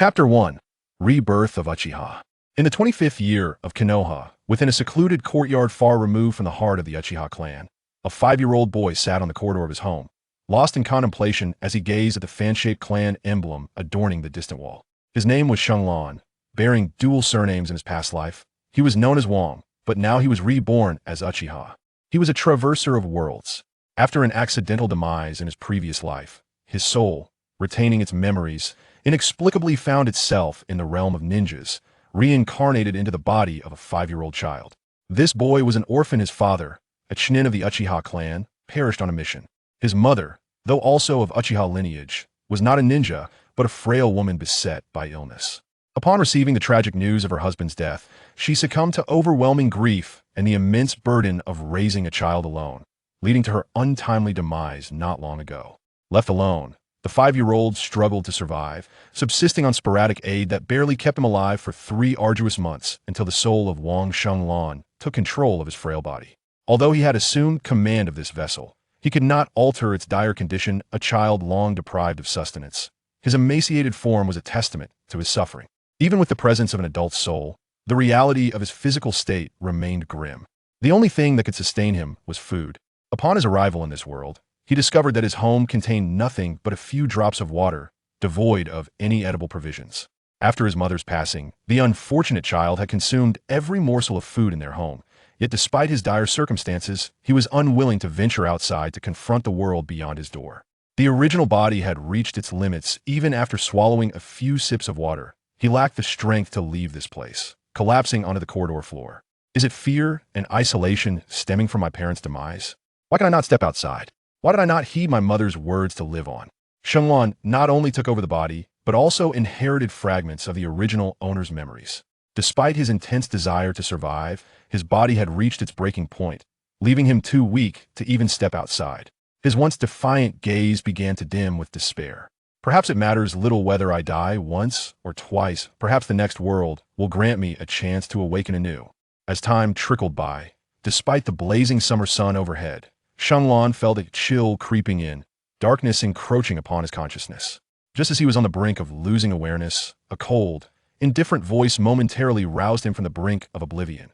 Chapter 1. Rebirth of Uchiha. In the 25th year of Konoha, within a secluded courtyard far removed from the heart of the Uchiha clan, a 5-year-old boy sat on the corridor of his home, lost in contemplation as he gazed at the fan-shaped clan emblem adorning the distant wall. His name was Shunlan, bearing dual surnames in his past life. He was known as Wong, but now he was reborn as Uchiha. He was a traverser of worlds. After an accidental demise in his previous life, his soul, retaining its memories, inexplicably found itself in the realm of ninjas, reincarnated into the body of a 5-year-old child. This boy was an orphan. His father, a Genin of the Uchiha clan, perished on a mission. His mother, though also of Uchiha lineage, was not a ninja, but a frail woman beset by illness. Upon receiving the tragic news of her husband's death, she succumbed to overwhelming grief and the immense burden of raising a child alone, leading to her untimely demise not long ago. Left alone, the 5-year-old struggled to survive, subsisting on sporadic aid that barely kept him alive for 3 arduous months until the soul of Wang Shenglan took control of his frail body. Although he had assumed command of this vessel, he could not alter its dire condition, a child long deprived of sustenance. His emaciated form was a testament to his suffering. Even with the presence of an adult soul, the reality of his physical state remained grim. The only thing that could sustain him was food. Upon his arrival in this world, he discovered that his home contained nothing but a few drops of water, devoid of any edible provisions. After his mother's passing, the unfortunate child had consumed every morsel of food in their home, yet despite his dire circumstances, he was unwilling to venture outside to confront the world beyond his door. The original body had reached its limits even after swallowing a few sips of water. He lacked the strength to leave this place, collapsing onto the corridor floor. Is it fear and isolation stemming from my parents' demise? Why can I not step outside? Why did I not heed my mother's words to live on? Shenglan not only took over the body, but also inherited fragments of the original owner's memories. Despite his intense desire to survive, his body had reached its breaking point, leaving him too weak to even step outside. His once defiant gaze began to dim with despair. Perhaps it matters little whether I die once or twice. Perhaps the next world will grant me a chance to awaken anew. As time trickled by, despite the blazing summer sun overhead, Shenglan felt a chill creeping in, darkness encroaching upon his consciousness. Just as he was on the brink of losing awareness, a cold, indifferent voice momentarily roused him from the brink of oblivion.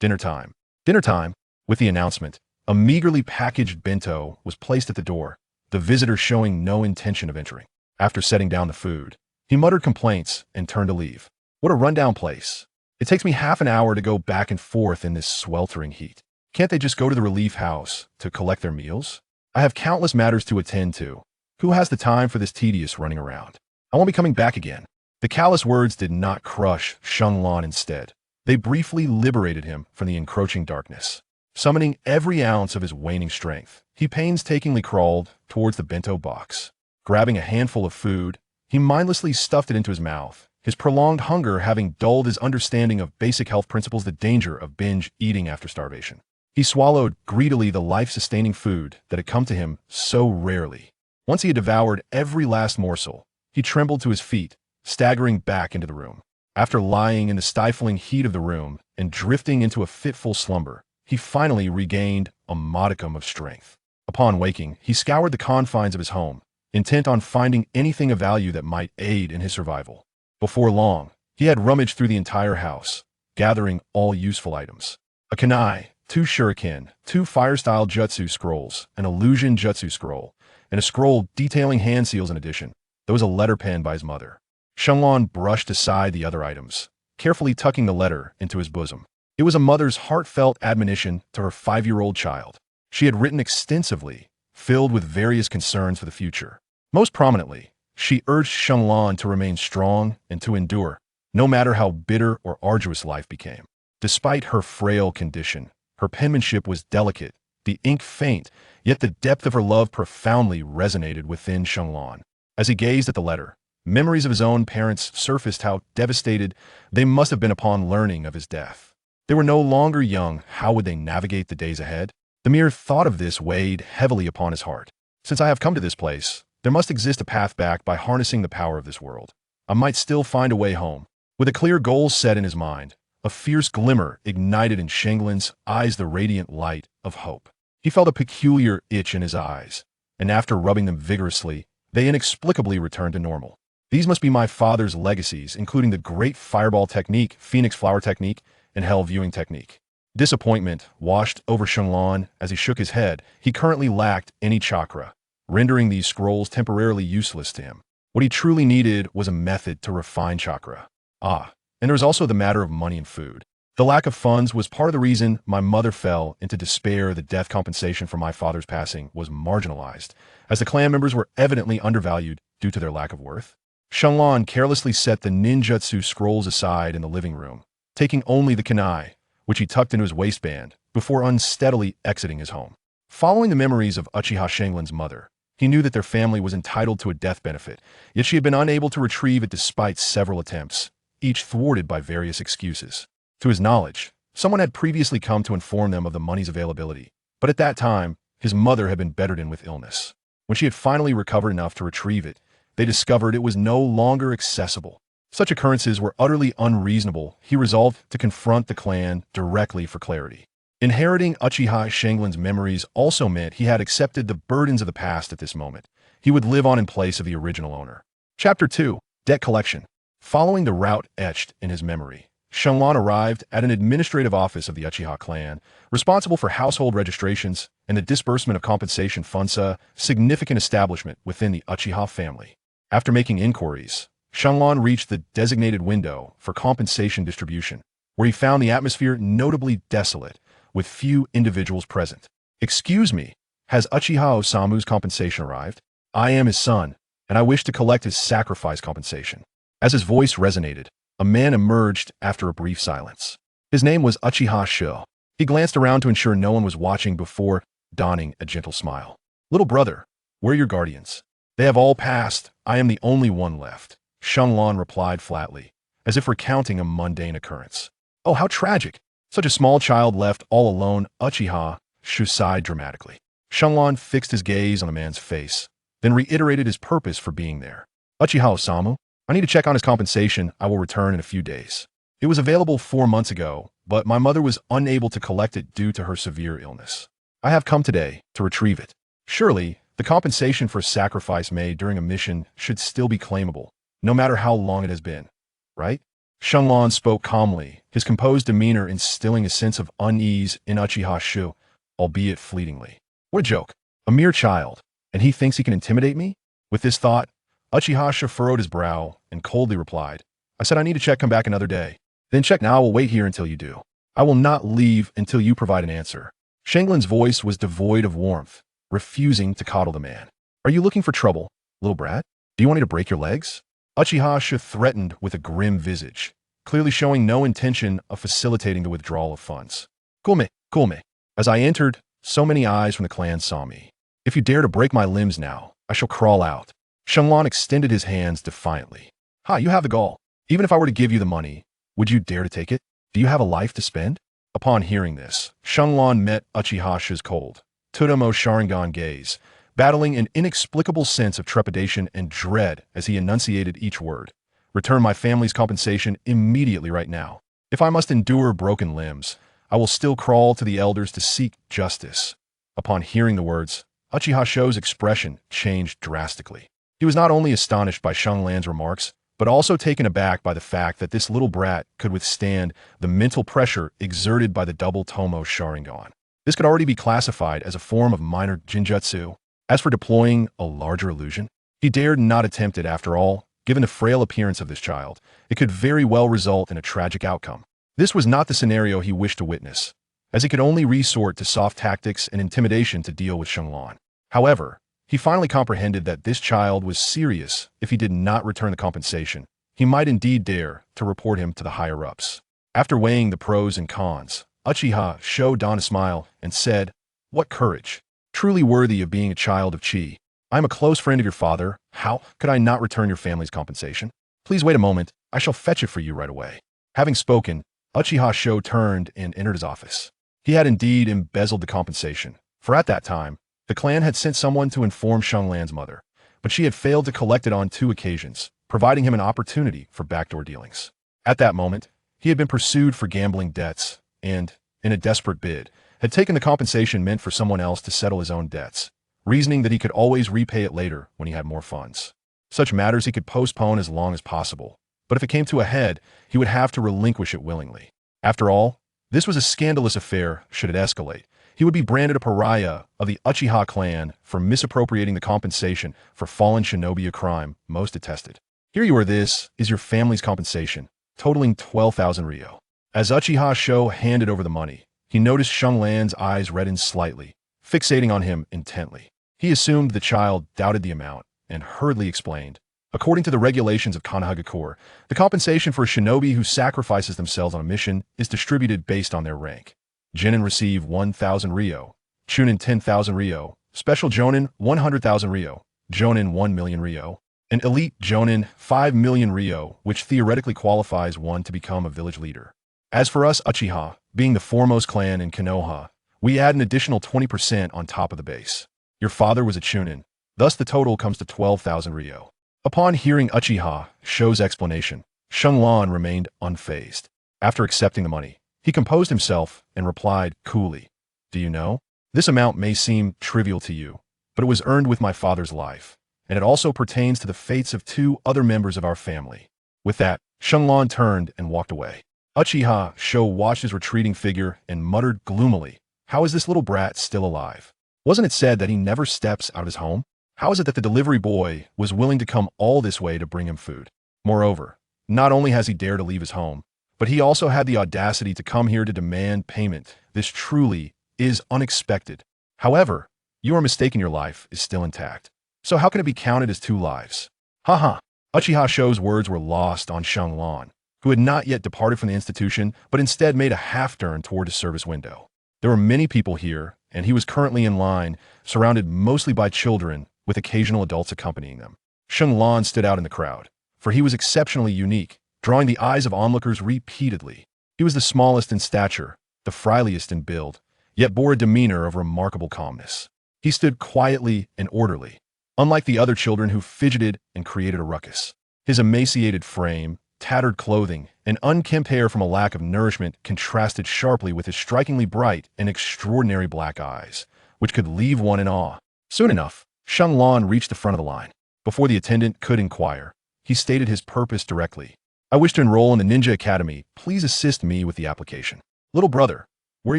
Dinner time. Dinner time. With the announcement, a meagerly packaged bento was placed at the door, the visitor showing no intention of entering. After setting down the food, he muttered complaints and turned to leave. What a rundown place. It takes me half an hour to go back and forth in this sweltering heat. Can't they just go to the relief house to collect their meals? I have countless matters to attend to. Who has the time for this tedious running around? I won't be coming back again. The callous words did not crush Shenglan. Instead, they briefly liberated him from the encroaching darkness. Summoning every ounce of his waning strength, he painstakingly crawled towards the bento box. Grabbing a handful of food, he mindlessly stuffed it into his mouth, his prolonged hunger having dulled his understanding of basic health principles, the danger of binge eating after starvation. He swallowed greedily the life-sustaining food that had come to him so rarely. Once he had devoured every last morsel, he trembled to his feet, staggering back into the room. After lying in the stifling heat of the room and drifting into a fitful slumber, he finally regained a modicum of strength. Upon waking, he scoured the confines of his home, intent on finding anything of value that might aid in his survival. Before long, he had rummaged through the entire house, gathering all useful items. A kunai, 2 shuriken, 2 fire-style jutsu scrolls, an illusion jutsu scroll, and a scroll detailing hand seals in addition. There was a letter penned by his mother. Shenglan brushed aside the other items, carefully tucking the letter into his bosom. It was a mother's heartfelt admonition to her 5-year-old child. She had written extensively, filled with various concerns for the future. Most prominently, she urged Shenglan to remain strong and to endure, no matter how bitter or arduous life became. Despite her frail condition, her penmanship was delicate, the ink faint, yet the depth of her love profoundly resonated within Shenglan. As he gazed at the letter, memories of his own parents surfaced. How devastated they must have been upon learning of his death. They were no longer young. How would they navigate the days ahead? The mere thought of this weighed heavily upon his heart. Since I have come to this place, there must exist a path back. By harnessing the power of this world, I might still find a way home. With a clear goal set in his mind, a fierce glimmer ignited in Shenglan's eyes, the radiant light of hope. He felt a peculiar itch in his eyes, and after rubbing them vigorously, they inexplicably returned to normal. These must be my father's legacies, including the Great Fireball Technique, Phoenix Flower Technique, and Hell Viewing Technique. Disappointment washed over Shenlong as he shook his head. He currently lacked any chakra, rendering these scrolls temporarily useless to him. What he truly needed was a method to refine chakra. And there was also the matter of money and food. The lack of funds was part of the reason my mother fell into despair. The death compensation for my father's passing was marginalized, as the clan members were evidently undervalued due to their lack of worth. Shenlong carelessly set the ninjutsu scrolls aside in the living room, taking only the kunai, which he tucked into his waistband, before unsteadily exiting his home. Following the memories of Uchiha Shenlong's mother, he knew that their family was entitled to a death benefit, yet she had been unable to retrieve it despite several attempts, each thwarted by various excuses. To his knowledge, someone had previously come to inform them of the money's availability, but at that time, his mother had been bedridden with illness. When she had finally recovered enough to retrieve it, they discovered it was no longer accessible. Such occurrences were utterly unreasonable. He resolved to confront the clan directly for clarity. Inheriting Uchiha Shenlong's memories also meant he had accepted the burdens of the past at this moment. He would live on in place of the original owner. Chapter 2. Debt Collection. Following the route etched in his memory, Shenlong arrived at an administrative office of the Uchiha clan, responsible for household registrations and the disbursement of compensation funds, a significant establishment within the Uchiha family. After making inquiries, Shenlong reached the designated window for compensation distribution, where he found the atmosphere notably desolate, with few individuals present. "Excuse me, has Uchiha Osamu's compensation arrived? I am his son, and I wish to collect his sacrifice compensation." As his voice resonated, a man emerged after a brief silence. His name was Uchiha Sho. He glanced around to ensure no one was watching before donning a gentle smile. "Little brother, where are your guardians?" "They have all passed. I am the only one left," Shenlong replied flatly, as if recounting a mundane occurrence. "Oh, how tragic. Such a small child left all alone." Uchiha Sho sighed dramatically. Shenlong fixed his gaze on the man's face, then reiterated his purpose for being there. "Uchiha Osamu, I need to check on his compensation. I will return in a few days. It was available 4 months ago, but my mother was unable to collect it due to her severe illness. I have come today to retrieve it." Surely, the compensation for a sacrifice made during a mission should still be claimable, no matter how long it has been, right? Shenlong spoke calmly, his composed demeanor instilling a sense of unease in Uchiha Sho, albeit fleetingly. What a joke. A mere child, and he thinks he can intimidate me? With this thought, Uchiha Sho furrowed his brow and coldly replied, "I said I need to check, come back another day." "Then check now, I will wait here until you do. I will not leave until you provide an answer." Shenlong's voice was devoid of warmth, refusing to coddle the man. "Are you looking for trouble, little brat? Do you want me to break your legs?" Uchiha Sho threatened with a grim visage, clearly showing no intention of facilitating the withdrawal of funds. Cool me. As I entered, so many eyes from the clan saw me. "If you dare to break my limbs now, I shall crawl out." Shenlong extended his hands defiantly. "Ha, you have the gall. Even if I were to give you the money, would you dare to take it? Do you have a life to spend?" Upon hearing this, Shenlong met Uchiha Sho's cold, Tomoe Sharingan gaze, battling an inexplicable sense of trepidation and dread as he enunciated each word. "Return my family's compensation immediately right now. If I must endure broken limbs, I will still crawl to the elders to seek justice." Upon hearing the words, Uchiha Sho's expression changed drastically. He was not only astonished by Shenlong's remarks, but also taken aback by the fact that this little brat could withstand the mental pressure exerted by the double Tomoe Sharingan. This could already be classified as a form of minor jinjutsu. As for deploying a larger illusion, he dared not attempt it. After all, given the frail appearance of this child, it could very well result in a tragic outcome. This was not the scenario he wished to witness, as he could only resort to soft tactics and intimidation to deal with Shenlong. However, he finally comprehended that this child was serious. If he did not return the compensation, he might indeed dare to report him to the higher-ups. After weighing the pros and cons, Uchiha Sho donned a smile and said, "What courage! Truly worthy of being a child of Chi. I am a close friend of your father. How could I not return your family's compensation? Please wait a moment. I shall fetch it for you right away." Having spoken, Uchiha Sho turned and entered his office. He had indeed embezzled the compensation, for at that time, the clan had sent someone to inform Shenlong's mother, but she had failed to collect it on 2 occasions, providing him an opportunity for backdoor dealings. At that moment, he had been pursued for gambling debts and, in a desperate bid, had taken the compensation meant for someone else to settle his own debts, reasoning that he could always repay it later when he had more funds. Such matters he could postpone as long as possible, but if it came to a head, he would have to relinquish it willingly. After all, this was a scandalous affair. Should it escalate, he would be branded a pariah of the Uchiha clan for misappropriating the compensation for fallen shinobi, a crime most detested. Here you are, this is your family's compensation, totaling 12,000 ryo. As Uchiha Sho handed over the money, he noticed Shanglan's eyes reddened slightly, fixating on him intently. He assumed the child doubted the amount, and hurriedly explained. According to the regulations of Konohagakure, the compensation for a shinobi who sacrifices themselves on a mission is distributed based on their rank. Genin receive 1,000 ryo, Chunin 10,000 ryo, Special Jonin 100,000 ryo, Jonin 1 million ryo, and Elite Jonin 5 million ryo, which theoretically qualifies one to become a village leader. As for us Uchiha, being the foremost clan in Konoha, we add an additional 20% on top of the base. Your father was a Chunin, thus the total comes to 12,000 ryo. Upon hearing Uchiha Sho's explanation, Shanglan remained unfazed. After accepting the money, he composed himself and replied coolly, "Do you know? This amount may seem trivial to you, but it was earned with my father's life, and it also pertains to the fates of 2 other members of our family." With that, Shanglan turned and walked away. Uchiha Sho watched his retreating figure and muttered gloomily, "How is this little brat still alive? Wasn't it said that he never steps out of his home? How is it that the delivery boy was willing to come all this way to bring him food? Moreover, not only has he dared to leave his home, but he also had the audacity to come here to demand payment. This truly is unexpected. However, you are mistaken, your life is still intact. So how can it be counted as 2 lives? Haha." Uchiha Sho's words were lost on Shanglan, who had not yet departed from the institution, but instead made a half-turn toward his service window. There were many people here, and he was currently in line, surrounded mostly by children, with occasional adults accompanying them. Shanglan stood out in the crowd, for he was exceptionally unique, drawing the eyes of onlookers repeatedly. He was the smallest in stature, the frailest in build, yet bore a demeanor of remarkable calmness. He stood quietly and orderly, unlike the other children who fidgeted and created a ruckus. His emaciated frame, tattered clothing, and unkempt hair from a lack of nourishment contrasted sharply with his strikingly bright and extraordinary black eyes, which could leave one in awe. Soon enough, Shanglan reached the front of the line. Before the attendant could inquire, he stated his purpose directly. "I wish to enroll in the Ninja Academy. Please assist me with the application." "Little brother, where are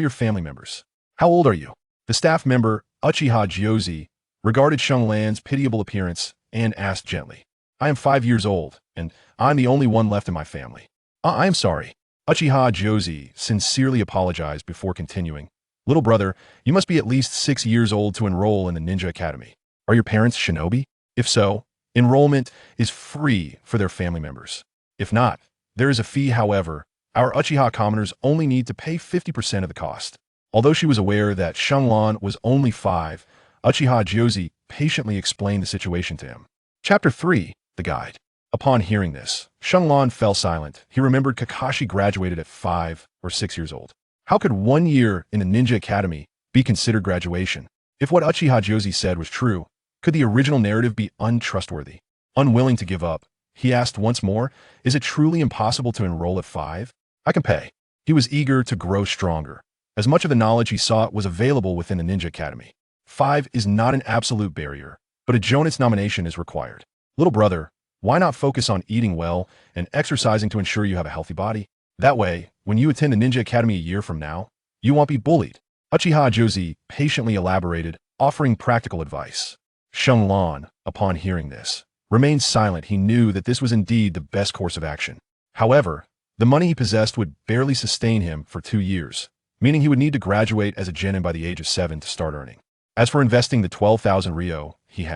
your family members? How old are you?" The staff member, Uchiha Gyozi, regarded Shanglan's pitiable appearance and asked gently. "I am 5 years old, and I'm the only one left in my family." I am sorry." Uchiha Gyozi sincerely apologized before continuing. "Little brother, you must be at least 6 years old to enroll in the Ninja Academy. Are your parents shinobi? If so, enrollment is free for their family members. If not, there is a fee. However, our Uchiha commoners only need to pay 50% of the cost." Although she was aware that Shanglan was only 5, Uchiha Gyozi patiently explained the situation to him. Chapter 3, The Guide. Upon hearing this, Shanglan fell silent. He remembered Kakashi graduated at 5 or 6 years old. How could 1 year in the Ninja Academy be considered graduation? If what Uchiha Gyozi said was true, could the original narrative be untrustworthy? Unwilling to give up, he asked once more, "Is it truly impossible to enroll at 5? I can pay." He was eager to grow stronger. As much of the knowledge he sought was available within the Ninja Academy. 5 is not an absolute barrier, but a Jonin's nomination is required. Little brother, why not focus on eating well and exercising to ensure you have a healthy body? That way, when you attend the Ninja Academy a year from now, you won't be bullied. Uchiha Gyozi patiently elaborated, offering practical advice. Shanglan, upon hearing this, remained silent. He knew that this was indeed the best course of action. However, the money he possessed would barely sustain him for 2 years, meaning he would need to graduate as a genin by the age of 7 to start earning. As for investing the 12,000 ryo he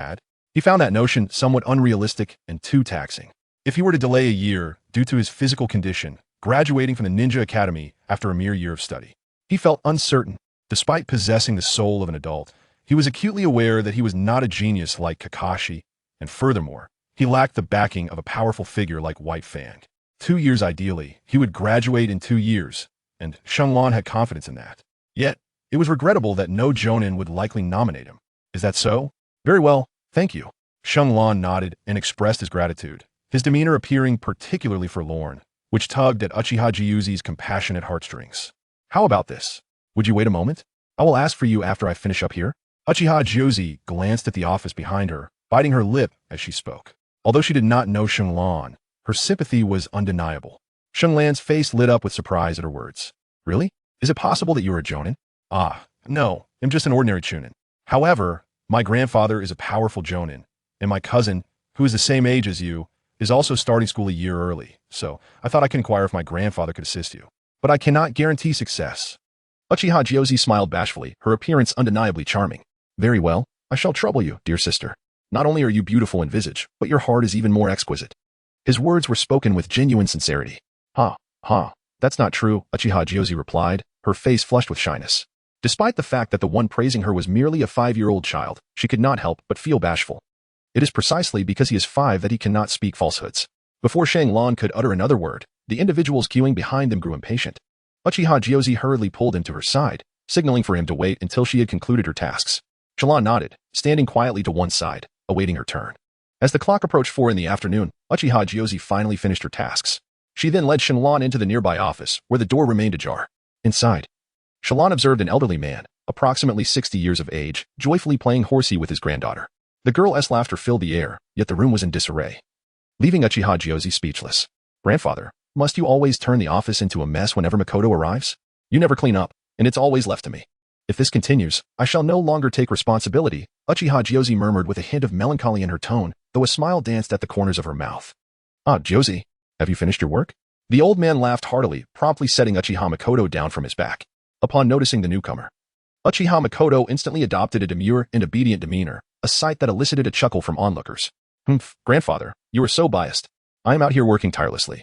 found that notion somewhat unrealistic and too taxing. If he were to delay a year due to his physical condition, graduating from the Ninja Academy after a mere year of study, he felt uncertain. Despite possessing the soul of an adult, he was acutely aware that he was not a genius like Kakashi, and furthermore, he lacked the backing of a powerful figure like White Fang. 2 years ideally, he would graduate in 2 years, and Shanglan had confidence in that. Yet, it was regrettable that no Jonin would likely nominate him. Is that so? Very well, thank you. Shanglan nodded and expressed his gratitude, his demeanor appearing particularly forlorn, which tugged at Uchiha Gyozi's compassionate heartstrings. How about this? Would you wait a moment? I will ask for you after I finish up here. Uchiha Gyozi glanced at the office behind her, biting her lip as she spoke. Although she did not know Shenlong, her sympathy was undeniable. Shenlan's face lit up with surprise at her words. Really? Is it possible that you are a Jonin? Ah, no, I'm just an ordinary Chunin. However, my grandfather is a powerful Jonin, and my cousin, who is the same age as you, is also starting school a year early, so I thought I could inquire if my grandfather could assist you. But I cannot guarantee success. Uchiha Gyouzi smiled bashfully, her appearance undeniably charming. Very well, I shall trouble you, dear sister. Not only are you beautiful in visage, but your heart is even more exquisite. His words were spoken with genuine sincerity. That's not true, Uchiha Gyouzi replied, her face flushed with shyness. Despite the fact that the one praising her was merely a 5-year-old child, she could not help but feel bashful. It is precisely because he is 5 that he cannot speak falsehoods. Before Shenlong could utter another word, the individuals queuing behind them grew impatient. Uchiha Gyouzi hurriedly pulled him to her side, signaling for him to wait until she had concluded her tasks. Shenlong nodded, standing quietly to one side, awaiting her turn. As the clock approached 4 in the afternoon, Uchiha Gyouzi finally finished her tasks. She then led Shenlong into the nearby office, where the door remained ajar. Inside, Shenlong observed an elderly man, approximately 60 years of age, joyfully playing horsey with his granddaughter. The girl's laughter filled the air, yet the room was in disarray, leaving Uchiha Gyouzi speechless. Grandfather, must you always turn the office into a mess whenever Makoto arrives? You never clean up, and it's always left to me. If this continues, I shall no longer take responsibility, Uchiha Gyouzi murmured with a hint of melancholy in her tone, though a smile danced at the corners of her mouth. Ah, Gyouzi, have you finished your work? The old man laughed heartily, promptly setting Uchiha Makoto down from his back. Upon noticing the newcomer, Uchiha Makoto instantly adopted a demure and obedient demeanor, a sight that elicited a chuckle from onlookers. Grandfather, you are so biased. I am out here working tirelessly,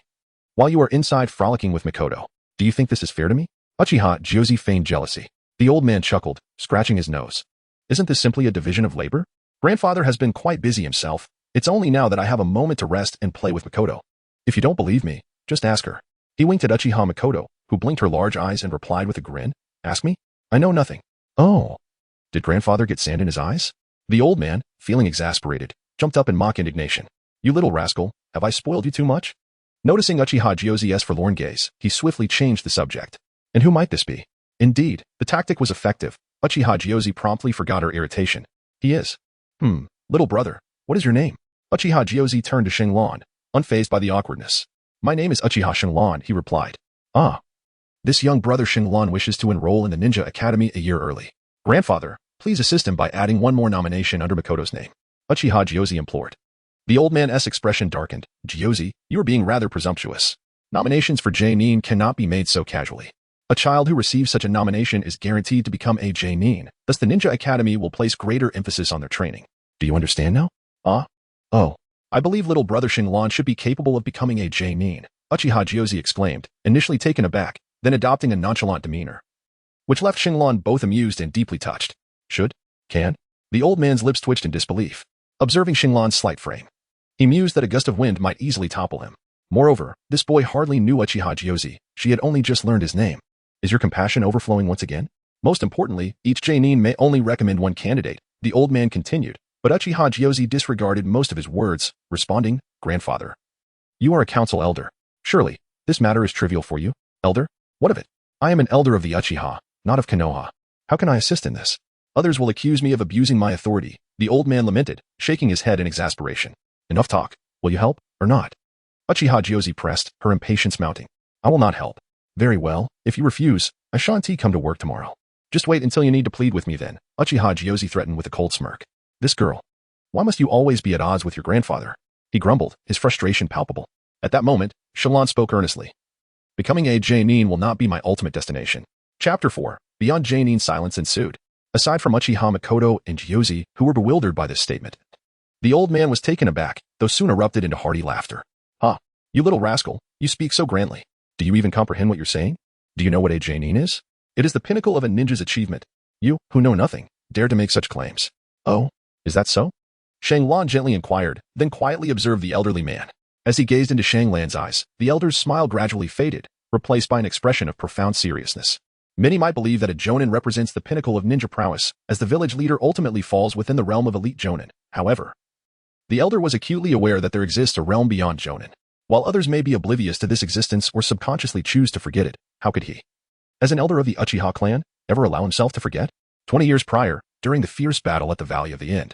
while you are inside frolicking with Makoto. Do you think this is fair to me? Uchiha Gyouzi feigned jealousy. The old man chuckled, scratching his nose. Isn't this simply a division of labor? Grandfather has been quite busy himself. It's only now that I have a moment to rest and play with Makoto. If you don't believe me, just ask her. He winked at Uchiha Makoto, who blinked her large eyes and replied with a grin. Ask me? I know nothing. Oh. Did grandfather get sand in his eyes? The old man, feeling exasperated, jumped up in mock indignation. You little rascal, have I spoiled you too much? Noticing Uchiha Gyouzi's forlorn gaze, he swiftly changed the subject. And who might this be? Indeed, the tactic was effective. Uchiha Gyouzi promptly forgot her irritation. He is. Little brother, what is your name? Uchiha Gyouzi turned to Shenlong, unfazed by the awkwardness. My name is Uchiha Shenlong, he replied. Ah. This young brother Shenlong wishes to enroll in the Ninja Academy a year early. Grandfather, please assist him by adding one more nomination under Makoto's name. Uchiha Gyouzi implored. The old man's expression darkened. Gyouzi, you are being rather presumptuous. Nominations for Genin cannot be made so casually. A child who receives such a nomination is guaranteed to become a Genin, thus the Ninja Academy will place greater emphasis on their training. Do you understand now? Oh. I believe little brother Shenlong should be capable of becoming a Genin, Uchiha Gyouzi exclaimed, initially taken aback, then adopting a nonchalant demeanor, which left Shenlong both amused and deeply touched. Should? Can? The old man's lips twitched in disbelief, observing Shenlong's slight frame. He mused that a gust of wind might easily topple him. Moreover, this boy hardly knew Uchiha Gyouzi. She had only just learned his name. Is your compassion overflowing once again? Most importantly, each Genin may only recommend one candidate, the old man continued, but Uchiha Gyouzi disregarded most of his words, responding, Grandfather. You are a council elder. Surely, this matter is trivial for you. Elder? What of it? I am an elder of the Uchiha, not of Konoha. How can I assist in this? Others will accuse me of abusing my authority, the old man lamented, shaking his head in exasperation. Enough talk. Will you help, or not? Uchiha Gyouzi pressed, her impatience mounting. I will not help. Very well, if you refuse, I shan't come to work tomorrow. Just wait until you need to plead with me then, Uchiha Gyouzi threatened with a cold smirk. This girl. Why must you always be at odds with your grandfather? He grumbled, his frustration palpable. At that moment, Shenlong spoke earnestly. Becoming a Genin will not be my ultimate destination. Chapter 4. Beyond Genin, silence ensued. Aside from Uchiha Makoto and Gyouzi, who were bewildered by this statement, the old man was taken aback, though soon erupted into hearty laughter. You little rascal, you speak so grandly. Do you even comprehend what you're saying? Do you know what a Genin is? It is the pinnacle of a ninja's achievement. You, who know nothing, dare to make such claims. Oh, is that so? Shenlong gently inquired, then quietly observed the elderly man. As he gazed into Shenlong's eyes, the elder's smile gradually faded, replaced by an expression of profound seriousness. Many might believe that a Jonin represents the pinnacle of ninja prowess, as the village leader ultimately falls within the realm of elite Jonin. However, the elder was acutely aware that there exists a realm beyond Jonin. While others may be oblivious to this existence or subconsciously choose to forget it, how could he, as an elder of the Uchiha clan, ever allow himself to forget? 20 years prior, during the fierce battle at the Valley of the End,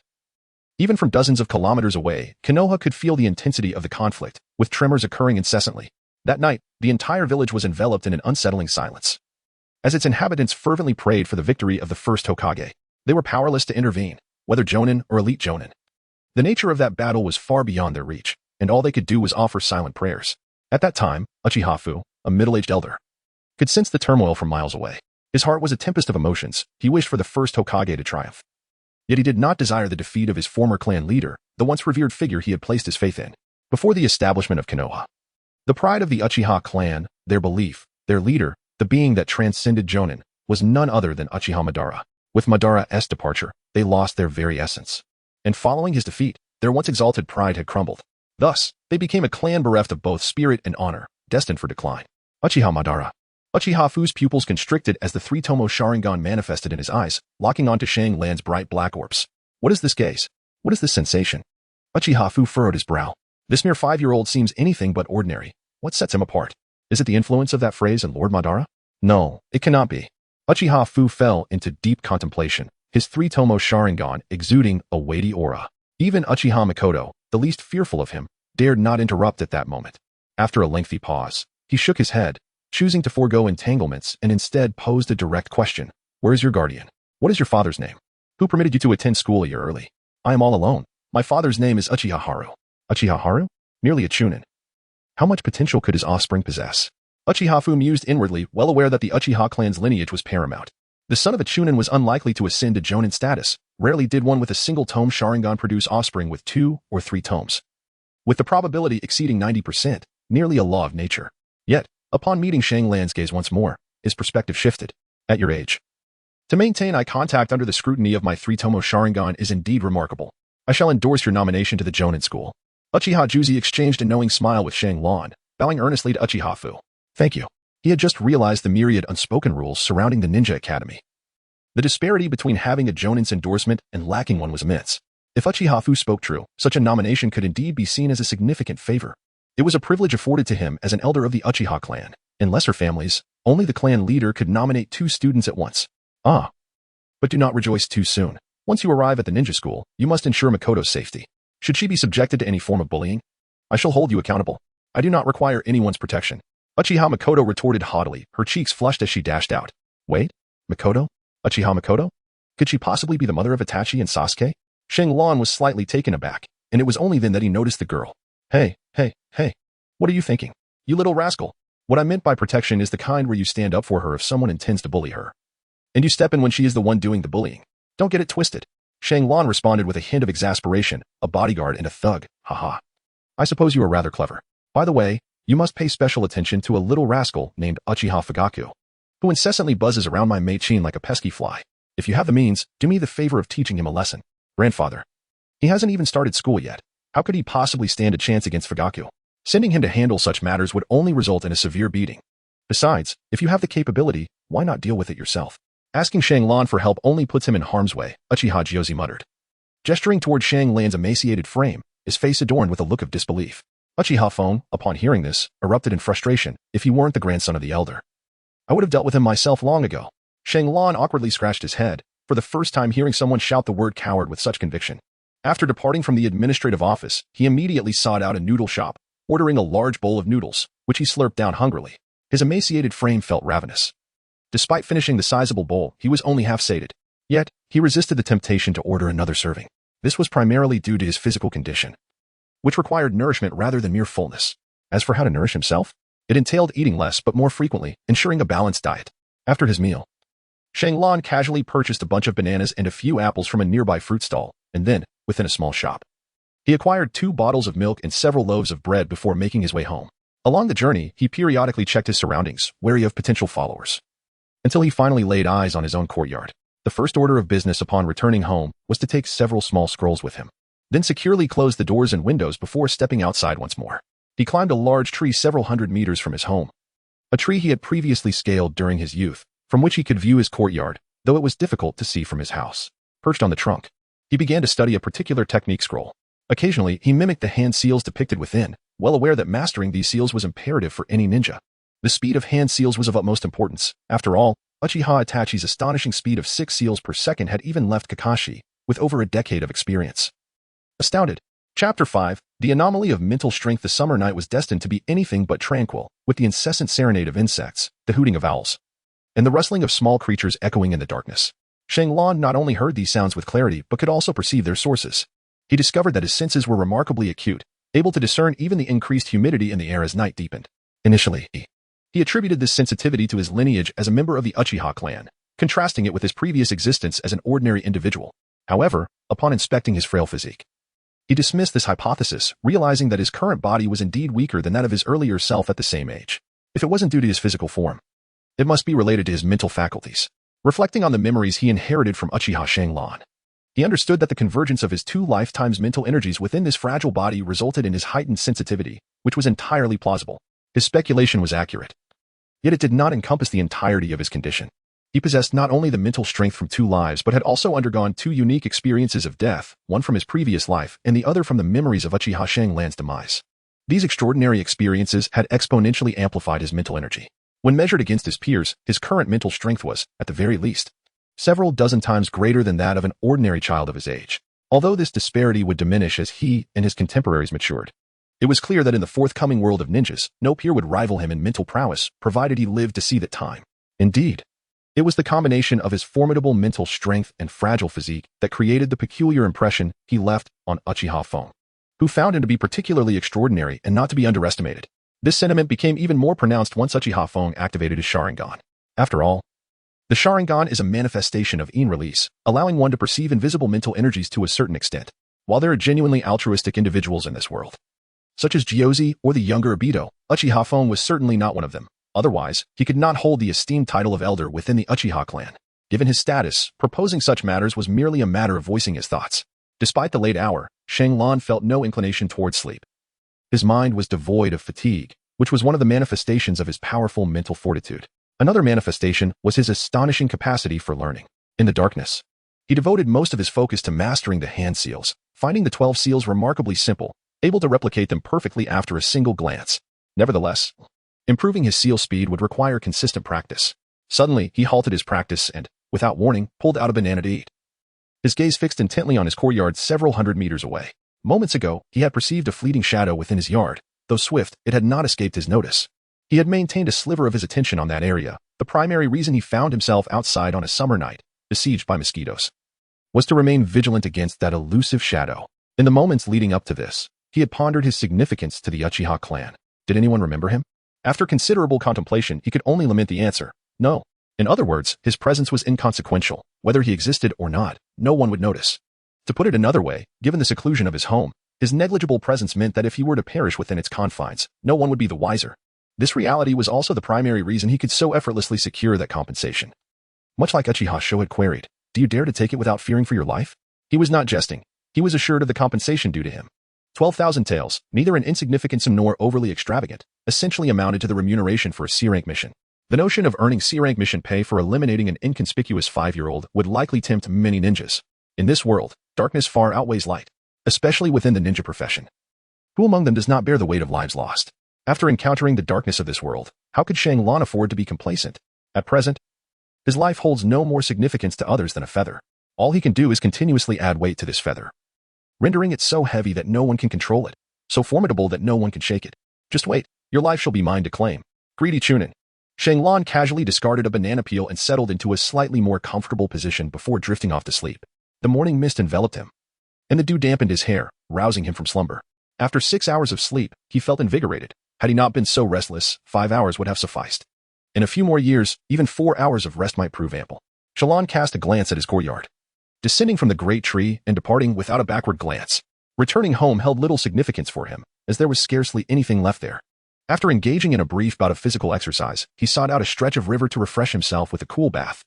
Even from dozens of kilometers away, Konoha could feel the intensity of the conflict, with tremors occurring incessantly. That night, the entire village was enveloped in an unsettling silence. As its inhabitants fervently prayed for the victory of the first Hokage, they were powerless to intervene, whether Jonin or elite Jonin. The nature of that battle was far beyond their reach, and all they could do was offer silent prayers. At that time, Uchiha, a middle-aged elder, could sense the turmoil from miles away. His heart was a tempest of emotions. He wished for the first Hokage to triumph. Yet he did not desire the defeat of his former clan leader, the once revered figure he had placed his faith in. Before the establishment of Konoha, the pride of the Uchiha clan, their belief, their leader, the being that transcended Jonin, was none other than Uchiha Madara. With Madara's departure, they lost their very essence. And following his defeat, their once exalted pride had crumbled. Thus, they became a clan bereft of both spirit and honor, destined for decline. Uchiha Madara. Uchiha's pupils constricted as the three Tomoe Sharingan manifested in his eyes, locking onto Shang Lan's bright black orbs. What is this gaze? What is this sensation? Uchiha furrowed his brow. This mere 5-year-old seems anything but ordinary. What sets him apart? Is it the influence of that phrase in Lord Madara? No, it cannot be. Uchiha fell into deep contemplation, his three Tomoe Sharingan exuding a weighty aura. Even Uchiha Mikoto, the least fearful of him, dared not interrupt at that moment. After a lengthy pause, he shook his head, choosing to forego entanglements and instead posed a direct question. Where is your guardian? What is your father's name? Who permitted you to attend school a year early? I am all alone. My father's name is Uchiha Haru. Uchiha Haru? Merely a chunin. How much potential could his offspring possess? Uchiha mused inwardly, well aware that the Uchiha clan's lineage was paramount. The son of a chunin was unlikely to ascend to Jonin status. Rarely did one with a single tome Sharingan produce offspring with 2 or 3 tomes, with the probability exceeding 90%, nearly a law of nature. Yet, upon meeting Shang Lan's gaze once more, his perspective shifted. At your age, to maintain eye contact under the scrutiny of my 3 Tomoe Sharingan is indeed remarkable. I shall endorse your nomination to the Jonin school. Uchiha Juzi exchanged a knowing smile with Shang Lan, bowing earnestly to Uchiha. Thank you. He had just realized the myriad unspoken rules surrounding the Ninja Academy. The disparity between having a Jonin's endorsement and lacking one was immense. If Uchiha spoke true, such a nomination could indeed be seen as a significant favor. It was a privilege afforded to him as an elder of the Uchiha clan. In lesser families, only the clan leader could nominate 2 students at once. Ah. But do not rejoice too soon. Once you arrive at the ninja school, you must ensure Makoto's safety. Should she be subjected to any form of bullying, I shall hold you accountable. I do not require anyone's protection. Uchiha Makoto retorted haughtily, her cheeks flushed as she dashed out. Wait? Makoto? Uchiha Makoto? Could she possibly be the mother of Itachi and Sasuke? Shang Lan was slightly taken aback, and it was only then that he noticed the girl. Hey. What are you thinking? You little rascal. What I meant by protection is the kind where you stand up for her if someone intends to bully her. And you step in when she is the one doing the bullying. Don't get it twisted. Shang Lan responded with a hint of exasperation, a bodyguard and a thug, haha. I suppose you are rather clever. By the way, you must pay special attention to a little rascal named Uchiha Fugaku, who incessantly buzzes around my Mei-chin like a pesky fly. If you have the means, do me the favor of teaching him a lesson. Grandfather. He hasn't even started school yet. How could he possibly stand a chance against Fugaku? Sending him to handle such matters would only result in a severe beating. Besides, if you have the capability, why not deal with it yourself? Asking Shang Lan for help only puts him in harm's way, Uchiha Jozi muttered. Gesturing toward Shang Lan's emaciated frame, his face adorned with a look of disbelief. Uchiha Fong, upon hearing this, erupted in frustration. If he weren't the grandson of the elder, I would have dealt with him myself long ago. Shang Lan awkwardly scratched his head, for the first time hearing someone shout the word coward with such conviction. After departing from the administrative office, he immediately sought out a noodle shop, ordering a large bowl of noodles, which he slurped down hungrily. His emaciated frame felt ravenous. Despite finishing the sizable bowl, he was only half-sated. Yet, he resisted the temptation to order another serving. This was primarily due to his physical condition, which required nourishment rather than mere fullness. As for how to nourish himself, it entailed eating less but more frequently, ensuring a balanced diet. After his meal, Shang Lan casually purchased a bunch of bananas and a few apples from a nearby fruit stall, and then, within a small shop, he acquired 2 bottles of milk and several loaves of bread before making his way home. Along the journey, he periodically checked his surroundings, wary of potential followers, until he finally laid eyes on his own courtyard. The first order of business upon returning home was to take several small scrolls with him, then securely close the doors and windows before stepping outside once more. He climbed a large tree several hundred meters from his home, a tree he had previously scaled during his youth, from which he could view his courtyard, though it was difficult to see from his house. Perched on the trunk, he began to study a particular technique scroll. Occasionally, he mimicked the hand seals depicted within, well aware that mastering these seals was imperative for any ninja. The speed of hand seals was of utmost importance. After all, Uchiha Itachi's astonishing speed of 6 seals per second had even left Kakashi with over a decade of experience. Astounded. Chapter 5. The anomaly of mental strength. The summer night was destined to be anything but tranquil, with the incessant serenade of insects, the hooting of owls, and the rustling of small creatures echoing in the darkness. Shenlong not only heard these sounds with clarity but could also perceive their sources. He discovered that his senses were remarkably acute, able to discern even the increased humidity in the air as night deepened. Initially, he attributed this sensitivity to his lineage as a member of the Uchiha clan, contrasting it with his previous existence as an ordinary individual. However, upon inspecting his frail physique, he dismissed this hypothesis, realizing that his current body was indeed weaker than that of his earlier self at the same age. If it wasn't due to his physical form, it must be related to his mental faculties. Reflecting on the memories he inherited from Uchiha Shenlong, he understood that the convergence of his 2 lifetimes mental energies within this fragile body resulted in his heightened sensitivity, which was entirely plausible. His speculation was accurate. Yet it did not encompass the entirety of his condition. He possessed not only the mental strength from 2 lives but had also undergone 2 unique experiences of death, one from his previous life and the other from the memories of Uchiha Shenlong's demise. These extraordinary experiences had exponentially amplified his mental energy. When measured against his peers, his current mental strength was, at the very least, several dozen times greater than that of an ordinary child of his age. Although this disparity would diminish as he and his contemporaries matured, it was clear that in the forthcoming world of ninjas, no peer would rival him in mental prowess, provided he lived to see that time. Indeed, it was the combination of his formidable mental strength and fragile physique that created the peculiar impression he left on Uchiha Fong, who found him to be particularly extraordinary and not to be underestimated. This sentiment became even more pronounced once Uchiha Fong activated his Sharingan. After all, the Sharingan is a manifestation of in release, allowing one to perceive invisible mental energies to a certain extent. While there are genuinely altruistic individuals in this world, such as Gyouzi or the younger Obito, Uchiha Fong was certainly not one of them. Otherwise, he could not hold the esteemed title of elder within the Uchiha clan. Given his status, proposing such matters was merely a matter of voicing his thoughts. Despite the late hour, Shenlong felt no inclination towards sleep. His mind was devoid of fatigue, which was one of the manifestations of his powerful mental fortitude. Another manifestation was his astonishing capacity for learning. In the darkness, he devoted most of his focus to mastering the hand seals, finding the 12 seals remarkably simple, able to replicate them perfectly after a single glance. Nevertheless, improving his seal speed would require consistent practice. Suddenly, he halted his practice and, without warning, pulled out a banana to eat. His gaze fixed intently on his courtyard several hundred meters away. Moments ago, he had perceived a fleeting shadow within his yard. Though swift, it had not escaped his notice. He had maintained a sliver of his attention on that area. The primary reason he found himself outside on a summer night, besieged by mosquitoes, was to remain vigilant against that elusive shadow. In the moments leading up to this, he had pondered his significance to the Uchiha clan. Did anyone remember him? After considerable contemplation, he could only lament the answer, no. In other words, his presence was inconsequential. Whether he existed or not, no one would notice. To put it another way, given the seclusion of his home, his negligible presence meant that if he were to perish within its confines, no one would be the wiser. This reality was also the primary reason he could so effortlessly secure that compensation. Much like Uchiha Sho had queried, do you dare to take it without fearing for your life? He was not jesting. He was assured of the compensation due to him. 12,000 taels, neither an insignificant sum nor overly extravagant, essentially amounted to the remuneration for a C-rank mission. The notion of earning C-rank mission pay for eliminating an inconspicuous 5-year-old would likely tempt many ninjas. In this world, darkness far outweighs light, especially within the ninja profession. Who among them does not bear the weight of lives lost? After encountering the darkness of this world, how could Shenlong afford to be complacent? At present, his life holds no more significance to others than a feather. All he can do is continuously add weight to this feather, rendering it so heavy that no one can control it, so formidable that no one can shake it. Just wait, your life shall be mine to claim. Greedy Chunin. Shenlong casually discarded a banana peel and settled into a slightly more comfortable position before drifting off to sleep. The morning mist enveloped him, and the dew dampened his hair, rousing him from slumber. After 6 hours of sleep, he felt invigorated. Had he not been so restless, 5 hours would have sufficed. In a few more years, even 4 hours of rest might prove ample. Shenlong cast a glance at his courtyard, descending from the great tree and departing without a backward glance. Returning home held little significance for him, as there was scarcely anything left there. After engaging in a brief bout of physical exercise, he sought out a stretch of river to refresh himself with a cool bath.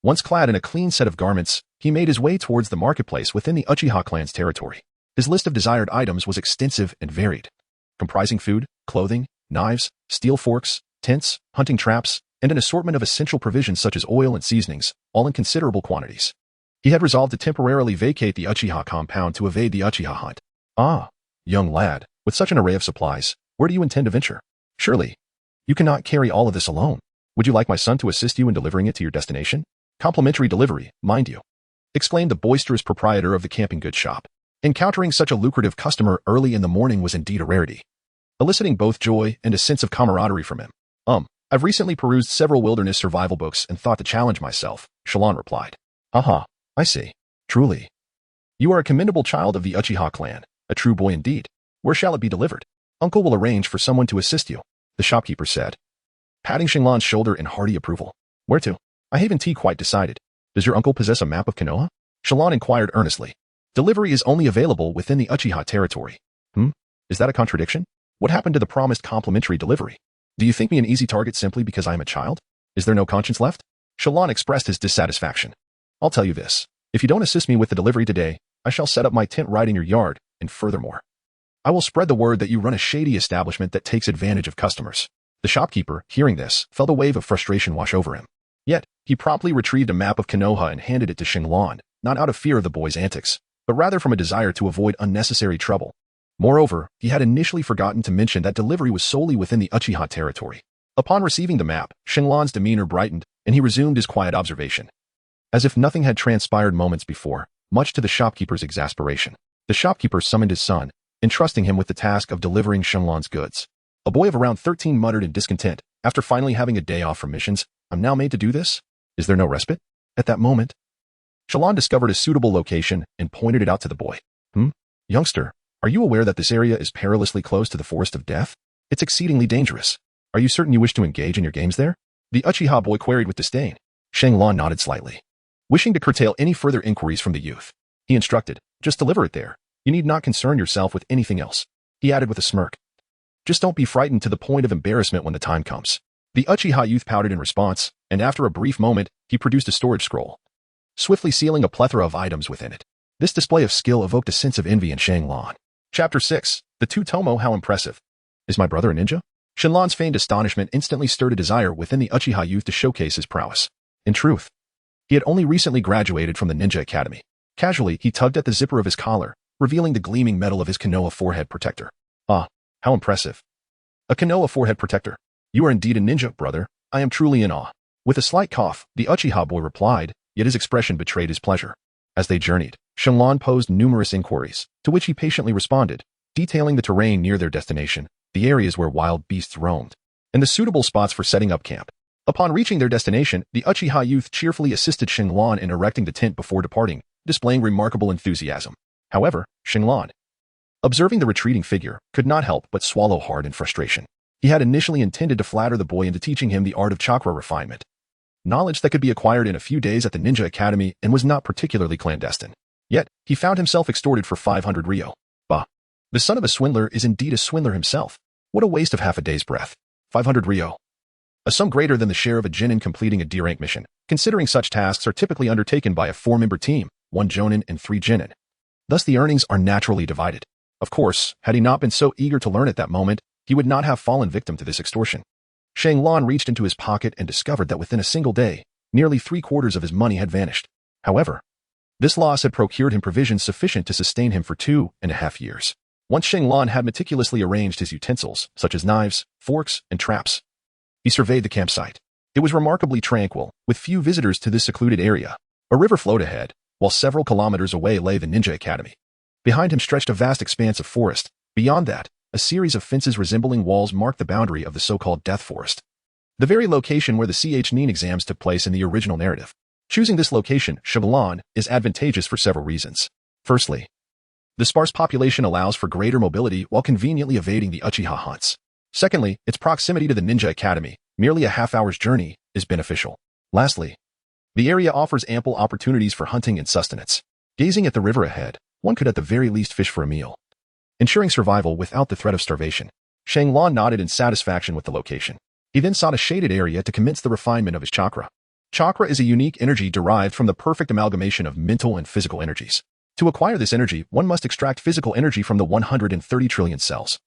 Once clad in a clean set of garments, he made his way towards the marketplace within the Uchiha clan's territory. His list of desired items was extensive and varied, comprising food, clothing, knives, steel forks, tents, hunting traps, and an assortment of essential provisions such as oil and seasonings, all in considerable quantities. He had resolved to temporarily vacate the Uchiha compound to evade the Uchiha hunt. Ah, young lad, with such an array of supplies, where do you intend to venture? Surely, you cannot carry all of this alone. Would you like my son to assist you in delivering it to your destination? Complimentary delivery, mind you, exclaimed the boisterous proprietor of the camping goods shop. Encountering such a lucrative customer early in the morning was indeed a rarity, eliciting both joy and a sense of camaraderie from him. I've recently perused several wilderness survival books and thought to challenge myself, Shallan replied. Aha, I see. Truly. You are a commendable child of the Uchiha clan, a true boy indeed. Where shall it be delivered? Uncle will arrange for someone to assist you, the shopkeeper said, patting Shinlan's shoulder in hearty approval. Where to? I haven't quite decided. Does your uncle possess a map of Konoha? Shallan inquired earnestly. Delivery is only available within the Uchiha territory. Is that a contradiction? What happened to the promised complimentary delivery? Do you think me an easy target simply because I am a child? Is there no conscience left? Shallan expressed his dissatisfaction. I'll tell you this. If you don't assist me with the delivery today, I shall set up my tent right in your yard, and furthermore, I will spread the word that you run a shady establishment that takes advantage of customers. The shopkeeper, hearing this, felt a wave of frustration wash over him. Yet, he promptly retrieved a map of Konoha and handed it to Shinlan, not out of fear of the boy's antics, but rather from a desire to avoid unnecessary trouble. Moreover, he had initially forgotten to mention that delivery was solely within the Uchiha territory. Upon receiving the map, Shinlan's demeanor brightened, and he resumed his quiet observation. As if nothing had transpired moments before, much to the shopkeeper's exasperation. The shopkeeper summoned his son, entrusting him with the task of delivering Shinlan's goods. A boy of around 13 muttered in discontent, after finally having a day off from missions, I'm now made to do this? Is there no respite? At that moment, Shallan discovered a suitable location and pointed it out to the boy. Youngster, are you aware that this area is perilously close to the Forest of Death? It's exceedingly dangerous. Are you certain you wish to engage in your games there? The Uchiha boy queried with disdain. Shinlan nodded slightly. Wishing to curtail any further inquiries from the youth, he instructed, just deliver it there. You need not concern yourself with anything else. He added with a smirk. Just don't be frightened to the point of embarrassment when the time comes. The Uchiha youth pouted in response, and after a brief moment, he produced a storage scroll, swiftly sealing a plethora of items within it. This display of skill evoked a sense of envy in Shinlan. Chapter 6. The two Tomoe. How impressive. Is my brother a ninja? Shinlan's feigned astonishment instantly stirred a desire within the Uchiha youth to showcase his prowess. In truth, he had only recently graduated from the Ninja Academy. Casually, he tugged at the zipper of his collar, revealing the gleaming metal of his Konoha forehead protector. Ah, how impressive. A Konoha forehead protector. You are indeed a ninja, brother. I am truly in awe. With a slight cough, the Uchiha boy replied, yet his expression betrayed his pleasure. As they journeyed, Shinlan posed numerous inquiries, to which he patiently responded, detailing the terrain near their destination, the areas where wild beasts roamed, and the suitable spots for setting up camp. Upon reaching their destination, the Uchiha youth cheerfully assisted Shinlan in erecting the tent before departing, displaying remarkable enthusiasm. However, Shinlan, observing the retreating figure, could not help but swallow hard in frustration. He had initially intended to flatter the boy into teaching him the art of chakra refinement, knowledge that could be acquired in a few days at the Ninja Academy and was not particularly clandestine. Yet, he found himself extorted for 500 ryo. Bah! The son of a swindler is indeed a swindler himself. What a waste of half a day's breath. 500 ryo. A sum greater than the share of a Genin completing a D-rank mission, considering such tasks are typically undertaken by a 4-member team, 1 Jonin and 3 Genin. Thus the earnings are naturally divided. Of course, had he not been so eager to learn at that moment, he would not have fallen victim to this extortion. Shinlan reached into his pocket and discovered that within a single day, nearly 3/4 of his money had vanished. However, this loss had procured him provisions sufficient to sustain him for 2.5 years. Once Shinlan had meticulously arranged his utensils, such as knives, forks, and traps, he surveyed the campsite. It was remarkably tranquil, with few visitors to this secluded area. A river flowed ahead, while several kilometers away lay the Ninja Academy. Behind him stretched a vast expanse of forest. Beyond that, a series of fences resembling walls marked the boundary of the so-called Death Forest, the very location where the Genin exams took place in the original narrative. Choosing this location, Shinlan, is advantageous for several reasons. Firstly, the sparse population allows for greater mobility while conveniently evading the Uchiha hunts. Secondly, its proximity to the Ninja Academy, merely a half-hour's journey, is beneficial. Lastly, the area offers ample opportunities for hunting and sustenance. Gazing at the river ahead, one could at the very least fish for a meal, ensuring survival without the threat of starvation. Shinlan nodded in satisfaction with the location. He then sought a shaded area to commence the refinement of his chakra. Chakra is a unique energy derived from the perfect amalgamation of mental and physical energies. To acquire this energy, one must extract physical energy from the 130 trillion cells,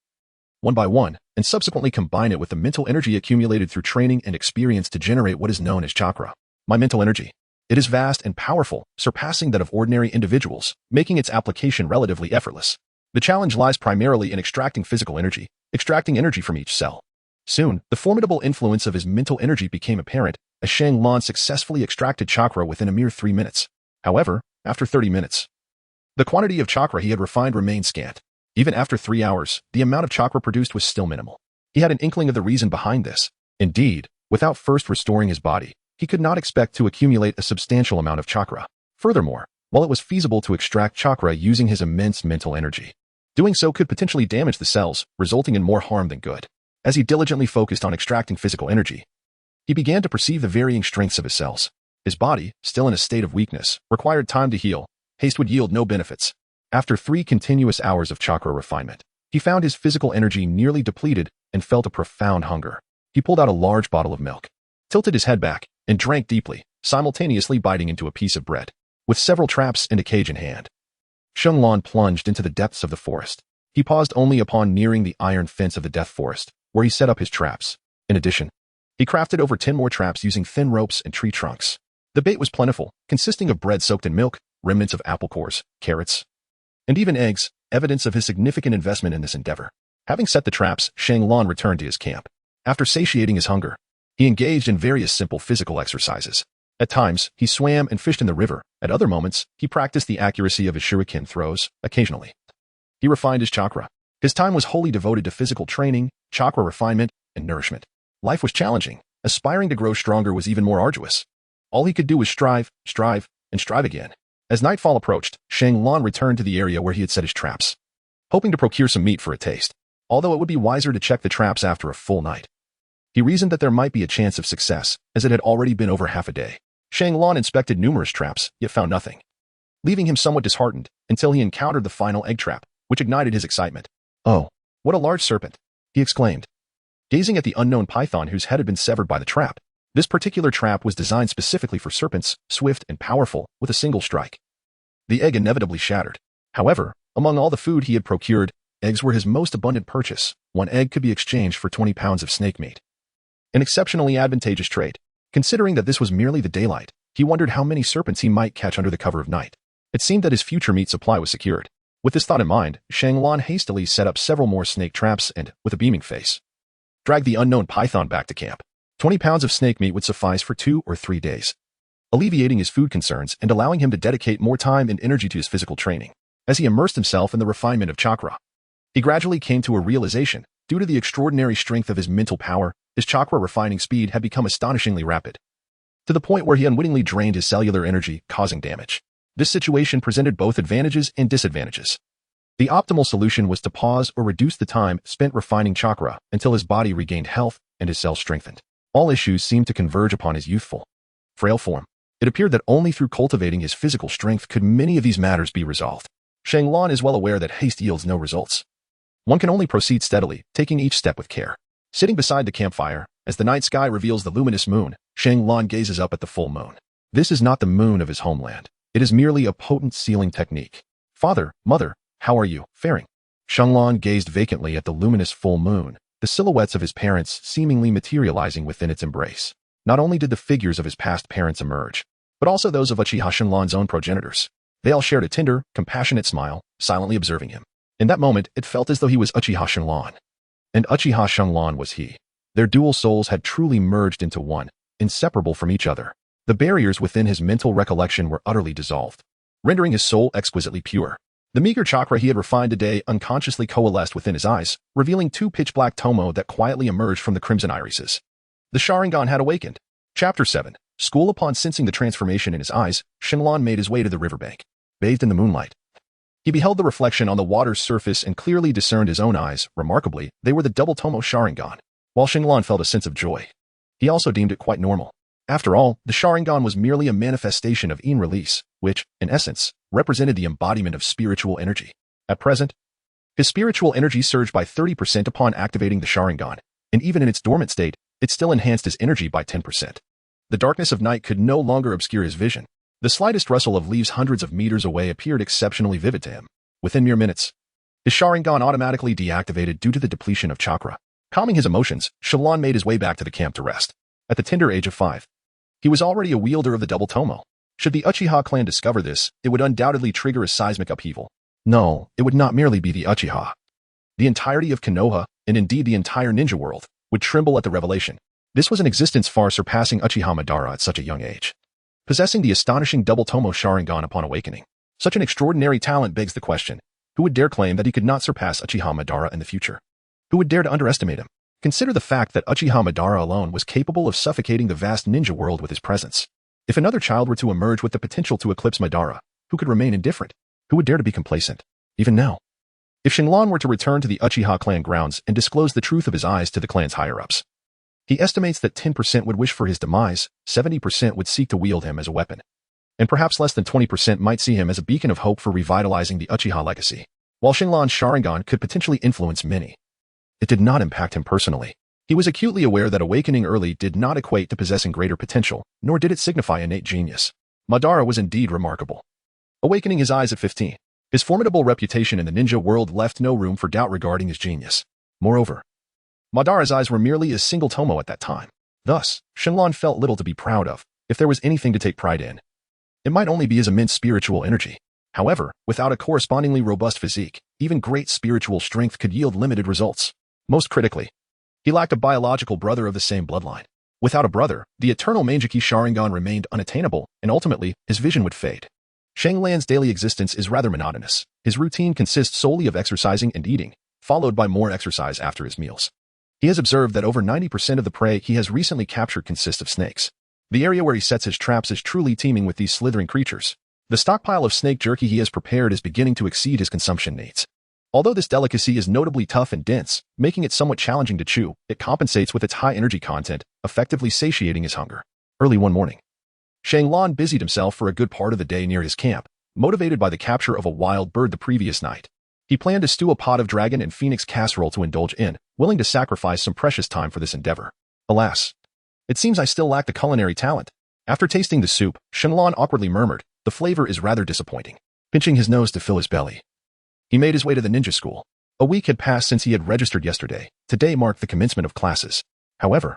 one by one, and subsequently combine it with the mental energy accumulated through training and experience to generate what is known as chakra. My mental energy. It is vast and powerful, surpassing that of ordinary individuals, making its application relatively effortless. The challenge lies primarily in extracting physical energy, extracting energy from each cell. Soon, the formidable influence of his mental energy became apparent, as Shinlan successfully extracted chakra within a mere 3 minutes. However, after 30 minutes, The quantity of chakra he had refined remained scant. Even after 3 hours, the amount of chakra produced was still minimal. He had an inkling of the reason behind this. Indeed, without first restoring his body, he could not expect to accumulate a substantial amount of chakra. Furthermore, while it was feasible to extract chakra using his immense mental energy, doing so could potentially damage the cells, resulting in more harm than good. As he diligently focused on extracting physical energy, he began to perceive the varying strengths of his cells. His body, still in a state of weakness, required time to heal. Haste would yield no benefits. After 3 continuous hours of chakra refinement, he found his physical energy nearly depleted and felt a profound hunger. He pulled out a large bottle of milk, tilted his head back, and drank deeply, simultaneously biting into a piece of bread. With several traps and a cage in hand, Shenlong plunged into the depths of the forest. He paused only upon nearing the iron fence of the death forest, where he set up his traps. In addition, he crafted over 10 more traps using thin ropes and tree trunks. The bait was plentiful, consisting of bread soaked in milk, remnants of apple cores, carrots, and even eggs, evidence of his significant investment in this endeavor. Having set the traps, Shenlong returned to his camp. After satiating his hunger, he engaged in various simple physical exercises. At times, he swam and fished in the river. At other moments, he practiced the accuracy of his shuriken throws. Occasionally, he refined his chakra. His time was wholly devoted to physical training, chakra refinement, and nourishment. Life was challenging. Aspiring to grow stronger was even more arduous. All he could do was strive, and strive again. As nightfall approached, Shenlong returned to the area where he had set his traps, hoping to procure some meat for a taste. Although it would be wiser to check the traps after a full night, he reasoned that there might be a chance of success, as it had already been over half a day. Shenlong inspected numerous traps, yet found nothing, leaving him somewhat disheartened until he encountered the final egg trap, which ignited his excitement. "Oh, what a large serpent!" he exclaimed, gazing at the unknown python whose head had been severed by the trap. This particular trap was designed specifically for serpents, swift and powerful, with a single strike. The egg inevitably shattered. However, among all the food he had procured, eggs were his most abundant purchase. 1 egg could be exchanged for 20 pounds of snake meat. An exceptionally advantageous trade. Considering that this was merely the daylight, he wondered how many serpents he might catch under the cover of night. It seemed that his future meat supply was secured. With this thought in mind, Shenlong hastily set up several more snake traps and, with a beaming face, dragged the unknown python back to camp. 20 pounds of snake meat would suffice for 2 or 3 days, alleviating his food concerns and allowing him to dedicate more time and energy to his physical training. As he immersed himself in the refinement of chakra, he gradually came to a realization. Due to the extraordinary strength of his mental power, his chakra refining speed had become astonishingly rapid, to the point where he unwittingly drained his cellular energy, causing damage. This situation presented both advantages and disadvantages. The optimal solution was to pause or reduce the time spent refining chakra until his body regained health and his cells strengthened. All issues seemed to converge upon his youthful, frail form. It appeared that only through cultivating his physical strength could many of these matters be resolved. Shenlong is well aware that haste yields no results. One can only proceed steadily, taking each step with care. Sitting beside the campfire, as the night sky reveals the luminous moon, Shenlong gazes up at the full moon. This is not the moon of his homeland. It is merely a potent sealing technique. "Father, mother, how are you faring?" Shenlong gazed vacantly at the luminous full moon, the silhouettes of his parents seemingly materializing within its embrace. Not only did the figures of his past parents emerge, but also those of Uchiha Shenlong's own progenitors. They all shared a tender, compassionate smile, silently observing him. In that moment, it felt as though he was Uchiha Shenlong, and Uchiha Shenlong was he. Their dual souls had truly merged into one, inseparable from each other. The barriers within his mental recollection were utterly dissolved, rendering his soul exquisitely pure. The meager chakra he had refined today unconsciously coalesced within his eyes, revealing 2 pitch-black Tomoe that quietly emerged from the crimson irises. The Sharingan had awakened. Chapter 7. School. Upon sensing the transformation in his eyes, Shenlong made his way to the riverbank. Bathed in the moonlight, he beheld the reflection on the water's surface and clearly discerned his own eyes. Remarkably, they were the double Tomoe Sharingan. While Shenlong felt a sense of joy, he also deemed it quite normal. After all, the Sharingan was merely a manifestation of Yin release, which, in essence, represented the embodiment of spiritual energy. At present, his spiritual energy surged by 30% upon activating the Sharingan, and even in its dormant state, it still enhanced his energy by 10%. The darkness of night could no longer obscure his vision. The slightest rustle of leaves hundreds of meters away appeared exceptionally vivid to him. Within mere minutes, his Sharingan automatically deactivated due to the depletion of chakra. Calming his emotions, Shenlong made his way back to the camp to rest. At the tender age of 5, he was already a wielder of the double Tomoe. Should the Uchiha clan discover this, it would undoubtedly trigger a seismic upheaval. No, it would not merely be the Uchiha. The entirety of Konoha, and indeed the entire ninja world, would tremble at the revelation. This was an existence far surpassing Uchiha Madara at such a young age, possessing the astonishing double Tomoe Sharingan upon awakening. Such an extraordinary talent begs the question, who would dare claim that he could not surpass Uchiha Madara in the future? Who would dare to underestimate him? Consider the fact that Uchiha Madara alone was capable of suffocating the vast ninja world with his presence. If another child were to emerge with the potential to eclipse Madara, who could remain indifferent? Who would dare to be complacent? Even now. If Shenlong were to return to the Uchiha clan grounds and disclose the truth of his eyes to the clan's higher-ups, he estimates that 10% would wish for his demise, 70% would seek to wield him as a weapon, and perhaps less than 20% might see him as a beacon of hope for revitalizing the Uchiha legacy. While Shenlong's Sharingan could potentially influence many, it did not impact him personally. He was acutely aware that awakening early did not equate to possessing greater potential, nor did it signify innate genius. Madara was indeed remarkable. Awakening his eyes at 15, his formidable reputation in the ninja world left no room for doubt regarding his genius. Moreover, Madara's eyes were merely a single Tomoe at that time. Thus, Shenlong felt little to be proud of. If there was anything to take pride in, it might only be his immense spiritual energy. However, without a correspondingly robust physique, even great spiritual strength could yield limited results. Most critically, he lacked a biological brother of the same bloodline. Without a brother, the eternal Mangeki Sharingan remained unattainable, and ultimately, his vision would fade. Shanglan's daily existence is rather monotonous. His routine consists solely of exercising and eating, followed by more exercise after his meals. He has observed that over 90% of the prey he has recently captured consists of snakes. The area where he sets his traps is truly teeming with these slithering creatures. The stockpile of snake jerky he has prepared is beginning to exceed his consumption needs. Although this delicacy is notably tough and dense, making it somewhat challenging to chew, it compensates with its high energy content, effectively satiating his hunger. Early one morning, Shenlong busied himself for a good part of the day near his camp, motivated by the capture of a wild bird the previous night. He planned to stew a pot of dragon and phoenix casserole to indulge in, willing to sacrifice some precious time for this endeavor. Alas, it seems I still lack the culinary talent. After tasting the soup, Shenlong awkwardly murmured, "The flavor is rather disappointing." Pinching his nose to fill his belly, he made his way to the ninja school. A week had passed since he had registered yesterday. Today marked the commencement of classes. However,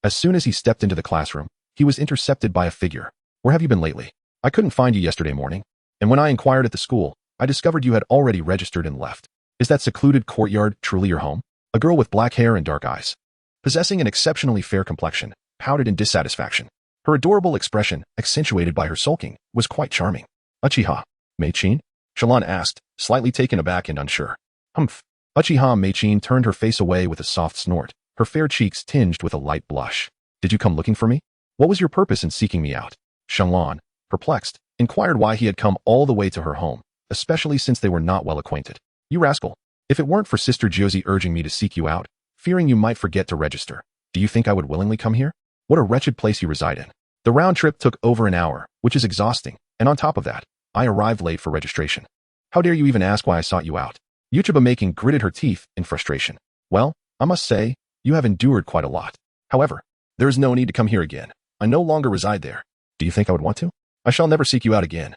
as soon as he stepped into the classroom, he was intercepted by a figure. "Where have you been lately? I couldn't find you yesterday morning, and when I inquired at the school, I discovered you had already registered and left. Is that secluded courtyard truly your home?" A girl with black hair and dark eyes, possessing an exceptionally fair complexion, pouted in dissatisfaction. Her adorable expression, accentuated by her sulking, was quite charming. "Uchiha Mei-chin?" Shalon asked, slightly taken aback and unsure. "Humph." Uchiha Mei-chin turned her face away with a soft snort, her fair cheeks tinged with a light blush. "Did you come looking for me? What was your purpose in seeking me out?" Shenlong, perplexed, inquired why he had come all the way to her home, especially since they were not well acquainted. "You rascal. If it weren't for Sister Josie urging me to seek you out, fearing you might forget to register, do you think I would willingly come here? What a wretched place you reside in. The round trip took over an hour, which is exhausting, and on top of that, I arrived late for registration. How dare you even ask why I sought you out?" Yuchiba Making gritted her teeth in frustration. "Well, I must say, you have endured quite a lot. However, there is no need to come here again. I no longer reside there. Do you think I would want to? I shall never seek you out again."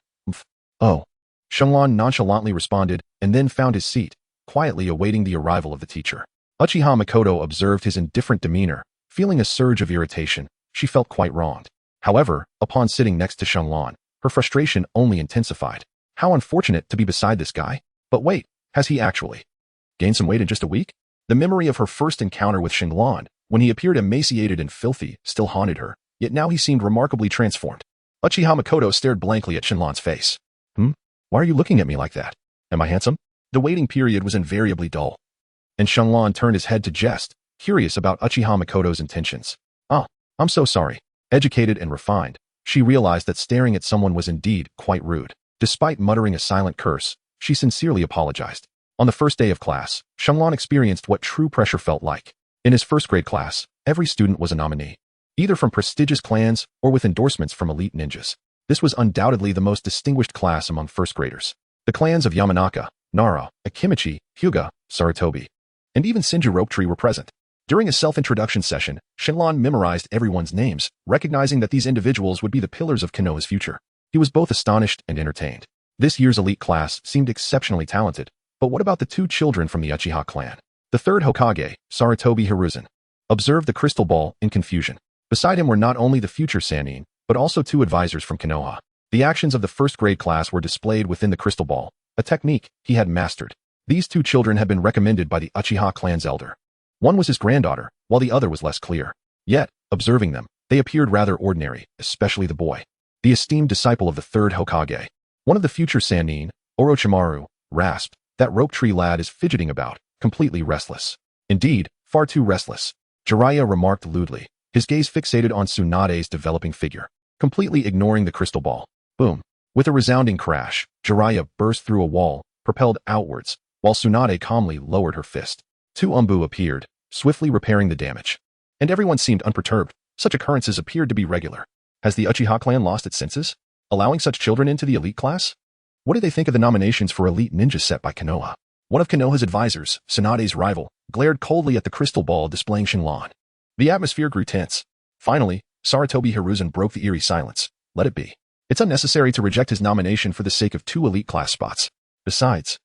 "Oh." Shenlong nonchalantly responded, and then found his seat, quietly awaiting the arrival of the teacher. Uchiha Makoto observed his indifferent demeanor. Feeling a surge of irritation, she felt quite wronged. However, upon sitting next to Shenlong, her frustration only intensified. How unfortunate to be beside this guy. But wait, has he actually gained some weight in just a week? The memory of her first encounter with Shenlong, when he appeared emaciated and filthy, still haunted her, yet now he seemed remarkably transformed. Uchiha Makoto stared blankly at Shenlong's face. Why are you looking at me like that? Am I handsome?" The waiting period was invariably dull, and Shenlong turned his head to jest, curious about Uchiha Makoto's intentions. "Ah, I'm so sorry." Educated and refined, she realized that staring at someone was indeed quite rude. Despite muttering a silent curse, she sincerely apologized. On the first day of class, Shenlong experienced what true pressure felt like. In his first grade class, every student was a nominee, either from prestigious clans or with endorsements from elite ninjas. This was undoubtedly the most distinguished class among first graders. The clans of Yamanaka, Nara, Akimichi, Hyuga, Sarutobi, and even Senju were present. During a self-introduction session, Shenlong memorized everyone's names, recognizing that these individuals would be the pillars of Konoha's future. He was both astonished and entertained. This year's elite class seemed exceptionally talented, but what about the two children from the Uchiha clan? The third Hokage, Sarutobi Hiruzen, observed the crystal ball in confusion. Beside him were not only the future Sannin, but also two advisors from Konoha. The actions of the first grade class were displayed within the crystal ball, a technique he had mastered. These two children had been recommended by the Uchiha clan's elder. One was his granddaughter, while the other was less clear. Yet, observing them, they appeared rather ordinary, especially the boy, the esteemed disciple of the third Hokage. One of the future Sannin, Orochimaru, rasped, "That rope tree lad is fidgeting about, completely restless. Indeed, far too restless," Jiraiya remarked lewdly, his gaze fixated on Tsunade's developing figure, completely ignoring the crystal ball. Boom. With a resounding crash, Jiraiya burst through a wall, propelled outwards, while Tsunade calmly lowered her fist. Two Umbu appeared, swiftly repairing the damage. And everyone seemed unperturbed. Such occurrences appeared to be regular. Has the Uchiha clan lost its senses, allowing such children into the elite class? What did they think of the nominations for elite ninja set by Konoha? One of Konoha's advisors, Tsunade's rival, glared coldly at the crystal ball displaying Shenlong. The atmosphere grew tense. Finally, Sarutobi Hiruzen broke the eerie silence. Let it be. It's unnecessary to reject his nomination for the sake of 2 elite class spots. Besides,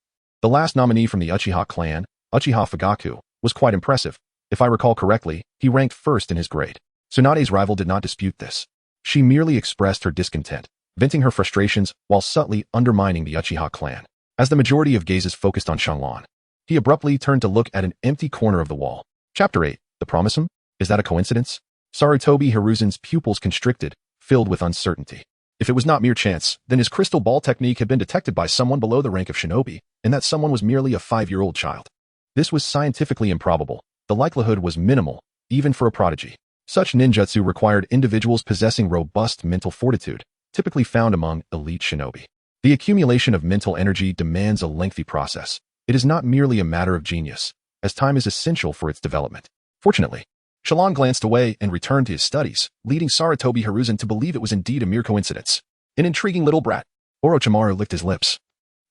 the last nominee from the Uchiha clan, Uchiha Fugaku, was quite impressive. If I recall correctly, he ranked first in his grade. Tsunade's rival did not dispute this. She merely expressed her discontent, venting her frustrations while subtly undermining the Uchiha clan. As the majority of gazes focused on Shenlong, he abruptly turned to look at an empty corner of the wall. Chapter 8. The Promisum? Is that a coincidence? Sarutobi Hiruzen's pupils constricted, filled with uncertainty. If it was not mere chance, then his crystal ball technique had been detected by someone below the rank of shinobi, and that someone was merely a 5-year-old child. This was scientifically improbable. The likelihood was minimal, even for a prodigy. Such ninjutsu required individuals possessing robust mental fortitude, typically found among elite shinobi. The accumulation of mental energy demands a lengthy process. It is not merely a matter of genius, as time is essential for its development. Fortunately, Shenlong glanced away and returned to his studies, leading Sarutobi Hiruzen to believe it was indeed a mere coincidence. An intriguing little brat. Orochimaru licked his lips,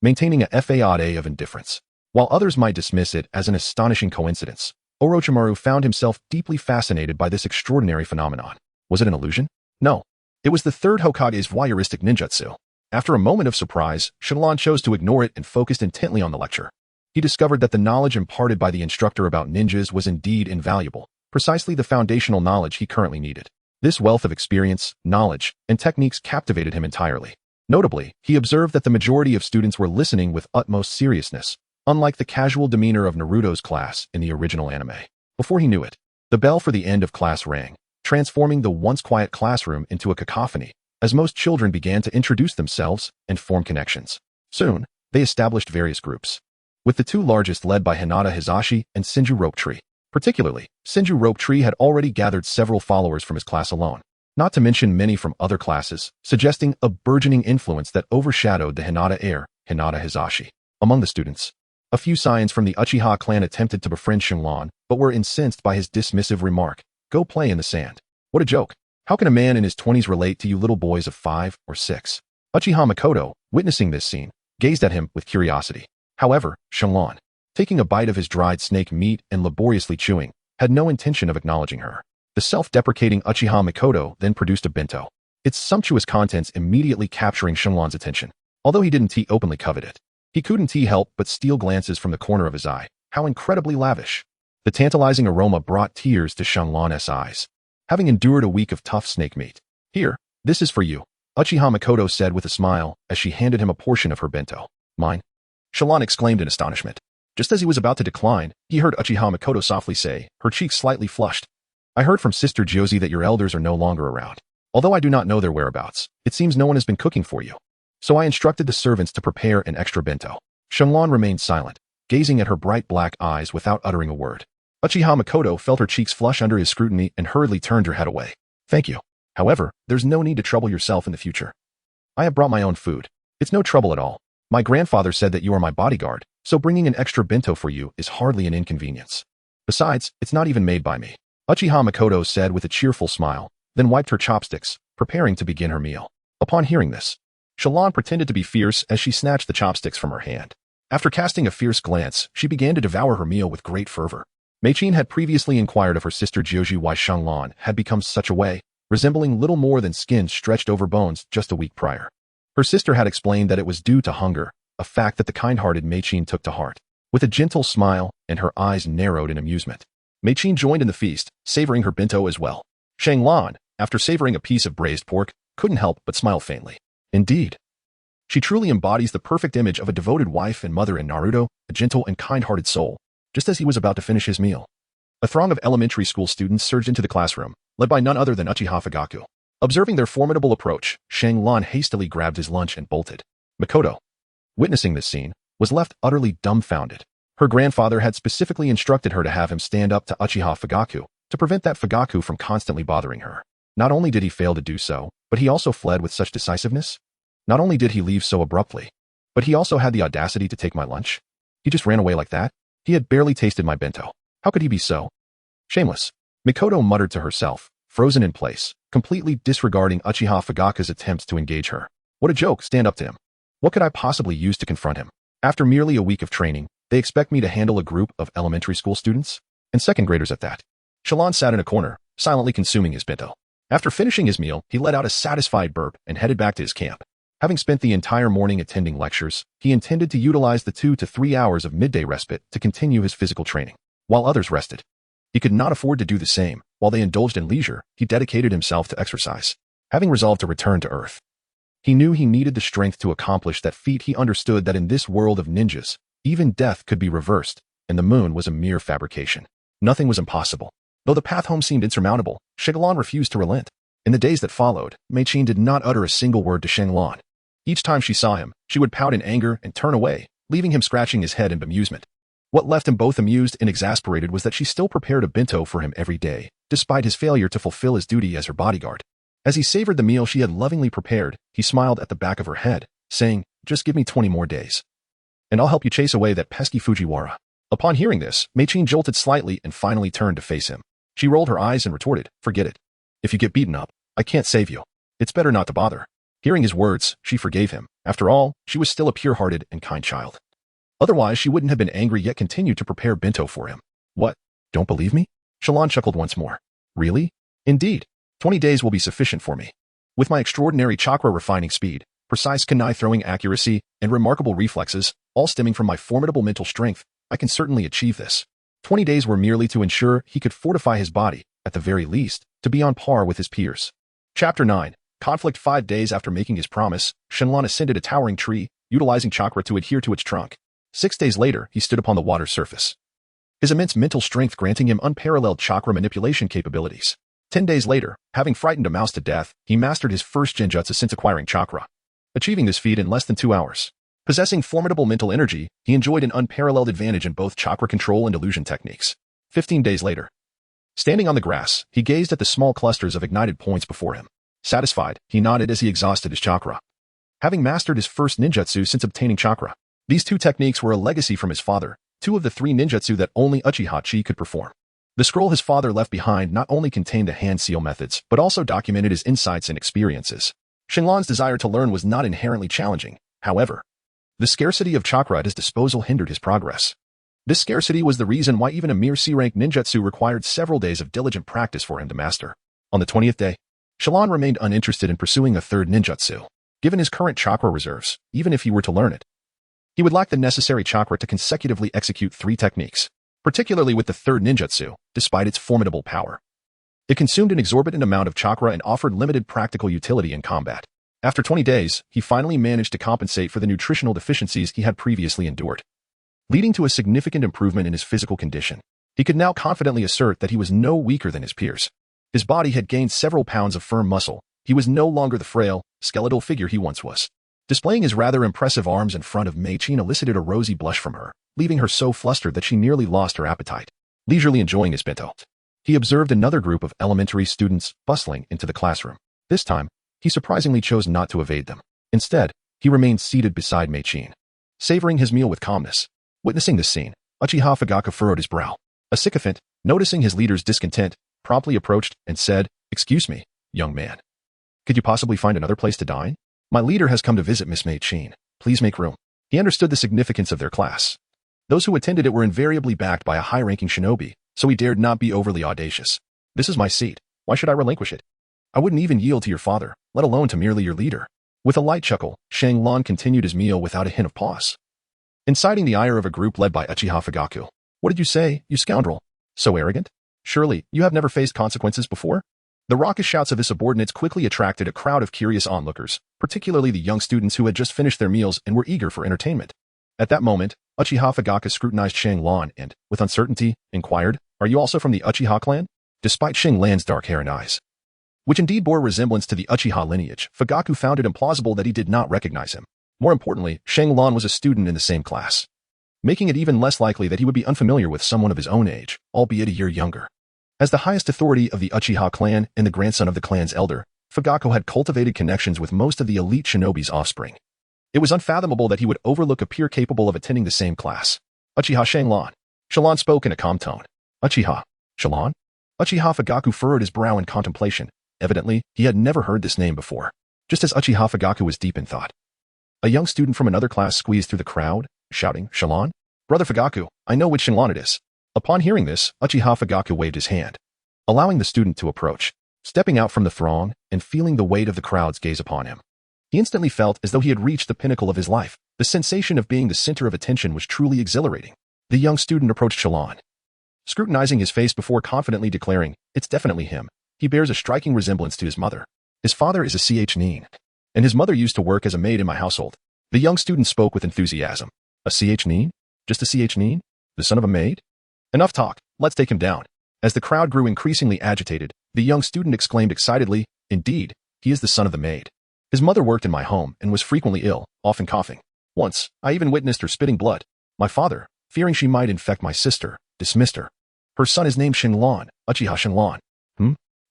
maintaining a facade of indifference. While others might dismiss it as an astonishing coincidence, Orochimaru found himself deeply fascinated by this extraordinary phenomenon. Was it an illusion? No. It was the third Hokage's voyeuristic ninjutsu. After a moment of surprise, Shenlong chose to ignore it and focused intently on the lecture. He discovered that the knowledge imparted by the instructor about ninjas was indeed invaluable, precisely the foundational knowledge he currently needed. This wealth of experience, knowledge, and techniques captivated him entirely. Notably, he observed that the majority of students were listening with utmost seriousness, unlike the casual demeanor of Naruto's class in the original anime. Before he knew it, the bell for the end of class rang, transforming the once quiet classroom into a cacophony, as most children began to introduce themselves and form connections. Soon, they established various groups, with the 2 largest led by Hinata Hizashi and Senju Rope Tree. Particularly, Senju Rope Tree had already gathered several followers from his class alone, not to mention many from other classes, suggesting a burgeoning influence that overshadowed the Hinata heir, Hinata Hizashi. Among the students, a few scions from the Uchiha clan attempted to befriend Shenlong, but were incensed by his dismissive remark, "Go play in the sand." What a joke. How can a man in his 20s relate to you little boys of 5 or 6? Uchiha Makoto, witnessing this scene, gazed at him with curiosity. However, Shenlong, taking a bite of his dried snake meat and laboriously chewing, had no intention of acknowledging her. The self-deprecating Uchiha Makoto then produced a bento, its sumptuous contents immediately capturing Shenlong's attention. Although he didn't openly covet it, he couldn't help but steal glances from the corner of his eye. How incredibly lavish. The tantalizing aroma brought tears to Shenlong's eyes. Having endured a week of tough snake meat, "Here, this is for you," Uchiha Makoto said with a smile as she handed him a portion of her bento. "Mine?" Shenlong exclaimed in astonishment. Just as he was about to decline, he heard Uchiha Makoto softly say, her cheeks slightly flushed, "I heard from Sister Josie that your elders are no longer around. Although I do not know their whereabouts, it seems no one has been cooking for you. So I instructed the servants to prepare an extra bento." Shenlong remained silent, gazing at her bright black eyes without uttering a word. Uchiha Makoto felt her cheeks flush under his scrutiny and hurriedly turned her head away. "Thank you. However, there's no need to trouble yourself in the future. I have brought my own food. It's no trouble at all. My grandfather said that you are my bodyguard, so bringing an extra bento for you is hardly an inconvenience. Besides, it's not even made by me," Uchiha Makoto said with a cheerful smile, then wiped her chopsticks, preparing to begin her meal. Upon hearing this, Shenlong pretended to be fierce as she snatched the chopsticks from her hand. After casting a fierce glance, she began to devour her meal with great fervor. Meichin had previously inquired of her sister Joji why Shenlong had become such a way, resembling little more than skin stretched over bones just a week prior. Her sister had explained that it was due to hunger, a fact that the kind-hearted Meichin took to heart. With a gentle smile and her eyes narrowed in amusement, Meichin joined in the feast, savoring her bento as well. Shenlong, after savoring a piece of braised pork, couldn't help but smile faintly. Indeed, she truly embodies the perfect image of a devoted wife and mother in Naruto, a gentle and kind-hearted soul. Just as he was about to finish his meal, a throng of elementary school students surged into the classroom, led by none other than Uchiha Fugaku. Observing their formidable approach, Shenlong hastily grabbed his lunch and bolted. Mikoto, witnessing this scene, was left utterly dumbfounded. Her grandfather had specifically instructed her to have him stand up to Uchiha Fugaku to prevent that Fugaku from constantly bothering her. Not only did he fail to do so, but he also fled with such decisiveness. Not only did he leave so abruptly, but he also had the audacity to take my lunch. He just ran away like that. He had barely tasted my bento. How could he be so shameless? Mikoto muttered to herself, frozen in place, completely disregarding Uchiha Fugaku's attempts to engage her. What a joke, stand up to him. What could I possibly use to confront him? After merely a week of training, they expect me to handle a group of elementary school students? And second graders at that. Shallan sat in a corner, silently consuming his bento. After finishing his meal, he let out a satisfied burp and headed back to his camp. Having spent the entire morning attending lectures, he intended to utilize the 2 to 3 hours of midday respite to continue his physical training, while others rested. He could not afford to do the same. While they indulged in leisure, he dedicated himself to exercise. Having resolved to return to Earth, he knew he needed the strength to accomplish that feat. He understood that in this world of ninjas, even death could be reversed, and the moon was a mere fabrication. Nothing was impossible. Though the path home seemed insurmountable, Shenlong refused to relent. In the days that followed, Mei-Chin did not utter a single word to Shenlong. Each time she saw him, she would pout in anger and turn away, leaving him scratching his head in bemusement. What left him both amused and exasperated was that she still prepared a bento for him every day, despite his failure to fulfill his duty as her bodyguard. As he savored the meal she had lovingly prepared, he smiled at the back of her head, saying, "Just give me 20 more days, and I'll help you chase away that pesky Fujiwara." Upon hearing this, Mei-Chin jolted slightly and finally turned to face him. She rolled her eyes and retorted, "Forget it. If you get beaten up, I can't save you. It's better not to bother." Hearing his words, she forgave him. After all, she was still a pure-hearted and kind child. Otherwise, she wouldn't have been angry yet continued to prepare bento for him. "What? Don't believe me?" Shallan chuckled once more. "Really? Indeed. 20 days will be sufficient for me. With my extraordinary chakra refining speed, precise kunai throwing accuracy, and remarkable reflexes, all stemming from my formidable mental strength, I can certainly achieve this." 20 days were merely to ensure he could fortify his body, at the very least, to be on par with his peers. Chapter 9. Conflict. 5 days after making his promise, Shenlong ascended a towering tree, utilizing chakra to adhere to its trunk. 6 days later, he stood upon the water's surface, his immense mental strength granting him unparalleled chakra manipulation capabilities. 10 days later, having frightened a mouse to death, he mastered his first genjutsu since acquiring chakra, achieving this feat in less than 2 hours. Possessing formidable mental energy, he enjoyed an unparalleled advantage in both chakra control and illusion techniques. 15 days later, standing on the grass, he gazed at the small clusters of ignited points before him. Satisfied, he nodded as he exhausted his chakra. Having mastered his first ninjutsu since obtaining chakra, these 2 techniques were a legacy from his father, 2 of the 3 ninjutsu that only Uchiha Chi could perform. The scroll his father left behind not only contained the hand seal methods, but also documented his insights and experiences. Shenlong's desire to learn was not inherently challenging. However, the scarcity of chakra at his disposal hindered his progress. This scarcity was the reason why even a mere C-rank ninjutsu required several days of diligent practice for him to master. On the 20th day, Shallan remained uninterested in pursuing a third ninjutsu. Given his current chakra reserves, even if he were to learn it, he would lack the necessary chakra to consecutively execute 3 techniques, particularly with the third ninjutsu, despite its formidable power. It consumed an exorbitant amount of chakra and offered limited practical utility in combat. After 20 days, he finally managed to compensate for the nutritional deficiencies he had previously endured, leading to a significant improvement in his physical condition. He could now confidently assert that he was no weaker than his peers. His body had gained several pounds of firm muscle. He was no longer the frail, skeletal figure he once was. Displaying his rather impressive arms in front of Mei-Chin elicited a rosy blush from her, leaving her so flustered that she nearly lost her appetite. Leisurely enjoying his bento, he observed another group of elementary students bustling into the classroom. This time, he surprisingly chose not to evade them. Instead, he remained seated beside Mei-Chin, savoring his meal with calmness. Witnessing this scene, Uchiha Fugaku furrowed his brow. A sycophant, noticing his leader's discontent, promptly approached and said, "Excuse me, young man. Could you possibly find another place to dine? My leader has come to visit Miss Mei-Chin. Please make room." He understood the significance of their class. Those who attended it were invariably backed by a high-ranking shinobi, so he dared not be overly audacious. "This is my seat. Why should I relinquish it? I wouldn't even yield to your father, let alone to merely your leader." With a light chuckle, Shenlong continued his meal without a hint of pause, inciting the ire of a group led by Uchiha Fugaku. "What did you say, you scoundrel? So arrogant? Surely, you have never faced consequences before?" The raucous shouts of his subordinates quickly attracted a crowd of curious onlookers, particularly the young students who had just finished their meals and were eager for entertainment. At that moment, Uchiha Fugaku scrutinized Shenlong and, with uncertainty, inquired, "Are you also from the Uchiha clan?" Despite Shenlong's dark hair and eyes, which indeed bore resemblance to the Uchiha lineage, Fugaku found it implausible that he did not recognize him. More importantly, Shanglan was a student in the same class, making it even less likely that he would be unfamiliar with someone of his own age, albeit a year younger. As the highest authority of the Uchiha clan and the grandson of the clan's elder, Fugaku had cultivated connections with most of the elite shinobi's offspring. It was unfathomable that he would overlook a peer capable of attending the same class. Uchiha Shanglan. Shallan spoke in a calm tone. Uchiha. Shallan? Uchiha Fugaku furrowed his brow in contemplation. Evidently, he had never heard this name before, just as Uchiha Fugaku was deep in thought. A young student from another class squeezed through the crowd, shouting, Shallan? Brother Fugaku, I know which Shallan it is. Upon hearing this, Uchiha Fugaku waved his hand, allowing the student to approach. Stepping out from the throng and feeling the weight of the crowd's gaze upon him, he instantly felt as though he had reached the pinnacle of his life. The sensation of being the center of attention was truly exhilarating. The young student approached Shallan, scrutinizing his face before confidently declaring, it's definitely him. He bears a striking resemblance to his mother. His father is a Genin, and his mother used to work as a maid in my household. The young student spoke with enthusiasm. A Genin? Just a Genin? The son of a maid? Enough talk, let's take him down. As the crowd grew increasingly agitated, the young student exclaimed excitedly, indeed, he is the son of the maid. His mother worked in my home and was frequently ill, often coughing. Once, I even witnessed her spitting blood. My father, fearing she might infect my sister, dismissed her. Her son is named Shanglan, Uchiha Shanglan.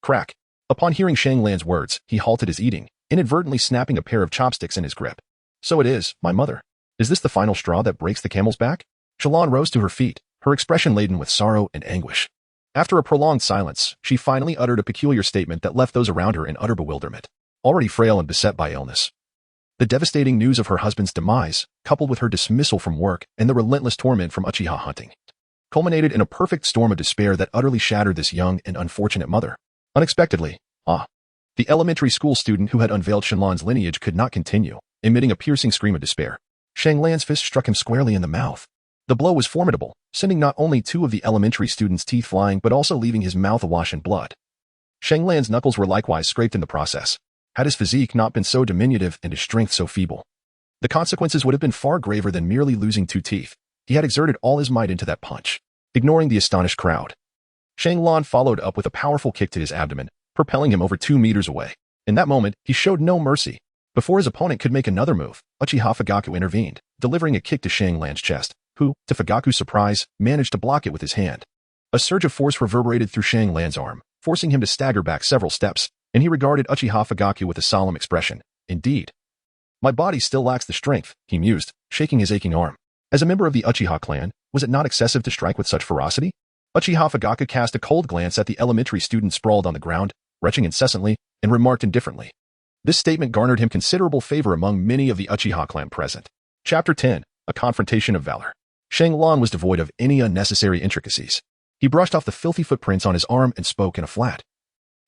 Crack. Upon hearing Shanglan's words, he halted his eating, inadvertently snapping a pair of chopsticks in his grip. So it is, my mother. Is this the final straw that breaks the camel's back? Shallan rose to her feet, her expression laden with sorrow and anguish. After a prolonged silence, she finally uttered a peculiar statement that left those around her in utter bewilderment, already frail and beset by illness. The devastating news of her husband's demise, coupled with her dismissal from work and the relentless torment from Uchiha hunting, culminated in a perfect storm of despair that utterly shattered this young and unfortunate mother. Unexpectedly, the elementary school student who had unveiled Shenlan's lineage could not continue, emitting a piercing scream of despair. Shanglan's fist struck him squarely in the mouth. The blow was formidable, sending not only two of the elementary student's teeth flying but also leaving his mouth awash in blood. Shanglan's knuckles were likewise scraped in the process, had his physique not been so diminutive and his strength so feeble. The consequences would have been far graver than merely losing two teeth. He had exerted all his might into that punch, ignoring the astonished crowd. Shanglan followed up with a powerful kick to his abdomen, propelling him over 2 meters away. In that moment, he showed no mercy. Before his opponent could make another move, Uchiha Fugaku intervened, delivering a kick to Shanglan's chest, who, to Fugaku's surprise, managed to block it with his hand. A surge of force reverberated through Shanglan's arm, forcing him to stagger back several steps, and he regarded Uchiha Fugaku with a solemn expression. Indeed. My body still lacks the strength, he mused, shaking his aching arm. As a member of the Uchiha clan, was it not excessive to strike with such ferocity? Uchiha Fugaku cast a cold glance at the elementary student sprawled on the ground, retching incessantly, and remarked indifferently. This statement garnered him considerable favor among many of the Uchiha clan present. Chapter 10. A Confrontation of Valor. Shanglan was devoid of any unnecessary intricacies. He brushed off the filthy footprints on his arm and spoke in a flat,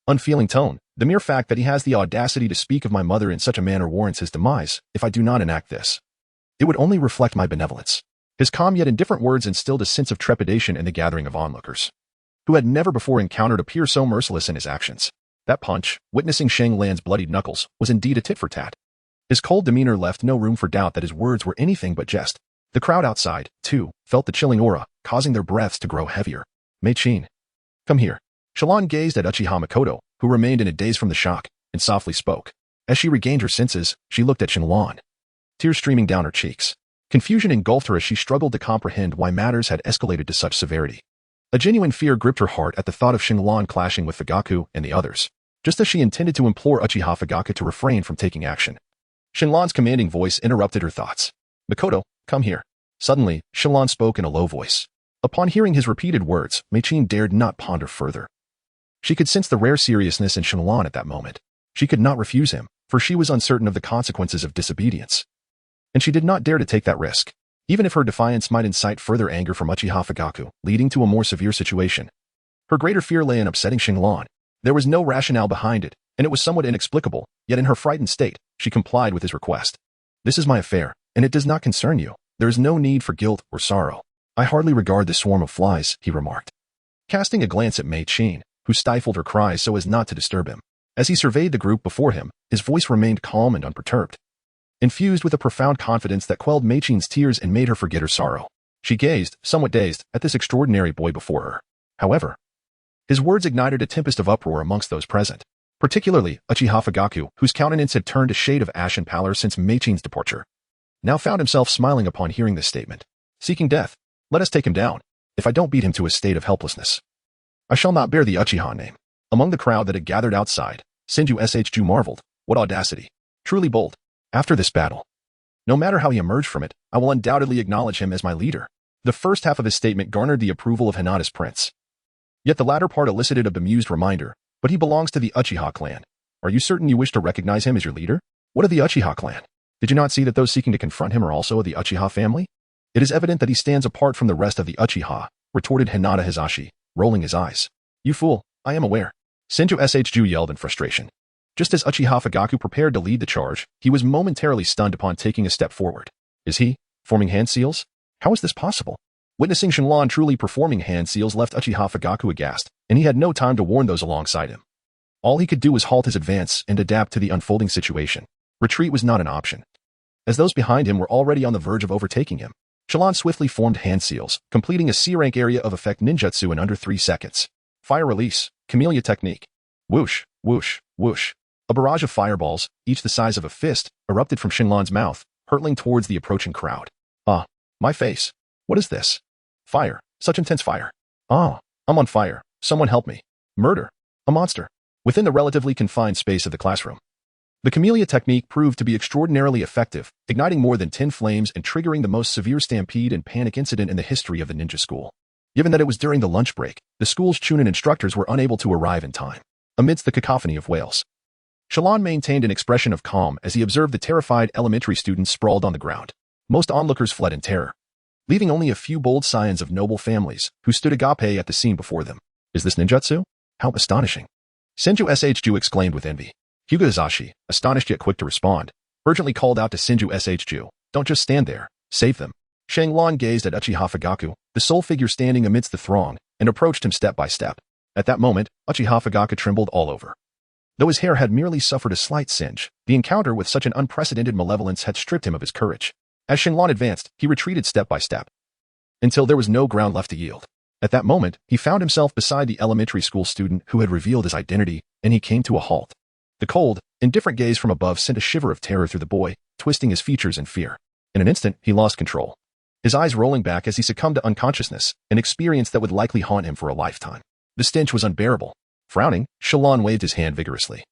unfeeling tone. The mere fact that he has the audacity to speak of my mother in such a manner warrants his demise, if I do not enact this. It would only reflect my benevolence. His calm yet indifferent words instilled a sense of trepidation in the gathering of onlookers, who had never before encountered a peer so merciless in his actions. That punch, witnessing Shanglan's bloodied knuckles, was indeed a tit-for-tat. His cold demeanor left no room for doubt that his words were anything but jest. The crowd outside, too, felt the chilling aura, causing their breaths to grow heavier. Mei-chin. Come here. Shallan gazed at Uchiha Makoto, who remained in a daze from the shock, and softly spoke. As she regained her senses, she looked at Shallan, tears streaming down her cheeks. Confusion engulfed her as she struggled to comprehend why matters had escalated to such severity. A genuine fear gripped her heart at the thought of Shallan clashing with Fugaku and the others, just as she intended to implore Uchiha Fugaku to refrain from taking action. Shallan's commanding voice interrupted her thoughts. Makoto, come here. Suddenly, Shallan spoke in a low voice. Upon hearing his repeated words, Mei-chin dared not ponder further. She could sense the rare seriousness in Shallan at that moment. She could not refuse him, for she was uncertain of the consequences of disobedience. And she did not dare to take that risk, even if her defiance might incite further anger from Uchiha Fugaku, leading to a more severe situation. Her greater fear lay in upsetting Shallan. There was no rationale behind it, and it was somewhat inexplicable, yet in her frightened state, she complied with his request. This is my affair, and it does not concern you. There is no need for guilt or sorrow. I hardly regard this swarm of flies, he remarked, casting a glance at Mei-chin, who stifled her cries so as not to disturb him. As he surveyed the group before him, his voice remained calm and unperturbed, infused with a profound confidence that quelled Mei-chin's tears and made her forget her sorrow. She gazed, somewhat dazed, at this extraordinary boy before her. However, his words ignited a tempest of uproar amongst those present, particularly Uchiha Fugaku, whose countenance had turned a shade of ashen pallor since Mei-chin's departure. now found himself smiling upon hearing this statement. Seeking death. Let us take him down. If I don't beat him to a state of helplessness, I shall not bear the Uchiha name. Among the crowd that had gathered outside, Senju Shju marveled. What audacity. Truly bold. After this battle, no matter how he emerged from it, I will undoubtedly acknowledge him as my leader. The first half of his statement garnered the approval of Hinata's prince. Yet the latter part elicited a bemused reminder, but he belongs to the Uchiha clan. Are you certain you wish to recognize him as your leader? What of the Uchiha clan? Did you not see that those seeking to confront him are also of the Uchiha family? It is evident that he stands apart from the rest of the Uchiha, retorted Hinata Hizashi, rolling his eyes. You fool, I am aware. Senju Shju yelled in frustration. Just as Uchiha Fugaku prepared to lead the charge, he was momentarily stunned upon taking a step forward. Is he forming hand seals? How is this possible? Witnessing Shenlong truly performing hand seals left Uchiha Fugaku aghast, and he had no time to warn those alongside him. All he could do was halt his advance and adapt to the unfolding situation. Retreat was not an option, as those behind him were already on the verge of overtaking him. Shenlong swiftly formed hand seals, completing a C-rank area of effect ninjutsu in under 3 seconds. Fire release, Camellia technique. Whoosh, whoosh, whoosh. A barrage of fireballs, each the size of a fist, erupted from Shenlong's mouth, hurtling towards the approaching crowd. Ah, my face. What is this? Fire, such intense fire. Ah, I'm on fire. Someone help me. Murder. A monster. Within the relatively confined space of the classroom, the Camellia technique proved to be extraordinarily effective, igniting more than 10 flames and triggering the most severe stampede and panic incident in the history of the ninja school. Given that it was during the lunch break, the school's Chunin instructors were unable to arrive in time. Amidst the cacophony of wails, Shenlong maintained an expression of calm as he observed the terrified elementary students sprawled on the ground. Most onlookers fled in terror, leaving only a few bold scions of noble families who stood agape at the scene before them. Is this ninjutsu? How astonishing. Senju Shju exclaimed with envy. Hyuga Hizashi, astonished yet quick to respond, urgently called out to Senju Shju. Don't just stand there. Save them. Shenlong gazed at Uchiha Fugaku, the sole figure standing amidst the throng, and approached him step by step. At that moment, Uchiha Fugaku trembled all over. Though his hair had merely suffered a slight singe, the encounter with such an unprecedented malevolence had stripped him of his courage. As Shenlong advanced, he retreated step by step, until there was no ground left to yield. At that moment, he found himself beside the elementary school student who had revealed his identity, and he came to a halt. The cold, indifferent gaze from above sent a shiver of terror through the boy, twisting his features in fear. In an instant, he lost control, his eyes rolling back as he succumbed to unconsciousness, an experience that would likely haunt him for a lifetime. The stench was unbearable. Frowning, Shenlong waved his hand vigorously,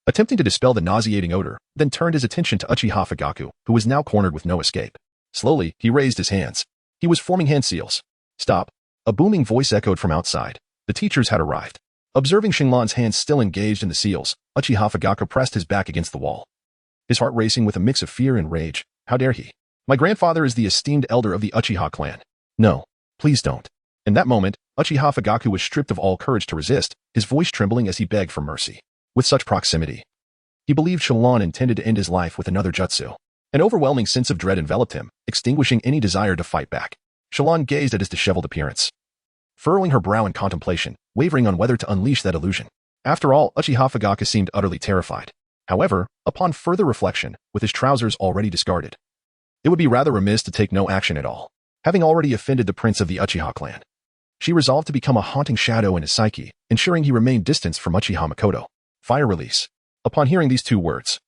attempting to dispel the nauseating odor, then turned his attention to Uchiha Fugaku, who was now cornered with no escape. Slowly, he raised his hands. He was forming hand seals. Stop. A booming voice echoed from outside. The teachers had arrived. Observing Shenlong's hands still engaged in the seals, Uchiha Fugaku pressed his back against the wall, his heart racing with a mix of fear and rage. How dare he? My grandfather is the esteemed elder of the Uchiha clan. No, please don't. In that moment, Uchiha Fugaku was stripped of all courage to resist, his voice trembling as he begged for mercy. With such proximity, he believed Shenlong intended to end his life with another jutsu. An overwhelming sense of dread enveloped him, extinguishing any desire to fight back. Shenlong gazed at his disheveled appearance, furrowing her brow in contemplation, wavering on whether to unleash that illusion. After all, Uchiha Fugaku seemed utterly terrified. However, upon further reflection, with his trousers already discarded, it would be rather remiss to take no action at all. Having already offended the prince of the Uchiha clan, she resolved to become a haunting shadow in his psyche, ensuring he remained distanced from Uchiha Makoto. Fire release. Upon hearing these 2 words,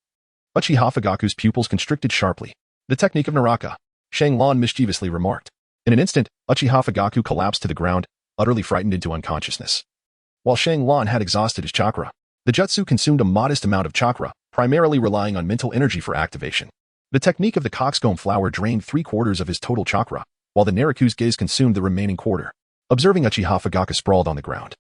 Uchiha Fugaku's pupils constricted sharply. The technique of Naraka, Shenlong mischievously remarked. In an instant, Uchiha Fugaku collapsed to the ground, utterly frightened into unconsciousness. While Shenlong had exhausted his chakra, the jutsu consumed a modest amount of chakra, primarily relying on mental energy for activation. The technique of the coxcomb flower drained 3/4 of his total chakra, while the Nariku's gaze consumed the remaining quarter. Observing Uchiha Fugaku sprawled on the ground,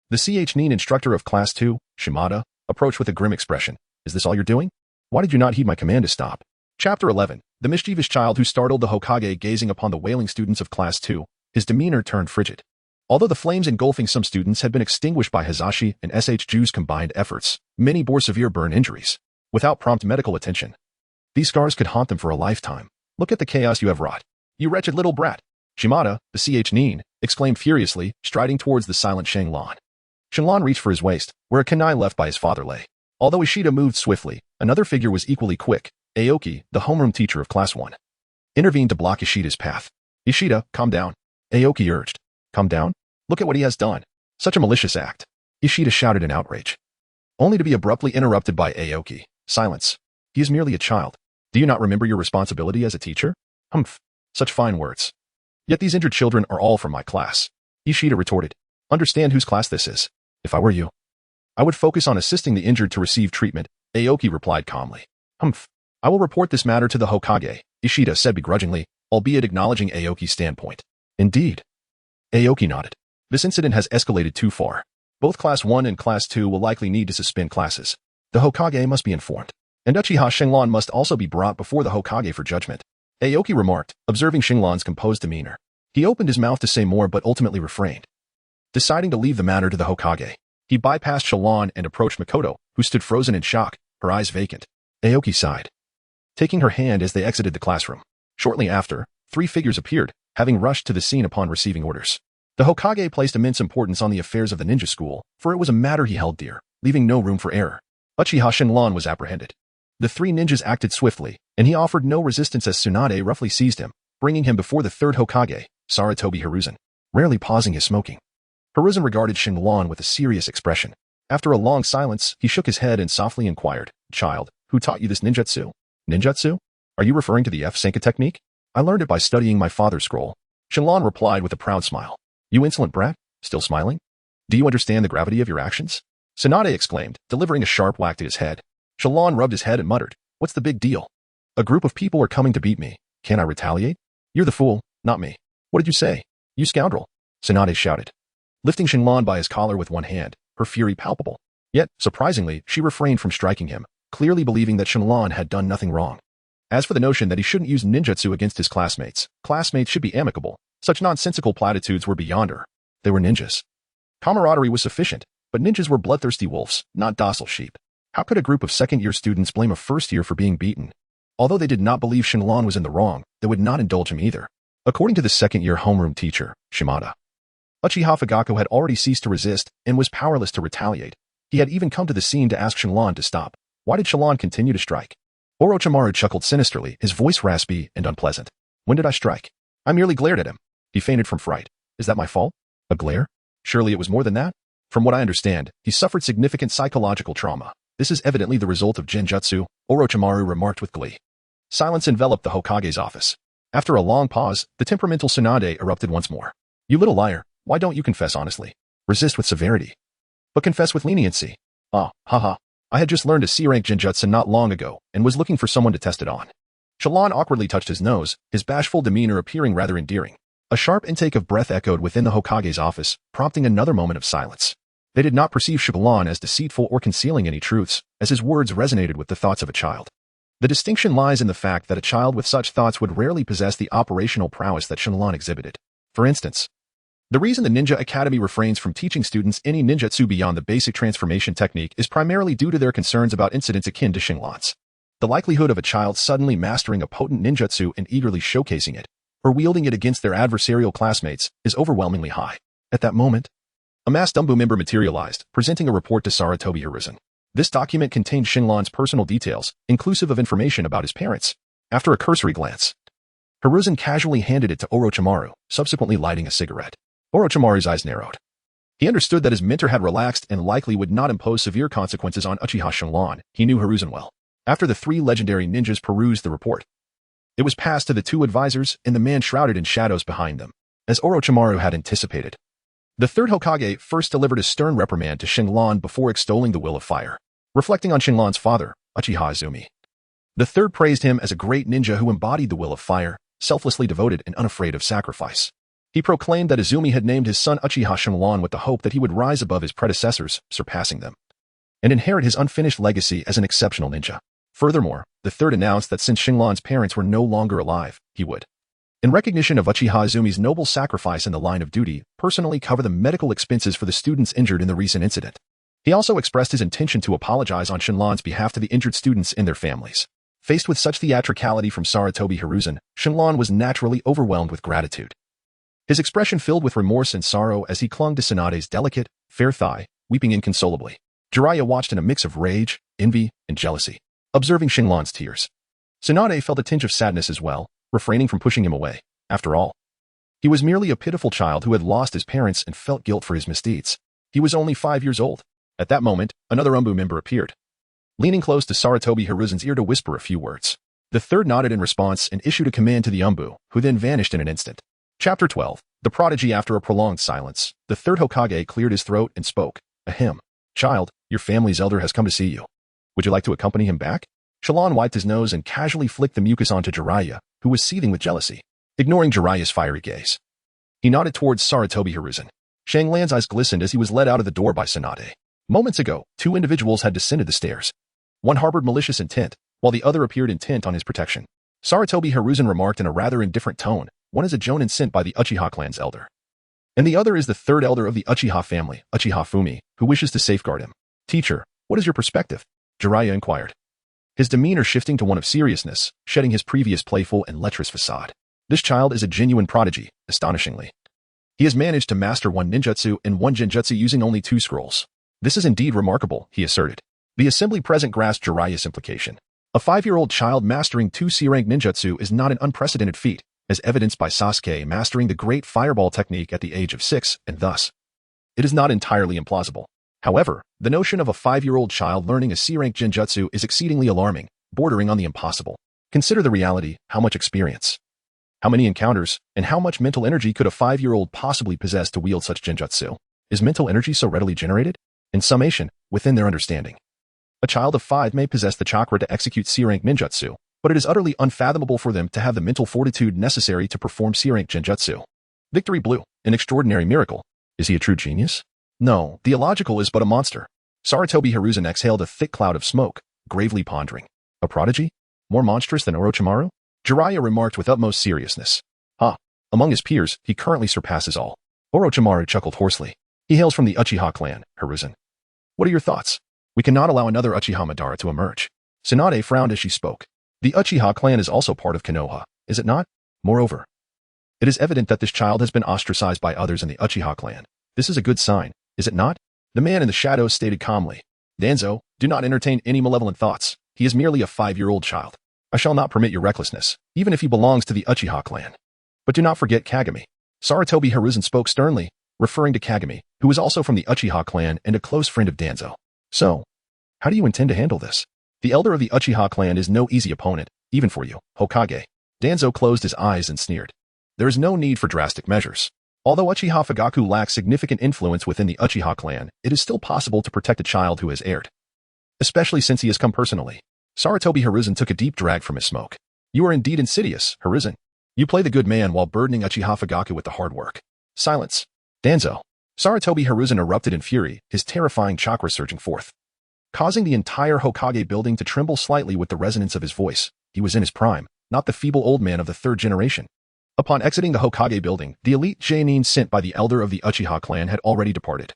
the Genin instructor of Class 2, Shimada, approached with a grim expression. Is this all you're doing? Why did you not heed my command to stop? Chapter 11. The mischievous child who startled the Hokage gazing upon the wailing students of Class 2, his demeanor turned frigid. Although the flames engulfing some students had been extinguished by Hizashi and Shju's combined efforts, many bore severe burn injuries. Without prompt medical attention, these scars could haunt them for a lifetime. Look at the chaos you have wrought. You wretched little brat. Shimada, the Genin, exclaimed furiously, striding towards the silent Shenlong. Shenlong reached for his waist, where a kunai left by his father lay. Although Ishida moved swiftly, another figure was equally quick. Aoki, the homeroom teacher of Class 1, intervened to block Ishida's path. Ishida, calm down. Aoki urged. Calm down? Look at what he has done. Such a malicious act. Ishida shouted in outrage, only to be abruptly interrupted by Aoki. Silence. He is merely a child. Do you not remember your responsibility as a teacher? Humph. Such fine words. Yet these injured children are all from my class. Ishida retorted. Understand whose class this is. If I were you, I would focus on assisting the injured to receive treatment, Aoki replied calmly. Humph. I will report this matter to the Hokage, Ishida said begrudgingly, albeit acknowledging Aoki's standpoint. Indeed. Aoki nodded. This incident has escalated too far. Both Class 1 and Class 2 will likely need to suspend classes. The Hokage must be informed. And Uchiha Shinlan must also be brought before the Hokage for judgment, Aoki remarked, observing Shinlan's composed demeanor. He opened his mouth to say more but ultimately refrained. Deciding to leave the matter to the Hokage, he bypassed Shinlan and approached Makoto, who stood frozen in shock, her eyes vacant. Aoki sighed, taking her hand as they exited the classroom. Shortly after, 3 figures appeared, having rushed to the scene upon receiving orders. The Hokage placed immense importance on the affairs of the ninja school, for it was a matter he held dear, leaving no room for error. Uchiha Shinlan was apprehended. The 3 ninjas acted swiftly, and he offered no resistance as Tsunade roughly seized him, bringing him before the 3rd Hokage, Sarutobi Hiruzen, rarely pausing his smoking. Hiruzen regarded Shinlan with a serious expression. After a long silence, he shook his head and softly inquired, Child, who taught you this ninjutsu? Ninjutsu? Are you referring to the F-Senka technique? I learned it by studying my father's scroll. Shinlan replied with a proud smile. You insolent brat, still smiling? Do you understand the gravity of your actions? Tsunade exclaimed, delivering a sharp whack to his head. Shinlan rubbed his head and muttered, What's the big deal? A group of people are coming to beat me. Can I retaliate? You're the fool, not me. What did you say? You scoundrel. Tsunade shouted, lifting Shinlan by his collar with one hand, her fury palpable. Yet, surprisingly, she refrained from striking him, clearly believing that Shinlan had done nothing wrong. As for the notion that he shouldn't use ninjutsu against his classmates should be amicable, such nonsensical platitudes were beyond her. They were ninjas. Camaraderie was sufficient, but ninjas were bloodthirsty wolves, not docile sheep. How could a group of second-year students blame a first-year for being beaten? Although they did not believe Shinlan was in the wrong, they would not indulge him either. According to the second-year homeroom teacher, Shimada, Uchiha Fugaku had already ceased to resist and was powerless to retaliate. He had even come to the scene to ask Shinlan to stop. Why did Shinlan continue to strike? Orochimaru chuckled sinisterly, his voice raspy and unpleasant. When did I strike? I merely glared at him. He fainted from fright. Is that my fault? A glare? Surely it was more than that? From what I understand, he suffered significant psychological trauma. This is evidently the result of genjutsu, Orochimaru remarked with glee. Silence enveloped the Hokage's office. After a long pause, the temperamental Tsunade erupted once more. You little liar, why don't you confess honestly? Resist with severity, but confess with leniency. Haha. I had just learned a C-rank genjutsu not long ago and was looking for someone to test it on. Shinlan awkwardly touched his nose, his bashful demeanor appearing rather endearing. A sharp intake of breath echoed within the Hokage's office, prompting another moment of silence. They did not perceive Shinlan as deceitful or concealing any truths, as his words resonated with the thoughts of a child. The distinction lies in the fact that a child with such thoughts would rarely possess the operational prowess that Shinlan exhibited. For instance, the reason the Ninja Academy refrains from teaching students any ninjutsu beyond the basic transformation technique is primarily due to their concerns about incidents akin to Shinlan's. The likelihood of a child suddenly mastering a potent ninjutsu and eagerly showcasing it, or wielding it against their adversarial classmates, is overwhelmingly high. At that moment, a masked Dumbu member materialized, presenting a report to Sarutobi Hiruzen. This document contained Shinlan's personal details, inclusive of information about his parents. After a cursory glance, Hiruzen casually handed it to Orochimaru, subsequently lighting a cigarette. Orochimaru's eyes narrowed. He understood that his mentor had relaxed and likely would not impose severe consequences on Uchiha Shinlan. He knew Hiruzen well. After the 3 legendary ninjas perused the report, it was passed to the 2 advisors and the man shrouded in shadows behind them. As Orochimaru had anticipated, the 3rd Hokage first delivered a stern reprimand to Shinlan before extolling the will of fire. Reflecting on Shinlan's father, Uchiha Izumi, the 3rd praised him as a great ninja who embodied the will of fire, selflessly devoted and unafraid of sacrifice. He proclaimed that Izumi had named his son Uchiha Shinlan with the hope that he would rise above his predecessors, surpassing them, and inherit his unfinished legacy as an exceptional ninja. Furthermore, the 3rd announced that since Shinlan's parents were no longer alive, he would, in recognition of Uchiha Izumi's noble sacrifice in the line of duty, personally cover the medical expenses for the students injured in the recent incident. He also expressed his intention to apologize on Shinlan's behalf to the injured students and their families. Faced with such theatricality from Sarutobi Hiruzen, Shinlan was naturally overwhelmed with gratitude. His expression filled with remorse and sorrow as he clung to Tsunade's delicate, fair thigh, weeping inconsolably. Jiraiya watched in a mix of rage, envy, and jealousy, observing Shinlan's tears. Tsunade felt a tinge of sadness as well, refraining from pushing him away. After all, he was merely a pitiful child who had lost his parents and felt guilt for his misdeeds. He was only 5 years old. At that moment, another Umbu member appeared, leaning close to Sarutobi Hiruzen's ear to whisper a few words. The third nodded in response and issued a command to the Umbu, who then vanished in an instant. Chapter 12. The Prodigy. After a prolonged silence, the third Hokage cleared his throat and spoke. Ahem. Child, your family's elder has come to see you. Would you like to accompany him back? Shallan wiped his nose and casually flicked the mucus onto Jiraiya, who was seething with jealousy, ignoring Jiraiya's fiery gaze. He nodded towards Sarutobi Hiruzen. Shang Lan's eyes glistened as he was led out of the door by Tsunade. Moments ago, two individuals had descended the stairs. One harbored malicious intent, while the other appeared intent on his protection. Sarutobi Hiruzen remarked in a rather indifferent tone, one is a Jonin sent by the Uchiha clan's elder. And the other is the third elder of the Uchiha family, Uchiha Fumi, who wishes to safeguard him. Teacher, what is your perspective? Jiraiya inquired. His demeanor shifting to one of seriousness, shedding his previous playful and lecherous facade. This child is a genuine prodigy, astonishingly. He has managed to master one ninjutsu and one genjutsu using only 2 scrolls. This is indeed remarkable, he asserted. The assembly present grasped Jiraiya's implication. A 5-year-old child mastering 2 C-rank ninjutsu is not an unprecedented feat, as evidenced by Sasuke mastering the great fireball technique at the age of 6, and thus, it is not entirely implausible. However, the notion of a 5-year-old child learning a C-rank genjutsu is exceedingly alarming, bordering on the impossible. Consider the reality, how much experience, how many encounters, and how much mental energy could a 5-year-old possibly possess to wield such genjutsu? Is mental energy so readily generated? In summation, within their understanding, a child of 5 may possess the chakra to execute C-rank ninjutsu, but it is utterly unfathomable for them to have the mental fortitude necessary to perform C-rank genjutsu. Victory Blue, an extraordinary miracle. Is he a true genius? No, the illogical is but a monster. Sarutobi Hiruzen exhaled a thick cloud of smoke, gravely pondering. A prodigy? More monstrous than Orochimaru? Jiraiya remarked with utmost seriousness. Among his peers, he currently surpasses all. Orochimaru chuckled hoarsely. He hails from the Uchiha clan, Hiruzen. What are your thoughts? We cannot allow another Uchiha Madara to emerge. Tsunade frowned as she spoke. The Uchiha clan is also part of Konoha, is it not? Moreover, it is evident that this child has been ostracized by others in the Uchiha clan. This is a good sign, is it not? The man in the shadows stated calmly. Danzo, do not entertain any malevolent thoughts. He is merely a 5-year-old child. I shall not permit your recklessness, even if he belongs to the Uchiha clan. But do not forget Kagami. Sarutobi Hiruzen spoke sternly, referring to Kagami, who is also from the Uchiha clan and a close friend of Danzo. So, how do you intend to handle this? The elder of the Uchiha clan is no easy opponent, even for you, Hokage. Danzo closed his eyes and sneered. There is no need for drastic measures. Although Uchiha Fugaku lacks significant influence within the Uchiha clan, it is still possible to protect a child who has erred. Especially since he has come personally. Sarutobi Hiruzen took a deep drag from his smoke. You are indeed insidious, Hiruzen. You play the good man while burdening Uchiha Fugaku with the hard work. Silence. Danzo. Sarutobi Hiruzen erupted in fury, his terrifying chakra surging forth, causing the entire Hokage building to tremble slightly with the resonance of his voice. He was in his prime, not the feeble old man of the 3rd generation. Upon exiting the Hokage building, the elite Genin sent by the elder of the Uchiha clan had already departed,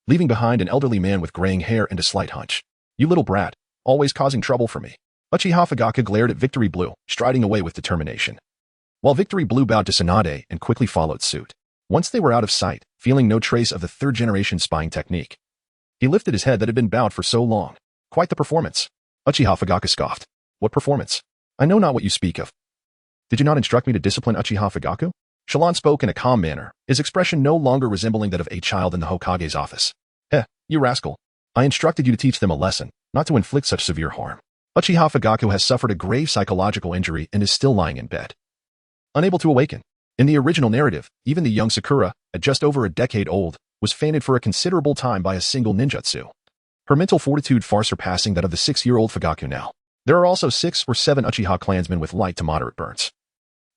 leaving behind an elderly man with graying hair and a slight hunch. You little brat, always causing trouble for me. Uchiha Fugaku glared at Victory Blue, striding away with determination, while Victory Blue bowed to Tsunade and quickly followed suit. Once they were out of sight, feeling no trace of the 3rd generation spying technique, he lifted his head that had been bowed for so long. Quite the performance. Uchiha Fugaku scoffed. What performance? I know not what you speak of. Did you not instruct me to discipline Uchiha Fugaku? Shallan spoke in a calm manner, his expression no longer resembling that of a child in the Hokage's office. You rascal. I instructed you to teach them a lesson, not to inflict such severe harm. Uchiha Fugaku has suffered a grave psychological injury and is still lying in bed, unable to awaken. In the original narrative, even the young Sakura, at just over a decade old, was fainted for a considerable time by a single ninjutsu. Her mental fortitude far surpassing that of the 6-year-old Fugaku now. There are also 6 or 7 Uchiha clansmen with light to moderate burns,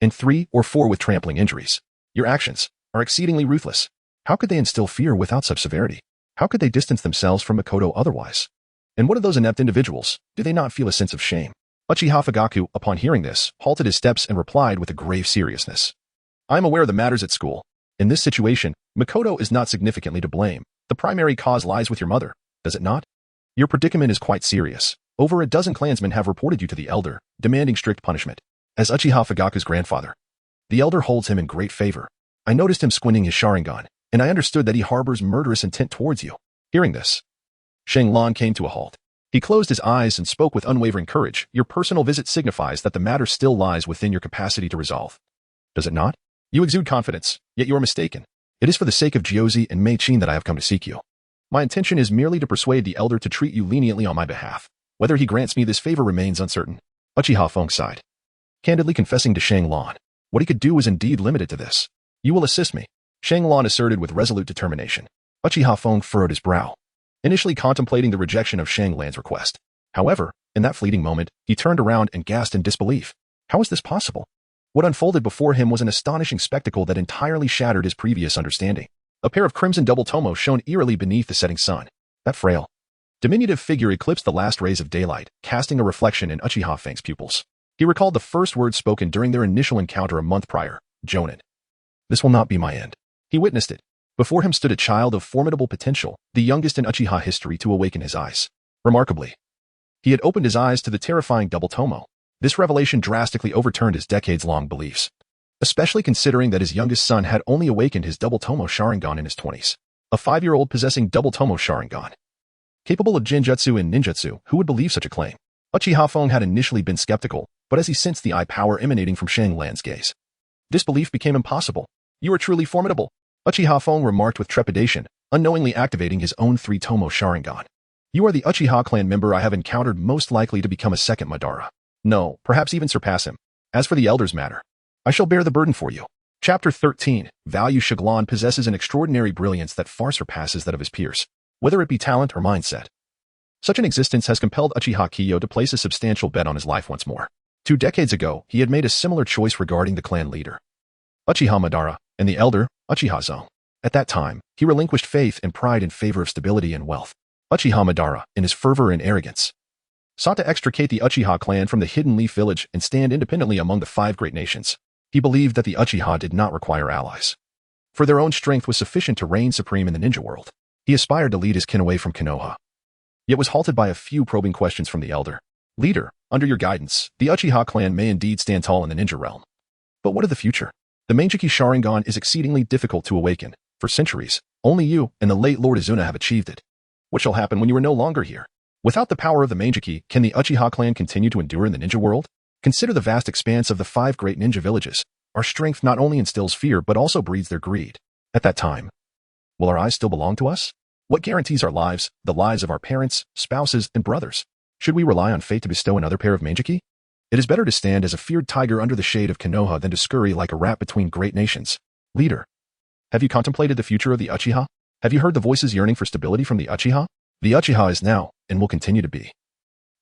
and 3 or 4 with trampling injuries. Your actions are exceedingly ruthless. How could they instill fear without such severity? How could they distance themselves from Mikoto otherwise? And what of those inept individuals? Do they not feel a sense of shame? Uchiha Fugaku, upon hearing this, halted his steps and replied with a grave seriousness. I am aware of the matters at school. In this situation, Mikoto is not significantly to blame. The primary cause lies with your mother, does it not? Your predicament is quite serious. Over a dozen clansmen have reported you to the elder, demanding strict punishment. As Uchiha Fugaku's grandfather, the elder holds him in great favor. I noticed him squinting his Sharingan, and I understood that he harbors murderous intent towards you. Hearing this, Shang Lan came to a halt. He closed his eyes and spoke with unwavering courage. Your personal visit signifies that the matter still lies within your capacity to resolve. Does it not? You exude confidence, yet you are mistaken. It is for the sake of Jiuzi and Mei Qin that I have come to seek you. My intention is merely to persuade the elder to treat you leniently on my behalf. Whether he grants me this favor remains uncertain. Uchiha Feng sighed, candidly confessing to Shang Lan. What he could do was indeed limited to this. You will assist me, Shang Lan asserted with resolute determination. Uchiha Feng furrowed his brow, initially contemplating the rejection of Shang Lan's request. However, in that fleeting moment, he turned around and gasped in disbelief. How was this possible? What unfolded before him was an astonishing spectacle that entirely shattered his previous understanding. A pair of crimson double Tomoe shone eerily beneath the setting sun. That frail, diminutive figure eclipsed the last rays of daylight, casting a reflection in Uchiha Feng's pupils. He recalled the first words spoken during their initial encounter a month prior, Genin. This will not be my end. He witnessed it. Before him stood a child of formidable potential, the youngest in Uchiha history to awaken his eyes. Remarkably, he had opened his eyes to the terrifying double Tomoe. This revelation drastically overturned his decades-long beliefs, especially considering that his youngest son had only awakened his double Tomoe Sharingan in his 20s. A 5-year-old possessing double Tomoe Sharingan, capable of Jinjutsu and Ninjutsu, who would believe such a claim? Uchiha Feng had initially been skeptical, but as he sensed the eye power emanating from Shang Lan's gaze, disbelief became impossible. You are truly formidable, Uchiha Feng remarked with trepidation, unknowingly activating his own 3 Tomoe Sharingan. You are the Uchiha clan member I have encountered most likely to become a second Madara. No, perhaps even surpass him. As for the elders matter, I shall bear the burden for you. Chapter 13. Value Shanglan possesses an extraordinary brilliance that far surpasses that of his peers, whether it be talent or mindset. Such an existence has compelled Uchiha Kiyo to place a substantial bet on his life once more. 2 decades ago, he had made a similar choice regarding the clan leader, Uchiha Madara, and the elder, Uchiha Zong. At that time, he relinquished faith and pride in favor of stability and wealth. Uchiha Madara, in his fervor and arrogance, sought to extricate the Uchiha clan from the hidden leaf village and stand independently among the 5 great nations. He believed that the Uchiha did not require allies, for their own strength was sufficient to reign supreme in the ninja world. He aspired to lead his kin away from Konoha, yet was halted by a few probing questions from the elder. Leader, under your guidance, the Uchiha clan may indeed stand tall in the ninja realm. But what of the future? The Manjiki Sharingan is exceedingly difficult to awaken. For centuries, only you and the late Lord Izuna have achieved it. What shall happen when you are no longer here? Without the power of the Manjiki, can the Uchiha clan continue to endure in the ninja world? Consider the vast expanse of the 5 great ninja villages. Our strength not only instills fear but also breeds their greed. At that time, will our eyes still belong to us? What guarantees our lives, the lives of our parents, spouses, and brothers? Should we rely on fate to bestow another pair of Manjiki? It is better to stand as a feared tiger under the shade of Konoha than to scurry like a rat between great nations. Leader, have you contemplated the future of the Uchiha? Have you heard the voices yearning for stability from the Uchiha? The Uchiha is now, and will continue to be,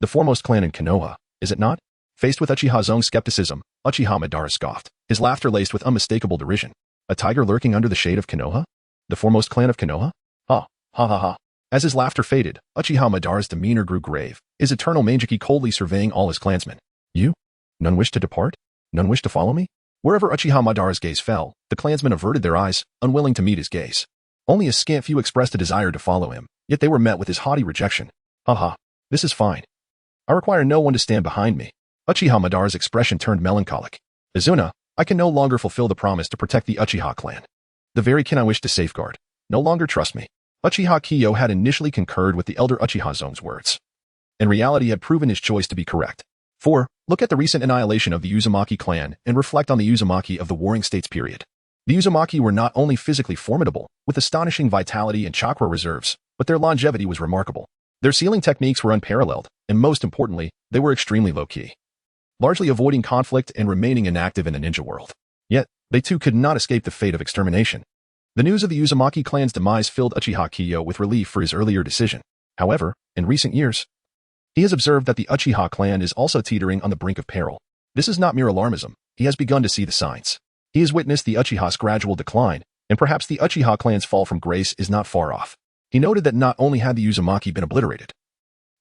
the foremost clan in Konoha, is it not? Faced with Uchiha Zong's skepticism, Uchiha Madara scoffed, his laughter laced with unmistakable derision. A tiger lurking under the shade of Konoha? The foremost clan of Konoha? Ha, ha ha ha. As his laughter faded, Uchiha Madara's demeanor grew grave, his eternal Manjiki coldly surveying all his clansmen. You? None wish to depart? None wish to follow me? Wherever Uchiha Madara's gaze fell, the clansmen averted their eyes, unwilling to meet his gaze. Only a scant few expressed a desire to follow him, yet they were met with his haughty rejection. Haha, this is fine. I require no one to stand behind me. Uchiha Madara's expression turned melancholic. Izuna, I can no longer fulfill the promise to protect the Uchiha clan. The very kin I wish to safeguard no longer trust me. Uchiha Kiyo had initially concurred with the elder Uchiha Zong's words. In reality, had proven his choice to be correct. 4. Look at the recent annihilation of the Uzumaki clan and reflect on the Uzumaki of the Warring States period. The Uzumaki were not only physically formidable, with astonishing vitality and chakra reserves, but their longevity was remarkable. Their sealing techniques were unparalleled, and most importantly, they were extremely low-key, largely avoiding conflict and remaining inactive in the ninja world. Yet, they too could not escape the fate of extermination. The news of the Uzumaki clan's demise filled Uchiha Kiyo with relief for his earlier decision. However, in recent years, he has observed that the Uchiha clan is also teetering on the brink of peril. This is not mere alarmism. He has begun to see the signs. He has witnessed the Uchiha's gradual decline, and perhaps the Uchiha clan's fall from grace is not far off. He noted that not only had the Uzumaki been obliterated,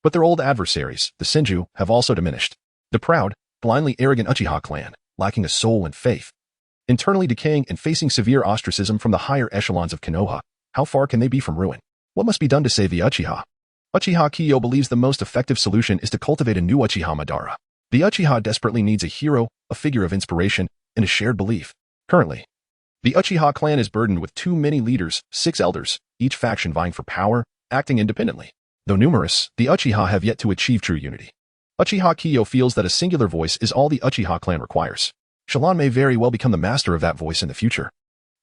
but their old adversaries, the Senju, have also diminished. The proud, blindly arrogant Uchiha clan, lacking a soul and faith, internally decaying and facing severe ostracism from the higher echelons of Konoha, how far can they be from ruin? What must be done to save the Uchiha? Uchiha Kiyo believes the most effective solution is to cultivate a new Uchiha Madara. The Uchiha desperately needs a hero, a figure of inspiration, and a shared belief. Currently, the Uchiha clan is burdened with too many leaders, 6 elders, each faction vying for power, acting independently. Though numerous, the Uchiha have yet to achieve true unity. Uchiha Kiyo feels that a singular voice is all the Uchiha clan requires. Shallan may very well become the master of that voice in the future.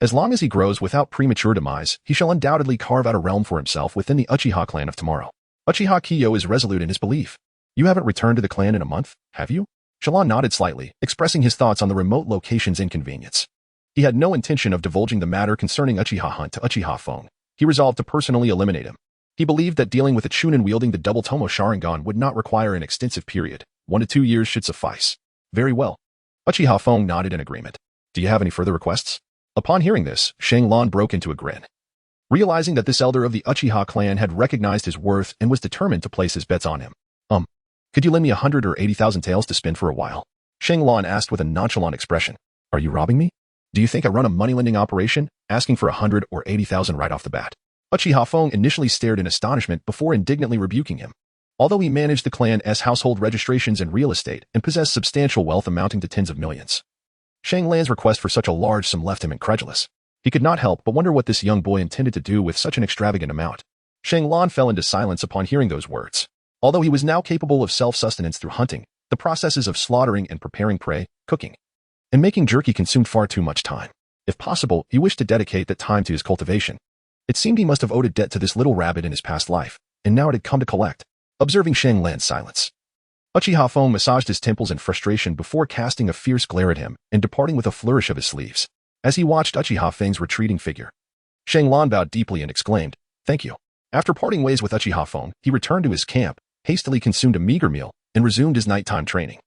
As long as he grows without premature demise, he shall undoubtedly carve out a realm for himself within the Uchiha clan of tomorrow. Uchiha Kiyo is resolute in his belief. You haven't returned to the clan in a month, have you? Shallan nodded slightly, expressing his thoughts on the remote location's inconvenience. He had no intention of divulging the matter concerning Uchiha Hunt to Uchiha Fong. He resolved to personally eliminate him. He believed that dealing with a Chunin wielding the double Tomoe Sharingan would not require an extensive period. 1 to 2 years should suffice. Very well. Uchiha Fong nodded in agreement. Do you have any further requests? Upon hearing this, Shenlong broke into a grin. Realizing that this elder of the Uchiha clan had recognized his worth and was determined to place his bets on him. Could you lend me 100 or 80,000 taels to spend for a while? Shenlong asked with a nonchalant expression. Are you robbing me? Do you think I run a money-lending operation, asking for 100 or 80,000 right off the bat? Uchiha Fong initially stared in astonishment before indignantly rebuking him. Although he managed the clan's household registrations and real estate and possessed substantial wealth amounting to tens of millions, Shenlong's request for such a large sum left him incredulous. He could not help but wonder what this young boy intended to do with such an extravagant amount. Shenlong fell into silence upon hearing those words. Although he was now capable of self-sustenance through hunting, the processes of slaughtering and preparing prey, cooking, and making jerky consumed far too much time. If possible, he wished to dedicate that time to his cultivation. It seemed he must have owed a debt to this little rabbit in his past life, and now it had come to collect. Observing Shenlong's silence, Uchiha Fong massaged his temples in frustration before casting a fierce glare at him and departing with a flourish of his sleeves. As he watched Uchiha Feng's retreating figure, Shenlong bowed deeply and exclaimed, "Thank you." After parting ways with Uchiha Feng, he returned to his camp, hastily consumed a meager meal, and resumed his nighttime training.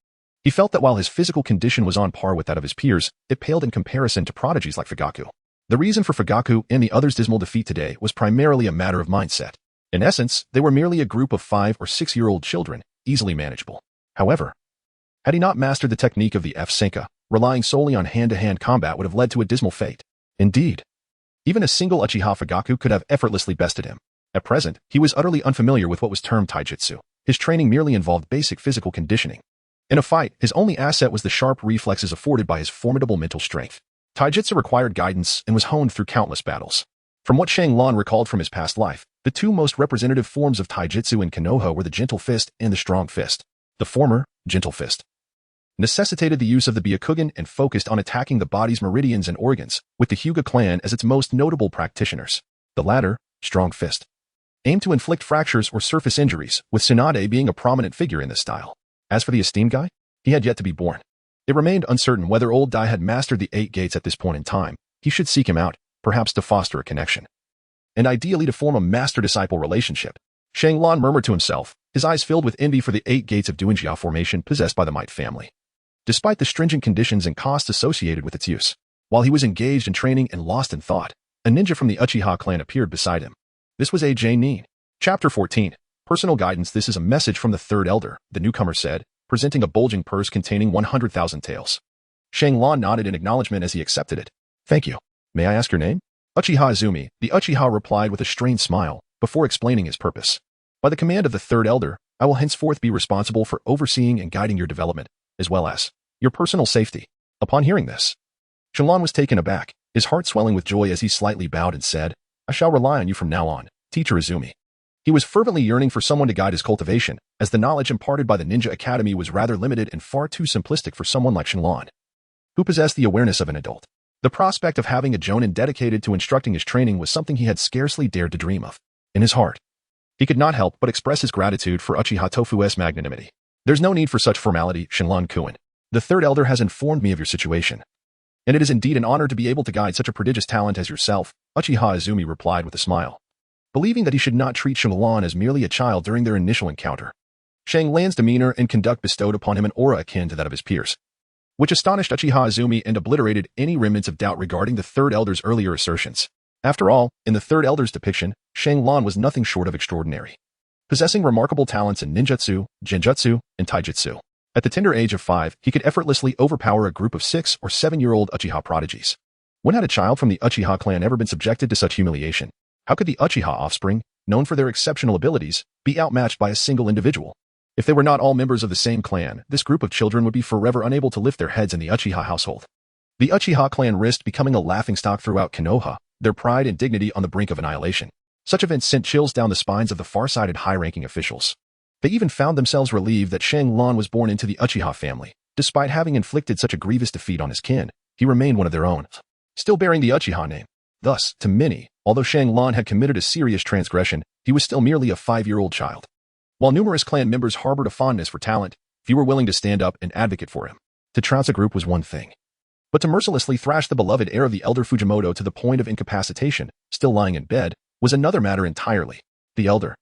He felt that while his physical condition was on par with that of his peers, it paled in comparison to prodigies like Fugaku. The reason for Fugaku and the others' dismal defeat today was primarily a matter of mindset. In essence, they were merely a group of 5 or 6-year-old children, easily manageable. However, had he not mastered the technique of the F-Senka, relying solely on hand-to-hand combat would have led to a dismal fate. Indeed, even a single Uchiha Fugaku could have effortlessly bested him. At present, he was utterly unfamiliar with what was termed taijutsu. His training merely involved basic physical conditioning. In a fight, his only asset was the sharp reflexes afforded by his formidable mental strength. Taijutsu required guidance and was honed through countless battles. From what Shenlong recalled from his past life, the two most representative forms of taijutsu in Konoha were the gentle fist and the strong fist. The former, gentle fist, necessitated the use of the Byakugan and focused on attacking the body's meridians and organs, with the Hyuga clan as its most notable practitioners. The latter, strong fist, aimed to inflict fractures or surface injuries, with Tsunade being a prominent figure in this style. As for the esteemed guy, he had yet to be born. It remained uncertain whether old Dai had mastered the 8 gates at this point in time. He should seek him out, perhaps to foster a connection, and ideally to form a master-disciple relationship. Shenlong murmured to himself, his eyes filled with envy for the 8 gates of Duinjia formation possessed by the Might family. Despite the stringent conditions and costs associated with its use, while he was engaged in training and lost in thought, a ninja from the Uchiha clan appeared beside him. This was Genin. Chapter 14. Personal guidance. This is a message from the third elder, the newcomer said, presenting a bulging purse containing 100,000 taels. Shenlong nodded in acknowledgement as he accepted it. Thank you. May I ask your name? Uchiha Izumi. The Uchiha replied with a strained smile, before explaining his purpose. By the command of the third elder, I will henceforth be responsible for overseeing and guiding your development, as well as your personal safety. Upon hearing this, Shenlong was taken aback, his heart swelling with joy as he slightly bowed and said, I shall rely on you from now on, Teacher Izumi. He was fervently yearning for someone to guide his cultivation, as the knowledge imparted by the Ninja Academy was rather limited and far too simplistic for someone like Shenlong, who possessed the awareness of an adult. The prospect of having a jonin dedicated to instructing his training was something he had scarcely dared to dream of. In his heart, he could not help but express his gratitude for Uchiha Tofu's magnanimity. There's no need for such formality, Shenlong-kun. The third elder has informed me of your situation, and it is indeed an honor to be able to guide such a prodigious talent as yourself, Uchiha Izumi replied with a smile, believing that he should not treat Shenlong as merely a child during their initial encounter. Shenlong's demeanor and conduct bestowed upon him an aura akin to that of his peers, which astonished Uchiha Izumi and obliterated any remnants of doubt regarding the third elder's earlier assertions. After all, in the third elder's depiction, Shenlong was nothing short of extraordinary, possessing remarkable talents in ninjutsu, genjutsu, and taijutsu. At the tender age of 5, he could effortlessly overpower a group of 6 or 7-year-old Uchiha prodigies. When had a child from the Uchiha clan ever been subjected to such humiliation? How could the Uchiha offspring, known for their exceptional abilities, be outmatched by a single individual? If they were not all members of the same clan, this group of children would be forever unable to lift their heads in the Uchiha household. The Uchiha clan risked becoming a laughingstock throughout Konoha, their pride and dignity on the brink of annihilation. Such events sent chills down the spines of the far-sighted high-ranking officials. They even found themselves relieved that Shenlong was born into the Uchiha family. Despite having inflicted such a grievous defeat on his kin, he remained one of their own, still bearing the Uchiha name. Thus, to many, although Shenlong had committed a serious transgression, he was still merely a 5-year-old child. While numerous clan members harbored a fondness for talent, few were willing to stand up and advocate for him. To trounce a group was one thing, but to mercilessly thrash the beloved heir of the elder Fujimoto to the point of incapacitation, still lying in bed, was another matter entirely. The elder,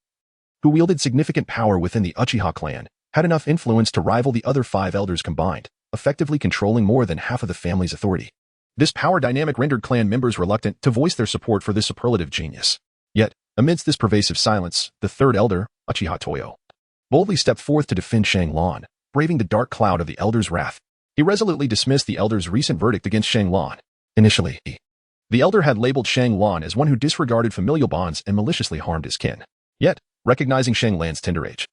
who wielded significant power within the Uchiha clan, had enough influence to rival the other 5 elders combined, effectively controlling more than half of the family's authority. This power dynamic rendered clan members reluctant to voice their support for this superlative genius. Yet, amidst this pervasive silence, the third elder, Uchiha Toyo, boldly stepped forth to defend Shanglon, braving the dark cloud of the elder's wrath. He resolutely dismissed the elder's recent verdict against Shanglon. Initially, the elder had labeled Shanglon as one who disregarded familial bonds and maliciously harmed his kin. Yet, recognizing Shanglon's tender age,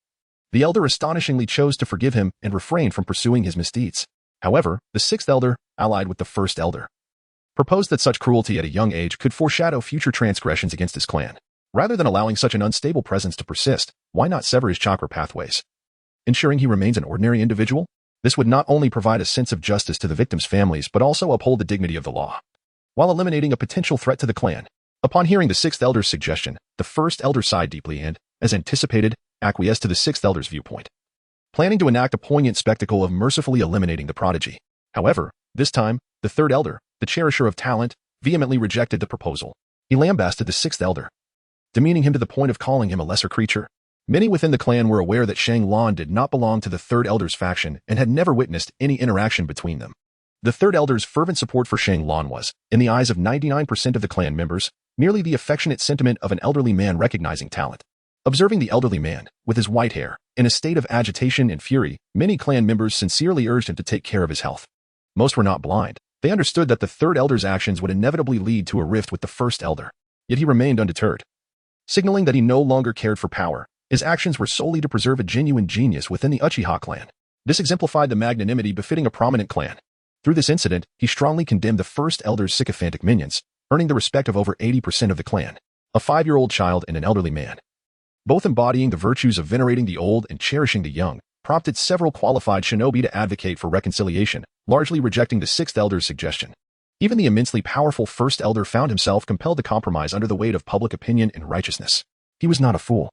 the elder astonishingly chose to forgive him and refrain from pursuing his misdeeds. However, the 6th elder, allied with the 1st elder, proposed that such cruelty at a young age could foreshadow future transgressions against his clan. Rather than allowing such an unstable presence to persist, why not sever his chakra pathways, ensuring he remains an ordinary individual? This would not only provide a sense of justice to the victims' families but also uphold the dignity of the law, while eliminating a potential threat to the clan. Upon hearing the 6th elder's suggestion, the 1st elder sighed deeply and, as anticipated, acquiesced to the 6th elder's viewpoint, planning to enact a poignant spectacle of mercifully eliminating the prodigy. However, this time, the 3rd elder, the cherisher of talent, vehemently rejected the proposal. He lambasted the 6th elder, demeaning him to the point of calling him a lesser creature. Many within the clan were aware that Shanglon did not belong to the 3rd elder's faction and had never witnessed any interaction between them. The 3rd elder's fervent support for Shanglon was, in the eyes of 99% of the clan members, merely the affectionate sentiment of an elderly man recognizing talent. Observing the elderly man, with his white hair, in a state of agitation and fury, many clan members sincerely urged him to take care of his health. Most were not blind. They understood that the 3rd elder's actions would inevitably lead to a rift with the 1st elder. Yet he remained undeterred. Signaling that he no longer cared for power, his actions were solely to preserve a genuine genius within the Uchiha clan. This exemplified the magnanimity befitting a prominent clan. Through this incident, he strongly condemned the 1st elder's sycophantic minions, earning the respect of over 80% of the clan. A 5-year-old child and an elderly man, both embodying the virtues of venerating the old and cherishing the young, prompted several qualified shinobi to advocate for reconciliation, largely rejecting the 6th elder's suggestion. Even the immensely powerful 1st elder found himself compelled to compromise under the weight of public opinion and righteousness. He was not a fool.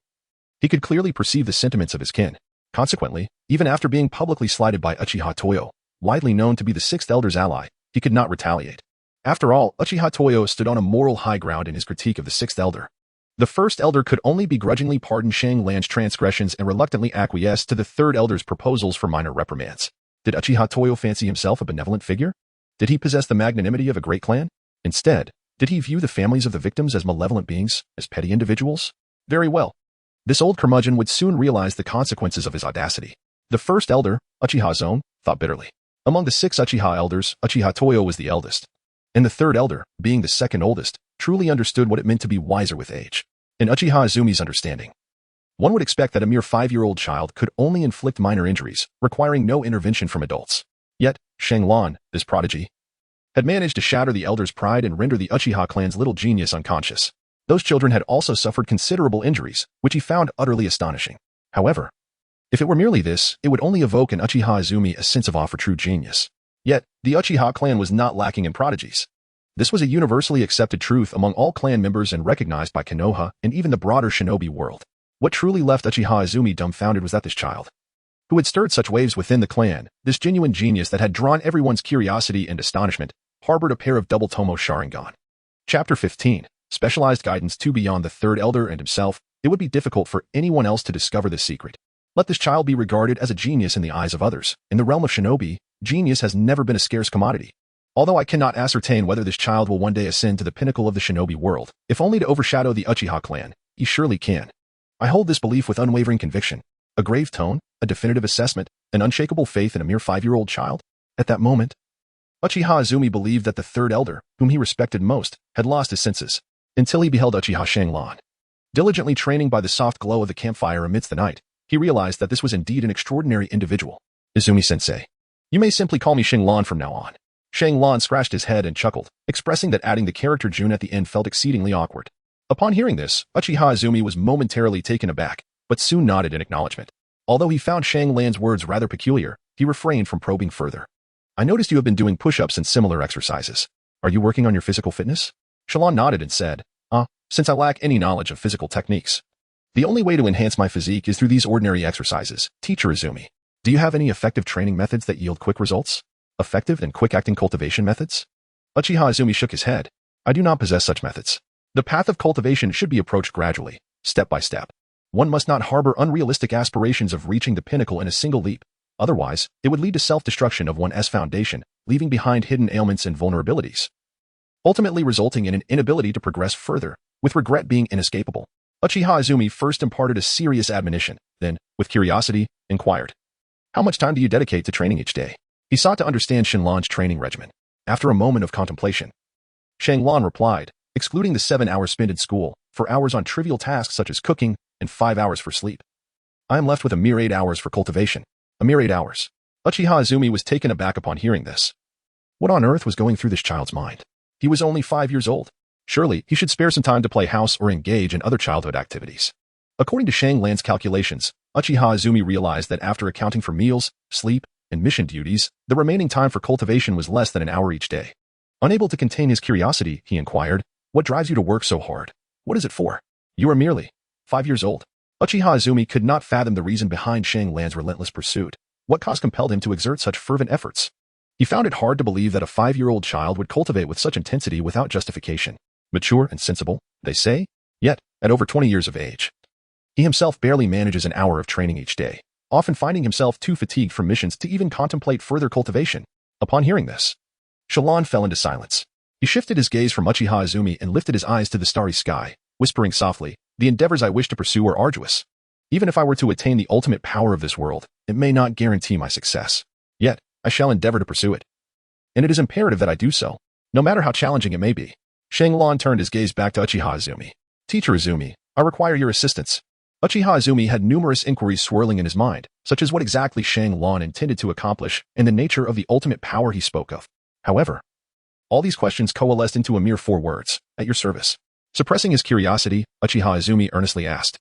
He could clearly perceive the sentiments of his kin. Consequently, even after being publicly slighted by Uchiha Toyo, widely known to be the 6th elder's ally, he could not retaliate. After all, Uchiha Toyo stood on a moral high ground in his critique of the 6th elder. The 1st elder could only begrudgingly pardon Shanglan's transgressions and reluctantly acquiesce to the 3rd elder's proposals for minor reprimands. Did Uchiha Toyo fancy himself a benevolent figure? Did he possess the magnanimity of a great clan? Instead, did he view the families of the victims as malevolent beings, as petty individuals? Very well. This old curmudgeon would soon realize the consequences of his audacity. The 1st elder, Uchiha Zone, thought bitterly. Among the 6 Uchiha elders, Uchiha Toyo was the eldest. And the 3rd elder, being the 2nd oldest, truly understood what it meant to be wiser with age. In Uchiha Izumi's understanding, one would expect that a mere 5-year-old child could only inflict minor injuries, requiring no intervention from adults. Yet, Shanglon, this prodigy, had managed to shatter the elder's pride and render the Uchiha clan's little genius unconscious. Those children had also suffered considerable injuries, which he found utterly astonishing. However, if it were merely this, it would only evoke in Uchiha Izumi a sense of awe for true genius. Yet, the Uchiha clan was not lacking in prodigies. This was a universally accepted truth among all clan members and recognized by Konoha and even the broader shinobi world. What truly left Uchiha Izumi dumbfounded was that this child, who had stirred such waves within the clan, this genuine genius that had drawn everyone's curiosity and astonishment, harbored a pair of double Tomoe Sharingan. Chapter 15. Specialized guidance to beyond the 3rd elder and himself. It would be difficult for anyone else to discover this secret. Let this child be regarded as a genius in the eyes of others. In the realm of shinobi, genius has never been a scarce commodity. Although I cannot ascertain whether this child will one day ascend to the pinnacle of the shinobi world, if only to overshadow the Uchiha clan, he surely can. I hold this belief with unwavering conviction. A grave tone, a definitive assessment, an unshakable faith in a mere 5-year-old child. At that moment, Uchiha Izumi believed that the 3rd elder, whom he respected most, had lost his senses, until he beheld Uchiha Shanglon. Diligently training by the soft glow of the campfire amidst the night, he realized that this was indeed an extraordinary individual. Izumi-sensei. You may simply call me Shanglon from now on. Shanglon scratched his head and chuckled, expressing that adding the character Jun at the end felt exceedingly awkward. Upon hearing this, Uchiha Izumi was momentarily taken aback, but soon nodded in acknowledgement. Although he found Shanglan's words rather peculiar, he refrained from probing further. I noticed you have been doing push-ups and similar exercises. Are you working on your physical fitness? Shalon nodded and said, since I lack any knowledge of physical techniques, the only way to enhance my physique is through these ordinary exercises, Teacher Izumi. Do you have any effective training methods that yield quick results? Effective and quick-acting cultivation methods? Uchiha Izumi shook his head. I do not possess such methods. The path of cultivation should be approached gradually, step by step. One must not harbor unrealistic aspirations of reaching the pinnacle in a single leap. Otherwise, it would lead to self-destruction of one's foundation, leaving behind hidden ailments and vulnerabilities, ultimately resulting in an inability to progress further, with regret being inescapable. Uchiha Izumi first imparted a serious admonition, then, with curiosity, inquired, how much time do you dedicate to training each day? He sought to understand Shenlon's training regimen. After a moment of contemplation, Shenlon replied, excluding the 7 hours spent in school, 4 hours on trivial tasks such as cooking, and 5 hours for sleep. I am left with a mere 8 hours for cultivation. A mere 8 hours. Uchiha Izumi was taken aback upon hearing this. What on earth was going through this child's mind? He was only 5 years old. Surely, he should spare some time to play house or engage in other childhood activities. According to Shenlon's calculations, Uchiha Izumi realized that after accounting for meals, sleep, and mission duties, the remaining time for cultivation was less than an hour each day. Unable to contain his curiosity, he inquired, what drives you to work so hard? What is it for? You are merely 5 years old. Uchiha Izumi could not fathom the reason behind Shenlon's relentless pursuit. What cause compelled him to exert such fervent efforts? He found it hard to believe that a 5-year-old child would cultivate with such intensity without justification. Mature and sensible, they say? Yet, at over 20 years of age, he himself barely manages an hour of training each day, often finding himself too fatigued from missions to even contemplate further cultivation. Upon hearing this, Shenlon fell into silence. He shifted his gaze from Uchiha Izumi and lifted his eyes to the starry sky, whispering softly, the endeavors I wish to pursue are arduous. Even if I were to attain the ultimate power of this world, it may not guarantee my success. Yet, I shall endeavor to pursue it. And it is imperative that I do so, no matter how challenging it may be. Shenlon turned his gaze back to Uchiha Izumi. Teacher Izumi, I require your assistance. Uchiha Izumi had numerous inquiries swirling in his mind, such as what exactly Shenlon intended to accomplish and the nature of the ultimate power he spoke of. However, all these questions coalesced into a mere 4 words, at your service. Suppressing his curiosity, Uchiha Izumi earnestly asked,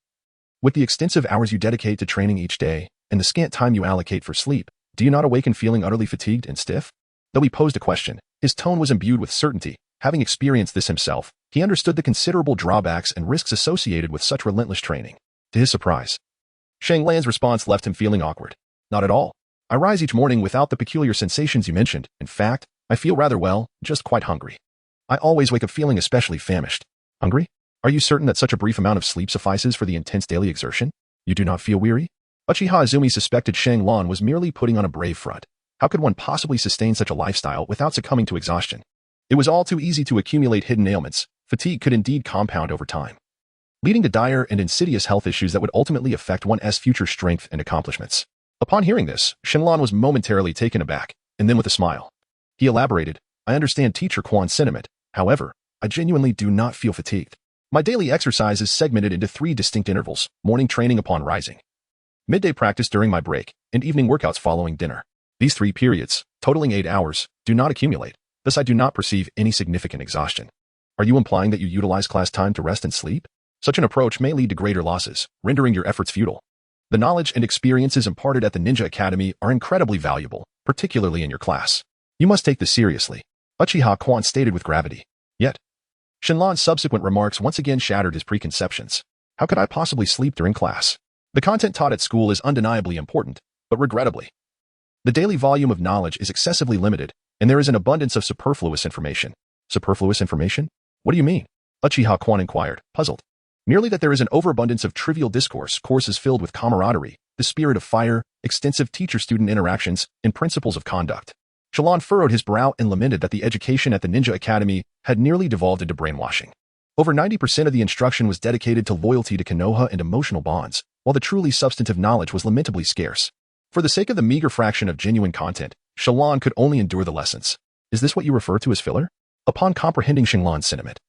with the extensive hours you dedicate to training each day, and the scant time you allocate for sleep, do you not awaken feeling utterly fatigued and stiff? Though he posed a question, his tone was imbued with certainty. Having experienced this himself, he understood the considerable drawbacks and risks associated with such relentless training. To his surprise, Shenlon's response left him feeling awkward. Not at all. I rise each morning without the peculiar sensations you mentioned. In fact, I feel rather well, just quite hungry. I always wake up feeling especially famished. Hungry? Are you certain that such a brief amount of sleep suffices for the intense daily exertion? You do not feel weary? Uchiha Izumi suspected Shenlon was merely putting on a brave front. How could one possibly sustain such a lifestyle without succumbing to exhaustion? It was all too easy to accumulate hidden ailments. Fatigue could indeed compound over time, leading to dire and insidious health issues that would ultimately affect one's future strength and accomplishments. Upon hearing this, Shenlon was momentarily taken aback, and then with a smile, he elaborated, I understand Teacher Kwan's sentiment. However, I genuinely do not feel fatigued. My daily exercise is segmented into 3 distinct intervals: morning training upon rising, midday practice during my break, and evening workouts following dinner. These 3 periods, totaling 8 hours, do not accumulate. Thus I do not perceive any significant exhaustion. Are you implying that you utilize class time to rest and sleep? Such an approach may lead to greater losses, rendering your efforts futile. The knowledge and experiences imparted at the Ninja Academy are incredibly valuable, particularly in your class. You must take this seriously, Uchiha Kwan stated with gravity. Yet, Shenlon's subsequent remarks once again shattered his preconceptions. How could I possibly sleep during class? The content taught at school is undeniably important, but regrettably, the daily volume of knowledge is excessively limited, and there is an abundance of superfluous information. Superfluous information? What do you mean? Uchiha Kwan inquired, puzzled. Merely that there is an overabundance of trivial discourse, courses filled with camaraderie, the spirit of fire, extensive teacher-student interactions, and principles of conduct. Shenlon furrowed his brow and lamented that the education at the Ninja Academy had nearly devolved into brainwashing. Over 90% of the instruction was dedicated to loyalty to Konoha and emotional bonds, while the truly substantive knowledge was lamentably scarce. For the sake of the meager fraction of genuine content, Shenlon could only endure the lessons. Is this what you refer to as filler? Upon comprehending Shenlon's sentiment,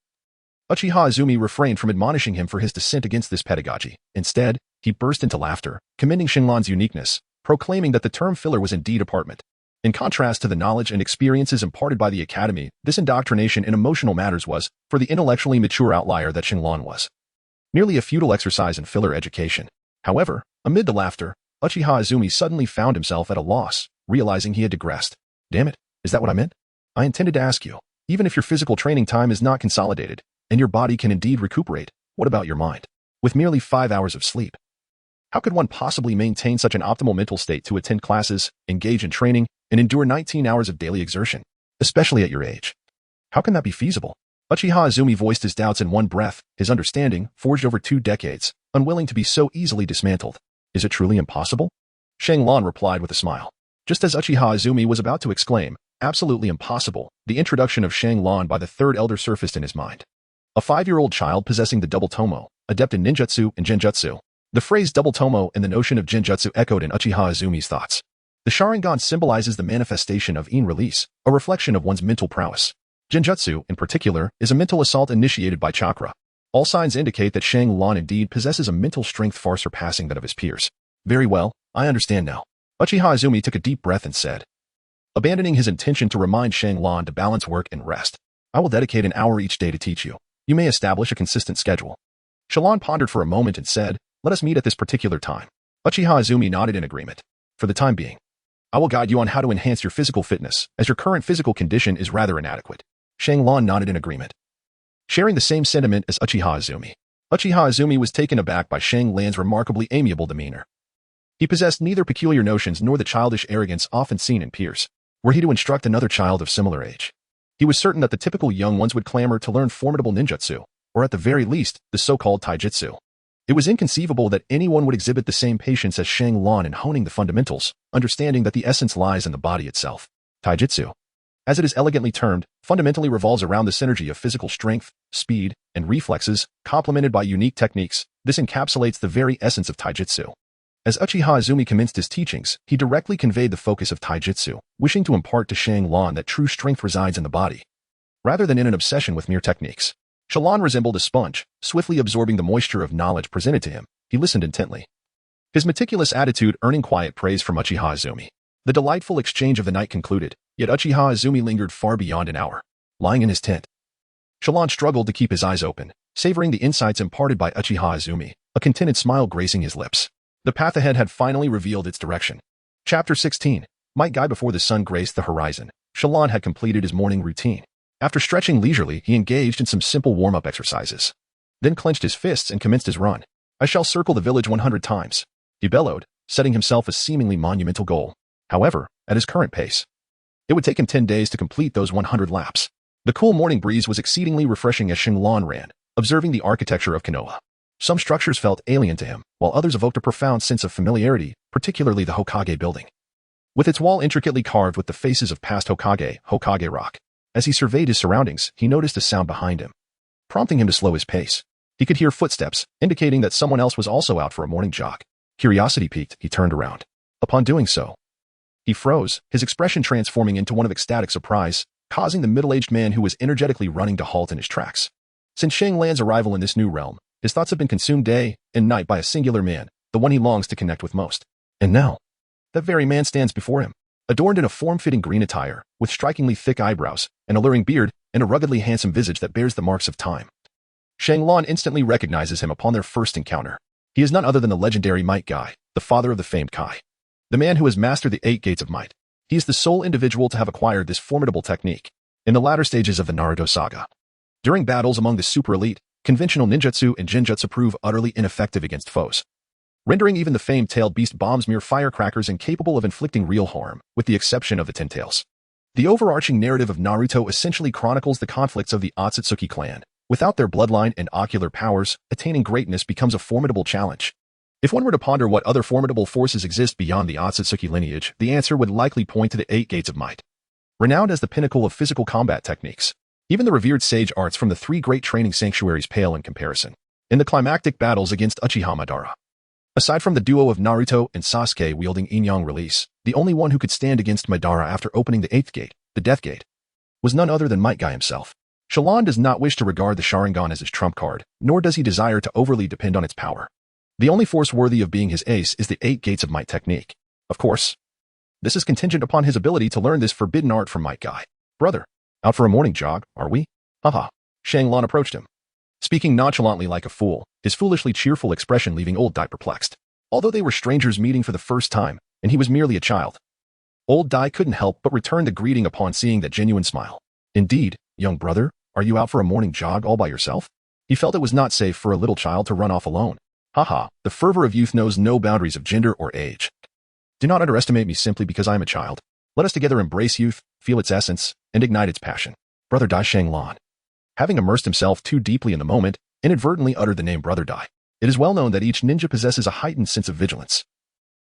Uchiha Izumi refrained from admonishing him for his dissent against this pedagogy. Instead, he burst into laughter, commending Shenlon's uniqueness, proclaiming that the term filler was indeed apartment. In contrast to the knowledge and experiences imparted by the academy, this indoctrination in emotional matters was, for the intellectually mature outlier that Shenlon was, merely a futile exercise in filler education. However, amid the laughter, Uchiha Izumi suddenly found himself at a loss, realizing he had digressed. Damn it, is that what I meant? I intended to ask you, even if your physical training time is not consolidated, and your body can indeed recuperate, what about your mind? With merely 5 hours of sleep, How could one possibly maintain such an optimal mental state to attend classes, engage in training, and endure 19 hours of daily exertion, especially at your age? How can that be feasible? Uchiha Izumi voiced his doubts in one breath, his understanding, forged over 2 decades, unwilling to be so easily dismantled. Is it truly impossible? Shenlong replied with a smile. Just as Uchiha Izumi was about to exclaim, absolutely impossible, the introduction of Shenlong by the third elder surfaced in his mind. A 5-year-old child possessing the double Tomoe, adept in ninjutsu and genjutsu. The phrase double Tomoe and the notion of genjutsu echoed in Uchiha Izumi's thoughts. The Sharingan symbolizes the manifestation of in release, a reflection of one's mental prowess. Genjutsu, in particular, is a mental assault initiated by chakra. All signs indicate that Shenlong indeed possesses a mental strength far surpassing that of his peers. Very well, I understand now. Uchiha Izumi took a deep breath and said, abandoning his intention to remind Shenlong to balance work and rest. I will dedicate an hour each day to teach you. You may establish a consistent schedule. Shenlong pondered for a moment and said, let us meet at this particular time. Uchiha Izumi nodded in agreement. For the time being, I will guide you on how to enhance your physical fitness, as your current physical condition is rather inadequate. Shenlong nodded in agreement. Sharing the same sentiment as Uchiha Izumi, Uchiha Izumi was taken aback by Shenlong's remarkably amiable demeanor. He possessed neither peculiar notions nor the childish arrogance often seen in peers. Were he to instruct another child of similar age, he was certain that the typical young ones would clamor to learn formidable ninjutsu, or at the very least, the so-called taijutsu. It was inconceivable that anyone would exhibit the same patience as Shenlong in honing the fundamentals, understanding that the essence lies in the body itself. Taijutsu, as it is elegantly termed, fundamentally revolves around the synergy of physical strength, speed, and reflexes, complemented by unique techniques. This encapsulates the very essence of taijutsu. As Uchiha Izumi commenced his teachings, he directly conveyed the focus of taijutsu, wishing to impart to Shenlong that true strength resides in the body, rather than in an obsession with mere techniques. Shenlong resembled a sponge, swiftly absorbing the moisture of knowledge presented to him. He listened intently, his meticulous attitude earning quiet praise from Uchiha Izumi. The delightful exchange of the night concluded, yet Uchiha Izumi lingered far beyond an hour. Lying in his tent, Shenlong struggled to keep his eyes open, savoring the insights imparted by Uchiha Izumi, a contented smile gracing his lips. The path ahead had finally revealed its direction. Chapter 16. Might Guy. Before the sun graced the horizon, Shenlong had completed his morning routine. After stretching leisurely, he engaged in some simple warm-up exercises. Then clenched his fists and commenced his run. I shall circle the village 100 times, he bellowed, setting himself a seemingly monumental goal. However, at his current pace, it would take him 10 days to complete those 100 laps. The cool morning breeze was exceedingly refreshing as Shenlong ran, observing the architecture of Konoha. Some structures felt alien to him, while others evoked a profound sense of familiarity, particularly the Hokage building, with its wall intricately carved with the faces of past Hokage, Hokage Rock. As he surveyed his surroundings, he noticed a sound behind him, prompting him to slow his pace. He could hear footsteps, indicating that someone else was also out for a morning jog. Curiosity piqued, he turned around. Upon doing so, he froze, his expression transforming into one of ecstatic surprise, causing the middle-aged man who was energetically running to halt in his tracks. Since Shenlong's arrival in this new realm, his thoughts have been consumed day and night by a singular man, the one he longs to connect with most. And now, that very man stands before him, adorned in a form-fitting green attire, with strikingly thick eyebrows, an alluring beard, and a ruggedly handsome visage that bears the marks of time. Shenlong instantly recognizes him upon their first encounter. He is none other than the legendary Might Guy, the father of the famed Kai, the man who has mastered the 8 gates of might. He is the sole individual to have acquired this formidable technique in the latter stages of the Naruto saga. During battles among the super elite, conventional ninjutsu and genjutsu prove utterly ineffective against foes, rendering even the famed tailed beast bombs mere firecrackers incapable of inflicting real harm, with the exception of the Ten Tails. The overarching narrative of Naruto essentially chronicles the conflicts of the Otsutsuki clan. Without their bloodline and ocular powers, attaining greatness becomes a formidable challenge. If one were to ponder what other formidable forces exist beyond the Otsutsuki lineage, the answer would likely point to the 8 Gates of Might. Renowned as the pinnacle of physical combat techniques, even the revered sage arts from the 3 great training sanctuaries pale in comparison. In the climactic battles against Uchiha Madara, aside from the duo of Naruto and Sasuke wielding Yin-Yang Release, the only one who could stand against Madara after opening the 8th gate, the Death Gate, was none other than Might Guy himself. Shenlong does not wish to regard the Sharingan as his trump card, nor does he desire to overly depend on its power. The only force worthy of being his ace is the 8 Gates of Might technique. Of course, this is contingent upon his ability to learn this forbidden art from Might Guy. Brother, out for a morning jog, are we? Haha. Shenlong approached him, speaking nonchalantly like a fool, his foolishly cheerful expression leaving Old Dai perplexed. Although they were strangers meeting for the first time, and he was merely a child, Old Dai couldn't help but return the greeting upon seeing that genuine smile. Indeed, young brother, are you out for a morning jog all by yourself? He felt it was not safe for a little child to run off alone. Haha, the fervor of youth knows no boundaries of gender or age. Do not underestimate me simply because I am a child. Let us together embrace youth, feel its essence, and ignite its passion. Brother Dai Shanglan. Having immersed himself too deeply in the moment, inadvertently uttered the name Brother Dai. It is well known that each ninja possesses a heightened sense of vigilance.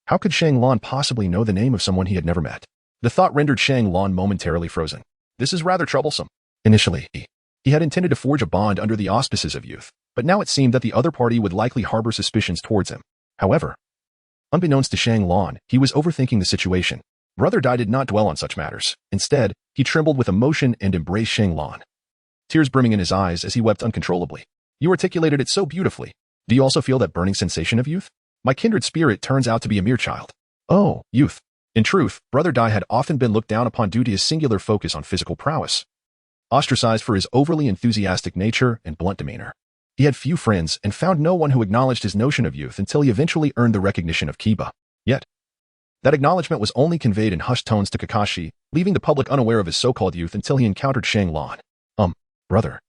How could Shanglan possibly know the name of someone he had never met? The thought rendered Shanglan momentarily frozen. This is rather troublesome. Initially, he had intended to forge a bond under the auspices of youth, but now it seemed that the other party would likely harbor suspicions towards him. However, unbeknownst to Shanglan, he was overthinking the situation. Brother Dai did not dwell on such matters. Instead, he trembled with emotion and embraced Shanglan. Tears brimming in his eyes as he wept uncontrollably. You articulated it so beautifully. Do you also feel that burning sensation of youth? My kindred spirit turns out to be a mere child. Oh, youth. In truth, Brother Dai had often been looked down upon due to his singular focus on physical prowess. Ostracized for his overly enthusiastic nature and blunt demeanor. He had few friends and found no one who acknowledged his notion of youth until he eventually earned the recognition of Kiba. Yet, that acknowledgement was only conveyed in hushed tones to Kakashi, leaving the public unaware of his so-called youth until he encountered Shanglan. Brother.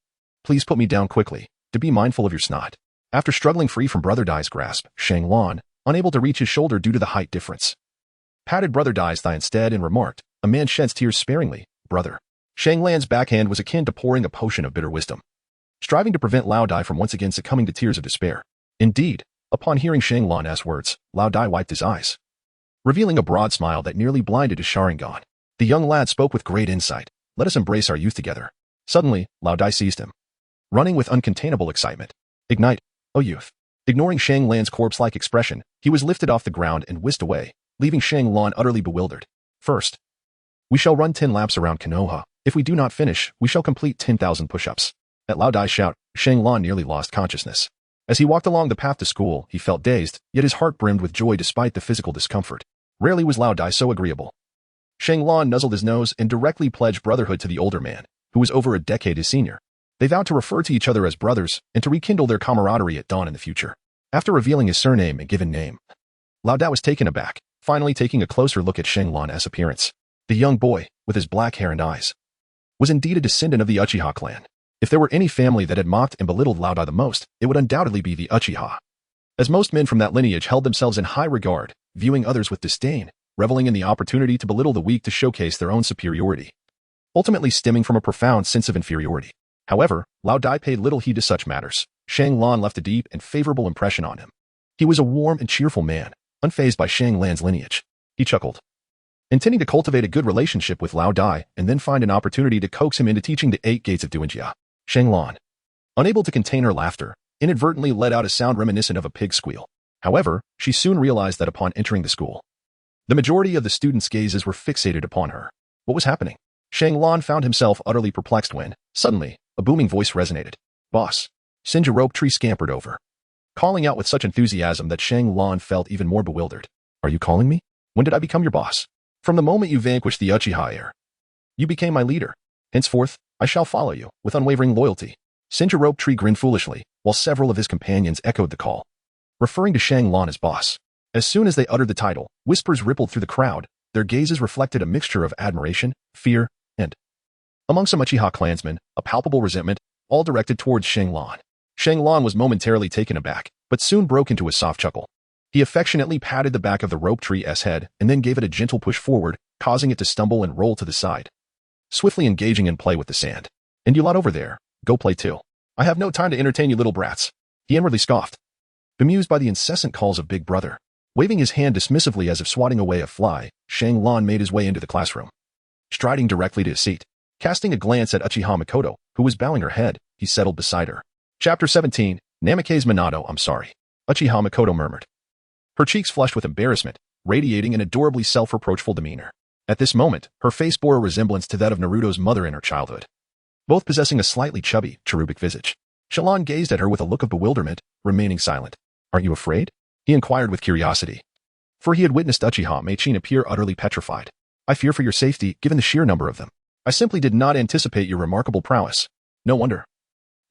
Please put me down quickly, to be mindful of your snot. After struggling free from Brother Dai's grasp, Shanglan, unable to reach his shoulder due to the height difference, patted Brother Dai's thigh instead and remarked, a man sheds tears sparingly, brother. Shanglan's backhand was akin to pouring a potion of bitter wisdom, striving to prevent Lao Dai from once again succumbing to tears of despair. Indeed, upon hearing Shanglan's words, Lao Dai wiped his eyes, revealing a broad smile that nearly blinded his Sharingan. The young lad spoke with great insight. Let us embrace our youth together. Suddenly, Lao Dai seized him, running with uncontainable excitement. Ignite, O youth. Ignoring Shanglan's corpse-like expression, he was lifted off the ground and whisked away, leaving Shanglan utterly bewildered. First, we shall run 10 laps around Konoha. If we do not finish, we shall complete 10,000 push-ups. At Lao Dai's shout, Shanglan nearly lost consciousness. As he walked along the path to school, he felt dazed, yet his heart brimmed with joy despite the physical discomfort. Rarely was Lao Dai so agreeable. Shanglan nuzzled his nose and directly pledged brotherhood to the older man, who was over a decade his senior. They vowed to refer to each other as brothers and to rekindle their camaraderie at dawn in the future. After revealing his surname and given name, Lao Dai was taken aback, finally taking a closer look at Shanglan's appearance. The young boy, with his black hair and eyes, was indeed a descendant of the Uchiha clan. If there were any family that had mocked and belittled Lao Dai the most, it would undoubtedly be the Uchiha. As most men from that lineage held themselves in high regard, viewing others with disdain, reveling in the opportunity to belittle the weak to showcase their own superiority, ultimately stemming from a profound sense of inferiority. However, Lao Dai paid little heed to such matters. Shanglan left a deep and favorable impression on him. He was a warm and cheerful man, unfazed by Shanglan's lineage. He chuckled, intending to cultivate a good relationship with Lao Dai and then find an opportunity to coax him into teaching the 8 gates of Duanjia. Shanglan, unable to contain her laughter, inadvertently let out a sound reminiscent of a pig squeal. However, she soon realized that upon entering the school, the majority of the students' gazes were fixated upon her. What was happening? Shanglan found himself utterly perplexed when, suddenly, a booming voice resonated. Boss. Senja Rope Tree scampered over, calling out with such enthusiasm that Shanglan felt even more bewildered. Are you calling me? When did I become your boss? From the moment you vanquished the Uchiha heir, you became my leader. Henceforth, I shall follow you, with unwavering loyalty. Senja Rope Tree grinned foolishly, while several of his companions echoed the call, referring to Shanglan as boss. As soon as they uttered the title, whispers rippled through the crowd. Their gazes reflected a mixture of admiration, fear, and, among some Uchiha clansmen, a palpable resentment, all directed towards Shanglan. Shanglan was momentarily taken aback, but soon broke into a soft chuckle. He affectionately patted the back of the rope tree's head and then gave it a gentle push forward, causing it to stumble and roll to the side, swiftly engaging in play with the sand. And you lot over there, go play too. I have no time to entertain you little brats. He inwardly scoffed, bemused by the incessant calls of Big Brother. Waving his hand dismissively as if swatting away a fly, Shanglan made his way into the classroom, striding directly to his seat. Casting a glance at Uchiha Makoto, who was bowing her head, he settled beside her. Chapter 17, Namikaze Minato, I'm sorry. Uchiha Makoto murmured, her cheeks flushed with embarrassment, radiating an adorably self-reproachful demeanor. At this moment, her face bore a resemblance to that of Naruto's mother in her childhood, both possessing a slightly chubby, cherubic visage. Shallan gazed at her with a look of bewilderment, remaining silent. Aren't you afraid? He inquired with curiosity, for he had witnessed Uchiha Meichin appear utterly petrified. I fear for your safety, given the sheer number of them. I simply did not anticipate your remarkable prowess. No wonder.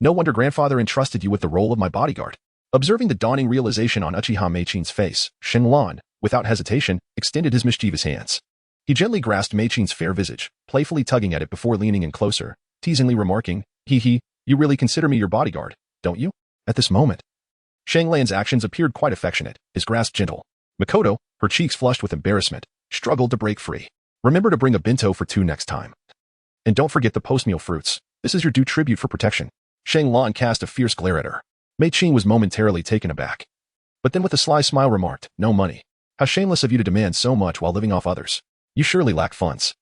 No wonder grandfather entrusted you with the role of my bodyguard. Observing the dawning realization on Uchiha Meichin's face, Shenlong, without hesitation, extended his mischievous hands. He gently grasped Meichin's fair visage, playfully tugging at it before leaning in closer, teasingly remarking, Hee hee, you really consider me your bodyguard, don't you? At this moment, Shang Lan's actions appeared quite affectionate, his grasp gentle. Makoto, her cheeks flushed with embarrassment, struggled to break free. Remember to bring a bento for 2 next time. And don't forget the post-meal fruits. This is your due tribute for protection. Shang Lan cast a fierce glare at her. Mei Qing was momentarily taken aback. But then with a sly smile remarked, no money. How shameless of you to demand so much while living off others. You surely lack funds.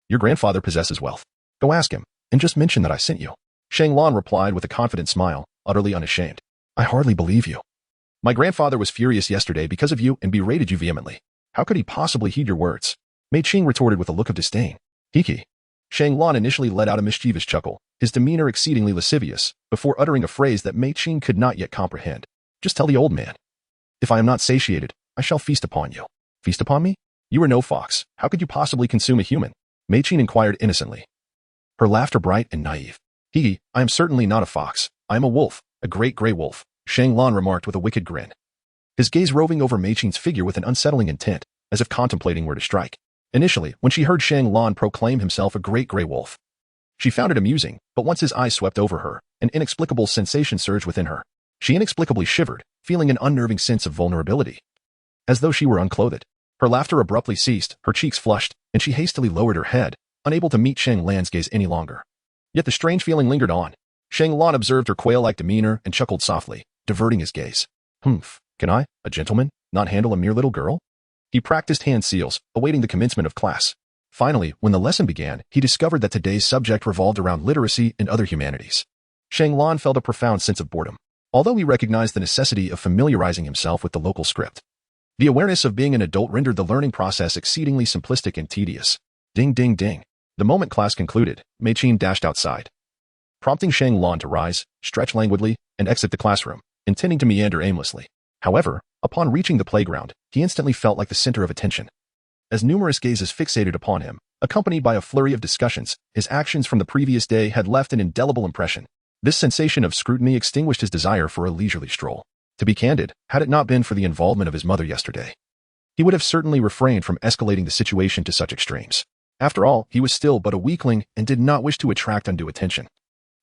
Your grandfather possesses wealth. Go ask him, and just mention that I sent you. Shang Lan replied with a confident smile, utterly unashamed. I hardly believe you. My grandfather was furious yesterday because of you and berated you vehemently. How could he possibly heed your words? Mei Qing retorted with a look of disdain. Hiki. Shang Lan initially let out a mischievous chuckle, his demeanor exceedingly lascivious, before uttering a phrase that Mei Qing could not yet comprehend. Just tell the old man. If I am not satiated, I shall feast upon you. Feast upon me? You are no fox. How could you possibly consume a human? Mei Qing inquired innocently. Her laughter bright and naive. Hiki, I am certainly not a fox. I am a wolf, a great gray wolf, Shang Lan remarked with a wicked grin. His gaze roving over Mei Qing's figure with an unsettling intent, as if contemplating where to strike. Initially, when she heard Shang Lan proclaim himself a great gray wolf, she found it amusing, but once his eyes swept over her, an inexplicable sensation surged within her. She inexplicably shivered, feeling an unnerving sense of vulnerability. As though she were unclothed. Her laughter abruptly ceased, her cheeks flushed, and she hastily lowered her head, unable to meet Shang Lan's gaze any longer. Yet the strange feeling lingered on. Shang Lan observed her quail-like demeanor and chuckled softly, diverting his gaze. Humph, can I, a gentleman, not handle a mere little girl? He practiced hand seals, awaiting the commencement of class. Finally, when the lesson began, he discovered that today's subject revolved around literacy and other humanities. Shang Lan felt a profound sense of boredom, although he recognized the necessity of familiarizing himself with the local script. The awareness of being an adult rendered the learning process exceedingly simplistic and tedious. Ding ding ding. The moment class concluded, Mei Qing dashed outside, prompting Shang Lan to rise, stretch languidly, and exit the classroom, intending to meander aimlessly. However, upon reaching the playground, he instantly felt like the center of attention. As numerous gazes fixated upon him, accompanied by a flurry of discussions, his actions from the previous day had left an indelible impression. This sensation of scrutiny extinguished his desire for a leisurely stroll. To be candid, had it not been for the involvement of his mother yesterday, he would have certainly refrained from escalating the situation to such extremes. After all, he was still but a weakling and did not wish to attract undue attention.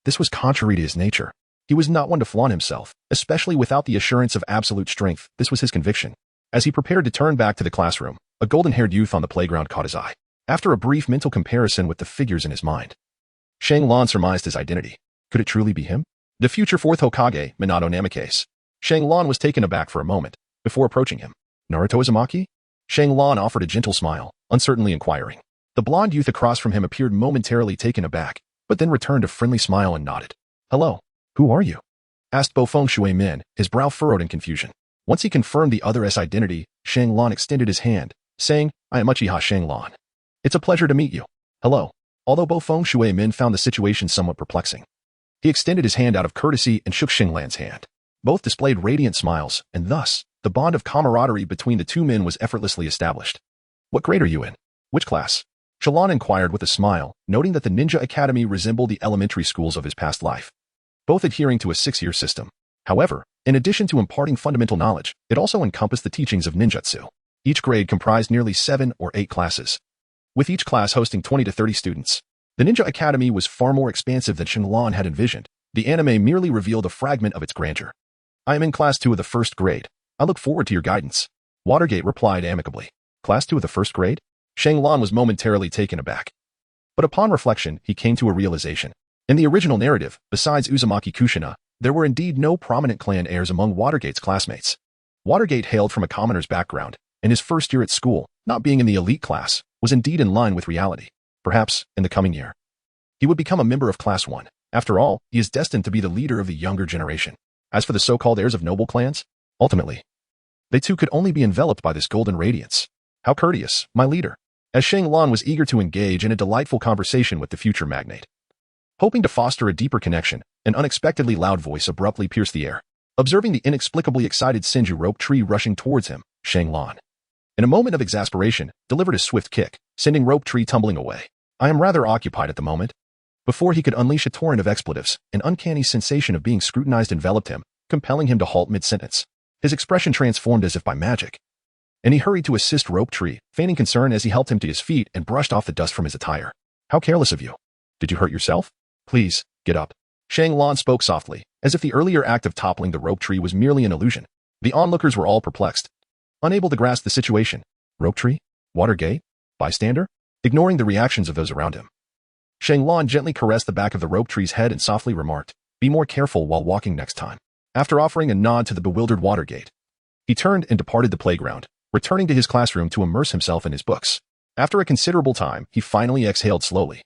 This was contrary to his nature. He was not one to flaunt himself, especially without the assurance of absolute strength. This was his conviction. As he prepared to turn back to the classroom, a golden-haired youth on the playground caught his eye. After a brief mental comparison with the figures in his mind, Shang Lan surmised his identity. Could it truly be him? The future 4th Hokage, Minato Namikaze. Shang Lan was taken aback for a moment, before approaching him. Naruto Uzumaki? Shang Lan offered a gentle smile, uncertainly inquiring. The blonde youth across from him appeared momentarily taken aback, but then returned a friendly smile and nodded. Hello. Who are you? Asked Bofeng Shui Min, his brow furrowed in confusion. Once he confirmed the other's identity, Shang Lan extended his hand, saying, I am Aiha Shang Lan. It's a pleasure to meet you. Hello. Although Bofeng Shui Min found the situation somewhat perplexing, he extended his hand out of courtesy and shook Shang Lan's hand. Both displayed radiant smiles, and thus, the bond of camaraderie between the two men was effortlessly established. What grade are you in? Which class? Shallan inquired with a smile, noting that the ninja academy resembled the elementary schools of his past life, both adhering to a 6-year system. However, in addition to imparting fundamental knowledge, it also encompassed the teachings of ninjutsu. Each grade comprised nearly 7 or 8 classes, with each class hosting 20 to 30 students. The ninja academy was far more expansive than Shenlong had envisioned. The anime merely revealed a fragment of its grandeur. I am in class 2 of the 1st grade. I look forward to your guidance. Watergate replied amicably. Class 2 of the 1st grade? Shenlong was momentarily taken aback. But upon reflection, he came to a realization. In the original narrative, besides Uzumaki Kushina, there were indeed no prominent clan heirs among Watergate's classmates. Watergate hailed from a commoner's background, and his first year at school, not being in the elite class, was indeed in line with reality. Perhaps, in the coming year, he would become a member of Class 1. After all, he is destined to be the leader of the younger generation. As for the so-called heirs of noble clans, ultimately, they too could only be enveloped by this golden radiance. How courteous, my leader. As Shenlong was eager to engage in a delightful conversation with the future magnate. Hoping to foster a deeper connection, an unexpectedly loud voice abruptly pierced the air. Observing the inexplicably excited Senju rope tree rushing towards him, Shenlong, in a moment of exasperation, delivered a swift kick, sending rope tree tumbling away. I am rather occupied at the moment. Before he could unleash a torrent of expletives, an uncanny sensation of being scrutinized enveloped him, compelling him to halt mid-sentence. His expression transformed as if by magic, and he hurried to assist Rope Tree, feigning concern as he helped him to his feet and brushed off the dust from his attire. How careless of you. Did you hurt yourself? Please, get up. Shenlong spoke softly, as if the earlier act of toppling the rope tree was merely an illusion. The onlookers were all perplexed, unable to grasp the situation. Rope tree? Water gate? Bystander? Ignoring the reactions of those around him. Shenlong gently caressed the back of the rope tree's head and softly remarked, "Be more careful while walking next time." After offering a nod to the bewildered water gate, he turned and departed the playground, returning to his classroom to immerse himself in his books. After a considerable time, he finally exhaled slowly,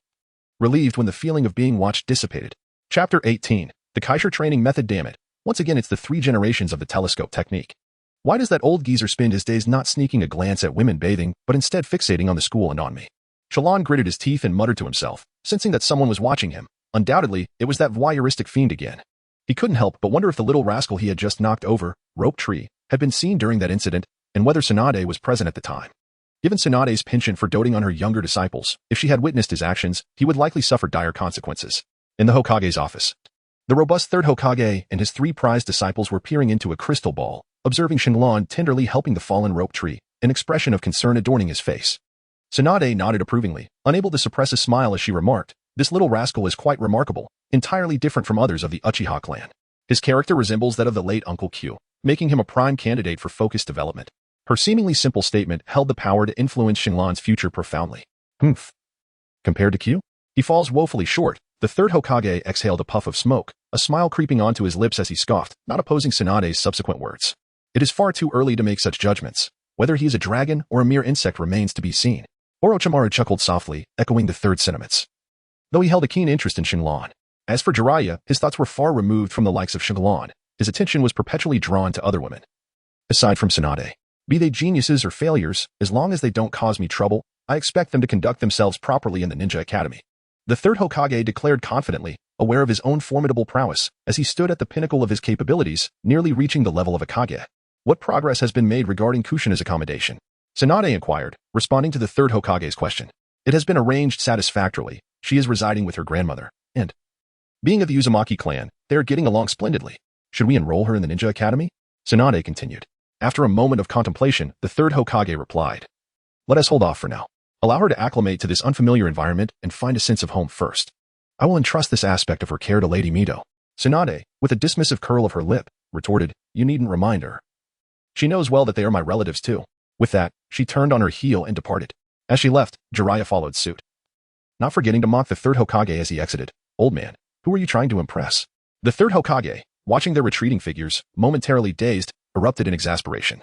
relieved when the feeling of being watched dissipated. Chapter 18. The Kaisha Training Method. Damn it. Once again, it's the 3 generations of the telescope technique. Why does that old geezer spend his days not sneaking a glance at women bathing, but instead fixating on the school and on me? Shalon gritted his teeth and muttered to himself, sensing that someone was watching him. Undoubtedly, it was that voyeuristic fiend again. He couldn't help but wonder if the little rascal he had just knocked over, rope tree, had been seen during that incident, and whether Tsunade was present at the time. Given Tsunade's penchant for doting on her younger disciples, if she had witnessed his actions, he would likely suffer dire consequences. In the Hokage's office, the robust third Hokage and his 3 prized disciples were peering into a crystal ball, observing Shenlong tenderly helping the fallen rope tree, an expression of concern adorning his face. Tsunade nodded approvingly, unable to suppress a smile as she remarked, "This little rascal is quite remarkable, entirely different from others of the Uchiha clan. His character resembles that of the late Uncle Q, making him a prime candidate for focused development." Her seemingly simple statement held the power to influence Shenlong's future profoundly. Humph. Compared to Q? He falls woefully short. The third Hokage exhaled a puff of smoke, a smile creeping onto his lips as he scoffed, not opposing Tsunade's subsequent words. It is far too early to make such judgments. Whether he is a dragon or a mere insect remains to be seen. Orochimaru chuckled softly, echoing the third sentiments, though he held a keen interest in Shenlong. As for Jiraiya, his thoughts were far removed from the likes of Shenlong. His attention was perpetually drawn to other women. Aside from Tsunade, be they geniuses or failures, as long as they don't cause me trouble, I expect them to conduct themselves properly in the Ninja Academy. The third Hokage declared confidently, aware of his own formidable prowess, as he stood at the pinnacle of his capabilities, nearly reaching the level of a Kage. What progress has been made regarding Kushina's accommodation? Tsunade inquired, responding to the third Hokage's question. It has been arranged satisfactorily. She is residing with her grandmother, and, being of the Uzumaki clan, they are getting along splendidly. Should we enroll her in the Ninja Academy? Tsunade continued. After a moment of contemplation, the third Hokage replied, "Let us hold off for now. Allow her to acclimate to this unfamiliar environment and find a sense of home first. I will entrust this aspect of her care to Lady Mido." Tsunade, with a dismissive curl of her lip, retorted, "You needn't remind her. She knows well that they are my relatives too." With that, she turned on her heel and departed. As she left, Jiraiya followed suit, not forgetting to mock the third Hokage as he exited. "Old man, who are you trying to impress?" The third Hokage, watching their retreating figures, momentarily dazed, erupted in exasperation.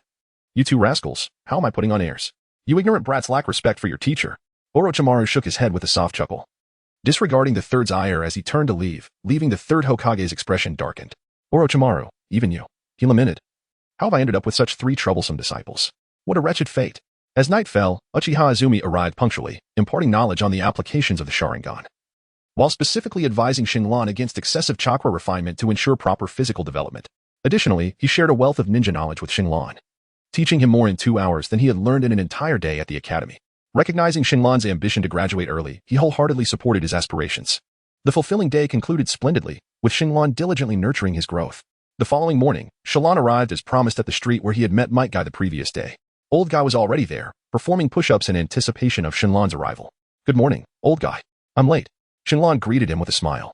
"You 2 rascals, how am I putting on airs? You ignorant brats lack respect for your teacher." Orochimaru shook his head with a soft chuckle, disregarding the third's ire as he turned to leave, leaving the third Hokage's expression darkened. "Orochimaru, even you," he lamented. "How have I ended up with such 3 troublesome disciples? What a wretched fate." As night fell, Uchiha Izumi arrived punctually, imparting knowledge on the applications of the Sharingan, while specifically advising Shenlong against excessive chakra refinement to ensure proper physical development. Additionally, he shared a wealth of ninja knowledge with Shenlong, teaching him more in 2 hours than he had learned in an entire day at the academy. Recognizing Shenlong's ambition to graduate early, he wholeheartedly supported his aspirations. The fulfilling day concluded splendidly, with Shenlong diligently nurturing his growth. The following morning, Shenlong arrived as promised at the street where he had met Might Guy the previous day. Old Guy was already there, performing push-ups in anticipation of Shenlong's arrival. "Good morning, Old Guy. I'm late." Shenlong greeted him with a smile,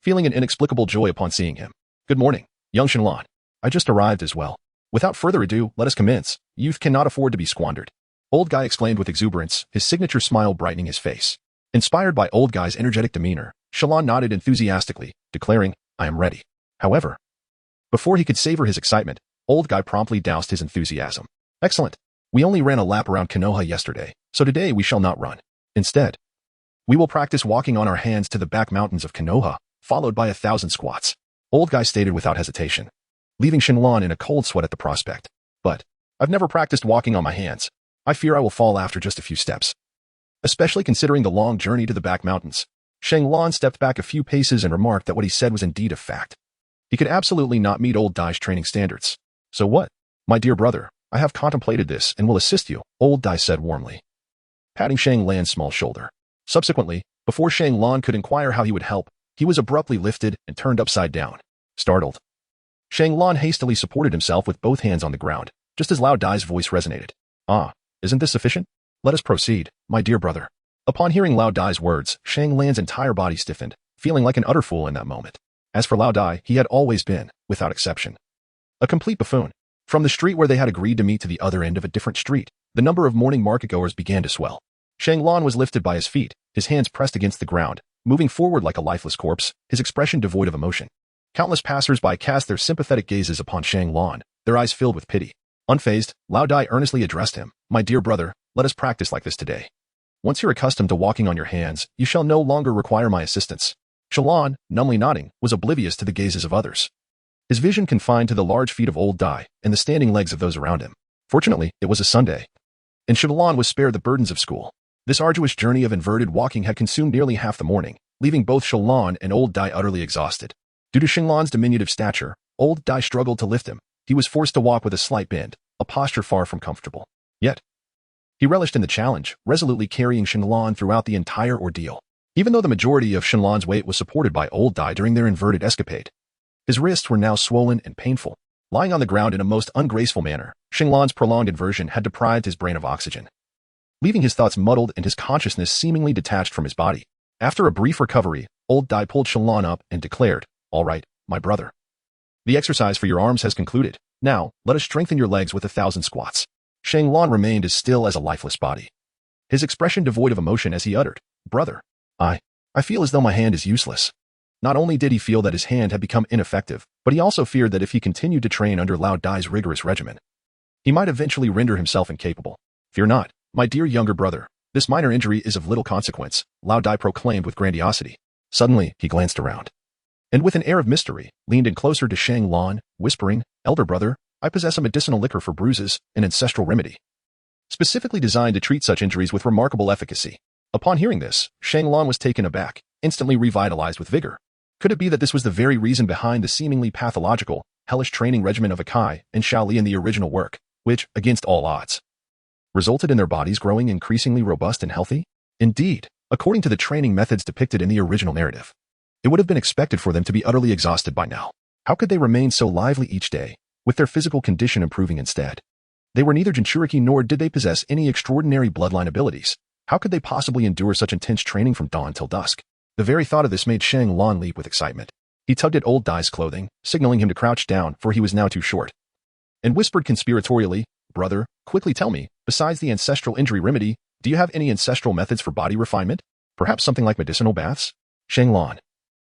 feeling an inexplicable joy upon seeing him. "Good morning, young Shenlong. I just arrived as well. Without further ado, let us commence. Youth cannot afford to be squandered." Old Guy exclaimed with exuberance, his signature smile brightening his face. Inspired by Old Guy's energetic demeanor, Shenlong nodded enthusiastically, declaring, "I am ready." However, before he could savor his excitement, Old Guy promptly doused his enthusiasm. "Excellent. We only ran a lap around Konoha yesterday, so today we shall not run. Instead, we will practice walking on our hands to the back mountains of Konoha, followed by 1,000 squats." Old Guy stated without hesitation, leaving Shenlong in a cold sweat at the prospect. "But I've never practiced walking on my hands. I fear I will fall after just a few steps." Especially considering the long journey to the back mountains, Shenlong stepped back a few paces and remarked that what he said was indeed a fact. He could absolutely not meet Old Dai's training standards. "So what? My dear brother, I have contemplated this and will assist you," Old Dai said warmly, patting Shang Lan's small shoulder. Subsequently, before Shang Lan could inquire how he would help, he was abruptly lifted and turned upside down. Startled, Shang Lan hastily supported himself with both hands on the ground, just as Lao Dai's voice resonated. "Ah, isn't this sufficient? Let us proceed, my dear brother." Upon hearing Lao Dai's words, Shang Lan's entire body stiffened, feeling like an utter fool in that moment. As for Lao Dai, he had always been, without exception, a complete buffoon. From the street where they had agreed to meet to the other end of a different street, the number of morning marketgoers began to swell. Shang Lan was lifted by his feet, his hands pressed against the ground, moving forward like a lifeless corpse, his expression devoid of emotion. Countless passers-by cast their sympathetic gazes upon Shang Lan, their eyes filled with pity. Unfazed, Lao Dai earnestly addressed him, "My dear brother, let us practice like this today. Once you're accustomed to walking on your hands, you shall no longer require my assistance." Shallan, numbly nodding, was oblivious to the gazes of others. His vision confined to the large feet of old Dai and the standing legs of those around him. Fortunately, it was a Sunday, and Shallan was spared the burdens of school. This arduous journey of inverted walking had consumed nearly half the morning, leaving both Shallan and old Dai utterly exhausted. Due to Shallan's diminutive stature, old Dai struggled to lift him. He was forced to walk with a slight bend, a posture far from comfortable. Yet, he relished in the challenge, resolutely carrying Shallan throughout the entire ordeal. Even though the majority of Shallan's weight was supported by old Dai during their inverted escapade, his wrists were now swollen and painful. Lying on the ground in a most ungraceful manner, Shallan's prolonged inversion had deprived his brain of oxygen, leaving his thoughts muddled and his consciousness seemingly detached from his body. After a brief recovery, old Dai pulled Shallan up and declared, "All right, my brother. The exercise for your arms has concluded. Now, let us strengthen your legs with 1,000 squats." Shang Lan remained as still as a lifeless body, his expression devoid of emotion as he uttered, "Brother, I feel as though my hand is useless." Not only did he feel that his hand had become ineffective, but he also feared that if he continued to train under Lao Dai's rigorous regimen, he might eventually render himself incapable. "Fear not, my dear younger brother. This minor injury is of little consequence," Lao Dai proclaimed with grandiosity. Suddenly, he glanced around, and with an air of mystery, leaned in closer to Shang Lan, whispering, "Elder brother, I possess a medicinal liquor for bruises, an ancestral remedy, specifically designed to treat such injuries with remarkable efficacy." Upon hearing this, Shang Lan was taken aback, instantly revitalized with vigor. Could it be that this was the very reason behind the seemingly pathological, hellish training regimen of Hokage and Shaoli in the original work, which, against all odds, resulted in their bodies growing increasingly robust and healthy? Indeed, according to the training methods depicted in the original narrative, it would have been expected for them to be utterly exhausted by now. How could they remain so lively each day, with their physical condition improving instead? They were neither Jinchuriki nor did they possess any extraordinary bloodline abilities. How could they possibly endure such intense training from dawn till dusk? The very thought of this made Shang Lan leap with excitement. He tugged at old Dai's clothing, signaling him to crouch down, for he was now too short, and whispered conspiratorially, "Brother, quickly tell me, besides the ancestral injury remedy, do you have any ancestral methods for body refinement? Perhaps something like medicinal baths?" Shang Lan,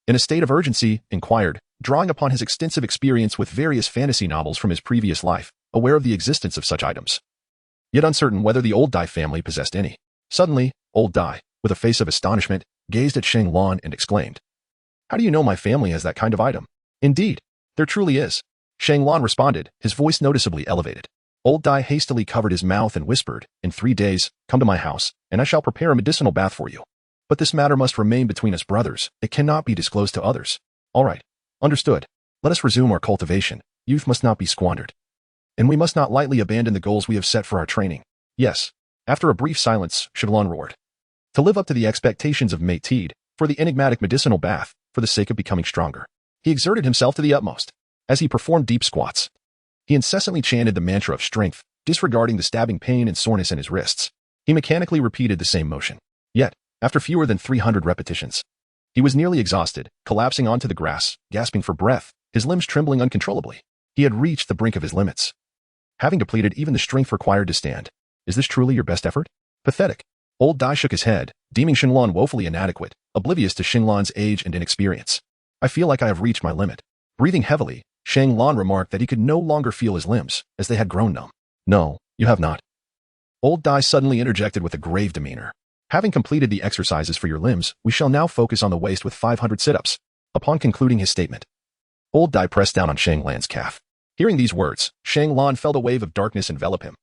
in a state of urgency, inquired, drawing upon his extensive experience with various fantasy novels from his previous life, aware of the existence of such items, yet uncertain whether the old Dai family possessed any. Suddenly, old Dai, with a face of astonishment, gazed at Shang Lan and exclaimed, "How do you know my family has that kind of item?" "Indeed, there truly is," Shang Lan responded, his voice noticeably elevated. Old Dai hastily covered his mouth and whispered, "In 3 days, come to my house, and I shall prepare a medicinal bath for you. But this matter must remain between us brothers. It cannot be disclosed to others." "All right. Understood. Let us resume our cultivation. Youth must not be squandered, and we must not lightly abandon the goals we have set for our training." "Yes." After a brief silence, Shallan roared, "To live up to the expectations of Mate Teed, for the enigmatic medicinal bath, for the sake of becoming stronger." He exerted himself to the utmost. As he performed deep squats, he incessantly chanted the mantra of strength, disregarding the stabbing pain and soreness in his wrists. He mechanically repeated the same motion. Yet, after fewer than 300 repetitions, he was nearly exhausted, collapsing onto the grass, gasping for breath, his limbs trembling uncontrollably. He had reached the brink of his limits, having depleted even the strength required to stand. "Is this truly your best effort?" "Pathetic." Old Dai shook his head, deeming Shinlan woefully inadequate, oblivious to Shinlan's age and inexperience. "I feel like I have reached my limit." Breathing heavily, Shang Lan remarked that he could no longer feel his limbs, as they had grown numb. "No, you have not." Old Dai suddenly interjected with a grave demeanor. "Having completed the exercises for your limbs, we shall now focus on the waist with 500 sit-ups." Upon concluding his statement, old Dai pressed down on Shang Lan's calf. Hearing these words, Shang Lan felt a wave of darkness envelop him.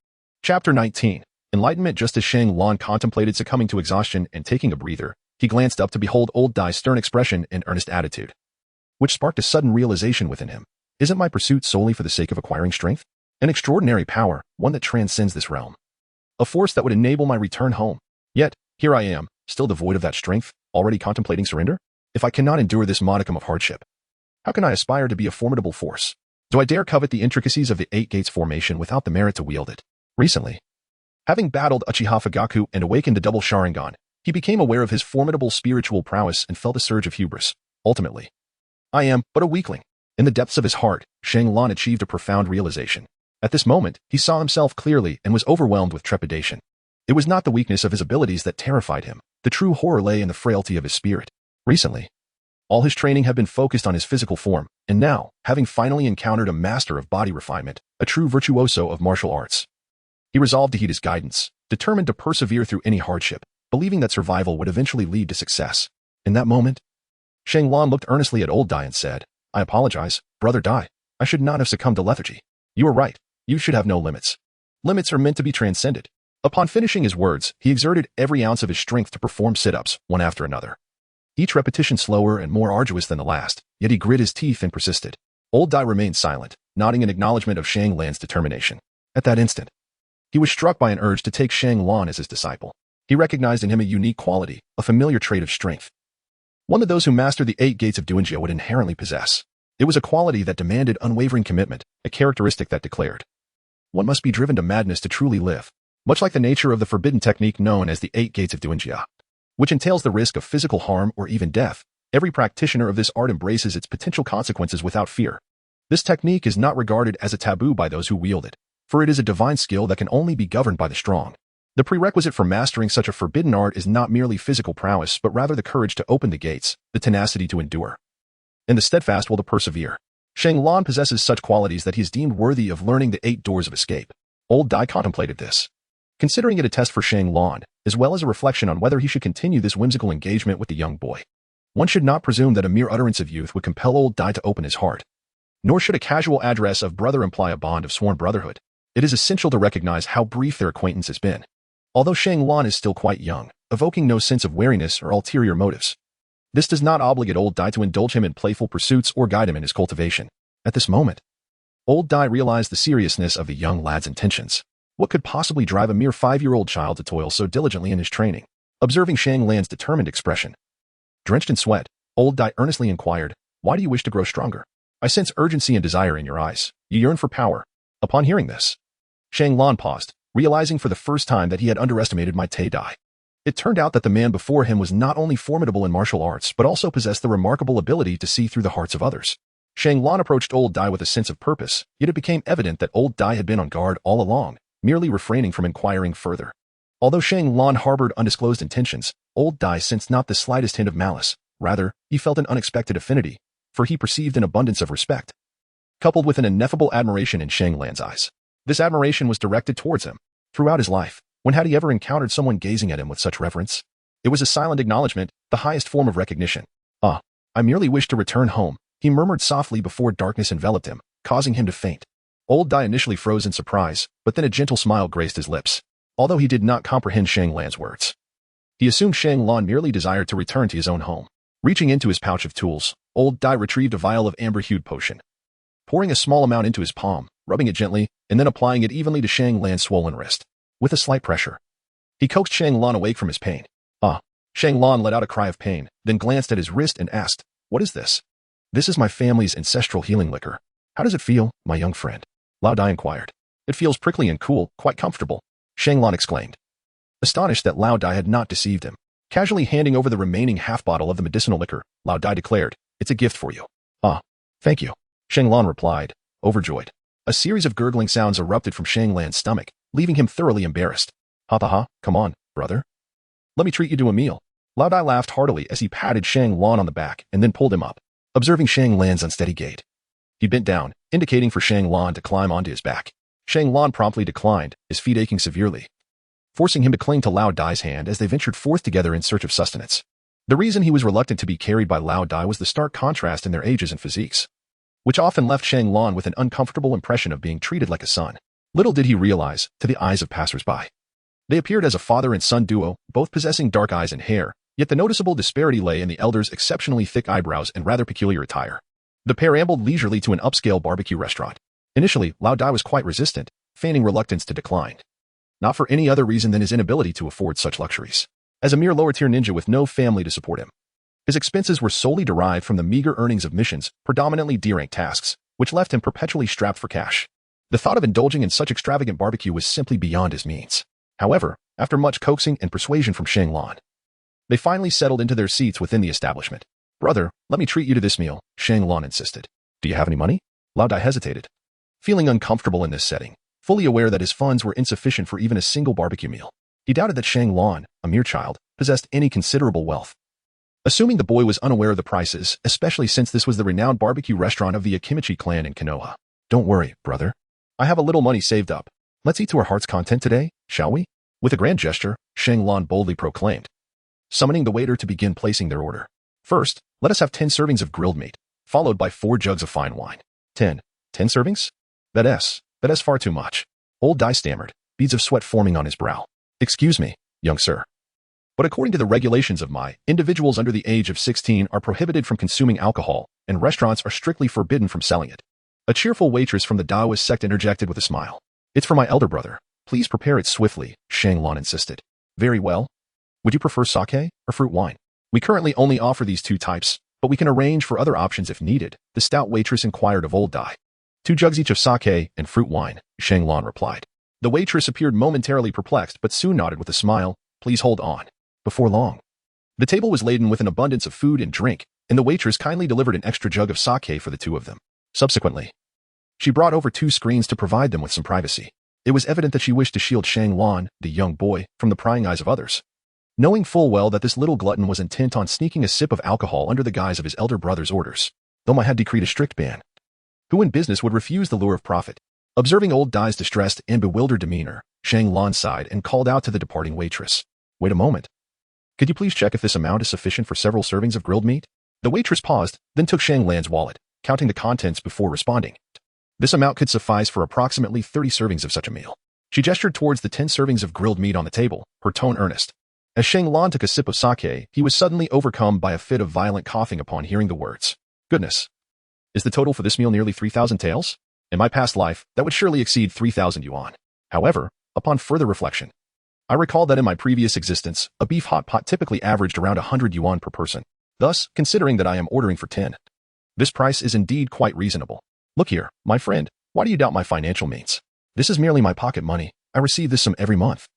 Chapter 19. Enlightenment. Just as Shang Lan contemplated succumbing to exhaustion and taking a breather, he glanced up to behold old Dai's stern expression and earnest attitude, which sparked a sudden realization within him. Isn't my pursuit solely for the sake of acquiring strength? An extraordinary power, one that transcends this realm. A force that would enable my return home. Yet, here I am, still devoid of that strength, already contemplating surrender? If I cannot endure this modicum of hardship, how can I aspire to be a formidable force? Do I dare covet the intricacies of the 8 Gates formation without the merit to wield it? Recently, having battled Uchiha Fugaku and awakened the double Sharingan, he became aware of his formidable spiritual prowess and felt a surge of hubris. Ultimately, I am but a weakling. In the depths of his heart, Shang Lan achieved a profound realization. At this moment, he saw himself clearly and was overwhelmed with trepidation. It was not the weakness of his abilities that terrified him. The true horror lay in the frailty of his spirit. Recently, all his training had been focused on his physical form, and now, having finally encountered a master of body refinement, a true virtuoso of martial arts, he resolved to heed his guidance, determined to persevere through any hardship, believing that survival would eventually lead to success. In that moment, Shang Lan looked earnestly at old Dai and said, I apologize, brother Dai. I should not have succumbed to lethargy. You are right. You should have no limits. Limits are meant to be transcended. Upon finishing his words, he exerted every ounce of his strength to perform sit-ups, one after another. Each repetition slower and more arduous than the last, yet he grit his teeth and persisted. Old Dai remained silent, nodding in acknowledgement of Shang Lan's determination. At that instant, he was struck by an urge to take Shang Lan as his disciple. He recognized in him a unique quality, a familiar trait of strength. One that those who master the 8 gates of Duanjia would inherently possess. It was a quality that demanded unwavering commitment, a characteristic that declared, one must be driven to madness to truly live, much like the nature of the forbidden technique known as the 8 gates of Duanjia, which entails the risk of physical harm or even death. Every practitioner of this art embraces its potential consequences without fear. This technique is not regarded as a taboo by those who wield it, for it is a divine skill that can only be governed by the strong. The prerequisite for mastering such a forbidden art is not merely physical prowess but rather the courage to open the gates, the tenacity to endure, and the steadfast will to persevere. Shang Lan possesses such qualities that he is deemed worthy of learning the 8 doors of escape. Old Dai contemplated this, considering it a test for Shang Lan, as well as a reflection on whether he should continue this whimsical engagement with the young boy. One should not presume that a mere utterance of youth would compel old Dai to open his heart. Nor should a casual address of brother imply a bond of sworn brotherhood. It is essential to recognize how brief their acquaintance has been. Although Shang Lan is still quite young, evoking no sense of wariness or ulterior motives, this does not obligate old Dai to indulge him in playful pursuits or guide him in his cultivation. At this moment, old Dai realized the seriousness of the young lad's intentions. What could possibly drive a mere 5-year-old child to toil so diligently in his training? Observing Shang Lan's determined expression, drenched in sweat, old Dai earnestly inquired, why do you wish to grow stronger? I sense urgency and desire in your eyes. You yearn for power. Upon hearing this, Shang Lan paused, realizing for the first time that he had underestimated my Te Dai. It turned out that the man before him was not only formidable in martial arts but also possessed the remarkable ability to see through the hearts of others. Shang Lan approached old Dai with a sense of purpose, yet it became evident that old Dai had been on guard all along, merely refraining from inquiring further. Although Shang Lan harbored undisclosed intentions, old Dai sensed not the slightest hint of malice. Rather, he felt an unexpected affinity, for he perceived an abundance of respect, coupled with an ineffable admiration in Shang Lan's eyes. This admiration was directed towards him. Throughout his life, when had he ever encountered someone gazing at him with such reverence? It was a silent acknowledgement, the highest form of recognition. Ah, I merely wish to return home, he murmured softly before darkness enveloped him, causing him to faint. Old Dai initially froze in surprise, but then a gentle smile graced his lips. Although he did not comprehend Shang Lan's words, he assumed Shang Lan merely desired to return to his own home. Reaching into his pouch of tools, old Dai retrieved a vial of amber-hued potion, pouring a small amount into his palm, rubbing it gently, and then applying it evenly to Shang Lan's swollen wrist. With a slight pressure, he coaxed Shang Lan awake from his pain. Ah! Shang Lan let out a cry of pain, then glanced at his wrist and asked, what is this? This is my family's ancestral healing liquor. How does it feel, my young friend? Lao Dai inquired. It feels prickly and cool, quite comfortable, Shang Lan exclaimed, astonished that Lao Dai had not deceived him. Casually handing over the remaining half-bottle of the medicinal liquor, Lao Dai declared, it's a gift for you. Ah, thank you, Shang Lan replied, overjoyed. A series of gurgling sounds erupted from Shang Lan's stomach, leaving him thoroughly embarrassed. Ha ha ha, come on, brother. Let me treat you to a meal. Lao Dai laughed heartily as he patted Shang Lan on the back and then pulled him up. Observing Shang Lan's unsteady gait, he bent down, indicating for Shang Lan to climb onto his back. Shang Lan promptly declined, his feet aching severely, forcing him to cling to Lao Dai's hand as they ventured forth together in search of sustenance. The reason he was reluctant to be carried by Lao Dai was the stark contrast in their ages and physiques, which often left Shang Lan with an uncomfortable impression of being treated like a son. Little did he realize, to the eyes of passers-by, they appeared as a father and son duo, both possessing dark eyes and hair, yet the noticeable disparity lay in the elder's exceptionally thick eyebrows and rather peculiar attire. The pair ambled leisurely to an upscale barbecue restaurant. Initially, Lao Dai was quite resistant, feigning reluctance to decline, not for any other reason than his inability to afford such luxuries. As a mere lower-tier ninja with no family to support him, his expenses were solely derived from the meager earnings of missions, predominantly D-rank tasks, which left him perpetually strapped for cash. The thought of indulging in such extravagant barbecue was simply beyond his means. However, after much coaxing and persuasion from Shang Lan, they finally settled into their seats within the establishment. Brother, let me treat you to this meal, Shang Lan insisted. Do you have any money? Lao Dai hesitated, feeling uncomfortable in this setting, fully aware that his funds were insufficient for even a single barbecue meal. He doubted that Shang Lan, a mere child, possessed any considerable wealth. Assuming the boy was unaware of the prices, especially since this was the renowned barbecue restaurant of the Akimichi clan in Konoha. Don't worry, brother. I have a little money saved up. Let's eat to our heart's content today, shall we? With a grand gesture, Shang Lan boldly proclaimed, summoning the waiter to begin placing their order. First, let us have 10 servings of grilled meat, followed by 4 jugs of fine wine. 10 servings? That's far too much. Old Dai stammered, beads of sweat forming on his brow. Excuse me, young sir. But according to the regulations of my, individuals under the age of 16 are prohibited from consuming alcohol, and restaurants are strictly forbidden from selling it. A cheerful waitress from the Daoist sect interjected with a smile. It's for my elder brother. Please prepare it swiftly, Shang Lan insisted. Very well. Would you prefer sake or fruit wine? We currently only offer these 2 types, but we can arrange for other options if needed, the stout waitress inquired of Old Dai. 2 jugs each of sake and fruit wine, Shang Lan replied. The waitress appeared momentarily perplexed but soon nodded with a smile. Please hold on. Before long, the table was laden with an abundance of food and drink, and the waitress kindly delivered an extra jug of sake for the 2 of them. Subsequently, she brought over 2 screens to provide them with some privacy. It was evident that she wished to shield Shang Lan, the young boy, from the prying eyes of others. Knowing full well that this little glutton was intent on sneaking a sip of alcohol under the guise of his elder brother's orders, Tomoe had decreed a strict ban. Who in business would refuse the lure of profit? Observing Old Dai's distressed and bewildered demeanor, Shang Lan sighed and called out to the departing waitress. Wait a moment. Could you please check if this amount is sufficient for several servings of grilled meat? The waitress paused, then took Shang Lan's wallet, counting the contents before responding. This amount could suffice for approximately 30 servings of such a meal. She gestured towards the 10 servings of grilled meat on the table, her tone earnest. As Shang Lan took a sip of sake, he was suddenly overcome by a fit of violent coughing upon hearing the words. Goodness. Is the total for this meal nearly 3,000 taels? In my past life, that would surely exceed 3,000 yuan. However, upon further reflection, I recall that in my previous existence, a beef hot pot typically averaged around 100 yuan per person. Thus, considering that I am ordering for 10, this price is indeed quite reasonable. Look here, my friend, why do you doubt my financial means? This is merely my pocket money. I receive this sum every month.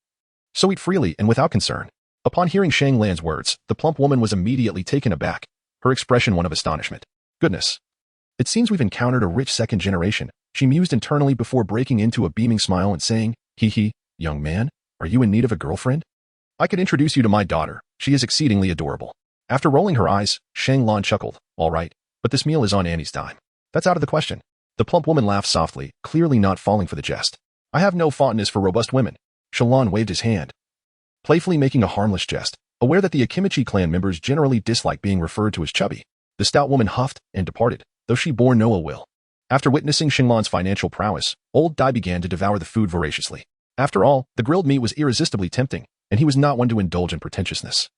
So eat freely and without concern. Upon hearing Shang Lan's words, the plump woman was immediately taken aback, her expression one of astonishment. Goodness. It seems we've encountered a rich second generation, she mused internally before breaking into a beaming smile and saying, Hee, young man, are you in need of a girlfriend? I could introduce you to my daughter. She is exceedingly adorable. After rolling her eyes, Shang Lan chuckled. All right, but this meal is on Annie's dime. That's out of the question. The plump woman laughed softly, clearly not falling for the jest. I have no fondness for robust women. Shallan waved his hand, playfully making a harmless jest, aware that the Akimichi clan members generally dislike being referred to as chubby. The stout woman huffed and departed, though she bore no ill will. After witnessing Shinlan's financial prowess, Old Dai began to devour the food voraciously. After all, the grilled meat was irresistibly tempting, and he was not one to indulge in pretentiousness.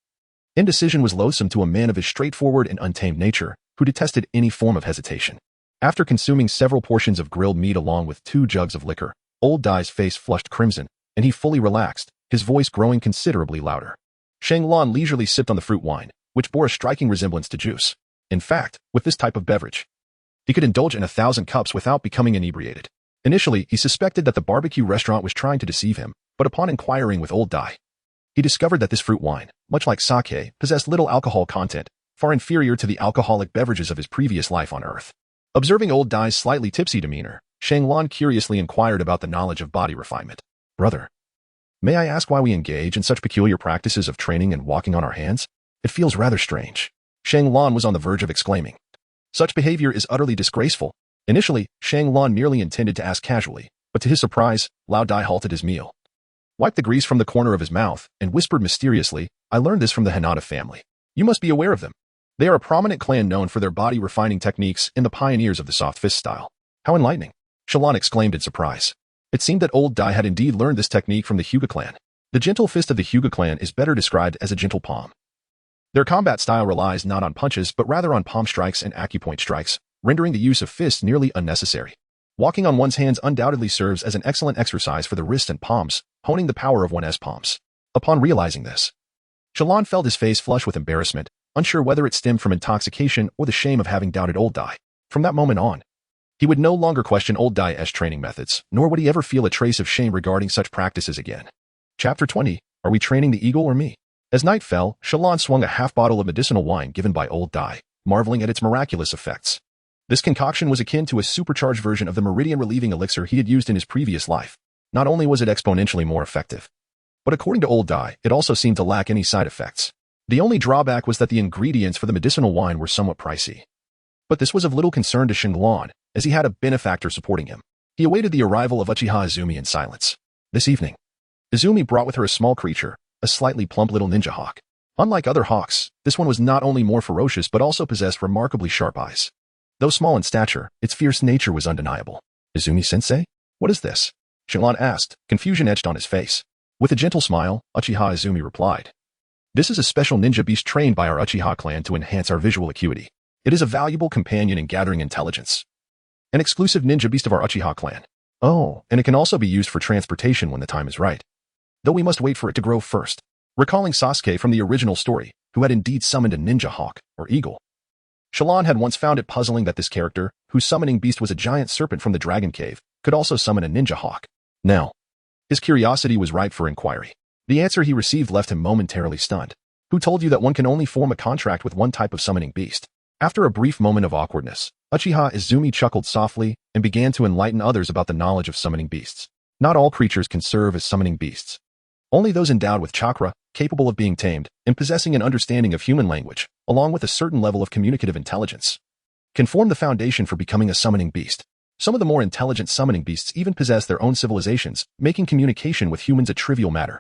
Indecision was loathsome to a man of his straightforward and untamed nature, who detested any form of hesitation. After consuming several portions of grilled meat along with 2 jugs of liquor, Old Dai's face flushed crimson, and he fully relaxed, his voice growing considerably louder. Shang Lan leisurely sipped on the fruit wine, which bore a striking resemblance to juice. In fact, with this type of beverage, he could indulge in 1,000 cups without becoming inebriated. Initially, he suspected that the barbecue restaurant was trying to deceive him, but upon inquiring with Old Dai, he discovered that this fruit wine, much like sake, possessed little alcohol content, far inferior to the alcoholic beverages of his previous life on Earth. Observing Old Dai's slightly tipsy demeanor, Shang Lan curiously inquired about the knowledge of body refinement. Brother, may I ask why we engage in such peculiar practices of training and walking on our hands? It feels rather strange. Shang Lan was on the verge of exclaiming. Such behavior is utterly disgraceful. Initially, Shang Lan merely intended to ask casually, but to his surprise, Lao Dai halted his meal, wiped the grease from the corner of his mouth, and whispered mysteriously, I learned this from the Hanada family. You must be aware of them. They are a prominent clan known for their body refining techniques and the pioneers of the soft fist style. How enlightening. Shallan exclaimed in surprise. It seemed that Old Dai had indeed learned this technique from the Hyuga clan. The gentle fist of the Hyuga clan is better described as a gentle palm. Their combat style relies not on punches but rather on palm strikes and acupoint strikes, rendering the use of fists nearly unnecessary. Walking on one's hands undoubtedly serves as an excellent exercise for the wrists and palms, honing the power of one's palms. Upon realizing this, Shallan felt his face flush with embarrassment, unsure whether it stemmed from intoxication or the shame of having doubted Old Dai. From that moment on, he would no longer question Old Dai's training methods, nor would he ever feel a trace of shame regarding such practices again. Chapter 20. Are we training the eagle or me? As night fell, Shallan swung a half bottle of medicinal wine given by Old Dai, marveling at its miraculous effects. This concoction was akin to a supercharged version of the meridian-relieving elixir he had used in his previous life. Not only was it exponentially more effective, but according to Old Dai, it also seemed to lack any side effects. The only drawback was that the ingredients for the medicinal wine were somewhat pricey. But this was of little concern to Shenlong, as he had a benefactor supporting him. He awaited the arrival of Uchiha Izumi in silence. This evening, Izumi brought with her a small creature, a slightly plump little ninja hawk. Unlike other hawks, this one was not only more ferocious but also possessed remarkably sharp eyes. Though small in stature, its fierce nature was undeniable. Izumi-sensei? What is this? Shenlong asked, confusion etched on his face. With a gentle smile, Uchiha Izumi replied. This is a special ninja beast trained by our Uchiha clan to enhance our visual acuity. It is a valuable companion in gathering intelligence. An exclusive ninja beast of our Uchiha clan. Oh, and it can also be used for transportation when the time is right. Though we must wait for it to grow first. Recalling Sasuke from the original story, who had indeed summoned a ninja hawk, or eagle. Shenlong had once found it puzzling that this character, whose summoning beast was a giant serpent from the dragon cave, could also summon a ninja hawk. Now, his curiosity was ripe for inquiry. The answer he received left him momentarily stunned. Who told you that one can only form a contract with one type of summoning beast? After a brief moment of awkwardness, Uchiha Izumi chuckled softly and began to enlighten others about the knowledge of summoning beasts. Not all creatures can serve as summoning beasts. Only those endowed with chakra, capable of being tamed, and possessing an understanding of human language, along with a certain level of communicative intelligence, can form the foundation for becoming a summoning beast. Some of the more intelligent summoning beasts even possess their own civilizations, making communication with humans a trivial matter.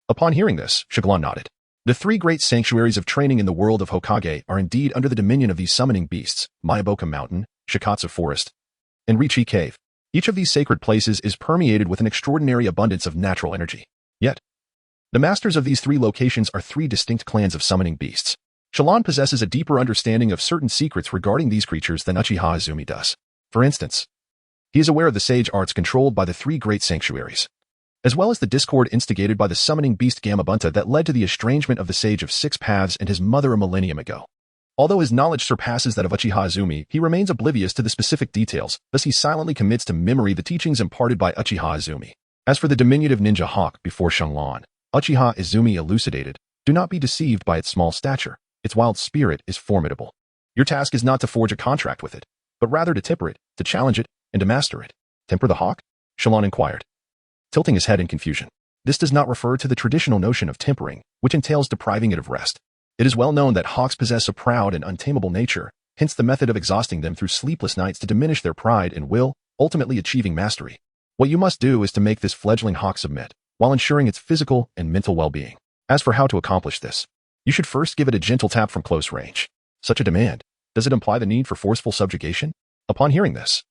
Upon hearing this, Shenlong nodded. The three great sanctuaries of training in the world of Hokage are indeed under the dominion of these summoning beasts, Miyaboka Mountain, Shikatsu Forest, and Richi Cave. Each of these sacred places is permeated with an extraordinary abundance of natural energy. Yet, the masters of these three locations are three distinct clans of summoning beasts. Shenlong possesses a deeper understanding of certain secrets regarding these creatures than Uchiha Izumi does. For instance, he is aware of the sage arts controlled by the three great sanctuaries, as well as the discord instigated by the summoning beast Gamabunta that led to the estrangement of the Sage of Six Paths and his mother a millennium ago. Although his knowledge surpasses that of Uchiha Izumi, he remains oblivious to the specific details, thus he silently commits to memory the teachings imparted by Uchiha Izumi. As for the diminutive ninja hawk before Shenlong, Uchiha Izumi elucidated, do not be deceived by its small stature. Its wild spirit is formidable. Your task is not to forge a contract with it, but rather to temper it, to challenge it, and to master it. Temper the hawk? Shenlong inquired, tilting his head in confusion. This does not refer to the traditional notion of tempering, which entails depriving it of rest. It is well known that hawks possess a proud and untamable nature, hence the method of exhausting them through sleepless nights to diminish their pride and will, ultimately achieving mastery. What you must do is to make this fledgling hawk submit, while ensuring its physical and mental well-being. As for how to accomplish this, you should first give it a gentle tap from close range. Such a demand, does it imply the need for forceful subjugation? Upon hearing this,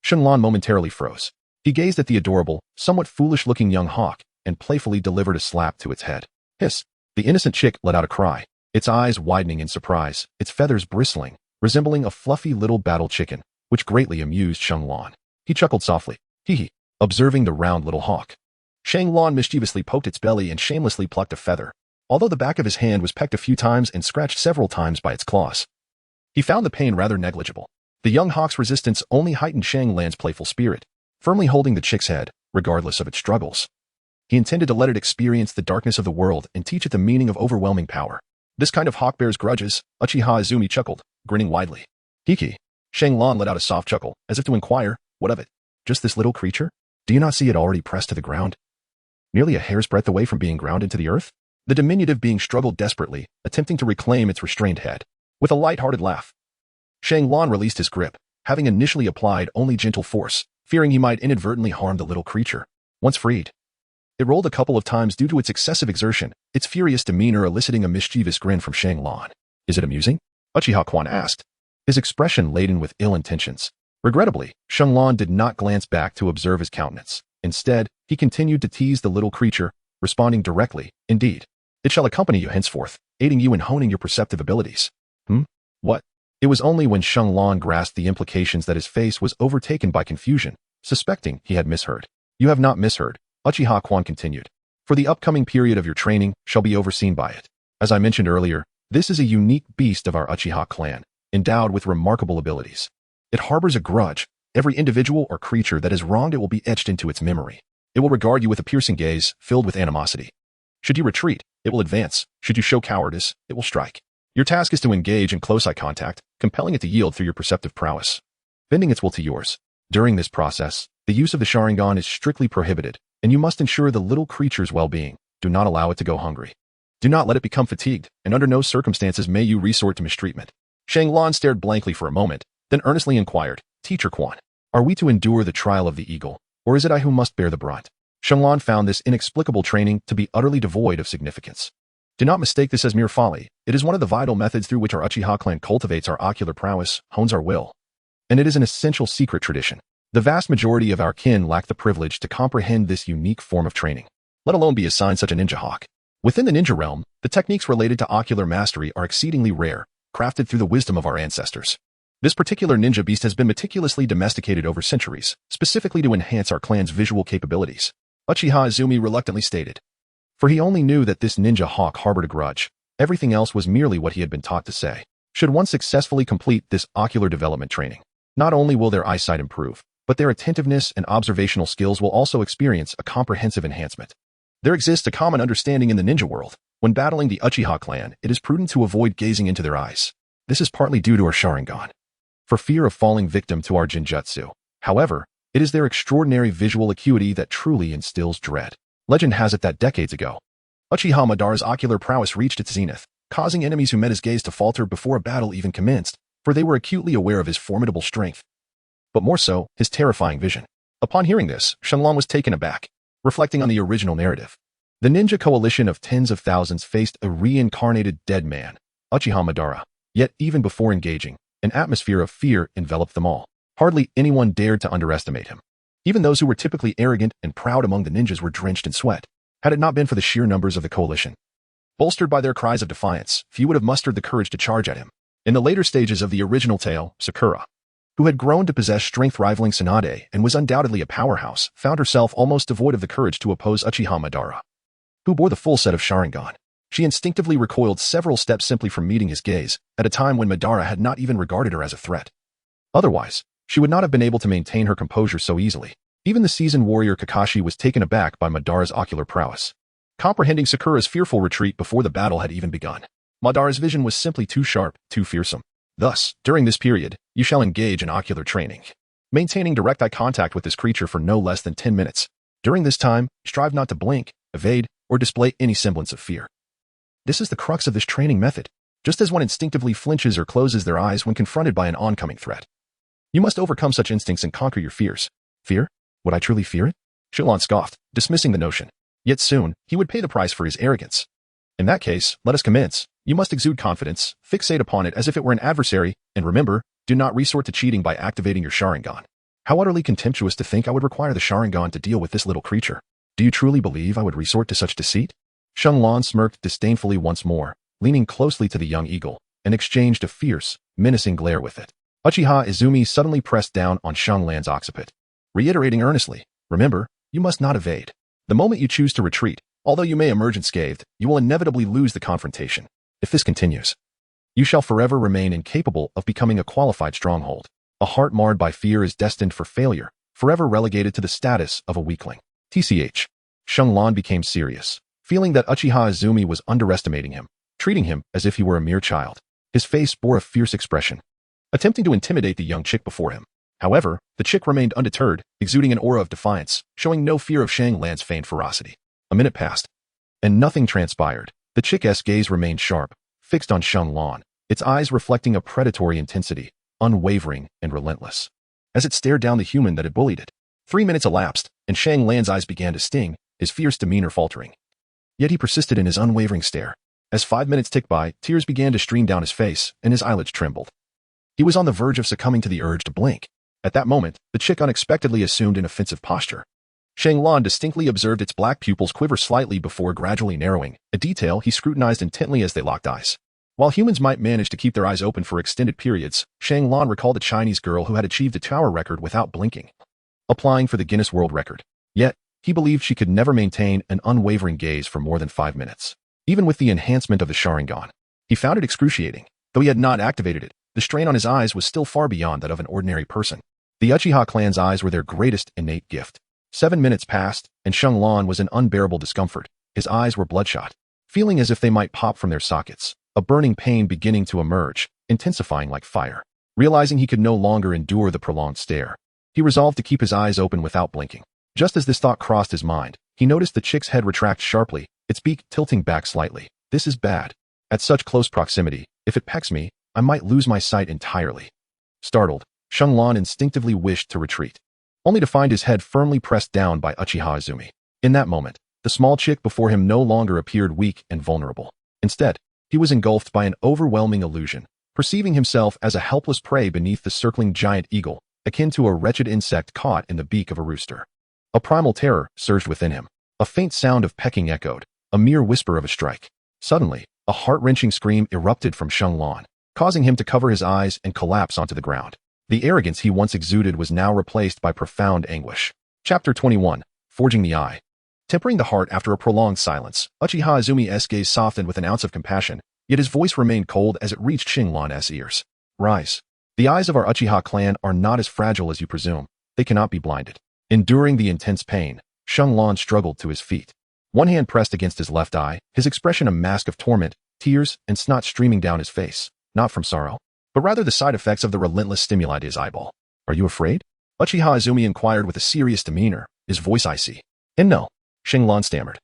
Shenlong momentarily froze. He gazed at the adorable, somewhat foolish-looking young hawk and playfully delivered a slap to its head. Hiss! The innocent chick let out a cry, its eyes widening in surprise, its feathers bristling, resembling a fluffy little battle chicken, which greatly amused Shenlong. He chuckled softly, hee-hee, observing the round little hawk. Shenlong mischievously poked its belly and shamelessly plucked a feather, although the back of his hand was pecked a few times and scratched several times by its claws. He found the pain rather negligible. The young hawk's resistance only heightened Shenlong's playful spirit. Firmly holding the chick's head, regardless of its struggles, he intended to let it experience the darkness of the world and teach it the meaning of overwhelming power. This kind of hawk bears grudges, Uchiha Izumi chuckled, grinning widely. Hiki. Shenlong let out a soft chuckle, as if to inquire, what of it? Just this little creature? Do you not see it already pressed to the ground? Nearly a hair's breadth away from being ground into the earth? The diminutive being struggled desperately, attempting to reclaim its restrained head. With a light-hearted laugh, Shenlong released his grip, having initially applied only gentle force, fearing he might inadvertently harm the little creature. Once freed, it rolled a couple of times due to its excessive exertion, its furious demeanor eliciting a mischievous grin from Shenlong. Is it amusing? Uchiha Quan asked, his expression laden with ill intentions. Regrettably, Shenlong did not glance back to observe his countenance. Instead, he continued to tease the little creature, responding directly, indeed. It shall accompany you henceforth, aiding you in honing your perceptive abilities. What? It was only when Shenlong grasped the implications that his face was overtaken by confusion, suspecting he had misheard. You have not misheard, Uchiha Quan continued. For the upcoming period of your training shall be overseen by it. As I mentioned earlier, this is a unique beast of our Uchiha clan, endowed with remarkable abilities. It harbors a grudge. Every individual or creature that has wronged it will be etched into its memory. It will regard you with a piercing gaze, filled with animosity. Should you retreat, it will advance. Should you show cowardice, it will strike. Your task is to engage in close eye contact, compelling it to yield through your perceptive prowess, bending its will to yours. During this process, the use of the Sharingan is strictly prohibited, and you must ensure the little creature's well-being. Do not allow it to go hungry. Do not let it become fatigued, and under no circumstances may you resort to mistreatment. Shanglong stared blankly for a moment, then earnestly inquired, Teacher Quan, are we to endure the trial of the eagle, or is it I who must bear the brunt? Shanglong found this inexplicable training to be utterly devoid of significance. Do not mistake this as mere folly. It is one of the vital methods through which our Uchiha clan cultivates our ocular prowess, hones our will. And it is an essential secret tradition. The vast majority of our kin lack the privilege to comprehend this unique form of training, let alone be assigned such a ninja hawk. Within the ninja realm, the techniques related to ocular mastery are exceedingly rare, crafted through the wisdom of our ancestors. This particular ninja beast has been meticulously domesticated over centuries, specifically to enhance our clan's visual capabilities, Uchiha Izumi reluctantly stated. For he only knew that this ninja hawk harbored a grudge. Everything else was merely what he had been taught to say. Should one successfully complete this ocular development training, not only will their eyesight improve, but their attentiveness and observational skills will also experience a comprehensive enhancement. There exists a common understanding in the ninja world. When battling the Uchiha clan, it is prudent to avoid gazing into their eyes. This is partly due to our Sharingan, for fear of falling victim to our Jinjutsu. However, it is their extraordinary visual acuity that truly instills dread. Legend has it that decades ago, Uchiha Madara's ocular prowess reached its zenith, causing enemies who met his gaze to falter before a battle even commenced, for they were acutely aware of his formidable strength, but more so, his terrifying vision. Upon hearing this, Shenlong was taken aback, reflecting on the original narrative. The ninja coalition of tens of thousands faced a reincarnated dead man, Uchiha Madara. Yet even before engaging, an atmosphere of fear enveloped them all. Hardly anyone dared to underestimate him. Even those who were typically arrogant and proud among the ninjas were drenched in sweat. Had it not been for the sheer numbers of the coalition, bolstered by their cries of defiance, few would have mustered the courage to charge at him. In the later stages of the original tale, Sakura, who had grown to possess strength rivaling Tsunade and was undoubtedly a powerhouse, found herself almost devoid of the courage to oppose Uchiha Madara, who bore the full set of Sharingan. She instinctively recoiled several steps simply from meeting his gaze, at a time when Madara had not even regarded her as a threat. Otherwise, she would not have been able to maintain her composure so easily. Even the seasoned warrior Kakashi was taken aback by Madara's ocular prowess, comprehending Sakura's fearful retreat before the battle had even begun. Madara's vision was simply too sharp, too fearsome. Thus, during this period, you shall engage in ocular training, maintaining direct eye contact with this creature for no less than 10 minutes. During this time, strive not to blink, evade, or display any semblance of fear. This is the crux of this training method. Just as one instinctively flinches or closes their eyes when confronted by an oncoming threat, you must overcome such instincts and conquer your fears. Fear? Would I truly fear it? Shenlong scoffed, dismissing the notion. Yet soon, he would pay the price for his arrogance. In that case, let us commence. You must exude confidence, fixate upon it as if it were an adversary, and remember, do not resort to cheating by activating your Sharingan. How utterly contemptuous to think I would require the Sharingan to deal with this little creature. Do you truly believe I would resort to such deceit? Shenlong smirked disdainfully once more, leaning closely to the young eagle, and exchanged a fierce, menacing glare with it. Uchiha Izumi suddenly pressed down on Shenlong's occiput, reiterating earnestly, remember, you must not evade. The moment you choose to retreat, although you may emerge unscathed, you will inevitably lose the confrontation. If this continues, you shall forever remain incapable of becoming a qualified stronghold. A heart marred by fear is destined for failure, forever relegated to the status of a weakling. TCH. Shenlong became serious, feeling that Uchiha Izumi was underestimating him, treating him as if he were a mere child. His face bore a fierce expression, attempting to intimidate the young chick before him. However, the chick remained undeterred, exuding an aura of defiance, showing no fear of Shenlong's feigned ferocity. A minute passed, and nothing transpired. The chick's gaze remained sharp, fixed on Shenlong, its eyes reflecting a predatory intensity, unwavering and relentless, as it stared down the human that had bullied it. 3 minutes elapsed, and Shenlong's eyes began to sting, his fierce demeanor faltering. Yet he persisted in his unwavering stare. As 5 minutes ticked by, tears began to stream down his face, and his eyelids trembled. He was on the verge of succumbing to the urge to blink. At that moment, the chick unexpectedly assumed an offensive posture. Shenlong distinctly observed its black pupils quiver slightly before gradually narrowing, a detail he scrutinized intently as they locked eyes. While humans might manage to keep their eyes open for extended periods, Shenlong recalled a Chinese girl who had achieved a tower record without blinking, applying for the Guinness World Record. Yet, he believed she could never maintain an unwavering gaze for more than 5 minutes. Even with the enhancement of the Sharingan, he found it excruciating. Though he had not activated it, the strain on his eyes was still far beyond that of an ordinary person. The Uchiha clan's eyes were their greatest innate gift. 7 minutes passed, and Shenlong was in unbearable discomfort. His eyes were bloodshot, feeling as if they might pop from their sockets. a burning pain beginning to emerge, intensifying like fire. Realizing he could no longer endure the prolonged stare, he resolved to keep his eyes open without blinking. Just as this thought crossed his mind, he noticed the chick's head retract sharply, its beak tilting back slightly. This is bad. At such close proximity, if it pecks me, I might lose my sight entirely. Startled, Shenlong instinctively wished to retreat, only to find his head firmly pressed down by Uchiha Izumi. In that moment, the small chick before him no longer appeared weak and vulnerable. Instead, he was engulfed by an overwhelming illusion, perceiving himself as a helpless prey beneath the circling giant eagle, akin to a wretched insect caught in the beak of a rooster. A primal terror surged within him. A faint sound of pecking echoed, a mere whisper of a strike. Suddenly, a heart-wrenching scream erupted from Shenlong, causing him to cover his eyes and collapse onto the ground. The arrogance he once exuded was now replaced by profound anguish. Chapter 21. Forging the Eye. Tempering the heart after a prolonged silence, Uchiha Izumi's gaze softened with an ounce of compassion, yet his voice remained cold as it reached Shenlong's ears. Rise. The eyes of our Uchiha clan are not as fragile as you presume. They cannot be blinded. Enduring the intense pain, Shenlong struggled to his feet. One hand pressed against his left eye, his expression a mask of torment, tears and snot streaming down his face, not from sorrow, but rather the side effects of the relentless stimuli to his eyeball. Are you afraid? Uchiha Izumi inquired with a serious demeanor, his voice icy. And no, Shenlong stammered,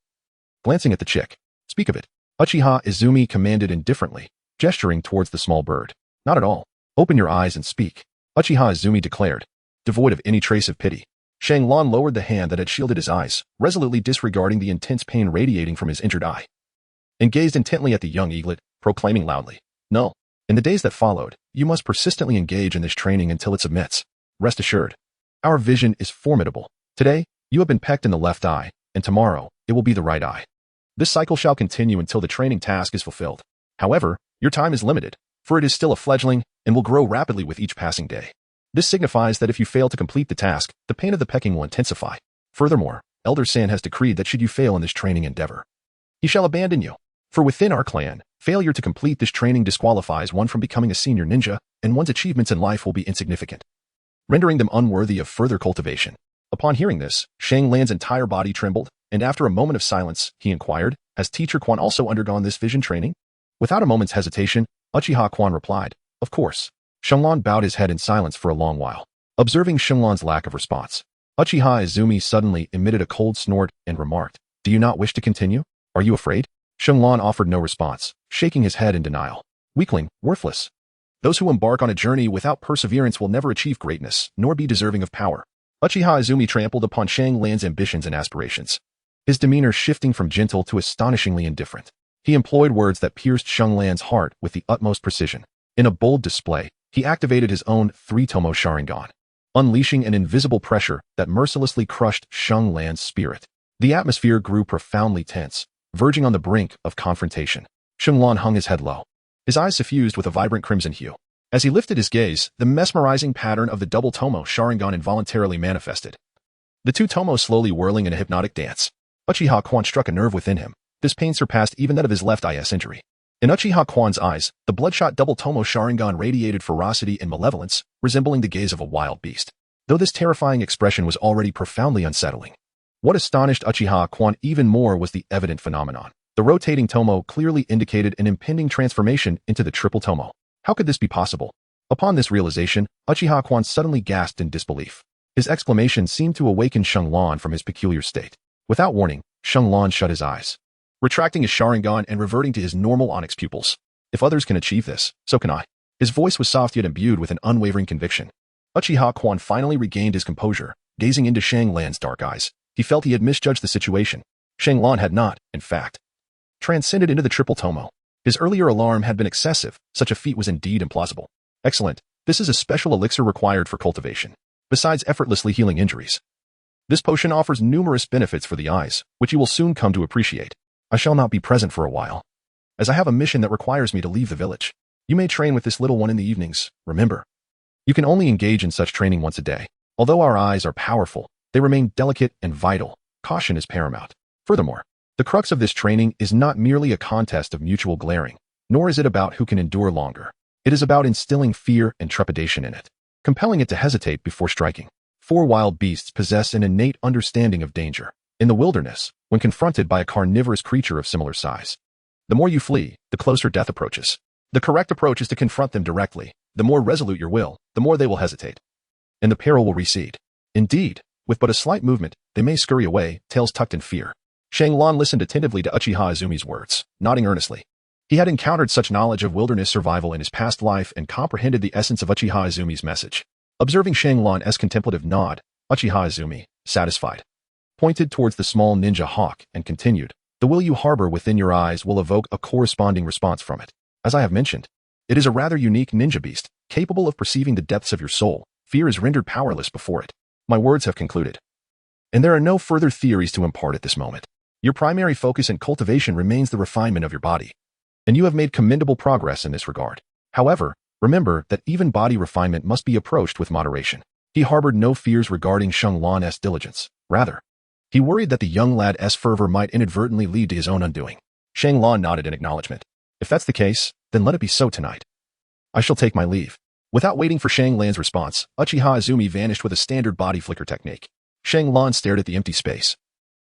glancing at the chick. Speak of it. Uchiha Izumi commanded indifferently, gesturing towards the small bird. Not at all. Open your eyes and speak, Uchiha Izumi declared, devoid of any trace of pity. Shenlong lowered the hand that had shielded his eyes, resolutely disregarding the intense pain radiating from his injured eye, and gazed intently at the young eaglet, proclaiming loudly, No. In the days that followed, you must persistently engage in this training until it submits. Rest assured. Our vision is formidable. Today, you have been pecked in the left eye, and tomorrow, it will be the right eye. This cycle shall continue until the training task is fulfilled. However, your time is limited, for it is still a fledgling and will grow rapidly with each passing day. This signifies that if you fail to complete the task, the pain of the pecking will intensify. Furthermore, Elder San has decreed that should you fail in this training endeavor, he shall abandon you. For within our clan, failure to complete this training disqualifies one from becoming a senior ninja, and one's achievements in life will be insignificant, rendering them unworthy of further cultivation. Upon hearing this, Shenlong's entire body trembled, and after a moment of silence, he inquired, Has Teacher Quan also undergone this vision training? Without a moment's hesitation, Uchiha Quan replied, Of course. Shenlong bowed his head in silence for a long while, observing Shenlong's lack of response. Uchiha Izumi suddenly emitted a cold snort and remarked, Do you not wish to continue? Are you afraid? Shenlong offered no response, shaking his head in denial. Weakling, worthless. Those who embark on a journey without perseverance will never achieve greatness, nor be deserving of power. Uchiha Izumi trampled upon Shenlong's ambitions and aspirations, his demeanor shifting from gentle to astonishingly indifferent. He employed words that pierced Shenlong's heart with the utmost precision. In a bold display, he activated his own 3 Tomoe Sharingan, unleashing an invisible pressure that mercilessly crushed Shenlong's spirit. The atmosphere grew profoundly tense, verging on the brink of confrontation. Shenlong hung his head low, his eyes suffused with a vibrant crimson hue. As he lifted his gaze, the mesmerizing pattern of the double Tomoe Sharingan involuntarily manifested, the 2 Tomoe slowly whirling in a hypnotic dance. Uchiha Quan struck a nerve within him. This pain surpassed even that of his left eye's injury. In Uchiha Quan's eyes, the bloodshot double Tomoe Sharingan radiated ferocity and malevolence, resembling the gaze of a wild beast, though this terrifying expression was already profoundly unsettling. What astonished Uchiha Quan even more was the evident phenomenon. The rotating Tomoe clearly indicated an impending transformation into the triple Tomoe. How could this be possible? Upon this realization, Uchiha Quan suddenly gasped in disbelief. His exclamation seemed to awaken Shenlong from his peculiar state. Without warning, Shenlong shut his eyes, retracting his Sharingan and reverting to his normal onyx pupils. If others can achieve this, so can I. His voice was soft yet imbued with an unwavering conviction. Uchiha Quan finally regained his composure, gazing into Shenlong's dark eyes. He felt he had misjudged the situation. Shenlong had not, in fact, transcended into the triple Tomoe. His earlier alarm had been excessive. Such a feat was indeed implausible. Excellent. This is a special elixir required for cultivation, besides effortlessly healing injuries. This potion offers numerous benefits for the eyes, which you will soon come to appreciate. I shall not be present for a while, as I have a mission that requires me to leave the village. You may train with this little one in the evenings, remember. You can only engage in such training once a day. Although our eyes are powerful, they remain delicate and vital. Caution is paramount. Furthermore, the crux of this training is not merely a contest of mutual glaring, nor is it about who can endure longer. It is about instilling fear and trepidation in it, compelling it to hesitate before striking. 4 wild beasts possess an innate understanding of danger. In the wilderness, when confronted by a carnivorous creature of similar size, The more you flee, the closer death approaches. The correct approach is to confront them directly. The more resolute your will, the more they will hesitate. And the peril will recede. Indeed, with but a slight movement, they may scurry away, tails tucked in fear. Shanglong listened attentively to Uchiha Izumi's words, nodding earnestly. He had encountered such knowledge of wilderness survival in his past life and comprehended the essence of Uchiha Izumi's message. Observing Shanglong's contemplative nod, Uchiha Izumi, satisfied, pointed towards the small ninja hawk and continued, "The will you harbor within your eyes will evoke a corresponding response from it. As I have mentioned, it is a rather unique ninja beast, capable of perceiving the depths of your soul. Fear is rendered powerless before it. My words have concluded. And there are no further theories to impart at this moment. Your primary focus and cultivation remains the refinement of your body. And you have made commendable progress in this regard. However, remember that even body refinement must be approached with moderation." He harbored no fears regarding Shanglong's diligence. Rather, he worried that the young lad's fervor might inadvertently lead to his own undoing. Shanglong nodded in acknowledgement. "If that's the case, then let it be so tonight. I shall take my leave." Without waiting for Shanglong's response, Uchiha Izumi vanished with a standard body flicker technique. Shanglong stared at the empty space,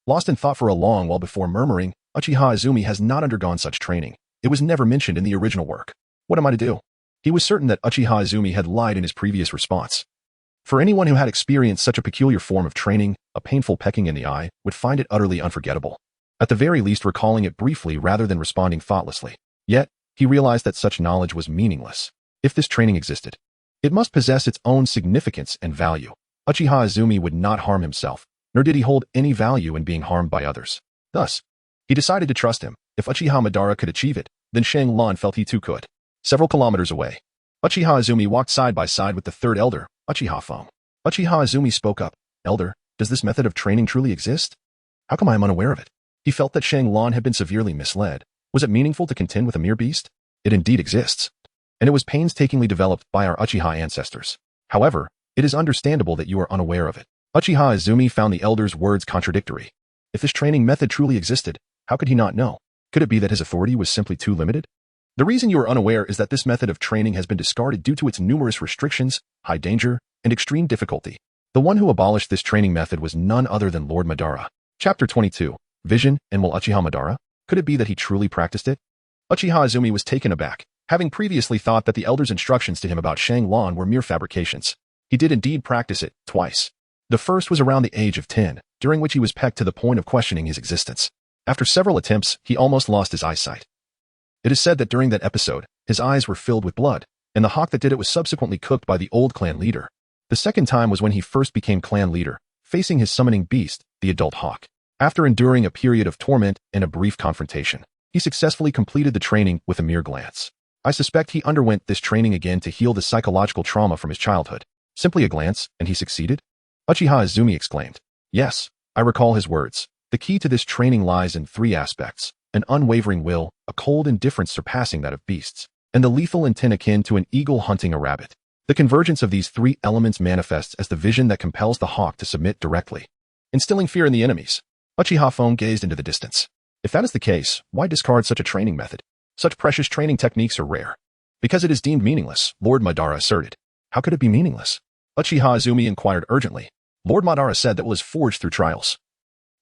lost in thought for a long while before murmuring, "Uchiha Izumi has not undergone such training. It was never mentioned in the original work. What am I to do?" He was certain that Uchiha Izumi had lied in his previous response. For anyone who had experienced such a peculiar form of training, a painful pecking in the eye would find it utterly unforgettable. At the very least recalling it briefly rather than responding thoughtlessly. Yet, he realized that such knowledge was meaningless. If this training existed, it must possess its own significance and value. Uchiha Izumi would not harm himself, nor did he hold any value in being harmed by others. Thus, he decided to trust him. If Uchiha Madara could achieve it, then Shanglong felt he too could. Several kilometers away, Uchiha Izumi walked side by side with the third elder, Uchiha Fong. Uchiha Izumi spoke up, "Elder, does this method of training truly exist? How come I am unaware of it?" He felt that Shanglong had been severely misled. Was it meaningful to contend with a mere beast? It indeed exists. And it was painstakingly developed by our Uchiha ancestors. However, it is understandable that you are unaware of it. Uchiha Izumi found the elder's words contradictory. If this training method truly existed, how could he not know? Could it be that his authority was simply too limited? The reason you are unaware is that this method of training has been discarded due to its numerous restrictions, high danger, and extreme difficulty. The one who abolished this training method was none other than Lord Madara. Chapter 22. Vision and will Uchiha Madara? Could it be that he truly practiced it? Uchiha Izumi was taken aback, having previously thought that the elder's instructions to him about Shanglong were mere fabrications. He did indeed practice it, twice. The first was around the age of 10, during which he was pecked to the point of questioning his existence. After several attempts, he almost lost his eyesight. It is said that during that episode, his eyes were filled with blood, and the hawk that did it was subsequently cooked by the old clan leader. The second time was when he first became clan leader, facing his summoning beast, the adult hawk. After enduring a period of torment and a brief confrontation, he successfully completed the training with a mere glance. I suspect he underwent this training again to heal the psychological trauma from his childhood. Simply a glance, and he succeeded? Uchiha Izumi exclaimed. Yes, I recall his words. The key to this training lies in three aspects: an unwavering will, a cold indifference surpassing that of beasts, and the lethal intent akin to an eagle hunting a rabbit. The convergence of these three elements manifests as the vision that compels the hawk to submit directly, instilling fear in the enemies. Uchiha Fong gazed into the distance. If that is the case, why discard such a training method? Such precious training techniques are rare. Because it is deemed meaningless, Lord Madara asserted. How could it be meaningless? Uchiha Izumi inquired urgently. Lord Madara said that will is forged through trials.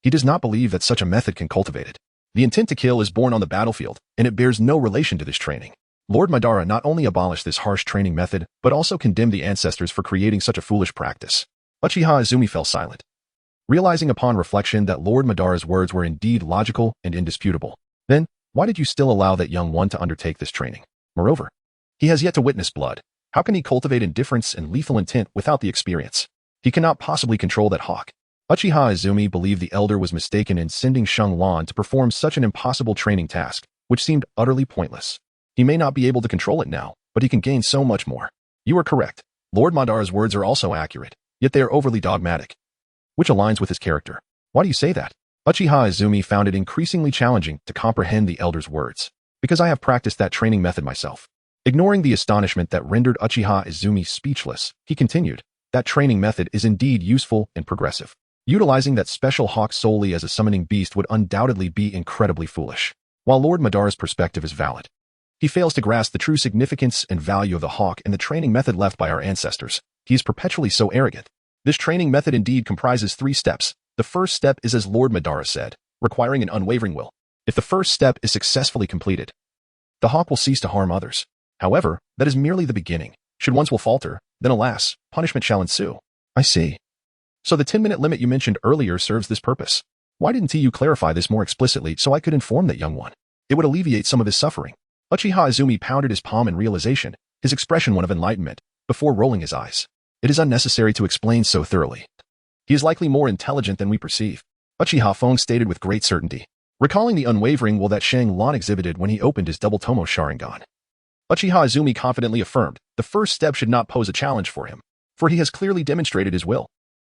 He does not believe that such a method can cultivate it. The intent to kill is born on the battlefield, and it bears no relation to this training. Lord Madara not only abolished this harsh training method, but also condemned the ancestors for creating such a foolish practice. Uchiha Izumi fell silent, realizing upon reflection that Lord Madara's words were indeed logical and indisputable. Then, why did you still allow that young one to undertake this training? Moreover, he has yet to witness blood. How can he cultivate indifference and lethal intent without the experience? He cannot possibly control that hawk. Uchiha Izumi believed the elder was mistaken in sending Shanglong to perform such an impossible training task, which seemed utterly pointless. He may not be able to control it now, but he can gain so much more. You are correct. Lord Madara's words are also accurate, yet they are overly dogmatic, which aligns with his character. Why do you say that? Uchiha Izumi found it increasingly challenging to comprehend the elder's words. Because I have practiced that training method myself. Ignoring the astonishment that rendered Uchiha Izumi speechless, he continued, that training method is indeed useful and progressive. Utilizing that special hawk solely as a summoning beast would undoubtedly be incredibly foolish. While Lord Madara's perspective is valid, he fails to grasp the true significance and value of the hawk and the training method left by our ancestors. He is perpetually so arrogant. This training method indeed comprises 3 steps. The first step is as Lord Madara said, requiring an unwavering will. If the first step is successfully completed, the hawk will cease to harm others. However, that is merely the beginning. Should one's will falter, then alas, punishment shall ensue. I see. So the 10-minute limit you mentioned earlier serves this purpose. Why didn't you clarify this more explicitly so I could inform that young one? It would alleviate some of his suffering. Uchiha Izumi pounded his palm in realization, his expression one of enlightenment, before rolling his eyes. It is unnecessary to explain so thoroughly. He is likely more intelligent than we perceive, Uchiha Fong stated with great certainty, recalling the unwavering will that Shang Lan exhibited when he opened his double Tomoe Sharingan. Uchiha Izumi confidently affirmed, the first step should not pose a challenge for him, for he has clearly demonstrated his will.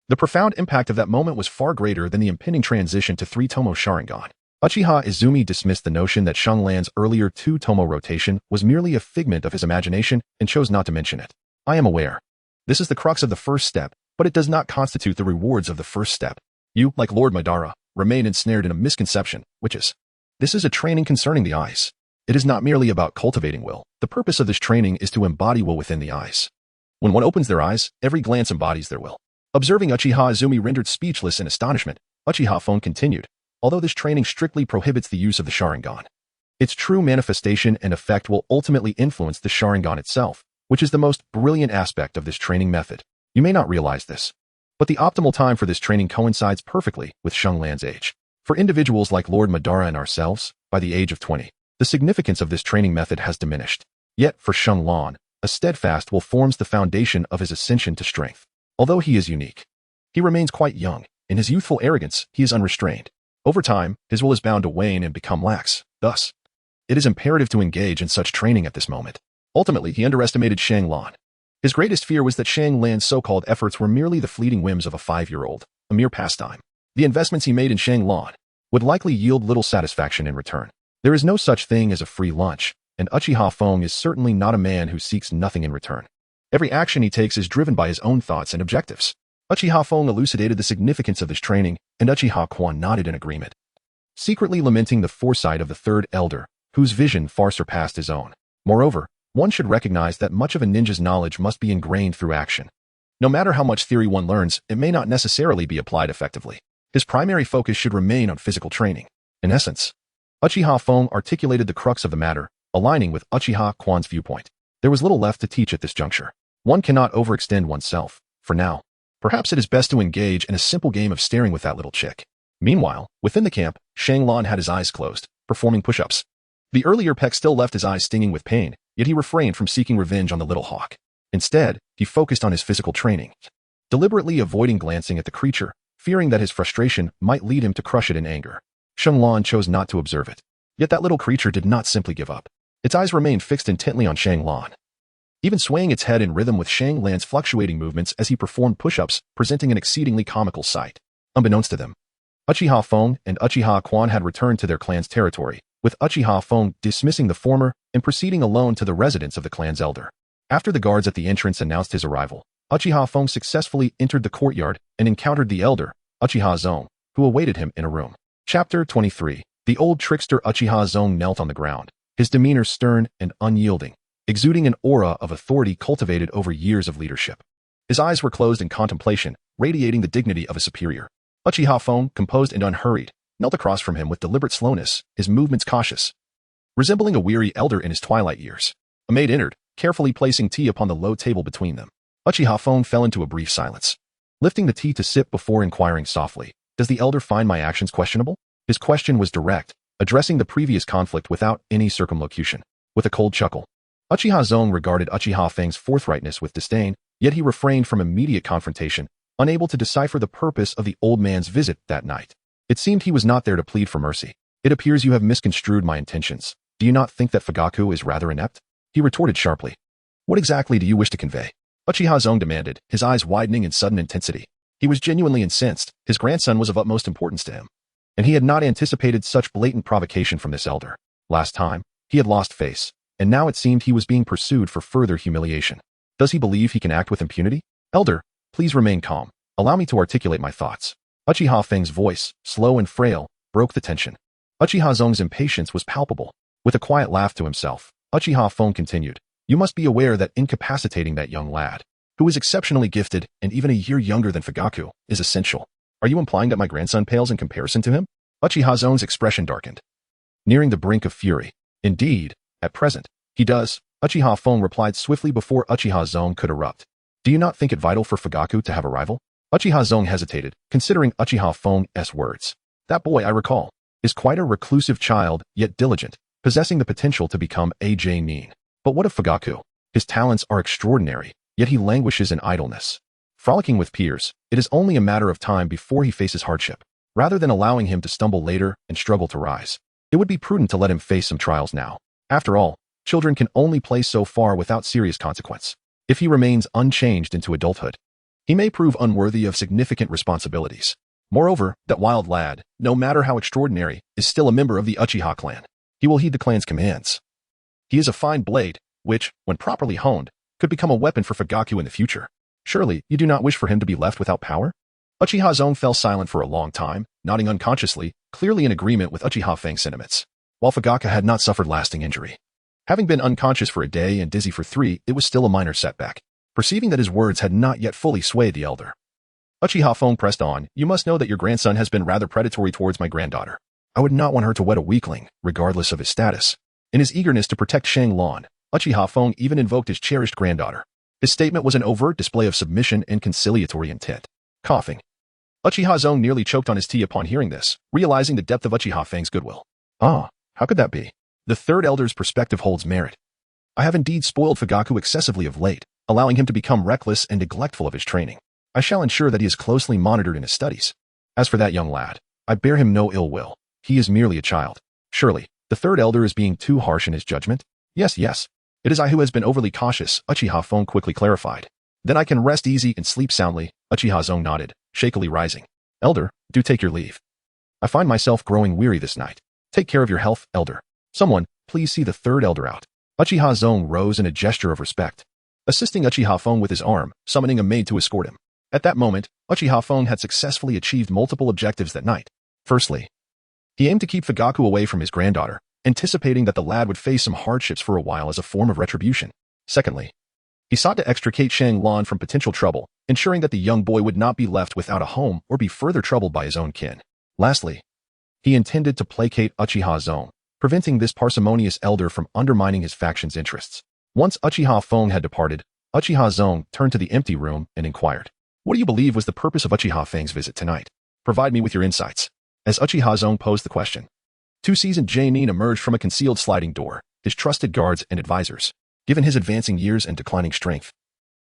The profound impact of that moment was far greater than the impending transition to 3 Tomoe Sharingan. Uchiha Izumi dismissed the notion that Shang Lan's earlier 2 Tomoe rotation was merely a figment of his imagination and chose not to mention it. I am aware. This is the crux of the first step, but it does not constitute the rewards of the first step. You, like Lord Madara, remain ensnared in a misconception, which is, this is a training concerning the eyes. It is not merely about cultivating will. The purpose of this training is to embody will within the eyes. When one opens their eyes, every glance embodies their will. Observing Uchiha Izumi rendered speechless in astonishment, Uchiha Fong continued, although this training strictly prohibits the use of the Sharingan, its true manifestation and effect will ultimately influence the Sharingan itself, which is the most brilliant aspect of this training method. You may not realize this, but the optimal time for this training coincides perfectly with Shang Lan's age. For individuals like Lord Madara and ourselves, by the age of 20, the significance of this training method has diminished. Yet for Shang Lan, a steadfast will forms the foundation of his ascension to strength. Although he is unique, he remains quite young. In his youthful arrogance, he is unrestrained. Over time, his will is bound to wane and become lax. Thus, it is imperative to engage in such training at this moment. Ultimately, he underestimated Shang Lan. His greatest fear was that Shang Lan's so-called efforts were merely the fleeting whims of a 5-year-old, a mere pastime. The investments he made in Shang Lan would likely yield little satisfaction in return. There is no such thing as a free lunch, and Uchiha Fong is certainly not a man who seeks nothing in return. Every action he takes is driven by his own thoughts and objectives. Uchiha Fong elucidated the significance of this training, and Uchiha Quan nodded in agreement, secretly lamenting the foresight of the third elder, whose vision far surpassed his own. Moreover, one should recognize that much of a ninja's knowledge must be ingrained through action. No matter how much theory one learns, it may not necessarily be applied effectively. His primary focus should remain on physical training. In essence, Uchiha Fong articulated the crux of the matter, aligning with Uchiha Quan's viewpoint. There was little left to teach at this juncture. One cannot overextend oneself, for now. Perhaps it is best to engage in a simple game of staring with that little chick. Meanwhile, within the camp, Shang Lan had his eyes closed, performing push-ups. The earlier peck still left his eyes stinging with pain, yet he refrained from seeking revenge on the little hawk. Instead, he focused on his physical training, deliberately avoiding glancing at the creature, fearing that his frustration might lead him to crush it in anger. Shang Lan chose not to observe it. Yet that little creature did not simply give up. Its eyes remained fixed intently on Shang Lan, even swaying its head in rhythm with Shang Lan's fluctuating movements as he performed push-ups, presenting an exceedingly comical sight. Unbeknownst to them, Uchiha Fong and Uchiha Quan had returned to their clan's territory, with Uchiha Fong dismissing the former and proceeding alone to the residence of the clan's elder. After the guards at the entrance announced his arrival, Uchiha Fong successfully entered the courtyard and encountered the elder, Uchiha Zong, who awaited him in a room. Chapter 23. The old trickster Uchiha Zong knelt on the ground, his demeanor stern and unyielding, exuding an aura of authority cultivated over years of leadership. His eyes were closed in contemplation, radiating the dignity of a superior. Uchiha Fong, composed and unhurried, knelt across from him with deliberate slowness, his movements cautious, resembling a weary elder in his twilight years. A maid entered, carefully placing tea upon the low table between them. Uchiha Fong fell into a brief silence, lifting the tea to sip before inquiring softly, "Does the elder find my actions questionable?" His question was direct, addressing the previous conflict without any circumlocution. With a cold chuckle, Uchiha Zong regarded Uchiha Feng's forthrightness with disdain, yet he refrained from immediate confrontation, unable to decipher the purpose of the old man's visit that night. It seemed he was not there to plead for mercy. "It appears you have misconstrued my intentions. Do you not think that Fugaku is rather inept?" He retorted sharply. "What exactly do you wish to convey?" Uchiha Zong demanded, his eyes widening in sudden intensity. He was genuinely incensed. His grandson was of utmost importance to him, and he had not anticipated such blatant provocation from this elder. Last time, he had lost face, and now it seemed he was being pursued for further humiliation. Does he believe he can act with impunity? "Elder, please remain calm. Allow me to articulate my thoughts." Uchiha Feng's voice, slow and frail, broke the tension. Uchiha Zong's impatience was palpable. With a quiet laugh to himself, Uchiha Feng continued, "You must be aware that incapacitating that young lad, who is exceptionally gifted and even a year younger than Fugaku, is essential. Are you implying that my grandson pales in comparison to him?" Uchiha Zong's expression darkened. nearing the brink of fury. Indeed, at present, he does, Uchiha Fong replied swiftly before Uchiha Zong could erupt. Do you not think it vital for Fugaku to have a rival? Uchiha Zong hesitated, considering Uchiha Fong's words. That boy, I recall, is quite a reclusive child, yet diligent, possessing the potential to become a Genin. But what of Fugaku? His talents are extraordinary, yet he languishes in idleness. Frolicking with peers, it is only a matter of time before he faces hardship. Rather than allowing him to stumble later and struggle to rise, it would be prudent to let him face some trials now. After all, children can only play so far without serious consequence. If he remains unchanged into adulthood, he may prove unworthy of significant responsibilities. Moreover, that wild lad, no matter how extraordinary, is still a member of the Uchiha clan. He will heed the clan's commands. He is a fine blade, which, when properly honed, could become a weapon for Fugaku in the future. Surely, you do not wish for him to be left without power? Uchiha Zong fell silent for a long time, nodding unconsciously, clearly in agreement with Uchiha Fang's sentiments. While Fugaku had not suffered lasting injury. Having been unconscious for a day and dizzy for 3, it was still a minor setback. Perceiving that his words had not yet fully swayed the elder, Uchiha Fong pressed on, you must know that your grandson has been rather predatory towards my granddaughter. I would not want her to wed a weakling, regardless of his status. In his eagerness to protect Shanglan, Uchiha Fong even invoked his cherished granddaughter. His statement was an overt display of submission and conciliatory intent. Coughing, Uchiha Zong nearly choked on his tea upon hearing this, realizing the depth of Uchiha Fang's goodwill. Ah, how could that be? The third elder's perspective holds merit. I have indeed spoiled Fugaku excessively of late, allowing him to become reckless and neglectful of his training. I shall ensure that he is closely monitored in his studies. As for that young lad, I bear him no ill will. He is merely a child. Surely, the third elder is being too harsh in his judgment? Yes. It is I who has been overly cautious, Uchiha Fong quickly clarified. Then I can rest easy and sleep soundly, Uchiha Zong nodded, shakily rising. Elder, do take your leave. I find myself growing weary this night. Take care of your health, elder. Someone, please see the third elder out. Uchiha Zong rose in a gesture of respect, assisting Uchiha Fong with his arm, summoning a maid to escort him. At that moment, Uchiha Fong had successfully achieved multiple objectives that night. Firstly, he aimed to keep Fugaku away from his granddaughter, anticipating that the lad would face some hardships for a while as a form of retribution. Secondly, he sought to extricate Shanglan from potential trouble, ensuring that the young boy would not be left without a home or be further troubled by his own kin. Lastly, he intended to placate Uchiha Zong, preventing this parsimonious elder from undermining his faction's interests. Once Uchiha Fong had departed, Uchiha Zong turned to the empty room and inquired, what do you believe was the purpose of Uchiha Fang's visit tonight? Provide me with your insights. As Uchiha Zong posed the question, 2 seasoned Genin emerged from a concealed sliding door, his trusted guards and advisors. Given his advancing years and declining strength,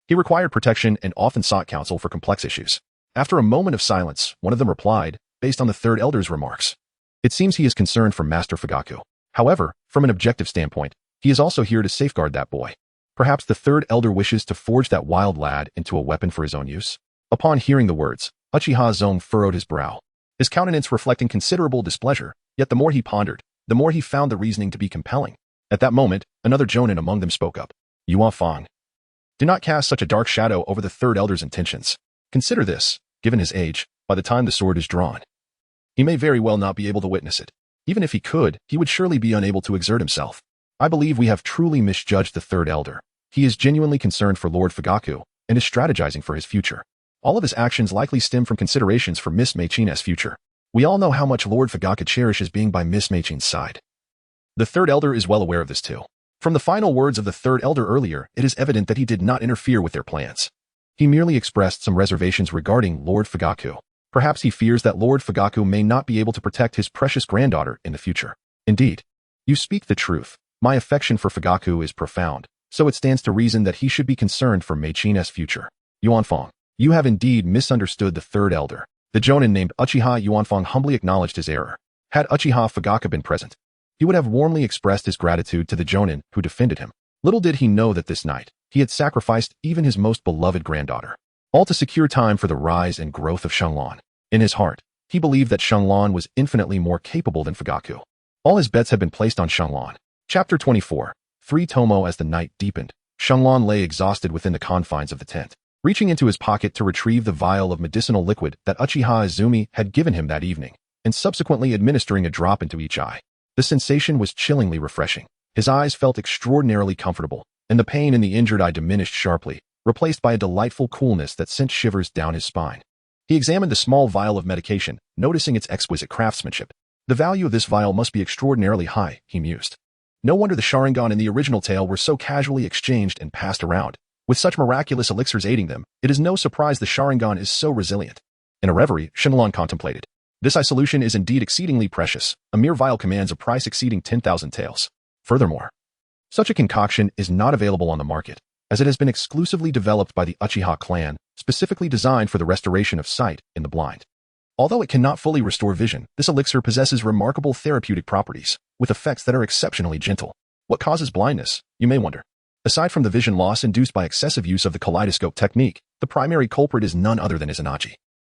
he required protection and often sought counsel for complex issues. After a moment of silence, one of them replied, based on the third elder's remarks, it seems he is concerned for Master Fugaku. However, from an objective standpoint, he is also here to safeguard that boy. Perhaps the third elder wishes to forge that wild lad into a weapon for his own use? Upon hearing the words, Uchiha Zong furrowed his brow, his countenance reflecting considerable displeasure, yet the more he pondered, the more he found the reasoning to be compelling. At that moment, another Jonin among them spoke up. Yuan Fong, do not cast such a dark shadow over the third elder's intentions. Consider this, given his age, by the time the sword is drawn, he may very well not be able to witness it. Even if he could, he would surely be unable to exert himself. I believe we have truly misjudged the third elder. He is genuinely concerned for Lord Fugaku and is strategizing for his future. All of his actions likely stem from considerations for Miss Mei-chin's future. We all know how much Lord Fugaku cherishes being by Miss Mei-chin's side. The third elder is well aware of this too. From the final words of the third elder earlier, it is evident that he did not interfere with their plans. He merely expressed some reservations regarding Lord Fugaku. Perhaps he fears that Lord Fugaku may not be able to protect his precious granddaughter in the future. Indeed, you speak the truth. My affection for Fugaku is profound, so it stands to reason that he should be concerned for Mei-chin's future. Yuan Fong, you have indeed misunderstood the third elder. The Jonin named Uchiha Yuan Fong humbly acknowledged his error. Had Uchiha Fugaku been present, he would have warmly expressed his gratitude to the Jonin who defended him. Little did he know that this night, he had sacrificed even his most beloved granddaughter, all to secure time for the rise and growth of Shanglan. In his heart, he believed that Shanglan was infinitely more capable than Fugaku. All his bets had been placed on Shanglan. Chapter 24. 3 Tomoe. As the night deepened, Shanglan lay exhausted within the confines of the tent, reaching into his pocket to retrieve the vial of medicinal liquid that Uchiha Izumi had given him that evening, and subsequently administering a drop into each eye. The sensation was chillingly refreshing. His eyes felt extraordinarily comfortable, and the pain in the injured eye diminished sharply, replaced by a delightful coolness that sent shivers down his spine. He examined the small vial of medication, noticing its exquisite craftsmanship. The value of this vial must be extraordinarily high, he mused. No wonder the Sharingan in the original tale were so casually exchanged and passed around. With such miraculous elixirs aiding them, it is no surprise the Sharingan is so resilient. In a reverie, Shenlong contemplated. This eye solution is indeed exceedingly precious. A mere vial commands a price exceeding 10,000 taels. Furthermore, such a concoction is not available on the market, as it has been exclusively developed by the Uchiha clan, specifically designed for the restoration of sight in the blind. Although it cannot fully restore vision, this elixir possesses remarkable therapeutic properties, with effects that are exceptionally gentle. What causes blindness, you may wonder? Aside from the vision loss induced by excessive use of the kaleidoscope technique, the primary culprit is none other than Izanagi.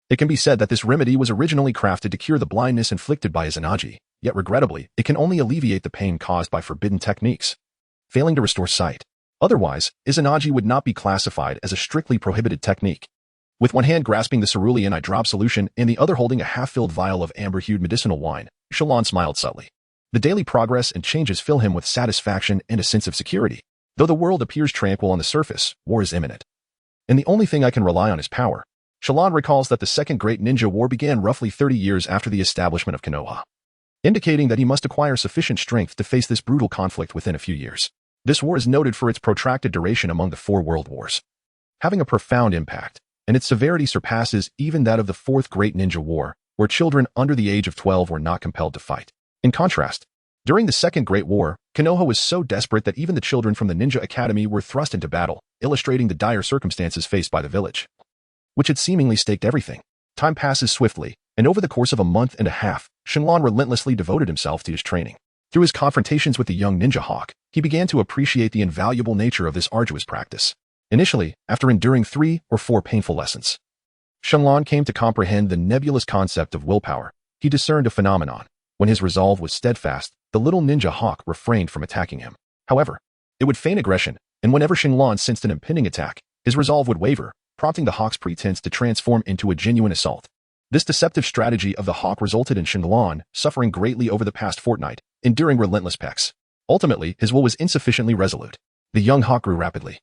It can be said that this remedy was originally crafted to cure the blindness inflicted by Izanagi, yet regrettably, it can only alleviate the pain caused by forbidden techniques. Failing to restore sight. Otherwise, Izanagi would not be classified as a strictly prohibited technique. With one hand grasping the cerulean eye drop solution and the other holding a half-filled vial of amber-hued medicinal wine, Shenlong smiled subtly. The daily progress and changes fill him with satisfaction and a sense of security. Though the world appears tranquil on the surface, war is imminent. And the only thing I can rely on is power. Shenlong recalls that the Second Great Ninja War began roughly 30 years after the establishment of Konoha, indicating that he must acquire sufficient strength to face this brutal conflict within a few years. This war is noted for its protracted duration among the 4 world wars, having a profound impact, and its severity surpasses even that of the Fourth Great Ninja War, where children under the age of 12 were not compelled to fight. In contrast, during the Second Great War, Konoha was so desperate that even the children from the Ninja Academy were thrust into battle, illustrating the dire circumstances faced by the village, which had seemingly staked everything. Time passes swiftly, and over the course of a month and a half, Shenlong relentlessly devoted himself to his training. Through his confrontations with the young ninja hawk, he began to appreciate the invaluable nature of this arduous practice. Initially, after enduring 3 or 4 painful lessons, Shenlong came to comprehend the nebulous concept of willpower. He discerned a phenomenon. When his resolve was steadfast, the little ninja hawk refrained from attacking him. However, it would feign aggression, and whenever Shenlong sensed an impending attack, his resolve would waver, prompting the hawk's pretense to transform into a genuine assault. This deceptive strategy of the hawk resulted in Shenlong suffering greatly over the past fortnight, enduring relentless pecks. Ultimately, his will was insufficiently resolute. The young hawk grew rapidly,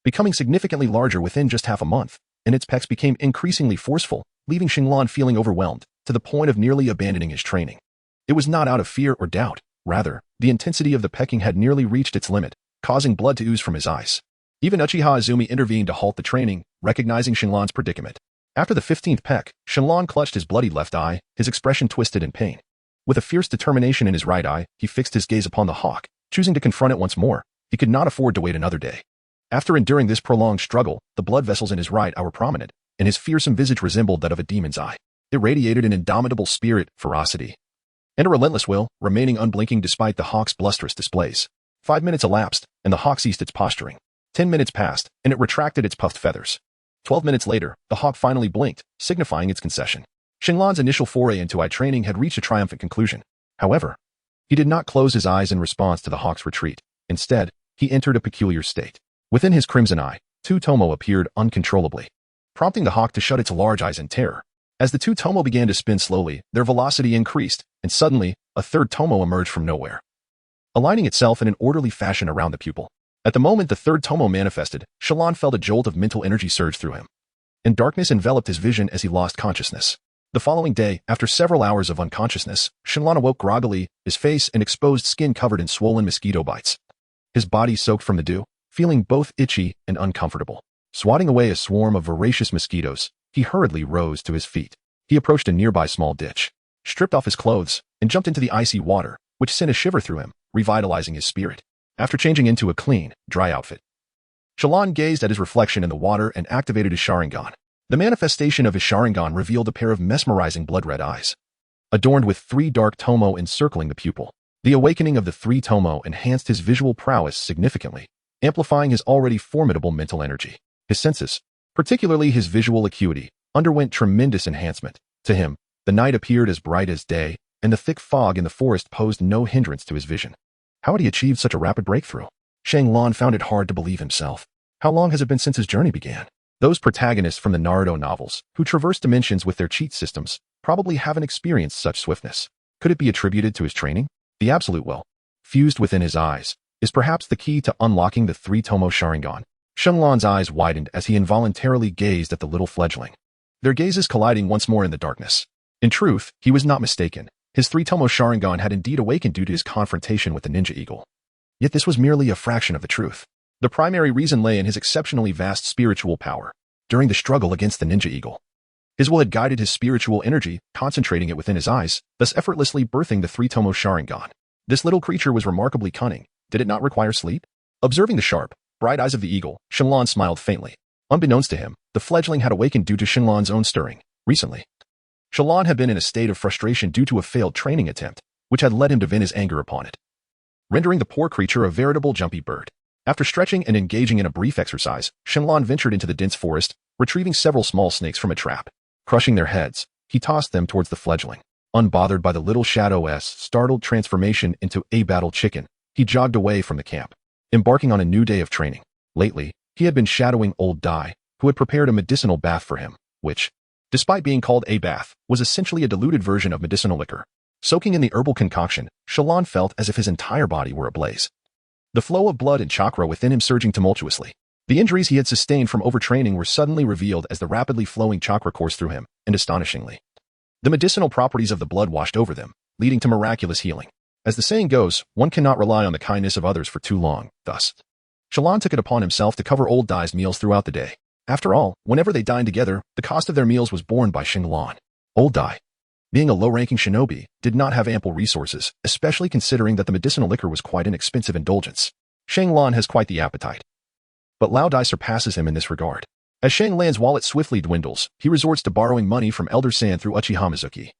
becoming significantly larger within just half a month, and its pecks became increasingly forceful, leaving Shenlong feeling overwhelmed, to the point of nearly abandoning his training. It was not out of fear or doubt. Rather, the intensity of the pecking had nearly reached its limit, causing blood to ooze from his eyes. Even Uchiha Izumi intervened to halt the training, recognizing Shenlong's predicament. After the 15th peck, Shenlong clutched his bloodied left eye, his expression twisted in pain. With a fierce determination in his right eye, he fixed his gaze upon the hawk, choosing to confront it once more. He could not afford to wait another day. After enduring this prolonged struggle, the blood vessels in his right eye were prominent, and his fearsome visage resembled that of a demon's eye. It radiated an indomitable spirit, ferocity, and a relentless will, remaining unblinking despite the hawk's blusterous displays. 5 minutes elapsed, and the hawk ceased its posturing. 10 minutes passed, and it retracted its puffed feathers. 12 minutes later, the hawk finally blinked, signifying its concession. Shenlong's initial foray into eye training had reached a triumphant conclusion. However, he did not close his eyes in response to the hawk's retreat. Instead, he entered a peculiar state. Within his crimson eye, 2 Tomoe appeared uncontrollably, prompting the hawk to shut its large eyes in terror. As the 2 Tomoe began to spin slowly, their velocity increased, and suddenly, a 3rd Tomoe emerged from nowhere, aligning itself in an orderly fashion around the pupil. At the moment the 3rd Tomoe manifested, Shenlong felt a jolt of mental energy surge through him, and darkness enveloped his vision as he lost consciousness. The following day, after several hours of unconsciousness, Shenlong awoke groggily, his face and exposed skin covered in swollen mosquito bites. His body soaked from the dew, feeling both itchy and uncomfortable. Swatting away a swarm of voracious mosquitoes, he hurriedly rose to his feet. He approached a nearby small ditch, stripped off his clothes, and jumped into the icy water, which sent a shiver through him, revitalizing his spirit. After changing into a clean, dry outfit, Shenlong gazed at his reflection in the water and activated his Sharingan. The manifestation of his Sharingan revealed a pair of mesmerizing blood-red eyes, adorned with 3 dark Tomoe encircling the pupil. The awakening of the 3 Tomoe enhanced his visual prowess significantly, amplifying his already formidable mental energy. His senses, particularly his visual acuity, underwent tremendous enhancement. To him, the night appeared as bright as day, and the thick fog in the forest posed no hindrance to his vision. How had he achieved such a rapid breakthrough? Shenlong found it hard to believe himself. How long has it been since his journey began? Those protagonists from the Naruto novels, who traverse dimensions with their cheat systems, probably haven't experienced such swiftness. Could it be attributed to his training? The absolute will, fused within his eyes, is perhaps the key to unlocking the 3 Tomoe Sharingan. Shenlong's eyes widened as he involuntarily gazed at the little fledgling, their gazes colliding once more in the darkness. In truth, he was not mistaken. His three Tomoe Sharingan had indeed awakened due to his confrontation with the ninja eagle. Yet this was merely a fraction of the truth. The primary reason lay in his exceptionally vast spiritual power. During the struggle against the ninja eagle, his will had guided his spiritual energy, concentrating it within his eyes, thus effortlessly birthing the three Tomoe Sharingan. This little creature was remarkably cunning. Did it not require sleep? Observing the sharp, bright eyes of the eagle, Shenlong smiled faintly. Unbeknownst to him, the fledgling had awakened due to Shenlong's own stirring. Recently, Shenlong had been in a state of frustration due to a failed training attempt, which had led him to vent his anger upon it, rendering the poor creature a veritable jumpy bird. After stretching and engaging in a brief exercise, Shenlong ventured into the dense forest, retrieving several small snakes from a trap. Crushing their heads, he tossed them towards the fledgling. Unbothered by the little shadow's startled transformation into a battle chicken, he jogged away from the camp, embarking on a new day of training. Lately, he had been shadowing old Dai, who had prepared a medicinal bath for him, which, despite being called a bath, was essentially a diluted version of medicinal liquor. Soaking in the herbal concoction, Shenlong felt as if his entire body were ablaze. The flow of blood and chakra within him surging tumultuously. The injuries he had sustained from overtraining were suddenly revealed as the rapidly flowing chakra coursed through him, and astonishingly, the medicinal properties of the blood washed over them, leading to miraculous healing. As the saying goes, one cannot rely on the kindness of others for too long. Thus, Shenlong took it upon himself to cover old Dai's meals throughout the day. After all, whenever they dined together, the cost of their meals was borne by Shenlong. Old Dai, being a low-ranking shinobi, did not have ample resources, especially considering that the medicinal liquor was quite an expensive indulgence. Shenlong has quite the appetite, but Lao Dai surpasses him in this regard. As Shenlong's wallet swiftly dwindles, he resorts to borrowing money from Elder San through Uchiha Mizuki,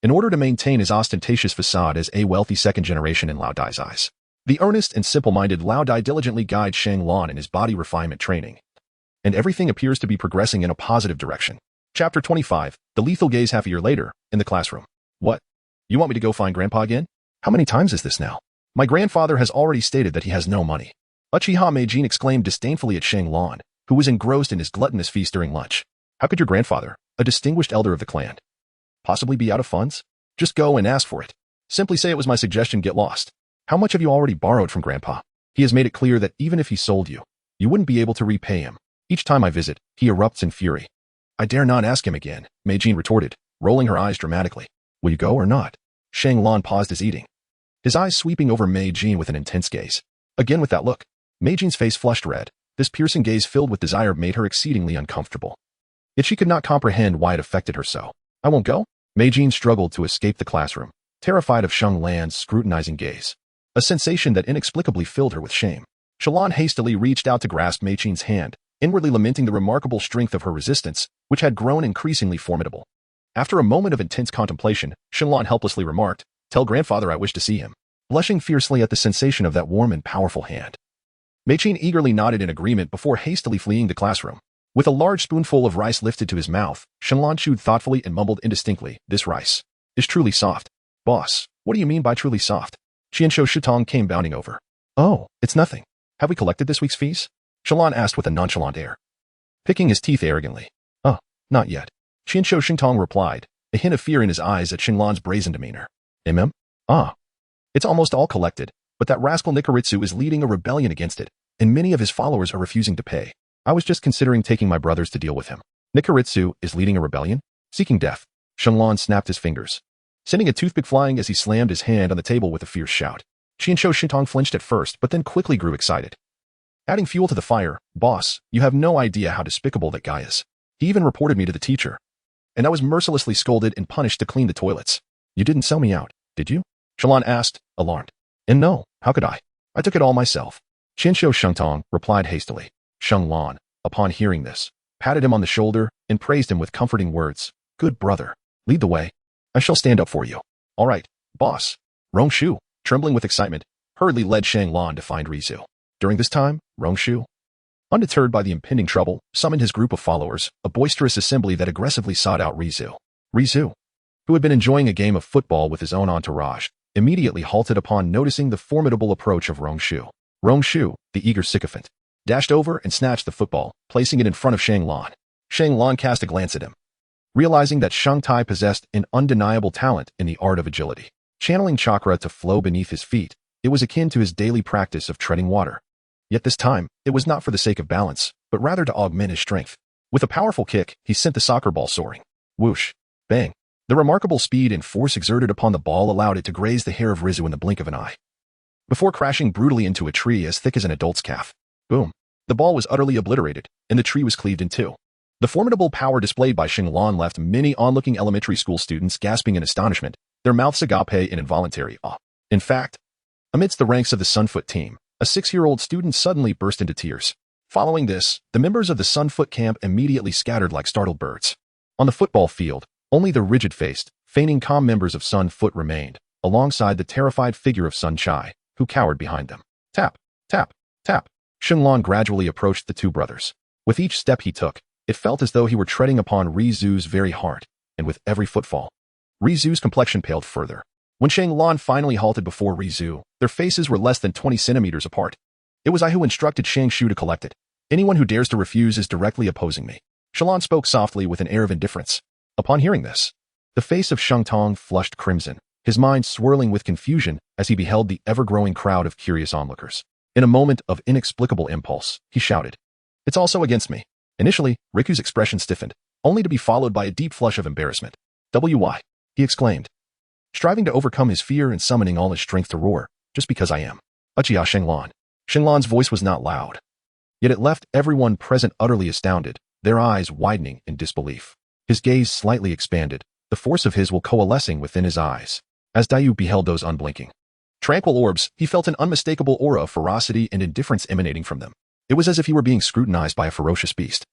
in order to maintain his ostentatious facade as a wealthy second generation in Lao Dai's eyes. The earnest and simple-minded Lao Dai diligently guides Shenlong in his body refinement training, and everything appears to be progressing in a positive direction. Chapter 25, The Lethal Gaze. Half a year later, in the classroom. What? You want me to go find Grandpa again? How many times is this now? My grandfather has already stated that he has no money. Uchiha Meijin exclaimed disdainfully at Shenlong, who was engrossed in his gluttonous feast during lunch. How could your grandfather, a distinguished elder of the clan, possibly be out of funds? Just go and ask for it. Simply say it was my suggestion. Get lost. How much have you already borrowed from Grandpa? He has made it clear that even if he sold you, you wouldn't be able to repay him. Each time I visit, he erupts in fury. I dare not ask him again, Meijin retorted, rolling her eyes dramatically. Will you go or not? Shenlong paused his eating, his eyes sweeping over Meijin with an intense gaze. Again with that look, Meijin's face flushed red. This piercing gaze filled with desire made her exceedingly uncomfortable. Yet she could not comprehend why it affected her so. I won't go? Meijin struggled to escape the classroom, terrified of Shenlong's scrutinizing gaze, a sensation that inexplicably filled her with shame. Shenlong hastily reached out to grasp Meijin's hand, inwardly lamenting the remarkable strength of her resistance, which had grown increasingly formidable. After a moment of intense contemplation, Shenlong helplessly remarked, "Tell grandfather I wish to see him," blushing fiercely at the sensation of that warm and powerful hand. Meijin eagerly nodded in agreement before hastily fleeing the classroom. With a large spoonful of rice lifted to his mouth, Shenlong chewed thoughtfully and mumbled indistinctly, "This rice is truly soft." "Boss, what do you mean by truly soft?" Qianshou Shitong came bounding over. "Oh, it's nothing. Have we collected this week's fees?" Shenlong asked with a nonchalant air, picking his teeth arrogantly. "Oh, not yet," Qianshou Shitong replied, a hint of fear in his eyes at Shenlong's brazen demeanor. "Mm? Ah. It's almost all collected, but that rascal Nikaritsu is leading a rebellion against it, and many of his followers are refusing to pay. I was just considering taking my brothers to deal with him." "Nikaritsu is leading a rebellion? Seeking death?" Shenlong snapped his fingers, sending a toothpick flying as he slammed his hand on the table with a fierce shout. Qianshou Shitong flinched at first, but then quickly grew excited. Adding fuel to the fire, "Boss, you have no idea how despicable that guy is. He even reported me to the teacher, and I was mercilessly scolded and punished to clean the toilets." "You didn't sell me out, did you?" Shenlong asked, alarmed. "And no, how could I? I took it all myself." Qianshou Shitong replied hastily. Shenlong, upon hearing this, patted him on the shoulder and praised him with comforting words. "Good brother. Lead the way. I shall stand up for you." "All right, boss." Rongshu, trembling with excitement, hurriedly led Shenlong to find Rizu. During this time, Rongshu, undeterred by the impending trouble, summoned his group of followers, a boisterous assembly that aggressively sought out Rizu. Rizu, who had been enjoying a game of football with his own entourage, immediately halted upon noticing the formidable approach of Rongshu. Rongshu, the eager sycophant, dashed over and snatched the football, placing it in front of Shenlong. Shenlong cast a glance at him, realizing that Shang Tai possessed an undeniable talent in the art of agility. Channeling chakra to flow beneath his feet, it was akin to his daily practice of treading water. Yet this time, it was not for the sake of balance, but rather to augment his strength. With a powerful kick, he sent the soccer ball soaring. Whoosh! Bang! The remarkable speed and force exerted upon the ball allowed it to graze the hair of Rizu in the blink of an eye, before crashing brutally into a tree as thick as an adult's calf. Boom. The ball was utterly obliterated, and the tree was cleaved in two. The formidable power displayed by Xinglan left many onlooking elementary school students gasping in astonishment, their mouths agape in involuntary awe. In fact, amidst the ranks of the Sunfoot team, a 6-year-old student suddenly burst into tears. Following this, the members of the Sunfoot camp immediately scattered like startled birds. On the football field, only the rigid-faced, feigning calm members of Sunfoot remained, alongside the terrified figure of Sun Chai, who cowered behind them. Tap, tap, tap. Xinglan gradually approached the two brothers. With each step he took, it felt as though he were treading upon Rizu's very heart, and with every footfall, Rizu's complexion paled further. When Xinglan finally halted before Rizu, their faces were less than 20 centimeters apart. It was I who instructed Shang Shu to collect it. Anyone who dares to refuse is directly opposing me. Xinglan spoke softly with an air of indifference. Upon hearing this, the face of Sheng Tong flushed crimson, his mind swirling with confusion as he beheld the ever-growing crowd of curious onlookers. In a moment of inexplicable impulse, he shouted, "It's also against me." Initially, Riku's expression stiffened, only to be followed by a deep flush of embarrassment. "Why?" he exclaimed, striving to overcome his fear and summoning all his strength to roar, "Just because I am Uchiha Xinglan." Xinglan's voice was not loud, yet it left everyone present utterly astounded, their eyes widening in disbelief. His gaze slightly expanded, the force of his will coalescing within his eyes. As Dayu beheld those unblinking, tranquil orbs, he felt an unmistakable aura of ferocity and indifference emanating from them. It was as if he were being scrutinized by a ferocious beast.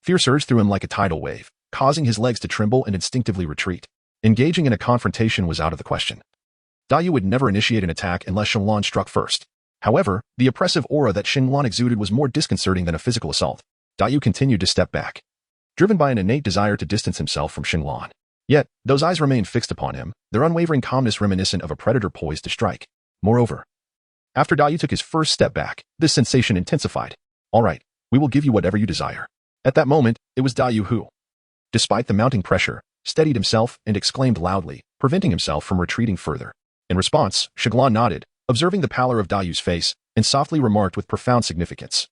Fear surged through him like a tidal wave, causing his legs to tremble and instinctively retreat. Engaging in a confrontation was out of the question. Dayu would never initiate an attack unless Xinglan struck first. However, the oppressive aura that Xinglan exuded was more disconcerting than a physical assault. Dayu continued to step back, driven by an innate desire to distance himself from Xinglan. Yet, those eyes remained fixed upon him, their unwavering calmness reminiscent of a predator poised to strike. Moreover, after Dayu took his first step back, this sensation intensified. "All right, we will give you whatever you desire." At that moment, it was Dayu who, despite the mounting pressure, steadied himself and exclaimed loudly, preventing himself from retreating further. In response, Xinglan nodded, observing the pallor of Dayu's face, and softly remarked with profound significance,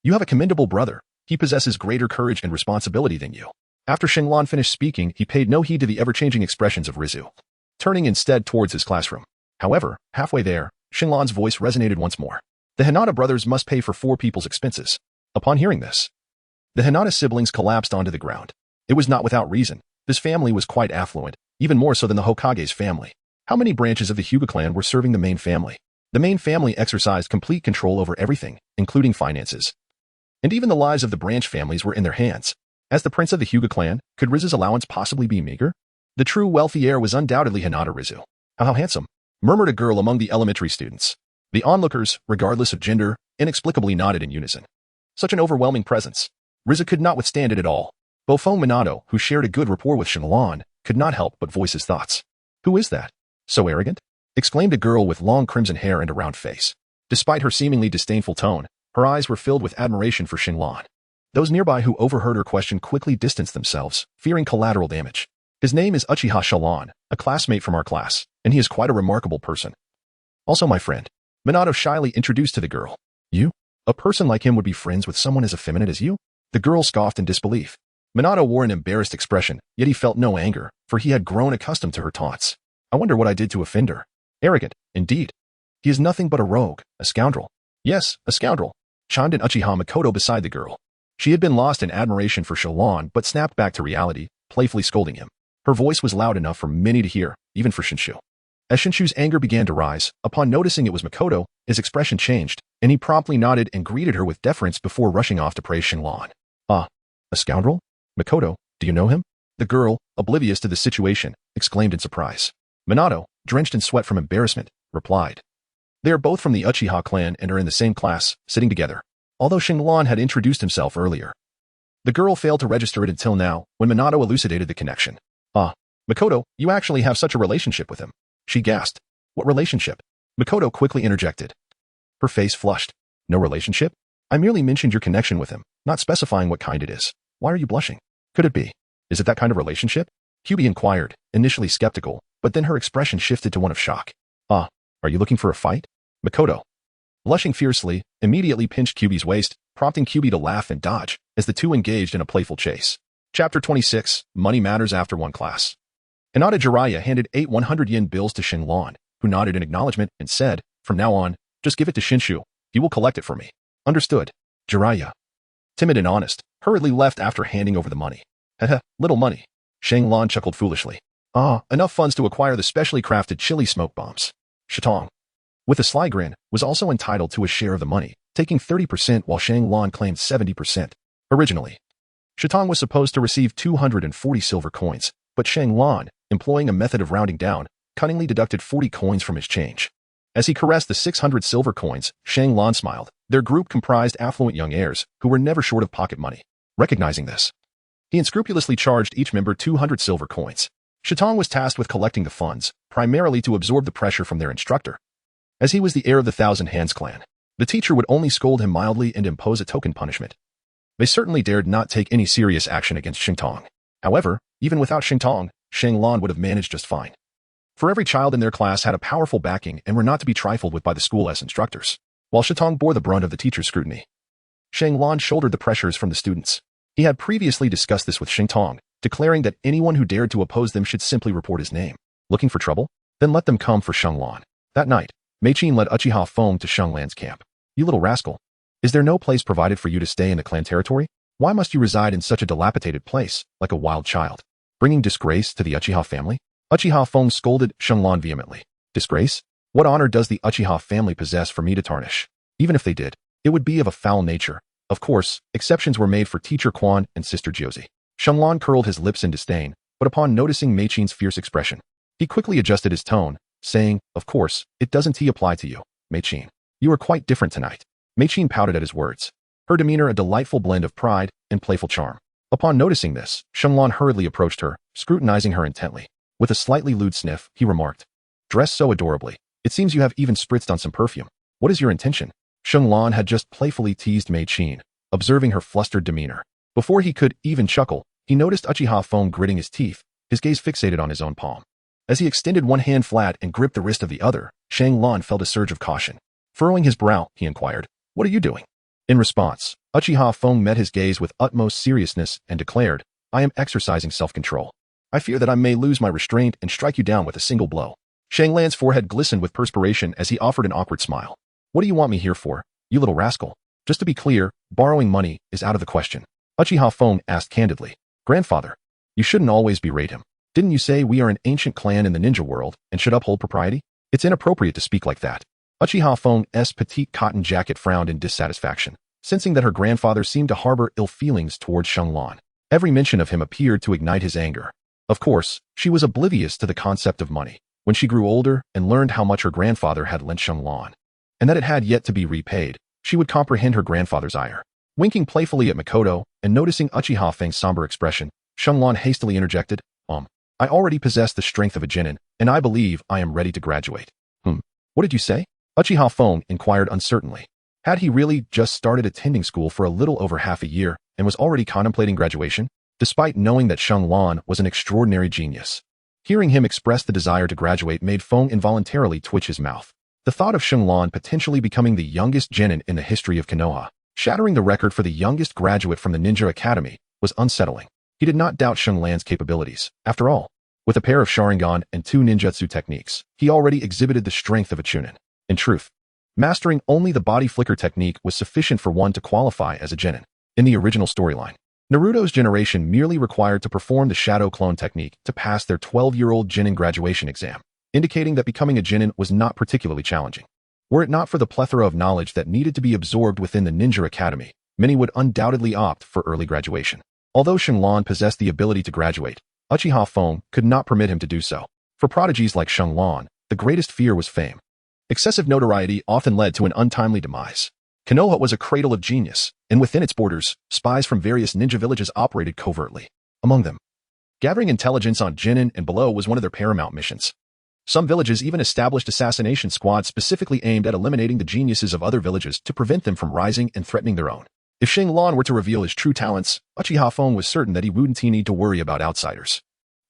"You have a commendable brother. He possesses greater courage and responsibility than you." After Xinglan finished speaking, he paid no heed to the ever-changing expressions of Rizu, turning instead towards his classroom. However, halfway there, Xinglan's voice resonated once more. The Hinata brothers must pay for 4 people's expenses. Upon hearing this, the Hinata siblings collapsed onto the ground. It was not without reason. This family was quite affluent, even more so than the Hokage's family. How many branches of the Hyuga clan were serving the main family? The main family exercised complete control over everything, including finances. And even the lives of the branch families were in their hands. As the prince of the Hyuga clan, could Rizu's allowance possibly be meager? The true wealthy heir was undoubtedly Hinata Rizu. How handsome, murmured a girl among the elementary students. The onlookers, regardless of gender, inexplicably nodded in unison. Such an overwhelming presence. Rizu could not withstand it at all. Bofong Minato, who shared a good rapport with Xinglan, could not help but voice his thoughts. "Who is that? So arrogant?" exclaimed a girl with long crimson hair and a round face. Despite her seemingly disdainful tone, her eyes were filled with admiration for Xinglan. Those nearby who overheard her question quickly distanced themselves, fearing collateral damage. "His name is Uchiha Xinglan, a classmate from our class, and he is quite a remarkable person. Also my friend." Minato shyly introduced to the girl. "You? A person like him would be friends with someone as effeminate as you?" The girl scoffed in disbelief. Minato wore an embarrassed expression, yet he felt no anger, for he had grown accustomed to her taunts. "I wonder what I did to offend her. Arrogant, indeed. He is nothing but a rogue, a scoundrel." "Yes, a scoundrel," chimed in Uchiha Makoto beside the girl. She had been lost in admiration for Xinglan, but snapped back to reality, playfully scolding him. Her voice was loud enough for many to hear, even for Shinshu. As Shinshu's anger began to rise, upon noticing it was Makoto, his expression changed, and he promptly nodded and greeted her with deference before rushing off to praise Xinglan. "Ah, a scoundrel? Makoto, do you know him?" The girl, oblivious to the situation, exclaimed in surprise. Minato, drenched in sweat from embarrassment, replied, "They are both from the Uchiha clan and are in the same class, sitting together." Although Xinglan had introduced himself earlier, the girl failed to register it until now, when Minato elucidated the connection. "Ah, Makoto, you actually have such a relationship with him." She gasped. "What relationship?" Makoto quickly interjected. Her face flushed. "No relationship? I merely mentioned your connection with him, not specifying what kind it is. Why are you blushing? Could it be? Is it that kind of relationship?" Kyubi inquired, initially skeptical, but then her expression shifted to one of shock. "Ah, are you looking for a fight?" Makoto, blushing fiercely, immediately pinched Kyubi's waist, prompting Kyubi to laugh and dodge, as the two engaged in a playful chase. Chapter 26, Money Matters After One Class. Hinata Jiraiya handed 8 100 yen bills to Xinglan, who nodded in acknowledgement and said, "From now on, just give it to Shinshu. He will collect it for me." Understood. Jiraiya, timid and honest, hurriedly left after handing over the money. Heh, little money. Xinglan chuckled foolishly. Enough funds to acquire the specially crafted chili smoke bombs. Shitong, with a sly grin, was also entitled to a share of the money, taking 30% while Xinglan claimed 70%. Originally, Shitong was supposed to receive 240 silver coins, but Xinglan, employing a method of rounding down, cunningly deducted 40 coins from his change. As he caressed the 600 silver coins, Xinglan smiled. Their group comprised affluent young heirs who were never short of pocket money. Recognizing this, he unscrupulously charged each member 200 silver coins. Shitong was tasked with collecting the funds, primarily to absorb the pressure from their instructor. As he was the heir of the Thousand Hands clan, the teacher would only scold him mildly and impose a token punishment. They certainly dared not take any serious action against Xingtong. However, even without Xingtong, Xinglan would have managed just fine. For every child in their class had a powerful backing and were not to be trifled with by the school as instructors, while Shitong bore the brunt of the teacher's scrutiny. Xinglan shouldered the pressures from the students. He had previously discussed this with Xingtong, declaring that anyone who dared to oppose them should simply report his name. Looking for trouble? Then let them come for Xinglan. That night, Meichin led Uchiha Feng to Xinglan's camp. "You little rascal. Is there no place provided for you to stay in the clan territory? Why must you reside in such a dilapidated place, like a wild child, bringing disgrace to the Uchiha family?" Uchiha Feng scolded Xinglan vehemently. "Disgrace? What honor does the Uchiha family possess for me to tarnish? Even if they did, it would be of a foul nature. Of course, exceptions were made for Teacher Quan and Sister Josie." Xinglan curled his lips in disdain, but upon noticing Meichin's fierce expression, he quickly adjusted his tone, saying, "Of course, it doesn't apply to you, Meichin. You are quite different tonight." Meichin pouted at his words, her demeanor a delightful blend of pride and playful charm. Upon noticing this, Xinglan hurriedly approached her, scrutinizing her intently. With a slightly lewd sniff, he remarked, "Dressed so adorably, it seems you have even spritzed on some perfume. What is your intention?" Xinglan had just playfully teased Meichin, observing her flustered demeanor. Before he could even chuckle, he noticed Uchiha Feng gritting his teeth, his gaze fixated on his own palm. As he extended one hand flat and gripped the wrist of the other, Xinglan felt a surge of caution. Furrowing his brow, he inquired, "What are you doing?" In response, Uchiha Feng met his gaze with utmost seriousness and declared, "I am exercising self-control. I fear that I may lose my restraint and strike you down with a single blow." Xinglan's forehead glistened with perspiration as he offered an awkward smile. "What do you want me here for, you little rascal? Just to be clear, borrowing money is out of the question." Uchiha Feng asked candidly, "Grandfather, you shouldn't always berate him. Didn't you say we are an ancient clan in the ninja world and should uphold propriety? It's inappropriate to speak like that." Uchiha Feng's petite cotton jacket frowned in dissatisfaction, sensing that her grandfather seemed to harbor ill feelings towards Xinglan. Every mention of him appeared to ignite his anger. Of course, she was oblivious to the concept of money when she grew older and learned how much her grandfather had lent Xinglan, and that it had yet to be repaid. She would comprehend her grandfather's ire. Winking playfully at Makoto and noticing Uchiha Feng's somber expression, Xinglan hastily interjected, "I already possess the strength of a Genin, and I believe I am ready to graduate." What did you say?" Uchiha Feng inquired uncertainly. Had he really just started attending school for a little over half a year and was already contemplating graduation, despite knowing that Xinglan was an extraordinary genius? Hearing him express the desire to graduate made Feng involuntarily twitch his mouth. The thought of Xinglan potentially becoming the youngest Genin in the history of Konoha, shattering the record for the youngest graduate from the Ninja Academy, was unsettling. He did not doubt Xinglan's capabilities. After all, with a pair of Sharingan and 2 ninjutsu techniques, he already exhibited the strength of a Chunin. In truth, mastering only the body flicker technique was sufficient for one to qualify as a Genin. In the original storyline, Naruto's generation merely required to perform the shadow clone technique to pass their 12-year-old Genin graduation exam, indicating that becoming a Genin was not particularly challenging. Were it not for the plethora of knowledge that needed to be absorbed within the Ninja Academy, many would undoubtedly opt for early graduation. Although Xinglan possessed the ability to graduate, Uchiha Feng could not permit him to do so. For prodigies like Xinglan, the greatest fear was fame. Excessive notoriety often led to an untimely demise. Konoha was a cradle of genius, and within its borders, spies from various ninja villages operated covertly. Among them, gathering intelligence on Genin and below was one of their paramount missions. Some villages even established assassination squads specifically aimed at eliminating the geniuses of other villages to prevent them from rising and threatening their own. If Xinglan were to reveal his true talents, Uchiha Feng was certain that he wouldn't need to worry about outsiders.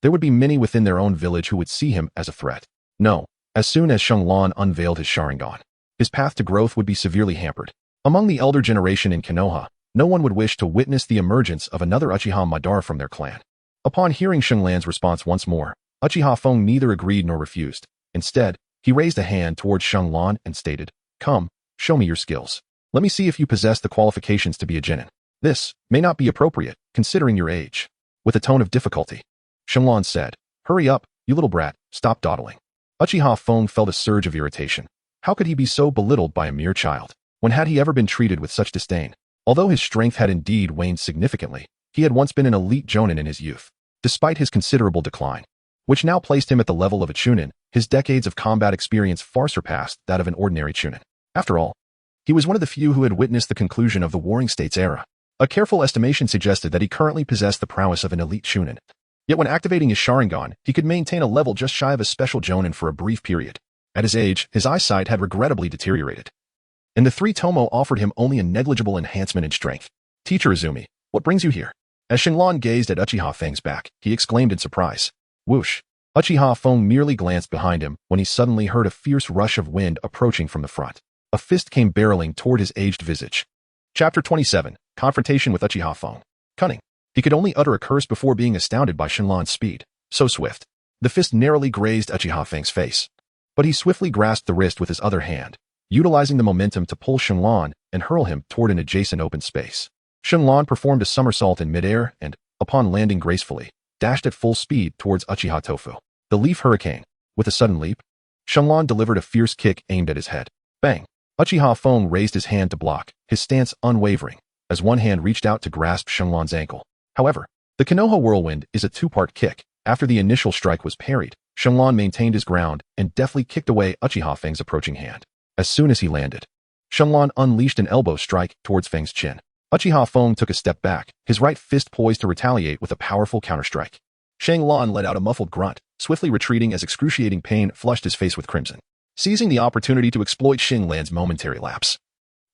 There would be many within their own village who would see him as a threat. No, as soon as Xinglan unveiled his Sharingan, his path to growth would be severely hampered. Among the elder generation in Konoha, no one would wish to witness the emergence of another Uchiha Madara from their clan. Upon hearing Xinglan's response once more, Uchiha Feng neither agreed nor refused. Instead, he raised a hand towards Shenlong and stated, "Come, show me your skills. Let me see if you possess the qualifications to be a Genin. This may not be appropriate, considering your age." With a tone of difficulty, Shenlong said, "Hurry up, you little brat, stop dawdling." Uchiha Feng felt a surge of irritation. How could he be so belittled by a mere child? When had he ever been treated with such disdain? Although his strength had indeed waned significantly, he had once been an elite Jonin in his youth. Despite his considerable decline, which now placed him at the level of a Chunin, his decades of combat experience far surpassed that of an ordinary Chunin. After all, he was one of the few who had witnessed the conclusion of the Warring States era. A careful estimation suggested that he currently possessed the prowess of an elite Chunin. Yet when activating his Sharingan, he could maintain a level just shy of a special Jonin for a brief period. At his age, his eyesight had regrettably deteriorated, and the three Tomoe offered him only a negligible enhancement in strength. "Teacher Izumi, what brings you here?" As Shenlong gazed at Uchiha Feng's back, he exclaimed in surprise. Whoosh! Uchiha Feng merely glanced behind him when he suddenly heard a fierce rush of wind approaching from the front. A fist came barreling toward his aged visage. Chapter 27, Confrontation with Uchiha Feng. Cunning. He could only utter a curse before being astounded by Shenlong's speed. So swift. The fist narrowly grazed Uchiha Feng's face. But he swiftly grasped the wrist with his other hand, utilizing the momentum to pull Shenlong and hurl him toward an adjacent open space. Shenlong performed a somersault in midair and, upon landing gracefully, dashed at full speed towards Uchiha Tofu. The Leaf Hurricane. With a sudden leap, Shenlong delivered a fierce kick aimed at his head. Bang! Uchiha Feng raised his hand to block, his stance unwavering, as one hand reached out to grasp Shenlong's ankle. However, the Konoha Whirlwind is a two-part kick. After the initial strike was parried, Shenlong maintained his ground and deftly kicked away Uchiha Feng's approaching hand. As soon as he landed, Shenlong unleashed an elbow strike towards Feng's chin. Uchiha Feng took a step back, his right fist poised to retaliate with a powerful counterstrike. Shenlong let out a muffled grunt, swiftly retreating as excruciating pain flushed his face with crimson. Seizing the opportunity to exploit Shenlong's momentary lapse,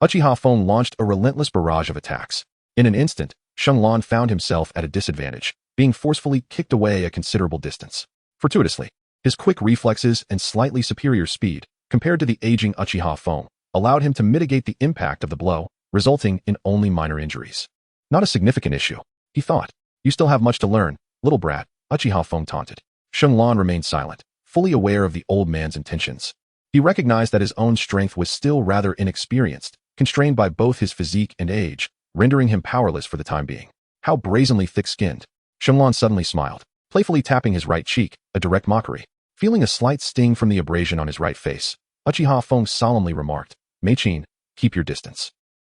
Uchiha Feng launched a relentless barrage of attacks. In an instant, Shenlong found himself at a disadvantage, being forcefully kicked away a considerable distance. Fortuitously, his quick reflexes and slightly superior speed, compared to the aging Uchiha Feng, allowed him to mitigate the impact of the blow, resulting in only minor injuries. Not a significant issue, he thought. "You still have much to learn, little brat," Uchiha Feng taunted. Shenlong remained silent, fully aware of the old man's intentions. He recognized that his own strength was still rather inexperienced, constrained by both his physique and age, rendering him powerless for the time being. How brazenly thick-skinned. Shenlong suddenly smiled, playfully tapping his right cheek, a direct mockery. Feeling a slight sting from the abrasion on his right face, Uchiha Feng solemnly remarked, "Mei-chin, keep your distance."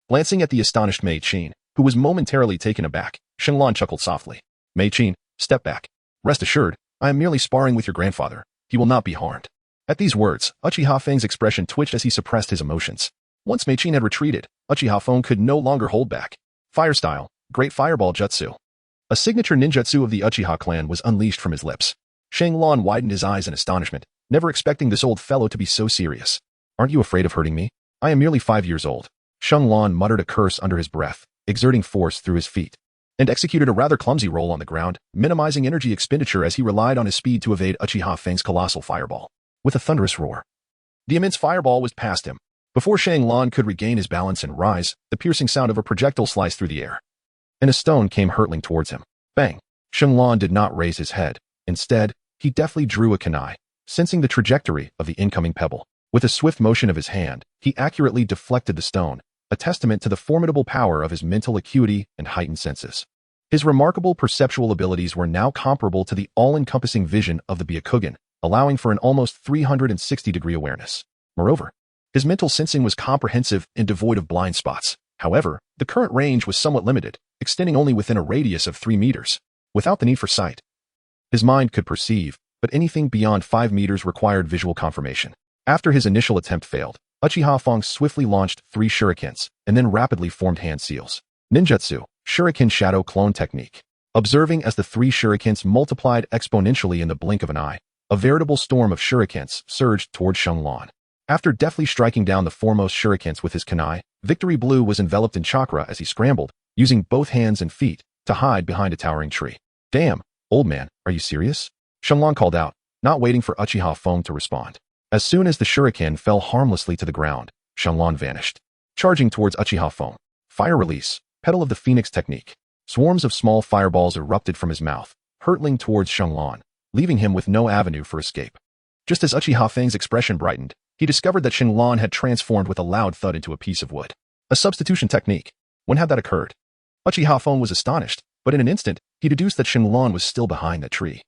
Glancing at the astonished Mei-chin, who was momentarily taken aback, Shenlong chuckled softly. "Mei-chin, step back. Rest assured, I am merely sparring with your grandfather. He will not be harmed." At these words, Uchiha Feng's expression twitched as he suppressed his emotions. Once Mei-chin had retreated, Uchiha Feng could no longer hold back. Fire style, Great Fireball Jutsu. A signature ninjutsu of the Uchiha clan was unleashed from his lips. Shenlong widened his eyes in astonishment, never expecting this old fellow to be so serious. "Aren't you afraid of hurting me? I am merely 5 years old." Shenlong muttered a curse under his breath, exerting force through his feet, and executed a rather clumsy roll on the ground, minimizing energy expenditure as he relied on his speed to evade Uchiha Feng's colossal fireball. With a thunderous roar, the immense fireball was past him. Before Shenlong could regain his balance and rise, the piercing sound of a projectile sliced through the air, and a stone came hurtling towards him. Bang! Shenlong did not raise his head. Instead, he deftly drew a kunai, sensing the trajectory of the incoming pebble. With a swift motion of his hand, he accurately deflected the stone, a testament to the formidable power of his mental acuity and heightened senses. His remarkable perceptual abilities were now comparable to the all-encompassing vision of the Byakugan, allowing for an almost 360-degree awareness. Moreover, his mental sensing was comprehensive and devoid of blind spots. However, the current range was somewhat limited, extending only within a radius of 3 meters. Without the need for sight, his mind could perceive, but anything beyond 5 meters required visual confirmation. After his initial attempt failed, Uchiha Feng swiftly launched 3 shurikens, and then rapidly formed hand seals. Ninjutsu, Shuriken Shadow Clone Technique. Observing as the 3 shurikens multiplied exponentially in the blink of an eye, a veritable storm of shurikens surged toward Shenlong. After deftly striking down the foremost shurikens with his kunai, Victory Blue was enveloped in chakra as he scrambled, using both hands and feet to hide behind a towering tree. "Damn, old man, are you serious?" Shenlong called out, not waiting for Uchiha Feng to respond. As soon as the shuriken fell harmlessly to the ground, Shenlong vanished. Charging towards Uchiha Feng. Fire Release, Petal of the Phoenix Technique. Swarms of small fireballs erupted from his mouth, hurtling towards Shenlong, leaving him with no avenue for escape. Just as Uchiha Fang's expression brightened, he discovered that Shenlong had transformed with a loud thud into a piece of wood. A substitution technique. When had that occurred? Uchiha Fang was astonished, but in an instant, he deduced that Shenlong was still behind that tree.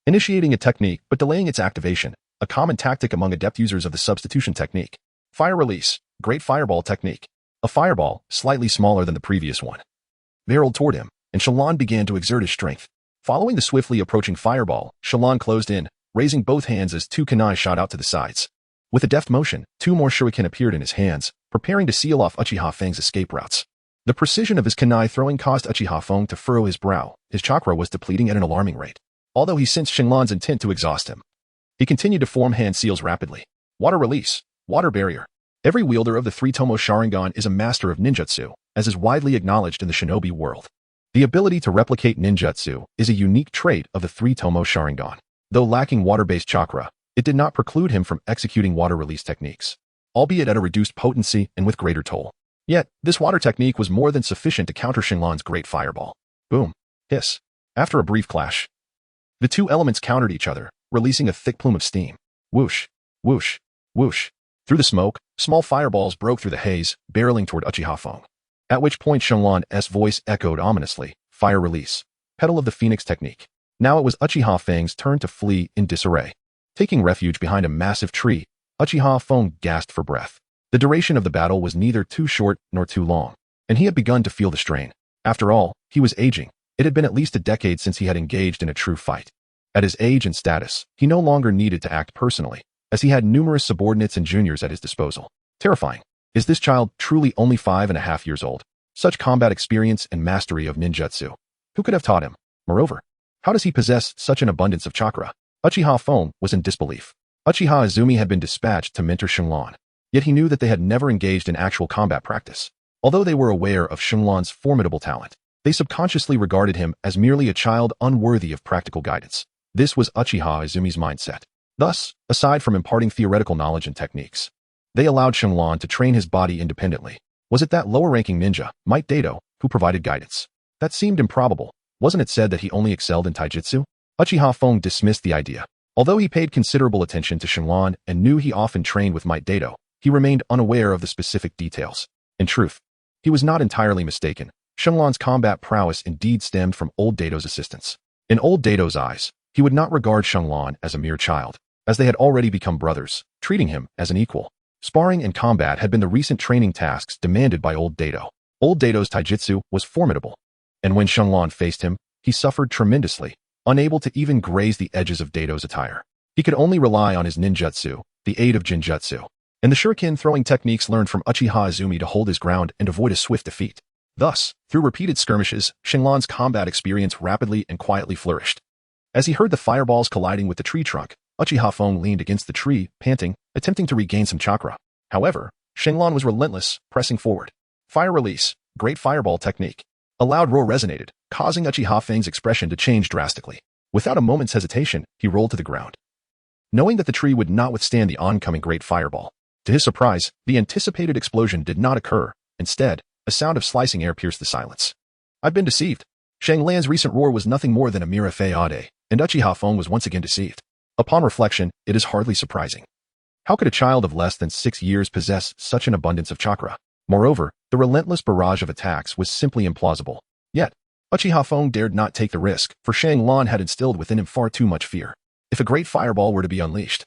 Initiating a technique but delaying its activation, a common tactic among adept users of the substitution technique. Fire release, great fireball technique. A fireball, slightly smaller than the previous one, barreled toward him, and Shenlong began to exert his strength. Following the swiftly approaching fireball, Shenlong closed in, raising both hands as two kunai shot out to the sides. With a deft motion, two more shuriken appeared in his hands, preparing to seal off Uchiha Fang's escape routes. The precision of his kunai throwing caused Uchiha Fang to furrow his brow. His chakra was depleting at an alarming rate. Although he sensed Shenlong's intent to exhaust him, he continued to form hand seals rapidly. Water release, water barrier. Every wielder of the three Tomoe Sharingan is a master of ninjutsu, as is widely acknowledged in the shinobi world. The ability to replicate ninjutsu is a unique trait of the three Tomoe Sharingan. Though lacking water-based chakra, it did not preclude him from executing water release techniques, albeit at a reduced potency and with greater toll. Yet, this water technique was more than sufficient to counter Shenlong's great fireball. Boom. Hiss. After a brief clash, the two elements countered each other, releasing a thick plume of steam. Whoosh, whoosh, whoosh. Through the smoke, small fireballs broke through the haze, barreling toward Uchiha Fang. At which point Shenlong's voice echoed ominously. Fire release. Petal of the Phoenix technique. Now it was Uchiha Fang's turn to flee in disarray. Taking refuge behind a massive tree, Uchiha Fang gasped for breath. The duration of the battle was neither too short nor too long, and he had begun to feel the strain. After all, he was aging. It had been at least a decade since he had engaged in a true fight. At his age and status, he no longer needed to act personally, as he had numerous subordinates and juniors at his disposal. Terrifying. Is this child truly only 5.5 years old? Such combat experience and mastery of ninjutsu. Who could have taught him? Moreover, how does he possess such an abundance of chakra? Uchiha Fang was in disbelief. Uchiha Izumi had been dispatched to mentor Shenlong, yet he knew that they had never engaged in actual combat practice. Although they were aware of Shenlong's formidable talent, they subconsciously regarded him as merely a child unworthy of practical guidance. This was Uchiha Izumi's mindset. Thus, aside from imparting theoretical knowledge and techniques, they allowed Shenlong to train his body independently. Was it that lower-ranking ninja, Might Dato, who provided guidance? That seemed improbable. Wasn't it said that he only excelled in taijutsu? Uchiha Fang dismissed the idea. Although he paid considerable attention to Shenlong and knew he often trained with Might Dato, he remained unaware of the specific details. In truth, he was not entirely mistaken. Shenlong's combat prowess indeed stemmed from old Dato's assistance. In old Dato's eyes, he would not regard Shenlong as a mere child, as they had already become brothers, treating him as an equal. Sparring and combat had been the recent training tasks demanded by old Dato. Old Dato's taijutsu was formidable, and when Shenlong faced him, he suffered tremendously, unable to even graze the edges of Dato's attire. He could only rely on his ninjutsu, the aid of jinjutsu, and the shuriken throwing techniques learned from Uchiha Izumi to hold his ground and avoid a swift defeat. Thus, through repeated skirmishes, Shenlong's combat experience rapidly and quietly flourished. As he heard the fireballs colliding with the tree trunk, Uchiha Fang leaned against the tree, panting, attempting to regain some chakra. However, Shenlong was relentless, pressing forward. Fire release, great fireball technique. A loud roar resonated, causing Uchiha Fang's expression to change drastically. Without a moment's hesitation, he rolled to the ground, knowing that the tree would not withstand the oncoming great fireball. To his surprise, the anticipated explosion did not occur. Instead, a sound of slicing air pierced the silence. I've been deceived. Shanglan's recent roar was nothing more than a mere fade, and Uchiha Fang was once again deceived. Upon reflection, it is hardly surprising. How could a child of less than 6 years possess such an abundance of chakra? Moreover, the relentless barrage of attacks was simply implausible. Yet, Uchiha Fang dared not take the risk, for Shenlong had instilled within him far too much fear. If a great fireball were to be unleashed,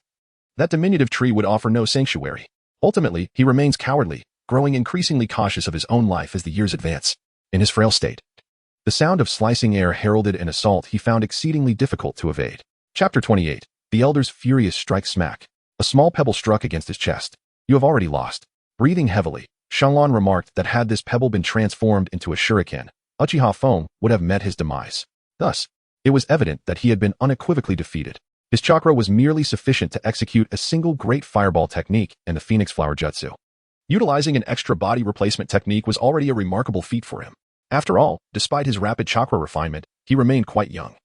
that diminutive tree would offer no sanctuary. Ultimately, he remains cowardly, growing increasingly cautious of his own life as the years advance. In his frail state, the sound of slicing air heralded an assault he found exceedingly difficult to evade. Chapter 28. The Elder's Furious Strike Smack. A small pebble struck against his chest. You have already lost. Breathing heavily, Shenlong remarked that had this pebble been transformed into a shuriken, Uchiha Fang would have met his demise. Thus, it was evident that he had been unequivocally defeated. His chakra was merely sufficient to execute a single great fireball technique in the Phoenix Flower Jutsu. Utilizing an extra body replacement technique was already a remarkable feat for him. After all, despite his rapid chakra refinement, he remained quite young,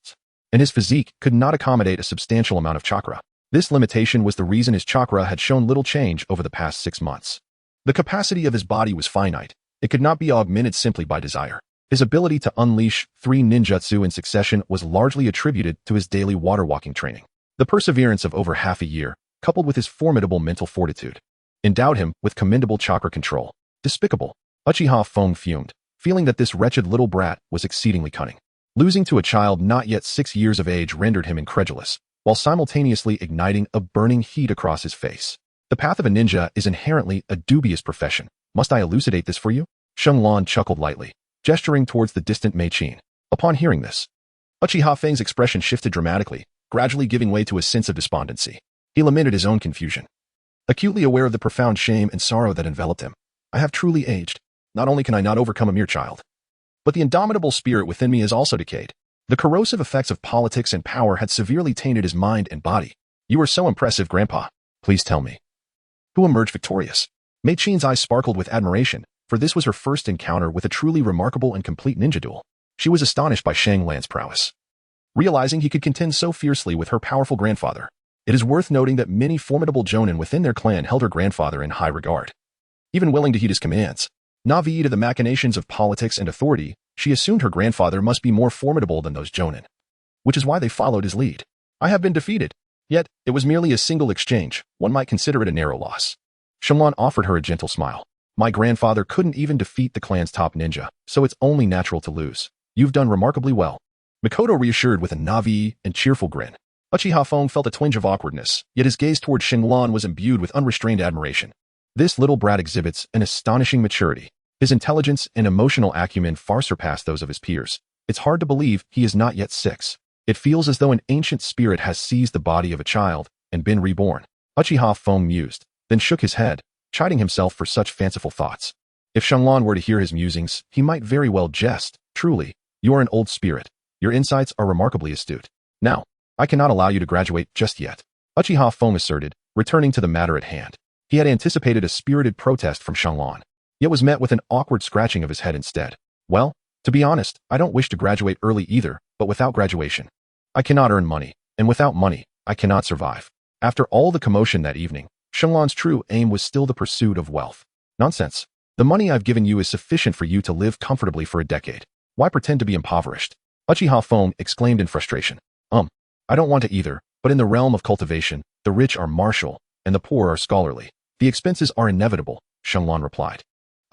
and his physique could not accommodate a substantial amount of chakra. This limitation was the reason his chakra had shown little change over the past 6 months. The capacity of his body was finite. It could not be augmented simply by desire. His ability to unleash 3 ninjutsu in succession was largely attributed to his daily water-walking training. The perseverance of over half a year, coupled with his formidable mental fortitude, endowed him with commendable chakra control. Despicable. Uchiha Fong fumed, feeling that this wretched little brat was exceedingly cunning. Losing to a child not yet 6 years of age rendered him incredulous, while simultaneously igniting a burning heat across his face. The path of a ninja is inherently a dubious profession. Must I elucidate this for you? Sheng Lan chuckled lightly, gesturing towards the distant Mei Qin. Upon hearing this, Uchiha Feng's expression shifted dramatically, gradually giving way to a sense of despondency. He lamented his own confusion, acutely aware of the profound shame and sorrow that enveloped him. I have truly aged. Not only can I not overcome a mere child, but the indomitable spirit within me has also decayed. The corrosive effects of politics and power had severely tainted his mind and body. You are so impressive, Grandpa. Please tell me, who emerged victorious? Mei Qin's eyes sparkled with admiration, for this was her first encounter with a truly remarkable and complete ninja duel. She was astonished by Shang Lan's prowess, realizing he could contend so fiercely with her powerful grandfather. It is worth noting that many formidable jonin within their clan held her grandfather in high regard, even willing to heed his commands. Navi to the machinations of politics and authority, she assumed her grandfather must be more formidable than those jonin, which is why they followed his lead. I have been defeated. Yet, it was merely a single exchange. One might consider it a narrow loss. Shenlong offered her a gentle smile. My grandfather couldn't even defeat the clan's top ninja, so it's only natural to lose. You've done remarkably well. Mikoto reassured with a Navi and cheerful grin. Uchiha Fong felt a twinge of awkwardness, yet his gaze toward Shenlong was imbued with unrestrained admiration. This little brat exhibits an astonishing maturity. His intelligence and emotional acumen far surpass those of his peers. It's hard to believe he is not yet 6. It feels as though an ancient spirit has seized the body of a child and been reborn. Uchiha Fong mused, then shook his head, chiding himself for such fanciful thoughts. If Shenlong were to hear his musings, he might very well jest. Truly, you are an old spirit. Your insights are remarkably astute. Now, I cannot allow you to graduate just yet, Uchiha Fong asserted, returning to the matter at hand. He had anticipated a spirited protest from Shenlong, yet was met with an awkward scratching of his head instead. Well, to be honest, I don't wish to graduate early either, but without graduation, I cannot earn money, and without money, I cannot survive. After all the commotion that evening, Shenlong's true aim was still the pursuit of wealth. Nonsense. The money I've given you is sufficient for you to live comfortably for a decade. Why pretend to be impoverished? Uchiha Fong exclaimed in frustration. I don't want to either, but in the realm of cultivation, the rich are martial, and the poor are scholarly. The expenses are inevitable, Shenlong replied.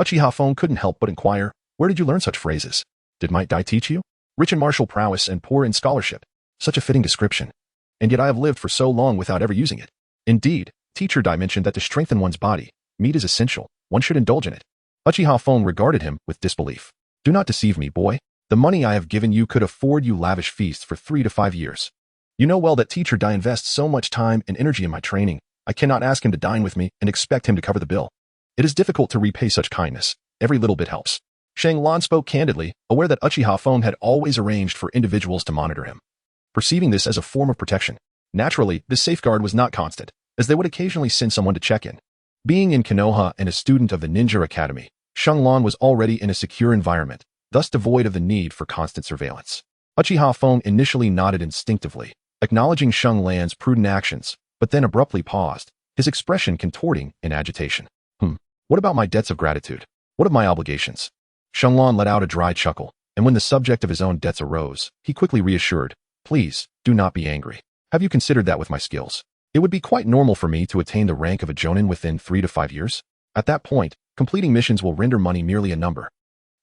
Uchiha Fong couldn't help but inquire, where did you learn such phrases? Did Might Dai teach you? Rich in martial prowess and poor in scholarship. Such a fitting description. And yet I have lived for so long without ever using it. Indeed, Teacher Dai mentioned that to strengthen one's body, meat is essential. One should indulge in it. Uchiha Fong regarded him with disbelief. Do not deceive me, boy. The money I have given you could afford you lavish feasts for 3 to 5 years. You know well that Teacher Dai invests so much time and energy in my training. I cannot ask him to dine with me and expect him to cover the bill. It is difficult to repay such kindness. Every little bit helps. Shang Lan spoke candidly, aware that Uchiha Fong had always arranged for individuals to monitor him, perceiving this as a form of protection. Naturally, this safeguard was not constant, as they would occasionally send someone to check in. Being in Konoha and a student of the Ninja Academy, Shenlong was already in a secure environment, thus devoid of the need for constant surveillance. Uchiha Fong initially nodded instinctively, acknowledging Sheng Lan's prudent actions, but then abruptly paused, his expression contorting in agitation. What about my debts of gratitude? What of my obligations? Shenlong let out a dry chuckle, and when the subject of his own debts arose, he quickly reassured, please, do not be angry. Have you considered that with my skills? It would be quite normal for me to attain the rank of a jonin within 3 to 5 years. At that point, completing missions will render money merely a number.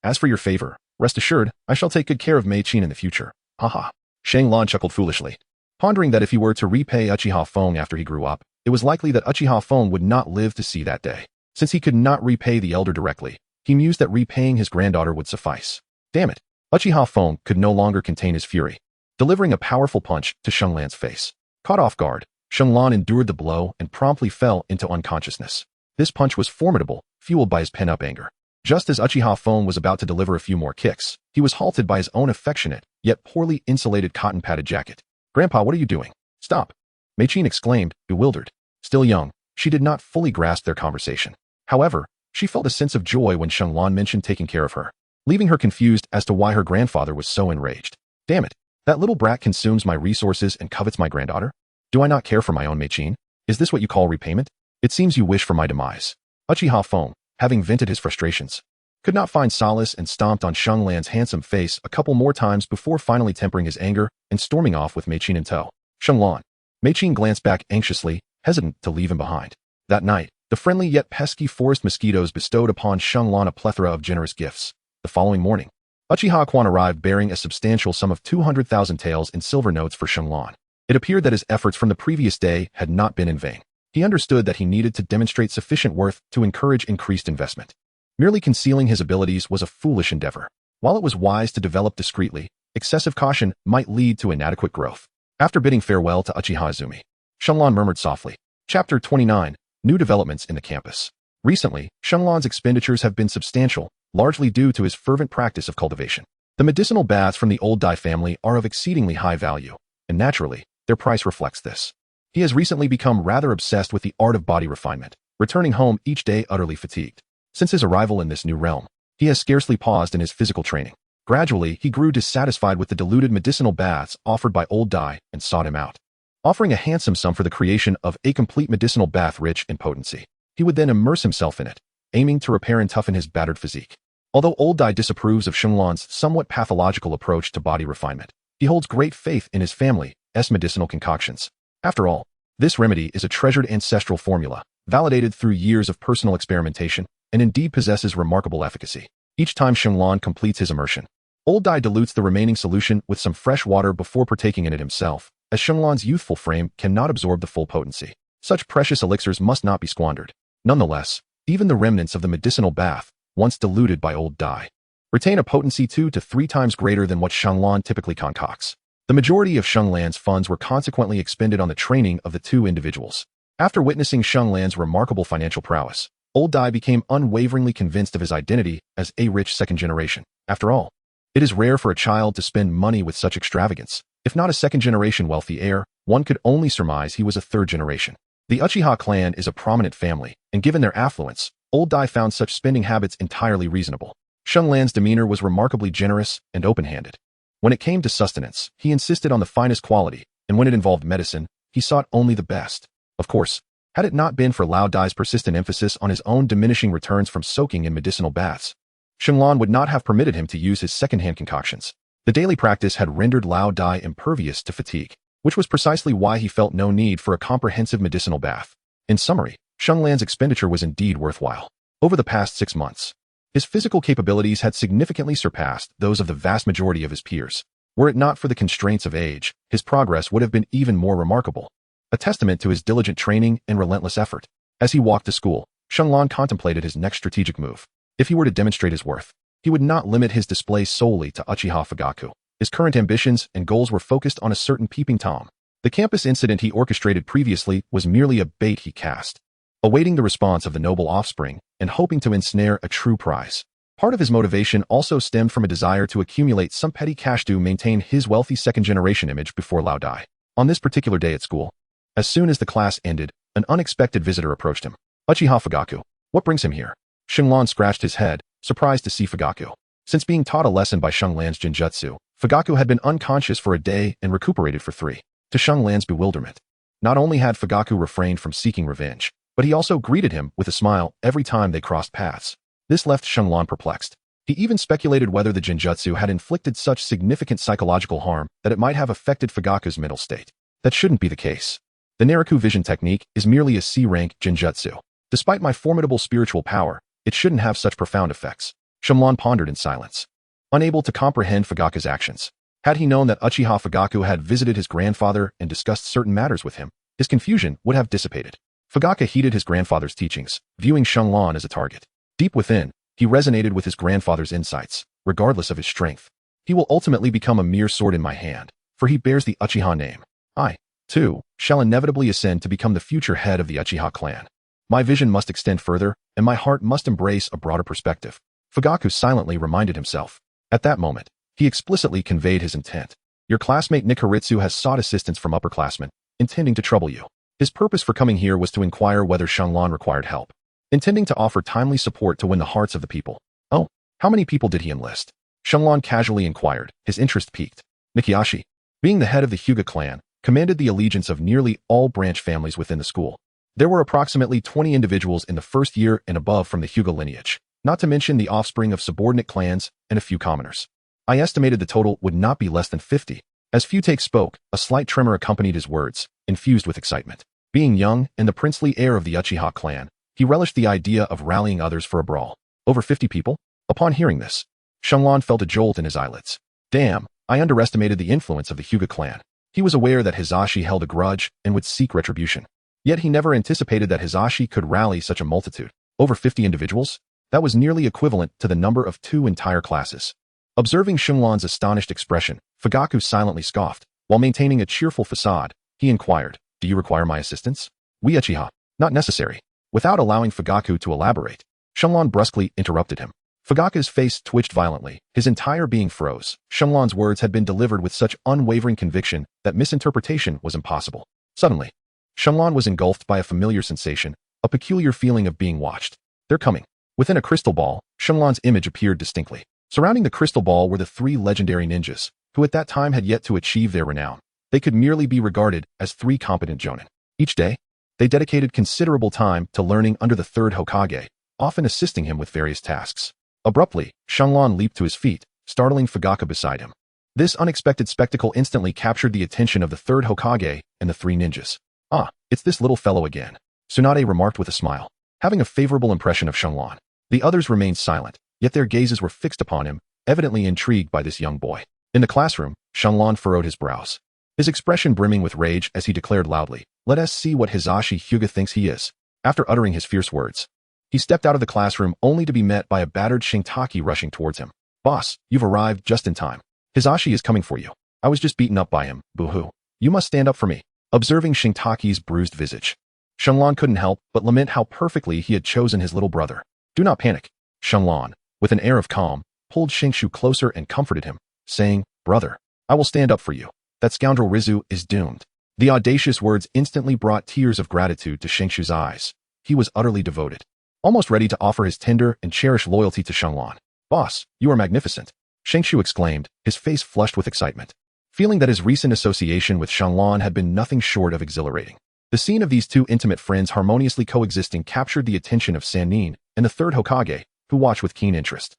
As for your favor, rest assured, I shall take good care of Mei Qin in the future. Haha. Shang Lan chuckled foolishly, pondering that if he were to repay Uchiha Fong after he grew up, it was likely that Uchiha Fong would not live to see that day. Since he could not repay the elder directly, he mused that repaying his granddaughter would suffice. Damn it. Uchiha Fong could no longer contain his fury, delivering a powerful punch to Sheng Lan's face. Caught off guard, Sheng Lan endured the blow and promptly fell into unconsciousness. This punch was formidable, fueled by his pent-up anger. Just as Uchiha Fong was about to deliver a few more kicks, he was halted by his own affectionate, yet poorly insulated cotton-padded jacket. Grandpa, what are you doing? Stop! Mei Qin exclaimed, bewildered. Still young, she did not fully grasp their conversation. However, she felt a sense of joy when Sheng Lan mentioned taking care of her, leaving her confused as to why her grandfather was so enraged. Damn it! That little brat consumes my resources and covets my granddaughter? Do I not care for my own Mei Qin? Is this what you call repayment? It seems you wish for my demise. Uchiha Fong, having vented his frustrations, could not find solace and stomped on Xianglan's handsome face a couple more times before finally tempering his anger and storming off with Meiqin in tow. Xianglan. Meiqin glanced back anxiously, hesitant to leave him behind. That night, the friendly yet pesky forest mosquitoes bestowed upon Xianglan a plethora of generous gifts. The following morning, Uchiha Quan arrived bearing a substantial sum of 200,000 taels in silver notes for Xianglan. It appeared that his efforts from the previous day had not been in vain. He understood that he needed to demonstrate sufficient worth to encourage increased investment. Merely concealing his abilities was a foolish endeavor. While it was wise to develop discreetly, excessive caution might lead to inadequate growth. After bidding farewell to Uchiha Izumi, Xianglan murmured softly. Chapter 29. New developments in the campus. Recently, Xianglan's expenditures have been substantial, largely due to his fervent practice of cultivation. The medicinal baths from the old Dai family are of exceedingly high value, and naturally, their price reflects this. He has recently become rather obsessed with the art of body refinement, returning home each day utterly fatigued. Since his arrival in this new realm, he has scarcely paused in his physical training. Gradually, he grew dissatisfied with the diluted medicinal baths offered by old Dai and sought him out. Offering a handsome sum for the creation of a complete medicinal bath rich in potency, he would then immerse himself in it, aiming to repair and toughen his battered physique. Although old Dai disapproves of Xianglan's somewhat pathological approach to body refinement, he holds great faith in his family's medicinal concoctions. After all, this remedy is a treasured ancestral formula, validated through years of personal experimentation, and indeed possesses remarkable efficacy. Each time Xianglan completes his immersion, old Dai dilutes the remaining solution with some fresh water before partaking in it himself, as Xianglan's youthful frame cannot absorb the full potency. Such precious elixirs must not be squandered. Nonetheless, even the remnants of the medicinal bath, once diluted by old Dai, retain a potency 2 to 3 times greater than what Xianglan typically concocts. The majority of Xianglan's funds were consequently expended on the training of the two individuals. After witnessing Xianglan's remarkable financial prowess, old Dai became unwaveringly convinced of his identity as a rich second generation. After all, it is rare for a child to spend money with such extravagance. If not a second-generation wealthy heir, one could only surmise he was a third generation. The Uchiha clan is a prominent family, and given their affluence, old Dai found such spending habits entirely reasonable. Xianglan's demeanor was remarkably generous and open-handed. When it came to sustenance, he insisted on the finest quality, and when it involved medicine, he sought only the best. Of course, had it not been for Lao Dai's persistent emphasis on his own diminishing returns from soaking in medicinal baths, Xianglan would not have permitted him to use his second-hand concoctions. The daily practice had rendered Lao Dai impervious to fatigue, which was precisely why he felt no need for a comprehensive medicinal bath. In summary, Xianglan's expenditure was indeed worthwhile. Over the past 6 months, his physical capabilities had significantly surpassed those of the vast majority of his peers. Were it not for the constraints of age, his progress would have been even more remarkable, a testament to his diligent training and relentless effort. As he walked to school, Xianglan contemplated his next strategic move. If he were to demonstrate his worth, he would not limit his display solely to Uchiha Fugaku. His current ambitions and goals were focused on a certain peeping Tom. The campus incident he orchestrated previously was merely a bait he cast, awaiting the response of the noble offspring and hoping to ensnare a true prize. Part of his motivation also stemmed from a desire to accumulate some petty cash to maintain his wealthy second-generation image before Lao Dai. On this particular day at school, as soon as the class ended, an unexpected visitor approached him. Uchiha Fugaku, what brings him here? Xianglan scratched his head, surprised to see Fugaku. Since being taught a lesson by Xianglan's Jinjutsu, Fugaku had been unconscious for a day and recuperated for 3. To Xianglan's bewilderment, not only had Fugaku refrained from seeking revenge, but he also greeted him with a smile every time they crossed paths. This left Xianglan perplexed. He even speculated whether the Jinjutsu had inflicted such significant psychological harm that it might have affected Fugaku's mental state. That shouldn't be the case. The Nariku vision technique is merely a C-rank Jinjutsu. Despite my formidable spiritual power, it shouldn't have such profound effects. Xianglan pondered in silence, unable to comprehend Fugaku's actions. Had he known that Uchiha Fugaku had visited his grandfather and discussed certain matters with him, his confusion would have dissipated. Fugaku heeded his grandfather's teachings, viewing Xianglan as a target. Deep within, he resonated with his grandfather's insights. Regardless of his strength, he will ultimately become a mere sword in my hand, for he bears the Uchiha name. I, too, shall inevitably ascend to become the future head of the Uchiha clan. My vision must extend further, and my heart must embrace a broader perspective. Fugaku silently reminded himself. At that moment, he explicitly conveyed his intent. Your classmate Nikaritsu has sought assistance from upperclassmen, intending to trouble you. His purpose for coming here was to inquire whether Xianglan required help, intending to offer timely support to win the hearts of the people. Oh, how many people did he enlist? Xianglan casually inquired, his interest piqued. Nikiashi, being the head of the Hyuga clan, commanded the allegiance of nearly all branch families within the school. There were approximately 20 individuals in the first year and above from the Hyuga lineage. not to mention the offspring of subordinate clans and a few commoners. I estimated the total would not be less than 50. As Futake spoke, a slight tremor accompanied his words, infused with excitement. Being young and the princely heir of the Uchiha clan, he relished the idea of rallying others for a brawl. Over 50 people? Upon hearing this, Shenlong felt a jolt in his eyelids. Damn, I underestimated the influence of the Hyuga clan. He was aware that Hisashi held a grudge and would seek retribution. Yet he never anticipated that Hisashi could rally such a multitude. Over 50 individuals? That was nearly equivalent to the number of 2 entire classes. Observing Shenlong's astonished expression, Fugaku silently scoffed. While maintaining a cheerful facade, he inquired, "Do you require my assistance?" "We Uchiha. Not necessary." Without allowing Fugaku to elaborate, Shenlong brusquely interrupted him. Fugaku's face twitched violently, his entire being froze. Shenlong's words had been delivered with such unwavering conviction that misinterpretation was impossible. Suddenly, Shenlong was engulfed by a familiar sensation, a peculiar feeling of being watched. "They're coming." Within a crystal ball, Shenlong's image appeared distinctly. Surrounding the crystal ball were the 3 legendary ninjas, who at that time had yet to achieve their renown. They could merely be regarded as 3 competent jonin. Each day, they dedicated considerable time to learning under the 3rd Hokage, often assisting him with various tasks. Abruptly, Shenlong leaped to his feet, startling Fugaku beside him. This unexpected spectacle instantly captured the attention of the 3rd Hokage and the 3 ninjas. "Ah, it's this little fellow again," Tsunade remarked with a smile. Having a favorable impression of Shenlong, the others remained silent, yet their gazes were fixed upon him, evidently intrigued by this young boy. In the classroom, Shenlong furrowed his brows, his expression brimming with rage as he declared loudly, "Let us see what Hisashi Hyuga thinks he is." After uttering his fierce words, he stepped out of the classroom only to be met by a battered Shintaki rushing towards him. "Boss, you've arrived just in time. Hisashi is coming for you. I was just beaten up by him, boo-hoo. You must stand up for me." Observing Shintaki's bruised visage, Shenlong couldn't help but lament how perfectly he had chosen his little brother. "Do not panic." Shenlong, with an air of calm, pulled Shingshu closer and comforted him, saying, "Brother, I will stand up for you. That scoundrel Rizu is doomed." The audacious words instantly brought tears of gratitude to Shingshu's eyes. He was utterly devoted, almost ready to offer his tender and cherished loyalty to Shenlong. "Boss, you are magnificent," Shingshu exclaimed, his face flushed with excitement, feeling that his recent association with Shenlong had been nothing short of exhilarating. The scene of these 2 intimate friends harmoniously coexisting captured the attention of Sannin and the 3rd Hokage, who watched with keen interest.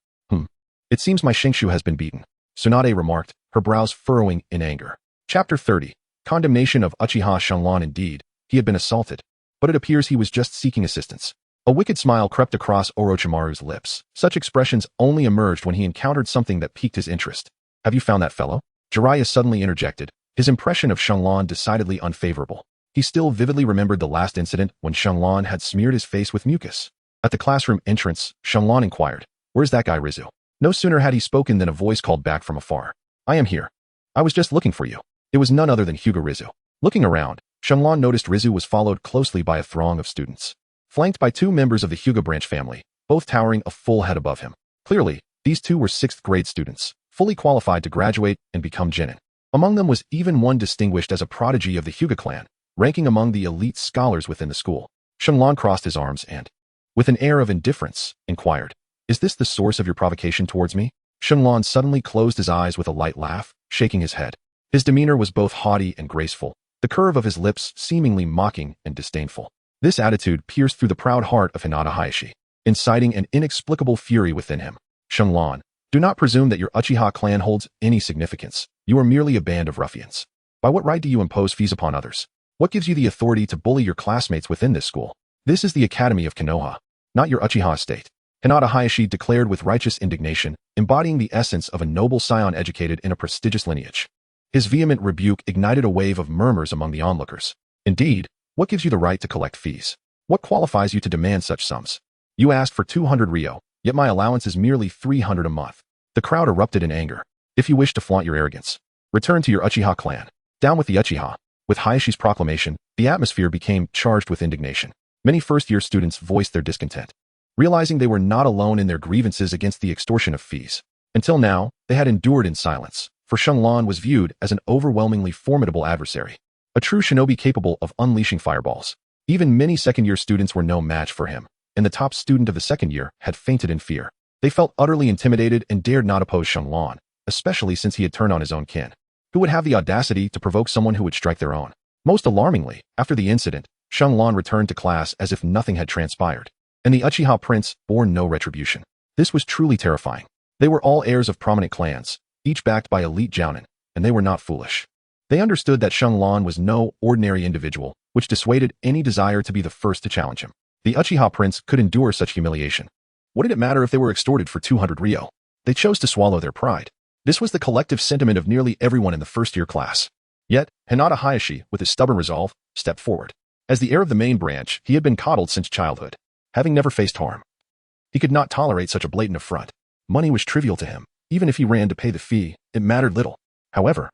It seems my Shingshu has been beaten," Tsunade remarked, her brows furrowing in anger. Chapter 30. Condemnation of Uchiha Shenlong. Indeed, he had been assaulted, but it appears he was just seeking assistance. A wicked smile crept across Orochimaru's lips. Such expressions only emerged when he encountered something that piqued his interest. "Have you found that fellow?" Jiraiya suddenly interjected, his impression of Shenlong decidedly unfavorable. He still vividly remembered the last incident when Shenlong had smeared his face with mucus. At the classroom entrance, Shenlong inquired, "Where's that guy Rizu?" No sooner had he spoken than a voice called back from afar, "I am here. I was just looking for you." It was none other than Hyuga Rizu. Looking around, Shenlong noticed Rizu was followed closely by a throng of students, flanked by 2 members of the Hyuga branch family, both towering a full head above him. Clearly, these 2 were 6th grade students, fully qualified to graduate and become Genin. Among them was even one distinguished as a prodigy of the Hyuga clan, ranking among the elite scholars within the school. Shenlong crossed his arms and, with an air of indifference, inquired, "Is this the source of your provocation towards me?" Shenlong suddenly closed his eyes with a light laugh, shaking his head. His demeanor was both haughty and graceful, the curve of his lips seemingly mocking and disdainful. This attitude pierced through the proud heart of Hinata Hayashi, inciting an inexplicable fury within him. "Shenlong, do not presume that your Uchiha clan holds any significance. You are merely a band of ruffians. By what right do you impose fees upon others? What gives you the authority to bully your classmates within this school? This is the Academy of Konoha, not your Uchiha estate." Hinata Hayashi declared with righteous indignation, embodying the essence of a noble scion educated in a prestigious lineage. His vehement rebuke ignited a wave of murmurs among the onlookers. "Indeed, what gives you the right to collect fees? What qualifies you to demand such sums? You asked for 200 ryo, yet my allowance is merely 300 a month." The crowd erupted in anger. "If you wish to flaunt your arrogance, return to your Uchiha clan. Down with the Uchiha." With Hayashi's proclamation, the atmosphere became charged with indignation. Many first-year students voiced their discontent, realizing they were not alone in their grievances against the extortion of fees. Until now, they had endured in silence, for Shenlong was viewed as an overwhelmingly formidable adversary, a true shinobi capable of unleashing fireballs. Even many second-year students were no match for him, and the top student of the second year had fainted in fear. They felt utterly intimidated and dared not oppose Shenlong, especially since he had turned on his own kin. Who would have the audacity to provoke someone who would strike their own? Most alarmingly, after the incident, Shenlong returned to class as if nothing had transpired, and the Uchiha prince bore no retribution. This was truly terrifying. They were all heirs of prominent clans, each backed by elite jounin, and they were not foolish. They understood that Shenlong was no ordinary individual, which dissuaded any desire to be the first to challenge him. The Uchiha prince could endure such humiliation. What did it matter if they were extorted for 200 ryo? They chose to swallow their pride. This was the collective sentiment of nearly everyone in the first-year class. Yet, Hinata Hayashi, with his stubborn resolve, stepped forward. As the heir of the main branch, he had been coddled since childhood, having never faced harm. He could not tolerate such a blatant affront. Money was trivial to him. Even if he ran to pay the fee, it mattered little. However,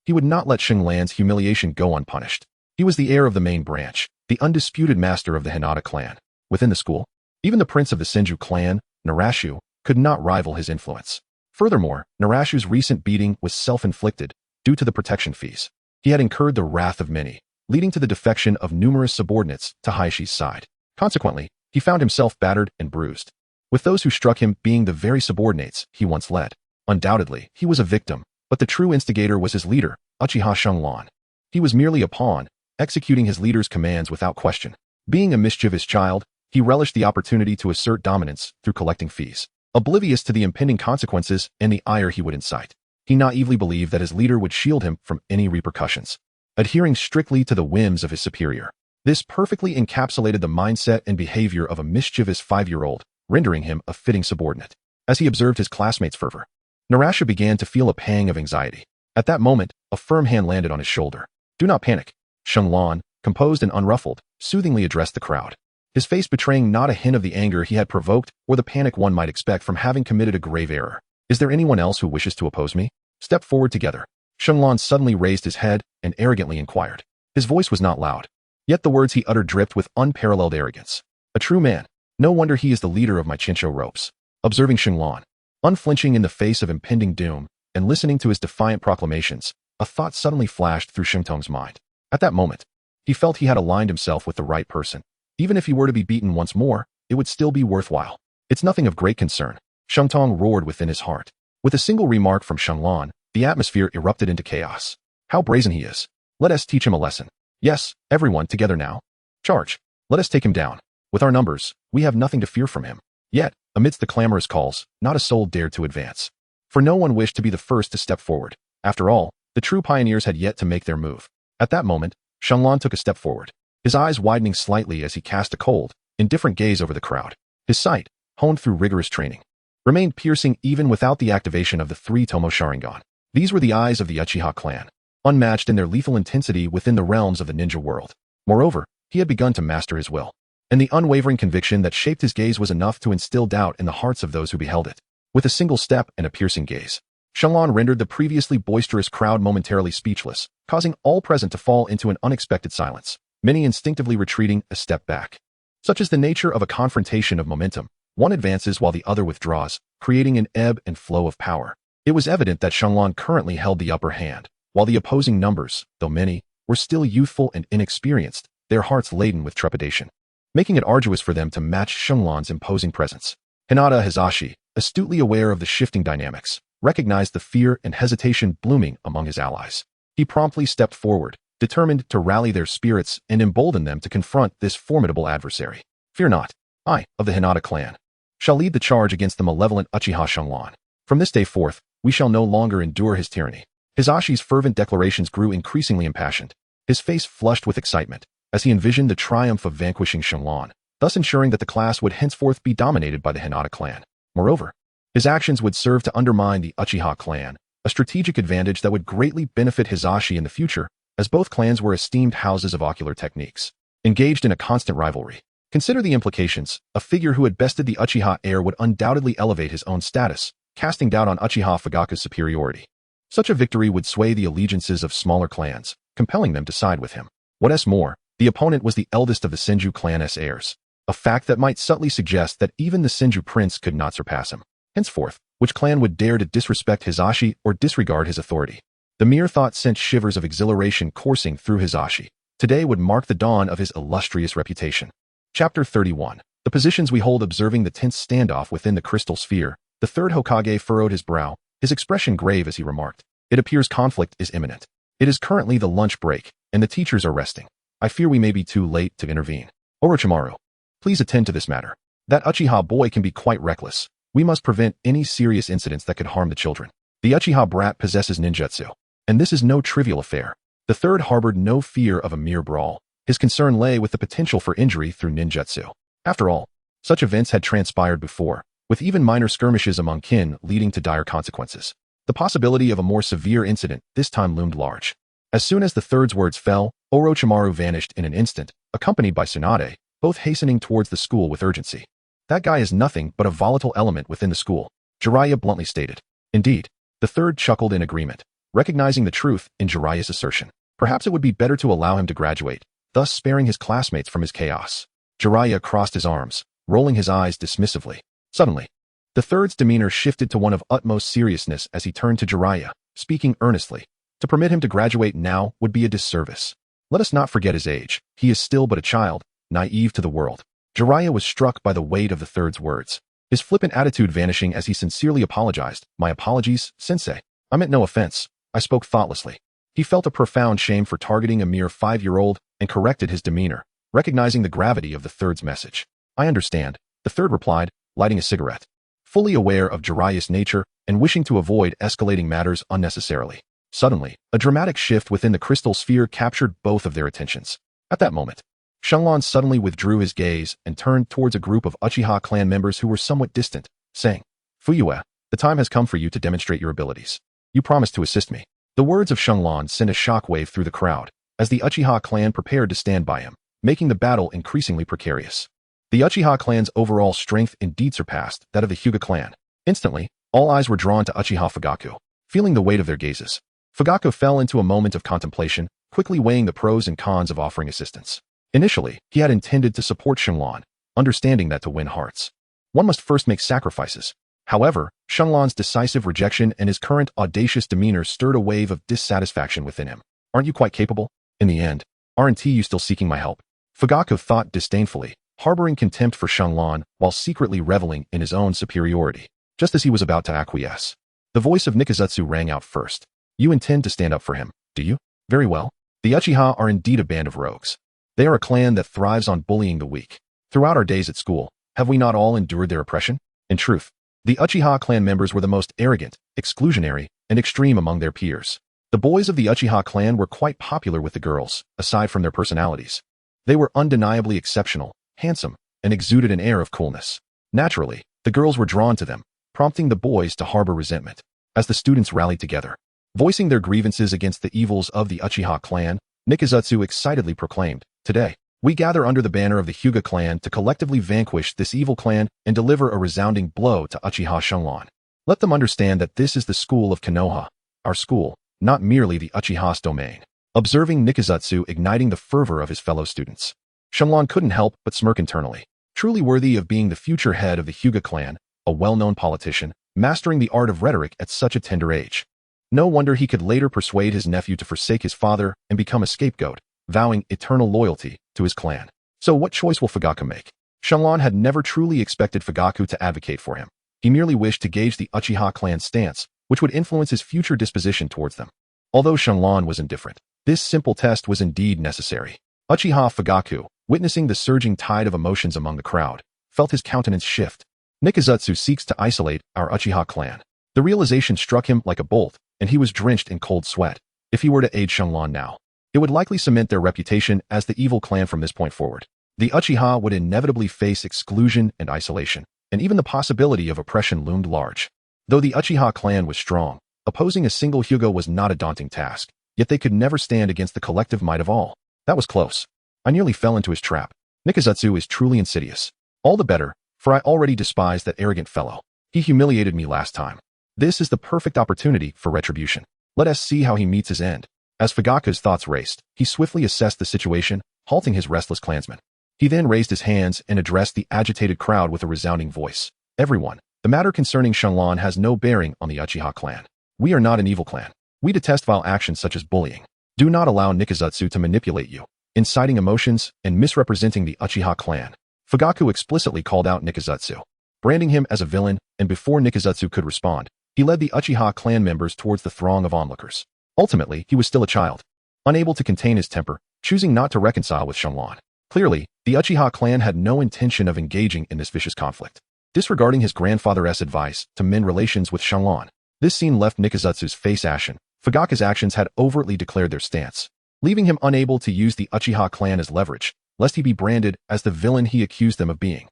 he would not let Xinglan's humiliation go unpunished. He was the heir of the main branch, the undisputed master of the Hinata clan. Within the school, even the prince of the Senju clan, Narashu, could not rival his influence. Furthermore, Narashu's recent beating was self-inflicted due to the protection fees. He had incurred the wrath of many, leading to the defection of numerous subordinates to Hayashi's side. Consequently, he found himself battered and bruised, with those who struck him being the very subordinates he once led. Undoubtedly, he was a victim, but the true instigator was his leader, Uchiha Shenlong. He was merely a pawn, executing his leader's commands without question. Being a mischievous child, he relished the opportunity to assert dominance through collecting fees. Oblivious to the impending consequences and the ire he would incite, he naively believed that his leader would shield him from any repercussions, adhering strictly to the whims of his superior. This perfectly encapsulated the mindset and behavior of a mischievous 5-year-old, rendering him a fitting subordinate. As he observed his classmates' fervor, Narasha began to feel a pang of anxiety. At that moment, a firm hand landed on his shoulder. "Do not panic." Shenlong, composed and unruffled, soothingly addressed the crowd, his face betraying not a hint of the anger he had provoked or the panic one might expect from having committed a grave error. "Is there anyone else who wishes to oppose me? Step forward together." Shenlong suddenly raised his head and arrogantly inquired. His voice was not loud, yet the words he uttered dripped with unparalleled arrogance. "A true man. No wonder he is the leader of my Chincho ropes." Observing Shenlong, unflinching in the face of impending doom, and listening to his defiant proclamations, a thought suddenly flashed through Shentong's mind. At that moment, he felt he had aligned himself with the right person. Even if he were to be beaten once more, it would still be worthwhile. "It's nothing of great concern," Shentong roared within his heart. With a single remark from Shenlong, the atmosphere erupted into chaos. How brazen he is. Let us teach him a lesson. Yes, everyone, together now. Charge. Let us take him down. With our numbers, we have nothing to fear from him. Yet, amidst the clamorous calls, not a soul dared to advance. For no one wished to be the first to step forward. After all, the true pioneers had yet to make their move. At that moment, Shenlong took a step forward, his eyes widening slightly as he cast a cold, indifferent gaze over the crowd. His sight, honed through rigorous training, remained piercing even without the activation of the 3 Tomoe Sharingan. These were the eyes of the Uchiha clan, unmatched in their lethal intensity within the realms of the ninja world. Moreover, he had begun to master his will, and the unwavering conviction that shaped his gaze was enough to instill doubt in the hearts of those who beheld it. With a single step and a piercing gaze, Shenlong rendered the previously boisterous crowd momentarily speechless, causing all present to fall into an unexpected silence, many instinctively retreating a step back. Such is the nature of a confrontation of momentum. One advances while the other withdraws, creating an ebb and flow of power. It was evident that Shenlong currently held the upper hand, while the opposing numbers, though many, were still youthful and inexperienced, their hearts laden with trepidation, making it arduous for them to match Shenlong's imposing presence. Hinata Hayashi, astutely aware of the shifting dynamics, recognized the fear and hesitation blooming among his allies. He promptly stepped forward, determined to rally their spirits and embolden them to confront this formidable adversary. "Fear not. I, of the Hinata clan, shall lead the charge against the malevolent Uchiha Shenlong. From this day forth, we shall no longer endure his tyranny." Hayashi's fervent declarations grew increasingly impassioned. His face flushed with excitement as he envisioned the triumph of vanquishing Shenlong, thus ensuring that the class would henceforth be dominated by the Hinata clan. Moreover, his actions would serve to undermine the Uchiha clan, a strategic advantage that would greatly benefit Hayashi in the future, as both clans were esteemed houses of ocular techniques, engaged in a constant rivalry. Consider the implications. A figure who had bested the Uchiha heir would undoubtedly elevate his own status, casting doubt on Uchiha Fugaku's superiority. Such a victory would sway the allegiances of smaller clans, compelling them to side with him. What's more, the opponent was the eldest of the Senju clan's heirs, a fact that might subtly suggest that even the Senju prince could not surpass him. Henceforth, which clan would dare to disrespect Hayashi or disregard his authority? The mere thought sent shivers of exhilaration coursing through Hayashi. Today would mark the dawn of his illustrious reputation. Chapter 31. The positions we hold. Observing the tense standoff within the crystal sphere, the third Hokage furrowed his brow, his expression grave as he remarked, "It appears conflict is imminent. It is currently the lunch break, and the teachers are resting. I fear we may be too late to intervene. Orochimaru, please attend to this matter. That Uchiha boy can be quite reckless. We must prevent any serious incidents that could harm the children. The Uchiha brat possesses ninjutsu, and this is no trivial affair. The third harbored no fear of a mere brawl. His concern lay with the potential for injury through ninjutsu. After all, such events had transpired before, with even minor skirmishes among kin leading to dire consequences. The possibility of a more severe incident this time loomed large. As soon as the third's words fell, Orochimaru vanished in an instant, accompanied by Tsunade, both hastening towards the school with urgency. That guy is nothing but a volatile element within the school, Jiraiya bluntly stated. Indeed, the third chuckled in agreement, recognizing the truth in Jiraiya's assertion. Perhaps it would be better to allow him to graduate, thus sparing his classmates from his chaos. Jiraiya crossed his arms, rolling his eyes dismissively. Suddenly, the third's demeanor shifted to one of utmost seriousness as he turned to Jiraiya, speaking earnestly. To permit him to graduate now would be a disservice. Let us not forget his age. He is still but a child, naive to the world. Jiraiya was struck by the weight of the third's words, his flippant attitude vanishing as he sincerely apologized. My apologies, sensei. I meant no offense. I spoke thoughtlessly. He felt a profound shame for targeting a mere 5-year-old and corrected his demeanor, recognizing the gravity of the third's message. I understand, the third replied, lighting a cigarette, fully aware of Jiraiya's nature and wishing to avoid escalating matters unnecessarily. Suddenly, a dramatic shift within the crystal sphere captured both of their attentions. At that moment, Shenlong suddenly withdrew his gaze and turned towards a group of Uchiha clan members who were somewhat distant, saying, Fuyue, the time has come for you to demonstrate your abilities. You promised to assist me. The words of Shenlong sent a shockwave through the crowd, as the Uchiha clan prepared to stand by him, making the battle increasingly precarious. The Uchiha clan's overall strength indeed surpassed that of the Hyuga clan. Instantly, all eyes were drawn to Uchiha Fugaku, feeling the weight of their gazes. Fugaku fell into a moment of contemplation, quickly weighing the pros and cons of offering assistance. Initially, he had intended to support Shenlong, understanding that to win hearts, one must first make sacrifices. However, Shenlong's decisive rejection and his current audacious demeanor stirred a wave of dissatisfaction within him. Aren't you quite capable? In the end, aren't you still seeking my help? Fugaku thought disdainfully, harboring contempt for Shenlong while secretly reveling in his own superiority. Just as he was about to acquiesce, the voice of Nikizutsu rang out first. You intend to stand up for him, do you? Very well. The Uchiha are indeed a band of rogues. They are a clan that thrives on bullying the weak. Throughout our days at school, have we not all endured their oppression? In truth, the Uchiha clan members were the most arrogant, exclusionary, and extreme among their peers. The boys of the Uchiha clan were quite popular with the girls, aside from their personalities. They were undeniably exceptional, handsome, and exuded an air of coolness. Naturally, the girls were drawn to them, prompting the boys to harbor resentment. As the students rallied together, voicing their grievances against the evils of the Uchiha clan, Nikizutsu excitedly proclaimed, Today, we gather under the banner of the Hyuga clan to collectively vanquish this evil clan and deliver a resounding blow to Uchiha Shenlong. Let them understand that this is the school of Konoha, our school, not merely the Uchiha's domain. Observing Nikizutsu igniting the fervor of his fellow students, Shenlong couldn't help but smirk internally. Truly worthy of being the future head of the Hyuga clan, a well-known politician, mastering the art of rhetoric at such a tender age. No wonder he could later persuade his nephew to forsake his father and become a scapegoat, vowing eternal loyalty to his clan. So what choice will Fugaku make? Shenlong had never truly expected Fugaku to advocate for him. He merely wished to gauge the Uchiha clan's stance, which would influence his future disposition towards them. Although Shenlong was indifferent, this simple test was indeed necessary. Uchiha Fugaku, witnessing the surging tide of emotions among the crowd, felt his countenance shift. Nikizutsu seeks to isolate our Uchiha clan. The realization struck him like a bolt, and he was drenched in cold sweat. If he were to aid Shenlong now, it would likely cement their reputation as the evil clan from this point forward. The Uchiha would inevitably face exclusion and isolation, and even the possibility of oppression loomed large. Though the Uchiha clan was strong, opposing a single Hyuga was not a daunting task, yet they could never stand against the collective might of all. That was close. I nearly fell into his trap. Nikizutsu is truly insidious. All the better, for I already despise that arrogant fellow. He humiliated me last time. This is the perfect opportunity for retribution. Let us see how he meets his end. As Fugaku's thoughts raced, he swiftly assessed the situation, halting his restless clansmen. He then raised his hands and addressed the agitated crowd with a resounding voice. Everyone, the matter concerning Shenlong has no bearing on the Uchiha clan. We are not an evil clan. We detest vile actions such as bullying. Do not allow Nikizutsu to manipulate you, inciting emotions and misrepresenting the Uchiha clan. Fugaku explicitly called out Nikizutsu, branding him as a villain, and before Nikizutsu could respond, he led the Uchiha clan members towards the throng of onlookers. Ultimately, he was still a child, unable to contain his temper, choosing not to reconcile with Shenlong. Clearly, the Uchiha clan had no intention of engaging in this vicious conflict. disregarding his grandfather's advice to mend relations with Shenlong. This scene left Nikizutsu's face ashen. Fugaka's actions had overtly declared their stance, leaving him unable to use the Uchiha clan as leverage, lest he be branded as the villain he accused them of being.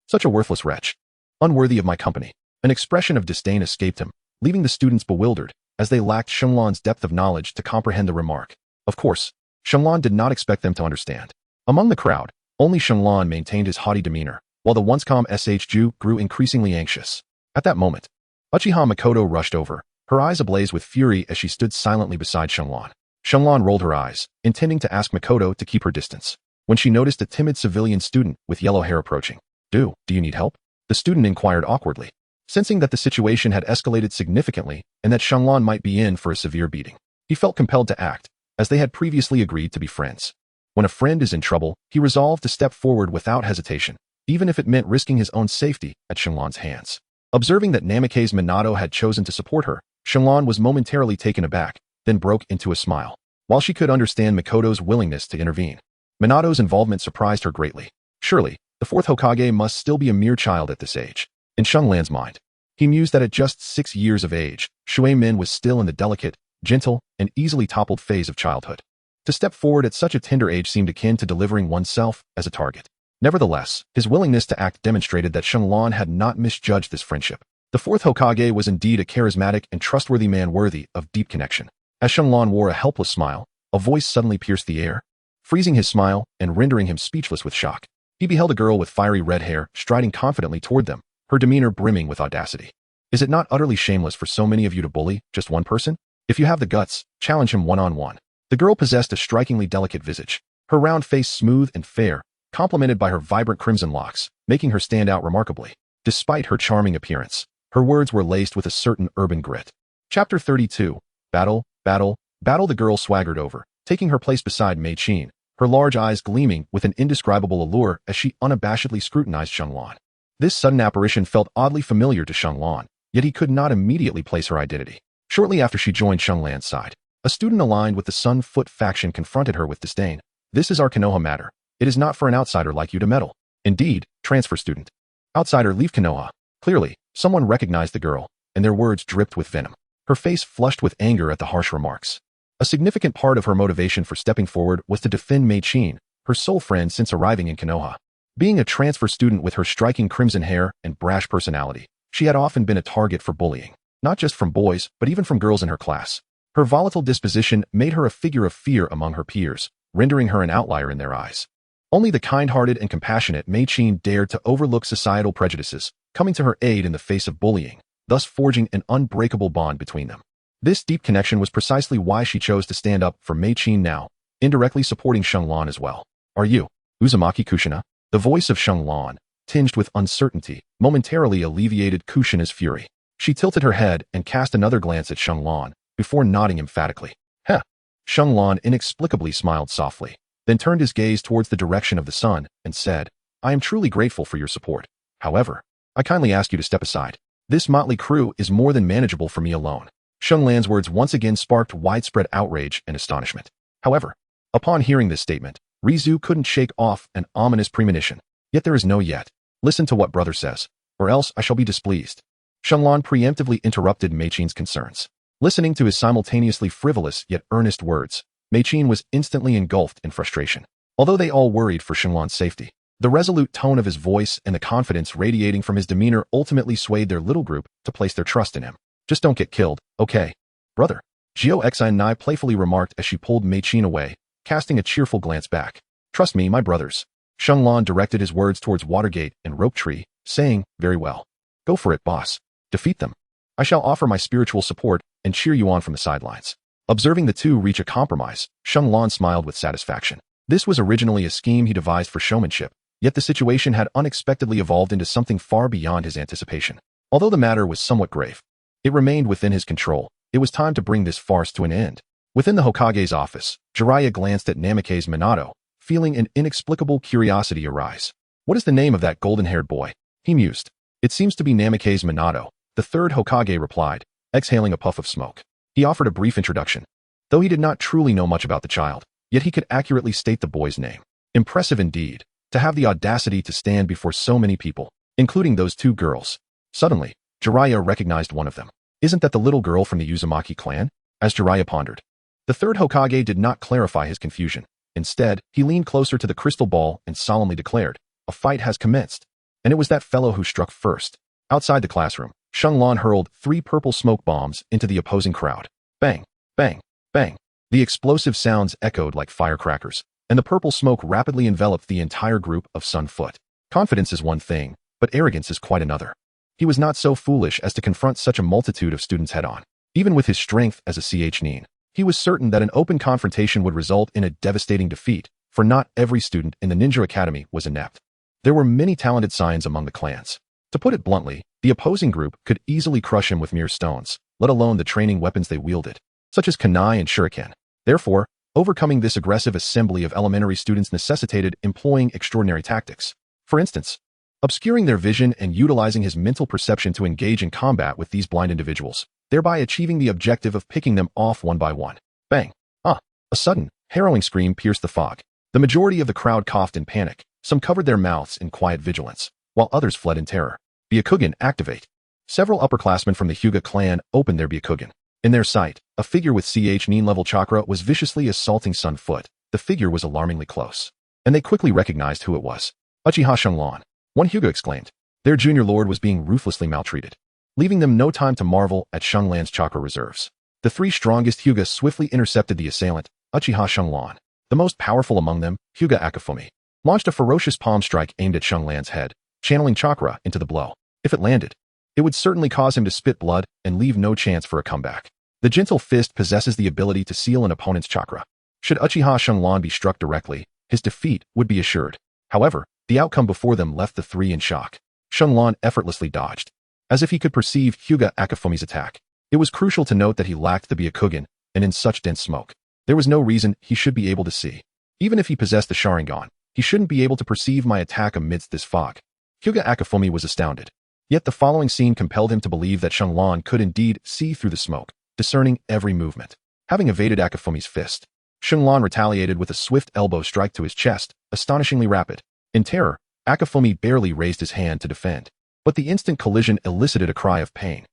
Such a worthless wretch. Unworthy of my company. An expression of disdain escaped him, leaving the students bewildered, as they lacked Shenlong's depth of knowledge to comprehend the remark. Of course, Shenlong did not expect them to understand. Among the crowd, only Shenlong maintained his haughty demeanor, while the once calm Ju grew increasingly anxious. At that moment, Uchiha Makoto rushed over, her eyes ablaze with fury as she stood silently beside Shenlong. Shenlong rolled her eyes, intending to ask Makoto to keep her distance, when she noticed a timid civilian student with yellow hair approaching. Do you need help? The student inquired awkwardly, sensing that the situation had escalated significantly and that Shenlong might be in for a severe beating. He felt compelled to act, as they had previously agreed to be friends. When a friend is in trouble, he resolved to step forward without hesitation, even if it meant risking his own safety at Shenlong's hands. Observing that Namikaze Minato had chosen to support her, Shenlong was momentarily taken aback, then broke into a smile. While she could understand Makoto's willingness to intervene, Minato's involvement surprised her greatly. Surely, the fourth Hokage must still be a mere child at this age. In Shenlong's mind, he mused that at just 6 years of age, Shui Min was still in the delicate, gentle, and easily toppled phase of childhood. To step forward at such a tender age seemed akin to delivering oneself as a target. Nevertheless, his willingness to act demonstrated that Shenlong had not misjudged this friendship. The fourth Hokage was indeed a charismatic and trustworthy man worthy of deep connection. As Shenlong wore a helpless smile, a voice suddenly pierced the air, freezing his smile and rendering him speechless with shock. He beheld a girl with fiery red hair striding confidently toward them, her demeanor brimming with audacity. Is it not utterly shameless for so many of you to bully just one person? If you have the guts, challenge him one-on-one. The girl possessed a strikingly delicate visage, her round face smooth and fair, complemented by her vibrant crimson locks, making her stand out remarkably. Despite her charming appearance, her words were laced with a certain urban grit. Chapter 32. Battle, battle, battle. The girl swaggered over, taking her place beside Mei Qin, her large eyes gleaming with an indescribable allure as she unabashedly scrutinized Shenlong. This sudden apparition felt oddly familiar to Shenlong, yet he could not immediately place her identity. Shortly after she joined Shenlong's side, a student aligned with the Sun Foot faction confronted her with disdain. This is our Konoha matter. It is not for an outsider like you to meddle. Indeed, transfer student. Outsider, leave Konoha. Clearly, someone recognized the girl, and their words dripped with venom. Her face flushed with anger at the harsh remarks. A significant part of her motivation for stepping forward was to defend Mei Qin, her sole friend since arriving in Konoha. Being a transfer student with her striking crimson hair and brash personality, she had often been a target for bullying, not just from boys, but even from girls in her class. Her volatile disposition made her a figure of fear among her peers, rendering her an outlier in their eyes. Only the kind-hearted and compassionate Mei Qin dared to overlook societal prejudices, coming to her aid in the face of bullying, thus forging an unbreakable bond between them. This deep connection was precisely why she chose to stand up for Mei Qin now, indirectly supporting Shenlong as well. Are you Uzumaki Kushina? The voice of Shenlong, tinged with uncertainty, momentarily alleviated Kushina's fury. She tilted her head and cast another glance at Shenlong, before nodding emphatically. Heh. Shenlong inexplicably smiled softly, then turned his gaze towards the direction of the sun and said, I am truly grateful for your support. However, I kindly ask you to step aside. This motley crew is more than manageable for me alone. Shenlong's words once again sparked widespread outrage and astonishment. However, upon hearing this statement, Rizu couldn't shake off an ominous premonition. Yet there is no yet. Listen to what brother says, or else I shall be displeased. Shenlong preemptively interrupted Mei Qin's concerns. Listening to his simultaneously frivolous yet earnest words, Mei Qin was instantly engulfed in frustration. Although they all worried for Shenlong's safety, the resolute tone of his voice and the confidence radiating from his demeanor ultimately swayed their little group to place their trust in him. Just don't get killed, okay? Brother, Gio Xinai playfully remarked as she pulled Mei Qin away, casting a cheerful glance back. Trust me, my brothers. Shenlong directed his words towards Watergate and Rope Tree, saying, very well. Go for it, boss. Defeat them. I shall offer my spiritual support and cheer you on from the sidelines. Observing the two reach a compromise, Shenlong smiled with satisfaction. This was originally a scheme he devised for showmanship, yet the situation had unexpectedly evolved into something far beyond his anticipation. Although the matter was somewhat grave, it remained within his control. It was time to bring this farce to an end. Within the Hokage's office, Jiraiya glanced at Namikaze Minato, feeling an inexplicable curiosity arise. What is the name of that golden-haired boy? He mused. It seems to be Namikaze Minato, the third Hokage replied, exhaling a puff of smoke. He offered a brief introduction. Though he did not truly know much about the child, yet he could accurately state the boy's name. Impressive indeed, to have the audacity to stand before so many people. including those two girls. Suddenly, Jiraiya recognized one of them. Isn't that the little girl from the Uzumaki clan? As Jiraiya pondered. The third Hokage did not clarify his confusion. Instead, he leaned closer to the crystal ball and solemnly declared, "A fight has commenced." And it was that fellow who struck first. Outside the classroom, Shenlong hurled 3 purple smoke bombs into the opposing crowd. Bang, bang, bang. The explosive sounds echoed like firecrackers, and the purple smoke rapidly enveloped the entire group of Sun Foot. Confidence is one thing, but arrogance is quite another. He was not so foolish as to confront such a multitude of students head-on. Even with his strength as a Nin, he was certain that an open confrontation would result in a devastating defeat, for not every student in the Ninja Academy was inept. There were many talented signs among the clans. To put it bluntly, the opposing group could easily crush him with mere stones, let alone the training weapons they wielded, such as kunai and shuriken. Therefore, overcoming this aggressive assembly of elementary students necessitated employing extraordinary tactics. For instance, obscuring their vision and utilizing his mental perception to engage in combat with these blind individuals, thereby achieving the objective of picking them off one by one. Bang! A sudden, harrowing scream pierced the fog. The majority of the crowd coughed in panic. Some covered their mouths in quiet vigilance, while others fled in terror. Byakugan, activate. Several upperclassmen from the Hyuga clan opened their Byakugan. In their sight, a figure with Nin level chakra was viciously assaulting Sun Foot. The figure was alarmingly close, and they quickly recognized who it was. Uchiha Shenlong. One Hyuga exclaimed. Their junior lord was being ruthlessly maltreated, leaving them no time to marvel at Shenlong's chakra reserves. The 3 strongest Hyuga swiftly intercepted the assailant, Uchiha Shenlong. The most powerful among them, Hyuga Akifumi, launched a ferocious palm strike aimed at Shenlong's head, channeling chakra into the blow. If it landed, it would certainly cause him to spit blood and leave no chance for a comeback. The gentle fist possesses the ability to seal an opponent's chakra. Should Uchiha Shenlong be struck directly, his defeat would be assured. However, the outcome before them left the 3 in shock. Shenlong effortlessly dodged, as if he could perceive Hyuga Akifumi's attack. It was crucial to note that he lacked the Byakugan, and in such dense smoke, there was no reason he should be able to see. Even if he possessed the Sharingan, he shouldn't be able to perceive my attack amidst this fog. Hyuga Akifumi was astounded. Yet the following scene compelled him to believe that Shenlong could indeed see through the smoke, discerning every movement. Having evaded Akifumi's fist, Shenlong retaliated with a swift elbow strike to his chest, astonishingly rapid. In terror, Akifumi barely raised his hand to defend, but the instant collision elicited a cry of pain.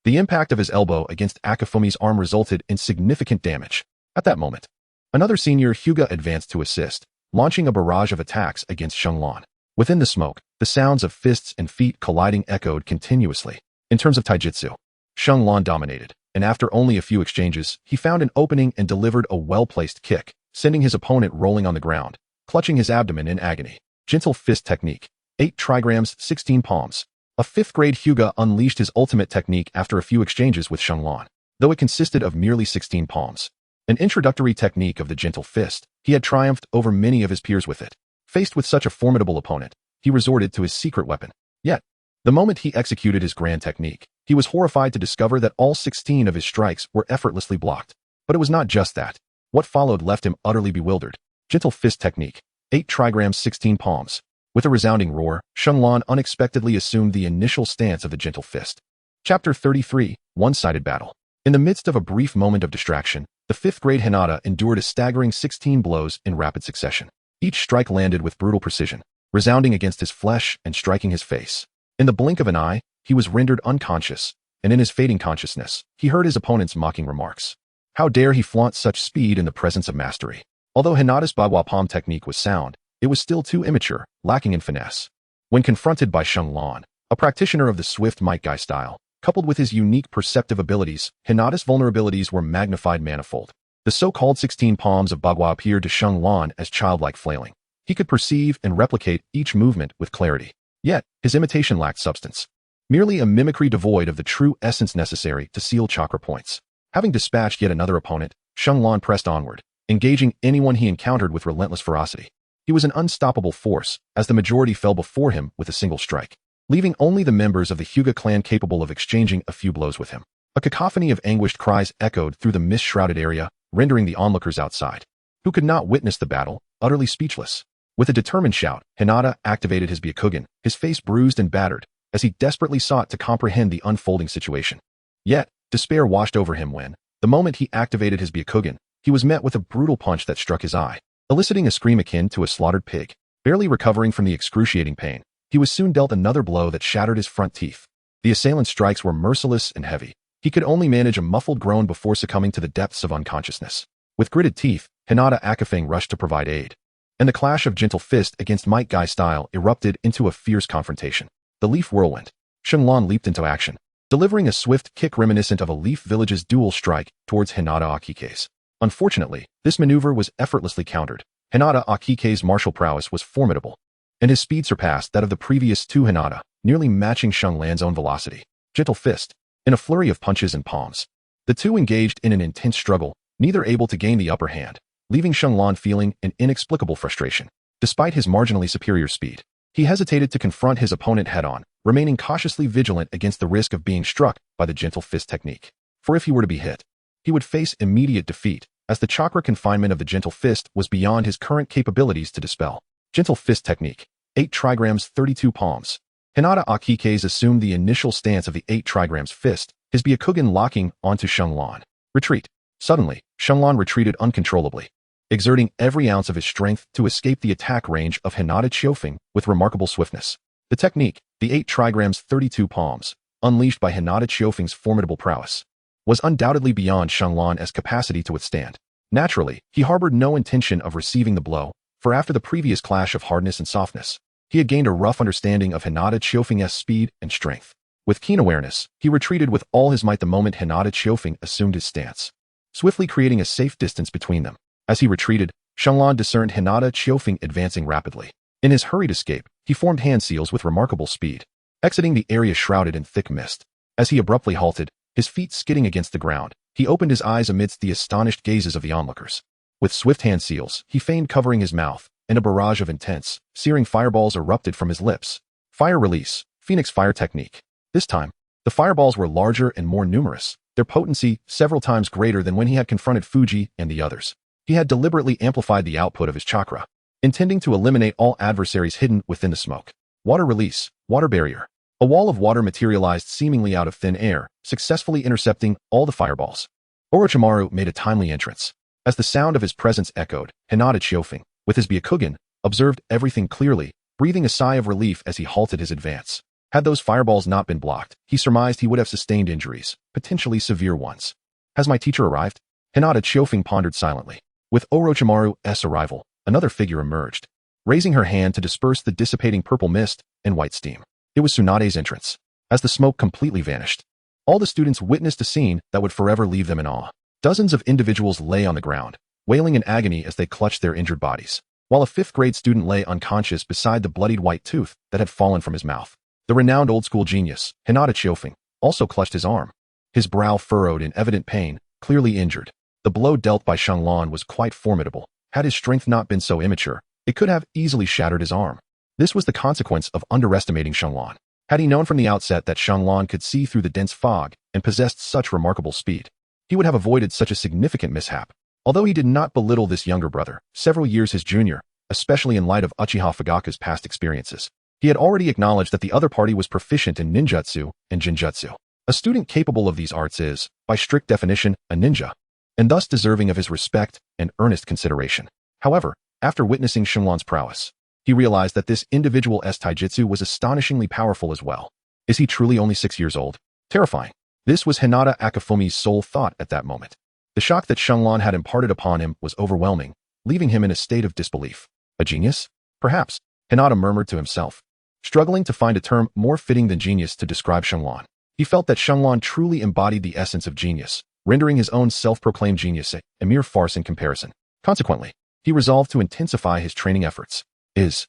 The impact of his elbow against Akifumi's arm resulted in significant damage. At that moment, another senior Hyuga advanced to assist, launching a barrage of attacks against Shenlong. Within the smoke, the sounds of fists and feet colliding echoed continuously. In terms of taijutsu, Shenlong dominated, and after only a few exchanges, he found an opening and delivered a well-placed kick, sending his opponent rolling on the ground, clutching his abdomen in agony. Gentle fist technique. 8 trigrams, 16 palms. A 5th-grade Hyuga unleashed his ultimate technique after a few exchanges with Shenlong, though it consisted of merely 16 palms. An introductory technique of the gentle fist, he had triumphed over many of his peers with it. Faced with such a formidable opponent, he resorted to his secret weapon. Yet, the moment he executed his grand technique, he was horrified to discover that all 16 of his strikes were effortlessly blocked. But it was not just that. What followed left him utterly bewildered. Gentle fist technique. 8 trigrams, 16 palms. With a resounding roar, Shenlong unexpectedly assumed the initial stance of the gentle fist. Chapter 33, One-Sided Battle. In the midst of a brief moment of distraction, the 5th-grade Hinata endured a staggering 16 blows in rapid succession. Each strike landed with brutal precision, resounding against his flesh and striking his face. In the blink of an eye, he was rendered unconscious, and in his fading consciousness, he heard his opponent's mocking remarks. How dare he flaunt such speed in the presence of mastery? Although Hinata's Bagua palm technique was sound, it was still too immature, lacking in finesse. When confronted by Shenlong, a practitioner of the swift Might Guy style, coupled with his unique perceptive abilities, Hinata's vulnerabilities were magnified manifold. The so-called 16 palms of Bagua appeared to Shenlong as childlike flailing. He could perceive and replicate each movement with clarity. Yet, his imitation lacked substance. Merely a mimicry devoid of the true essence necessary to seal chakra points. Having dispatched yet another opponent, Shenlong pressed onward, engaging anyone he encountered with relentless ferocity. He was an unstoppable force, as the majority fell before him with a single strike, leaving only the members of the Hyuga clan capable of exchanging a few blows with him. A cacophony of anguished cries echoed through the mist-shrouded area, rendering the onlookers outside, who could not witness the battle, utterly speechless. With a determined shout, Hinata activated his Byakugan, his face bruised and battered, as he desperately sought to comprehend the unfolding situation. Yet, despair washed over him when, the moment he activated his Byakugan, he was met with a brutal punch that struck his eye, eliciting a scream akin to a slaughtered pig. Barely recovering from the excruciating pain, He was soon dealt another blow that shattered his front teeth. The assailant's strikes were merciless and heavy. He could only manage a muffled groan before succumbing to the depths of unconsciousness. With gritted teeth, Hinata Akafeng rushed to provide aid. And the clash of gentle fist against might guy style erupted into a fierce confrontation. The leaf whirlwind. Shenlong leaped into action, delivering a swift kick reminiscent of a Leaf Village's dual strike towards Hinata Akike's. Unfortunately, this maneuver was effortlessly countered. Hinata Akike's martial prowess was formidable, and his speed surpassed that of the previous two Hinata, nearly matching Shenlan's own velocity. Gentle fist. In a flurry of punches and palms, the two engaged in an intense struggle, neither able to gain the upper hand, leaving Shenlan feeling an inexplicable frustration. Despite his marginally superior speed, he hesitated to confront his opponent head-on, remaining cautiously vigilant against the risk of being struck by the gentle fist technique. For if he were to be hit, he would face immediate defeat, as the chakra confinement of the gentle fist was beyond his current capabilities to dispel. Gentle fist technique. 8 trigrams 32 palms. Hinata Akike's assumed the initial stance of the 8 trigrams fist, his Byakugan locking onto Shenlan. Retreat. Suddenly, Shenlan retreated uncontrollably, exerting every ounce of his strength to escape the attack range of Hinata Chiofeng with remarkable swiftness. The technique, the 8 trigrams 32 palms, unleashed by Hinata Chiofeng's formidable prowess, was undoubtedly beyond Shenlan's capacity to withstand. Naturally, he harbored no intention of receiving the blow, for after the previous clash of hardness and softness, he had gained a rough understanding of Hinata Chiofeng's speed and strength. With keen awareness, he retreated with all his might the moment Hinata Chiofeng assumed his stance, swiftly creating a safe distance between them. As he retreated, Shenlan discerned Hinata Chiofeng advancing rapidly. In his hurried escape, he formed hand seals with remarkable speed, exiting the area shrouded in thick mist. As he abruptly halted, his feet skidding against the ground, he opened his eyes amidst the astonished gazes of the onlookers. With swift hand seals, he feigned covering his mouth, and a barrage of intense, searing fireballs erupted from his lips. Fire release. Phoenix fire technique. This time, the fireballs were larger and more numerous, their potency several times greater than when he had confronted Fuji and the others. He had deliberately amplified the output of his chakra, intending to eliminate all adversaries hidden within the smoke. Water release. Water barrier. A wall of water materialized seemingly out of thin air, successfully intercepting all the fireballs. Orochimaru made a timely entrance. As the sound of his presence echoed, Hinata Chiofeng, with his Byakugan, observed everything clearly, breathing a sigh of relief as he halted his advance. Had those fireballs not been blocked, he surmised he would have sustained injuries, potentially severe ones. Has my teacher arrived? Hinata Chiofeng pondered silently. With Orochimaru's arrival, another figure emerged, raising her hand to disperse the dissipating purple mist and white steam. It was Tsunade's entrance. As the smoke completely vanished, all the students witnessed a scene that would forever leave them in awe. Dozens of individuals lay on the ground, wailing in agony as they clutched their injured bodies, while a 5th-grade student lay unconscious beside the bloodied white tooth that had fallen from his mouth. The renowned old-school genius, Hinata Chiofeng, also clutched his arm, his brow furrowed in evident pain, clearly injured. The blow dealt by Shenlan was quite formidable. Had his strength not been so immature, it could have easily shattered his arm. This was the consequence of underestimating Shenlan. Had he known from the outset that Shenlan could see through the dense fog and possessed such remarkable speed, he would have avoided such a significant mishap. Although he did not belittle this younger brother, several years his junior, especially in light of Uchiha Fugaka's past experiences, he had already acknowledged that the other party was proficient in ninjutsu and jinjutsu. A student capable of these arts is, by strict definition, a ninja, and thus deserving of his respect and earnest consideration. However, after witnessing Shenlan's prowess, he realized that this individual's taijutsu was astonishingly powerful as well. Is he truly only 6 years old? Terrifying. This was Hinata Akafumi's sole thought at that moment. The shock that Shenlan had imparted upon him was overwhelming, leaving him in a state of disbelief. A genius? Perhaps, Hinata murmured to himself, struggling to find a term more fitting than genius to describe Shenlan. He felt that Shenlan truly embodied the essence of genius, rendering his own self-proclaimed genius a mere farce in comparison. Consequently, he resolved to intensify his training efforts. Is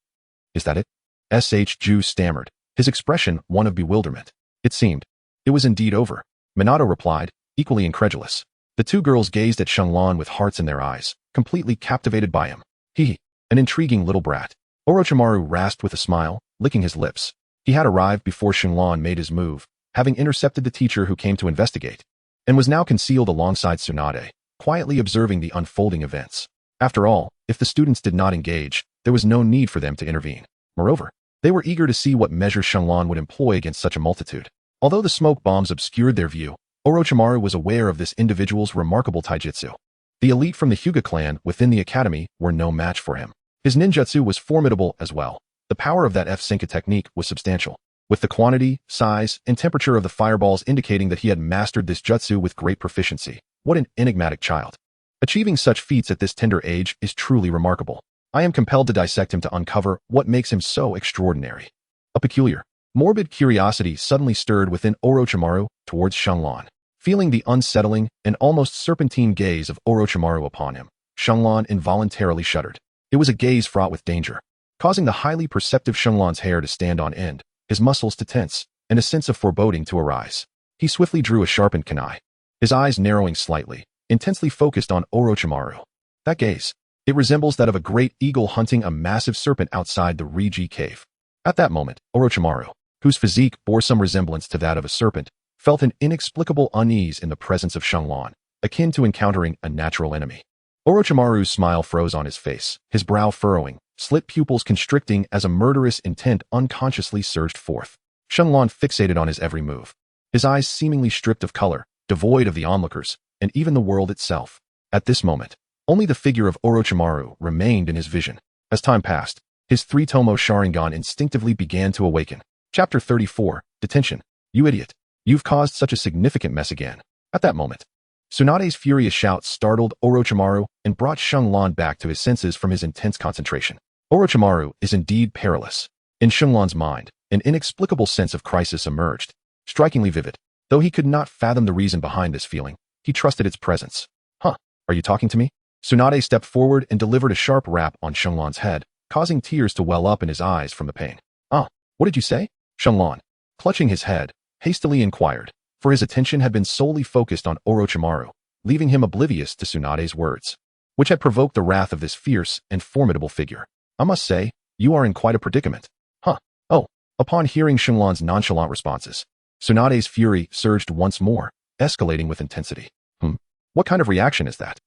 that it? Ju stammered, his expression one of bewilderment. It seemed. It was indeed over. Minato replied, equally incredulous. The two girls gazed at Shenlan with hearts in their eyes, completely captivated by him. An intriguing little brat. Orochimaru rasped with a smile, licking his lips. He had arrived before Shenlan made his move, having intercepted the teacher who came to investigate, and was now concealed alongside Tsunade, quietly observing the unfolding events. After all, if the students did not engage, there was no need for them to intervene. Moreover, they were eager to see what measures Shenlan would employ against such a multitude. Although the smoke bombs obscured their view, Orochimaru was aware of this individual's remarkable taijutsu. The elite from the Hyuga clan within the academy were no match for him. His ninjutsu was formidable as well, The power of that F-Sinka technique was substantial, with the quantity, size, and temperature of the fireballs indicating that he had mastered this jutsu with great proficiency. What an enigmatic child. Achieving such feats at this tender age is truly remarkable. I am compelled to dissect him to uncover what makes him so extraordinary. A peculiar, morbid curiosity suddenly stirred within Orochimaru towards Shenlong. Feeling the unsettling and almost serpentine gaze of Orochimaru upon him, Shenlong involuntarily shuddered. It was a gaze fraught with danger, causing the highly perceptive Shenlong's hair to stand on end, his muscles to tense, and a sense of foreboding to arise. He swiftly drew a sharpened kunai, his eyes narrowing slightly, intensely focused on Orochimaru. That gaze, it resembles that of a great eagle hunting a massive serpent outside the Riji cave. At that moment, Orochimaru, whose physique bore some resemblance to that of a serpent, felt an inexplicable unease in the presence of Shenlong, akin to encountering a natural enemy. Orochimaru's smile froze on his face, his brow furrowing, slit pupils constricting as a murderous intent unconsciously surged forth. Shenlong fixated on his every move, his eyes seemingly stripped of color, devoid of the onlookers, and even the world itself. At this moment, only the figure of Orochimaru remained in his vision. As time passed, his three Tomoe Sharingan instinctively began to awaken. Chapter 34, Detention. You idiot. You've caused such a significant mess again. At that moment, Tsunade's furious shout startled Orochimaru and brought Shenlong back to his senses from his intense concentration. Orochimaru is indeed perilous. In Shenlong's mind, an inexplicable sense of crisis emerged, strikingly vivid. Though he could not fathom the reason behind this feeling, he trusted its presence. Huh, are you talking to me? Tsunade stepped forward and delivered a sharp rap on Shenlong's head, causing tears to well up in his eyes from the pain. What did you say? Shenlong, clutching his head, hastily inquired, for his attention had been solely focused on Orochimaru, leaving him oblivious to Tsunade's words, which had provoked the wrath of this fierce and formidable figure. I must say, you are in quite a predicament. Oh, upon hearing Shenlong's nonchalant responses, Tsunade's fury surged once more, escalating with intensity. What kind of reaction is that?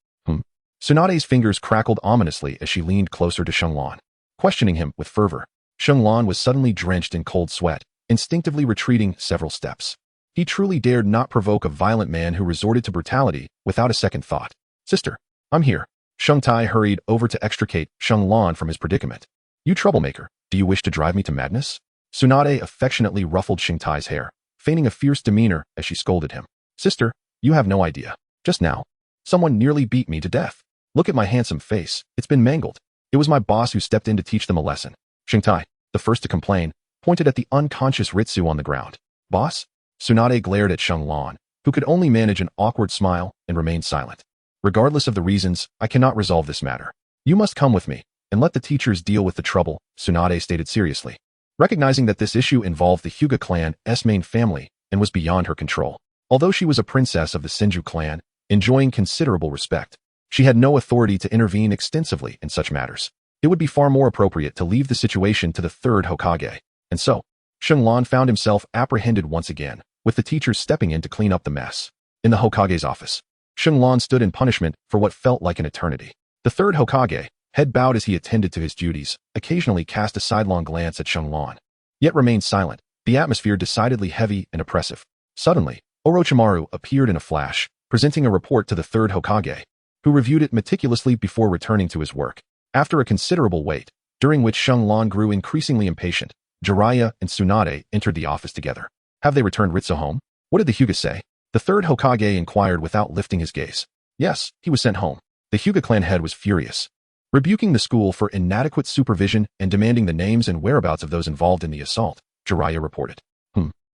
Tsunade's fingers crackled ominously as she leaned closer to Shenlong, questioning him with fervor. Shenlong was suddenly drenched in cold sweat, instinctively retreating several steps. He truly dared not provoke a violent man who resorted to brutality without a second thought. Sister, I'm here. Shengtai hurried over to extricate Shenlong from his predicament. You troublemaker, do you wish to drive me to madness? Tsunade affectionately ruffled Shengtai's hair, feigning a fierce demeanor as she scolded him. Sister, you have no idea. Just now, someone nearly beat me to death. Look at my handsome face. It's been mangled. It was my boss who stepped in to teach them a lesson. Shengtai, the first to complain, pointed at the unconscious Ritsu on the ground. Boss? Tsunade glared at Shenlong, who could only manage an awkward smile and remain silent. Regardless of the reasons, I cannot resolve this matter. You must come with me, and let the teachers deal with the trouble, Tsunade stated seriously. Recognizing that this issue involved the Hyuga clan's main family and was beyond her control. Although she was a princess of the Senju clan, enjoying considerable respect, she had no authority to intervene extensively in such matters. It would be far more appropriate to leave the situation to the third Hokage. And so, Shenlong found himself apprehended once again, with the teachers stepping in to clean up the mess. In the Hokage's office, Shenlong stood in punishment for what felt like an eternity. The third Hokage, head bowed as he attended to his duties, occasionally cast a sidelong glance at Shenlong, yet remained silent, the atmosphere decidedly heavy and oppressive. Suddenly, Orochimaru appeared in a flash, presenting a report to the third Hokage, who reviewed it meticulously before returning to his work. After a considerable wait, during which Shenlong grew increasingly impatient, Jiraiya and Tsunade entered the office together. Have they returned Ritsu home? What did the Hyuga say? The third Hokage inquired without lifting his gaze. Yes, he was sent home. The Hyuga clan head was furious, rebuking the school for inadequate supervision and demanding the names and whereabouts of those involved in the assault, Jiraiya reported.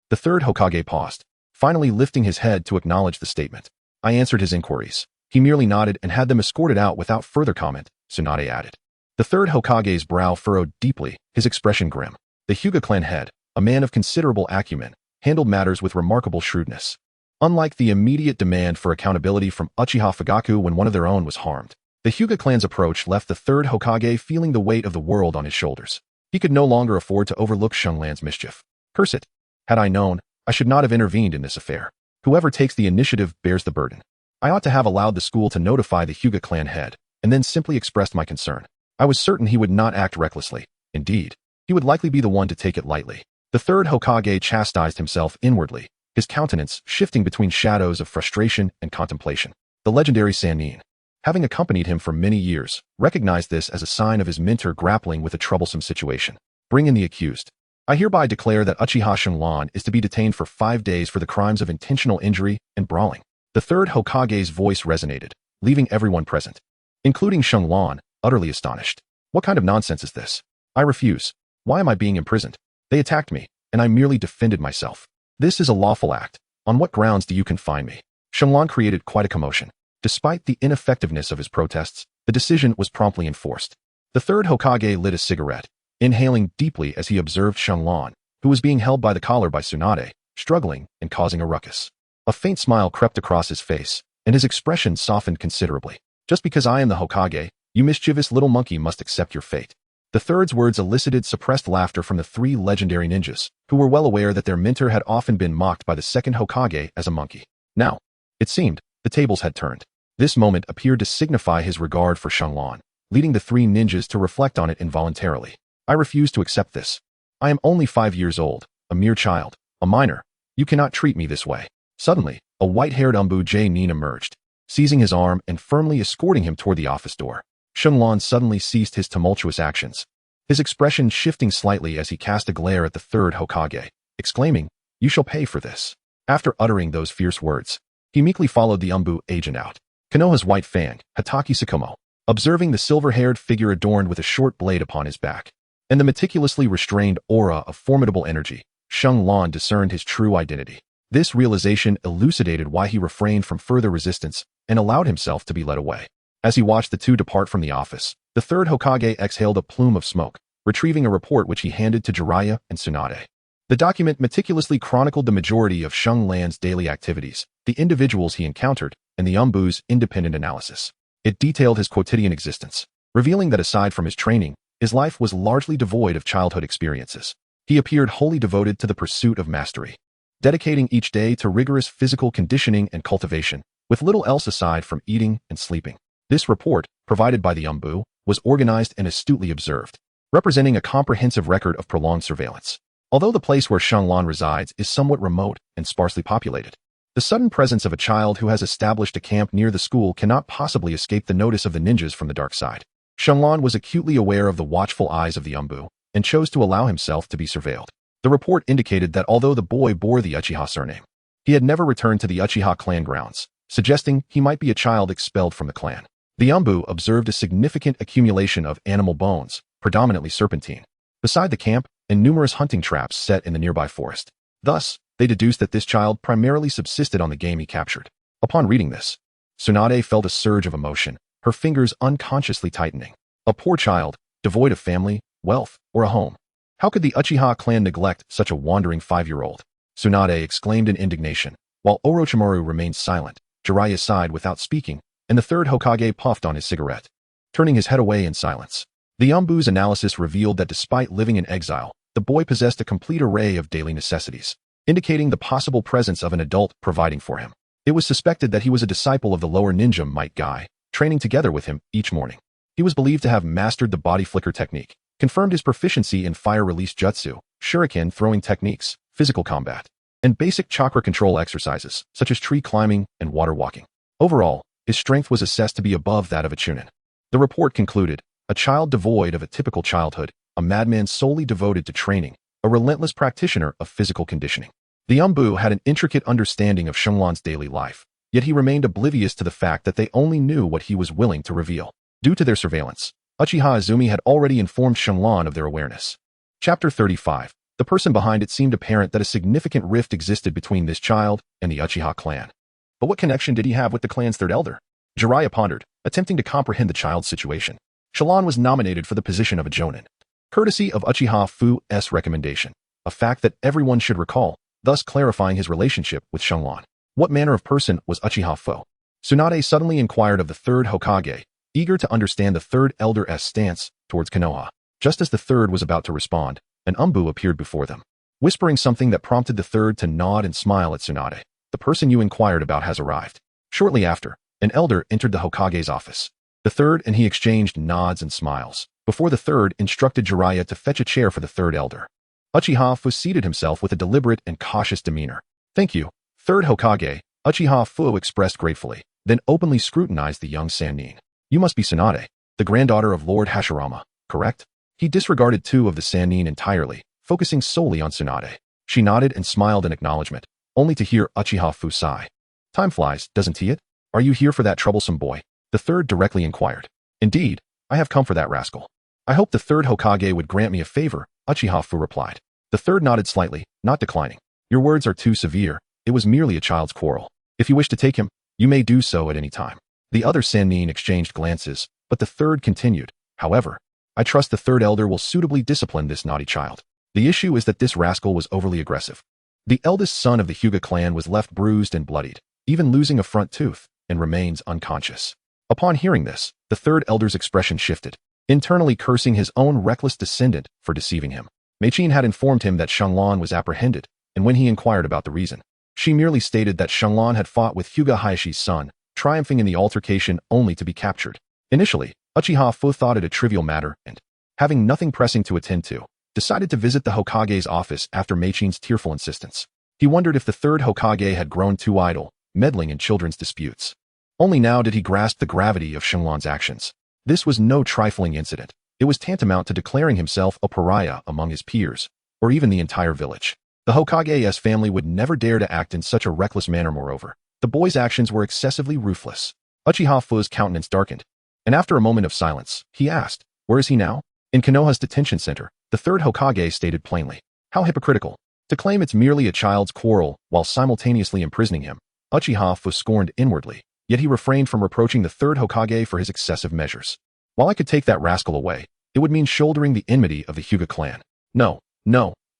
The third Hokage paused, finally lifting his head to acknowledge the statement. I answered his inquiries. He merely nodded and had them escorted out without further comment, Tsunade added. The third Hokage's brow furrowed deeply, his expression grim. The Hyuga clan head, a man of considerable acumen, handled matters with remarkable shrewdness. Unlike the immediate demand for accountability from Uchiha Fugaku when one of their own was harmed, the Hyuga clan's approach left the third Hokage feeling the weight of the world on his shoulders. He could no longer afford to overlook Shenlong's mischief. Curse it. Had I known, I should not have intervened in this affair. Whoever takes the initiative bears the burden. I ought to have allowed the school to notify the Hyuga clan head, and then simply expressed my concern. I was certain he would not act recklessly. Indeed, he would likely be the one to take it lightly. The third Hokage chastised himself inwardly, his countenance shifting between shadows of frustration and contemplation. The legendary Sannin, having accompanied him for many years, recognized this as a sign of his mentor grappling with a troublesome situation. Bring in the accused. I hereby declare that Uchiha Shenlong is to be detained for 5 days for the crimes of intentional injury and brawling. The third Hokage's voice resonated, leaving everyone present, including Shenlong, utterly astonished. What kind of nonsense is this? I refuse. Why am I being imprisoned? They attacked me, and I merely defended myself. This is a lawful act. On what grounds do you confine me? Shenlong created quite a commotion. Despite the ineffectiveness of his protests, the decision was promptly enforced. The third Hokage lit a cigarette, inhaling deeply as he observed Shenlong, who was being held by the collar by Tsunade, struggling and causing a ruckus. A faint smile crept across his face, and his expression softened considerably. Just because I am the Hokage, you mischievous little monkey must accept your fate. The third's words elicited suppressed laughter from the 3 legendary ninjas, who were well aware that their mentor had often been mocked by the second Hokage as a monkey. Now, it seemed, the tables had turned. This moment appeared to signify his regard for Shenlong, leading the 3 ninjas to reflect on it involuntarily. I refuse to accept this. I am only 5 years old, a mere child, a minor. You cannot treat me this way. Suddenly, a white-haired Genin emerged, seizing his arm and firmly escorting him toward the office door. Shenlong suddenly ceased his tumultuous actions, his expression shifting slightly as he cast a glare at the third Hokage, exclaiming, "You shall pay for this." After uttering those fierce words, he meekly followed the agent out. Konoha's white fang, Hatake Sukumo, observing the silver-haired figure adorned with a short blade upon his back, and the meticulously restrained aura of formidable energy, Shenlong discerned his true identity. This realization elucidated why he refrained from further resistance and allowed himself to be led away. As he watched the 2 depart from the office, the third Hokage exhaled a plume of smoke, retrieving a report which he handed to Jiraiya and Tsunade. The document meticulously chronicled the majority of Shenlong's daily activities, the individuals he encountered, and the Umbu's independent analysis. It detailed his quotidian existence, revealing that aside from his training, his life was largely devoid of childhood experiences. He appeared wholly devoted to the pursuit of mastery, dedicating each day to rigorous physical conditioning and cultivation, with little else aside from eating and sleeping. This report, provided by the Umbu, was organized and astutely observed, representing a comprehensive record of prolonged surveillance. Although the place where Shenlong resides is somewhat remote and sparsely populated, the sudden presence of a child who has established a camp near the school cannot possibly escape the notice of the ninjas from the dark side. Shenlong was acutely aware of the watchful eyes of the Umbu, and chose to allow himself to be surveilled. The report indicated that although the boy bore the Uchiha surname, he had never returned to the Uchiha clan grounds, suggesting he might be a child expelled from the clan. The Umbu observed a significant accumulation of animal bones, predominantly serpentine, beside the camp and numerous hunting traps set in the nearby forest. Thus, they deduced that this child primarily subsisted on the game he captured. Upon reading this, Tsunade felt a surge of emotion, her fingers unconsciously tightening. A poor child, devoid of family, wealth, or a home. How could the Uchiha clan neglect such a wandering 5-year-old? Tsunade exclaimed in indignation, while Orochimaru remained silent. Jiraiya sighed without speaking, and the third Hokage puffed on his cigarette, turning his head away in silence. The Umbu's analysis revealed that despite living in exile, the boy possessed a complete array of daily necessities, indicating the possible presence of an adult providing for him. It was suspected that he was a disciple of the lower ninja Might Guy, training together with him each morning. He was believed to have mastered the body flicker technique, confirmed his proficiency in fire release jutsu, shuriken throwing techniques, physical combat, and basic chakra control exercises, such as tree climbing and water walking. Overall, his strength was assessed to be above that of a chunin. The report concluded, a child devoid of a typical childhood, a madman solely devoted to training, a relentless practitioner of physical conditioning. The Umbu had an intricate understanding of Shenlong's daily life, yet he remained oblivious to the fact that they only knew what he was willing to reveal. Due to their surveillance, Uchiha Izumi had already informed Shenlong of their awareness. Chapter 35. The person behind it seemed apparent that a significant rift existed between this child and the Uchiha clan. But what connection did he have with the clan's third elder? Jiraiya pondered, attempting to comprehend the child's situation. Shenlong was nominated for the position of a Jonin, courtesy of Uchiha Fu's recommendation, a fact that everyone should recall, thus clarifying his relationship with Shenlong. What manner of person was Uchiha Fu? Tsunade suddenly inquired of the third Hokage, eager to understand the third elder's stance towards Konoha. Just as the third was about to respond, an Umbu appeared before them, whispering something that prompted the third to nod and smile at Tsunade. The person you inquired about has arrived. Shortly after, an elder entered the Hokage's office. The third and he exchanged nods and smiles, before the third instructed Jiraiya to fetch a chair for the third elder. Uchiha Fu seated himself with a deliberate and cautious demeanor. Thank you, third Hokage, Uchiha Fu expressed gratefully, then openly scrutinized the young Sannin. You must be Tsunade, the granddaughter of Lord Hashirama, correct? He disregarded two of the Sannin entirely, focusing solely on Tsunade. She nodded and smiled in acknowledgement, only to hear Uchiha Fu sigh. Time flies, doesn't it? Are you here for that troublesome boy? The third directly inquired. Indeed, I have come for that rascal. I hope the third Hokage would grant me a favor, Uchiha Fu replied. The third nodded slightly, not declining. Your words are too severe. It was merely a child's quarrel. If you wish to take him, you may do so at any time. The other Sannin exchanged glances, but the third continued. However, I trust the third elder will suitably discipline this naughty child. The issue is that this rascal was overly aggressive. The eldest son of the Hyuga clan was left bruised and bloodied, even losing a front tooth, and remains unconscious. Upon hearing this, the third elder's expression shifted, internally cursing his own reckless descendant for deceiving him. Meichin had informed him that Xianglan was apprehended, and when he inquired about the reason, she merely stated that Xianglan had fought with Hyuga Hayashi's son, triumphing in the altercation only to be captured. Initially, Uchiha Fu thought it a trivial matter and, having nothing pressing to attend to, decided to visit the Hokage's office after Meichin's tearful insistence. He wondered if the third Hokage had grown too idle, meddling in children's disputes. Only now did he grasp the gravity of Xianglan's actions. This was no trifling incident. It was tantamount to declaring himself a pariah among his peers, or even the entire village. The Hokage's family would never dare to act in such a reckless manner. Moreover, the boy's actions were excessively ruthless. Uchiha Fu's countenance darkened, and after a moment of silence, he asked, "Where is he now?" "In Konoha's detention center," the third Hokage stated plainly. How hypocritical. To claim it's merely a child's quarrel while simultaneously imprisoning him. Uchiha Fu scorned inwardly, yet he refrained from reproaching the third Hokage for his excessive measures. While I could take that rascal away, it would mean shouldering the enmity of the Hyuga clan. No,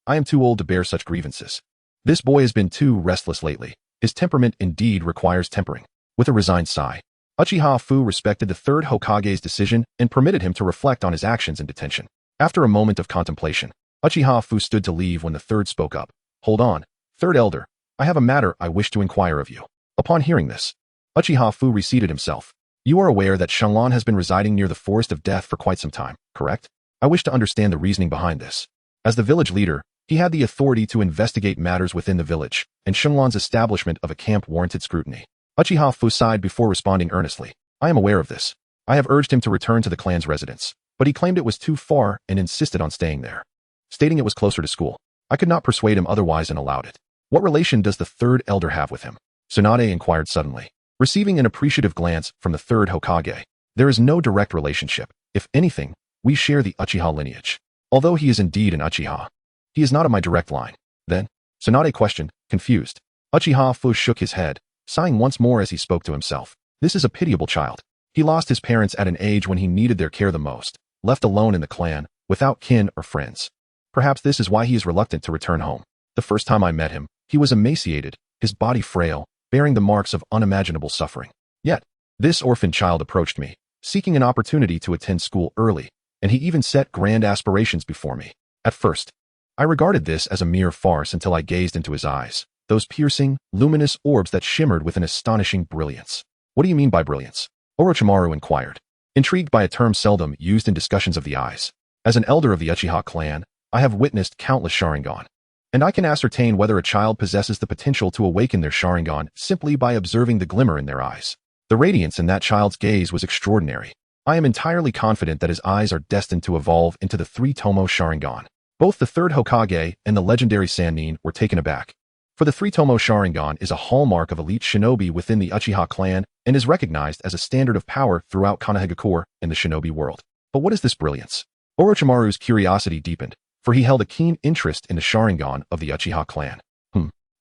I am too old to bear such grievances. This boy has been too restless lately. His temperament indeed requires tempering. With a resigned sigh, Uchiha Fu respected the third Hokage's decision and permitted him to reflect on his actions in detention. After a moment of contemplation, Uchiha Fu stood to leave when the third spoke up. "Hold on, third elder, I have a matter I wish to inquire of you." Upon hearing this, Uchiha Fu reseated himself. "You are aware that Xianglan has been residing near the Forest of Death for quite some time, correct? I wish to understand the reasoning behind this." As the village leader, he had the authority to investigate matters within the village, and Xianglan's establishment of a camp warranted scrutiny. Uchiha Fu sighed before responding earnestly. "I am aware of this. I have urged him to return to the clan's residence, but he claimed it was too far and insisted on staying there, stating it was closer to school. I could not persuade him otherwise and allowed it." "What relation does the third elder have with him?" Tsunade inquired suddenly, receiving an appreciative glance from the third Hokage. "There is no direct relationship. If anything, we share the Uchiha lineage. Although he is indeed an Uchiha, he is not of my direct line." "Then?" Tsunade questioned, confused. Uchiha Fu shook his head, sighing once more as he spoke to himself. "This is a pitiable child. He lost his parents at an age when he needed their care the most, left alone in the clan, without kin or friends. Perhaps this is why he is reluctant to return home. The first time I met him, he was emaciated, his body frail, bearing the marks of unimaginable suffering. Yet, this orphan child approached me, seeking an opportunity to attend school early, and he even set grand aspirations before me. At first, I regarded this as a mere farce until I gazed into his eyes, those piercing, luminous orbs that shimmered with an astonishing brilliance." "What do you mean by brilliance?" Orochimaru inquired, intrigued by a term seldom used in discussions of the eyes. "As an elder of the Uchiha clan, I have witnessed countless Sharingan, and I can ascertain whether a child possesses the potential to awaken their Sharingan simply by observing the glimmer in their eyes. The radiance in that child's gaze was extraordinary. I am entirely confident that his eyes are destined to evolve into the three Tomoe Sharingan." Both the third Hokage and the legendary Sannin were taken aback. For the three Tomoe Sharingan is a hallmark of elite shinobi within the Uchiha clan and is recognized as a standard of power throughout Konohagakure and the shinobi world. But what is this brilliance? Orochimaru's curiosity deepened, for he held a keen interest in the Sharingan of the Uchiha clan.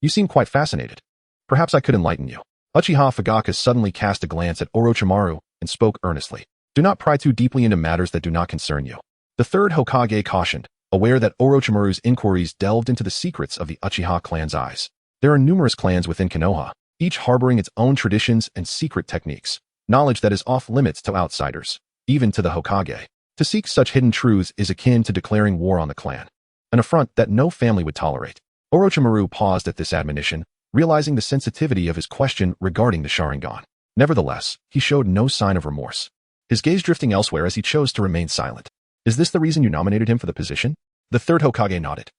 You seem quite fascinated. Perhaps I could enlighten you." Uchiha Fugaka suddenly cast a glance at Orochimaru and spoke earnestly. "Do not pry too deeply into matters that do not concern you." The third Hokage cautioned, aware that Orochimaru's inquiries delved into the secrets of the Uchiha clan's eyes. There are numerous clans within Konoha, each harboring its own traditions and secret techniques, knowledge that is off limits to outsiders, even to the Hokage. To seek such hidden truths is akin to declaring war on the clan, an affront that no family would tolerate. Orochimaru paused at this admonition, realizing the sensitivity of his question regarding the Sharingan. Nevertheless, he showed no sign of remorse, his gaze drifting elsewhere as he chose to remain silent. "Is this the reason you nominated him for the position?" The third Hokage nodded,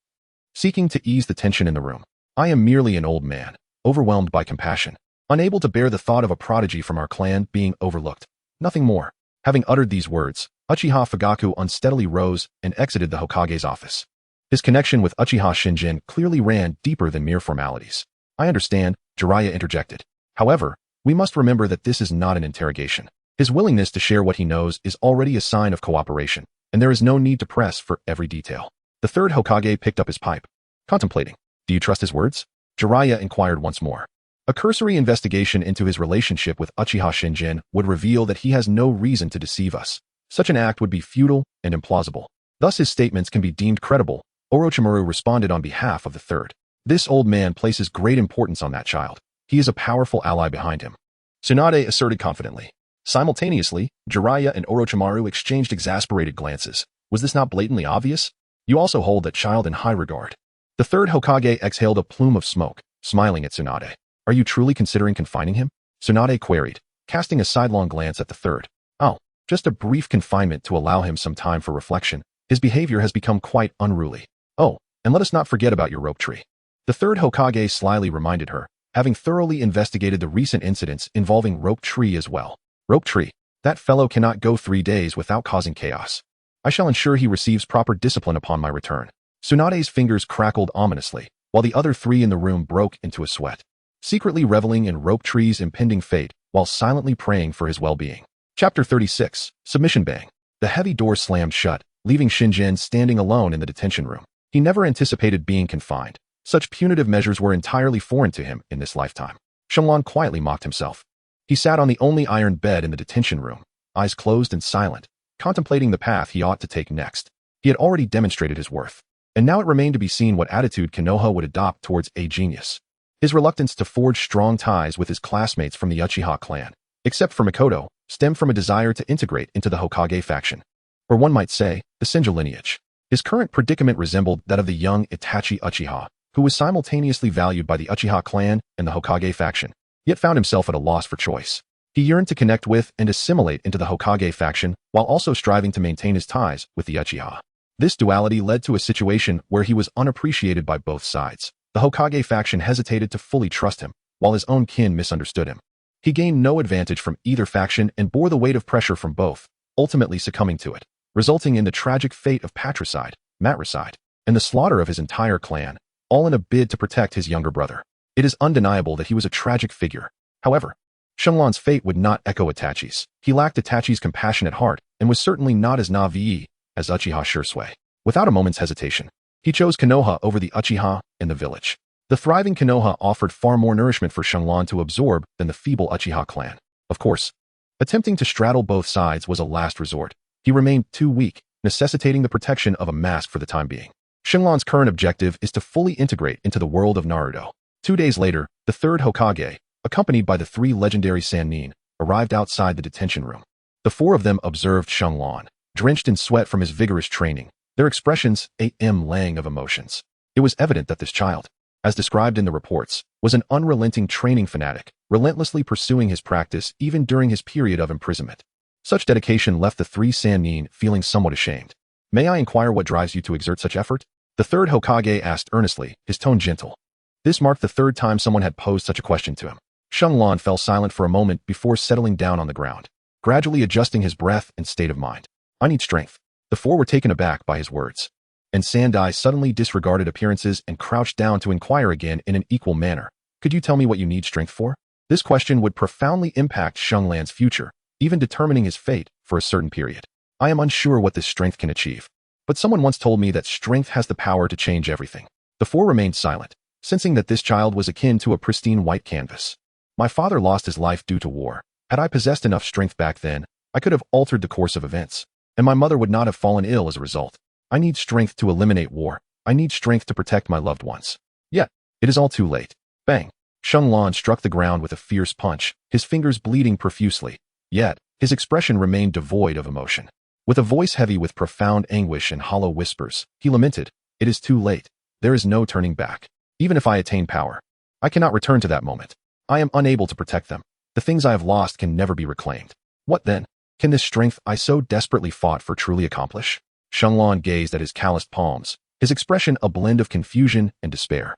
seeking to ease the tension in the room. "I am merely an old man, overwhelmed by compassion, unable to bear the thought of a prodigy from our clan being overlooked. Nothing more." Having uttered these words, Uchiha Fugaku unsteadily rose and exited the Hokage's office. His connection with Uchiha Shinjin clearly ran deeper than mere formalities. I understand, Jiraiya interjected. However, we must remember that this is not an interrogation. His willingness to share what he knows is already a sign of cooperation, and there is no need to press for every detail. The third Hokage picked up his pipe. Contemplating. Do you trust his words? Jiraiya inquired once more. A cursory investigation into his relationship with Uchiha Shinjin would reveal that he has no reason to deceive us. Such an act would be futile and implausible. Thus his statements can be deemed credible. Orochimaru responded on behalf of the third. This old man places great importance on that child. He is a powerful ally behind him. Tsunade asserted confidently. Simultaneously, Jiraiya and Orochimaru exchanged exasperated glances. Was this not blatantly obvious? You also hold that child in high regard. The third Hokage exhaled a plume of smoke, smiling at Tsunade. Are you truly considering confining him? Tsunade queried, casting a sidelong glance at the third. Oh, just a brief confinement to allow him some time for reflection. His behavior has become quite unruly. Oh, and let us not forget about your rope tree. The third Hokage slyly reminded her, having thoroughly investigated the recent incidents involving Rope Tree as well. Rope Tree, that fellow cannot go 3 days without causing chaos. I shall ensure he receives proper discipline upon my return. Tsunade's fingers crackled ominously, while the other three in the room broke into a sweat, secretly reveling in Rope Tree's impending fate while silently praying for his well-being. Chapter 36, Submission Bang. The heavy door slammed shut, leaving Shinjin standing alone in the detention room. He never anticipated being confined. Such punitive measures were entirely foreign to him in this lifetime. Shenlong quietly mocked himself. He sat on the only iron bed in the detention room, eyes closed and silent, contemplating the path he ought to take next. He had already demonstrated his worth, and now it remained to be seen what attitude Konoha would adopt towards a genius. His reluctance to forge strong ties with his classmates from the Uchiha clan, except for Mikoto, stemmed from a desire to integrate into the Hokage faction, or one might say, the Senju lineage. His current predicament resembled that of the young Itachi Uchiha, who was simultaneously valued by the Uchiha clan and the Hokage faction, yet found himself at a loss for choice. He yearned to connect with and assimilate into the Hokage faction while also striving to maintain his ties with the Uchiha. This duality led to a situation where he was unappreciated by both sides. The Hokage faction hesitated to fully trust him, while his own kin misunderstood him. He gained no advantage from either faction and bore the weight of pressure from both, ultimately succumbing to it, resulting in the tragic fate of patricide, matricide, and the slaughter of his entire clan, all in a bid to protect his younger brother. It is undeniable that he was a tragic figure. However, Shenlong's fate would not echo Itachi's. He lacked Itachi's compassionate heart and was certainly not as naive as Uchiha Shursui. Without a moment's hesitation, he chose Konoha over the Uchiha and the village. The thriving Konoha offered far more nourishment for Shenlong to absorb than the feeble Uchiha clan. Of course, attempting to straddle both sides was a last resort. He remained too weak, necessitating the protection of a mask for the time being. Shenlong's current objective is to fully integrate into the world of Naruto. 2 days later, the third Hokage, accompanied by the 3 legendary Sannin, arrived outside the detention room. The 4 of them observed Shenlong, drenched in sweat from his vigorous training, their expressions lang of emotions. It was evident that this child, as described in the reports, was an unrelenting training fanatic, relentlessly pursuing his practice even during his period of imprisonment. Such dedication left the 3 Sannin feeling somewhat ashamed. May I inquire what drives you to exert such effort? The third Hokage asked earnestly, his tone gentle. This marked the 3rd time someone had posed such a question to him. Shenlong fell silent for a moment before settling down on the ground, gradually adjusting his breath and state of mind. I need strength. The 4 were taken aback by his words, and Sandai suddenly disregarded appearances and crouched down to inquire again in an equal manner. Could you tell me what you need strength for? This question would profoundly impact Shenlong's future, even determining his fate for a certain period. I am unsure what this strength can achieve, but someone once told me that strength has the power to change everything. The 4 remained silent, sensing that this child was akin to a pristine white canvas. My father lost his life due to war. Had I possessed enough strength back then, I could have altered the course of events, and my mother would not have fallen ill as a result. I need strength to eliminate war. I need strength to protect my loved ones. Yet, it is all too late. Bang! Shenlong struck the ground with a fierce punch, his fingers bleeding profusely. Yet, his expression remained devoid of emotion. With a voice heavy with profound anguish and hollow whispers, he lamented, "It is too late. There is no turning back. Even if I attain power, I cannot return to that moment. I am unable to protect them. The things I have lost can never be reclaimed. What then? Can this strength I so desperately fought for truly accomplish?" Shenlong gazed at his calloused palms, his expression a blend of confusion and despair.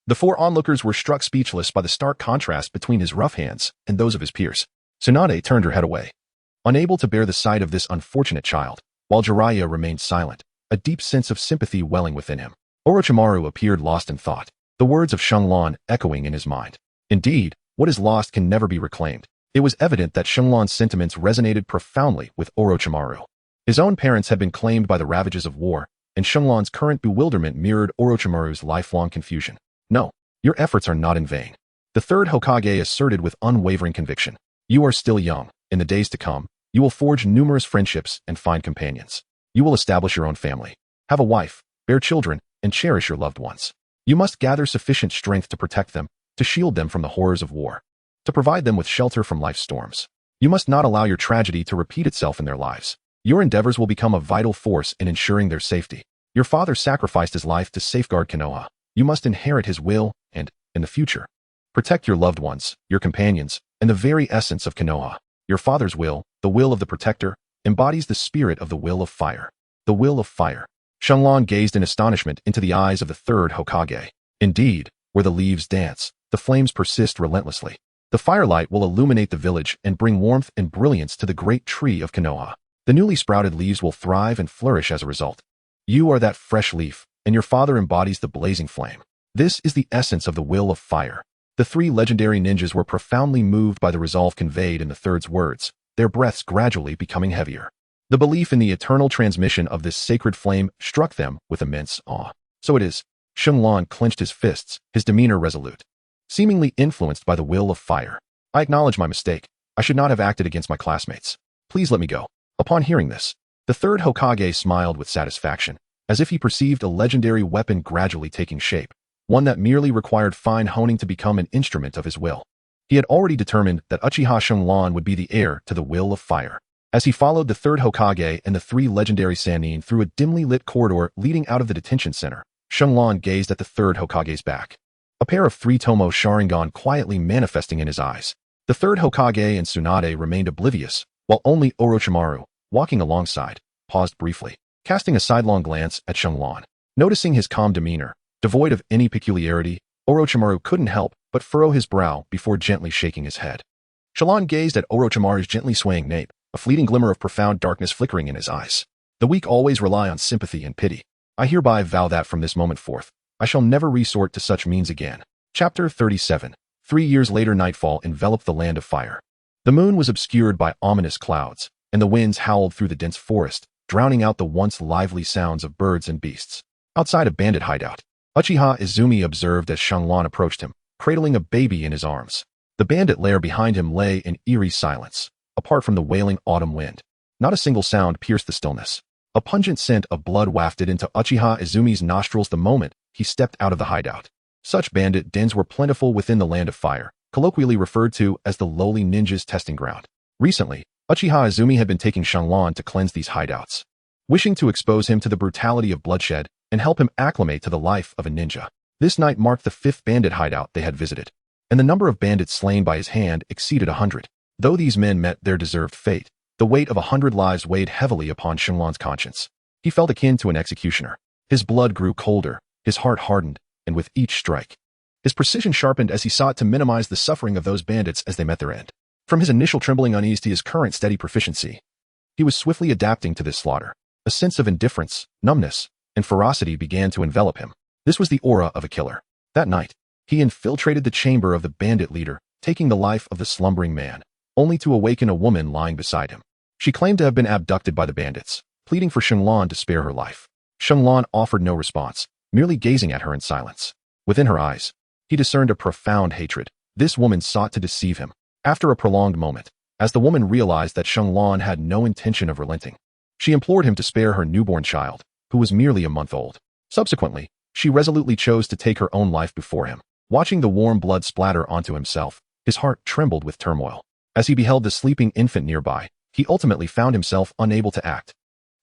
The 4 onlookers were struck speechless by the stark contrast between his rough hands and those of his peers. Tsunade turned her head away. Unable to bear the sight of this unfortunate child, while Jiraiya remained silent, a deep sense of sympathy welling within him. Orochimaru appeared lost in thought, the words of Shenlong echoing in his mind. Indeed, what is lost can never be reclaimed. It was evident that Shenlong's sentiments resonated profoundly with Orochimaru. His own parents had been claimed by the ravages of war, and Shenlong's current bewilderment mirrored Orochimaru's lifelong confusion. No, your efforts are not in vain. The third Hokage asserted with unwavering conviction. You are still young. In the days to come, you will forge numerous friendships and find companions. You will establish your own family, have a wife, bear children, and cherish your loved ones. You must gather sufficient strength to protect them, to shield them from the horrors of war, to provide them with shelter from life's storms. You must not allow your tragedy to repeat itself in their lives. Your endeavors will become a vital force in ensuring their safety. Your father sacrificed his life to safeguard Konoha. You must inherit his will and, in the future, protect your loved ones, your companions, and the very essence of Konoha. Your father's will, the will of the protector, embodies the spirit of the will of fire. The will of fire. Shenlong gazed in astonishment into the eyes of the third Hokage. Indeed, where the leaves dance, the flames persist relentlessly. The firelight will illuminate the village and bring warmth and brilliance to the great tree of Konoha. The newly sprouted leaves will thrive and flourish as a result. You are that fresh leaf, and your father embodies the blazing flame. This is the essence of the will of fire. The three legendary ninjas were profoundly moved by the resolve conveyed in the third's words, their breaths gradually becoming heavier. The belief in the eternal transmission of this sacred flame struck them with immense awe. So it is. Shenlong clenched his fists, his demeanor resolute, seemingly influenced by the will of fire. I acknowledge my mistake. I should not have acted against my classmates. Please let me go. Upon hearing this, the third Hokage smiled with satisfaction, as if he perceived a legendary weapon gradually taking shape, one that merely required fine honing to become an instrument of his will. He had already determined that Uchiha Shenlong would be the heir to the will of fire. As he followed the third Hokage and the three legendary Sannin through a dimly lit corridor leading out of the detention center, Shenlong gazed at the third Hokage's back. A pair of three Tomoe Sharingan quietly manifesting in his eyes. The third Hokage and Tsunade remained oblivious, while only Orochimaru, walking alongside, paused briefly, casting a sidelong glance at Shenlong. Noticing his calm demeanor, devoid of any peculiarity, Orochimaru couldn't help but furrow his brow before gently shaking his head. Shenlong gazed at Orochimaru's gently swaying nape, a fleeting glimmer of profound darkness flickering in his eyes. The weak always rely on sympathy and pity. I hereby vow that from this moment forth, I shall never resort to such means again. Chapter 37. 3 years later, nightfall enveloped the land of fire. The moon was obscured by ominous clouds, and the winds howled through the dense forest, drowning out the once lively sounds of birds and beasts. Outside a bandit hideout, Uchiha Izumi observed as Shenlong approached him, cradling a baby in his arms. The bandit lair behind him lay in eerie silence, apart from the wailing autumn wind. Not a single sound pierced the stillness. A pungent scent of blood wafted into Uchiha Izumi's nostrils the moment he stepped out of the hideout. Such bandit dens were plentiful within the land of fire, colloquially referred to as the lowly ninja's testing ground. Recently, Uchiha Izumi had been taking Shenlong to cleanse these hideouts, wishing to expose him to the brutality of bloodshed and help him acclimate to the life of a ninja. This night marked the 5th bandit hideout they had visited, and the number of bandits slain by his hand exceeded 100. Though these men met their deserved fate, the weight of 100 lives weighed heavily upon Shenlong's conscience. He felt akin to an executioner. His blood grew colder, his heart hardened, and with each strike, his precision sharpened as he sought to minimize the suffering of those bandits as they met their end. From his initial trembling unease to his current steady proficiency, he was swiftly adapting to this slaughter. A sense of indifference, numbness, and ferocity began to envelop him. This was the aura of a killer. That night, he infiltrated the chamber of the bandit leader, taking the life of the slumbering man, only to awaken a woman lying beside him. She claimed to have been abducted by the bandits, pleading for Shenlong to spare her life. Shenlong offered no response, merely gazing at her in silence. Within her eyes, he discerned a profound hatred. This woman sought to deceive him. After a prolonged moment, as the woman realized that Shenlong had no intention of relenting, she implored him to spare her newborn child, who was merely a month old. Subsequently, she resolutely chose to take her own life before him. Watching the warm blood splatter onto himself, his heart trembled with turmoil. As he beheld the sleeping infant nearby, he ultimately found himself unable to act.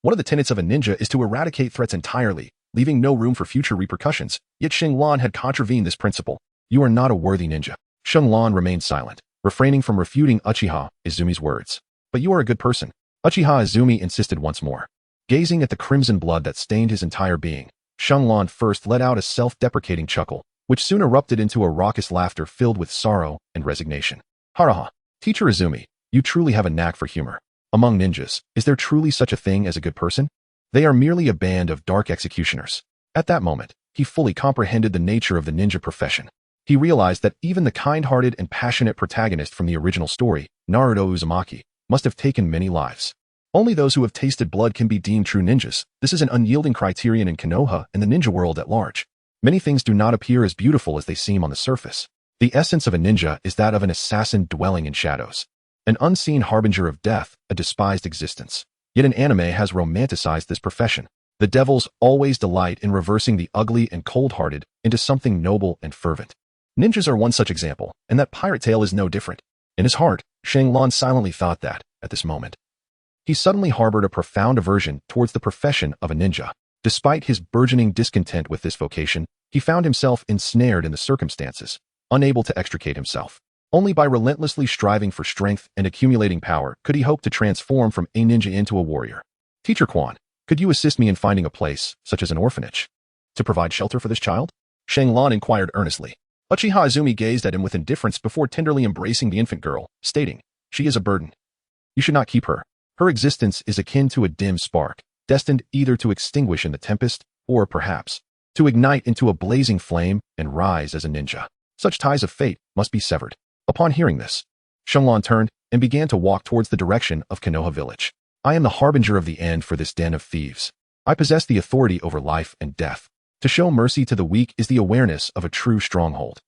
One of the tenets of a ninja is to eradicate threats entirely, leaving no room for future repercussions, yet Shenlong had contravened this principle. You are not a worthy ninja. Shenlong remained silent, refraining from refuting Uchiha Izumi's words. But you are a good person. Uchiha Izumi insisted once more. Gazing at the crimson blood that stained his entire being, Shenlong first let out a self-deprecating chuckle, which soon erupted into a raucous laughter filled with sorrow and resignation. Haraha. Teacher Izumi, you truly have a knack for humor. Among ninjas, is there truly such a thing as a good person? They are merely a band of dark executioners. At that moment, he fully comprehended the nature of the ninja profession. He realized that even the kind-hearted and passionate protagonist from the original story, Naruto Uzumaki, must have taken many lives. Only those who have tasted blood can be deemed true ninjas. This is an unyielding criterion in Konoha and the ninja world at large. Many things do not appear as beautiful as they seem on the surface. The essence of a ninja is that of an assassin dwelling in shadows. An unseen harbinger of death, a despised existence. Yet an anime has romanticized this profession. The devils always delight in reversing the ugly and cold-hearted into something noble and fervent. Ninjas are one such example, and that pirate tale is no different. In his heart, Shenlong silently thought that, at this moment, he suddenly harbored a profound aversion towards the profession of a ninja. Despite his burgeoning discontent with this vocation, he found himself ensnared in the circumstances, unable to extricate himself. Only by relentlessly striving for strength and accumulating power could he hope to transform from a ninja into a warrior. Teacher Quan, could you assist me in finding a place, such as an orphanage, to provide shelter for this child? Shenlong inquired earnestly. Uchiha Izumi gazed at him with indifference before tenderly embracing the infant girl, stating, "She is a burden. You should not keep her. Her existence is akin to a dim spark, destined either to extinguish in the tempest, or perhaps, to ignite into a blazing flame and rise as a ninja. Such ties of fate must be severed." Upon hearing this, Shenlong turned and began to walk towards the direction of Konoha village. "I am the harbinger of the end for this den of thieves. I possess the authority over life and death. To show mercy to the weak is the awareness of a true stronghold.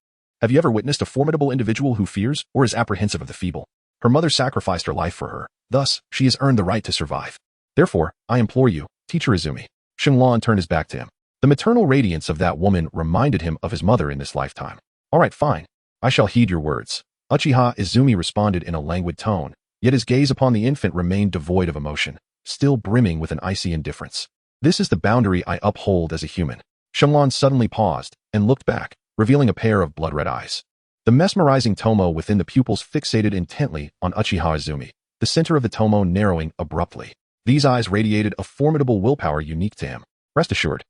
Have you ever witnessed a formidable individual who fears or is apprehensive of the feeble? Her mother sacrificed her life for her. Thus, she has earned the right to survive. Therefore, I implore you, Teacher Izumi." Shenlong turned his back to him. The maternal radiance of that woman reminded him of his mother in this lifetime. "All right, fine. I shall heed your words." Uchiha Izumi responded in a languid tone, yet his gaze upon the infant remained devoid of emotion, still brimming with an icy indifference. "This is the boundary I uphold as a human." Shenlong suddenly paused and looked back, revealing a pair of blood-red eyes. The mesmerizing Tomoe within the pupils fixated intently on Uchiha Izumi, the center of the Tomoe narrowing abruptly. These eyes radiated a formidable willpower unique to him. "Rest assured,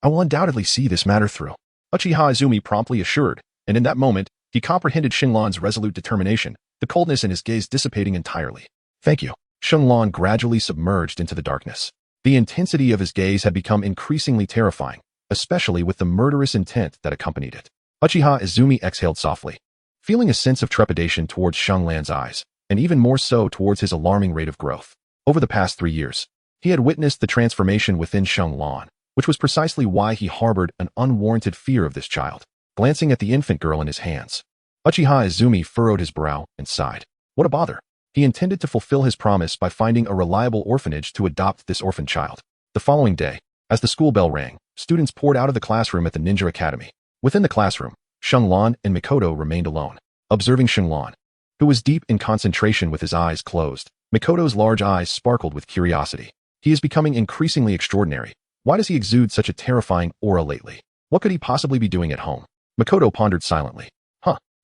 I will undoubtedly see this matter through," Uchiha Izumi promptly assured, and in that moment, he comprehended Shenlong's resolute determination, the coldness in his gaze dissipating entirely. "Thank you." Shenlong gradually submerged into the darkness. The intensity of his gaze had become increasingly terrifying, especially with the murderous intent that accompanied it. Uchiha Izumi exhaled softly, feeling a sense of trepidation towards Shenlong's eyes, and even more so towards his alarming rate of growth. Over the past 3 years, he had witnessed the transformation within Shenlong, which was precisely why he harbored an unwarranted fear of this child. Glancing at the infant girl in his hands, Uchiha Izumi furrowed his brow and sighed. What a bother. He intended to fulfill his promise by finding a reliable orphanage to adopt this orphan child. The following day, as the school bell rang, students poured out of the classroom at the Ninja Academy. Within the classroom, Shenlong and Mikoto remained alone. Observing Shenlong, who was deep in concentration with his eyes closed, Mikoto's large eyes sparkled with curiosity. He is becoming increasingly extraordinary. Why does he exude such a terrifying aura lately? What could he possibly be doing at home? Mikoto pondered silently.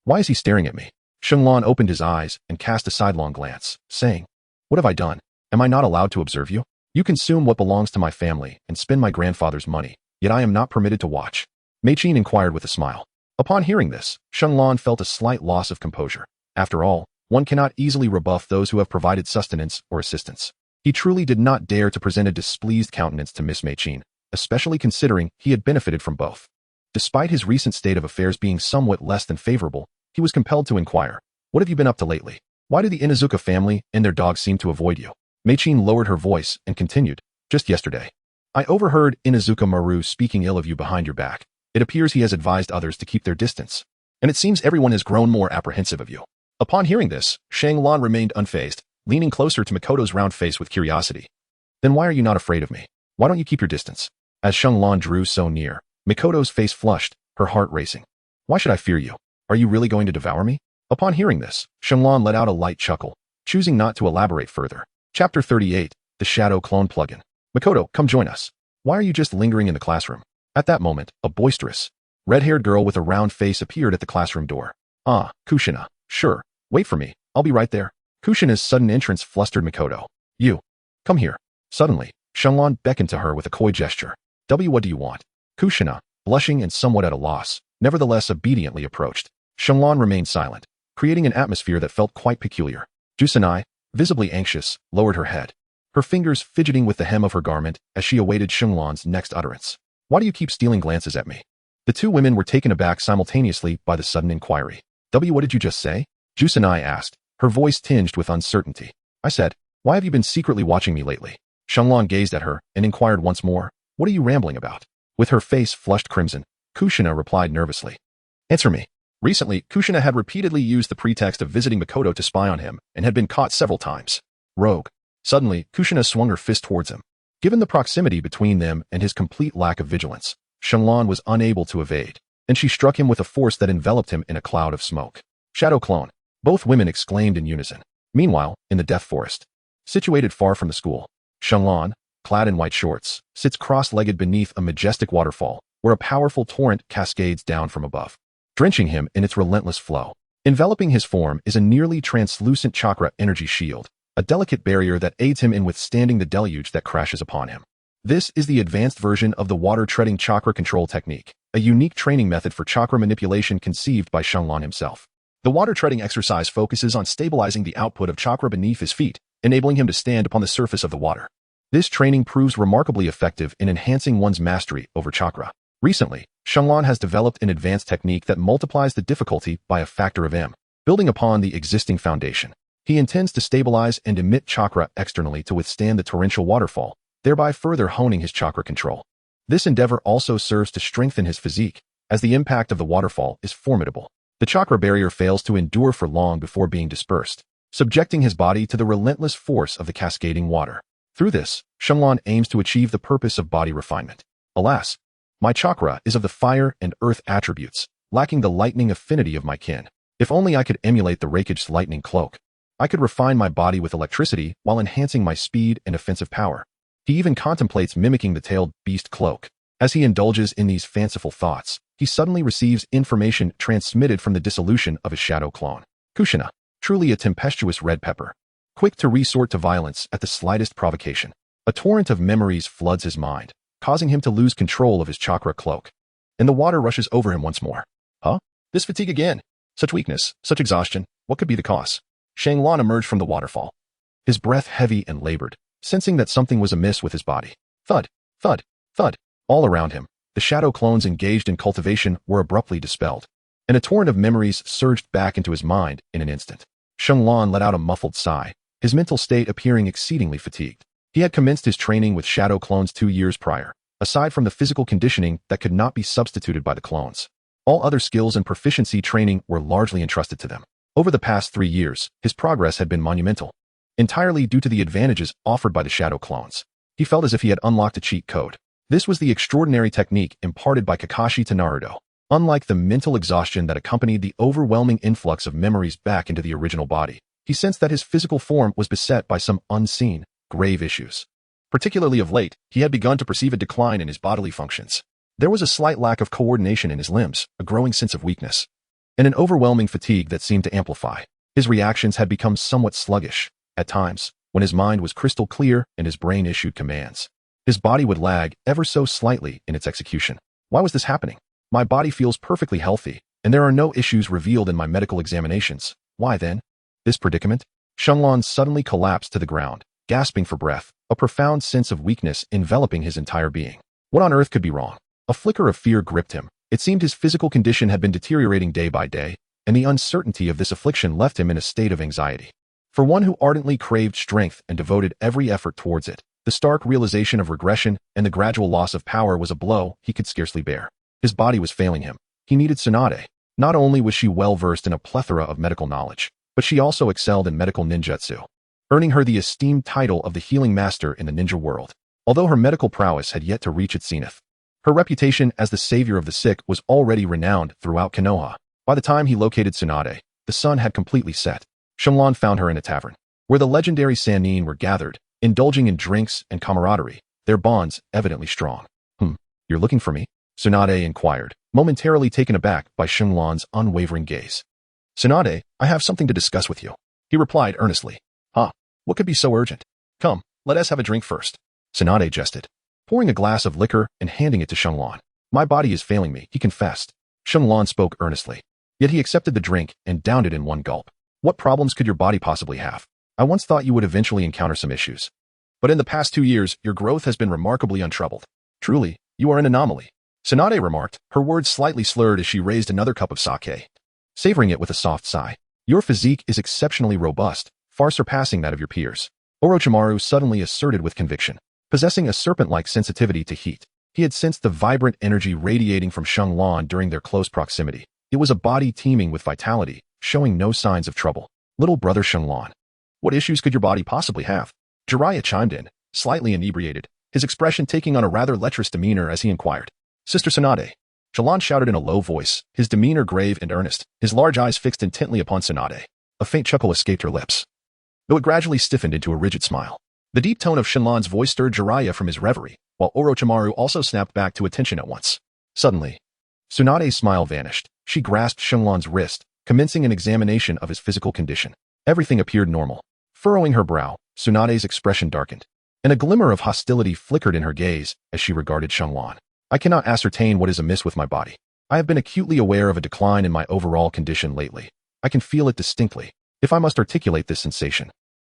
Why is he staring at me? Shenlong opened his eyes and cast a sidelong glance, saying, "What have I done? Am I not allowed to observe you? You consume what belongs to my family and spend my grandfather's money, yet I am not permitted to watch." Meichin inquired with a smile. Upon hearing this, Shenlong felt a slight loss of composure. After all, one cannot easily rebuff those who have provided sustenance or assistance. He truly did not dare to present a displeased countenance to Miss Meichin, especially considering he had benefited from both. Despite his recent state of affairs being somewhat less than favorable, he was compelled to inquire, "What have you been up to lately? Why do the Inuzuka family and their dogs seem to avoid you?" Meichin lowered her voice and continued, "Just yesterday, I overheard Inuzuka Maru speaking ill of you behind your back. It appears he has advised others to keep their distance, and it seems everyone has grown more apprehensive of you." Upon hearing this, Shenlong remained unfazed, leaning closer to Mikoto's round face with curiosity. "Then why are you not afraid of me? Why don't you keep your distance?" As Shenlong drew so near, Mikoto's face flushed, her heart racing. "Why should I fear you? Are you really going to devour me?" Upon hearing this, Shenlong let out a light chuckle, choosing not to elaborate further. Chapter 38, The Shadow Clone Plugin. "Mikoto, come join us. Why are you just lingering in the classroom?" At that moment, a boisterous, red-haired girl with a round face appeared at the classroom door. "Ah, Kushina. Sure. Wait for me. I'll be right there." Kushina's sudden entrance flustered Mikoto. "You. Come here." Suddenly, Shenlong beckoned to her with a coy gesture. What do you want?" Kushina, blushing and somewhat at a loss, nevertheless obediently approached. Shenlong remained silent, creating an atmosphere that felt quite peculiar. "Jusanai, visibly anxious, lowered her head, her fingers fidgeting with the hem of her garment as she awaited Xinglan's next utterance. Why do you keep stealing glances at me? The two women were taken aback simultaneously by the sudden inquiry. What did you just say? Jusanai asked, her voice tinged with uncertainty. I said, why have you been secretly watching me lately? Xinglan gazed at her and inquired once more, what are you rambling about? With her face flushed crimson, Kushina replied nervously. Answer me. Recently, Kushina had repeatedly used the pretext of visiting Makoto to spy on him and had been caught several times. Rogue. Suddenly, Kushina swung her fist towards him. Given the proximity between them and his complete lack of vigilance, Xinglan was unable to evade, and she struck him with a force that enveloped him in a cloud of smoke. Shadow clone. Both women exclaimed in unison. Meanwhile, in the Death Forest, situated far from the school, Xinglan, clad in white shorts, sits cross-legged beneath a majestic waterfall, where a powerful torrent cascades down from above, drenching him in its relentless flow. Enveloping his form is a nearly translucent chakra energy shield, a delicate barrier that aids him in withstanding the deluge that crashes upon him. This is the advanced version of the water-treading chakra control technique, a unique training method for chakra manipulation conceived by Xinglan himself. The water-treading exercise focuses on stabilizing the output of chakra beneath his feet, enabling him to stand upon the surface of the water. This training proves remarkably effective in enhancing one's mastery over chakra. Recently, Xinglan has developed an advanced technique that multiplies the difficulty by a factor of m. Building upon the existing foundation, he intends to stabilize and emit chakra externally to withstand the torrential waterfall, thereby further honing his chakra control. This endeavor also serves to strengthen his physique, as the impact of the waterfall is formidable. The chakra barrier fails to endure for long before being dispersed, subjecting his body to the relentless force of the cascading water. Through this, Xinglan aims to achieve the purpose of body refinement. Alas, my chakra is of the fire and earth attributes, lacking the lightning affinity of my kin. If only I could emulate the Raikage's lightning cloak. I could refine my body with electricity while enhancing my speed and offensive power. He even contemplates mimicking the tailed beast cloak. As he indulges in these fanciful thoughts, he suddenly receives information transmitted from the dissolution of his shadow clone. Kushina, truly a tempestuous red pepper, quick to resort to violence at the slightest provocation. A torrent of memories floods his mind, causing him to lose control of his chakra cloak. And the water rushes over him once more. Huh? This fatigue again. Such weakness, such exhaustion. What could be the cause? Xinglan emerged from the waterfall, his breath heavy and labored, sensing that something was amiss with his body. Thud, thud, thud. All around him, the shadow clones engaged in cultivation were abruptly dispelled, and a torrent of memories surged back into his mind in an instant. Xinglan let out a muffled sigh, his mental state appearing exceedingly fatigued. He had commenced his training with shadow clones 2 years prior, aside from the physical conditioning that could not be substituted by the clones. All other skills and proficiency training were largely entrusted to them. Over the past 3 years, his progress had been monumental, entirely due to the advantages offered by the shadow clones. He felt as if he had unlocked a cheat code. This was the extraordinary technique imparted by Kakashi to Naruto. Unlike the mental exhaustion that accompanied the overwhelming influx of memories back into the original body, he sensed that his physical form was beset by some unseen, grave issues. Particularly of late, he had begun to perceive a decline in his bodily functions. There was a slight lack of coordination in his limbs, a growing sense of weakness, and an overwhelming fatigue that seemed to amplify. His reactions had become somewhat sluggish. At times, when his mind was crystal clear and his brain issued commands, his body would lag ever so slightly in its execution. Why was this happening? My body feels perfectly healthy, and there are no issues revealed in my medical examinations. Why then? This predicament? Xinglan suddenly collapsed to the ground, gasping for breath, a profound sense of weakness enveloping his entire being. What on earth could be wrong? A flicker of fear gripped him. It seemed his physical condition had been deteriorating day by day, and the uncertainty of this affliction left him in a state of anxiety. For one who ardently craved strength and devoted every effort towards it, the stark realization of regression and the gradual loss of power was a blow he could scarcely bear. His body was failing him. He needed Tsunade. Not only was she well versed in a plethora of medical knowledge, but she also excelled in medical ninjutsu, earning her the esteemed title of the healing master in the ninja world. Although her medical prowess had yet to reach its zenith, her reputation as the savior of the sick was already renowned throughout Konoha. By the time he located Tsunade, the sun had completely set. Xinglan found her in a tavern, where the legendary Sannin were gathered, indulging in drinks and camaraderie, their bonds evidently strong. You're looking for me? Tsunade inquired, momentarily taken aback by Xinglan's unwavering gaze. Tsunade, I have something to discuss with you, he replied earnestly. Huh? What could be so urgent? Come, let us have a drink first. Tsunade jested, pouring a glass of liquor and handing it to Xinglan. My body is failing me, he confessed. Xinglan spoke earnestly, yet he accepted the drink and downed it in one gulp. What problems could your body possibly have? I once thought you would eventually encounter some issues. But in the past 2 years, your growth has been remarkably untroubled. Truly, you are an anomaly. Tsunade remarked, her words slightly slurred as she raised another cup of sake, savoring it with a soft sigh. Your physique is exceptionally robust, far surpassing that of your peers. Orochimaru suddenly asserted with conviction. Possessing a serpent-like sensitivity to heat, he had sensed the vibrant energy radiating from Shenlong during their close proximity. It was a body teeming with vitality, showing no signs of trouble. Little brother Shenlong, what issues could your body possibly have? Jiraiya chimed in, slightly inebriated, his expression taking on a rather lecherous demeanor as he inquired. Sister Tsunade. Shenlong shouted in a low voice, his demeanor grave and earnest, his large eyes fixed intently upon Tsunade. A faint chuckle escaped her lips, though it gradually stiffened into a rigid smile. The deep tone of Shenlong's voice stirred Jiraiya from his reverie, while Orochimaru also snapped back to attention at once. Suddenly, Tsunade's smile vanished. She grasped Shenlong's wrist, commencing an examination of his physical condition. Everything appeared normal. Furrowing her brow, Tsunade's expression darkened, and a glimmer of hostility flickered in her gaze as she regarded Shenlong. I cannot ascertain what is amiss with my body. I have been acutely aware of a decline in my overall condition lately. I can feel it distinctly, if I must articulate this sensation.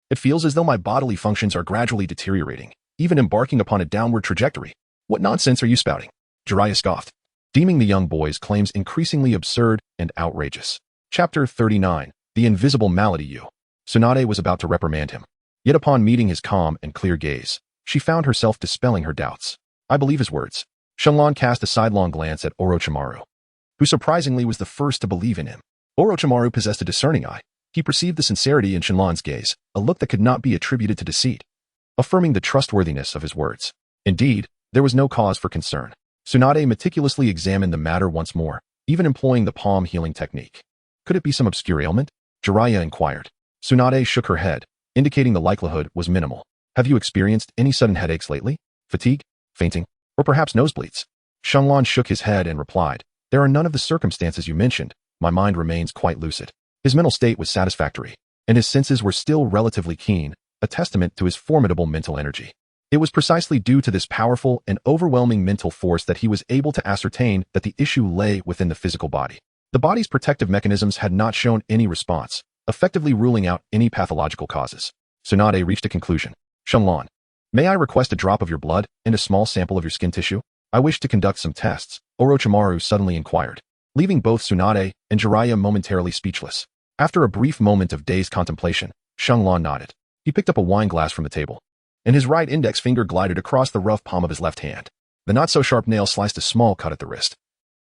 It feels as though my bodily functions are gradually deteriorating, even embarking upon a downward trajectory. What nonsense are you spouting? Jiraiya scoffed, deeming the young boy's claims increasingly absurd and outrageous. Chapter 39. The Invisible Malady You. Tsunade was about to reprimand him. Yet upon meeting his calm and clear gaze, she found herself dispelling her doubts. I believe his words. Shenlong cast a sidelong glance at Orochimaru, who surprisingly was the first to believe in him. Orochimaru possessed a discerning eye. He perceived the sincerity in Shenlong's gaze, a look that could not be attributed to deceit, affirming the trustworthiness of his words. Indeed, there was no cause for concern. Tsunade meticulously examined the matter once more, even employing the palm healing technique. Could it be some obscure ailment? Jiraiya inquired. Tsunade shook her head, indicating the likelihood was minimal. Have you experienced any sudden headaches lately? Fatigue? Fainting? Or perhaps nosebleeds? Shenlong shook his head and replied, there are none of the circumstances you mentioned. My mind remains quite lucid. His mental state was satisfactory, and his senses were still relatively keen, a testament to his formidable mental energy. It was precisely due to this powerful and overwhelming mental force that he was able to ascertain that the issue lay within the physical body. The body's protective mechanisms had not shown any response, effectively ruling out any pathological causes. Tsunade reached a conclusion. Shenlong, may I request a drop of your blood and a small sample of your skin tissue? I wish to conduct some tests, Orochimaru suddenly inquired, leaving both Tsunade and Jiraiya momentarily speechless. After a brief moment of dazed contemplation, Shenlong nodded. He picked up a wine glass from the table, and his right index finger glided across the rough palm of his left hand. The not-so-sharp nail sliced a small cut at the wrist,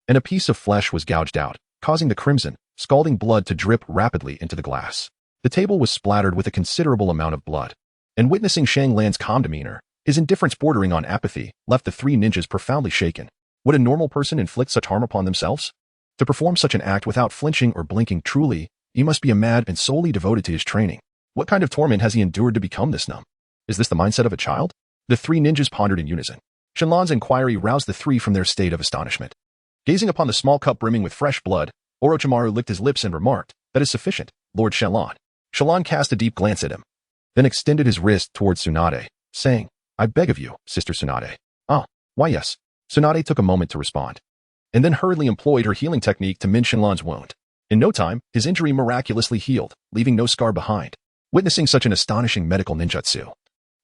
and a piece of flesh was gouged out, causing the crimson, scalding blood to drip rapidly into the glass. The table was splattered with a considerable amount of blood, and witnessing Shenlong's calm demeanor, his indifference bordering on apathy, left the three ninjas profoundly shaken. Would a normal person inflict such harm upon themselves? To perform such an act without flinching or blinking, truly, he must be a mad and solely devoted to his training. What kind of torment has he endured to become this numb? Is this the mindset of a child? The three ninjas pondered in unison. Shenlong's inquiry roused the three from their state of astonishment. Gazing upon the small cup brimming with fresh blood, Orochimaru licked his lips and remarked, that is sufficient, Lord Shenlong. Shenlong cast a deep glance at him, then extended his wrist towards Tsunade, saying, I beg of you, Sister Tsunade. Ah, why yes. Tsunade took a moment to respond, and then hurriedly employed her healing technique to mend Shenlong's wound. In no time, his injury miraculously healed, leaving no scar behind. Witnessing such an astonishing medical ninjutsu,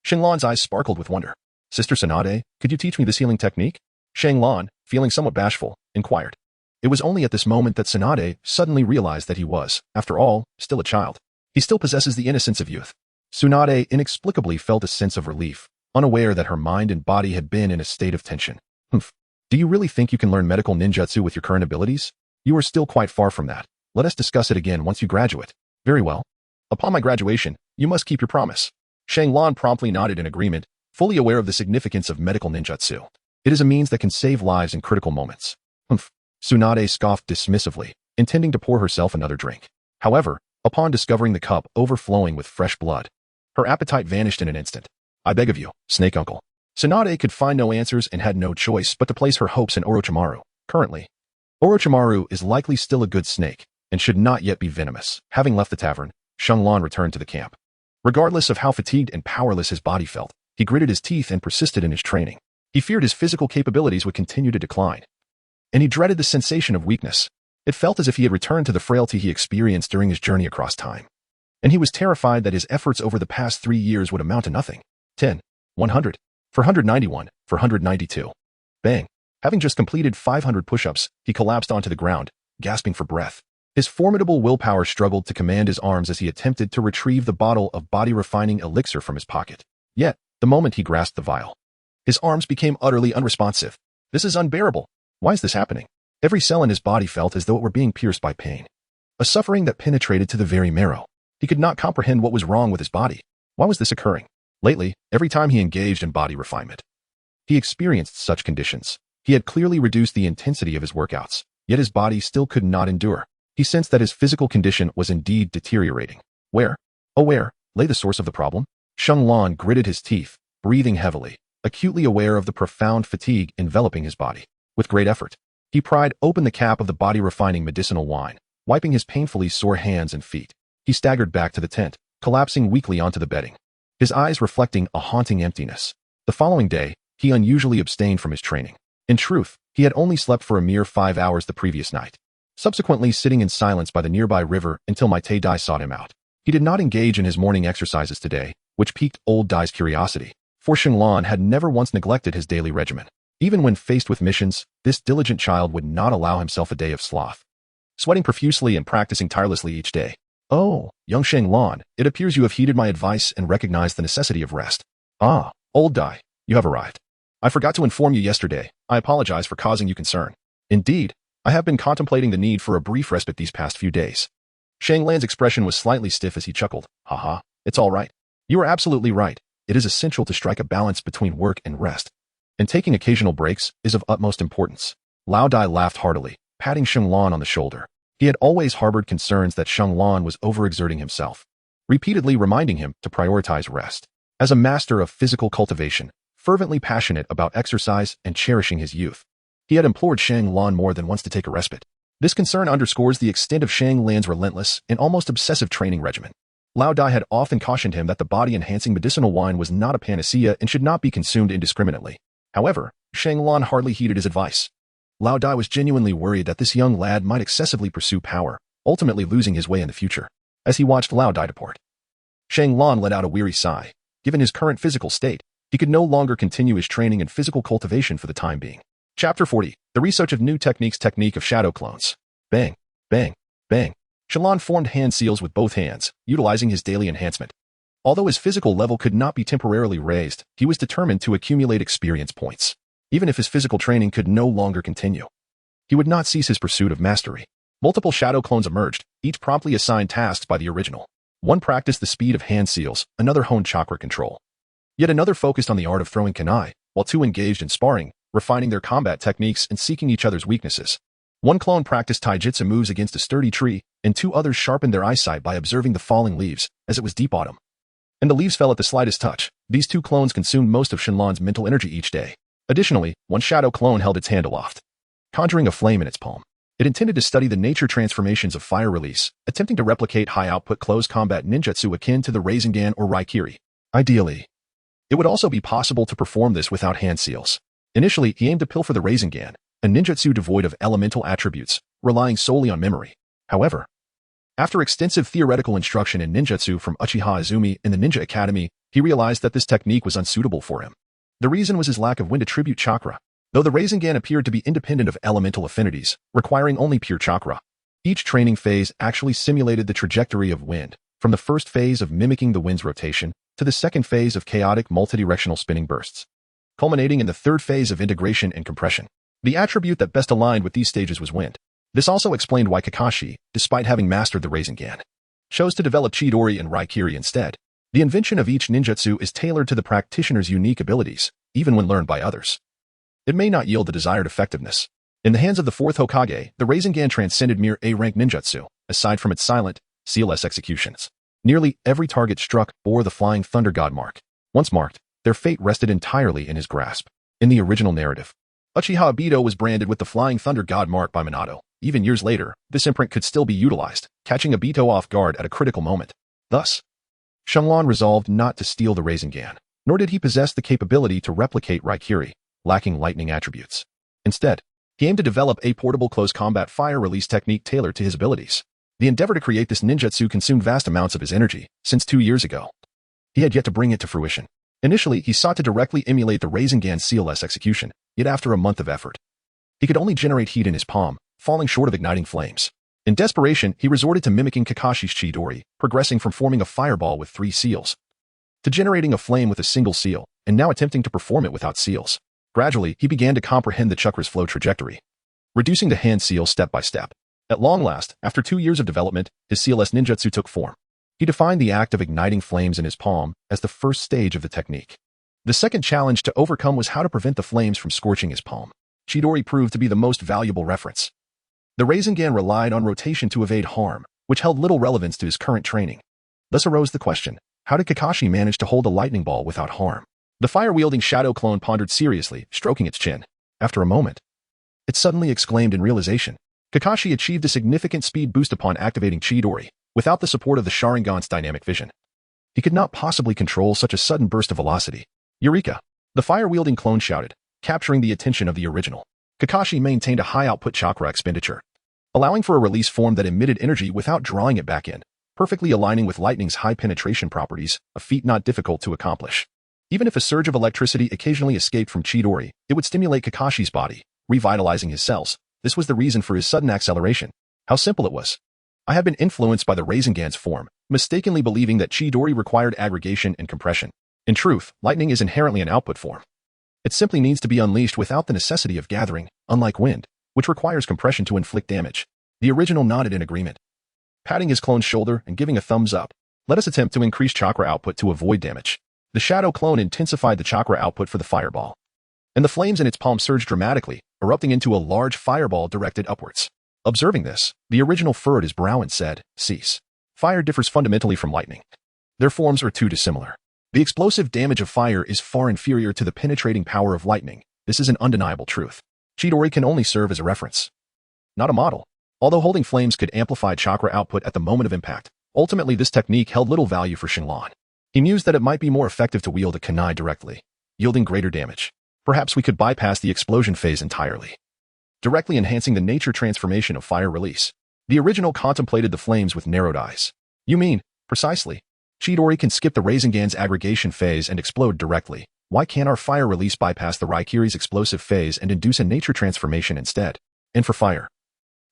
Shenlong's eyes sparkled with wonder. Sister Tsunade, could you teach me this healing technique? Shenlong, feeling somewhat bashful, inquired. It was only at this moment that Tsunade suddenly realized that he was, after all, still a child. He still possesses the innocence of youth. Tsunade inexplicably felt a sense of relief, unaware that her mind and body had been in a state of tension. Humph. Do you really think you can learn medical ninjutsu with your current abilities? You are still quite far from that. Let us discuss it again once you graduate. Very well. Upon my graduation, you must keep your promise. Shenlong promptly nodded in agreement, fully aware of the significance of medical ninjutsu. It is a means that can save lives in critical moments. Humph. Tsunade scoffed dismissively, intending to pour herself another drink. However, upon discovering the cup overflowing with fresh blood, her appetite vanished in an instant. I beg of you, Snake Uncle. Tsunade could find no answers and had no choice but to place her hopes in Orochimaru. Currently, Orochimaru is likely still a good snake and should not yet be venomous. Having left the tavern, Shenlong returned to the camp. Regardless of how fatigued and powerless his body felt, he gritted his teeth and persisted in his training. He feared his physical capabilities would continue to decline, and he dreaded the sensation of weakness. It felt as if he had returned to the frailty he experienced during his journey across time. and he was terrified that his efforts over the past 3 years would amount to nothing. 10, 100, 491, 492. Bang. Having just completed 500 push-ups, he collapsed onto the ground, gasping for breath. His formidable willpower struggled to command his arms as he attempted to retrieve the bottle of body-refining elixir from his pocket. Yet, the moment he grasped the vial, his arms became utterly unresponsive. This is unbearable. Why is this happening? Every cell in his body felt as though it were being pierced by pain. A suffering that penetrated to the very marrow. He could not comprehend what was wrong with his body. Why was this occurring? Lately, every time he engaged in body refinement, he experienced such conditions. He had clearly reduced the intensity of his workouts, yet his body still could not endure. He sensed that his physical condition was indeed deteriorating. Where? Oh, where lay the source of the problem? Shenlong gritted his teeth, breathing heavily, acutely aware of the profound fatigue enveloping his body. With great effort, he pried open the cap of the body-refining medicinal wine, wiping his painfully sore hands and feet. He staggered back to the tent, collapsing weakly onto the bedding, his eyes reflecting a haunting emptiness. The following day, he unusually abstained from his training. In truth, he had only slept for a mere 5 hours the previous night, subsequently sitting in silence by the nearby river until my Dai sought him out. He did not engage in his morning exercises today, which piqued old Dai's curiosity, for Shenlong had never once neglected his daily regimen. Even when faced with missions, this diligent child would not allow himself a day of sloth, sweating profusely and practicing tirelessly each day. Oh, young Shenlong, it appears you have heeded my advice and recognized the necessity of rest. Ah, old Dai, you have arrived. I forgot to inform you yesterday. I apologize for causing you concern. Indeed, I have been contemplating the need for a brief respite these past few days. Shenlong's expression was slightly stiff as he chuckled. Haha, it's all right. You are absolutely right. It is essential to strike a balance between work and rest, and taking occasional breaks is of utmost importance. Lao Dai laughed heartily, patting Shenlong on the shoulder. He had always harbored concerns that Shenlong was overexerting himself, repeatedly reminding him to prioritize rest. As a master of physical cultivation, fervently passionate about exercise and cherishing his youth, he had implored Shenlong more than once to take a respite. This concern underscores the extent of Shenlong's relentless and almost obsessive training regimen. Lao Dai had often cautioned him that the body-enhancing medicinal wine was not a panacea and should not be consumed indiscriminately. However, Shenlong hardly heeded his advice. Lao Dai was genuinely worried that this young lad might excessively pursue power, ultimately losing his way in the future. As he watched Lao Dai depart, Shenlong let out a weary sigh. Given his current physical state, he could no longer continue his training and physical cultivation for the time being. Chapter 40. The Research of New Techniques. Technique of Shadow Clones. Bang, bang, bang. Shenlong formed hand seals with both hands, utilizing his daily enhancement. Although his physical level could not be temporarily raised, he was determined to accumulate experience points. Even if his physical training could no longer continue, he would not cease his pursuit of mastery. Multiple shadow clones emerged, each promptly assigned tasks by the original. One practiced the speed of hand seals, another honed chakra control. Yet another focused on the art of throwing kunai, while two engaged in sparring, refining their combat techniques and seeking each other's weaknesses. One clone practiced taijutsu moves against a sturdy tree, and two others sharpened their eyesight by observing the falling leaves, as it was deep autumn, and the leaves fell at the slightest touch. These two clones consumed most of Shenlong's mental energy each day. Additionally, one shadow clone held its hand aloft, conjuring a flame in its palm. It intended to study the nature transformations of fire release, attempting to replicate high-output close combat ninjutsu akin to the Rasengan or Raikiri. Ideally, it would also be possible to perform this without hand seals. Initially, he aimed to pilfer the Rasengan, a ninjutsu devoid of elemental attributes, relying solely on memory. However, after extensive theoretical instruction in ninjutsu from Uchiha Izumi in the Ninja Academy, he realized that this technique was unsuitable for him. The reason was his lack of wind attribute chakra, though the Rasengan appeared to be independent of elemental affinities, requiring only pure chakra. Each training phase actually simulated the trajectory of wind, from the first phase of mimicking the wind's rotation to the second phase of chaotic multidirectional spinning bursts, culminating in the third phase of integration and compression. The attribute that best aligned with these stages was wind. This also explained why Kakashi, despite having mastered the Rasengan, chose to develop Chidori and Raikiri instead. The invention of each ninjutsu is tailored to the practitioner's unique abilities, even when learned by others. It may not yield the desired effectiveness. In the hands of the fourth Hokage, the Rasengan transcended mere A-rank ninjutsu, aside from its silent, sealless executions. Nearly every target struck bore the Flying Thunder God mark. Once marked, their fate rested entirely in his grasp. In the original narrative, Uchiha Obito was branded with the Flying Thunder God mark by Minato. Even years later, this imprint could still be utilized, catching Obito off guard at a critical moment. Thus, Shenlong resolved not to steal the Rasengan, nor did he possess the capability to replicate Raikiri, lacking lightning attributes. Instead, he aimed to develop a portable close combat fire release technique tailored to his abilities. The endeavor to create this ninjutsu consumed vast amounts of his energy, since 2 years ago. He had yet to bring it to fruition. Initially, he sought to directly emulate the Rasengan sealless execution, yet after a month of effort, he could only generate heat in his palm, falling short of igniting flames. In desperation, he resorted to mimicking Kakashi's Chidori, progressing from forming a fireball with 3 seals to generating a flame with a single seal, and now attempting to perform it without seals. Gradually, he began to comprehend the chakra's flow trajectory, reducing the hand seal step by step. At long last, after 2 years of development, his sealless ninjutsu took form. He defined the act of igniting flames in his palm as the first stage of the technique. The second challenge to overcome was how to prevent the flames from scorching his palm. Chidori proved to be the most valuable reference. The Rasengan relied on rotation to evade harm, which held little relevance to his current training. Thus arose the question, how did Kakashi manage to hold a lightning ball without harm? The fire-wielding shadow clone pondered seriously, stroking its chin. After a moment, it suddenly exclaimed in realization. Kakashi achieved a significant speed boost upon activating Chidori, without the support of the Sharingan's dynamic vision. He could not possibly control such a sudden burst of velocity. Eureka! The fire-wielding clone shouted, capturing the attention of the original. Kakashi maintained a high-output chakra expenditure, allowing for a release form that emitted energy without drawing it back in, perfectly aligning with lightning's high-penetration properties, a feat not difficult to accomplish. Even if a surge of electricity occasionally escaped from Chidori, it would stimulate Kakashi's body, revitalizing his cells. This was the reason for his sudden acceleration. How simple it was. I had been influenced by the Rasengan's form, mistakenly believing that Chidori required aggregation and compression. In truth, lightning is inherently an output form. It simply needs to be unleashed without the necessity of gathering, unlike wind, which requires compression to inflict damage. The original nodded in agreement, patting his clone's shoulder and giving a thumbs up. Let us attempt to increase chakra output to avoid damage. The shadow clone intensified the chakra output for the fireball, and the flames in its palm surged dramatically, erupting into a large fireball directed upwards. Observing this, the original furrowed his brow and said, "Cease. Fire differs fundamentally from lightning. Their forms are too dissimilar. The explosive damage of fire is far inferior to the penetrating power of lightning. This is an undeniable truth. Chidori can only serve as a reference, not a model." Although holding flames could amplify chakra output at the moment of impact, ultimately this technique held little value for Shenlong. He mused that it might be more effective to wield a kunai directly, yielding greater damage. Perhaps we could bypass the explosion phase entirely, directly enhancing the nature transformation of fire release. The original contemplated the flames with narrowed eyes. You mean, precisely. Chidori can skip the Rasengan's aggregation phase and explode directly. Why can't our fire release bypass the Raikiri's explosive phase and induce a nature transformation instead? And for fire,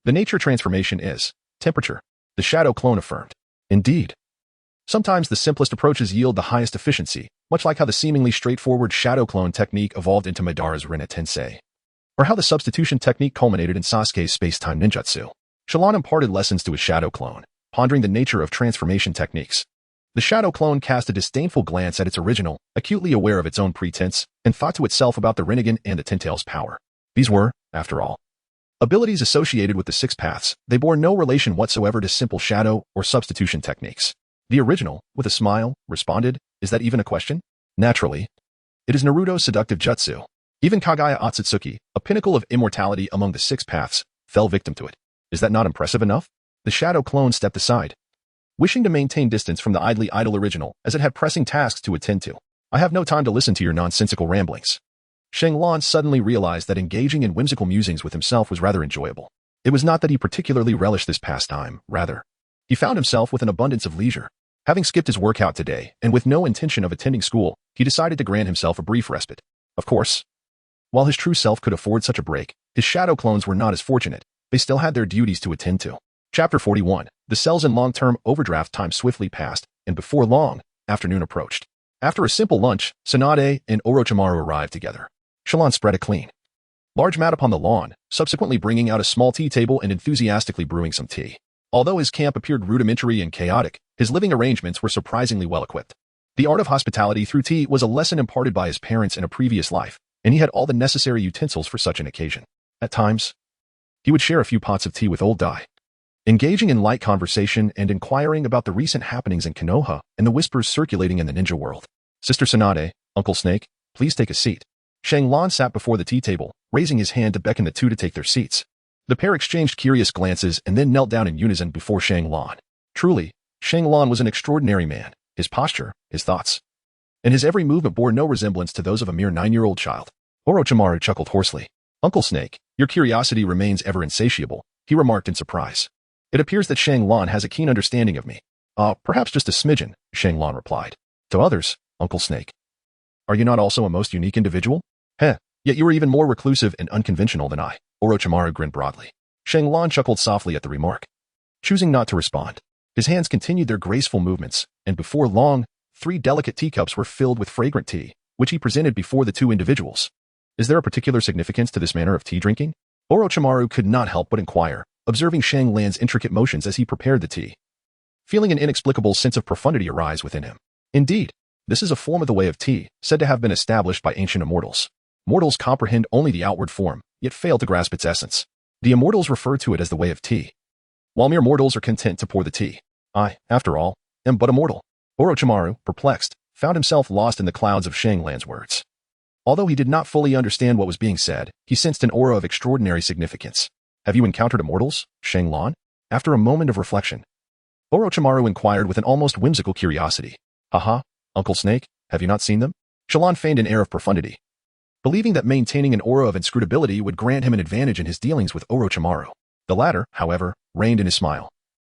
the nature transformation is temperature, the shadow clone affirmed. Indeed. Sometimes the simplest approaches yield the highest efficiency, much like how the seemingly straightforward shadow clone technique evolved into Madara's Rinna Tensei, or how the substitution technique culminated in Sasuke's space-time ninjutsu. Shenlong imparted lessons to his shadow clone, pondering the nature of transformation techniques. The shadow clone cast a disdainful glance at its original, acutely aware of its own pretense, and thought to itself about the Rinnegan and the Tentail's power. These were, after all, abilities associated with the 6 paths. They bore no relation whatsoever to simple shadow or substitution techniques. The original, with a smile, responded, "Is that even a question? Naturally. It is Naruto's seductive jutsu. Even Kaguya Otsutsuki, a pinnacle of immortality among the 6 paths, fell victim to it. Is that not impressive enough?" The shadow clone stepped aside, wishing to maintain distance from the idly idle original as it had pressing tasks to attend to. "I have no time to listen to your nonsensical ramblings." Shenlong suddenly realized that engaging in whimsical musings with himself was rather enjoyable. It was not that he particularly relished this pastime, rather, he found himself with an abundance of leisure. Having skipped his workout today, and with no intention of attending school, he decided to grant himself a brief respite. Of course, while his true self could afford such a break, his shadow clones were not as fortunate. They still had their duties to attend to. Chapter 41. The cells in long-term overdraft time swiftly passed, and before long, afternoon approached. After a simple lunch, Tsunade and Orochimaru arrived together. Shenlong spread a clean, large mat upon the lawn, subsequently bringing out a small tea table and enthusiastically brewing some tea. Although his camp appeared rudimentary and chaotic, his living arrangements were surprisingly well-equipped. The art of hospitality through tea was a lesson imparted by his parents in a previous life, and he had all the necessary utensils for such an occasion. At times, he would share a few pots of tea with old Dai, engaging in light conversation and inquiring about the recent happenings in Konoha and the whispers circulating in the ninja world. "Sister Tsunade, Uncle Snake, please take a seat." Shenlong sat before the tea table, raising his hand to beckon the two to take their seats. The pair exchanged curious glances and then knelt down in unison before Shenlong. Truly, Shenlong was an extraordinary man. His posture, his thoughts, and his every movement bore no resemblance to those of a mere 9-year-old child. Orochimaru chuckled hoarsely. "Uncle Snake, your curiosity remains ever insatiable," he remarked in surprise. It appears that Shang Lan has a keen understanding of me. Perhaps just a smidgen, Shang Lan replied. To others, Uncle Snake. Are you not also a most unique individual? Heh, yet you are even more reclusive and unconventional than I. Orochimaru grinned broadly. Shang Lan chuckled softly at the remark. Choosing not to respond, his hands continued their graceful movements, and before long, 3 delicate teacups were filled with fragrant tea, which he presented before the 2 individuals. Is there a particular significance to this manner of tea drinking? Orochimaru could not help but inquire, observing Shang Lan's intricate motions as he prepared the tea. Feeling an inexplicable sense of profundity arise within him. Indeed, this is a form of the way of tea, said to have been established by ancient immortals. Mortals comprehend only the outward form, yet fail to grasp its essence. The immortals refer to it as the way of tea, while mere mortals are content to pour the tea. I, after all, am but a mortal. Orochimaru, perplexed, found himself lost in the clouds of Shang Lan's words. Although he did not fully understand what was being said, he sensed an aura of extraordinary significance. Have you encountered immortals, Shang Lan? After a moment of reflection, Orochimaru inquired with an almost whimsical curiosity. Haha, Uncle Snake, have you not seen them? Shallan feigned an air of profundity, believing that maintaining an aura of inscrutability would grant him an advantage in his dealings with Orochimaru. The latter, however, reigned in his smile,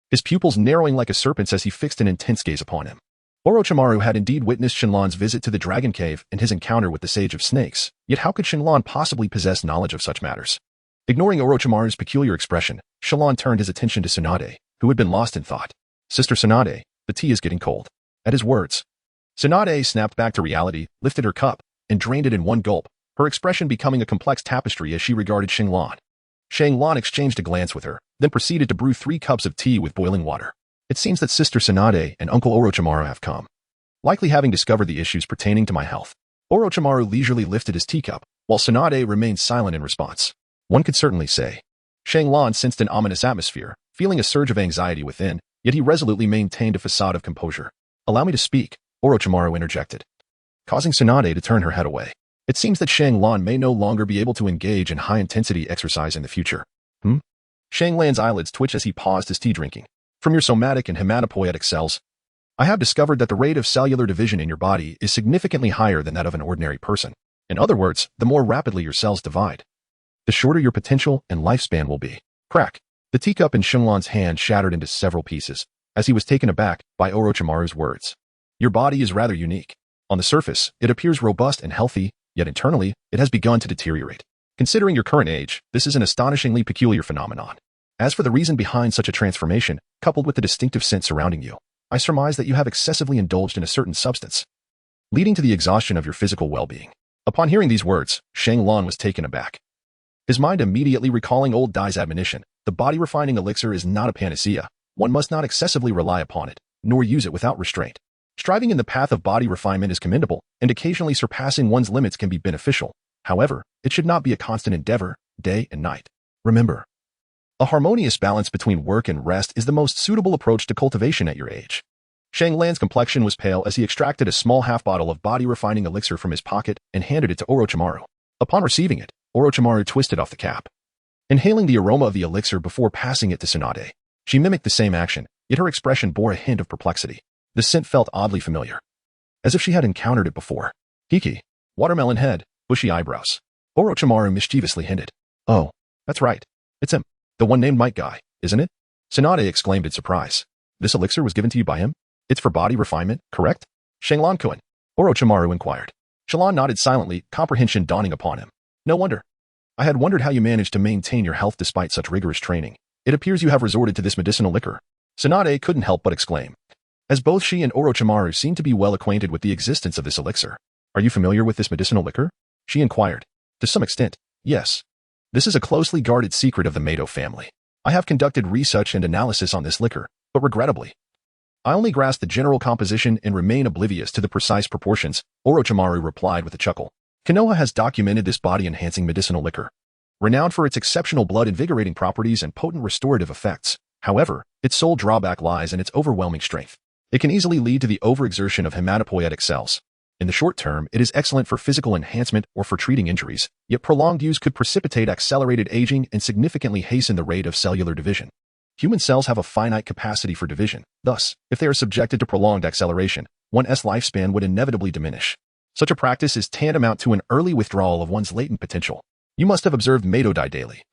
his pupils narrowing like a serpent's as he fixed an intense gaze upon him. Orochimaru had indeed witnessed Shenlon's visit to the Dragon Cave and his encounter with the Sage of Snakes, yet how could Shenlon possibly possess knowledge of such matters? Ignoring Orochimaru's peculiar expression, Shenlon turned his attention to Tsunade, who had been lost in thought. Sister Tsunade, the tea is getting cold. At his words, Tsunade snapped back to reality, lifted her cup, and drained it in one gulp, her expression becoming a complex tapestry as she regarded Shenlon. Shenlon exchanged a glance with her, then proceeded to brew 3 cups of tea with boiling water. It seems that Sister Tsunade and Uncle Orochimaru have come, likely having discovered the issues pertaining to my health. Orochimaru leisurely lifted his teacup, while Tsunade remained silent in response. One could certainly say. Shenlon sensed an ominous atmosphere, feeling a surge of anxiety within, yet he resolutely maintained a facade of composure. Allow me to speak, Orochimaru interjected, causing Tsunade to turn her head away. It seems that Shenlon may no longer be able to engage in high-intensity exercise in the future. Shenlan's eyelids twitched as he paused his tea drinking. From your somatic and hematopoietic cells, I have discovered that the rate of cellular division in your body is significantly higher than that of an ordinary person. In other words, the more rapidly your cells divide, the shorter your potential and lifespan will be. Crack. The teacup in Shenlon's hand shattered into several pieces, as he was taken aback by Orochimaru's words. Your body is rather unique. On the surface, it appears robust and healthy, yet internally, it has begun to deteriorate. Considering your current age, this is an astonishingly peculiar phenomenon. As for the reason behind such a transformation, coupled with the distinctive scent surrounding you, I surmise that you have excessively indulged in a certain substance, leading to the exhaustion of your physical well-being. Upon hearing these words, Shenlon was taken aback, his mind immediately recalling old Dai's admonition. The body-refining elixir is not a panacea. One must not excessively rely upon it, nor use it without restraint. Striving in the path of body refinement is commendable, and occasionally surpassing one's limits can be beneficial. However, it should not be a constant endeavor, day and night. Remember, a harmonious balance between work and rest is the most suitable approach to cultivation at your age. Shenlan's complexion was pale as he extracted a small half-bottle of body-refining elixir from his pocket and handed it to Orochimaru. Upon receiving it, Orochimaru twisted off the cap, inhaling the aroma of the elixir before passing it to Tsunade. She mimicked the same action, yet her expression bore a hint of perplexity. The scent felt oddly familiar, as if she had encountered it before. Kiki, watermelon head, bushy eyebrows. Orochimaru mischievously hinted. Oh, that's right. It's him. The one named Mike guy, isn't it? Tsunade exclaimed in surprise. This elixir was given to you by him? It's for body refinement, correct? Shenlon-kun, Orochimaru inquired. Shenlon nodded silently, comprehension dawning upon him. No wonder. I had wondered how you managed to maintain your health despite such rigorous training. It appears you have resorted to this medicinal liquor. Tsunade couldn't help but exclaim, as both she and Orochimaru seemed to be well acquainted with the existence of this elixir. Are you familiar with this medicinal liquor? She inquired. To some extent, yes. This is a closely guarded secret of the Mato family. I have conducted research and analysis on this liquor, but regrettably, I only grasp the general composition and remain oblivious to the precise proportions, Orochimaru replied with a chuckle. Konoha has documented this body-enhancing medicinal liquor, renowned for its exceptional blood-invigorating properties and potent restorative effects. However, its sole drawback lies in its overwhelming strength. It can easily lead to the overexertion of hematopoietic cells. In the short term, it is excellent for physical enhancement or for treating injuries, yet prolonged use could precipitate accelerated aging and significantly hasten the rate of cellular division. Human cells have a finite capacity for division. Thus, if they are subjected to prolonged acceleration, one's lifespan would inevitably diminish. Such a practice is tantamount to an early withdrawal of one's latent potential. You must have observed Mato die daily.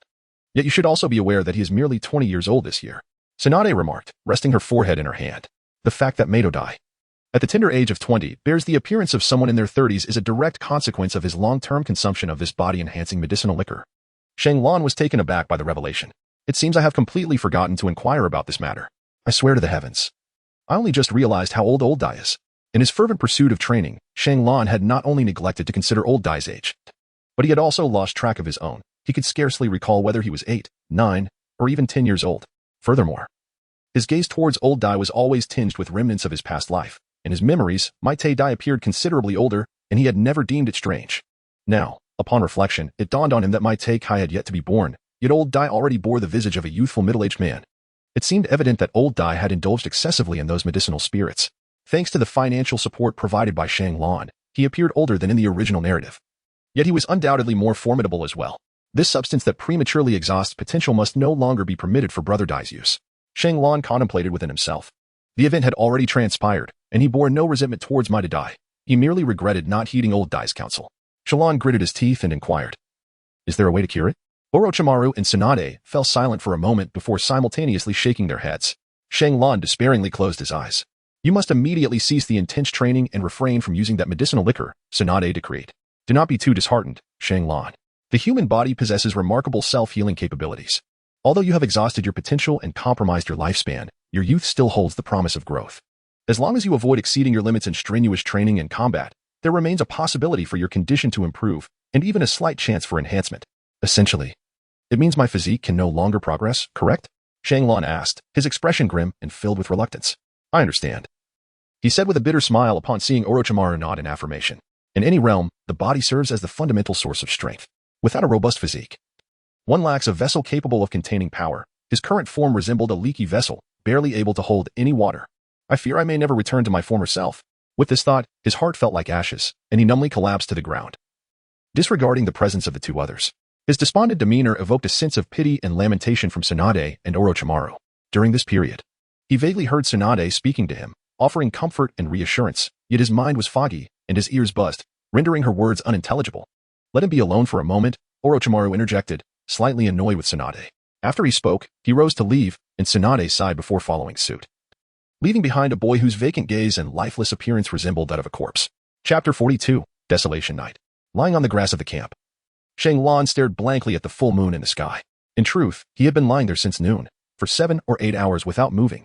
Yet you should also be aware that he is merely 20 years old this year. Tsunade remarked, resting her forehead in her hand. The fact that Mato died at the tender age of 20 bears the appearance of someone in their 30s is a direct consequence of his long-term consumption of this body-enhancing medicinal liquor. Shanglan was taken aback by the revelation. It seems I have completely forgotten to inquire about this matter. I swear to the heavens. I only just realized how old Dai is. In his fervent pursuit of training, Shanglan had not only neglected to consider old Dai's age, but he had also lost track of his own. He could scarcely recall whether he was 8, 9, or even 10 years old. Furthermore, his gaze towards old Dai was always tinged with remnants of his past life. In his memories, Maite Dai appeared considerably older, and he had never deemed it strange. Now, upon reflection, it dawned on him that Maite Kai had yet to be born, yet old Dai already bore the visage of a youthful middle-aged man. It seemed evident that old Dai had indulged excessively in those medicinal spirits. Thanks to the financial support provided by Shanglan, he appeared older than in the original narrative. Yet he was undoubtedly more formidable as well. This substance that prematurely exhausts potential must no longer be permitted for Brother Dai's use. Shanglan contemplated within himself. The event had already transpired, and he bore no resentment towards Maite Dai. He merely regretted not heeding old Dai's counsel. Shallan gritted his teeth and inquired, "Is there a way to cure it?" Orochimaru and Tsunade fell silent for a moment before simultaneously shaking their heads. Shanglan despairingly closed his eyes. "You must immediately cease the intense training and refrain from using that medicinal liquor," Tsunade decreed. "Do not be too disheartened, Shanglan. The human body possesses remarkable self-healing capabilities. Although you have exhausted your potential and compromised your lifespan, your youth still holds the promise of growth. As long as you avoid exceeding your limits in strenuous training and combat, there remains a possibility for your condition to improve, and even a slight chance for enhancement. Essentially, it means my physique can no longer progress, correct?" Shanglan asked, his expression grim and filled with reluctance. "I understand," he said with a bitter smile upon seeing Orochimaru nod in affirmation. "In any realm, the body serves as the fundamental source of strength. Without a robust physique, one lacks a vessel capable of containing power. His current form resembled a leaky vessel, barely able to hold any water. I fear I may never return to my former self." With this thought, his heart felt like ashes, and he numbly collapsed to the ground, disregarding the presence of the two others. His despondent demeanor evoked a sense of pity and lamentation from Tsunade and Orochimaru. During this period, he vaguely heard Tsunade speaking to him, offering comfort and reassurance, yet his mind was foggy, and his ears buzzed, rendering her words unintelligible. "Let him be alone for a moment," Orochimaru interjected, slightly annoyed with Tsunade. After he spoke, he rose to leave, and Tsunade sighed before following suit, leaving behind a boy whose vacant gaze and lifeless appearance resembled that of a corpse. Chapter 42, Desolation Night. Lying on the grass of the camp, Shanglan stared blankly at the full moon in the sky. In truth, he had been lying there since noon, for 7 or 8 hours without moving.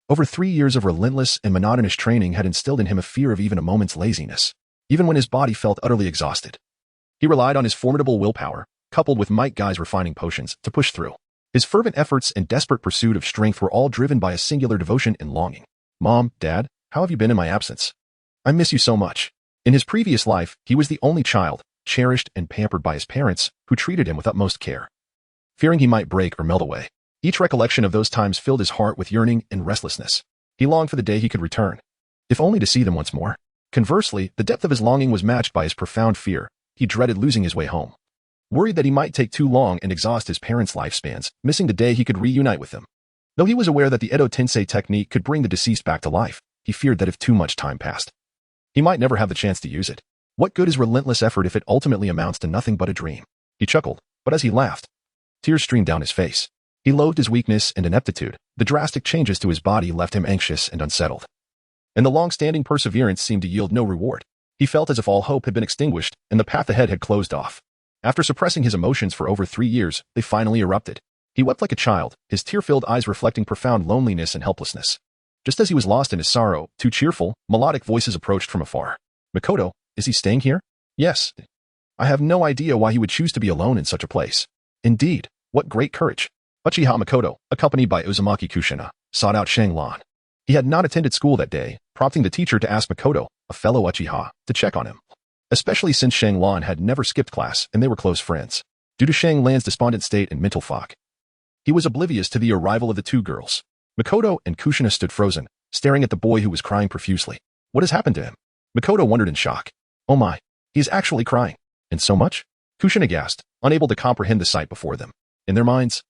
Over 3 years of relentless and monotonous training had instilled in him a fear of even a moment's laziness, even when his body felt utterly exhausted. He relied on his formidable willpower, coupled with Might Guy's refining potions, to push through. His fervent efforts and desperate pursuit of strength were all driven by a singular devotion and longing. "Mom, Dad, how have you been in my absence? I miss you so much." In his previous life, he was the only child, cherished and pampered by his parents, who treated him with utmost care. Fearing he might break or melt away, each recollection of those times filled his heart with yearning and restlessness. He longed for the day he could return, if only to see them once more. Conversely, the depth of his longing was matched by his profound fear. He dreaded losing his way home, worried that he might take too long and exhaust his parents' lifespans, missing the day he could reunite with them. Though he was aware that the Edo Tensei technique could bring the deceased back to life, he feared that if too much time passed, he might never have the chance to use it. What good is relentless effort if it ultimately amounts to nothing but a dream? He chuckled, but as he laughed, tears streamed down his face. He loathed his weakness and ineptitude. The drastic changes to his body left him anxious and unsettled, and the long-standing perseverance seemed to yield no reward. He felt as if all hope had been extinguished, and the path ahead had closed off. After suppressing his emotions for over 3 years, they finally erupted. He wept like a child, his tear-filled eyes reflecting profound loneliness and helplessness. Just as he was lost in his sorrow, 2 cheerful, melodic voices approached from afar. "Makoto, is he staying here?" "Yes." "I have no idea why he would choose to be alone in such a place." "Indeed, what great courage." Uchiha Makoto, accompanied by Uzumaki Kushina, sought out Shanglan. He had not attended school that day, prompting the teacher to ask Makoto, a fellow Uchiha, to check on him, especially since Shanglan had never skipped class and they were close friends. Due to Shanglan's despondent state and mental fog, he was oblivious to the arrival of the 2 girls. Makoto and Kushina stood frozen, staring at the boy who was crying profusely. "What has happened to him?" Makoto wondered in shock. "Oh my, he is actually crying. And so much?" Kushina gasped, unable to comprehend the sight before them. In their minds,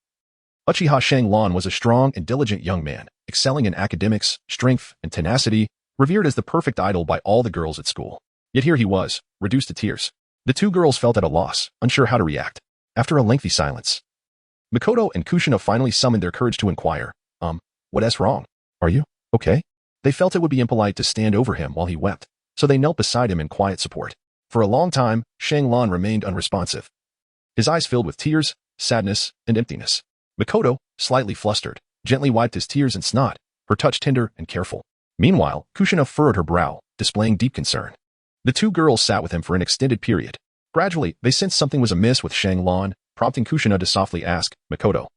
Uchiha Shanglan was a strong and diligent young man, excelling in academics, strength, and tenacity, revered as the perfect idol by all the girls at school. Yet here he was, reduced to tears. The 2 girls felt at a loss, unsure how to react. After a lengthy silence, Makoto and Kushina finally summoned their courage to inquire, What's wrong? Are you okay? They felt it would be impolite to stand over him while he wept, so they knelt beside him in quiet support. For a long time, Shanglan remained unresponsive. His eyes filled with tears, sadness, and emptiness. Makoto, slightly flustered, gently wiped his tears and snot, her touch tender and careful. Meanwhile, Kushina furrowed her brow, displaying deep concern. The two girls sat with him for an extended period. Gradually, they sensed something was amiss with Shanglan, prompting Kushina to softly ask, Makoto,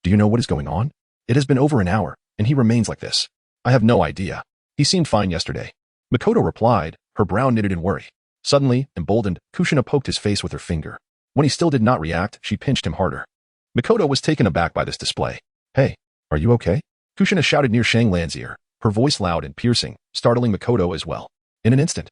do you know what is going on? It has been over an hour, and he remains like this. I have no idea. He seemed fine yesterday. Makoto replied, her brow knitted in worry. Suddenly, emboldened, Kushina poked his face with her finger. When he still did not react, she pinched him harder. Makoto was taken aback by this display. Hey, are you okay? Kushina shouted near Shanglan's ear, her voice loud and piercing, startling Makoto as well. In an instant,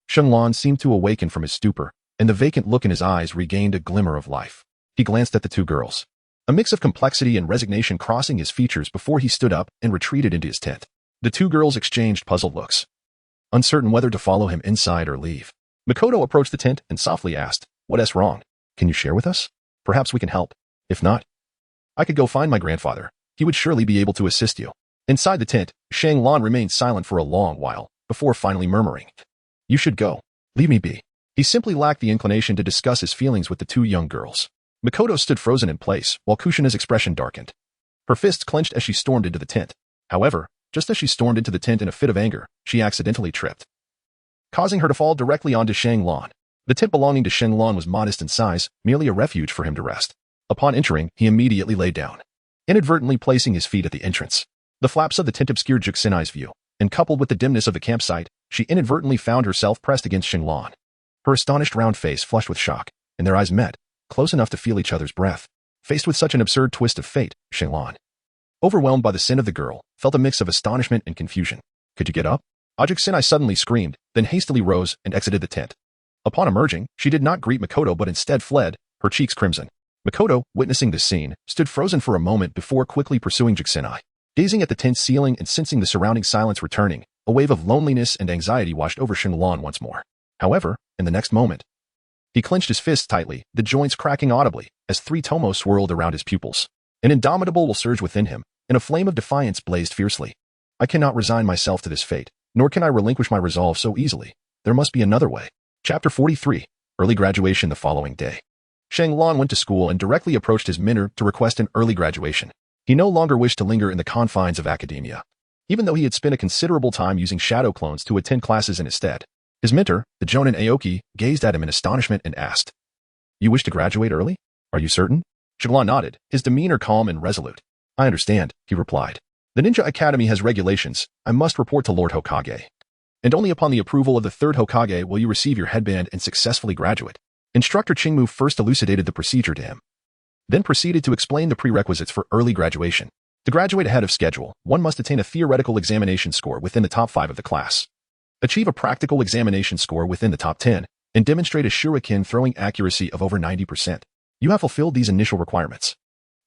Shanglan seemed to awaken from his stupor, and the vacant look in his eyes regained a glimmer of life. He glanced at the two girls, a mix of complexity and resignation crossing his features before he stood up and retreated into his tent. The two girls exchanged puzzled looks, uncertain whether to follow him inside or leave. Makoto approached the tent and softly asked, What's wrong? Can you share with us? Perhaps we can help. If not, I could go find my grandfather. He would surely be able to assist you. Inside the tent, Shanglan remained silent for a long while, before finally murmuring, You should go. Leave me be. He simply lacked the inclination to discuss his feelings with the two young girls. Makoto stood frozen in place, while Kushina's expression darkened. Her fists clenched as she stormed into the tent. However, just as she stormed into the tent in a fit of anger, she accidentally tripped, causing her to fall directly onto Shanglan. The tent belonging to Shanglan was modest in size, merely a refuge for him to rest. Upon entering, he immediately lay down, inadvertently placing his feet at the entrance. The flaps of the tent obscured Juxinai's view, and coupled with the dimness of the campsite, she inadvertently found herself pressed against Shanglan. Her astonished round face flushed with shock, and their eyes met, close enough to feel each other's breath. Faced with such an absurd twist of fate, Shanglan, overwhelmed by the sin of the girl, felt a mix of astonishment and confusion. Could you get up? Juxinai suddenly screamed, then hastily rose and exited the tent. Upon emerging, she did not greet Makoto but instead fled, her cheeks crimson. Makoto, witnessing this scene, stood frozen for a moment before quickly pursuing Juxinai. Gazing at the tent's ceiling and sensing the surrounding silence returning, a wave of loneliness and anxiety washed over Shanglan once more. However, in the next moment, he clenched his fists tightly, the joints cracking audibly, as three Tomoe swirled around his pupils. An indomitable will surged within him, and a flame of defiance blazed fiercely. I cannot resign myself to this fate, nor can I relinquish my resolve so easily. There must be another way. Chapter 43. Early graduation the following day. Shanglan went to school and directly approached his mentor to request an early graduation. He no longer wished to linger in the confines of academia, even though he had spent a considerable time using shadow clones to attend classes in his stead. His mentor, the Jonin Aoki, gazed at him in astonishment and asked, You wish to graduate early? Are you certain? Shanglan nodded, his demeanor calm and resolute. I understand, he replied. The Ninja Academy has regulations. I must report to Lord Hokage. And only upon the approval of the third Hokage will you receive your headband and successfully graduate. Instructor Qingmu first elucidated the procedure to him, then proceeded to explain the prerequisites for early graduation. To graduate ahead of schedule, one must attain a theoretical examination score within the top 5 of the class, achieve a practical examination score within the top 10, and demonstrate a shuriken throwing accuracy of over 90%. You have fulfilled these initial requirements,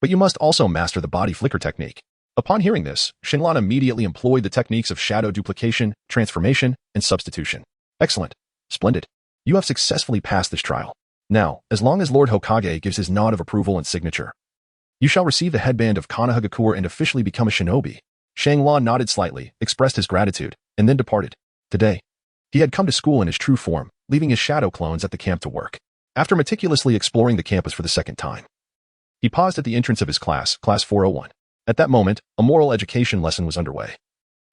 but you must also master the body flicker technique. Upon hearing this, Shanglan immediately employed the techniques of shadow duplication, transformation, and substitution. Excellent. Splendid. You have successfully passed this trial. Now, as long as Lord Hokage gives his nod of approval and signature, you shall receive the headband of Konohagakure and officially become a shinobi. Shanglan nodded slightly, expressed his gratitude, and then departed. Today, he had come to school in his true form, leaving his shadow clones at the camp to work. After meticulously exploring the campus for the second time, he paused at the entrance of his class, Class 401. At that moment, a moral education lesson was underway,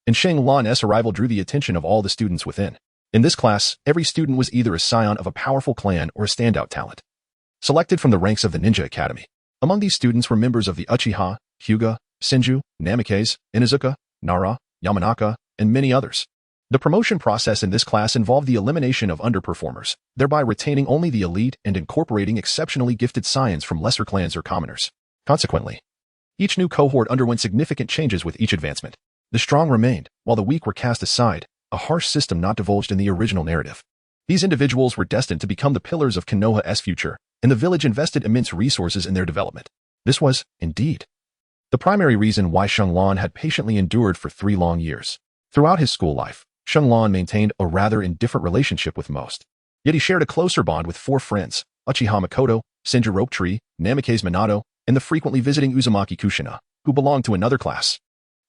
and Shanglan's arrival drew the attention of all the students within. In this class, every student was either a scion of a powerful clan or a standout talent, selected from the ranks of the Ninja Academy. Among these students were members of the Uchiha, Hyuga, Senju, Namikaze, Inuzuka, Nara, Yamanaka, and many others. The promotion process in this class involved the elimination of underperformers, thereby retaining only the elite and incorporating exceptionally gifted scions from lesser clans or commoners. Consequently, each new cohort underwent significant changes with each advancement. The strong remained, while the weak were cast aside, a harsh system not divulged in the original narrative. These individuals were destined to become the pillars of Konoha's future, and the village invested immense resources in their development. This was, indeed, the primary reason why Shanglan had patiently endured for 3 long years. Throughout his school life, Shanglan maintained a rather indifferent relationship with most. Yet he shared a closer bond with 4 friends, Uchiha Makoto, Senju Ropetree, Namikaze Minato, and the frequently visiting Uzumaki Kushina, who belonged to another class.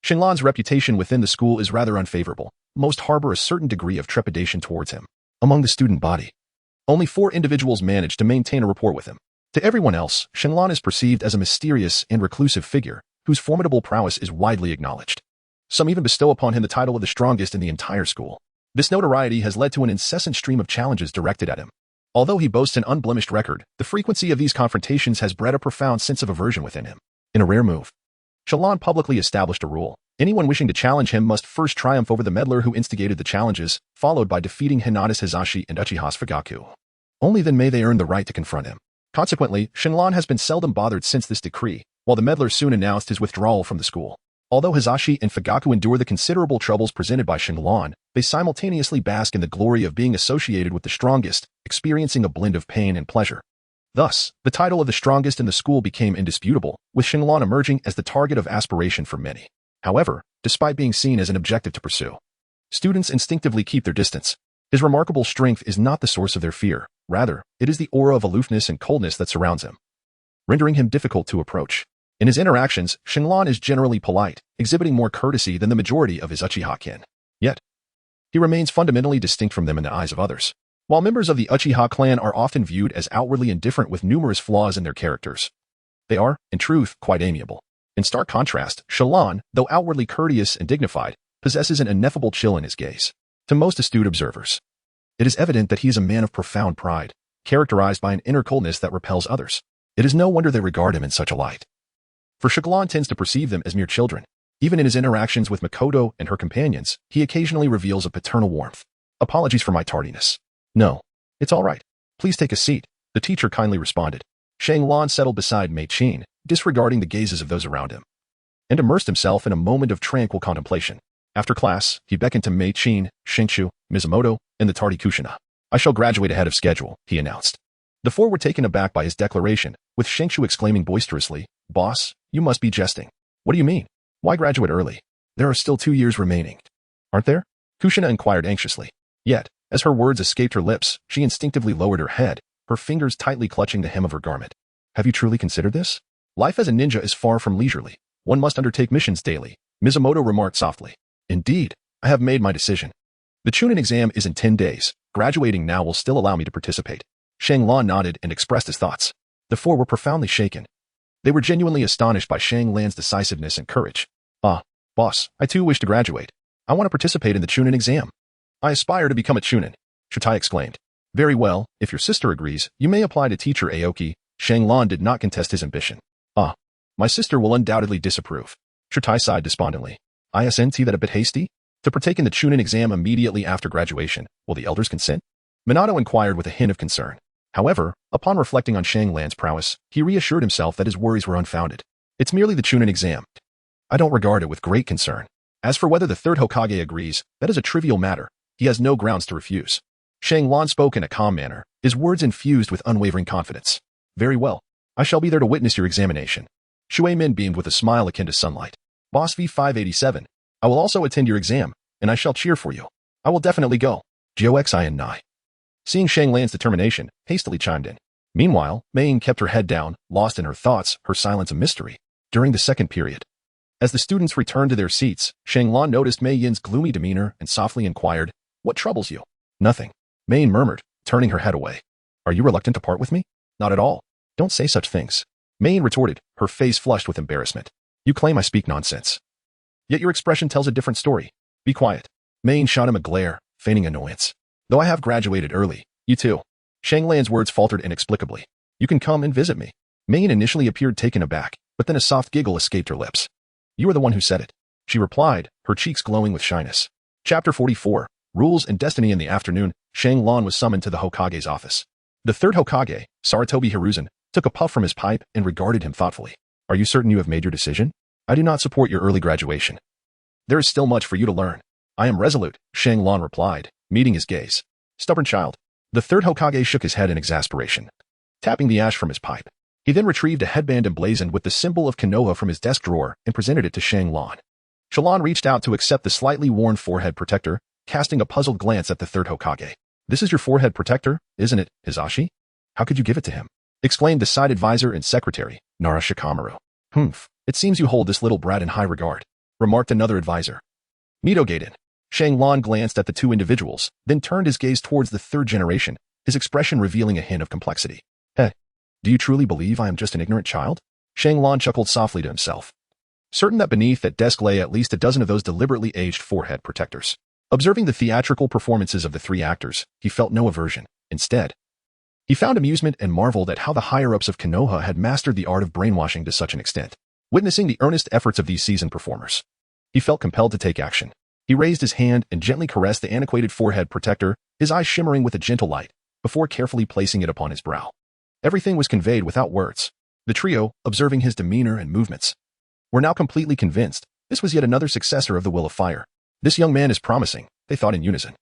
Xinglan's reputation within the school is rather unfavorable. Most harbor a certain degree of trepidation towards him. Among the student body, only 4 individuals manage to maintain a rapport with him. To everyone else, Xinglan is perceived as a mysterious and reclusive figure whose formidable prowess is widely acknowledged. Some even bestow upon him the title of the strongest in the entire school. This notoriety has led to an incessant stream of challenges directed at him. Although he boasts an unblemished record, the frequency of these confrontations has bred a profound sense of aversion within him. In a rare move, Xinglan publicly established a rule. Anyone wishing to challenge him must first triumph over the meddler who instigated the challenges, followed by defeating Hinata's Hizashi and Uchiha's Fugaku. Only then may they earn the right to confront him. Consequently, Xinglan has been seldom bothered since this decree, while the meddler soon announced his withdrawal from the school. Although Hizashi and Fugaku endure the considerable troubles presented by Xinglan, they simultaneously bask in the glory of being associated with the strongest, experiencing a blend of pain and pleasure. Thus, the title of the strongest in the school became indisputable, with Xinglan emerging as the target of aspiration for many. However, despite being seen as an objective to pursue, students instinctively keep their distance. His remarkable strength is not the source of their fear. Rather, it is the aura of aloofness and coldness that surrounds him, rendering him difficult to approach. In his interactions, Xinglan is generally polite, exhibiting more courtesy than the majority of his Uchiha kin. Yet, he remains fundamentally distinct from them in the eyes of others. While members of the Uchiha clan are often viewed as outwardly indifferent with numerous flaws in their characters, they are, in truth, quite amiable. In stark contrast, Xinglan, though outwardly courteous and dignified, possesses an ineffable chill in his gaze. To most astute observers, it is evident that he is a man of profound pride, characterized by an inner coldness that repels others. It is no wonder they regard him in such a light. For Xinglan tends to perceive them as mere children. Even in his interactions with Makoto and her companions, he occasionally reveals a paternal warmth. Apologies for my tardiness. No, it's all right. Please take a seat, the teacher kindly responded. Xinglan settled beside Mei Qin, disregarding the gazes of those around him, and immersed himself in a moment of tranquil contemplation. After class, he beckoned to Mei Qin, Shinshu, Mizumoto, and the tardy Kushina. I shall graduate ahead of schedule, he announced. The 4 were taken aback by his declaration, with Shinshu exclaiming boisterously, Boss, you must be jesting. What do you mean? Why graduate early? There are still 2 years remaining. Aren't there? Kushina inquired anxiously. Yet, as her words escaped her lips, she instinctively lowered her head, her fingers tightly clutching the hem of her garment. Have you truly considered this? Life as a ninja is far from leisurely. One must undertake missions daily, Mizumoto remarked softly. Indeed, I have made my decision. The Chunin exam is in 10 days. Graduating now will still allow me to participate. Xinglan nodded and expressed his thoughts. The 4 were profoundly shaken. They were genuinely astonished by Xinglan's decisiveness and courage. Ah, boss, I too wish to graduate. I want to participate in the Chunin exam. I aspire to become a Chunin, Shitai exclaimed. Very well, if your sister agrees, you may apply to teacher Aoki. Xinglan did not contest his ambition. Ah, my sister will undoubtedly disapprove. Shitai sighed despondently. Isn't that a bit hasty? To partake in the Chunin exam immediately after graduation, will the elders consent? Minato inquired with a hint of concern. However, upon reflecting on Xinglan's prowess, he reassured himself that his worries were unfounded. It's merely the Chunin exam. I don't regard it with great concern. As for whether the 3rd Hokage agrees, that is a trivial matter. He has no grounds to refuse. Xinglan spoke in a calm manner, his words infused with unwavering confidence. Very well. I shall be there to witness your examination. Shui Min beamed with a smile akin to sunlight. Boss V587. I will also attend your exam, and I shall cheer for you. I will definitely go. Goxi and Nai, seeing Xinglan's determination, hastily chimed in. Meanwhile, Mei Yin kept her head down, lost in her thoughts, her silence a mystery. During the second period, as the students returned to their seats, Xinglan noticed Mei Yin's gloomy demeanor and softly inquired, What troubles you? Nothing. Mei Yin murmured, turning her head away. Are you reluctant to part with me? Not at all. Don't say such things. Mei Yin retorted, her face flushed with embarrassment. You claim I speak nonsense. Yet your expression tells a different story. Be quiet. Mei Yin shot him a glare, feigning annoyance. Though I have graduated early, you too. Xinglan's words faltered inexplicably. You can come and visit me. Mei Yin initially appeared taken aback, but then a soft giggle escaped her lips. You are the one who said it, she replied, her cheeks glowing with shyness. Chapter 44, Rules and Destiny. In the afternoon, Xinglan was summoned to the Hokage's office. The 3rd Hokage, Sarutobi Hiruzen, took a puff from his pipe and regarded him thoughtfully. Are you certain you have made your decision? I do not support your early graduation. There is still much for you to learn. I am resolute, Xinglan replied, meeting his gaze. Stubborn child. The 3rd Hokage shook his head in exasperation, tapping the ash from his pipe. He then retrieved a headband emblazoned with the symbol of Konoha from his desk drawer and presented it to Xinglan. Xinglan reached out to accept the slightly worn forehead protector, casting a puzzled glance at the 3rd Hokage. This is your forehead protector, isn't it, Hizashi? How could you give it to him? Exclaimed the side advisor and secretary, Nara Shikamaru. It seems you hold this little brat in high regard. remarked another advisor. Mito Genin. Shanglan glanced at the two individuals, then turned his gaze towards the third generation, his expression revealing a hint of complexity. Hey, do you truly believe I am just an ignorant child? Shanglan chuckled softly to himself, certain that beneath that desk lay at least a dozen of those deliberately aged forehead protectors. Observing the theatrical performances of the three actors, he felt no aversion. Instead, he found amusement and marveled at how the higher-ups of Konoha had mastered the art of brainwashing to such an extent. Witnessing the earnest efforts of these seasoned performers, he felt compelled to take action. He raised his hand and gently caressed the antiquated forehead protector, his eyes shimmering with a gentle light, before carefully placing it upon his brow. Everything was conveyed without words. The trio, observing his demeanor and movements, were now completely convinced this was yet another successor of the Will of Fire. This young man is promising, they thought in unison.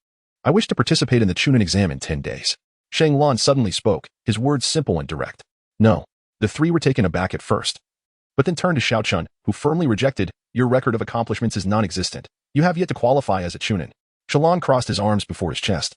I wish to participate in the Chunin exam in 10 days. Shanglan suddenly spoke, his words simple and direct. No. The three were taken aback at first, but then turned to Xiaochun, who firmly rejected, your record of accomplishments is non-existent. You have yet to qualify as a Chunin. Shallan crossed his arms before his chest,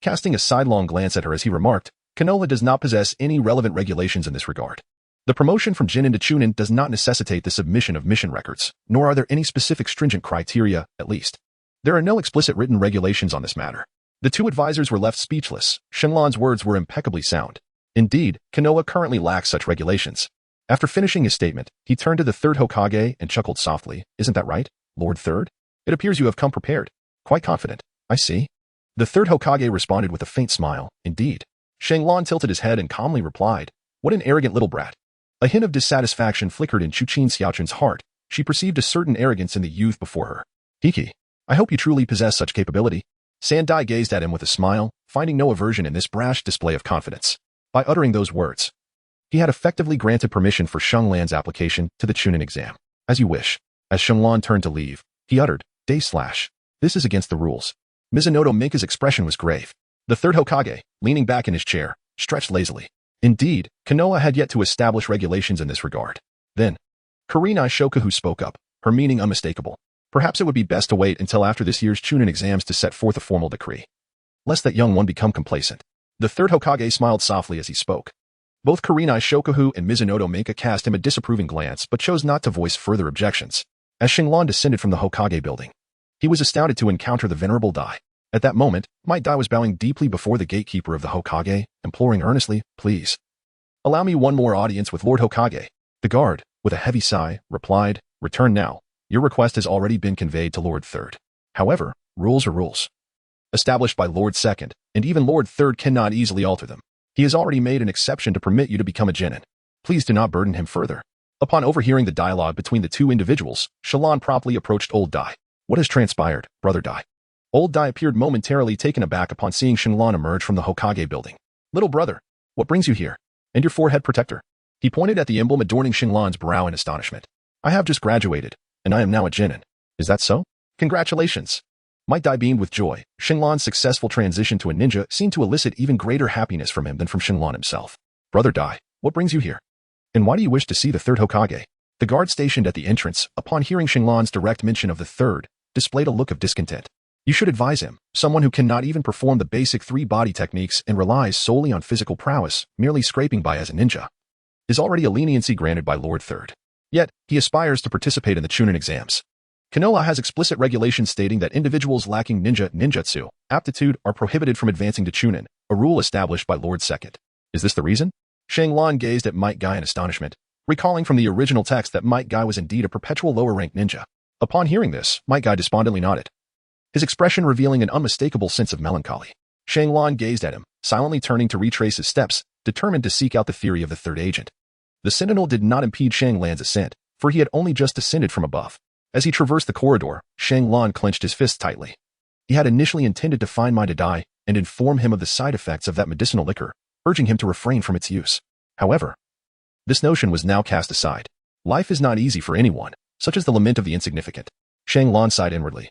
casting a sidelong glance at her as he remarked, Konoha does not possess any relevant regulations in this regard. The promotion from Genin to Chunin does not necessitate the submission of mission records, nor are there any specific stringent criteria, at least. There are no explicit written regulations on this matter. The two advisors were left speechless. Shenlan's words were impeccably sound. Indeed, Konoha currently lacks such regulations. After finishing his statement, he turned to the third Hokage and chuckled softly. Isn't that right, Lord Third? It appears you have come prepared. Quite confident, I see. The third Hokage responded with a faint smile. Indeed. Shanglan tilted his head and calmly replied, what an arrogant little brat. A hint of dissatisfaction flickered in Chuchin Xiaochun's heart. She perceived a certain arrogance in the youth before her. Hiki, I hope you truly possess such capability. Sandai gazed at him with a smile, finding no aversion in this brash display of confidence. By uttering those words, he had effectively granted permission for Shanglan's application to the Chunin exam. As you wish. As Shanglan turned to leave, he uttered, This is against the rules. Mizunoto Minka's expression was grave. The third Hokage, leaning back in his chair, stretched lazily. Indeed, Konoha had yet to establish regulations in this regard. Then, Kurenai Shokahu spoke up, her meaning unmistakable. Perhaps it would be best to wait until after this year's Chunin exams to set forth a formal decree, lest that young one become complacent. The third Hokage smiled softly as he spoke. Both Kurenai Shokahu and Mizunoto Minka cast him a disapproving glance but chose not to voice further objections. As Xinglan descended from the Hokage building, he was astounded to encounter the venerable Dai. At that moment, Might Dai was bowing deeply before the gatekeeper of the Hokage, imploring earnestly, please, allow me one more audience with Lord Hokage. The guard, with a heavy sigh, replied, return now. Your request has already been conveyed to Lord Third. However, rules are rules, established by Lord Second, and even Lord Third cannot easily alter them. He has already made an exception to permit you to become a genin. Please do not burden him further. Upon overhearing the dialogue between the two individuals, Shallan promptly approached Old Dai. What has transpired, Brother Dai? Old Dai appeared momentarily taken aback upon seeing Shinlan emerge from the Hokage building. Little brother, what brings you here? And your forehead protector? He pointed at the emblem adorning Shinlan's brow in astonishment. I have just graduated, and I am now a genin. Is that so? Congratulations. Might Dai beamed with joy. Shinlan's successful transition to a ninja seemed to elicit even greater happiness from him than from Shinlan himself. Brother Dai, what brings you here? And why do you wish to see the third Hokage? The guard stationed at the entrance, upon hearing Shinlan's direct mention of the third, displayed a look of discontent. You should advise him, someone who cannot even perform the basic 3 body techniques and relies solely on physical prowess, merely scraping by as a ninja, is already a leniency granted by Lord Third. Yet, he aspires to participate in the Chunin exams. Konoha has explicit regulations stating that individuals lacking ninjutsu aptitude are prohibited from advancing to Chunin, a rule established by Lord Second. Is this the reason? Shanglan gazed at Might Guy in astonishment, recalling from the original text that Might Guy was indeed a perpetual lower-ranked ninja. Upon hearing this, Might Guy despondently nodded, his expression revealing an unmistakable sense of melancholy. Shanglan gazed at him, silently turning to retrace his steps, determined to seek out the theory of the third agent. The sentinel did not impede Shanglan's ascent, for he had only just descended from above. As he traversed the corridor, Shanglan clenched his fists tightly. He had initially intended to find Might Dai and inform him of the side effects of that medicinal liquor, urging him to refrain from its use. However, this notion was now cast aside. Life is not easy for anyone, such as the lament of the insignificant. Shanglan sighed inwardly,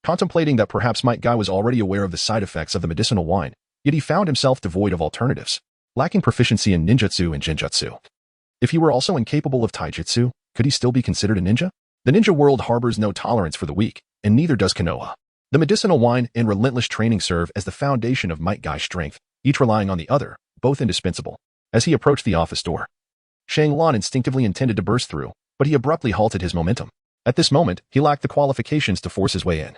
contemplating that perhaps Might Guy was already aware of the side effects of the medicinal wine, yet he found himself devoid of alternatives, lacking proficiency in ninjutsu and genjutsu. If he were also incapable of taijutsu, could he still be considered a ninja? The ninja world harbors no tolerance for the weak, and neither does Konoha. The medicinal wine and relentless training serve as the foundation of Might Guy's strength, each relying on the other, both indispensable. As he approached the office door, Shanglan instinctively intended to burst through, but he abruptly halted his momentum. At this moment, he lacked the qualifications to force his way in.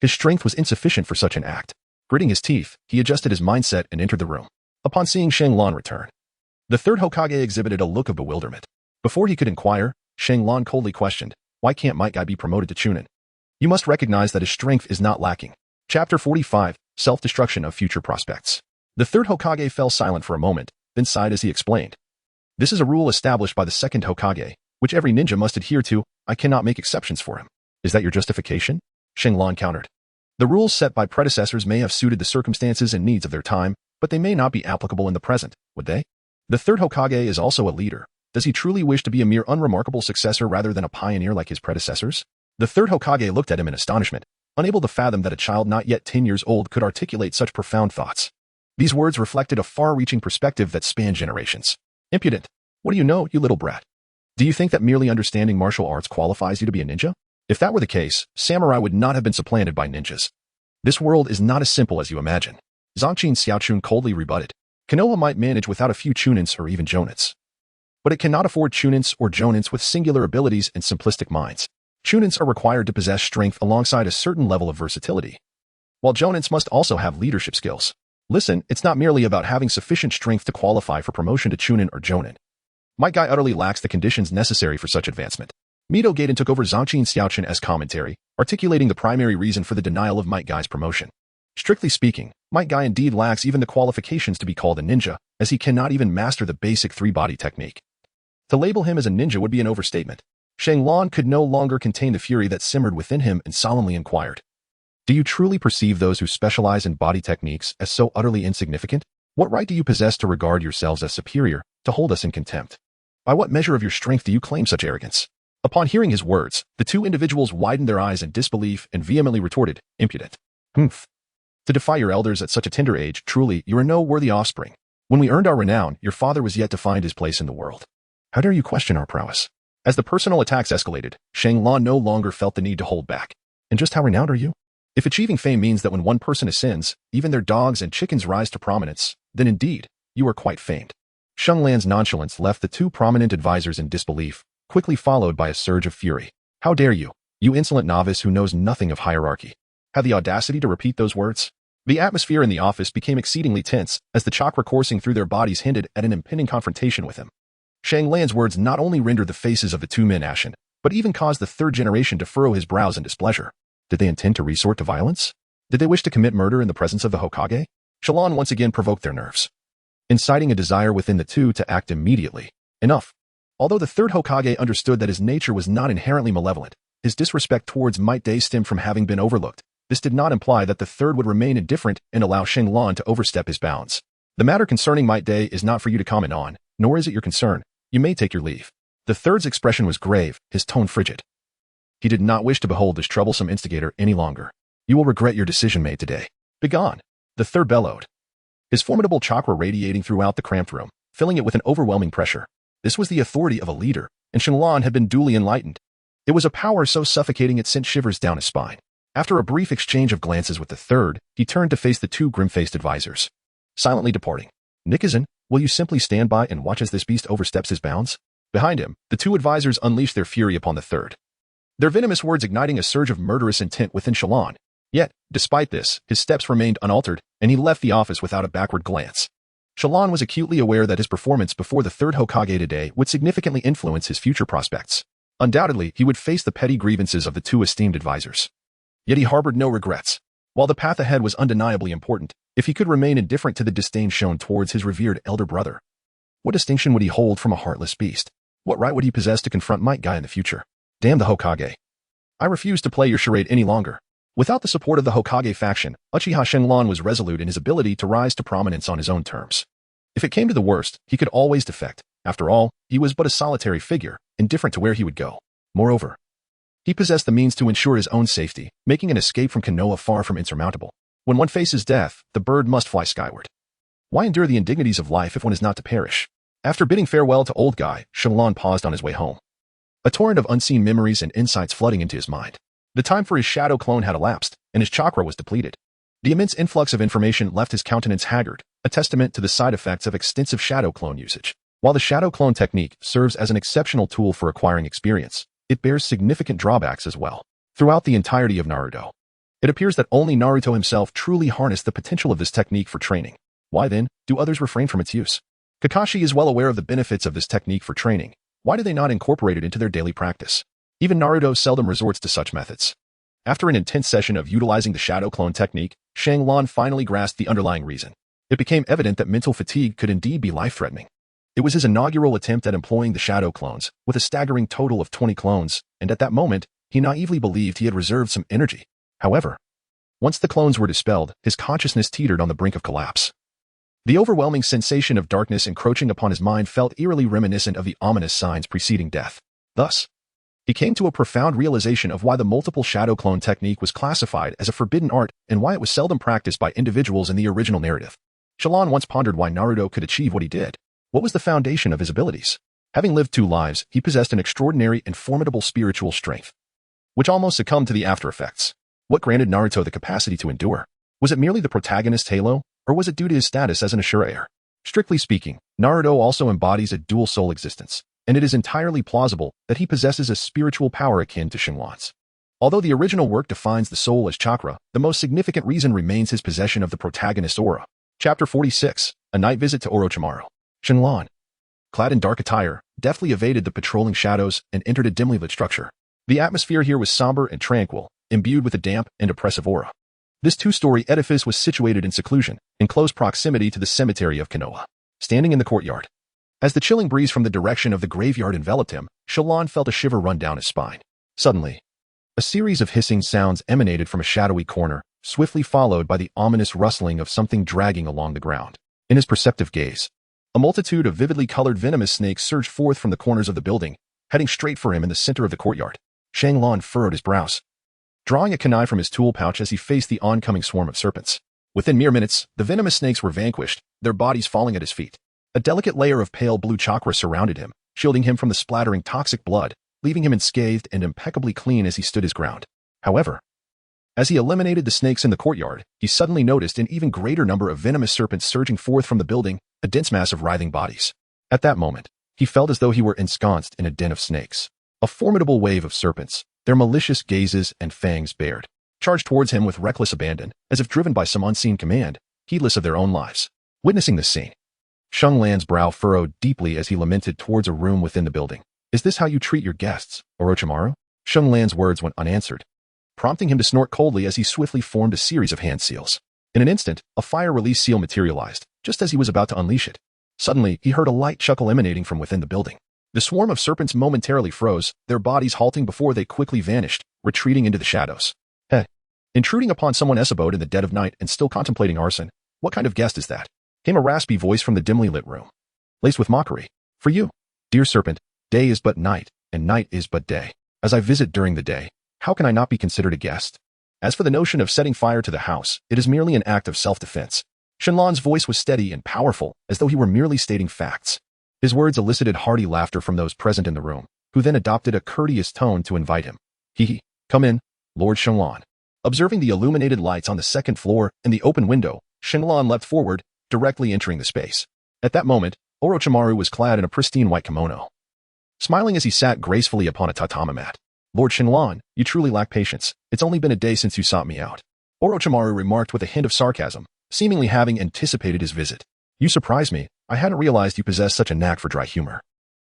His strength was insufficient for such an act. Gritting his teeth, he adjusted his mindset and entered the room. Upon seeing Shenlong return, the third Hokage exhibited a look of bewilderment. Before he could inquire, Shenlong coldly questioned, "Why can't Might Guy be promoted to Chunin? You must recognize that his strength is not lacking." Chapter 45, Self-Destruction of Future Prospects. The third Hokage fell silent for a moment, then sighed as he explained. "This is a rule established by the second Hokage, which every ninja must adhere to. I cannot make exceptions for him." "Is that your justification?" Shenlong countered. "The rules set by predecessors may have suited the circumstances and needs of their time, but they may not be applicable in the present, would they? The third Hokage is also a leader. Does he truly wish to be a mere unremarkable successor rather than a pioneer like his predecessors?" The third Hokage looked at him in astonishment, unable to fathom that a child not yet 10 years old could articulate such profound thoughts. These words reflected a far-reaching perspective that spanned generations. "Impudent! What do you know, you little brat? Do you think that merely understanding martial arts qualifies you to be a ninja? If that were the case, samurai would not have been supplanted by ninjas. This world is not as simple as you imagine." Zongqin Xiaochun coldly rebutted. "Konoha might manage without a few chunins or even jonins. But it cannot afford chunins or jonins with singular abilities and simplistic minds. Chunins are required to possess strength alongside a certain level of versatility, while jonins must also have leadership skills. Listen, it's not merely about having sufficient strength to qualify for promotion to chunin or jonin. Might Guy utterly lacks the conditions necessary for such advancement." Mito Gaiden took over Zongqin Xiaochun as commentary, articulating the primary reason for the denial of Might Guy's promotion. Strictly speaking, Might Guy indeed lacks even the qualifications to be called a ninja, as he cannot even master the basic three-body technique. To label him as a ninja would be an overstatement. Shenlong could no longer contain the fury that simmered within him and solemnly inquired, "Do you truly perceive those who specialize in body techniques as so utterly insignificant? What right do you possess to regard yourselves as superior, to hold us in contempt? By what measure of your strength do you claim such arrogance?" Upon hearing his words, the two individuals widened their eyes in disbelief and vehemently retorted, "Impudent! Humph! To defy your elders at such a tender age, truly, you are no worthy offspring. When we earned our renown, your father was yet to find his place in the world. How dare you question our prowess?" As the personal attacks escalated, Shenlong no longer felt the need to hold back. "And just how renowned are you? If achieving fame means that when one person ascends, even their dogs and chickens rise to prominence, then indeed, you are quite famed." Shenglan's nonchalance left the two prominent advisors in disbelief, quickly followed by a surge of fury. "How dare you, you insolent novice who knows nothing of hierarchy, have the audacity to repeat those words?" The atmosphere in the office became exceedingly tense as the chakra coursing through their bodies hinted at an impending confrontation with him. Shanglan's words not only rendered the faces of the two men ashen, but even caused the third generation to furrow his brows in displeasure. Did they intend to resort to violence? Did they wish to commit murder in the presence of the Hokage? Shalon once again provoked their nerves, inciting a desire within the two to act immediately. Enough. Although the third Hokage understood that his nature was not inherently malevolent, his disrespect towards Might Day stemmed from having been overlooked. This did not imply that the third would remain indifferent and allow Shenlong to overstep his bounds. "The matter concerning Might Day is not for you to comment on, nor is it your concern. You may take your leave." The third's expression was grave, his tone frigid. He did not wish to behold this troublesome instigator any longer. "You will regret your decision made today. Begone!" The third bellowed, his formidable chakra radiating throughout the cramped room, filling it with an overwhelming pressure. This was the authority of a leader, and Shenlong had been duly enlightened. It was a power so suffocating it sent shivers down his spine. After a brief exchange of glances with the third, he turned to face the two grim-faced advisors, silently departing. "Nikizan, will you simply stand by and watch as this beast oversteps his bounds?" Behind him, the two advisors unleashed their fury upon the third, their venomous words igniting a surge of murderous intent within Shalon. Yet, despite this, his steps remained unaltered, and he left the office without a backward glance. Shalon was acutely aware that his performance before the third Hokage today would significantly influence his future prospects. Undoubtedly, he would face the petty grievances of the two esteemed advisors. Yet he harbored no regrets. While the path ahead was undeniably important, if he could remain indifferent to the disdain shown towards his revered elder brother, what distinction would he hold from a heartless beast? What right would he possess to confront Might Guy in the future? Damn the Hokage. I refuse to play your charade any longer. Without the support of the Hokage faction, Uchiha Shenlong was resolute in his ability to rise to prominence on his own terms. If it came to the worst, he could always defect. After all, he was but a solitary figure, indifferent to where he would go. Moreover, he possessed the means to ensure his own safety, making an escape from Konoha far from insurmountable. When one faces death, the bird must fly skyward. Why endure the indignities of life if one is not to perish? After bidding farewell to Old Guy, Shenlong paused on his way home, a torrent of unseen memories and insights flooding into his mind. The time for his shadow clone had elapsed, and his chakra was depleted. The immense influx of information left his countenance haggard, a testament to the side effects of extensive shadow clone usage. While the shadow clone technique serves as an exceptional tool for acquiring experience, it bears significant drawbacks as well. Throughout the entirety of Naruto, it appears that only Naruto himself truly harnessed the potential of this technique for training. Why then do others refrain from its use? Kakashi is well aware of the benefits of this technique for training. Why do they not incorporate it into their daily practice? Even Naruto seldom resorts to such methods. After an intense session of utilizing the shadow clone technique, Shenlong finally grasped the underlying reason. It became evident that mental fatigue could indeed be life-threatening. It was his inaugural attempt at employing the shadow clones, with a staggering total of 20 clones, and at that moment, he naively believed he had reserved some energy. However, once the clones were dispelled, his consciousness teetered on the brink of collapse. The overwhelming sensation of darkness encroaching upon his mind felt eerily reminiscent of the ominous signs preceding death. Thus, he came to a profound realization of why the multiple shadow clone technique was classified as a forbidden art and why it was seldom practiced by individuals in the original narrative. Shenlong once pondered why Naruto could achieve what he did. What was the foundation of his abilities? Having lived 2 lives, he possessed an extraordinary and formidable spiritual strength, which almost succumbed to the after effects. What granted Naruto the capacity to endure? Was it merely the protagonist's halo, or was it due to his status as an Ashura heir? Strictly speaking, Naruto also embodies a dual soul existence, and it is entirely plausible that he possesses a spiritual power akin to Shenlong's. Although the original work defines the soul as chakra, the most significant reason remains his possession of the protagonist's aura. Chapter 46, A Night Visit to Orochimaru. Shenlong, clad in dark attire, deftly evaded the patrolling shadows and entered a dimly lit structure. The atmosphere here was somber and tranquil, imbued with a damp and oppressive aura. This 2-story edifice was situated in seclusion, in close proximity to the cemetery of Konoha. Standing in the courtyard, as the chilling breeze from the direction of the graveyard enveloped him, Shenlong felt a shiver run down his spine. Suddenly, a series of hissing sounds emanated from a shadowy corner, swiftly followed by the ominous rustling of something dragging along the ground. In his perceptive gaze, a multitude of vividly colored venomous snakes surged forth from the corners of the building, heading straight for him in the center of the courtyard. Shenlong furrowed his brows, drawing a kunai from his tool pouch as he faced the oncoming swarm of serpents. Within mere minutes, the venomous snakes were vanquished, their bodies falling at his feet. A delicate layer of pale blue chakra surrounded him, shielding him from the splattering toxic blood, leaving him unscathed and impeccably clean as he stood his ground. However, as he eliminated the snakes in the courtyard, he suddenly noticed an even greater number of venomous serpents surging forth from the building, a dense mass of writhing bodies. At that moment, he felt as though he were ensconced in a den of snakes. A formidable wave of serpents, their malicious gazes and fangs bared, charged towards him with reckless abandon, as if driven by some unseen command, heedless of their own lives. Witnessing this scene, Shenlong's brow furrowed deeply as he lamented towards a room within the building. Is this how you treat your guests, Orochimaru? Shenlong's words went unanswered, prompting him to snort coldly as he swiftly formed a series of hand seals. In an instant, a fire release seal materialized, just as he was about to unleash it. Suddenly, he heard a light chuckle emanating from within the building. The swarm of serpents momentarily froze, their bodies halting before they quickly vanished, retreating into the shadows. Heh. Intruding upon someone's abode in the dead of night and still contemplating arson, what kind of guest is that? Came a raspy voice from the dimly lit room, laced with mockery. For you, dear serpent, day is but night, and night is but day. As I visit during the day, how can I not be considered a guest? As for the notion of setting fire to the house, it is merely an act of self-defense. Shenlong's voice was steady and powerful, as though he were merely stating facts. His words elicited hearty laughter from those present in the room, who then adopted a courteous tone to invite him. Hee, come in, Lord Shenlong. Observing the illuminated lights on the second floor and the open window, Shenlong leapt forward, directly entering the space. At that moment, Orochimaru was clad in a pristine white kimono, smiling as he sat gracefully upon a tatami mat. Lord Shenlong, you truly lack patience. It's only been a day since you sought me out, Orochimaru remarked with a hint of sarcasm, seemingly having anticipated his visit. You surprise me. I hadn't realized you possessed such a knack for dry humor.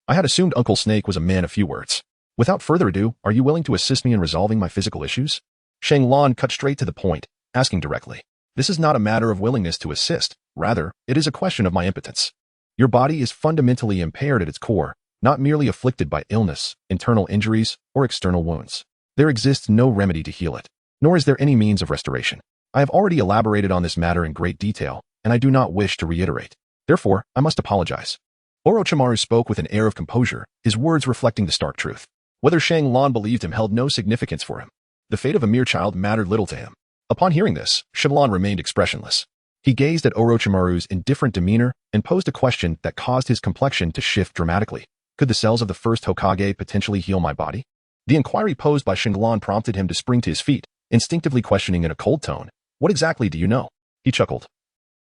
I had assumed Uncle Snake was a man of few words. Without further ado, are you willing to assist me in resolving my physical issues? Shenlong cut straight to the point, asking directly. This is not a matter of willingness to assist. Rather, it is a question of my impotence. Your body is fundamentally impaired at its core, not merely afflicted by illness, internal injuries, or external wounds. There exists no remedy to heal it, nor is there any means of restoration. I have already elaborated on this matter in great detail, and I do not wish to reiterate. Therefore, I must apologize. Orochimaru spoke with an air of composure, his words reflecting the stark truth. Whether Shenlong believed him held no significance for him. The fate of a mere child mattered little to him. Upon hearing this, Shenlong remained expressionless. He gazed at Orochimaru's indifferent demeanor and posed a question that caused his complexion to shift dramatically. Could the cells of the first Hokage potentially heal my body? The inquiry posed by Shenlong prompted him to spring to his feet, instinctively questioning in a cold tone, "What exactly do you know?" He chuckled.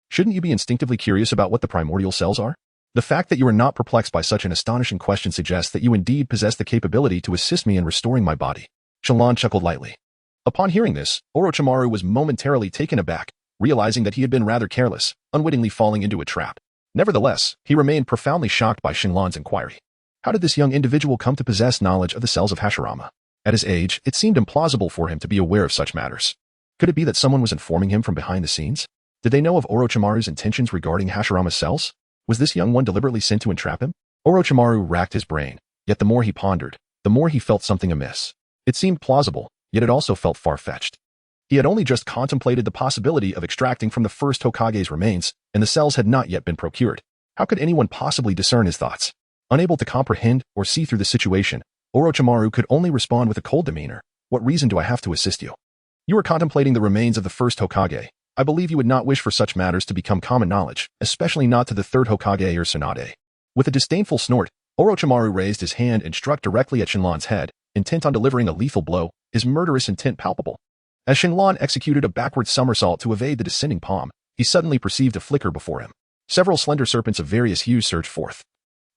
"Shouldn't you be instinctively curious about what the primordial cells are?" The fact that you are not perplexed by such an astonishing question suggests that you indeed possess the capability to assist me in restoring my body. Shenlong chuckled lightly. Upon hearing this, Orochimaru was momentarily taken aback, realizing that he had been rather careless, unwittingly falling into a trap. Nevertheless, he remained profoundly shocked by Shenlong's inquiry. How did this young individual come to possess knowledge of the cells of Hashirama? At his age, it seemed implausible for him to be aware of such matters. Could it be that someone was informing him from behind the scenes? Did they know of Orochimaru's intentions regarding Hashirama's cells? Was this young one deliberately sent to entrap him? Orochimaru racked his brain, yet the more he pondered, the more he felt something amiss. It seemed plausible, yet it also felt far-fetched. He had only just contemplated the possibility of extracting from the first Hokage's remains, and the cells had not yet been procured. How could anyone possibly discern his thoughts? Unable to comprehend or see through the situation, Orochimaru could only respond with a cold demeanor. What reason do I have to assist you? You are contemplating the remains of the first Hokage. I believe you would not wish for such matters to become common knowledge, especially not to the third Hokage or Tsunade. With a disdainful snort, Orochimaru raised his hand and struck directly at Shenlong's head, intent on delivering a lethal blow, his murderous intent palpable. As Shenlong executed a backward somersault to evade the descending palm, he suddenly perceived a flicker before him. Several slender serpents of various hues surged forth,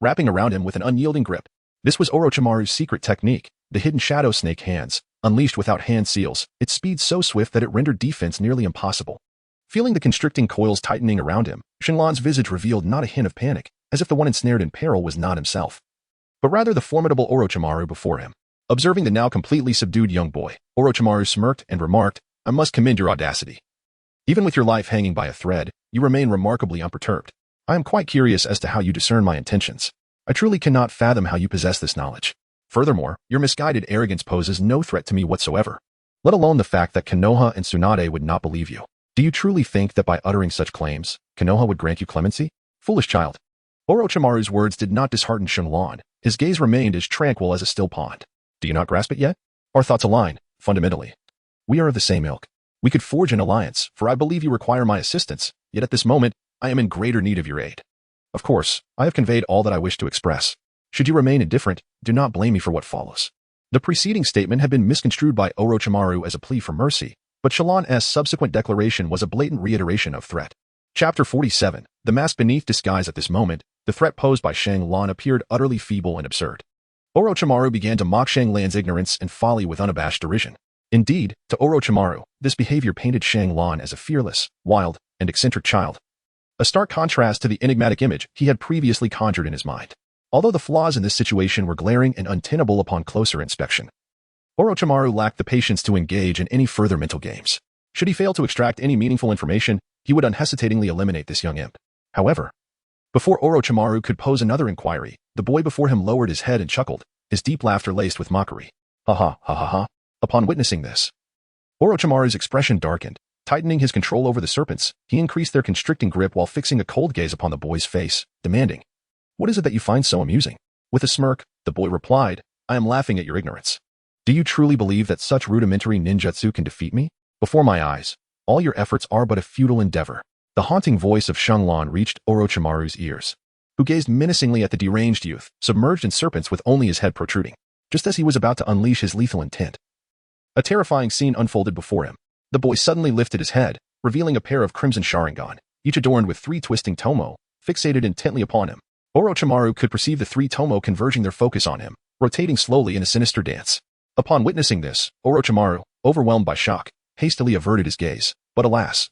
wrapping around him with an unyielding grip. This was Orochimaru's secret technique, the hidden shadow snake hands. Unleashed without hand seals, its speed so swift that it rendered defense nearly impossible. Feeling the constricting coils tightening around him, Shenlong's visage revealed not a hint of panic, as if the one ensnared in peril was not himself, but rather the formidable Orochimaru before him. Observing the now completely subdued young boy, Orochimaru smirked and remarked, I must commend your audacity. Even with your life hanging by a thread, you remain remarkably unperturbed. I am quite curious as to how you discern my intentions. I truly cannot fathom how you possess this knowledge. Furthermore, your misguided arrogance poses no threat to me whatsoever, let alone the fact that Konoha and Tsunade would not believe you. Do you truly think that by uttering such claims, Konoha would grant you clemency? Foolish child. Orochimaru's words did not dishearten Shenlong. His gaze remained as tranquil as a still pond. Do you not grasp it yet? Our thoughts align, fundamentally. We are of the same ilk. We could forge an alliance, for I believe you require my assistance, yet at this moment, I am in greater need of your aid. Of course, I have conveyed all that I wish to express. Should you remain indifferent, do not blame me for what follows. The preceding statement had been misconstrued by Orochimaru as a plea for mercy, but Shenlong's subsequent declaration was a blatant reiteration of threat. Chapter 47. The mask beneath disguise. At this moment, the threat posed by Shenlong appeared utterly feeble and absurd. Orochimaru began to mock Shenlong's ignorance and folly with unabashed derision. Indeed, to Orochimaru, this behavior painted Shenlong as a fearless, wild, and eccentric child. A stark contrast to the enigmatic image he had previously conjured in his mind. Although the flaws in this situation were glaring and untenable upon closer inspection, Orochimaru lacked the patience to engage in any further mental games. Should he fail to extract any meaningful information, he would unhesitatingly eliminate this young imp. However, before Orochimaru could pose another inquiry, the boy before him lowered his head and chuckled, his deep laughter laced with mockery. Ha ha ha ha ha. Upon witnessing this, Orochimaru's expression darkened. Tightening his control over the serpents, he increased their constricting grip while fixing a cold gaze upon the boy's face, demanding, What is it that you find so amusing? With a smirk, the boy replied, I am laughing at your ignorance. Do you truly believe that such rudimentary ninjutsu can defeat me? Before my eyes, all your efforts are but a futile endeavor. The haunting voice of Shenlong reached Orochimaru's ears, who gazed menacingly at the deranged youth, submerged in serpents with only his head protruding, just as he was about to unleash his lethal intent. A terrifying scene unfolded before him. The boy suddenly lifted his head, revealing a pair of crimson Sharingan, each adorned with 3 twisting Tomoe, fixated intently upon him. Orochimaru could perceive the 3 Tomoe converging their focus on him, rotating slowly in a sinister dance. Upon witnessing this, Orochimaru, overwhelmed by shock, hastily averted his gaze, but alas,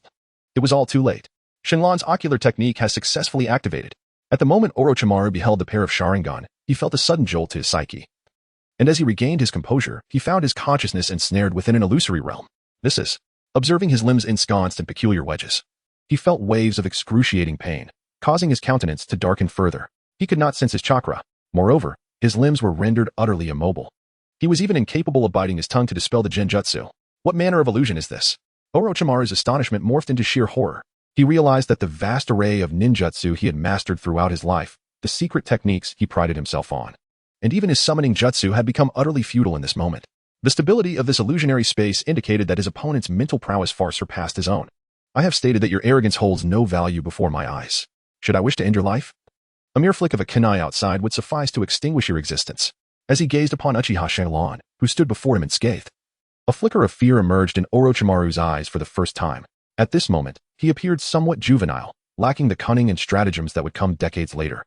it was all too late. Shenlong's ocular technique has successfully activated. At the moment Orochimaru beheld the pair of Sharingan, he felt a sudden jolt to his psyche. And as he regained his composure, he found his consciousness ensnared within an illusory realm. This is, observing his limbs ensconced in peculiar wedges. He felt waves of excruciating pain, causing his countenance to darken further. He could not sense his chakra. Moreover, his limbs were rendered utterly immobile. He was even incapable of biting his tongue to dispel the genjutsu. What manner of illusion is this? Orochimaru's astonishment morphed into sheer horror. He realized that the vast array of ninjutsu he had mastered throughout his life, the secret techniques he prided himself on, and even his summoning jutsu had become utterly futile in this moment. The stability of this illusionary space indicated that his opponent's mental prowess far surpassed his own. I have stated that your arrogance holds no value before my eyes. Should I wish to end your life? A mere flick of a kunai outside would suffice to extinguish your existence. As he gazed upon Uchiha Shenlong, who stood before him unscathed, a flicker of fear emerged in Orochimaru's eyes for the first time. At this moment, he appeared somewhat juvenile, lacking the cunning and stratagems that would come decades later.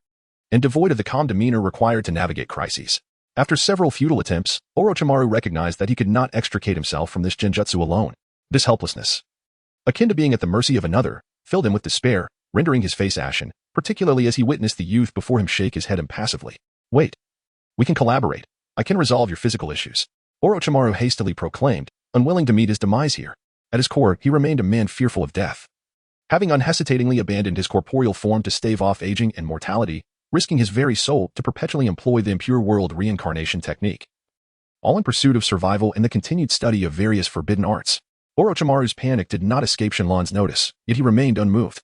and devoid of the calm demeanor required to navigate crises. After several futile attempts, Orochimaru recognized that he could not extricate himself from this genjutsu alone. This helplessness, akin to being at the mercy of another, filled him with despair, rendering his face ashen, particularly as he witnessed the youth before him shake his head impassively. Wait. We can collaborate. I can resolve your physical issues. Orochimaru hastily proclaimed, unwilling to meet his demise here. At his core, he remained a man fearful of death. Having unhesitatingly abandoned his corporeal form to stave off aging and mortality, risking his very soul to perpetually employ the impure world reincarnation technique. All in pursuit of survival and the continued study of various forbidden arts. Orochimaru's panic did not escape Shenlong's notice, yet he remained unmoved.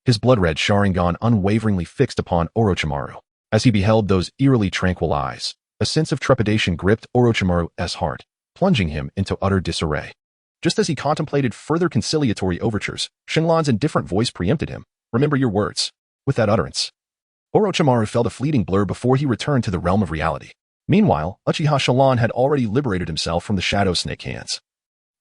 His blood-red Sharingan unwaveringly fixed upon Orochimaru. As he beheld those eerily tranquil eyes, a sense of trepidation gripped Orochimaru's heart, plunging him into utter disarray. Just as he contemplated further conciliatory overtures, Shenlong's indifferent voice preempted him. Remember your words. With that utterance, Orochimaru felt a fleeting blur before he returned to the realm of reality. Meanwhile, Uchiha Shenlong had already liberated himself from the shadow snake hands.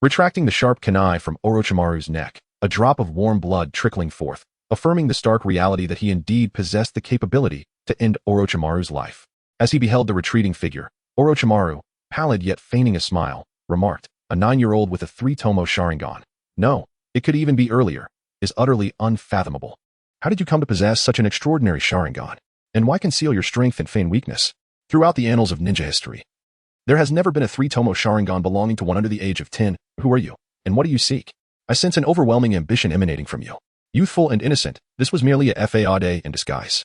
Retracting the sharp kunai from Orochimaru's neck, a drop of warm blood trickling forth, affirming the stark reality that he indeed possessed the capability to end Orochimaru's life. As he beheld the retreating figure, Orochimaru, pallid yet feigning a smile, remarked, a 9-year-old with a 3 Tomoe Sharingan. No, it could even be earlier, is utterly unfathomable. How did you come to possess such an extraordinary Sharingan? And why conceal your strength and feign weakness? Throughout the annals of ninja history, there has never been a 3 Tomoe Sharingan belonging to one under the age of 10. Who are you? And what do you seek? I sense an overwhelming ambition emanating from you. Youthful and innocent, this was merely a fade in disguise.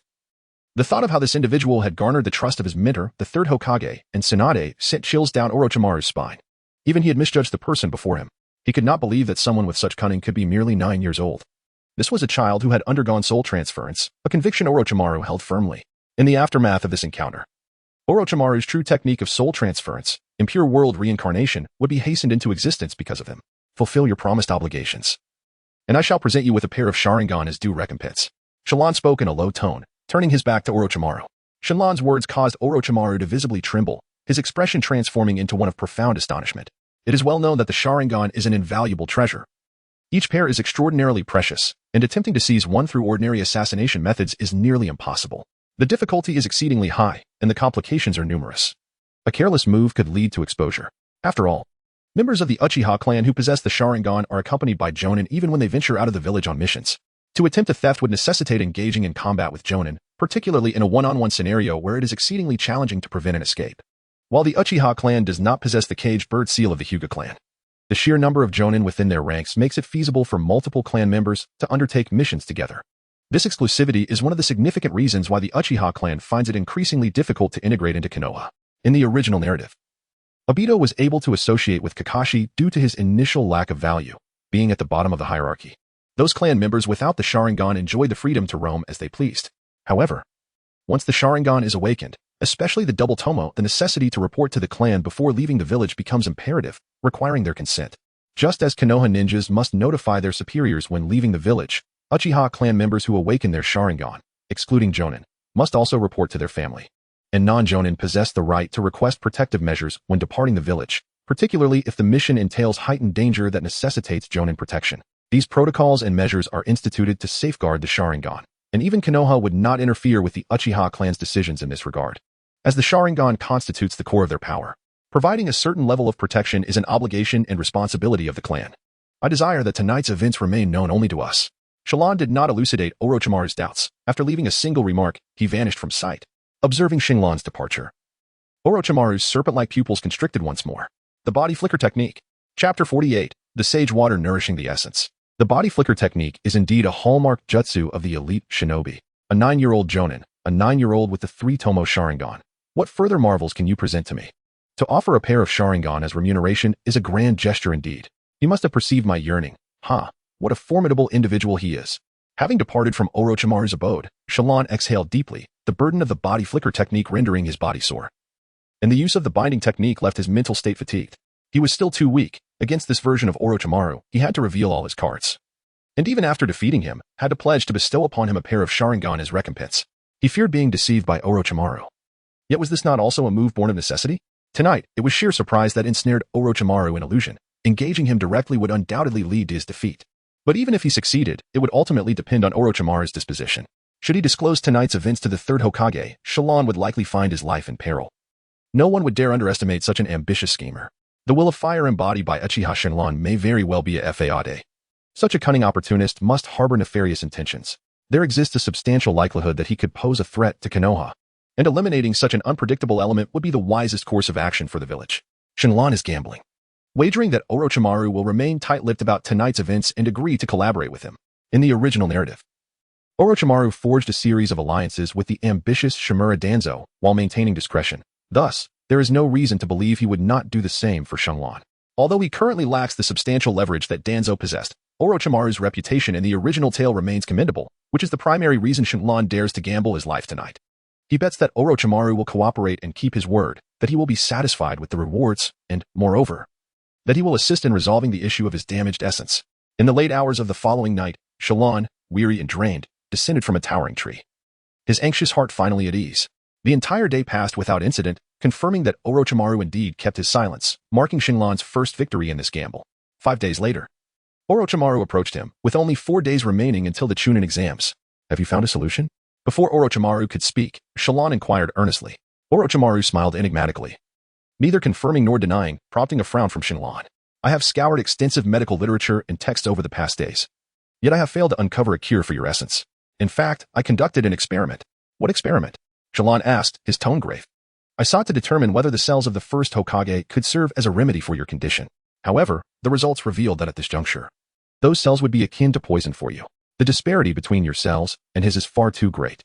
The thought of how this individual had garnered the trust of his mentor, the third Hokage, and Tsunade, sent chills down Orochimaru's spine. Even he had misjudged the person before him. He could not believe that someone with such cunning could be merely 9 years old. This was a child who had undergone soul transference, a conviction Orochimaru held firmly. In the aftermath of this encounter, Orochimaru's true technique of soul transference, impure world reincarnation, would be hastened into existence because of him. Fulfill your promised obligations, and I shall present you with a pair of Sharingan as due recompense. Shenlong spoke in a low tone, turning his back to Orochimaru. Shenlong's words caused Orochimaru to visibly tremble, his expression transforming into one of profound astonishment. It is well known that the Sharingan is an invaluable treasure. Each pair is extraordinarily precious, and attempting to seize one through ordinary assassination methods is nearly impossible. The difficulty is exceedingly high, and the complications are numerous. A careless move could lead to exposure. After all, members of the Uchiha clan who possess the Sharingan are accompanied by Jonin even when they venture out of the village on missions. To attempt a theft would necessitate engaging in combat with Jonin, particularly in a one-on-one scenario where it is exceedingly challenging to prevent an escape. While the Uchiha clan does not possess the caged bird seal of the Hyuga clan, the sheer number of Jonin within their ranks makes it feasible for multiple clan members to undertake missions together. This exclusivity is one of the significant reasons why the Uchiha clan finds it increasingly difficult to integrate into Konoha. In the original narrative, Obito was able to associate with Kakashi due to his initial lack of value, being at the bottom of the hierarchy. Those clan members without the Sharingan enjoyed the freedom to roam as they pleased. However, once the Sharingan is awakened, especially the double Tomoe, the necessity to report to the clan before leaving the village becomes imperative, requiring their consent. Just as Konoha ninjas must notify their superiors when leaving the village, Uchiha clan members who awaken their Sharingan, excluding Jonin, must also report to their family. And non-Jonin possess the right to request protective measures when departing the village, particularly if the mission entails heightened danger that necessitates Jonin protection. These protocols and measures are instituted to safeguard the Sharingan, and even Konoha would not interfere with the Uchiha clan's decisions in this regard, as the Sharingan constitutes the core of their power. Providing a certain level of protection is an obligation and responsibility of the clan. I desire that tonight's events remain known only to us. Shenlong did not elucidate Orochimaru's doubts. After leaving a single remark, he vanished from sight. Observing Shenlong's departure, Orochimaru's serpent-like pupils constricted once more. The Body Flicker Technique. Chapter 48. The Sage Water Nourishing the Essence. The Body Flicker Technique is indeed a hallmark jutsu of the elite shinobi. A 9-year-old Jonin, a 9-year-old with the 3 Tomoe Sharingan. What further marvels can you present to me? To offer a pair of Sharingan as remuneration is a grand gesture indeed. He must have perceived my yearning. What a formidable individual he is. Having departed from Orochimaru's abode, Shenlong exhaled deeply, the burden of the Body Flicker Technique rendering his body sore. And the use of the binding technique left his mental state fatigued. He was still too weak. Against this version of Orochimaru, he had to reveal all his cards. And even after defeating him, had to pledge to bestow upon him a pair of Sharingan as recompense. He feared being deceived by Orochimaru. Yet was this not also a move born of necessity? Tonight, it was sheer surprise that ensnared Orochimaru in illusion. Engaging him directly would undoubtedly lead to his defeat. But even if he succeeded, it would ultimately depend on Orochimaru's disposition. Should he disclose tonight's events to the third Hokage, Shallan would likely find his life in peril. No one would dare underestimate such an ambitious schemer. The will of fire embodied by Uchiha Shenlong may very well be a Fade. Such a cunning opportunist must harbor nefarious intentions. There exists a substantial likelihood that he could pose a threat to Konoha, and eliminating such an unpredictable element would be the wisest course of action for the village. Shenlong is gambling, wagering that Orochimaru will remain tight-lipped about tonight's events and agree to collaborate with him. In the original narrative, Orochimaru forged a series of alliances with the ambitious Shimura Danzo while maintaining discretion. Thus, there is no reason to believe he would not do the same for Shenlong. Although he currently lacks the substantial leverage that Danzo possessed, Orochimaru's reputation in the original tale remains commendable, which is the primary reason Shenlong dares to gamble his life tonight. He bets that Orochimaru will cooperate and keep his word, that he will be satisfied with the rewards, and, moreover, that he will assist in resolving the issue of his damaged essence. In the late hours of the following night, Shenlong, weary and drained, descended from a towering tree. His anxious heart finally at ease. The entire day passed without incident, confirming that Orochimaru indeed kept his silence, marking Shenlong's first victory in this gamble. 5 days later, Orochimaru approached him, with only 4 days remaining until the Chunin exams. Have you found a solution? Before Orochimaru could speak, Shenlong inquired earnestly. Orochimaru smiled enigmatically, neither confirming nor denying, prompting a frown from Shenlong. I have scoured extensive medical literature and texts over the past days. Yet I have failed to uncover a cure for your essence. In fact, I conducted an experiment. What experiment? Shenlong asked, his tone grave. I sought to determine whether the cells of the first Hokage could serve as a remedy for your condition. However, the results revealed that at this juncture, those cells would be akin to poison for you. The disparity between your cells and his is far too great.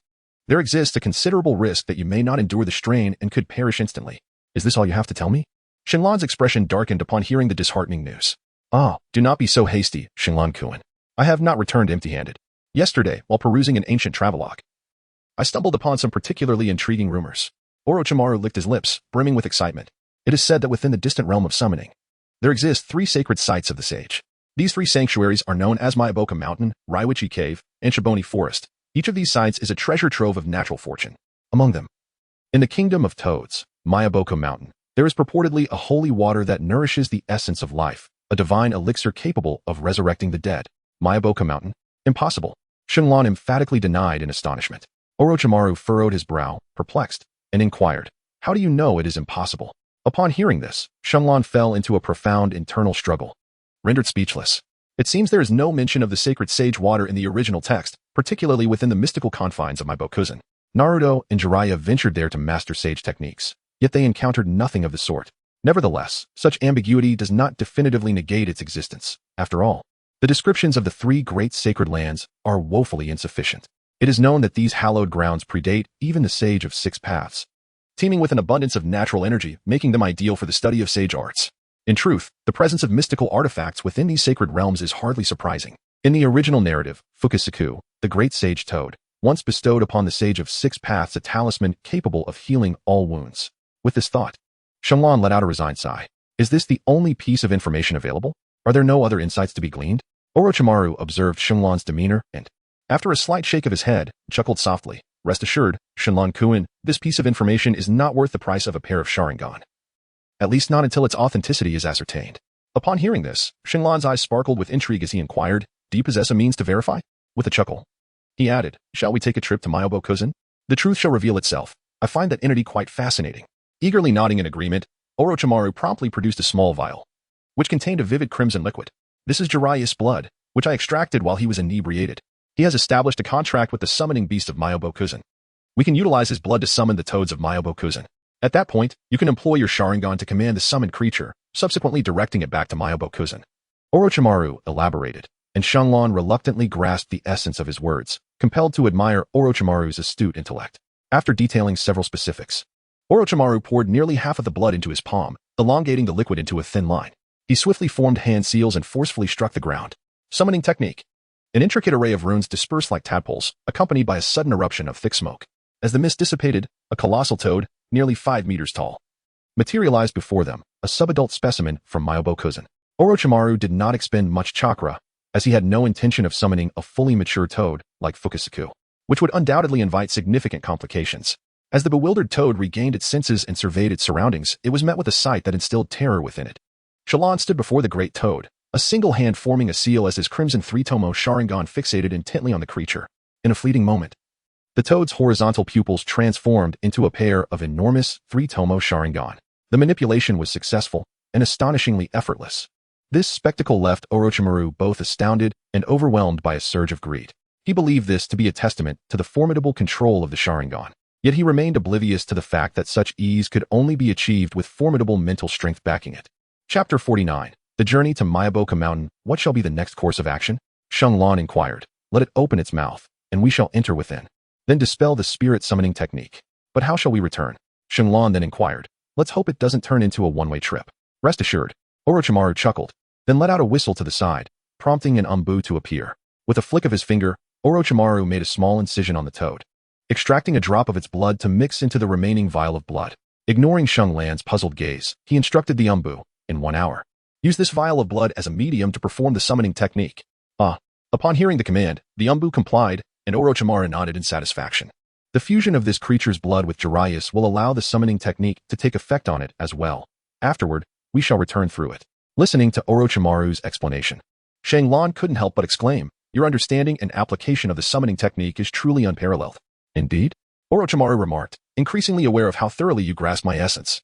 There exists a considerable risk that you may not endure the strain and could perish instantly. Is this all you have to tell me? Shenlong's expression darkened upon hearing the disheartening news. Ah, do not be so hasty, Shenlong-kun. I have not returned empty-handed. Yesterday, while perusing an ancient travelogue, I stumbled upon some particularly intriguing rumors. Orochimaru licked his lips, brimming with excitement. It is said that within the distant realm of summoning, there exist 3 sacred sites of the sage. These 3 sanctuaries are known as Myaboka Mountain, Raiwichi Cave, and Shiboni Forest. Each of these sites is a treasure trove of natural fortune. Among them, in the kingdom of Toads, Myaboka Mountain, there is purportedly a holy water that nourishes the essence of life, a divine elixir capable of resurrecting the dead. Myaboka Mountain? Impossible. Shenlong emphatically denied in astonishment. Orochimaru furrowed his brow, perplexed, and inquired, how do you know it is impossible? Upon hearing this, Shenlong fell into a profound internal struggle. Rendered speechless. It seems there is no mention of the sacred sage water in the original text, particularly within the mystical confines of Myabokuzen. Naruto and Jiraiya ventured there to master sage techniques, yet they encountered nothing of the sort. Nevertheless, such ambiguity does not definitively negate its existence. After all, the descriptions of the 3 great sacred lands are woefully insufficient. It is known that these hallowed grounds predate even the Sage of 6 Paths, teeming with an abundance of natural energy, making them ideal for the study of sage arts. In truth, the presence of mystical artifacts within these sacred realms is hardly surprising. In the original narrative, Fukusaku, the great sage Toad, once bestowed upon the Sage of 6 Paths a talisman capable of healing all wounds. With this thought, Shenlong let out a resigned sigh. Is this the only piece of information available? Are there no other insights to be gleaned? Orochimaru observed Shenlong's demeanor and, after a slight shake of his head, chuckled softly. Rest assured, Shenlong-kun, this piece of information is not worth the price of a pair of Sharingan. At least not until its authenticity is ascertained. Upon hearing this, Shenlong's eyes sparkled with intrigue as he inquired, do you possess a means to verify? With a chuckle, he added, shall we take a trip to Myabokuzen? The truth shall reveal itself. I find that entity quite fascinating. Eagerly nodding in agreement, Orochimaru promptly produced a small vial, which contained a vivid crimson liquid. This is Jiraiya's blood, which I extracted while he was inebriated. He has established a contract with the summoning beast of Myabokuzen. We can utilize his blood to summon the toads of Myabokuzen. At that point, you can employ your Sharingan to command the summoned creature, subsequently directing it back to Myabokuzen. Orochimaru elaborated, and Shenlong reluctantly grasped the essence of his words, compelled to admire Orochimaru's astute intellect. After detailing several specifics, Orochimaru poured nearly half of the blood into his palm, elongating the liquid into a thin line. He swiftly formed hand seals and forcefully struck the ground. Summoning technique. An intricate array of runes dispersed like tadpoles, accompanied by a sudden eruption of thick smoke. As the mist dissipated, a colossal toad, nearly 5 meters tall, materialized before them, a subadult specimen from Myabokuzen. Orochimaru did not expend much chakra, as he had no intention of summoning a fully mature toad like Fukusaku, which would undoubtedly invite significant complications. As the bewildered toad regained its senses and surveyed its surroundings, it was met with a sight that instilled terror within it. Shenlong stood before the great toad, a single hand forming a seal as his crimson 3 Tomoe Sharingan fixated intently on the creature. In a fleeting moment, The toad's horizontal pupils transformed into a pair of enormous 3 Tomoe Sharingan. The manipulation was successful and astonishingly effortless. This spectacle left Orochimaru both astounded and overwhelmed by a surge of greed. He believed this to be a testament to the formidable control of the Sharingan. Yet he remained oblivious to the fact that such ease could only be achieved with formidable mental strength backing it. Chapter 49. The Journey to Myoboku Mountain. What shall be the next course of action? Shenlong inquired. Let it open its mouth, and we shall enter within. Then dispel the spirit summoning technique. But how shall we return? Shenlong then inquired. Let's hope it doesn't turn into a one-way trip. Rest assured. Orochimaru chuckled, then let out a whistle to the side, prompting an umbu to appear. With a flick of his finger, Orochimaru made a small incision on the toad, extracting a drop of its blood to mix into the remaining vial of blood. Ignoring Shenlong's puzzled gaze, he instructed the umbu, in 1 hour, use this vial of blood as a medium to perform the summoning technique. Upon hearing the command, the umbu complied, and Orochimaru nodded in satisfaction. The fusion of this creature's blood with Jiraiya's will allow the summoning technique to take effect on it as well. Afterward, we shall return through it. Listening to Orochimaru's explanation, Shenlong couldn't help but exclaim, your understanding and application of the summoning technique is truly unparalleled. Indeed? Orochimaru remarked, increasingly aware of how thoroughly you grasp my essence.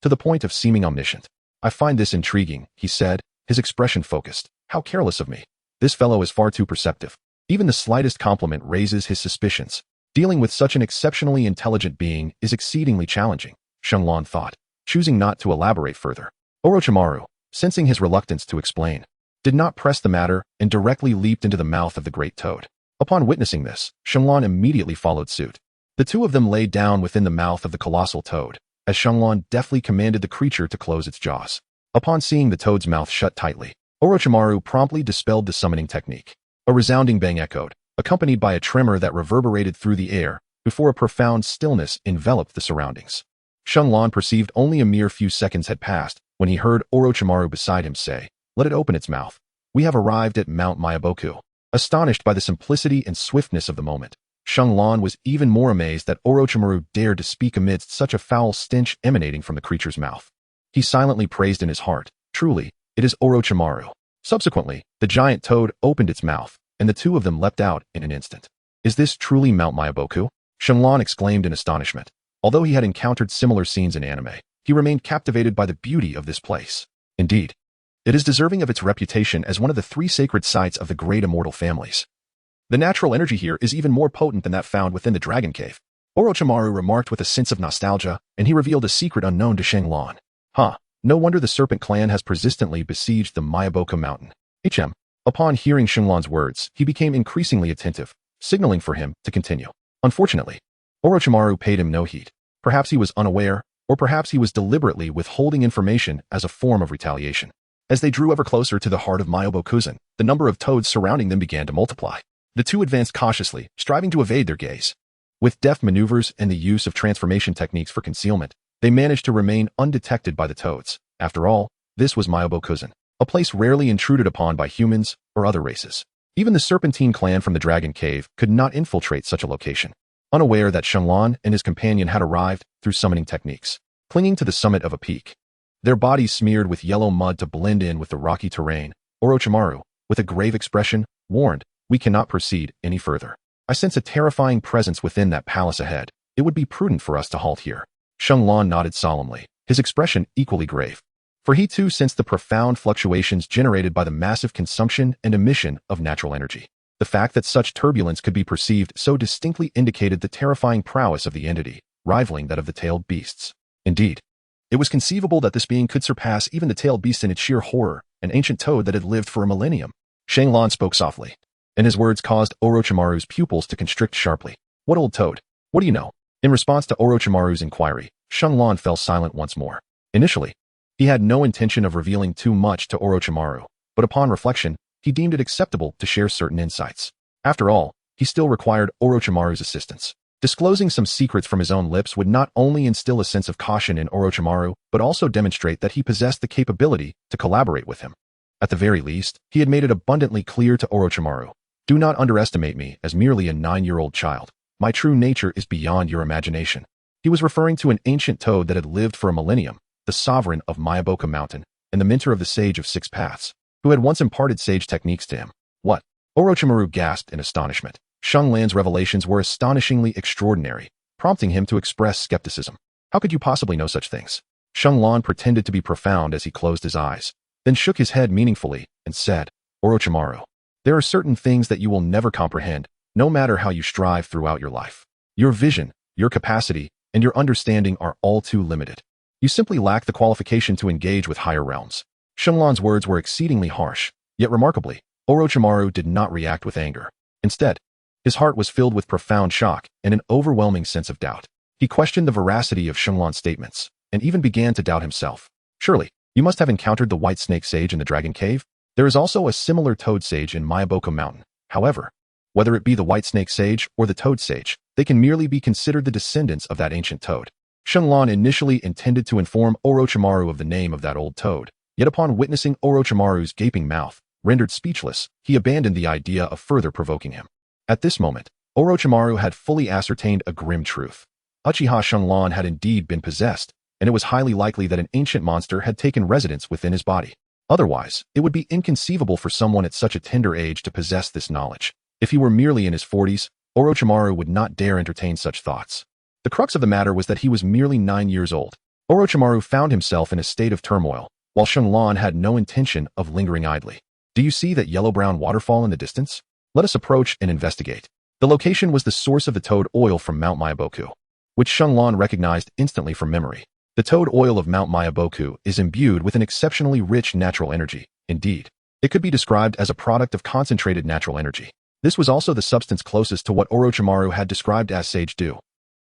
To the point of seeming omniscient. I find this intriguing, he said, his expression focused. How careless of me. This fellow is far too perceptive. Even the slightest compliment raises his suspicions. Dealing with such an exceptionally intelligent being is exceedingly challenging, Shenlong thought, choosing not to elaborate further. Orochimaru, sensing his reluctance to explain, did not press the matter and directly leaped into the mouth of the great toad. Upon witnessing this, Shenlong immediately followed suit. The two of them lay down within the mouth of the colossal toad, as Shenlong deftly commanded the creature to close its jaws. Upon seeing the toad's mouth shut tightly, Orochimaru promptly dispelled the summoning technique. A resounding bang echoed, accompanied by a tremor that reverberated through the air, before a profound stillness enveloped the surroundings. Shenlong perceived only a mere few seconds had passed when he heard Orochimaru beside him say, let it open its mouth. We have arrived at Mount Myoboku. Astonished by the simplicity and swiftness of the moment, Shenlong was even more amazed that Orochimaru dared to speak amidst such a foul stench emanating from the creature's mouth. He silently praised in his heart, truly, it is Orochimaru. Subsequently, the giant toad opened its mouth, and the two of them leapt out in an instant. Is this truly Mount Myoboku? Shenlong exclaimed in astonishment. Although he had encountered similar scenes in anime, he remained captivated by the beauty of this place. Indeed, it is deserving of its reputation as one of the 3 sacred sites of the great immortal families. The natural energy here is even more potent than that found within the Dragon Cave. Orochimaru remarked with a sense of nostalgia, and he revealed a secret unknown to Shenlong. No wonder the Serpent Clan has persistently besieged the Myoboku Mountain. Upon hearing Shenlong's words, he became increasingly attentive, signaling for him to continue. Unfortunately, Orochimaru paid him no heed. Perhaps he was unaware, or perhaps he was deliberately withholding information as a form of retaliation. As they drew ever closer to the heart of Myobokuzen, the number of toads surrounding them began to multiply. The two advanced cautiously, striving to evade their gaze. With deft maneuvers and the use of transformation techniques for concealment, they managed to remain undetected by the toads. After all, this was Myobokuzen, a place rarely intruded upon by humans or other races. Even the Serpentine clan from the Dragon Cave could not infiltrate such a location. Unaware that Shenlong and his companion had arrived through summoning techniques, clinging to the summit of a peak, their bodies smeared with yellow mud to blend in with the rocky terrain, Orochimaru, with a grave expression, warned, we cannot proceed any further. I sense a terrifying presence within that palace ahead. It would be prudent for us to halt here. Shenlong nodded solemnly, his expression equally grave. For he too sensed the profound fluctuations generated by the massive consumption and emission of natural energy. The fact that such turbulence could be perceived so distinctly indicated the terrifying prowess of the entity, rivaling that of the tailed beasts. Indeed, it was conceivable that this being could surpass even the tailed beast in its sheer horror, an ancient toad that had lived for a millennium. Shenlong spoke softly, and his words caused Orochimaru's pupils to constrict sharply. What old toad? What do you know? In response to Orochimaru's inquiry, Shenlong fell silent once more. Initially, he had no intention of revealing too much to Orochimaru, but upon reflection, he deemed it acceptable to share certain insights. After all, he still required Orochimaru's assistance. Disclosing some secrets from his own lips would not only instill a sense of caution in Orochimaru, but also demonstrate that he possessed the capability to collaborate with him. At the very least, he had made it abundantly clear to Orochimaru, do not underestimate me as merely a 9-year-old child. My true nature is beyond your imagination. He was referring to an ancient toad that had lived for a millennium, the sovereign of Myoboku Mountain, and the mentor of the Sage of 6 Paths, who had once imparted sage techniques to him. What? Orochimaru gasped in astonishment. Shanglan's revelations were astonishingly extraordinary, prompting him to express skepticism. How could you possibly know such things? Shanglan pretended to be profound as he closed his eyes, then shook his head meaningfully and said, Orochimaru, there are certain things that you will never comprehend, no matter how you strive throughout your life. Your vision, your capacity, and your understanding are all too limited. You simply lack the qualification to engage with higher realms. Shanglan's words were exceedingly harsh, yet remarkably, Orochimaru did not react with anger. Instead, his heart was filled with profound shock and an overwhelming sense of doubt. He questioned the veracity of Shanglan's statements, and even began to doubt himself. Surely, you must have encountered the White Snake Sage in the Dragon Cave? There is also a similar Toad Sage in Mayaboko Mountain. However, whether it be the White Snake Sage or the Toad Sage, they can merely be considered the descendants of that ancient toad. Shanglan initially intended to inform Orochimaru of the name of that old toad, yet upon witnessing Orochimaru's gaping mouth, rendered speechless, he abandoned the idea of further provoking him. At this moment, Orochimaru had fully ascertained a grim truth. Uchiha Shanglan had indeed been possessed, and it was highly likely that an ancient monster had taken residence within his body. Otherwise, it would be inconceivable for someone at such a tender age to possess this knowledge. If he were merely in his 40s, Orochimaru would not dare entertain such thoughts. The crux of the matter was that he was merely 9 years old. Orochimaru found himself in a state of turmoil, while Shanglan had no intention of lingering idly. Do you see that yellow-brown waterfall in the distance? Let us approach and investigate. The location was the source of the toad oil from Mount Mayaboko, which Shanglan recognized instantly from memory. The toad oil of Mount Mayaboko is imbued with an exceptionally rich natural energy. Indeed, it could be described as a product of concentrated natural energy. This was also the substance closest to what Orochimaru had described as sage dew.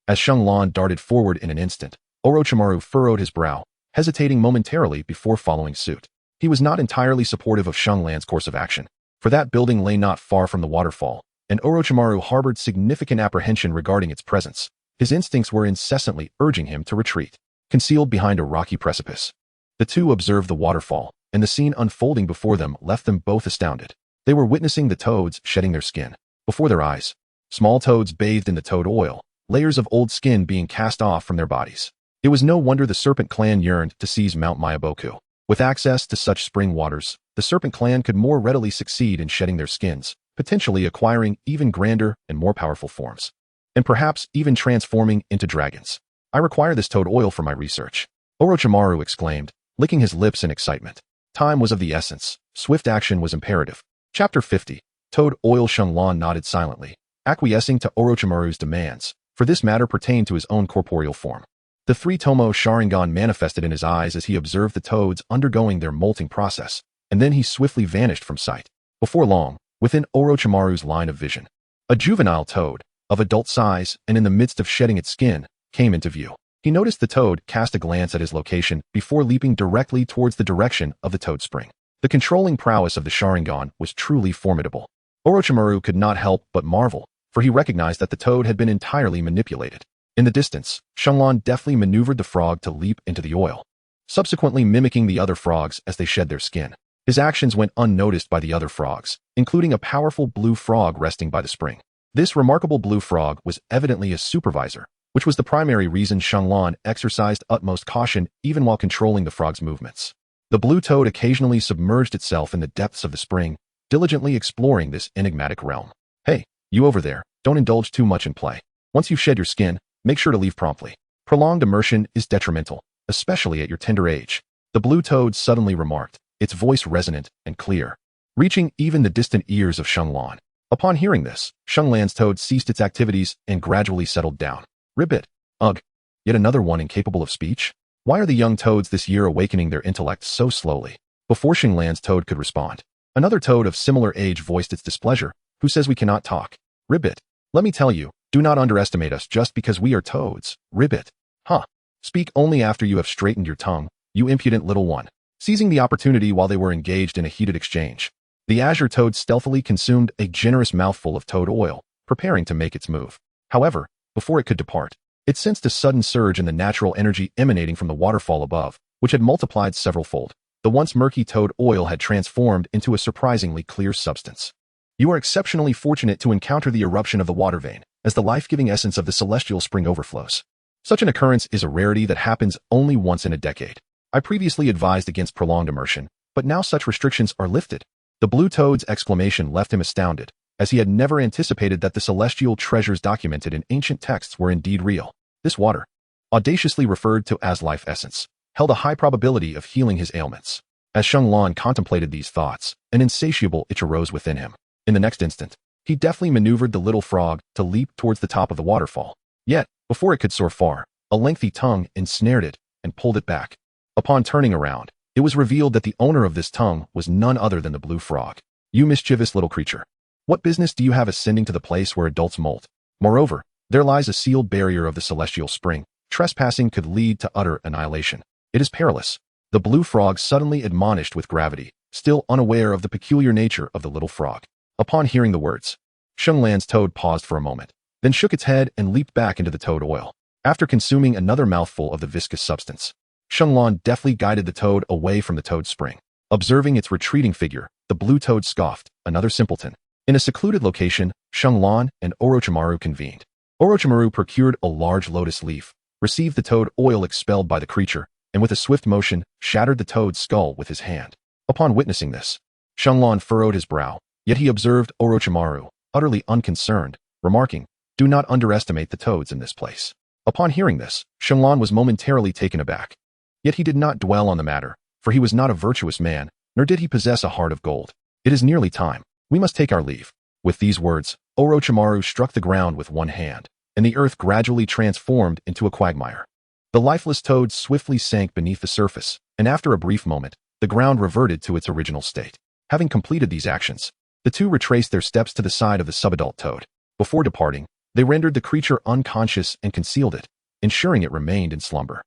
As Shanglan darted forward in an instant, Orochimaru furrowed his brow, hesitating momentarily before following suit. He was not entirely supportive of Shanglan's course of action, for that building lay not far from the waterfall, and Orochimaru harbored significant apprehension regarding its presence. His instincts were incessantly urging him to retreat. Concealed behind a rocky precipice, the two observed the waterfall, and the scene unfolding before them left them both astounded. They were witnessing the toads shedding their skin. Before their eyes, small toads bathed in the toad oil, layers of old skin being cast off from their bodies. It was no wonder the Serpent Clan yearned to seize Mount Mayaboko. With access to such spring waters, the Serpent Clan could more readily succeed in shedding their skins, potentially acquiring even grander and more powerful forms, and perhaps even transforming into dragons. I require this toad oil for my research, Orochimaru exclaimed, licking his lips in excitement. Time was of the essence. Swift action was imperative. Chapter 50. Toad Oil. Shanglan nodded silently, acquiescing to Orochimaru's demands, for this matter pertained to his own corporeal form. The three Tomoe Sharingan manifested in his eyes as he observed the toads undergoing their molting process, and then he swiftly vanished from sight. Before long, within Orochimaru's line of vision, a juvenile toad, of adult size and in the midst of shedding its skin, came into view. He noticed the toad cast a glance at his location before leaping directly towards the direction of the toad spring. The controlling prowess of the Sharingan was truly formidable. Orochimaru could not help but marvel, for he recognized that the toad had been entirely manipulated. In the distance, Shanglan deftly maneuvered the frog to leap into the oil, subsequently mimicking the other frogs as they shed their skin. His actions went unnoticed by the other frogs, including a powerful blue frog resting by the spring. This remarkable blue frog was evidently a supervisor, which was the primary reason Shanglan exercised utmost caution even while controlling the frog's movements. The blue toad occasionally submerged itself in the depths of the spring, diligently exploring this enigmatic realm. Hey, you over there, don't indulge too much in play. Once you've shed your skin, make sure to leave promptly. Prolonged immersion is detrimental, especially at your tender age, the blue toad suddenly remarked, its voice resonant and clear, reaching even the distant ears of Shanglan. Upon hearing this, Shanglan's toad ceased its activities and gradually settled down. Ribbit. Ugh. Yet another one incapable of speech? Why are the young toads this year awakening their intellect so slowly? Before Shanglan's toad could respond, another toad of similar age voiced its displeasure. Who says we cannot talk? Ribbit. Let me tell you, do not underestimate us just because we are toads. Ribbit. Huh. Speak only after you have straightened your tongue, you impudent little one. Seizing the opportunity while they were engaged in a heated exchange, the azure toad stealthily consumed a generous mouthful of toad oil, preparing to make its move. However, before it could depart, it sensed a sudden surge in the natural energy emanating from the waterfall above, which had multiplied several-fold. The once murky toad oil had transformed into a surprisingly clear substance. You are exceptionally fortunate to encounter the eruption of the water vein, as the life-giving essence of the celestial spring overflows. Such an occurrence is a rarity that happens only once in a decade. I previously advised against prolonged immersion, but now such restrictions are lifted. The blue toad's exclamation left him astounded, as he had never anticipated that the celestial treasures documented in ancient texts were indeed real. This water, audaciously referred to as life essence, held a high probability of healing his ailments. As Xianglan contemplated these thoughts, an insatiable itch arose within him. In the next instant, he deftly maneuvered the little frog to leap towards the top of the waterfall. Yet, before it could soar far, a lengthy tongue ensnared it and pulled it back. Upon turning around, it was revealed that the owner of this tongue was none other than the blue frog. You mischievous little creature. What business do you have ascending to the place where adults molt? Moreover, there lies a sealed barrier of the celestial spring. Trespassing could lead to utter annihilation. It is perilous. The blue frog suddenly admonished with gravity, still unaware of the peculiar nature of the little frog. Upon hearing the words, Xianglan's toad paused for a moment, then shook its head and leaped back into the toad oil. After consuming another mouthful of the viscous substance, Xianglan deftly guided the toad away from the toad spring. Observing its retreating figure, the blue toad scoffed, another simpleton. In a secluded location, Xianglan and Orochimaru convened. Orochimaru procured a large lotus leaf, received the toad oil expelled by the creature, and with a swift motion, shattered the toad's skull with his hand. Upon witnessing this, Xianglan furrowed his brow, yet he observed Orochimaru, utterly unconcerned, remarking, "Do not underestimate the toads in this place." Upon hearing this, Xianglan was momentarily taken aback. Yet he did not dwell on the matter, for he was not a virtuous man, nor did he possess a heart of gold. It is nearly time. We must take our leave. With these words, Orochimaru struck the ground with one hand, and the earth gradually transformed into a quagmire. The lifeless toad swiftly sank beneath the surface, and after a brief moment, the ground reverted to its original state. Having completed these actions, the two retraced their steps to the side of the subadult toad. Before departing, they rendered the creature unconscious and concealed it, ensuring it remained in slumber.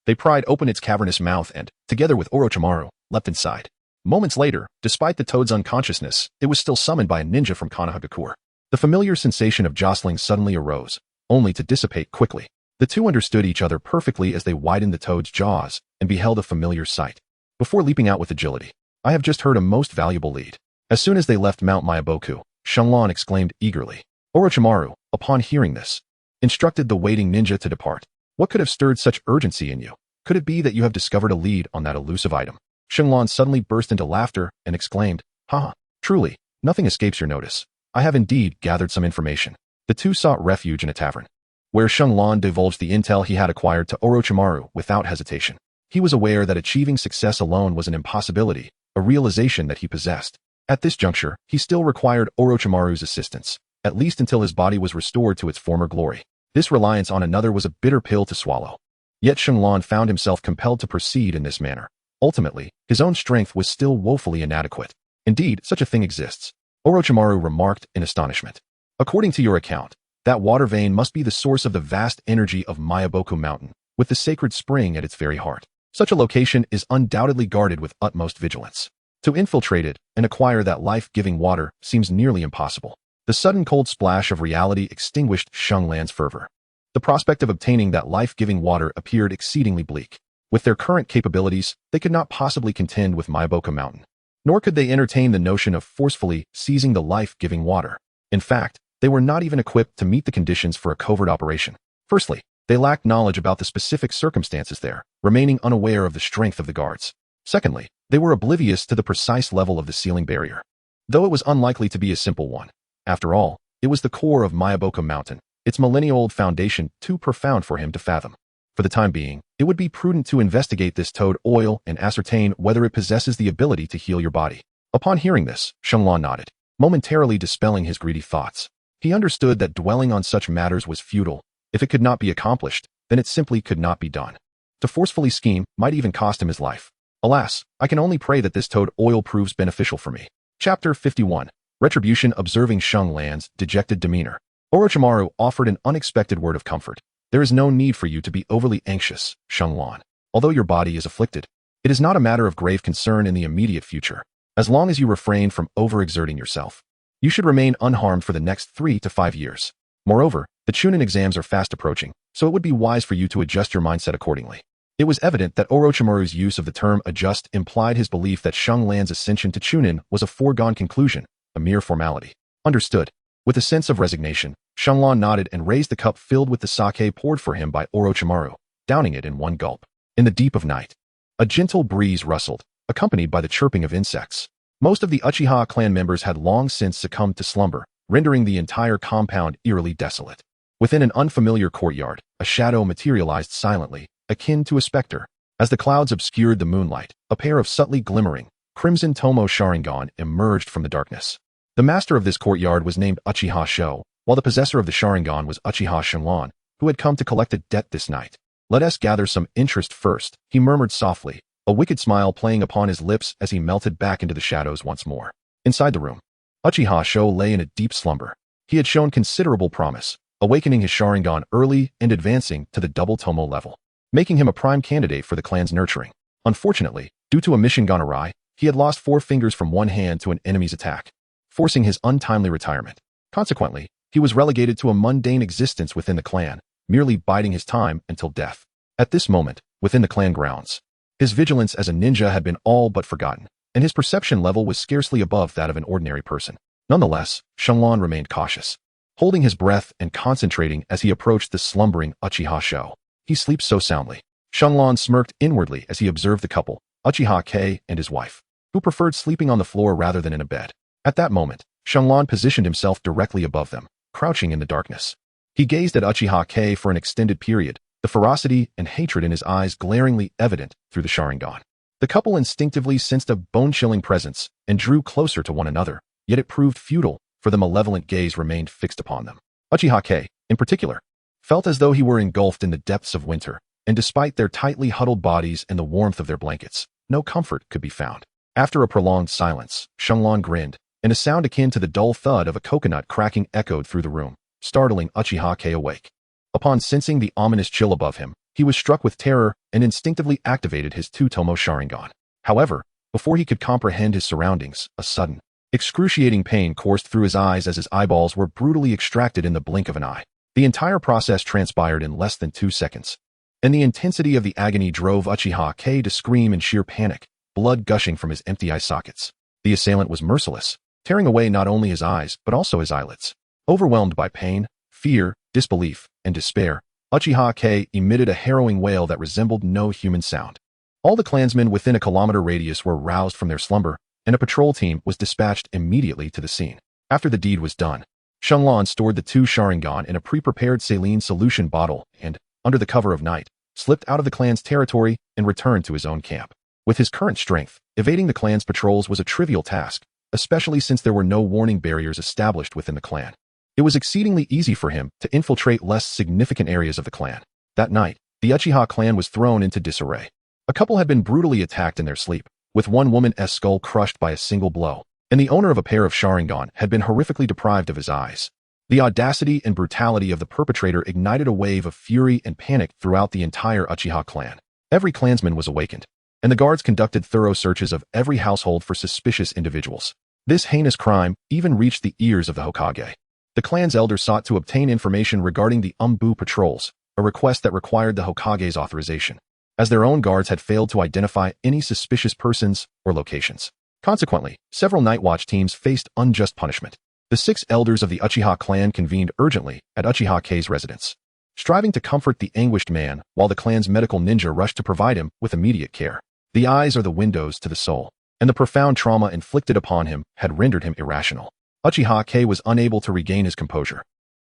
They pried open its cavernous mouth and, together with Orochimaru, leapt inside. Moments later, despite the toad's unconsciousness, it was still summoned by a ninja from Konohagakure. The familiar sensation of jostling suddenly arose, only to dissipate quickly. The two understood each other perfectly as they widened the toad's jaws and beheld a familiar sight. Before leaping out with agility, "I have just heard a most valuable lead." As soon as they left Mount Myaboku, Xianglan exclaimed eagerly. Orochimaru, upon hearing this, instructed the waiting ninja to depart. What could have stirred such urgency in you? Could it be that you have discovered a lead on that elusive item? Xianglan suddenly burst into laughter and exclaimed, "Ha! Truly, nothing escapes your notice. I have indeed gathered some information." The two sought refuge in a tavern, where Xianglan divulged the intel he had acquired to Orochimaru without hesitation. He was aware that achieving success alone was an impossibility, a realization that he possessed. At this juncture, he still required Orochimaru's assistance, at least until his body was restored to its former glory. This reliance on another was a bitter pill to swallow. Yet Xianglan found himself compelled to proceed in this manner. Ultimately, his own strength was still woefully inadequate. Indeed, such a thing exists, Orochimaru remarked in astonishment. According to your account, that water vein must be the source of the vast energy of Myaboku Mountain, with the sacred spring at its very heart. Such a location is undoubtedly guarded with utmost vigilance. To infiltrate it and acquire that life-giving water seems nearly impossible. The sudden cold splash of reality extinguished Xianglan's fervor. The prospect of obtaining that life-giving water appeared exceedingly bleak. With their current capabilities, they could not possibly contend with Myaboku Mountain. Nor could they entertain the notion of forcefully seizing the life-giving water. In fact, they were not even equipped to meet the conditions for a covert operation. Firstly, they lacked knowledge about the specific circumstances there, remaining unaware of the strength of the guards. Secondly, they were oblivious to the precise level of the sealing barrier, though it was unlikely to be a simple one. After all, it was the core of Myaboku Mountain, its millennia-old foundation too profound for him to fathom. For the time being, it would be prudent to investigate this toad oil and ascertain whether it possesses the ability to heal your body. Upon hearing this, Xianglan nodded, momentarily dispelling his greedy thoughts. He understood that dwelling on such matters was futile. If it could not be accomplished, then it simply could not be done. To forcefully scheme might even cost him his life. Alas, I can only pray that this toad oil proves beneficial for me. Chapter 51. Retribution. Observing Xianglan's dejected demeanor, Orochimaru offered an unexpected word of comfort. There is no need for you to be overly anxious, Xianglan. Although your body is afflicted, it is not a matter of grave concern in the immediate future. As long as you refrain from overexerting yourself, you should remain unharmed for the next 3 to 5 years. Moreover, the Chunin exams are fast approaching, so it would be wise for you to adjust your mindset accordingly. It was evident that Orochimaru's use of the term adjust implied his belief that Xianglan's ascension to Chunin was a foregone conclusion, a mere formality. Understood. With a sense of resignation, Xianglan nodded and raised the cup filled with the sake poured for him by Orochimaru, downing it in one gulp. In the deep of night, a gentle breeze rustled, accompanied by the chirping of insects. Most of the Uchiha clan members had long since succumbed to slumber, rendering the entire compound eerily desolate. Within an unfamiliar courtyard, a shadow materialized silently, akin to a specter. As the clouds obscured the moonlight, a pair of subtly glimmering, crimson Tomoe Sharingan emerged from the darkness. The master of this courtyard was named Uchiha Sho, while the possessor of the Sharingan was Uchiha Shenlong, who had come to collect a debt this night. "Let us gather some interest first," he murmured softly, a wicked smile playing upon his lips as he melted back into the shadows once more. Inside the room, Uchiha Sho lay in a deep slumber. He had shown considerable promise, awakening his Sharingan early and advancing to the double Tomoe level, making him a prime candidate for the clan's nurturing. Unfortunately, due to a mission gone awry, he had lost 4 fingers from one hand to an enemy's attack, forcing his untimely retirement. Consequently, he was relegated to a mundane existence within the clan, merely biding his time until death. At this moment, within the clan grounds, his vigilance as a ninja had been all but forgotten, and his perception level was scarcely above that of an ordinary person. Nonetheless, Shenlong remained cautious, holding his breath and concentrating as he approached the slumbering Uchiha Sho. "He sleeps so soundly." Shenlong smirked inwardly as he observed the couple, Uchiha Kei and his wife, who preferred sleeping on the floor rather than in a bed. At that moment, Shenlong positioned himself directly above them, crouching in the darkness. He gazed at Uchiha Kei for an extended period, the ferocity and hatred in his eyes glaringly evident through the Sharingan. The couple instinctively sensed a bone-chilling presence and drew closer to one another, yet it proved futile, for the malevolent gaze remained fixed upon them. Uchiha Kei, in particular, felt as though he were engulfed in the depths of winter, and despite their tightly huddled bodies and the warmth of their blankets, no comfort could be found. After a prolonged silence, Shenlong grinned, and a sound akin to the dull thud of a coconut cracking echoed through the room, startling Uchiha Kei awake. Upon sensing the ominous chill above him, he was struck with terror and instinctively activated his 2 Tomoe Sharingan. However, before he could comprehend his surroundings, a sudden, excruciating pain coursed through his eyes as his eyeballs were brutally extracted in the blink of an eye. The entire process transpired in less than 2 seconds, and the intensity of the agony drove Uchiha Kei to scream in sheer panic, blood gushing from his empty eye sockets. The assailant was merciless, tearing away not only his eyes but also his eyelids. Overwhelmed by pain, fear, disbelief, and despair, Uchiha Kei emitted a harrowing wail that resembled no human sound. All the clansmen within a kilometer radius were roused from their slumber, and a patrol team was dispatched immediately to the scene. After the deed was done, Shenlong stored the 2 Sharingan in a pre-prepared saline solution bottle and, under the cover of night, slipped out of the clan's territory and returned to his own camp. With his current strength, evading the clan's patrols was a trivial task, especially since there were no warning barriers established within the clan. It was exceedingly easy for him to infiltrate less significant areas of the clan. That night, the Uchiha clan was thrown into disarray. A couple had been brutally attacked in their sleep, with one woman's skull crushed by a single blow, and the owner of a pair of Sharingan had been horrifically deprived of his eyes. The audacity and brutality of the perpetrator ignited a wave of fury and panic throughout the entire Uchiha clan. Every clansman was awakened, and the guards conducted thorough searches of every household for suspicious individuals. This heinous crime even reached the ears of the Hokage. The clan's elders sought to obtain information regarding the Umbu patrols, a request that required the Hokage's authorization, as their own guards had failed to identify any suspicious persons or locations. Consequently, several night watch teams faced unjust punishment. The 6 elders of the Uchiha clan convened urgently at Uchiha Kei's residence, striving to comfort the anguished man while the clan's medical ninja rushed to provide him with immediate care. The eyes are the windows to the soul, and the profound trauma inflicted upon him had rendered him irrational. Uchiha Kei was unable to regain his composure,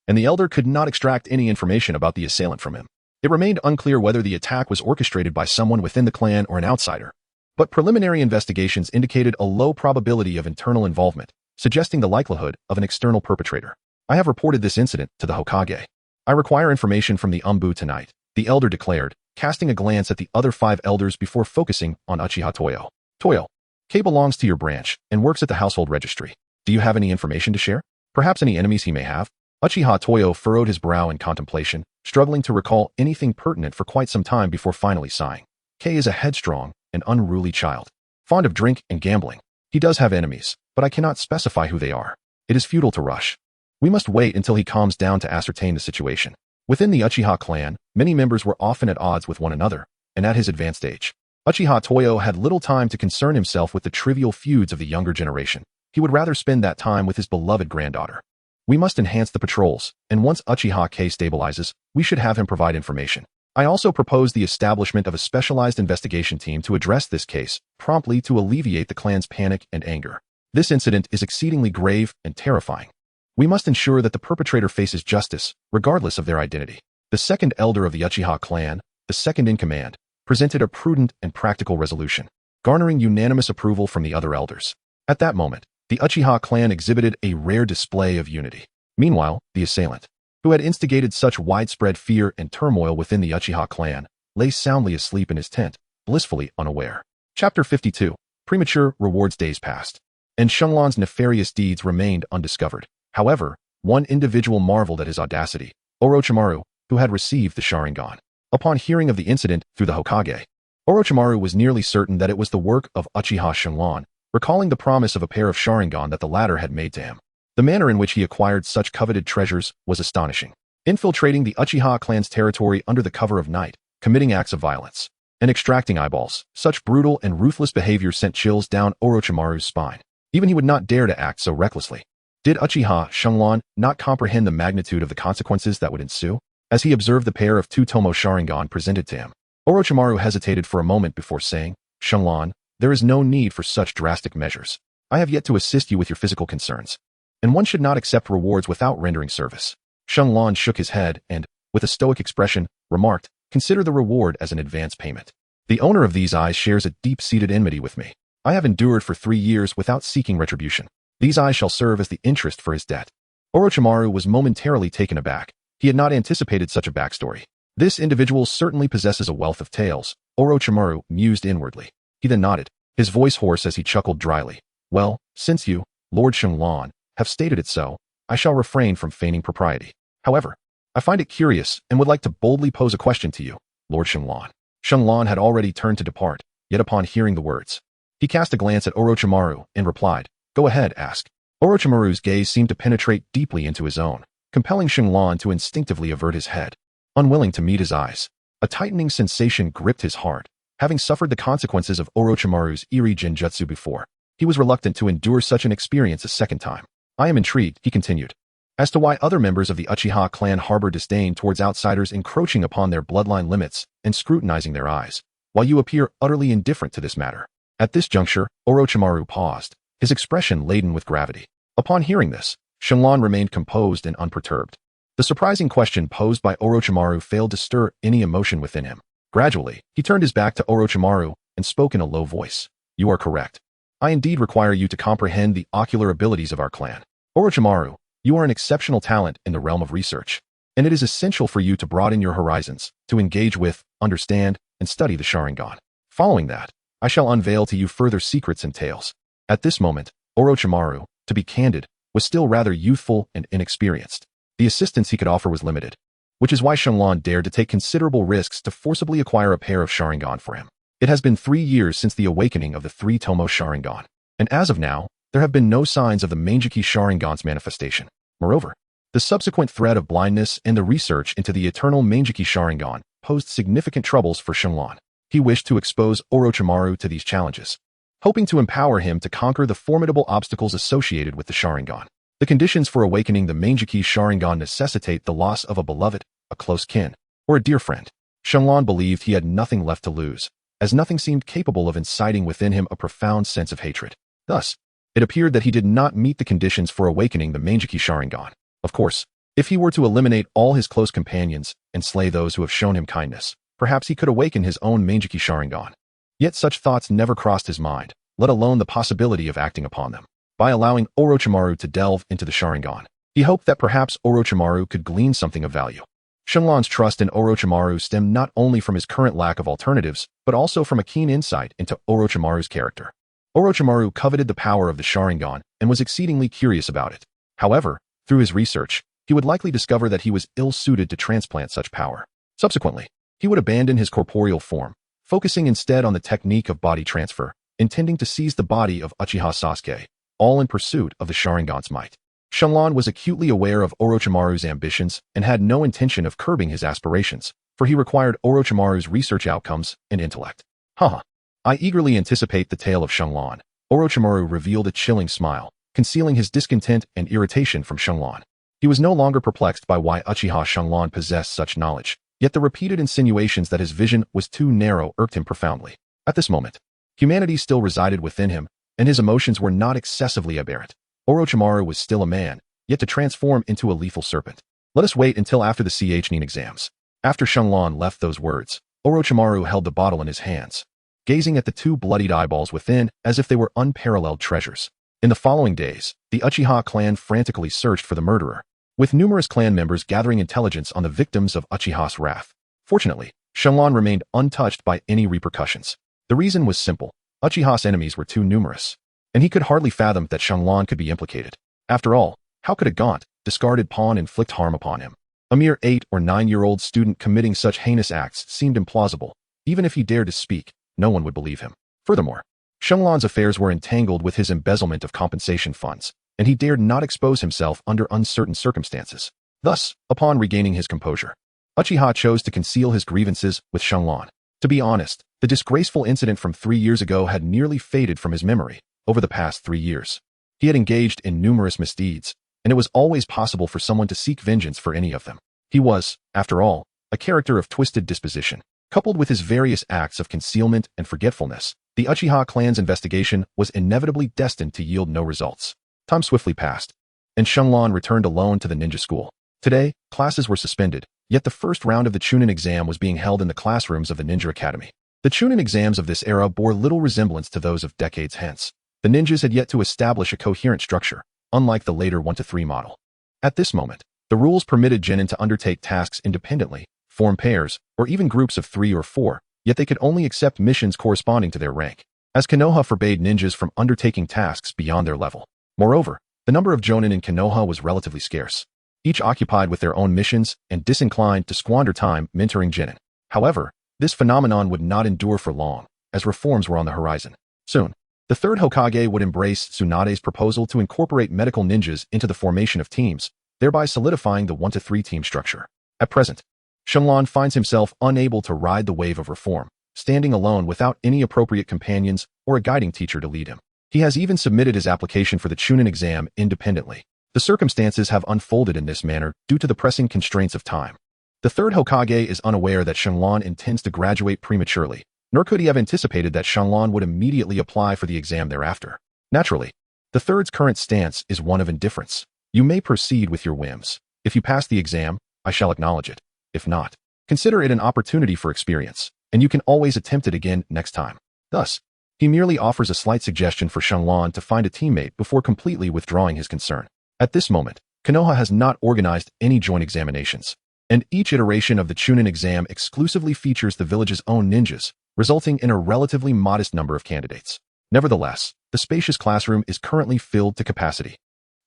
and the elder could not extract any information about the assailant from him. It remained unclear whether the attack was orchestrated by someone within the clan or an outsider, but preliminary investigations indicated a low probability of internal involvement, suggesting the likelihood of an external perpetrator. "I have reported this incident to the Hokage. I require information from the Umbu tonight," the elder declared, casting a glance at the other 5 elders before focusing on Uchiha Toyo. "Toyo, Kei belongs to your branch and works at the household registry. Do you have any information to share? Perhaps any enemies he may have?" Uchiha Toyo furrowed his brow in contemplation, struggling to recall anything pertinent for quite some time before finally sighing. "Kei is a headstrong and unruly child, fond of drink and gambling. He does have enemies, but I cannot specify who they are. It is futile to rush. We must wait until he calms down to ascertain the situation." Within the Uchiha clan, many members were often at odds with one another, and at his advanced age, Uchiha Toyo had little time to concern himself with the trivial feuds of the younger generation. He would rather spend that time with his beloved granddaughter. "We must enhance the patrols, and once Uchiha Kei stabilizes, we should have him provide information. I also propose the establishment of a specialized investigation team to address this case, promptly to alleviate the clan's panic and anger. This incident is exceedingly grave and terrifying." We must ensure that the perpetrator faces justice, regardless of their identity. The second elder of the Uchiha clan, the second in command, presented a prudent and practical resolution, garnering unanimous approval from the other elders. At that moment, the Uchiha clan exhibited a rare display of unity. Meanwhile, the assailant, who had instigated such widespread fear and turmoil within the Uchiha clan, lay soundly asleep in his tent, blissfully unaware. Chapter 52. Premature rewards. Days passed, and Shenlon's nefarious deeds remained undiscovered. However, one individual marveled at his audacity, Orochimaru, who had received the Sharingan. Upon hearing of the incident through the Hokage, Orochimaru was nearly certain that it was the work of Uchiha Shenlon, recalling the promise of a pair of Sharingan that the latter had made to him. The manner in which he acquired such coveted treasures was astonishing. Infiltrating the Uchiha clan's territory under the cover of night, committing acts of violence, and extracting eyeballs. Such brutal and ruthless behavior sent chills down Orochimaru's spine. Even he would not dare to act so recklessly. Did Uchiha Shenlon not comprehend the magnitude of the consequences that would ensue? As he observed the pair of two Tomoe Sharingan presented to him, Orochimaru hesitated for a moment before saying, "Shenlon, there is no need for such drastic measures. I have yet to assist you with your physical concerns, and one should not accept rewards without rendering service." Shenlon shook his head and, with a stoic expression, remarked, "Consider the reward as an advance payment. The owner of these eyes shares a deep-seated enmity with me. I have endured for 3 years without seeking retribution. These eyes shall serve as the interest for his debt." Orochimaru was momentarily taken aback. He had not anticipated such a backstory. This individual certainly possesses a wealth of tales, Orochimaru mused inwardly. He then nodded, his voice hoarse as he chuckled dryly. "Well, since you, Lord Shenlon, have stated it so, I shall refrain from feigning propriety. However, I find it curious and would like to boldly pose a question to you, Lord Shenlon." Shenlon had already turned to depart, yet upon hearing the words, he cast a glance at Orochimaru and replied, "Go ahead, ask." Orochimaru's gaze seemed to penetrate deeply into his own, compelling Shenlon to instinctively avert his head, unwilling to meet his eyes. A tightening sensation gripped his heart. Having suffered the consequences of Orochimaru's eerie genjutsu before, he was reluctant to endure such an experience a second time. "I am intrigued," he continued, "as to why other members of the Uchiha clan harbor disdain towards outsiders encroaching upon their bloodline limits and scrutinizing their eyes, while you appear utterly indifferent to this matter." At this juncture, Orochimaru paused, his expression laden with gravity. Upon hearing this, Shenlon remained composed and unperturbed. The surprising question posed by Orochimaru failed to stir any emotion within him. Gradually, he turned his back to Orochimaru and spoke in a low voice. "You are correct. I indeed require you to comprehend the ocular abilities of our clan. Orochimaru, you are an exceptional talent in the realm of research, and it is essential for you to broaden your horizons, to engage with, understand, and study the Sharingan. Following that, I shall unveil to you further secrets and tales." At this moment, Orochimaru, to be candid, was still rather youthful and inexperienced. The assistance he could offer was limited, which is why Shenlon dared to take considerable risks to forcibly acquire a pair of Sharingan for him. It has been 3 years since the awakening of the 3 Tomoe Sharingan, and as of now, there have been no signs of the Mangekyou Sharingan's manifestation. Moreover, the subsequent threat of blindness and the research into the eternal Mangekyou Sharingan posed significant troubles for Shenlon. He wished to expose Orochimaru to these challenges, hoping to empower him to conquer the formidable obstacles associated with the Sharingan. The conditions for awakening the Mangekyou Sharingan necessitate the loss of a beloved, a close kin, or a dear friend. Shenlon believed he had nothing left to lose, as nothing seemed capable of inciting within him a profound sense of hatred. Thus, it appeared that he did not meet the conditions for awakening the Mangekyou Sharingan. Of course, if he were to eliminate all his close companions and slay those who have shown him kindness, perhaps he could awaken his own Mangekyou Sharingan. Yet such thoughts never crossed his mind, let alone the possibility of acting upon them. By allowing Orochimaru to delve into the Sharingan, he hoped that perhaps Orochimaru could glean something of value. Shenlon's trust in Orochimaru stemmed not only from his current lack of alternatives, but also from a keen insight into Orochimaru's character. Orochimaru coveted the power of the Sharingan and was exceedingly curious about it. However, through his research, he would likely discover that he was ill-suited to transplant such power. Subsequently, he would abandon his corporeal form, focusing instead on the technique of body transfer, intending to seize the body of Uchiha Sasuke, all in pursuit of the Sharingan's might. Shenlon was acutely aware of Orochimaru's ambitions and had no intention of curbing his aspirations, for he required Orochimaru's research outcomes and intellect. "Haha. I eagerly anticipate the tale of Shenlon." Orochimaru revealed a chilling smile, concealing his discontent and irritation from Shenlon. He was no longer perplexed by why Uchiha Shenlon possessed such knowledge, yet the repeated insinuations that his vision was too narrow irked him profoundly. At this moment, humanity still resided within him, and his emotions were not excessively aberrant. Orochimaru was still a man, yet to transform into a lethal serpent. Let us wait until after the Genin exams. After Xianglong left those words, Orochimaru held the bottle in his hands, gazing at the two bloodied eyeballs within as if they were unparalleled treasures. In the following days, the Uchiha clan frantically searched for the murderer, with numerous clan members gathering intelligence on the victims of Uchiha's wrath. Fortunately, Xianglong remained untouched by any repercussions. The reason was simple: Uchiha's enemies were too numerous, and he could hardly fathom that Xianglong could be implicated. After all, how could a gaunt, discarded pawn inflict harm upon him? A mere 8 or 9-year-old student committing such heinous acts seemed implausible. Even if he dared to speak, no one would believe him. Furthermore, Xianglong's affairs were entangled with his embezzlement of compensation funds, and he dared not expose himself under uncertain circumstances. Thus, upon regaining his composure, Uchiha chose to conceal his grievances with Xianglong. To be honest, the disgraceful incident from 3 years ago had nearly faded from his memory. Over the past 3 years, he had engaged in numerous misdeeds, and it was always possible for someone to seek vengeance for any of them. He was, after all, a character of twisted disposition. Coupled with his various acts of concealment and forgetfulness, the Uchiha clan's investigation was inevitably destined to yield no results. Time swiftly passed, and Xianglong returned alone to the ninja school. Today, classes were suspended, yet the first round of the Chunin exam was being held in the classrooms of the Ninja Academy. The Chunin exams of this era bore little resemblance to those of decades hence. The ninjas had yet to establish a coherent structure, unlike the later 1-to-3 model. At this moment, the rules permitted Genin to undertake tasks independently, form pairs, or even groups of 3 or 4, yet they could only accept missions corresponding to their rank, as Konoha forbade ninjas from undertaking tasks beyond their level. Moreover, the number of jonin in Konoha was relatively scarce, each occupied with their own missions and disinclined to squander time mentoring Genin. However, this phenomenon would not endure for long, as reforms were on the horizon. Soon, the third Hokage would embrace Tsunade's proposal to incorporate medical ninjas into the formation of teams, thereby solidifying the 1-to-3 team structure. At present, Xianglong finds himself unable to ride the wave of reform, standing alone without any appropriate companions or a guiding teacher to lead him. He has even submitted his application for the Chunin exam independently. The circumstances have unfolded in this manner due to the pressing constraints of time. The third Hokage is unaware that Xianglong intends to graduate prematurely, nor could he have anticipated that Xianglong would immediately apply for the exam thereafter. Naturally, the third's current stance is one of indifference. You may proceed with your whims. If you pass the exam, I shall acknowledge it. If not, consider it an opportunity for experience, and you can always attempt it again next time. Thus, he merely offers a slight suggestion for Xianglong to find a teammate before completely withdrawing his concern. At this moment, Konoha has not organized any joint examinations, and each iteration of the Chunin exam exclusively features the village's own ninjas, resulting in a relatively modest number of candidates. Nevertheless, the spacious classroom is currently filled to capacity.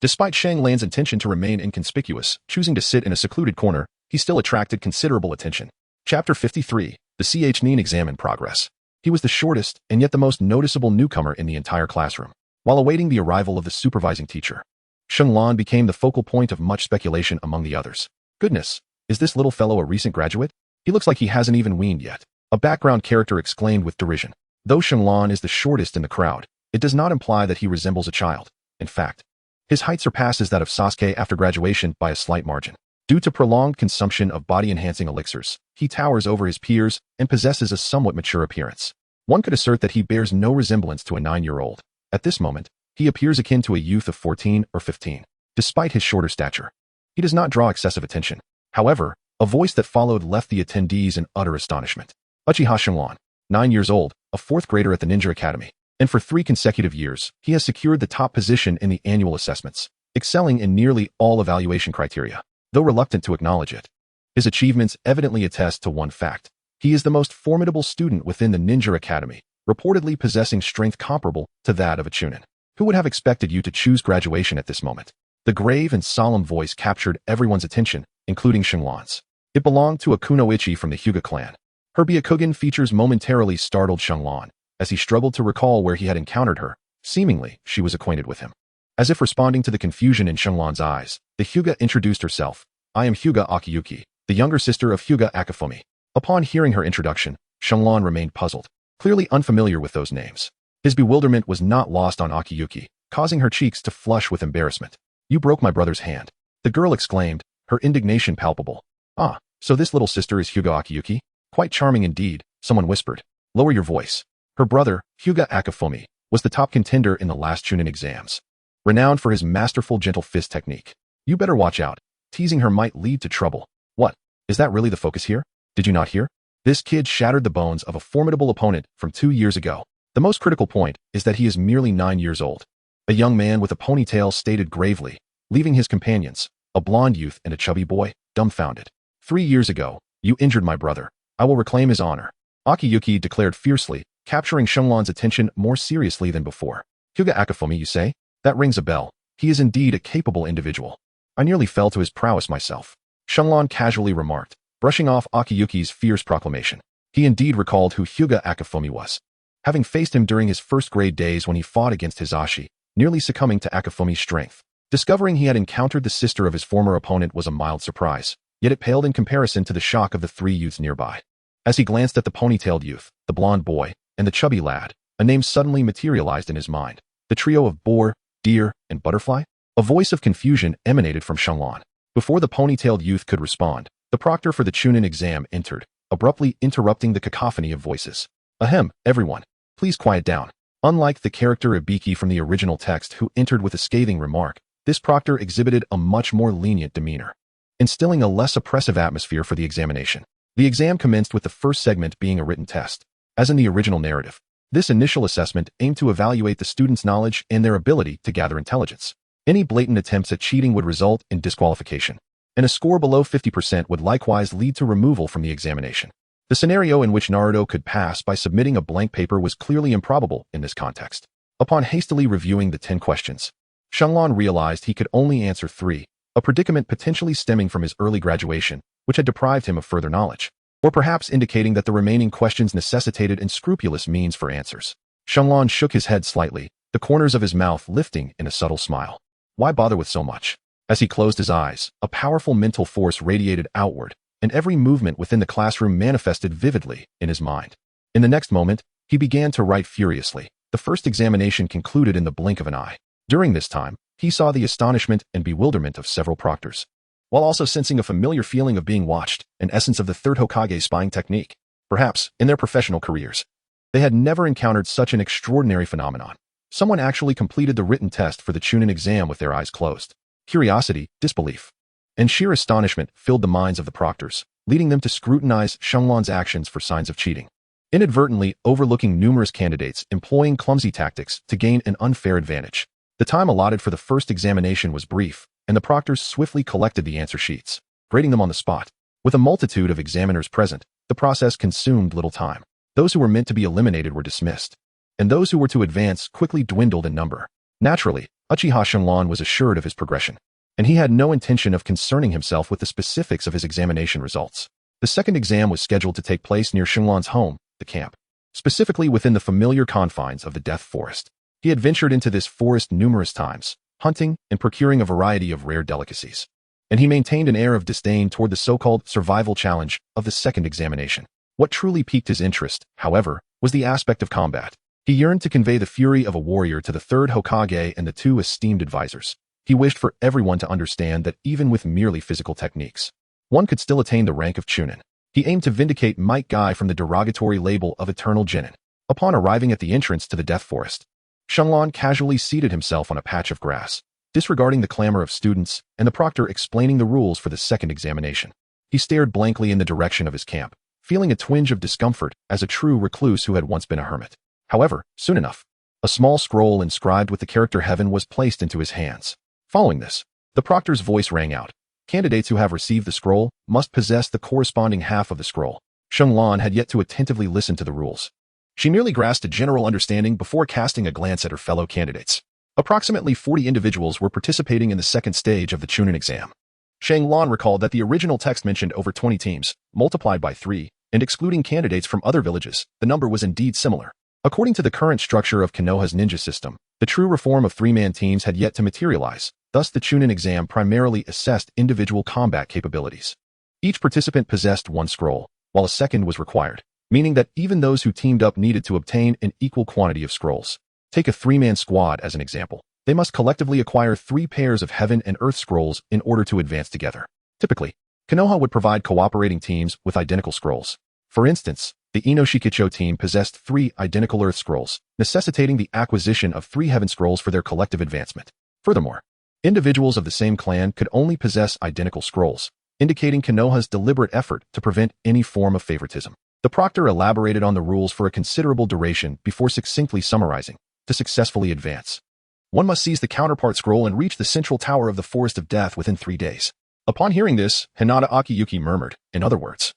Despite Xianglong's intention to remain inconspicuous, choosing to sit in a secluded corner, he still attracted considerable attention. Chapter 53, the Genin exam in progress. He was the shortest and yet the most noticeable newcomer in the entire classroom. While awaiting the arrival of the supervising teacher, Xianglong became the focal point of much speculation among the others. Goodness, is this little fellow a recent graduate? He looks like he hasn't even weaned yet. A background character exclaimed with derision. Though Xianglong is the shortest in the crowd, it does not imply that he resembles a child. In fact, his height surpasses that of Sasuke after graduation by a slight margin. Due to prolonged consumption of body-enhancing elixirs, he towers over his peers and possesses a somewhat mature appearance. One could assert that he bears no resemblance to a 9-year-old. At this moment, he appears akin to a youth of 14 or 15. Despite his shorter stature, he does not draw excessive attention. However, a voice that followed left the attendees in utter astonishment. Uchiha Xianglong, 9 years old, a 4th grader at the Ninja Academy, and for 3 consecutive years, he has secured the top position in the annual assessments, excelling in nearly all evaluation criteria. Though reluctant to acknowledge it, his achievements evidently attest to one fact. He is the most formidable student within the Ninja Academy, reportedly possessing strength comparable to that of a Chunin. Who would have expected you to choose graduation at this moment? The grave and solemn voice captured everyone's attention, including Xianglong's. It belonged to a kunoichi from the Hyuga clan. Her Byakugan features momentarily startled Xianglong, as he struggled to recall where he had encountered her. Seemingly, she was acquainted with him. As if responding to the confusion in Xianglong's eyes, the Hyuga introduced herself. I am Hyuga Akiyuki, the younger sister of Hyuga Akifumi. Upon hearing her introduction, Xianglong remained puzzled, clearly unfamiliar with those names. His bewilderment was not lost on Akiyuki, causing her cheeks to flush with embarrassment. You broke my brother's hand, the girl exclaimed, her indignation palpable. Ah, so this little sister is Hyuga Akiyuki? Quite charming indeed, someone whispered. Lower your voice. Her brother, Hyuga Akifumi, was the top contender in the last Chunin exams, renowned for his masterful gentle fist technique. You better watch out. Teasing her might lead to trouble. What? Is that really the focus here? Did you not hear? This kid shattered the bones of a formidable opponent from 2 years ago. The most critical point is that he is merely 9 years old. A young man with a ponytail stated gravely, leaving his companions, a blonde youth and a chubby boy, dumbfounded. 3 years ago, you injured my brother. I will reclaim his honor. Akiyuki declared fiercely, capturing Shunlan's attention more seriously than before. Hyuga Akifumi, you say? That rings a bell. He is indeed a capable individual. I nearly fell to his prowess myself. Shunlan casually remarked, brushing off Akiyuki's fierce proclamation. He indeed recalled who Hyuga Akifumi was. Having faced him during his first-grade days when he fought against Hizashi, nearly succumbing to Akifumi's strength. Discovering he had encountered the sister of his former opponent was a mild surprise, yet it paled in comparison to the shock of the 3 youths nearby. As he glanced at the ponytailed youth, the blonde boy, and the chubby lad, a name suddenly materialized in his mind. The trio of boar, deer, and butterfly? A voice of confusion emanated from Shunlan. Before the ponytailed youth could respond, the proctor for the Chunin exam entered, abruptly interrupting the cacophony of voices. Ahem, everyone. Please quiet down. Unlike the character Ibiki from the original text who entered with a scathing remark, this proctor exhibited a much more lenient demeanor, instilling a less oppressive atmosphere for the examination. The exam commenced with the first segment being a written test. As in the original narrative, this initial assessment aimed to evaluate the students' knowledge and their ability to gather intelligence. Any blatant attempts at cheating would result in disqualification, and a score below 50% would likewise lead to removal from the examination. The scenario in which Naruto could pass by submitting a blank paper was clearly improbable in this context. Upon hastily reviewing the 10 questions, Shunlan realized he could only answer 3, a predicament potentially stemming from his early graduation, which had deprived him of further knowledge, or perhaps indicating that the remaining questions necessitated unscrupulous means for answers. Shunlan shook his head slightly, the corners of his mouth lifting in a subtle smile. Why bother with so much? As he closed his eyes, a powerful mental force radiated outward, and every movement within the classroom manifested vividly in his mind. In the next moment, he began to write furiously. The first examination concluded in the blink of an eye. During this time, he saw the astonishment and bewilderment of several proctors, while also sensing a familiar feeling of being watched, an essence of the third Hokage spying technique. Perhaps, in their professional careers, they had never encountered such an extraordinary phenomenon. Someone actually completed the written test for the Chunin exam with their eyes closed. Curiosity, disbelief, and sheer astonishment filled the minds of the proctors, leading them to scrutinize Shunlan's actions for signs of cheating, inadvertently overlooking numerous candidates employing clumsy tactics to gain an unfair advantage. The time allotted for the first examination was brief, and the proctors swiftly collected the answer sheets, grading them on the spot. With a multitude of examiners present, the process consumed little time. Those who were meant to be eliminated were dismissed, and those who were to advance quickly dwindled in number. Naturally, Uchiha Shunlan was assured of his progression, and he had no intention of concerning himself with the specifics of his examination results. The second exam was scheduled to take place near Shunlan's home, the camp, specifically within the familiar confines of the Death Forest. He had ventured into this forest numerous times, hunting and procuring a variety of rare delicacies, and he maintained an air of disdain toward the so-called survival challenge of the second examination. What truly piqued his interest, however, was the aspect of combat. He yearned to convey the fury of a warrior to the third Hokage and the 2 esteemed advisors. He wished for everyone to understand that even with merely physical techniques, one could still attain the rank of Chunin. He aimed to vindicate Might Guy from the derogatory label of eternal Genin. Upon arriving at the entrance to the Death Forest, Shunlan casually seated himself on a patch of grass, disregarding the clamor of students and the proctor explaining the rules for the second examination. He stared blankly in the direction of his camp, feeling a twinge of discomfort as a true recluse who had once been a hermit. However, soon enough, a small scroll inscribed with the character Heaven was placed into his hands. Following this, the proctor's voice rang out. Candidates who have received the scroll must possess the corresponding half of the scroll. Shunlan had yet to attentively listen to the rules. She merely grasped a general understanding before casting a glance at her fellow candidates. Approximately 40 individuals were participating in the second stage of the Chunin exam. Shanglan recalled that the original text mentioned over 20 teams, multiplied by 3, and excluding candidates from other villages, the number was indeed similar. According to the current structure of Konoha's ninja system, the true reform of 3-man teams had yet to materialize, thus the Chunin exam primarily assessed individual combat capabilities. Each participant possessed 1 scroll, while a second was required, meaning that even those who teamed up needed to obtain an equal quantity of scrolls. Take a 3-man squad as an example. They must collectively acquire 3 pairs of Heaven and Earth scrolls in order to advance together. Typically, Konoha would provide cooperating teams with identical scrolls. For instance, the Inoshikicho team possessed 3 identical Earth scrolls, necessitating the acquisition of 3 Heaven scrolls for their collective advancement. Furthermore, Individuals of the same clan could only possess identical scrolls, indicating Konoha's deliberate effort to prevent any form of favoritism. The proctor elaborated on the rules for a considerable duration before succinctly summarizing, to successfully advance, one must seize the counterpart scroll and reach the central tower of the Forest of Death within 3 days. Upon hearing this, Hinata Akiyuki murmured, in other words,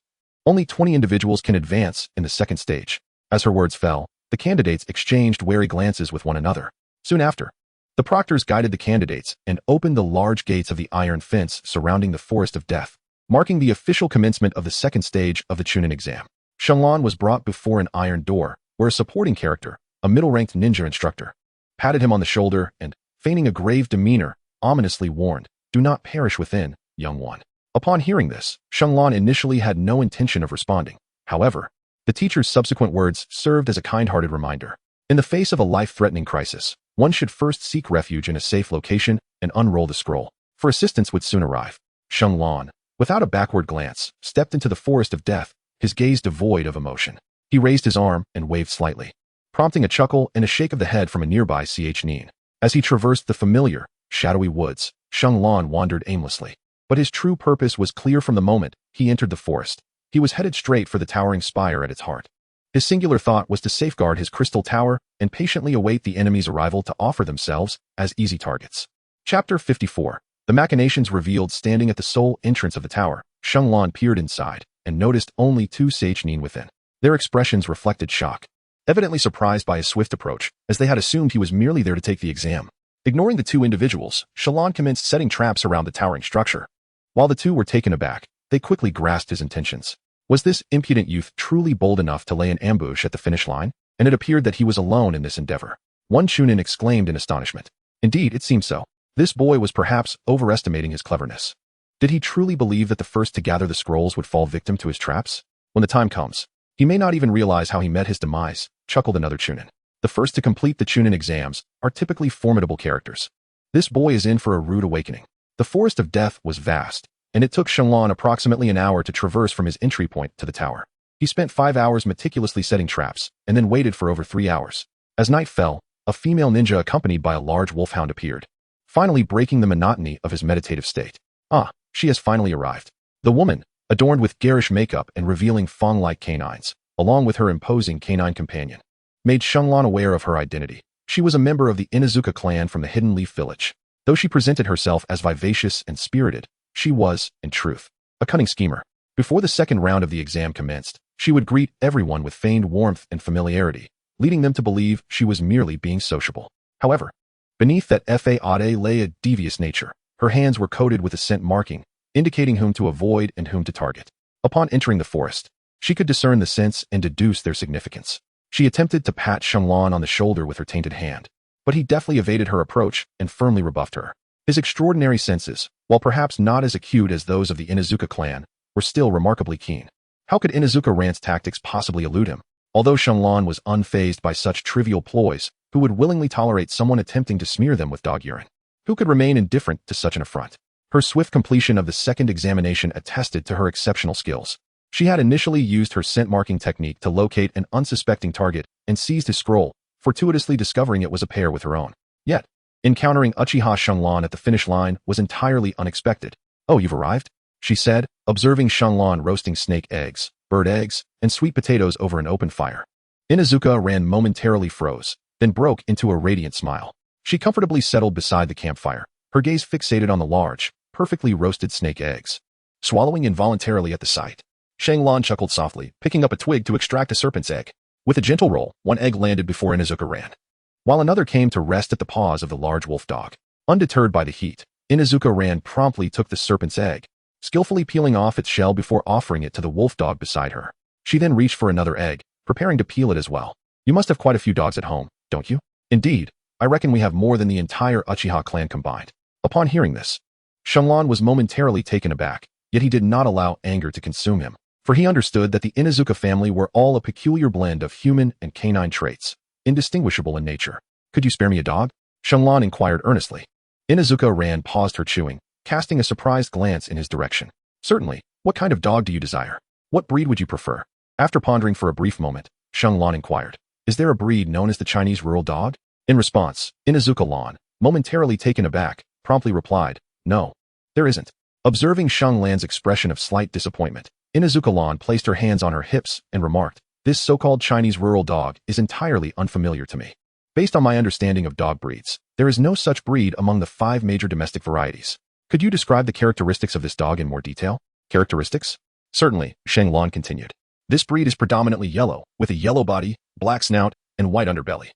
only 20 individuals can advance in the second stage. As her words fell, the candidates exchanged wary glances with one another. Soon after, the proctors guided the candidates and opened the large gates of the iron fence surrounding the Forest of Death, marking the official commencement of the second stage of the Chunin exam. Shenlong was brought before an iron door, where a supporting character, a middle-ranked ninja instructor, patted him on the shoulder and, feigning a grave demeanor, ominously warned, "Do not perish within, young one." Upon hearing this, Shenlong initially had no intention of responding. However, the teacher's subsequent words served as a kind-hearted reminder. In the face of a life-threatening crisis, one should first seek refuge in a safe location and unroll the scroll, for assistance would soon arrive. Shenlong, without a backward glance, stepped into the Forest of Death, his gaze devoid of emotion. He raised his arm and waved slightly, prompting a chuckle and a shake of the head from a nearby Genin. As he traversed the familiar, shadowy woods, Shenlong wandered aimlessly. But his true purpose was clear from the moment he entered the forest. He was headed straight for the towering spire at its heart. His singular thought was to safeguard his crystal tower and patiently await the enemy's arrival to offer themselves as easy targets. Chapter 54. The machinations revealed. Standing at the sole entrance of the tower, Shenlong peered inside and noticed only 2 Genin within. Their expressions reflected shock, evidently surprised by his swift approach, as they had assumed he was merely there to take the exam. Ignoring the 2 individuals, Shenlong commenced setting traps around the towering structure. While the 2 were taken aback, they quickly grasped his intentions. Was this impudent youth truly bold enough to lay an ambush at the finish line? And it appeared that he was alone in this endeavor. One Chunin exclaimed in astonishment. Indeed, it seemed so. This boy was perhaps overestimating his cleverness. Did he truly believe that the first to gather the scrolls would fall victim to his traps? When the time comes, he may not even realize how he met his demise, chuckled another Chunin. The first to complete the Chunin exams are typically formidable characters. This boy is in for a rude awakening. The Forest of Death was vast, and it took Shenlong approximately an hour to traverse from his entry point to the tower. He spent 5 hours meticulously setting traps, and then waited for over 3 hours. As night fell, a female ninja accompanied by a large wolfhound appeared, finally breaking the monotony of his meditative state. Ah, she has finally arrived. The woman, adorned with garish makeup and revealing fawn-like canines, along with her imposing canine companion, made Shenlong aware of her identity. She was a member of the Inuzuka clan from the Hidden Leaf Village. Though she presented herself as vivacious and spirited, she was, in truth, a cunning schemer. Before the second round of the exam commenced, she would greet everyone with feigned warmth and familiarity, leading them to believe she was merely being sociable. However, beneath that facade lay a devious nature. Her hands were coated with a scent marking, indicating whom to avoid and whom to target. Upon entering the forest, she could discern the scents and deduce their significance. She attempted to pat Shenlong on the shoulder with her tainted hand, but he deftly evaded her approach and firmly rebuffed her. His extraordinary senses, while perhaps not as acute as those of the Inuzuka clan, were still remarkably keen. How could Inuzuka Ran's tactics possibly elude him? Although Shenlong was unfazed by such trivial ploys, who would willingly tolerate someone attempting to smear them with dog urine? Who could remain indifferent to such an affront? Her swift completion of the second examination attested to her exceptional skills. She had initially used her scent marking technique to locate an unsuspecting target and seized his scroll, fortuitously discovering it was a pair with her own. Yet, encountering Uchiha Shenlong at the finish line was entirely unexpected. "Oh, you've arrived?" she said, observing Shenlong roasting snake eggs, bird eggs, and sweet potatoes over an open fire. Inuzuka Ran momentarily froze, then broke into a radiant smile. She comfortably settled beside the campfire, her gaze fixated on the large, perfectly roasted snake eggs. Swallowing involuntarily at the sight, Shenlong chuckled softly, picking up a twig to extract a serpent's egg. With a gentle roll, one egg landed before Inuzuka Ran, while another came to rest at the paws of the large wolf dog. Undeterred by the heat, Inuzuka Ran promptly took the serpent's egg, skillfully peeling off its shell before offering it to the wolf dog beside her. She then reached for another egg, preparing to peel it as well. "You must have quite a few dogs at home, don't you?" "Indeed, I reckon we have more than the entire Uchiha clan combined." Upon hearing this, Shenlong was momentarily taken aback, yet he did not allow anger to consume him, for he understood that the Inuzuka family were all a peculiar blend of human and canine traits, indistinguishable in nature. "Could you spare me a dog?" Shenlong inquired earnestly. Inuzuka Ran paused her chewing, casting a surprised glance in his direction. "Certainly. What kind of dog do you desire? What breed would you prefer?" After pondering for a brief moment, Shenlong inquired, "Is there a breed known as the Chinese rural dog?" In response, Inuzuka Lan, momentarily taken aback, promptly replied, "No, there isn't." Observing Shang Lan's expression of slight disappointment, Inuzuka Lan placed her hands on her hips and remarked, "This so-called Chinese rural dog is entirely unfamiliar to me. Based on my understanding of dog breeds, there is no such breed among the 5 major domestic varieties. Could you describe the characteristics of this dog in more detail?" "Characteristics?" "Certainly," Shang Lan continued. "This breed is predominantly yellow, with a yellow body, black snout, and white underbelly.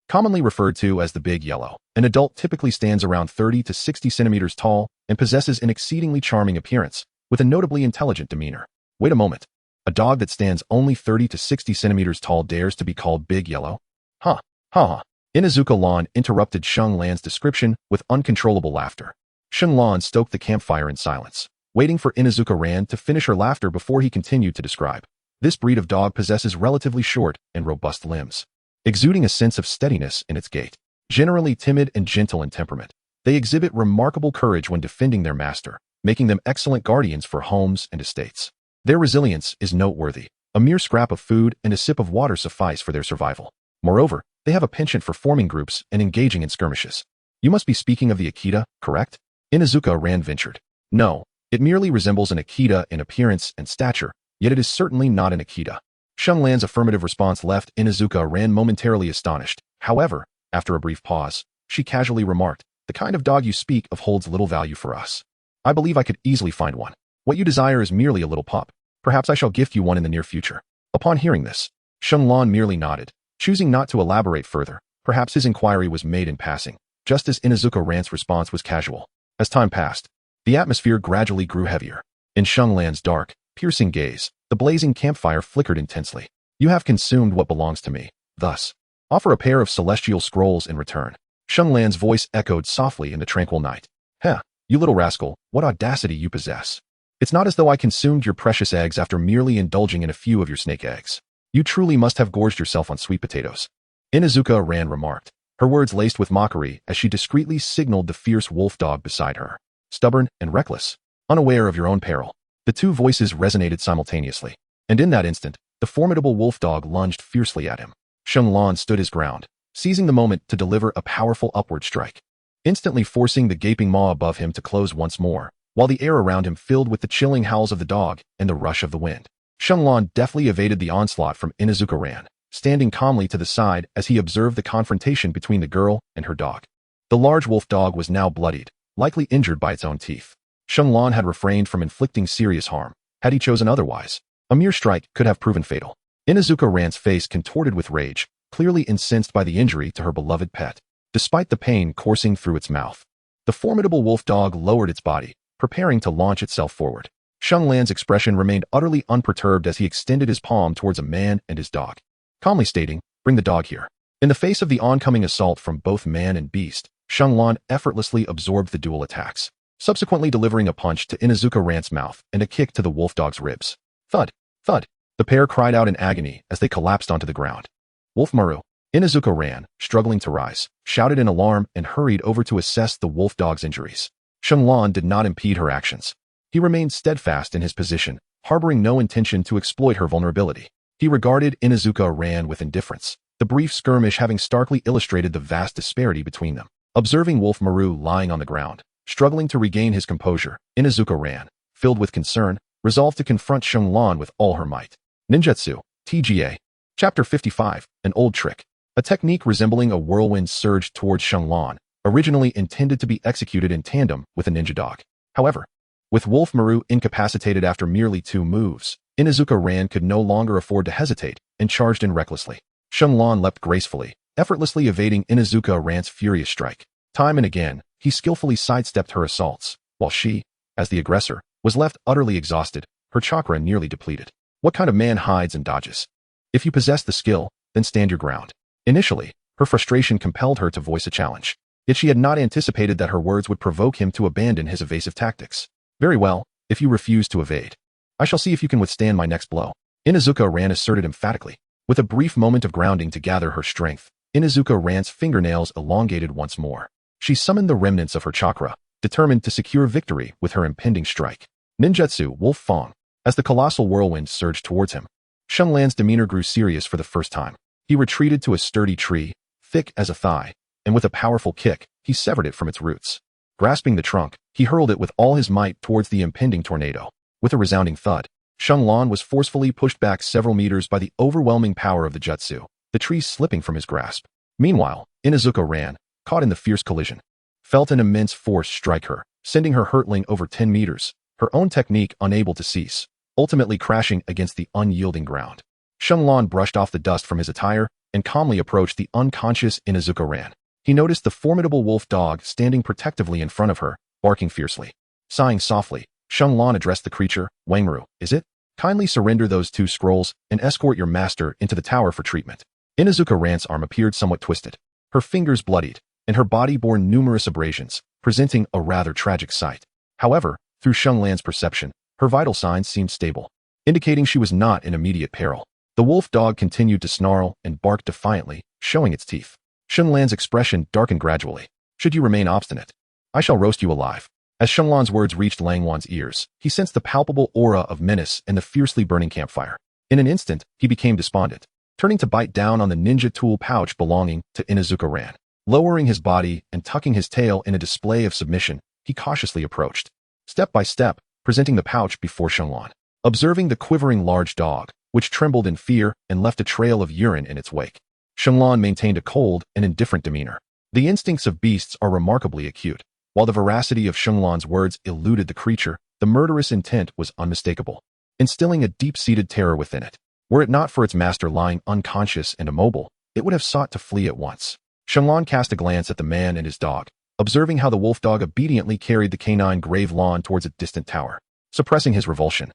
Commonly referred to as the big yellow, an adult typically stands around 30 to 60 centimeters tall and possesses an exceedingly charming appearance, with a notably intelligent demeanor." "Wait a moment. A dog that stands only 30 to 60 centimeters tall dares to be called big yellow? Huh, huh." Inuzuka Lan interrupted Shang Lan's description with uncontrollable laughter. Shang Lan stoked the campfire in silence, waiting for Inuzuka Ran to finish her laughter before he continued to describe. "This breed of dog possesses relatively short and robust limbs, exuding a sense of steadiness in its gait. Generally timid and gentle in temperament, they exhibit remarkable courage when defending their master, making them excellent guardians for homes and estates. Their resilience is noteworthy. A mere scrap of food and a sip of water suffice for their survival. Moreover, they have a penchant for forming groups and engaging in skirmishes." "You must be speaking of the Akita, correct?" Inuzuka Ran ventured. "No, it merely resembles an Akita in appearance and stature, yet it is certainly not an Akita." Shang Lan's affirmative response left Inuzuka Ran momentarily astonished. However, after a brief pause, she casually remarked, "The kind of dog you speak of holds little value for us. I believe I could easily find one. What you desire is merely a little pup. Perhaps I shall gift you one in the near future." Upon hearing this, Shang Lan merely nodded, choosing not to elaborate further. Perhaps his inquiry was made in passing, just as Inuzuka Ran's response was casual. As time passed, the atmosphere gradually grew heavier. In Shang Lan's dark, piercing gaze, the blazing campfire flickered intensely. "You have consumed what belongs to me. Thus, offer a pair of celestial scrolls in return." Shang Lan's voice echoed softly in the tranquil night. "Heh, you little rascal, what audacity you possess. It's not as though I consumed your precious eggs after merely indulging in a few of your snake eggs. You truly must have gorged yourself on sweet potatoes." Inuzuka Ran remarked, her words laced with mockery as she discreetly signaled the fierce wolf dog beside her. "Stubborn and reckless, unaware of your own peril." The two voices resonated simultaneously, and in that instant, the formidable wolf dog lunged fiercely at him. Shang Lan stood his ground, seizing the moment to deliver a powerful upward strike, instantly forcing the gaping maw above him to close once more, while the air around him filled with the chilling howls of the dog and the rush of the wind. Shang Lan deftly evaded the onslaught from Inuzuka Ran, standing calmly to the side as he observed the confrontation between the girl and her dog. The large wolf dog was now bloodied, likely injured by its own teeth. Shang Lan had refrained from inflicting serious harm. Had he chosen otherwise, a mere strike could have proven fatal. Inuzuka Ran's face contorted with rage, clearly incensed by the injury to her beloved pet. Despite the pain coursing through its mouth, the formidable wolf dog lowered its body, preparing to launch itself forward. Shang Lan's expression remained utterly unperturbed as he extended his palm towards a man and his dog, calmly stating, "Bring the dog here." In the face of the oncoming assault from both man and beast, Shang Lan effortlessly absorbed the dual attacks, subsequently delivering a punch to Inuzuka Ran's mouth and a kick to the wolf dog's ribs. Thud, thud. The pair cried out in agony as they collapsed onto the ground. "Wolf Maru." Inuzuka Ran, struggling to rise, shouted in alarm and hurried over to assess the wolf dog's injuries. Shang Lan did not impede her actions. He remained steadfast in his position, harboring no intention to exploit her vulnerability. He regarded Inuzuka Ran with indifference, the brief skirmish having starkly illustrated the vast disparity between them. Observing Wolf Maru lying on the ground, struggling to regain his composure, Inuzuka Ran, filled with concern, resolved to confront Shang Lan with all her might. Ninjutsu, TGA. Chapter 55, An Old Trick. A technique resembling a whirlwind surged towards Shang Lan, originally intended to be executed in tandem with a ninja dog. However, with Wolf Maru incapacitated after merely 2 moves, Inuzuka Ran could no longer afford to hesitate and charged in recklessly. Shang Lan leapt gracefully, effortlessly evading Inuzuka Ran's furious strike. Time and again, he skillfully sidestepped her assaults, while she, as the aggressor, was left utterly exhausted, her chakra nearly depleted. What kind of man hides and dodges? If you possess the skill, then stand your ground. Initially, her frustration compelled her to voice a challenge, yet she had not anticipated that her words would provoke him to abandon his evasive tactics. "Very well, if you refuse to evade, I shall see if you can withstand my next blow," Inuzuka Ran asserted emphatically. With a brief moment of grounding to gather her strength, Inuzuka Ran's fingernails elongated once more. She summoned the remnants of her chakra, determined to secure victory with her impending strike. Ninjutsu Wolf Fang. As the colossal whirlwind surged towards him, Shang Lan's demeanor grew serious for the first time. He retreated to a sturdy tree, thick as a thigh, and with a powerful kick, he severed it from its roots. Grasping the trunk, he hurled it with all his might towards the impending tornado. With a resounding thud, Xianglan was forcefully pushed back several meters by the overwhelming power of the jutsu, the tree slipping from his grasp. Meanwhile, Inuzuka ran, caught in the fierce collision. Felt an immense force strike her, sending her hurtling over 10 meters, her own technique unable to cease, ultimately crashing against the unyielding ground. Xianglan brushed off the dust from his attire and calmly approached the unconscious Inuzuka Ran. He noticed the formidable wolf dog standing protectively in front of her, barking fiercely. Sighing softly, Xianglan addressed the creature, Wangru, is it? Kindly surrender those 2 scrolls and escort your master into the tower for treatment. Inuzuka Ran's arm appeared somewhat twisted. Her fingers bloodied, and her body bore numerous abrasions, presenting a rather tragic sight. However, through Xianglan's perception, her vital signs seemed stable, indicating she was not in immediate peril. The wolf dog continued to snarl and bark defiantly, showing its teeth. Xianglan's expression darkened gradually. Should you remain obstinate, I shall roast you alive. As Xianglan's words reached Langwan's ears, he sensed the palpable aura of menace and the fiercely burning campfire. In an instant, he became despondent, turning to bite down on the ninja tool pouch belonging to Inuzuka Ran. Lowering his body and tucking his tail in a display of submission, he cautiously approached, step by step, presenting the pouch before Xianglan. Observing the quivering large dog, which trembled in fear and left a trail of urine in its wake, Xianglan maintained a cold and indifferent demeanor. The instincts of beasts are remarkably acute. While the veracity of Xianglan's words eluded the creature, the murderous intent was unmistakable, instilling a deep-seated terror within it. Were it not for its master lying unconscious and immobile, it would have sought to flee at once. Xianglan cast a glance at the man and his dog, observing how the wolf dog obediently carried the canine grave lawn towards a distant tower, suppressing his revulsion.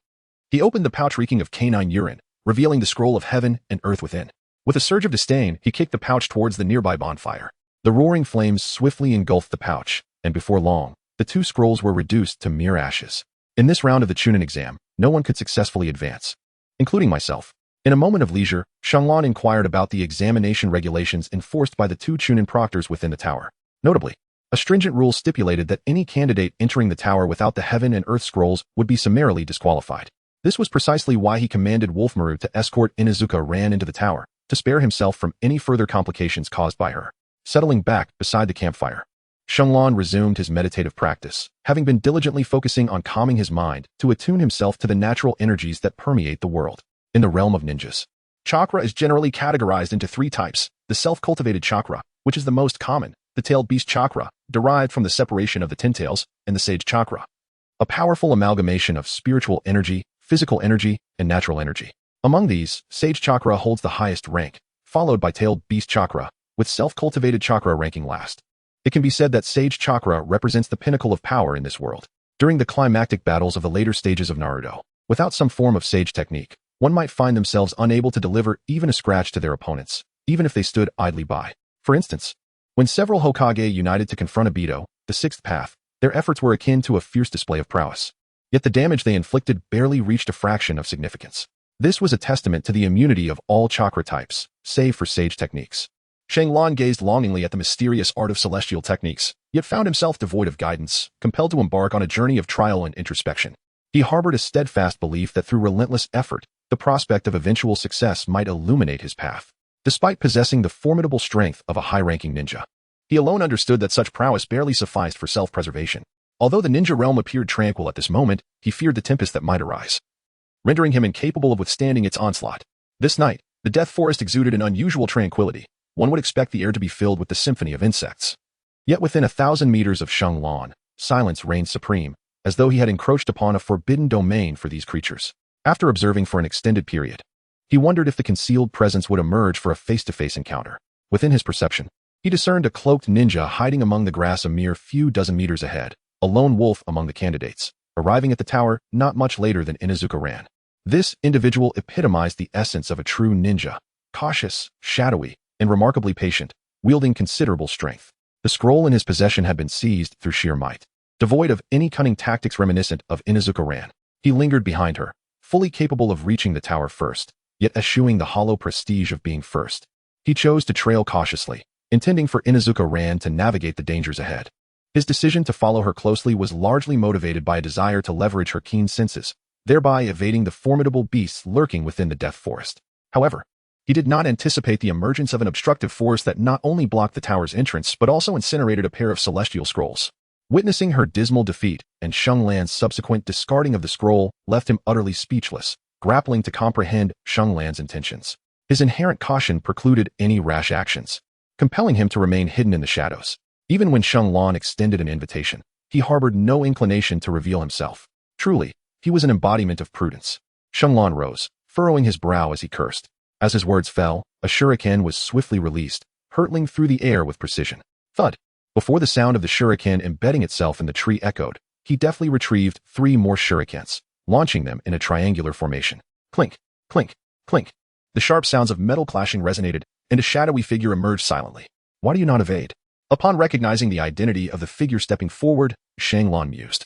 He opened the pouch reeking of canine urine, revealing the scroll of heaven and earth within. With a surge of disdain, he kicked the pouch towards the nearby bonfire. The roaring flames swiftly engulfed the pouch, and before long, the 2 scrolls were reduced to mere ashes. In this round of the Chunin exam, no one could successfully advance, including myself. In a moment of leisure, Xianglan inquired about the examination regulations enforced by the 2 Chunin proctors within the tower. Notably, a stringent rule stipulated that any candidate entering the tower without the heaven and earth scrolls would be summarily disqualified. This was precisely why he commanded Wolfmaru to escort Inuzuka Ran into the tower, to spare himself from any further complications caused by her. Settling back beside the campfire, Xianglan resumed his meditative practice, having been diligently focusing on calming his mind to attune himself to the natural energies that permeate the world. In the realm of ninjas, chakra is generally categorized into 3 types: the self-cultivated chakra, which is the most common, the tailed beast chakra, derived from the separation of the 10 tails, and the sage chakra, a powerful amalgamation of spiritual energy, physical energy, and natural energy. Among these, sage chakra holds the highest rank, followed by tailed beast chakra, with self-cultivated chakra ranking last. It can be said that sage chakra represents the pinnacle of power in this world. During the climactic battles of the later stages of Naruto, without some form of sage technique, one might find themselves unable to deliver even a scratch to their opponents, even if they stood idly by. For instance, when several Hokage united to confront Obito, the 6th path, their efforts were akin to a fierce display of prowess. Yet the damage they inflicted barely reached a fraction of significance. This was a testament to the immunity of all chakra types, save for sage techniques. Xianglan gazed longingly at the mysterious art of celestial techniques, yet found himself devoid of guidance, compelled to embark on a journey of trial and introspection. He harbored a steadfast belief that through relentless effort, the prospect of eventual success might illuminate his path. Despite possessing the formidable strength of a high-ranking ninja, he alone understood that such prowess barely sufficed for self-preservation. Although the ninja realm appeared tranquil at this moment, he feared the tempest that might arise, rendering him incapable of withstanding its onslaught. This night, the death forest exuded an unusual tranquility. One would expect the air to be filled with the symphony of insects. Yet within 1,000 meters of Xianglan, silence reigned supreme, as though he had encroached upon a forbidden domain for these creatures. After observing for an extended period, he wondered if the concealed presence would emerge for a face-to-face encounter. Within his perception, he discerned a cloaked ninja hiding among the grass a mere few dozen meters ahead, a lone wolf among the candidates, arriving at the tower not much later than Inuzuka Ran. This individual epitomized the essence of a true ninja, cautious, shadowy, and remarkably patient, wielding considerable strength. The scroll in his possession had been seized through sheer might. Devoid of any cunning tactics reminiscent of Inuzuka Ran, he lingered behind her, fully capable of reaching the tower first, yet eschewing the hollow prestige of being first. He chose to trail cautiously, intending for Inuzuka Ran to navigate the dangers ahead. His decision to follow her closely was largely motivated by a desire to leverage her keen senses, thereby evading the formidable beasts lurking within the death forest. However, he did not anticipate the emergence of an obstructive force that not only blocked the tower's entrance but also incinerated a pair of celestial scrolls. Witnessing her dismal defeat and Sheng Lan's subsequent discarding of the scroll left him utterly speechless, grappling to comprehend Sheng Lan's intentions. His inherent caution precluded any rash actions, compelling him to remain hidden in the shadows. Even when Sheng Lan extended an invitation, he harbored no inclination to reveal himself. Truly, he was an embodiment of prudence. Sheng Lan rose, furrowing his brow as he cursed. As his words fell, a shuriken was swiftly released, hurtling through the air with precision. Thud! Before the sound of the shuriken embedding itself in the tree echoed, he deftly retrieved 3 more shurikens, launching them in a triangular formation. Clink, clink, clink. The sharp sounds of metal clashing resonated, and a shadowy figure emerged silently. Why do you not evade? Upon recognizing the identity of the figure stepping forward, Sheng Lan mused.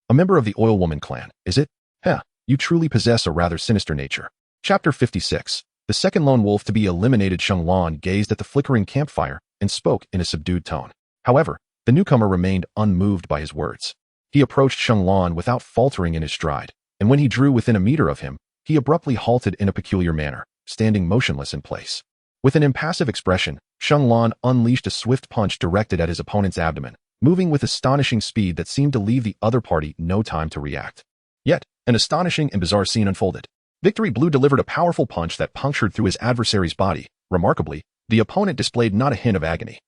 A member of the Oil Woman clan, is it? Heh, you truly possess a rather sinister nature. Chapter 56. The second lone wolf to be eliminated. Sheng Lan gazed at the flickering campfire and spoke in a subdued tone. However, the newcomer remained unmoved by his words. He approached Sheng Lan without faltering in his stride, and when he drew within a meter of him, he abruptly halted in a peculiar manner, standing motionless in place. With an impassive expression, Sheng Lan unleashed a swift punch directed at his opponent's abdomen, moving with astonishing speed that seemed to leave the other party no time to react. Yet, an astonishing and bizarre scene unfolded. Victory Blue delivered a powerful punch that punctured through his adversary's body. Remarkably, the opponent displayed not a hint of agony,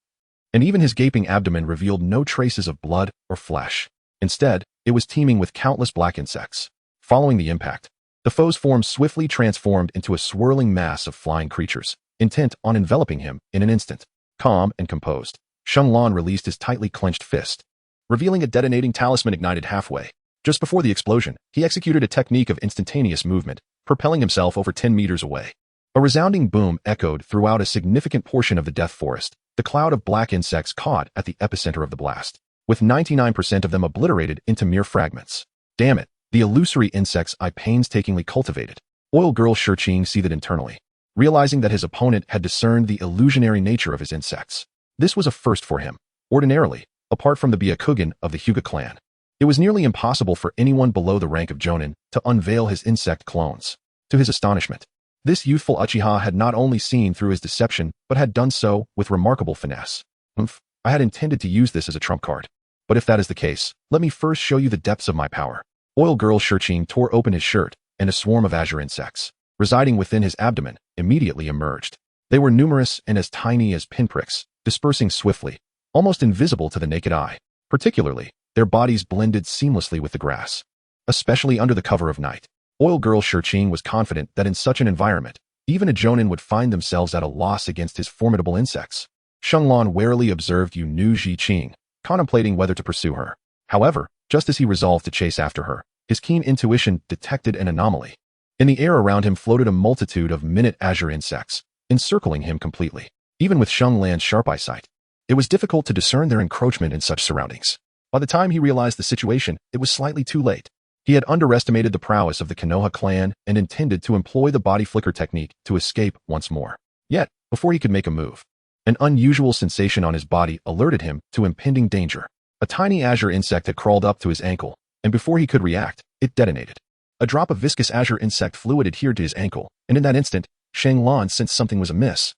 and even his gaping abdomen revealed no traces of blood or flesh. Instead, it was teeming with countless black insects. Following the impact, the foe's form swiftly transformed into a swirling mass of flying creatures, intent on enveloping him in an instant. Calm and composed, Sheng Lan released his tightly clenched fist, revealing a detonating talisman ignited halfway. Just before the explosion, he executed a technique of instantaneous movement, propelling himself over 10 meters away. A resounding boom echoed throughout a significant portion of the death forest. The cloud of black insects caught at the epicenter of the blast, with 99% of them obliterated into mere fragments. Damn it, the illusory insects I painstakingly cultivated. Oil Girl Shurching seethed internally, realizing that his opponent had discerned the illusionary nature of his insects. This was a first for him. Ordinarily, apart from the Byakugan of the Hyuga clan, it was nearly impossible for anyone below the rank of Jonin to unveil his insect clones. To his astonishment, this youthful Uchiha had not only seen through his deception, but had done so with remarkable finesse. I had intended to use this as a trump card. But if that is the case, let me first show you the depths of my power. Oil Girl Shurching tore open his shirt, and a swarm of azure insects, residing within his abdomen, immediately emerged. They were numerous and as tiny as pinpricks, dispersing swiftly, almost invisible to the naked eye. Particularly, their bodies blended seamlessly with the grass, especially under the cover of night. Oil Girl Shurching was confident that in such an environment, even a Jonin would find themselves at a loss against his formidable insects. Sheng Lan warily observed Yu Nu Ji-Qing, contemplating whether to pursue her. However, just as he resolved to chase after her, his keen intuition detected an anomaly. In the air around him floated a multitude of minute azure insects, encircling him completely. Even with Sheng Lan's sharp eyesight, it was difficult to discern their encroachment in such surroundings. By the time he realized the situation, it was slightly too late. He had underestimated the prowess of the Konoha clan and intended to employ the body flicker technique to escape once more. Yet, before he could make a move, an unusual sensation on his body alerted him to impending danger. A tiny azure insect had crawled up to his ankle, and before he could react, it detonated. A drop of viscous azure insect fluid adhered to his ankle, and in that instant, Sheng Lan sensed something was amiss.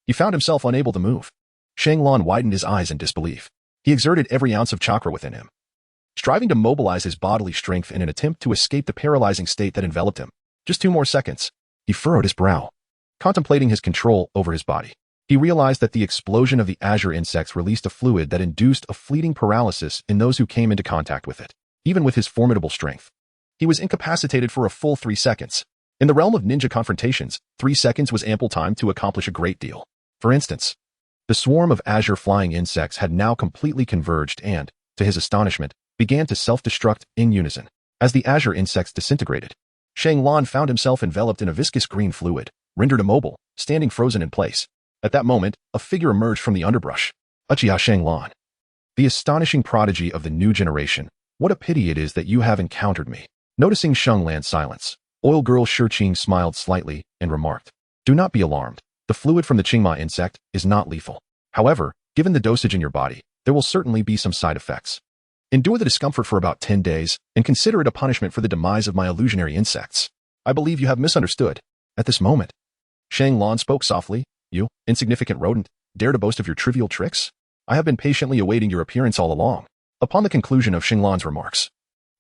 He found himself unable to move. Sheng Lan widened his eyes in disbelief. He exerted every ounce of chakra within him, striving to mobilize his bodily strength in an attempt to escape the paralyzing state that enveloped him. Just 2 more seconds. He furrowed his brow, contemplating his control over his body. He realized that the explosion of the azure insects released a fluid that induced a fleeting paralysis in those who came into contact with it. Even with his formidable strength, he was incapacitated for a full 3 seconds. In the realm of ninja confrontations, 3 seconds was ample time to accomplish a great deal. For instance, the swarm of azure flying insects had now completely converged and, to his astonishment, began to self-destruct in unison. As the azure insects disintegrated, Sheng Lan found himself enveloped in a viscous green fluid, rendered immobile, standing frozen in place. At that moment, a figure emerged from the underbrush. Uchiha Sheng Lan. The astonishing prodigy of the new generation. What a pity it is that you have encountered me. Noticing Sheng Lan's silence, Oil Girl Shurching smiled slightly and remarked, "Do not be alarmed. The fluid from the Qingma insect is not lethal. However, given the dosage in your body, there will certainly be some side effects. Endure the discomfort for about 10 days, and consider it a punishment for the demise of my illusionary insects. I believe you have misunderstood." At this moment, Sheng Lan spoke softly. "You, insignificant rodent, dare to boast of your trivial tricks? I have been patiently awaiting your appearance all along." Upon the conclusion of Xinglan's remarks,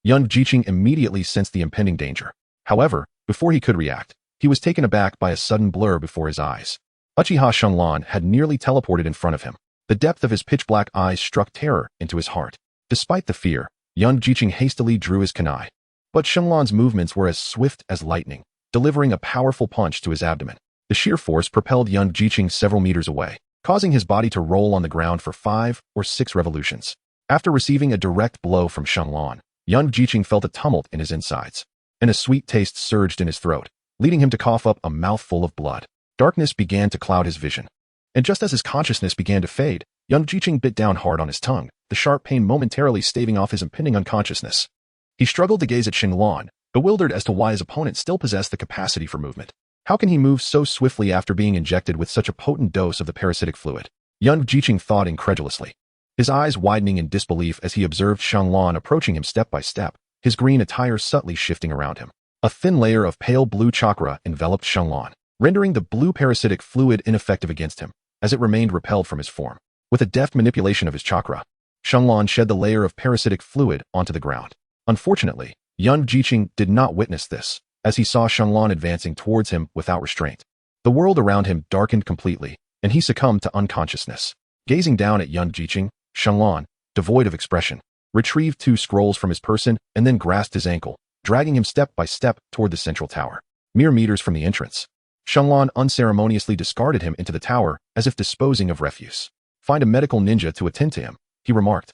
Yun Jiqing immediately sensed the impending danger. However, before he could react, he was taken aback by a sudden blur before his eyes. Uchiha Xinglan had nearly teleported in front of him. The depth of his pitch-black eyes struck terror into his heart. Despite the fear, Yun Jiqing hastily drew his kunai. But Xinglan's movements were as swift as lightning, delivering a powerful punch to his abdomen. The sheer force propelled Yun Jiqing several meters away, causing his body to roll on the ground for 5 or 6 revolutions. After receiving a direct blow from Xinglan, Yun Jiqing felt a tumult in his insides, and a sweet taste surged in his throat, leading him to cough up a mouthful of blood. Darkness began to cloud his vision. And just as his consciousness began to fade, Yun Jiqing bit down hard on his tongue, the sharp pain momentarily staving off his impending unconsciousness. He struggled to gaze at Xinglan, bewildered as to why his opponent still possessed the capacity for movement. How can he move so swiftly after being injected with such a potent dose of the parasitic fluid? Yun Jiqing thought incredulously, his eyes widening in disbelief as he observed Xinglan approaching him step by step, his green attire subtly shifting around him. A thin layer of pale blue chakra enveloped Xinglan, rendering the blue parasitic fluid ineffective against him, as it remained repelled from his form. With a deft manipulation of his chakra, Xinglan shed the layer of parasitic fluid onto the ground. Unfortunately, Yun Jiqing did not witness this, as he saw Xinglan advancing towards him without restraint. The world around him darkened completely, and he succumbed to unconsciousness. Gazing down at Yun Jiqing, Xinglan, devoid of expression, retrieved 2 scrolls from his person and then grasped his ankle, dragging him step by step toward the central tower. Mere meters from the entrance, Xinglan unceremoniously discarded him into the tower as if disposing of refuse. Find a medical ninja to attend to him, he remarked,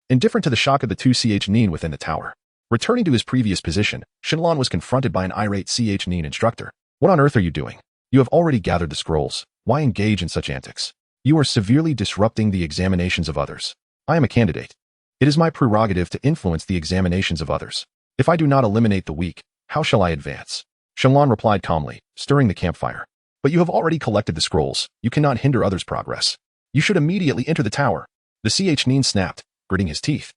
indifferent to the shock of the 2 Genin within the tower. Returning to his previous position, Xinglan was confronted by an irate Genin instructor. What on earth are you doing? You have already gathered the scrolls. Why engage in such antics? You are severely disrupting the examinations of others. I am a candidate. It is my prerogative to influence the examinations of others. If I do not eliminate the weak, how shall I advance? Xinglan replied calmly, stirring the campfire. But you have already collected the scrolls. You cannot hinder others' progress. You should immediately enter the tower. The Genin snapped, gritting his teeth.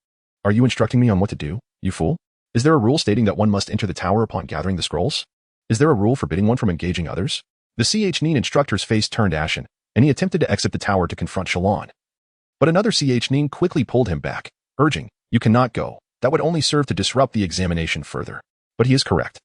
Are you instructing me on what to do, you fool? Is there a rule stating that one must enter the tower upon gathering the scrolls? Is there a rule forbidding one from engaging others? The Genin instructor's face turned ashen, and he attempted to exit the tower to confront Xinglan. But another Genin quickly pulled him back, urging, you cannot go. That would only serve to disrupt the examination further. But he is correct.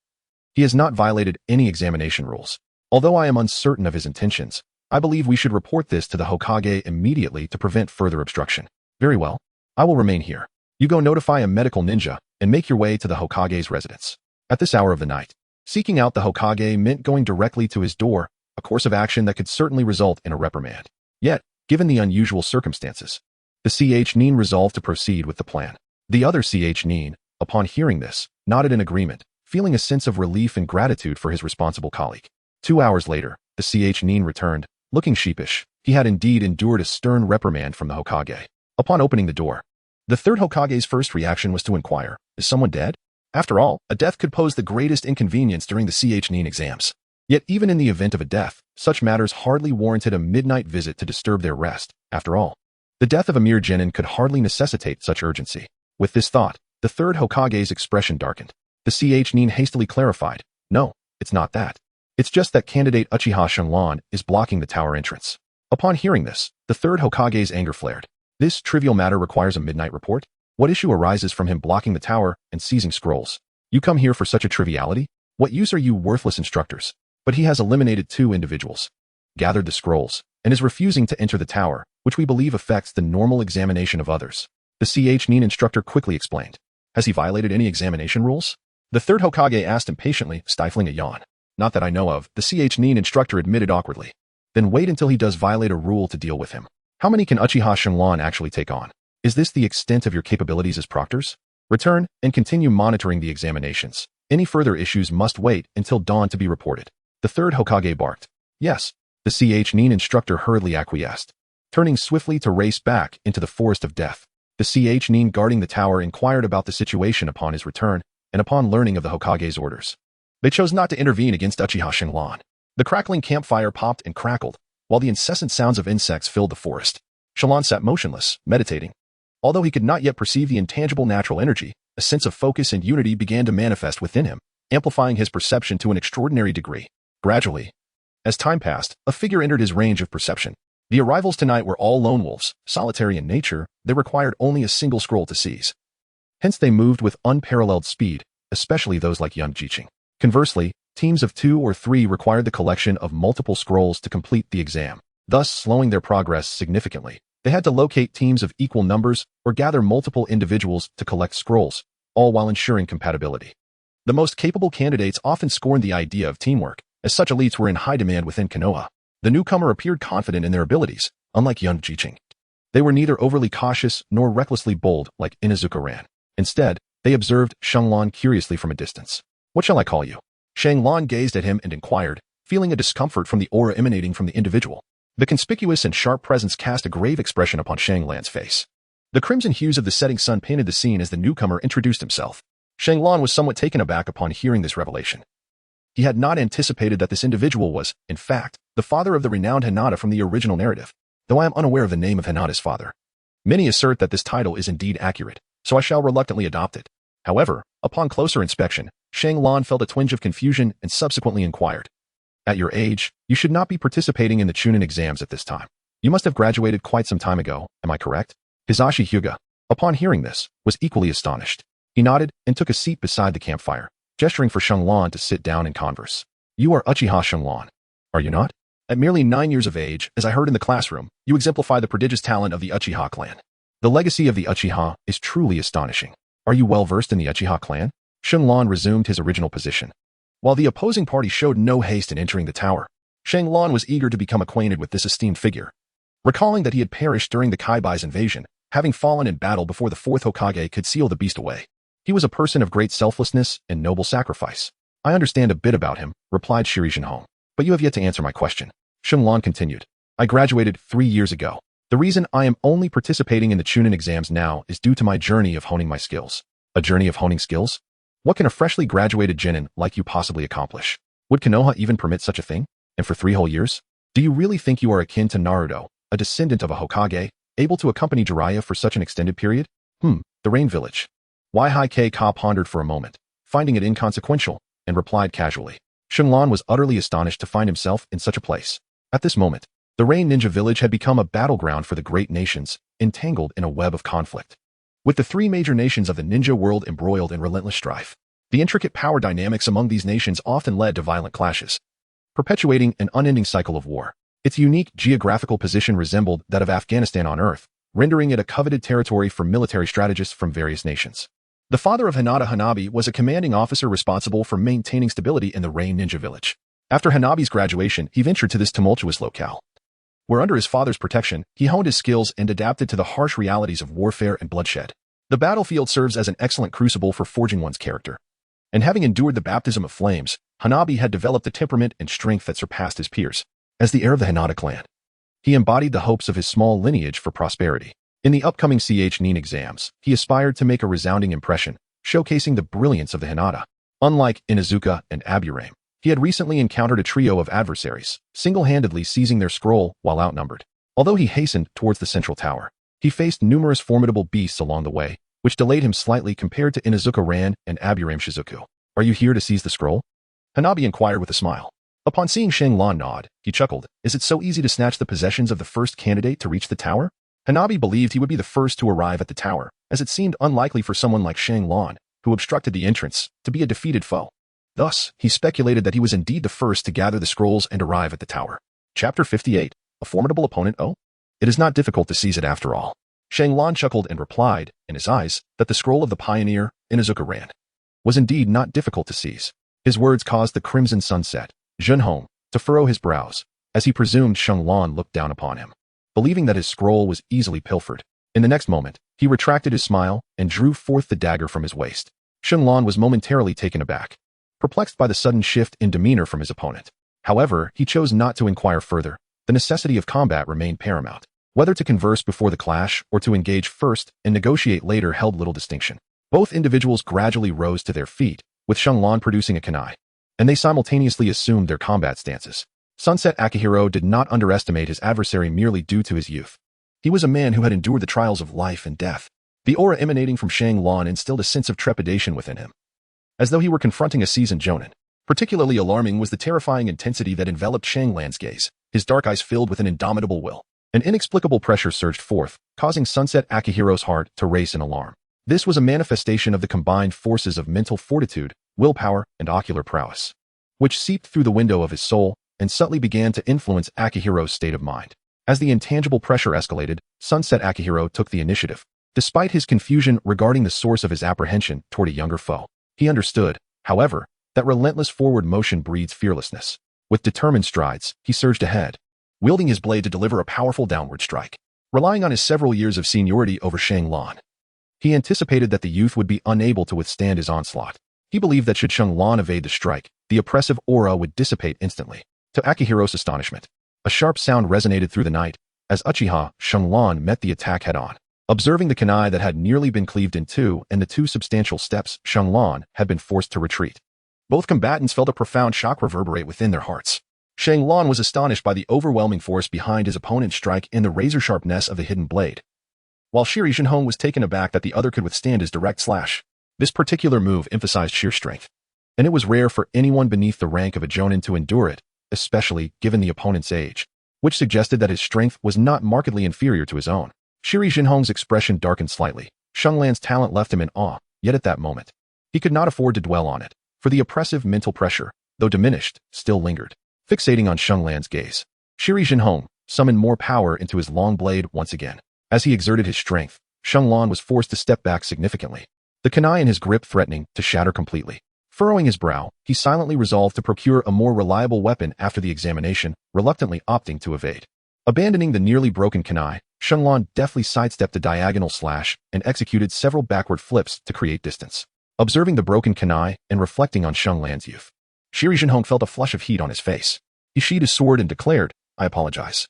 He has not violated any examination rules. Although I am uncertain of his intentions, I believe we should report this to the Hokage immediately to prevent further obstruction. Very well. I will remain here. You go notify a medical ninja and make your way to the Hokage's residence. At this hour of the night, seeking out the Hokage meant going directly to his door, a course of action that could certainly result in a reprimand. Yet, given the unusual circumstances, the Genin resolved to proceed with the plan. The other Genin, upon hearing this, nodded in agreement, feeling a sense of relief and gratitude for his responsible colleague. 2 hours later, the Genin returned, looking sheepish. He had indeed endured a stern reprimand from the Hokage. Upon opening the door, the 3rd Hokage's first reaction was to inquire, is someone dead? After all, a death could pose the greatest inconvenience during the Genin exams. Yet even in the event of a death, such matters hardly warranted a midnight visit to disturb their rest. After all, the death of a mere Genin could hardly necessitate such urgency. With this thought, the 3rd Hokage's expression darkened. The Genin hastily clarified, no, it's not that. It's just that candidate Uchiha Xinglan is blocking the tower entrance. Upon hearing this, the 3rd Hokage's anger flared. This trivial matter requires a midnight report? What issue arises from him blocking the tower and seizing scrolls? You come here for such a triviality? What use are you worthless instructors? But he has eliminated 2 individuals, gathered the scrolls, and is refusing to enter the tower, which we believe affects the normal examination of others. The Genin instructor quickly explained. Has he violated any examination rules? The 3rd Hokage asked impatiently, stifling a yawn. Not that I know of, the Genin instructor admitted awkwardly. Then wait until he does violate a rule to deal with him. How many can Uchiha Xinglan actually take on? Is this the extent of your capabilities as proctors? Return and continue monitoring the examinations. Any further issues must wait until dawn to be reported. The 3rd Hokage barked. Yes. The Genin instructor hurriedly acquiesced, turning swiftly to race back into the forest of death. The Genin guarding the tower inquired about the situation upon his return, and upon learning of the Hokage's orders, they chose not to intervene against Uchiha Xinglan. The crackling campfire popped and crackled, while the incessant sounds of insects filled the forest. Xinglan sat motionless, meditating. Although he could not yet perceive the intangible natural energy, a sense of focus and unity began to manifest within him, amplifying his perception to an extraordinary degree. Gradually, as time passed, a figure entered his range of perception. The arrivals tonight were all lone wolves, solitary in nature. They required only a single scroll to seize. Hence they moved with unparalleled speed, especially those like young Jiqing. Conversely, teams of 2 or 3 required the collection of multiple scrolls to complete the exam, thus slowing their progress significantly. They had to locate teams of equal numbers or gather multiple individuals to collect scrolls, all while ensuring compatibility. The most capable candidates often scorned the idea of teamwork, as such elites were in high demand within Konoha. The newcomer appeared confident in their abilities, unlike young Jiqing. They were neither overly cautious nor recklessly bold like Inuzuka ran. Instead, they observed Shenglong curiously from a distance. "What shall I call you?" Shenglong gazed at him and inquired, feeling a discomfort from the aura emanating from the individual. The conspicuous and sharp presence cast a grave expression upon Shenglong's face. The crimson hues of the setting sun painted the scene as the newcomer introduced himself. Shenglong was somewhat taken aback upon hearing this revelation. He had not anticipated that this individual was, in fact, the father of the renowned Hinata from the original narrative, though I am unaware of the name of Hinata's father. Many assert that this title is indeed accurate, so I shall reluctantly adopt it. However, upon closer inspection, Shenglong felt a twinge of confusion and subsequently inquired, "At your age, you should not be participating in the Chunin exams at this time. You must have graduated quite some time ago, am I correct?" Hisashi Hyuga, upon hearing this, was equally astonished. He nodded and took a seat beside the campfire, gesturing for Shenglong to sit down and converse. "You are Uchiha Shenglong, are you not? At merely 9 years of age, as I heard in the classroom, you exemplify the prodigious talent of the Uchiha clan. The legacy of the Uchiha is truly astonishing. Are you well versed in the Uchiha clan?" Shenglong resumed his original position. While the opposing party showed no haste in entering the tower, Shenglong was eager to become acquainted with this esteemed figure. Recalling that he had perished during the Kaibai's invasion, having fallen in battle before the 4th Hokage could seal the beast away. He was a person of great selflessness and noble sacrifice. "I understand a bit about him," replied Shirijinhong, "but you have yet to answer my question." Shenglong continued, "I graduated 3 years ago. The reason I am only participating in the Chunin exams now is due to my journey of honing my skills." "A journey of honing skills? What can a freshly graduated genin like you possibly accomplish? Would Konoha even permit such a thing? And for 3 whole years? Do you really think you are akin to Naruto, a descendant of a Hokage, able to accompany Jiraiya for such an extended period?" The Rain Village. Ka pondered for a moment, finding it inconsequential, and replied casually. Shenglong was utterly astonished to find himself in such a place. At this moment, the Rain Ninja Village had become a battleground for the great nations, entangled in a web of conflict. With the 3 major nations of the ninja world embroiled in relentless strife, the intricate power dynamics among these nations often led to violent clashes, perpetuating an unending cycle of war. Its unique geographical position resembled that of Afghanistan on Earth, rendering it a coveted territory for military strategists from various nations. The father of Hinata Hanabi was a commanding officer responsible for maintaining stability in the Rain Ninja Village. After Hanabi's graduation, he ventured to this tumultuous locale, where under his father's protection, he honed his skills and adapted to the harsh realities of warfare and bloodshed. The battlefield serves as an excellent crucible for forging one's character. And having endured the baptism of flames, Hanabi had developed a temperament and strength that surpassed his peers. As the heir of the Hinata clan, he embodied the hopes of his small lineage for prosperity. In the upcoming Nin exams, he aspired to make a resounding impression, showcasing the brilliance of the Hinata. Unlike Inuzuka and Aburame, he had recently encountered a trio of adversaries, single-handedly seizing their scroll while outnumbered. Although he hastened towards the central tower, he faced numerous formidable beasts along the way, which delayed him slightly compared to Inuzuka Ran and Aburame Shizuku. "Are you here to seize the scroll?" Hanabi inquired with a smile. Upon seeing Shenglong nod, he chuckled. "Is it so easy to snatch the possessions of the first candidate to reach the tower?" Hanabi believed he would be the first to arrive at the tower, as it seemed unlikely for someone like Shenglong, who obstructed the entrance, to be a defeated foe. Thus, he speculated that he was indeed the first to gather the scrolls and arrive at the tower. Chapter 58. A formidable opponent. Oh, it is not difficult to seize it after all. Shenglong chuckled and replied, in his eyes, that the scroll of the pioneer, Inuzuka Ran, was indeed not difficult to seize. His words caused the crimson sunset, Junhong, to furrow his brows, as he presumed Shenglong looked down upon him, believing that his scroll was easily pilfered. In the next moment, he retracted his smile and drew forth the dagger from his waist. Shenglong was momentarily taken aback, perplexed by the sudden shift in demeanor from his opponent. However, he chose not to inquire further. The necessity of combat remained paramount. Whether to converse before the clash or to engage first and negotiate later held little distinction. Both individuals gradually rose to their feet, with Shenglong producing a kunai, and they simultaneously assumed their combat stances. Sunset Akihiro did not underestimate his adversary merely due to his youth. He was a man who had endured the trials of life and death. The aura emanating from Shenglong instilled a sense of trepidation within him, as though he were confronting a seasoned jonin. Particularly alarming was the terrifying intensity that enveloped Shenglong's gaze, his dark eyes filled with an indomitable will. An inexplicable pressure surged forth, causing Sunset Akihiro's heart to race in alarm. This was a manifestation of the combined forces of mental fortitude, willpower, and ocular prowess, which seeped through the window of his soul and subtly began to influence Akihiro's state of mind. As the intangible pressure escalated, Sunset Akihiro took the initiative. Despite his confusion regarding the source of his apprehension toward a younger foe, he understood, however, that relentless forward motion breeds fearlessness. With determined strides, he surged ahead, wielding his blade to deliver a powerful downward strike. Relying on his several years of seniority over Shang Lan, he anticipated that the youth would be unable to withstand his onslaught. He believed that should Shang Lan evade the strike, the oppressive aura would dissipate instantly. To Akihiro's astonishment, a sharp sound resonated through the night as Uchiha Shang Lan met the attack head-on. Observing the kunai that had nearly been cleaved in two and the two substantial steps, Shang Lan had been forced to retreat. Both combatants felt a profound shock reverberate within their hearts. Shang Lan was astonished by the overwhelming force behind his opponent's strike and the razor-sharpness of the hidden blade, while Shiri Jinhong was taken aback that the other could withstand his direct slash. This particular move emphasized sheer strength, and it was rare for anyone beneath the rank of a jonin to endure it, especially given the opponent's age, which suggested that his strength was not markedly inferior to his own. Shiri Jinhong's expression darkened slightly. Shang Lan's talent left him in awe, yet at that moment, he could not afford to dwell on it, for the oppressive mental pressure, though diminished, still lingered. Fixating on Shang Lan's gaze, Shiri Jinhong summoned more power into his long blade once again. As he exerted his strength, Shang Lan was forced to step back significantly, the kunai in his grip threatening to shatter completely. Furrowing his brow, he silently resolved to procure a more reliable weapon after the examination, reluctantly opting to evade. Abandoning the nearly broken kunai, Shang Lan deftly sidestepped a diagonal slash and executed several backward flips to create distance. Observing the broken kunai and reflecting on Shang Lan's youth, Shiri Jinhong felt a flush of heat on his face. He sheathed his sword and declared, "I apologize.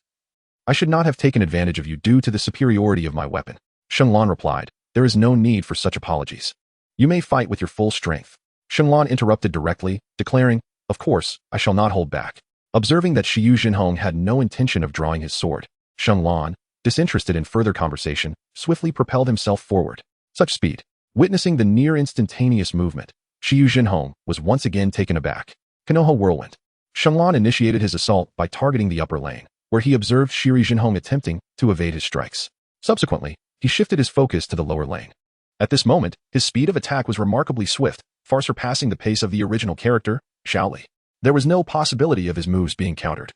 I should not have taken advantage of you due to the superiority of my weapon." Shang Lan replied, "There is no need for such apologies. You may fight with your full strength." Shang Lan interrupted directly, declaring, "Of course, I shall not hold back." Observing that Shiri Jinhong had no intention of drawing his sword, Shang Lan, disinterested in further conversation, swiftly propelled himself forward. Such speed. Witnessing the near instantaneous movement, Shiri Jinhong was once again taken aback. Konoha whirlwind. Shang Lan initiated his assault by targeting the upper lane, where he observed Shiri Jinhong attempting to evade his strikes. Subsequently, he shifted his focus to the lower lane. At this moment, his speed of attack was remarkably swift, far surpassing the pace of the original character, Xiaoli. There was no possibility of his moves being countered,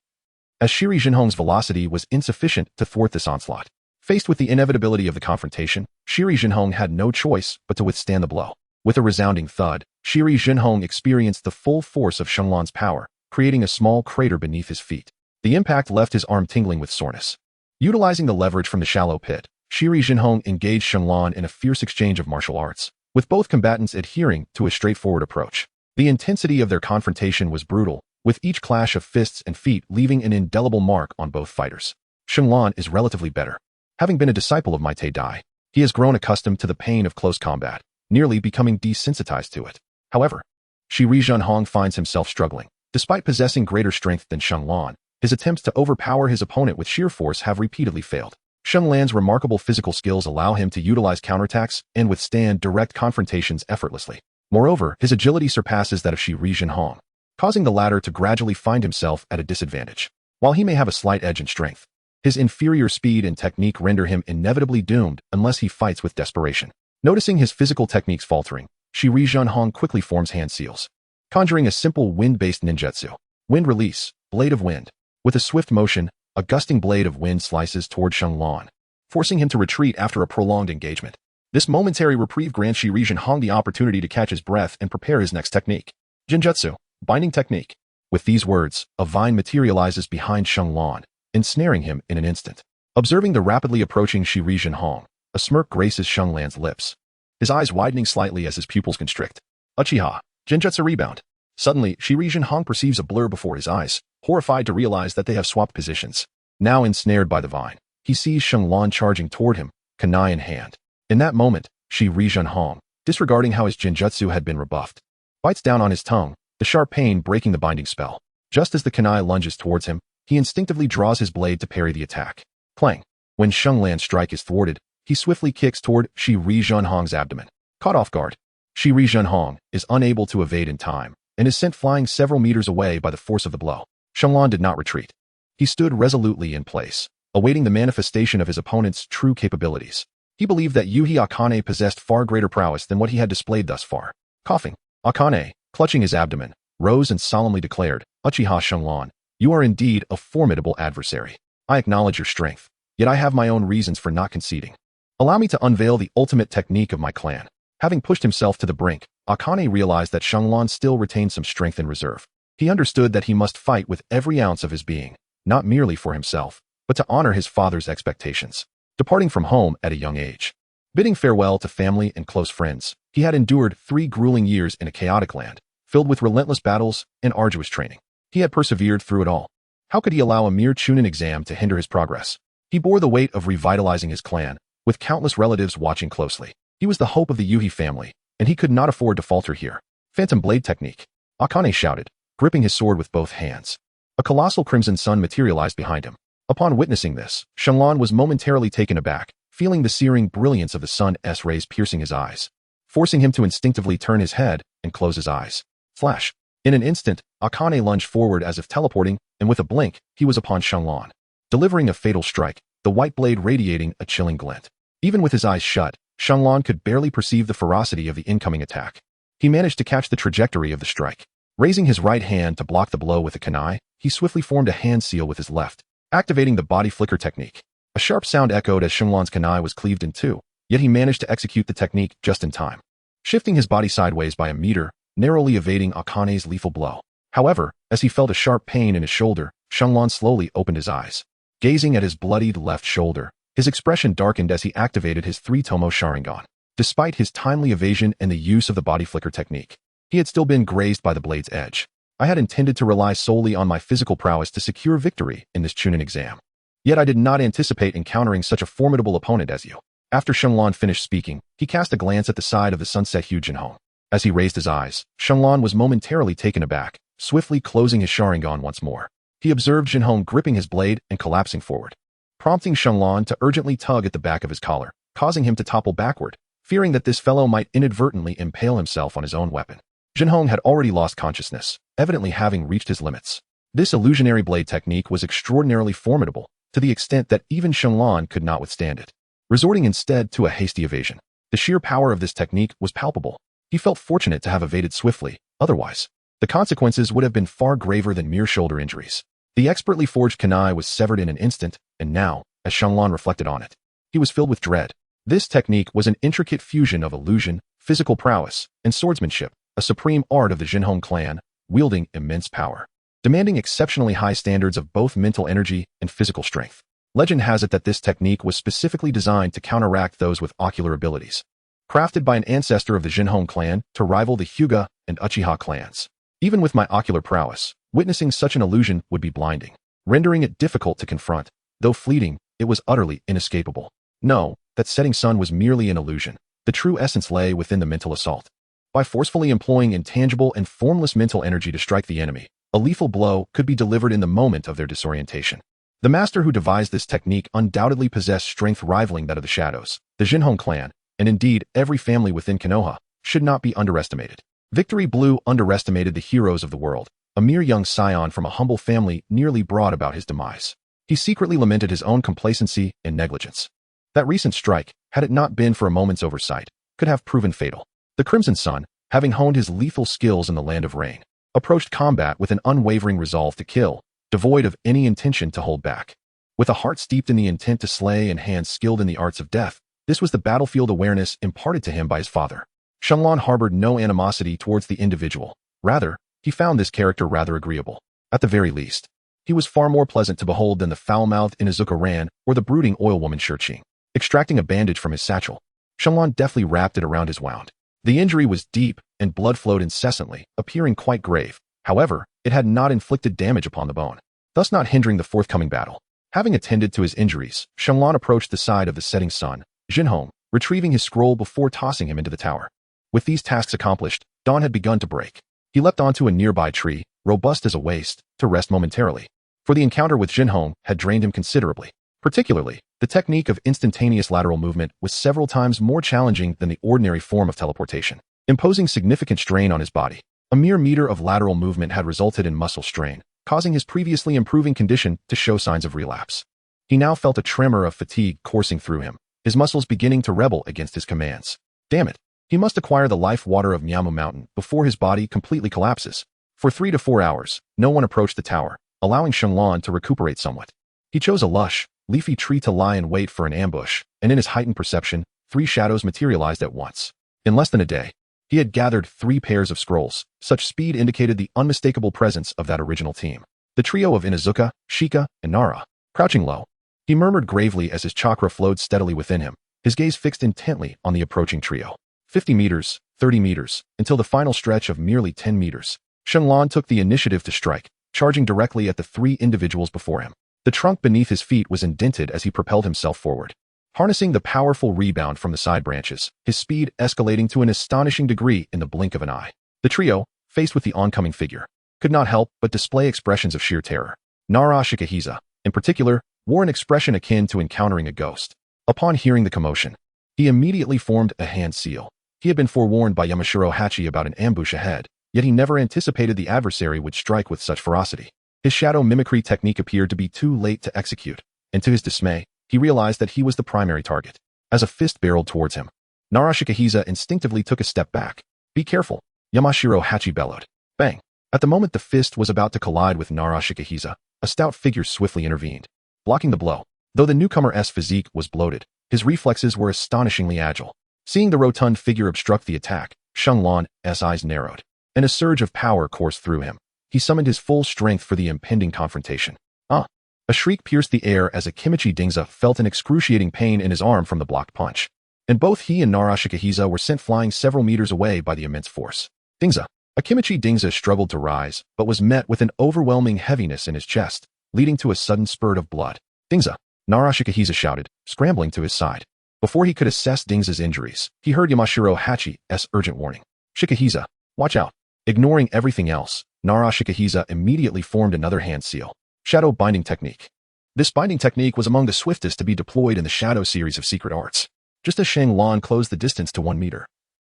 as Shiri Jinhong's velocity was insufficient to thwart this onslaught. Faced with the inevitability of the confrontation, Shiri Jinhong had no choice but to withstand the blow. With a resounding thud, Shiri Jinhong experienced the full force of Shang Lan's power, creating a small crater beneath his feet. The impact left his arm tingling with soreness. Utilizing the leverage from the shallow pit, Shiri Jinhong engaged Shang Lan in a fierce exchange of martial arts, with both combatants adhering to a straightforward approach. The intensity of their confrontation was brutal, with each clash of fists and feet leaving an indelible mark on both fighters. Shang Lan is relatively better. Having been a disciple of Mai Tai Dai, he has grown accustomed to the pain of close combat, nearly becoming desensitized to it. However, Shiri Jinhong finds himself struggling. Despite possessing greater strength than Shang Lan, his attempts to overpower his opponent with sheer force have repeatedly failed. Shang Lan's remarkable physical skills allow him to utilize counterattacks and withstand direct confrontations effortlessly. Moreover, his agility surpasses that of Shiri Jinhong, causing the latter to gradually find himself at a disadvantage. While he may have a slight edge in strength, his inferior speed and technique render him inevitably doomed unless he fights with desperation. Noticing his physical techniques faltering, Shiri Jinhong quickly forms hand seals, conjuring a simple wind-based ninjutsu. Wind release, blade of wind. With a swift motion, a gusting blade of wind slices toward Shang Lan, forcing him to retreat after a prolonged engagement. This momentary reprieve grants Shiri Jinhong the opportunity to catch his breath and prepare his next technique. Jinjutsu, binding technique. With these words, a vine materializes behind Shang Lan, ensnaring him in an instant. Observing the rapidly approaching Shiri Jinhong, a smirk graces Shang Lan's lips, his eyes widening slightly as his pupils constrict. Uchiha, Jinjutsu rebound. Suddenly, Shiri Jinhong perceives a blur before his eyes, horrified to realize that they have swapped positions. Now ensnared by the vine, he sees Shang Lan charging toward him, kunai in hand. In that moment, Shiri Jinhong, disregarding how his Jinjutsu had been rebuffed, bites down on his tongue, the sharp pain breaking the binding spell. Just as the kunai lunges towards him, he instinctively draws his blade to parry the attack. Clang. When Shang Lan's strike is thwarted, he swiftly kicks toward Shiri Jinhong's abdomen. Caught off guard, Shiri Jinhong is unable to evade in time and is sent flying several meters away by the force of the blow. Shang Lan did not retreat. He stood resolutely in place, awaiting the manifestation of his opponent's true capabilities. He believed that Yuhi Akane possessed far greater prowess than what he had displayed thus far. Coughing, Akane, clutching his abdomen, rose and solemnly declared, "Uchiha Shunlan, you are indeed a formidable adversary. I acknowledge your strength, yet I have my own reasons for not conceding. Allow me to unveil the ultimate technique of my clan." Having pushed himself to the brink, Akane realized that Shunlan still retained some strength in reserve. He understood that he must fight with every ounce of his being, not merely for himself, but to honor his father's expectations. Departing from home at a young age, bidding farewell to family and close friends, he had endured 3 grueling years in a chaotic land, filled with relentless battles and arduous training. He had persevered through it all. How could he allow a mere Chunin exam to hinder his progress? He bore the weight of revitalizing his clan, with countless relatives watching closely. He was the hope of the Yuhi family, and he could not afford to falter here. Phantom blade technique, Akane shouted, gripping his sword with both hands. A colossal crimson sun materialized behind him. Upon witnessing this, Shunlan was momentarily taken aback, feeling the searing brilliance of the sun's rays piercing his eyes, forcing him to instinctively turn his head and close his eyes. Flash. In an instant, Akane lunged forward as if teleporting, and with a blink, he was upon Shunlan, delivering a fatal strike, the white blade radiating a chilling glint. Even with his eyes shut, Shunlan could barely perceive the ferocity of the incoming attack. He managed to catch the trajectory of the strike. Raising his right hand to block the blow with a kunai, he swiftly formed a hand seal with his left, activating the body flicker technique. A sharp sound echoed as Shunlan's kunai was cleaved in two, yet he managed to execute the technique just in time, shifting his body sideways by a meter, narrowly evading Akane's lethal blow. However, as he felt a sharp pain in his shoulder, Shunlan slowly opened his eyes. Gazing at his bloodied left shoulder, his expression darkened as he activated his 3 Tomoe Sharingan. Despite his timely evasion and the use of the body flicker technique, he had still been grazed by the blade's edge. I had intended to rely solely on my physical prowess to secure victory in this Chunin exam. Yet I did not anticipate encountering such a formidable opponent as you. After Shunlan finished speaking, he cast a glance at the side of the sunset-hued Jinhong. As he raised his eyes, Shunlan was momentarily taken aback, swiftly closing his Sharingan once more. He observed Jinhong gripping his blade and collapsing forward, prompting Shunlan to urgently tug at the back of his collar, causing him to topple backward, fearing that this fellow might inadvertently impale himself on his own weapon. Jinhong had already lost consciousness, evidently having reached his limits. This illusionary blade technique was extraordinarily formidable, to the extent that even Shunlan could not withstand it, resorting instead to a hasty evasion. The sheer power of this technique was palpable. He felt fortunate to have evaded swiftly, otherwise, the consequences would have been far graver than mere shoulder injuries. The expertly forged kunai was severed in an instant, and now, as Shunlan reflected on it, he was filled with dread. This technique was an intricate fusion of illusion, physical prowess, and swordsmanship, a supreme art of the Jinhong clan, wielding immense power, demanding exceptionally high standards of both mental energy and physical strength. Legend has it that this technique was specifically designed to counteract those with ocular abilities, crafted by an ancestor of the Jinhong clan to rival the Hyuga and Uchiha clans. Even with my ocular prowess, witnessing such an illusion would be blinding, rendering it difficult to confront. Though fleeting, it was utterly inescapable. No, that setting sun was merely an illusion. The true essence lay within the mental assault. By forcefully employing intangible and formless mental energy to strike the enemy, a lethal blow could be delivered in the moment of their disorientation. The master who devised this technique undoubtedly possessed strength rivaling that of the shadows. The Jinhong clan, and indeed every family within Konoha, should not be underestimated. Victory Blue underestimated the heroes of the world. A mere young scion from a humble family nearly brought about his demise. He secretly lamented his own complacency and negligence. That recent strike, had it not been for a moment's oversight, could have proven fatal. The Crimson Sun, having honed his lethal skills in the Land of Rain, approached combat with an unwavering resolve to kill, devoid of any intention to hold back. With a heart steeped in the intent to slay and hands skilled in the arts of death, this was the battlefield awareness imparted to him by his father. Shunlan harbored no animosity towards the individual. Rather, he found this character rather agreeable. At the very least, he was far more pleasant to behold than the foul-mouthed Inuzuka Ran or the brooding oil woman Shurchi. Extracting a bandage from his satchel, Shunlan deftly wrapped it around his wound. The injury was deep, and blood flowed incessantly, appearing quite grave. However, it had not inflicted damage upon the bone, thus not hindering the forthcoming battle. Having attended to his injuries, Shunlan approached the side of the setting sun, Jinhong, retrieving his scroll before tossing him into the tower. With these tasks accomplished, dawn had begun to break. He leapt onto a nearby tree, robust as a waist, to rest momentarily. For the encounter with Jinhong had drained him considerably. Particularly, the technique of instantaneous lateral movement was several times more challenging than the ordinary form of teleportation, imposing significant strain on his body. A mere meter of lateral movement had resulted in muscle strain, causing his previously improving condition to show signs of relapse. He now felt a tremor of fatigue coursing through him, his muscles beginning to rebel against his commands. Damn it. He must acquire the life water of Nyamu Mountain before his body completely collapses. For 3 to 4 hours, no one approached the tower, allowing Shenlong to recuperate somewhat. He chose a lush, leafy tree to lie in wait for an ambush, and in his heightened perception, 3 shadows materialized at once. In less than a day, he had gathered 3 pairs of scrolls. Such speed indicated the unmistakable presence of that original team. The trio of Inuzuka, Shika, and Nara. Crouching low, he murmured gravely as his chakra flowed steadily within him, his gaze fixed intently on the approaching trio. 50 meters, 30 meters, until the final stretch of merely 10 meters. Shenlong took the initiative to strike, charging directly at the 3 individuals before him. The trunk beneath his feet was indented as he propelled himself forward. Harnessing the powerful rebound from the side branches, his speed escalating to an astonishing degree in the blink of an eye. The trio, faced with the oncoming figure, could not help but display expressions of sheer terror. Nara Shikahisa, in particular, wore an expression akin to encountering a ghost. Upon hearing the commotion, he immediately formed a hand seal. He had been forewarned by Yamashiro Hachi about an ambush ahead, yet he never anticipated the adversary would strike with such ferocity. His shadow mimicry technique appeared to be too late to execute, and to his dismay, he realized that he was the primary target. As a fist barreled towards him, Nara Shikahisa instinctively took a step back. "Be careful," Yamashiro Hachi bellowed. Bang! At the moment the fist was about to collide with Nara Shikahisa, a stout figure swiftly intervened, blocking the blow. Though the newcomer's physique was bloated, his reflexes were astonishingly agile. Seeing the rotund figure obstruct the attack, Shenlong's eyes narrowed, and a surge of power coursed through him. He summoned his full strength for the impending confrontation. Ah! A shriek pierced the air as Akimichi Dingza felt an excruciating pain in his arm from the blocked punch. And both he and Nara Shikahisa were sent flying several meters away by the immense force. Dingza! Akimichi Dingza struggled to rise, but was met with an overwhelming heaviness in his chest, leading to a sudden spurt of blood. Dingza! Nara Shikahisa shouted, scrambling to his side. Before he could assess Dingza's injuries, he heard Yamashiro Hachi's urgent warning. "Shikahisa, watch out." Ignoring everything else, Nara Shikahisa immediately formed another hand seal. Shadow Binding Technique. This binding technique was among the swiftest to be deployed in the Shadow series of secret arts. Just as Shenlong closed the distance to 1 meter,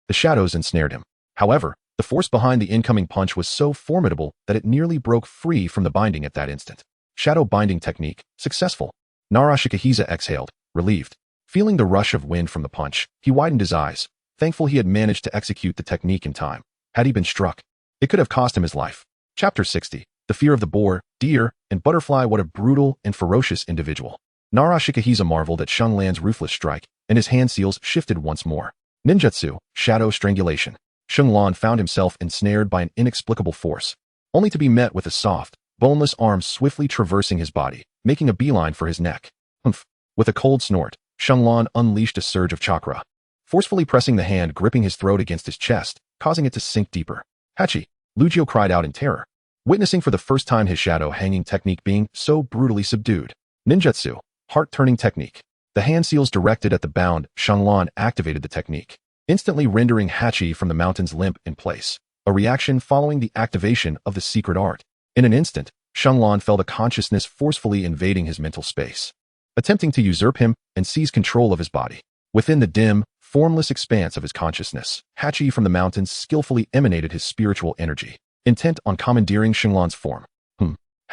the shadows ensnared him. However, the force behind the incoming punch was so formidable that it nearly broke free from the binding at that instant. Shadow Binding Technique, successful. Nara Shikahisa exhaled, relieved. Feeling the rush of wind from the punch, he widened his eyes, thankful he had managed to execute the technique in time. Had he been struck, it could have cost him his life. Chapter 60. The Fear of the Boar, Deer, and Butterfly. What a brutal and ferocious individual. Nara Shikahisa marveled at Shenlong's ruthless strike, and his hand seals shifted once more. Ninjutsu, Shadow Strangulation. Shenlong found himself ensnared by an inexplicable force, only to be met with a soft, boneless arm swiftly traversing his body, making a beeline for his neck. Humph! With a cold snort, Shenlong unleashed a surge of chakra, forcefully pressing the hand gripping his throat against his chest, causing it to sink deeper. Hachi! Lugio cried out in terror, witnessing for the first time his shadow hanging technique being so brutally subdued. Ninjutsu, Heart-Turning Technique. The hand seals directed at the bound, Shenlong activated the technique, instantly rendering Hachi from the mountains limp in place, a reaction following the activation of the secret art. In an instant, Shenlong felt a consciousness forcefully invading his mental space, attempting to usurp him and seize control of his body. Within the dim, formless expanse of his consciousness, Hachi from the mountains skillfully emanated his spiritual energy, intent on commandeering Shenlong's form.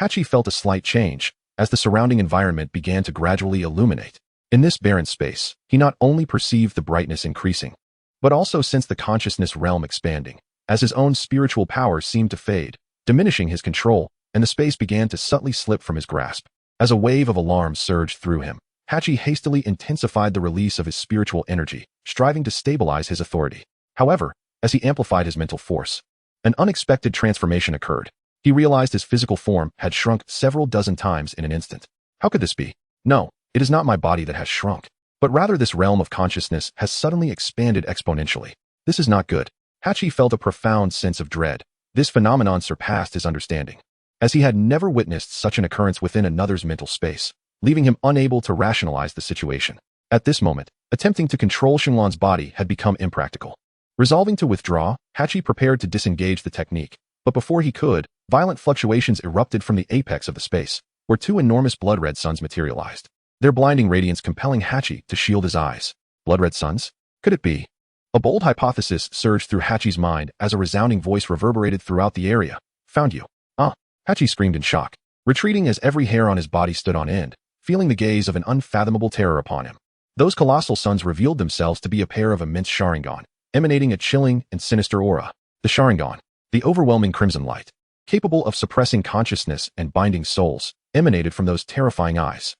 Hachi felt a slight change, as the surrounding environment began to gradually illuminate. In this barren space, he not only perceived the brightness increasing, but also sensed the consciousness realm expanding, as his own spiritual power seemed to fade, diminishing his control, and the space began to subtly slip from his grasp. As a wave of alarm surged through him, Hachi hastily intensified the release of his spiritual energy, striving to stabilize his authority. However, as he amplified his mental force, an unexpected transformation occurred. He realized his physical form had shrunk several dozen times in an instant. How could this be? No, it is not my body that has shrunk, but rather this realm of consciousness has suddenly expanded exponentially. This is not good. Hachi felt a profound sense of dread. This phenomenon surpassed his understanding, as he had never witnessed such an occurrence within another's mental space, leaving him unable to rationalize the situation. At this moment, attempting to control Shenlong's body had become impractical. Resolving to withdraw, Hachi prepared to disengage the technique, but before he could, violent fluctuations erupted from the apex of the space, where 2 enormous blood-red suns materialized, their blinding radiance compelling Hachi to shield his eyes. Blood-red suns? Could it be? A bold hypothesis surged through Hachi's mind as a resounding voice reverberated throughout the area. Found you. Ah! Hachi screamed in shock, retreating as every hair on his body stood on end, feeling the gaze of an unfathomable terror upon him. Those colossal suns revealed themselves to be a pair of immense Sharingan, emanating a chilling and sinister aura. The Sharingan, the overwhelming crimson light, capable of suppressing consciousness and binding souls, emanated from those terrifying eyes.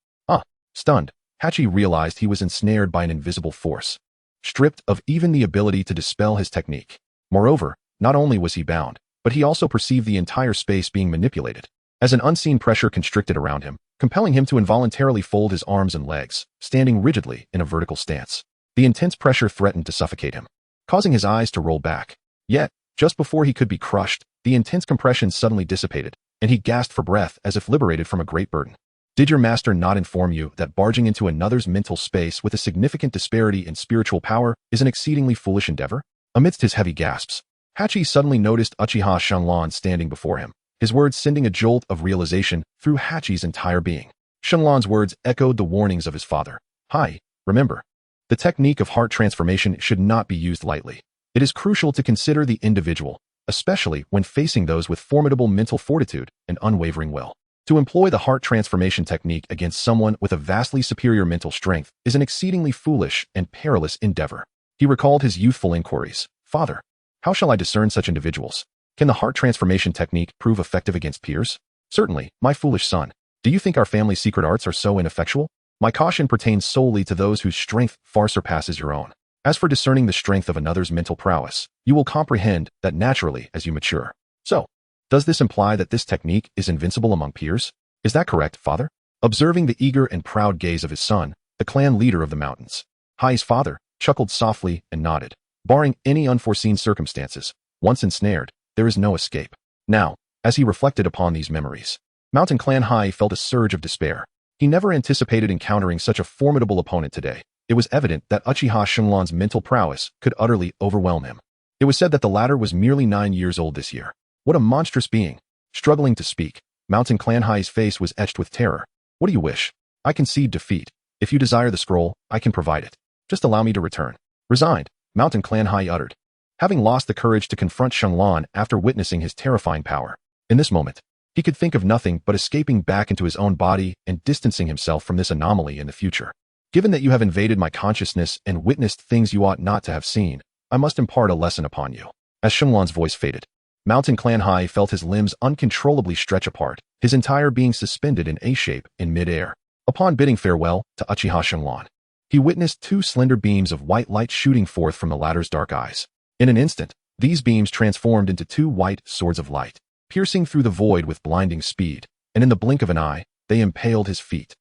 Stunned, Hachi realized he was ensnared by an invisible force, stripped of even the ability to dispel his technique. Moreover, not only was he bound, but he also perceived the entire space being manipulated, as an unseen pressure constricted around him, compelling him to involuntarily fold his arms and legs, standing rigidly in a vertical stance. The intense pressure threatened to suffocate him, causing his eyes to roll back. Yet, just before he could be crushed, the intense compression suddenly dissipated, and he gasped for breath as if liberated from a great burden. Did your master not inform you that barging into another's mental space with a significant disparity in spiritual power is an exceedingly foolish endeavor? Amidst his heavy gasps, Hachi suddenly noticed Uchiha Shenlong standing before him, his words sending a jolt of realization through Hachi's entire being. Shenlong's words echoed the warnings of his father. Hi, remember, the technique of heart transformation should not be used lightly. It is crucial to consider the individual, especially when facing those with formidable mental fortitude and unwavering will. To employ the heart transformation technique against someone with a vastly superior mental strength is an exceedingly foolish and perilous endeavor. He recalled his youthful inquiries. Father, how shall I discern such individuals? Can the heart transformation technique prove effective against peers? Certainly, my foolish son. Do you think our family's secret arts are so ineffectual? My caution pertains solely to those whose strength far surpasses your own. As for discerning the strength of another's mental prowess, you will comprehend that naturally as you mature. So, does this imply that this technique is invincible among peers? Is that correct, father? Observing the eager and proud gaze of his son, the clan leader of the mountains, Hai's father chuckled softly and nodded. Barring any unforeseen circumstances, once ensnared, there is no escape. Now, as he reflected upon these memories, Mountain Clan Hai felt a surge of despair. He never anticipated encountering such a formidable opponent today. It was evident that Uchiha Shenlong's mental prowess could utterly overwhelm him. It was said that the latter was merely 9 years old this year. What a monstrous being! Struggling to speak, Mountain Clan Hai's face was etched with terror. What do you wish? I concede defeat. If you desire the scroll, I can provide it. Just allow me to return. Resigned, Mountain Clan Hai uttered, having lost the courage to confront Shenlong after witnessing his terrifying power. In this moment, he could think of nothing but escaping back into his own body and distancing himself from this anomaly in the future. Given that you have invaded my consciousness and witnessed things you ought not to have seen, I must impart a lesson upon you. As Shenlong's voice faded, Mountain Clan Hai felt his limbs uncontrollably stretch apart, his entire being suspended in A-shape in mid-air. Upon bidding farewell to Uchiha Shenlong, he witnessed 2 slender beams of white light shooting forth from the latter's dark eyes. In an instant, these beams transformed into 2 white swords of light, piercing through the void with blinding speed, and in the blink of an eye, they impaled his feet.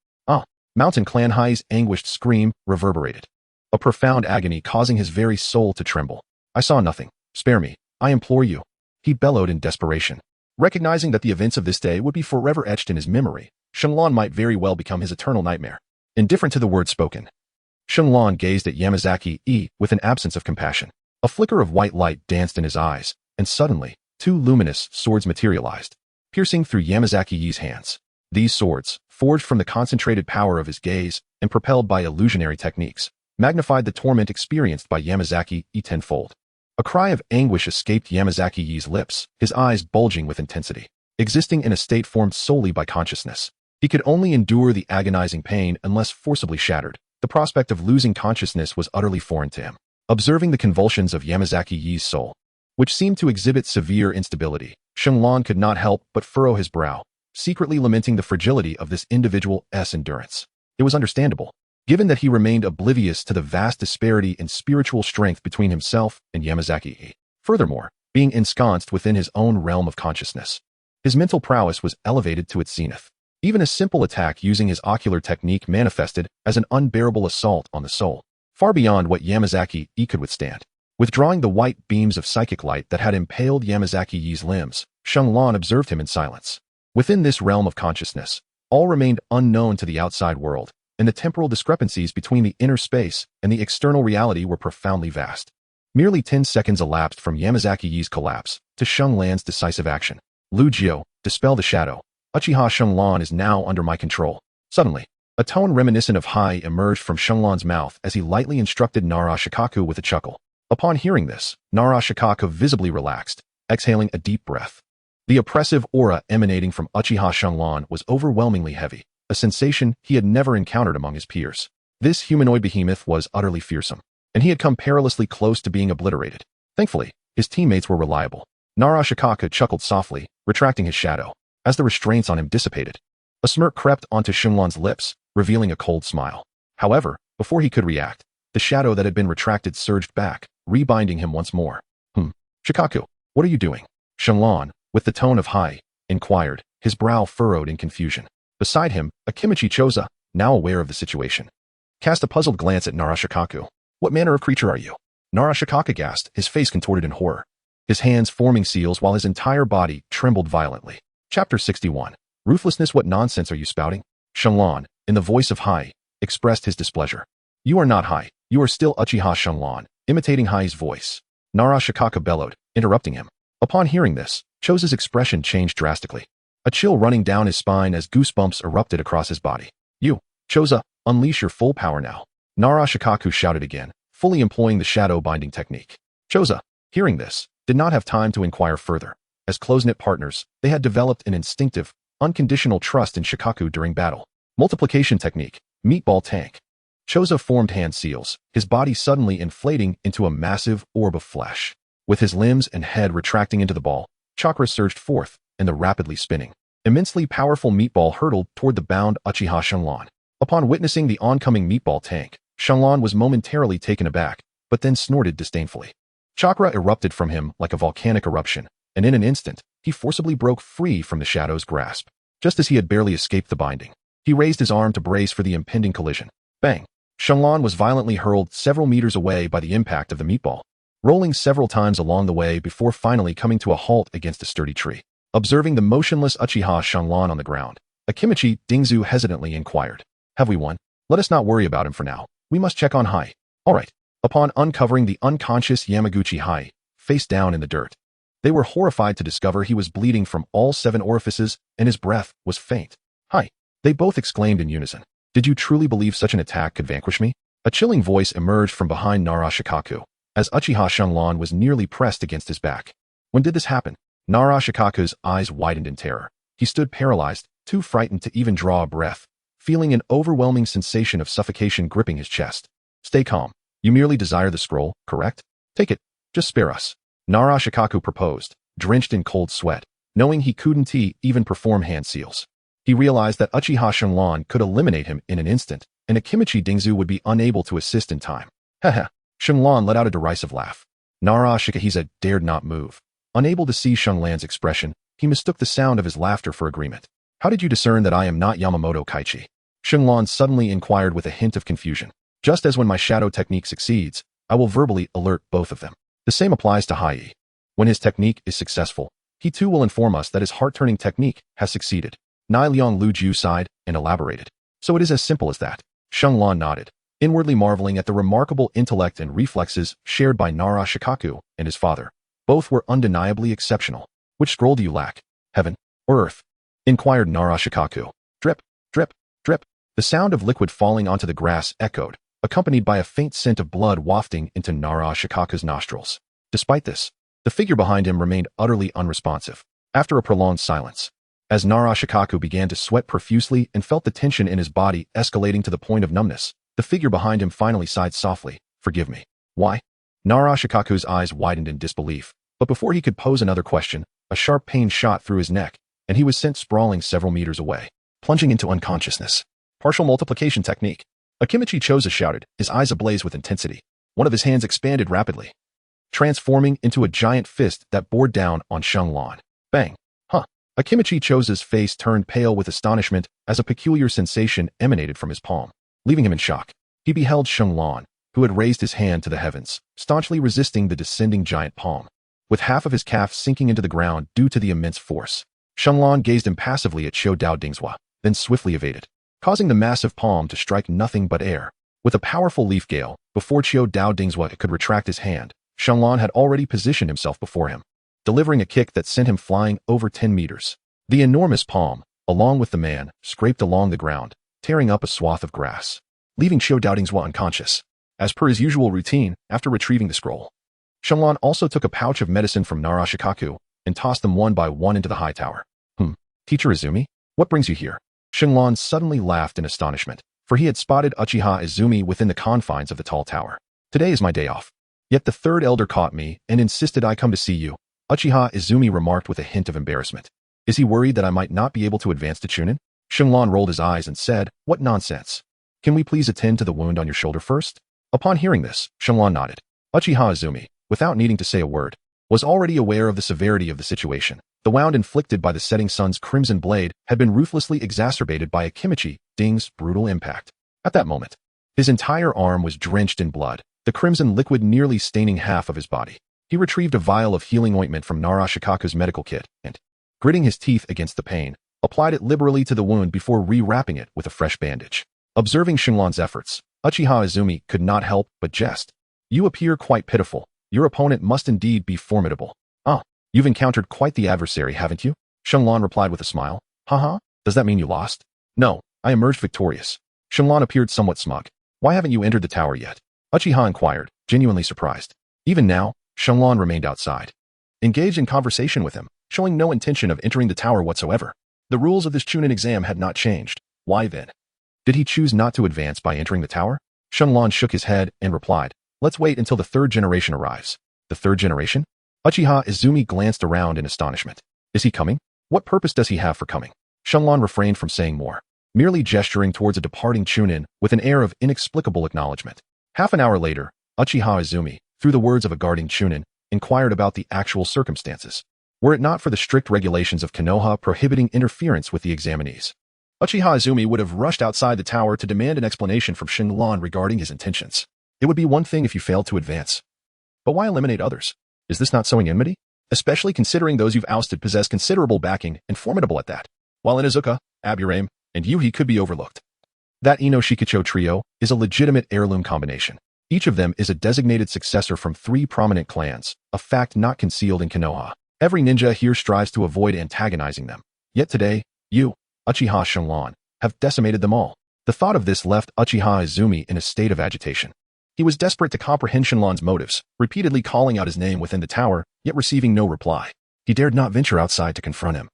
Mountain Clan Hai's anguished scream reverberated, a profound agony causing his very soul to tremble. I saw nothing. Spare me, I implore you, he bellowed in desperation. Recognizing that the events of this day would be forever etched in his memory, Shenlong might very well become his eternal nightmare. Indifferent to the words spoken, Shenlong gazed at Yamazaki with an absence of compassion. A flicker of white light danced in his eyes, and suddenly, 2 luminous swords materialized, piercing through Yamazaki's hands. These swords, forged from the concentrated power of his gaze and propelled by illusionary techniques, magnified the torment experienced by Yamazaki tenfold. A cry of anguish escaped Yamazaki's lips, his eyes bulging with intensity. Existing in a state formed solely by consciousness, he could only endure the agonizing pain unless forcibly shattered. The prospect of losing consciousness was utterly foreign to him. Observing the convulsions of Yamazaki's soul, which seemed to exhibit severe instability, Shenlong could not help but furrow his brow, secretly lamenting the fragility of this individual's endurance. It was understandable, given that he remained oblivious to the vast disparity in spiritual strength between himself and Yamazaki. Furthermore, being ensconced within his own realm of consciousness, his mental prowess was elevated to its zenith. Even a simple attack using his ocular technique manifested as an unbearable assault on the soul, far beyond what Yamazaki could withstand. Withdrawing the white beams of psychic light that had impaled Yamazaki's limbs, Shenlong observed him in silence. Within this realm of consciousness, all remained unknown to the outside world, and the temporal discrepancies between the inner space and the external reality were profoundly vast. Merely 10 seconds elapsed from Yamazaki's collapse to Shenlong's decisive action. Lu Jiao, dispel the shadow. Uchiha Shenlong is now under my control. Suddenly, a tone reminiscent of Hai emerged from Shenlong's mouth as he lightly instructed Narashikaku with a chuckle. Upon hearing this, Narashikaku visibly relaxed, exhaling a deep breath. The oppressive aura emanating from Uchiha Shenlong was overwhelmingly heavy. a sensation he had never encountered among his peers. This humanoid behemoth was utterly fearsome, and he had come perilously close to being obliterated. Thankfully, his teammates were reliable. Narashikaka chuckled softly, retracting his shadow. As the restraints on him dissipated, a smirk crept onto Shenlon's lips, revealing a cold smile. However, before he could react, the shadow that had been retracted surged back, rebinding him once more. Shikaku, what are you doing? Shenlon, with the tone of Hai, inquired, his brow furrowed in confusion. Beside him, Akimichi Choza, now aware of the situation, cast a puzzled glance at Narashikaku. What manner of creature are you? Narashikaka gasped, his face contorted in horror, his hands forming seals while his entire body trembled violently. Chapter 61. Ruthlessness. What nonsense are you spouting? Shenlon, in the voice of Hai, expressed his displeasure. You are not Hai, you are still Uchiha. Shenlon, imitating Hai's voice. Narashikaka bellowed, interrupting him. Upon hearing this, Choza's expression changed drastically, a chill running down his spine as goosebumps erupted across his body. You, Choza, unleash your full power now. Narashikaku shouted again, fully employing the shadow binding technique. Choza, hearing this, did not have time to inquire further. As close-knit partners, they had developed an instinctive, unconditional trust in Shikaku during battle. Multiplication technique, meatball tank. Choza formed hand seals, his body suddenly inflating into a massive orb of flesh. With his limbs and head retracting into the ball, chakra surged forth, and the rapidly spinning, immensely powerful meatball hurtled toward the bound Uchiha Shenlon. Upon witnessing the oncoming meatball tank, Shenlon was momentarily taken aback, but then snorted disdainfully. Chakra erupted from him like a volcanic eruption, and in an instant, he forcibly broke free from the shadow's grasp. Just as he had barely escaped the binding, he raised his arm to brace for the impending collision. Bang! Shenlon was violently hurled several meters away by the impact of the meatball, rolling several times along the way before finally coming to a halt against a sturdy tree. Observing the motionless Uchiha Shenlon on the ground, Akimichi Dingzu hesitantly inquired, Have we won? Let us not worry about him for now. We must check on Hai. All right. Upon uncovering the unconscious Yamaguchi Hai, face down in the dirt, they were horrified to discover he was bleeding from all 7 orifices and his breath was faint. Hai. They both exclaimed in unison. Did you truly believe such an attack could vanquish me? A chilling voice emerged from behind Narashikaku, as Uchiha Shenlon was nearly pressed against his back. When did this happen? Narashikaku's eyes widened in terror. He stood paralyzed, too frightened to even draw a breath, feeling an overwhelming sensation of suffocation gripping his chest. Stay calm. You merely desire the scroll, correct? Take it. Just spare us. Narashikaku proposed, drenched in cold sweat, knowing he couldn't even perform hand seals. He realized that Uchiha Shenlon could eliminate him in an instant, and Akimichi Dingzu would be unable to assist in time. Haha. Shenlon let out a derisive laugh. Narashikahiza dared not move. Unable to see Shenlon's expression, he mistook the sound of his laughter for agreement. How did you discern that I am not Yamamoto Kaichi? Shenlon suddenly inquired with a hint of confusion. Just as when my shadow technique succeeds, I will verbally alert both of them. The same applies to Hai. When his technique is successful, he too will inform us that his heart-turning technique has succeeded. Nai Liang Lu Ju sighed and elaborated. So it is as simple as that. Shenlon nodded, inwardly marveling at the remarkable intellect and reflexes shared by Narashikaku and his father. Both were undeniably exceptional. Which scroll do you lack? Heaven or earth? Inquired Narashikaku. Drip, drip, drip. The sound of liquid falling onto the grass echoed, accompanied by a faint scent of blood wafting into Narashikaku's nostrils. Despite this, the figure behind him remained utterly unresponsive. After a prolonged silence, as Narashikaku began to sweat profusely and felt the tension in his body escalating to the point of numbness, the figure behind him finally sighed softly. Forgive me. Why? Narashikaku's eyes widened in disbelief, but before he could pose another question, a sharp pain shot through his neck, and he was sent sprawling several meters away, plunging into unconsciousness. Partial multiplication technique. Akimichi Choza shouted, his eyes ablaze with intensity. One of his hands expanded rapidly, transforming into a giant fist that bore down on Shenlon. Bang! Akimichi Choza's face turned pale with astonishment as a peculiar sensation emanated from his palm, leaving him in shock. He beheld Shenlon, who had raised his hand to the heavens, staunchly resisting the descending giant palm, with half of his calf sinking into the ground due to the immense force. Shenlon gazed impassively at Xiao Dao Dingzhua, then swiftly evaded, causing the massive palm to strike nothing but air. With a powerful leaf gale, before Xiao Dao Dingzhua could retract his hand, Shenlon had already positioned himself before him, delivering a kick that sent him flying over 10 meters. The enormous palm, along with the man, scraped along the ground, tearing up a swath of grass, leaving Xiao Dao Dingzhua unconscious. As per his usual routine, after retrieving the scroll, Shenlon also took a pouch of medicine from Narashikaku and tossed them one by one into the high tower. Teacher Izumi, what brings you here? Shenlong suddenly laughed in astonishment, for he had spotted Uchiha Izumi within the confines of the tall tower. Today is my day off. Yet the third elder caught me and insisted I come to see you, Uchiha Izumi remarked with a hint of embarrassment. Is he worried that I might not be able to advance to Chunin? Shenlong rolled his eyes and said, what nonsense. Can we please attend to the wound on your shoulder first? Upon hearing this, Shenlong nodded. Uchiha Izumi, without needing to say a word, was already aware of the severity of the situation. The wound inflicted by the setting sun's crimson blade had been ruthlessly exacerbated by Akimichi Ding's brutal impact. At that moment, his entire arm was drenched in blood, the crimson liquid nearly staining half of his body. He retrieved a vial of healing ointment from Nara Shikaku's medical kit and, gritting his teeth against the pain, applied it liberally to the wound before re-wrapping it with a fresh bandage. Observing Shenlong's efforts, Uchiha Izumi could not help but jest. You appear quite pitiful. Your opponent must indeed be formidable. Ah, you've encountered quite the adversary, haven't you? Shenlong replied with a smile. Haha, does that mean you lost? No, I emerged victorious. Shenlong appeared somewhat smug. Why haven't you entered the tower yet? Uchiha inquired, genuinely surprised. Even now, Shenlong remained outside, engaged in conversation with him, showing no intention of entering the tower whatsoever. The rules of this Chunin exam had not changed. Why then? Did he choose not to advance by entering the tower? Shenlong shook his head and replied, let's wait until the third generation arrives. The third generation? Uchiha Izumi glanced around in astonishment. Is he coming? What purpose does he have for coming? Shenlong refrained from saying more, merely gesturing towards a departing Chunin with an air of inexplicable acknowledgement. Half an hour later, Uchiha Izumi, through the words of a guarding Chunin, inquired about the actual circumstances. Were it not for the strict regulations of Konoha prohibiting interference with the examinees, Uchiha Izumi would have rushed outside the tower to demand an explanation from Shenlong regarding his intentions. It would be one thing if you failed to advance. But why eliminate others? Is this not sowing enmity? Especially considering those you've ousted possess considerable backing and formidable at that, while Inuzuka, Aburame, and Yuhi could be overlooked. That Ino Shikicho trio is a legitimate heirloom combination. Each of them is a designated successor from 3 prominent clans, a fact not concealed in Konoha. Every ninja here strives to avoid antagonizing them. Yet today, you, Uchiha Shenlong, have decimated them all. The thought of this left Uchiha Izumi in a state of agitation. He was desperate to comprehend Shenlong's motives, repeatedly calling out his name within the tower, yet receiving no reply. He dared not venture outside to confront him,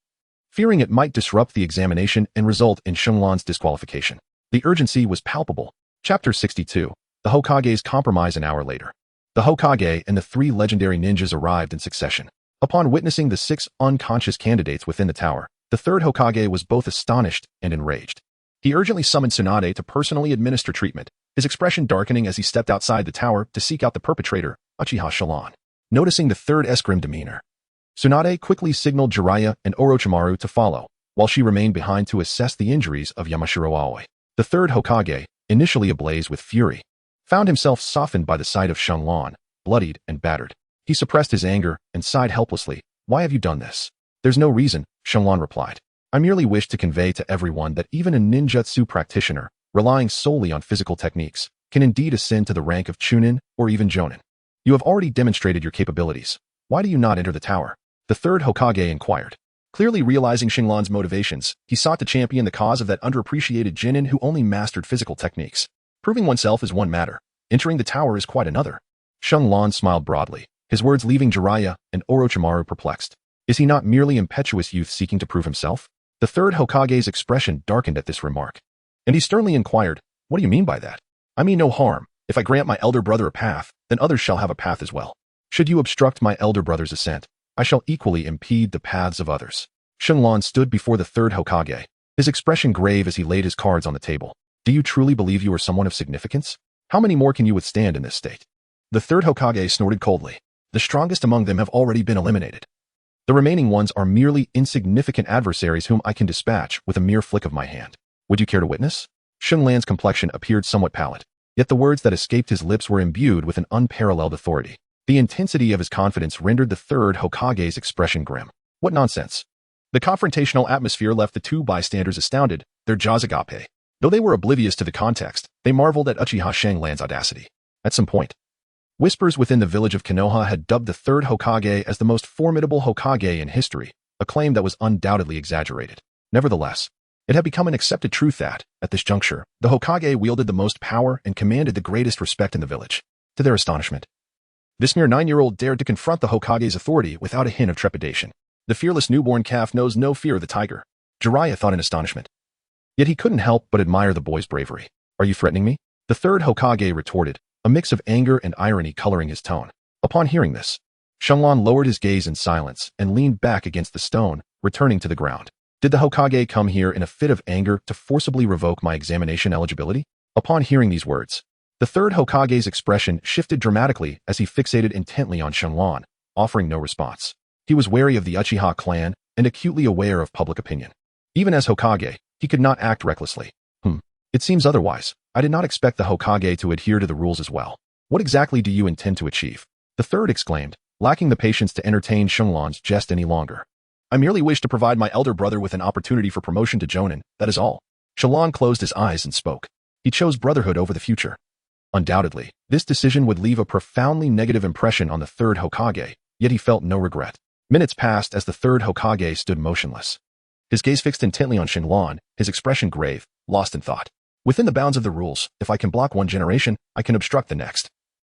fearing it might disrupt the examination and result in Shenlong's disqualification. The urgency was palpable. Chapter 62. The Hokage's compromise. An hour later, the Hokage and the 3 legendary ninjas arrived in succession. Upon witnessing the 6 unconscious candidates within the tower, the third Hokage was both astonished and enraged. He urgently summoned Tsunade to personally administer treatment, his expression darkening as he stepped outside the tower to seek out the perpetrator, Uchiha Shenlong. Noticing the third's grim demeanor, Tsunade quickly signaled Jiraiya and Orochimaru to follow, while she remained behind to assess the injuries of Yamashiro Aoi. The third Hokage, initially ablaze with fury, found himself softened by the sight of Shenlong, bloodied and battered. He suppressed his anger and sighed helplessly. Why have you done this? There's no reason, Shenlong replied. I merely wish to convey to everyone that even a ninjutsu practitioner, relying solely on physical techniques, can indeed ascend to the rank of Chunin or even Jonin. You have already demonstrated your capabilities. Why do you not enter the tower? The third Hokage inquired. Clearly realizing Shenlong's motivations, he sought to champion the cause of that underappreciated Genin who only mastered physical techniques. Proving oneself is one matter. Entering the tower is quite another. Shenlong smiled broadly, his words leaving Jiraiya and Orochimaru perplexed. Is he not merely impetuous youth seeking to prove himself? The third Hokage's expression darkened at this remark, and he sternly inquired, what do you mean by that? I mean no harm. If I grant my elder brother a path, then others shall have a path as well. Should you obstruct my elder brother's ascent, I shall equally impede the paths of others. Shenlong stood before the third Hokage, his expression grave as he laid his cards on the table. Do you truly believe you are someone of significance? How many more can you withstand in this state? The third Hokage snorted coldly. The strongest among them have already been eliminated. The remaining ones are merely insignificant adversaries whom I can dispatch with a mere flick of my hand. Would you care to witness? Shenlong's complexion appeared somewhat pallid, yet the words that escaped his lips were imbued with an unparalleled authority. The intensity of his confidence rendered the third Hokage's expression grim. What nonsense! The confrontational atmosphere left the 2 bystanders astounded, their jaws agape. Though they were oblivious to the context, they marveled at Uchiha Shenlong's audacity. At some point, whispers within the village of Konoha had dubbed the third Hokage as the most formidable Hokage in history, a claim that was undoubtedly exaggerated. Nevertheless, it had become an accepted truth that, at this juncture, the Hokage wielded the most power and commanded the greatest respect in the village. To their astonishment, this mere 9-year-old dared to confront the Hokage's authority without a hint of trepidation. The fearless newborn calf knows no fear of the tiger, Jiraiya thought in astonishment. Yet he couldn't help but admire the boy's bravery. Are you threatening me? The third Hokage retorted, a mix of anger and irony coloring his tone. Upon hearing this, Shenlong lowered his gaze in silence and leaned back against the stone, returning to the ground. Did the Hokage come here in a fit of anger to forcibly revoke my examination eligibility? Upon hearing these words, the third Hokage's expression shifted dramatically as he fixated intently on Shenlong, offering no response. He was wary of the Uchiha clan and acutely aware of public opinion. Even as Hokage, he could not act recklessly. It seems otherwise. I did not expect the Hokage to adhere to the rules as well. What exactly do you intend to achieve? The third exclaimed, lacking the patience to entertain Shenlong's jest any longer. I merely wish to provide my elder brother with an opportunity for promotion to Jonin, that is all. Shenlong closed his eyes and spoke. He chose brotherhood over the future. Undoubtedly, this decision would leave a profoundly negative impression on the third Hokage, yet he felt no regret. Minutes passed as the third Hokage stood motionless. His gaze fixed intently on Shenlong, his expression grave, lost in thought. Within the bounds of the rules, if I can block one generation, I can obstruct the next.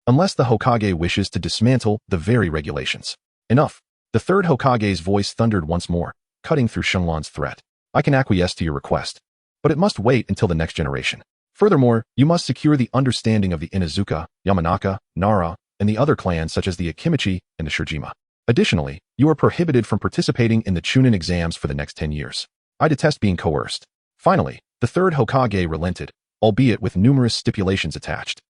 Unless the Hokage wishes to dismantle the very regulations. Enough. The third Hokage's voice thundered once more, cutting through Shenlong's threat. I can acquiesce to your request, but it must wait until the next generation. Furthermore, you must secure the understanding of the Inuzuka, Yamanaka, Nara, and the other clans such as the Akimichi and the Shirjima. Additionally, you are prohibited from participating in the Chunin exams for the next 10 years. I detest being coerced. Finally, the third Hokage relented, albeit with numerous stipulations attached.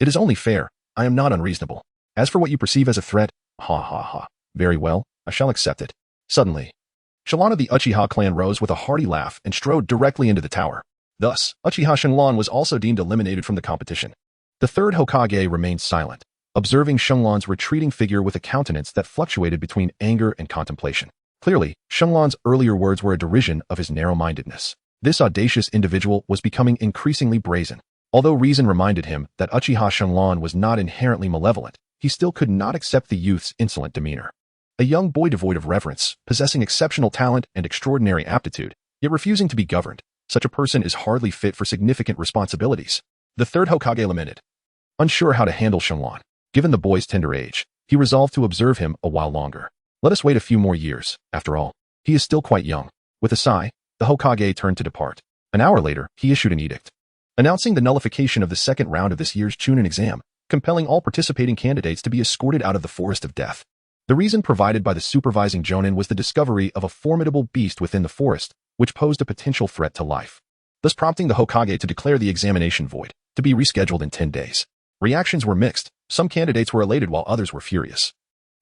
It is only fair. I am not unreasonable. As for what you perceive as a threat, very well, I shall accept it. Suddenly, Shenlong of the Uchiha clan rose with a hearty laugh and strode directly into the tower. Thus, Uchiha Shenlong was also deemed eliminated from the competition. The third Hokage remained silent, observing Shenlong's retreating figure with a countenance that fluctuated between anger and contemplation. Clearly, Shenlong's earlier words were a derision of his narrow-mindedness. This audacious individual was becoming increasingly brazen. Although reason reminded him that Uchiha Shenlong was not inherently malevolent, he still could not accept the youth's insolent demeanor. A young boy devoid of reverence, possessing exceptional talent and extraordinary aptitude, yet refusing to be governed. Such a person is hardly fit for significant responsibilities. The third Hokage lamented. Unsure how to handle Shenlong, given the boy's tender age, he resolved to observe him a while longer. Let us wait a few more years, after all. He is still quite young. With a sigh, the Hokage turned to depart. An hour later, he issued an edict, announcing the nullification of the second round of this year's Chunin exam, compelling all participating candidates to be escorted out of the forest of death. The reason provided by the supervising Jonin was the discovery of a formidable beast within the forest, which posed a potential threat to life, thus prompting the Hokage to declare the examination void, to be rescheduled in 10 days. Reactions were mixed. Some candidates were elated while others were furious,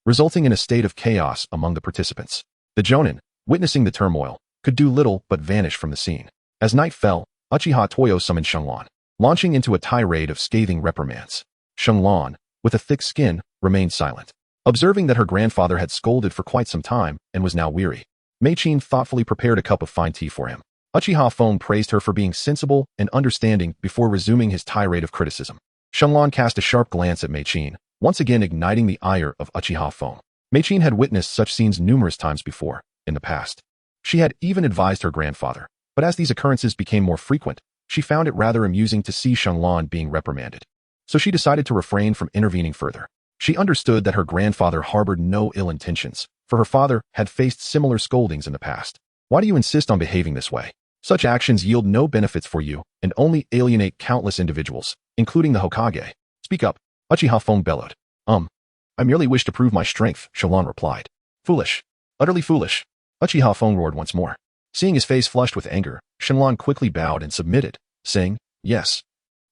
resulting in a state of chaos among the participants. The Jonin, witnessing the turmoil, could do little but vanish from the scene. As night fell, Uchiha Toyo summoned Shenlong, launching into a tirade of scathing reprimands. Shenlong, with a thick skin, remained silent, observing that her grandfather had scolded for quite some time and was now weary. Mei-chin thoughtfully prepared a cup of fine tea for him. Uchiha Fong praised her for being sensible and understanding before resuming his tirade of criticism. Shenlong cast a sharp glance at Mei-chin, once again igniting the ire of Uchiha Fong. Mei-chin had witnessed such scenes numerous times before, in the past. She had even advised her grandfather, but as these occurrences became more frequent, she found it rather amusing to see Shenlong being reprimanded. So she decided to refrain from intervening further. She understood that her grandfather harbored no ill intentions, for her father had faced similar scoldings in the past. Why do you insist on behaving this way? Such actions yield no benefits for you and only alienate countless individuals, including the Hokage. Speak up, Uchiha Fong bellowed. I merely wish to prove my strength, Shenlong replied. Foolish. Utterly foolish. Uchiha Fong roared once more. Seeing his face flushed with anger, Shenlong quickly bowed and submitted, saying, Yes,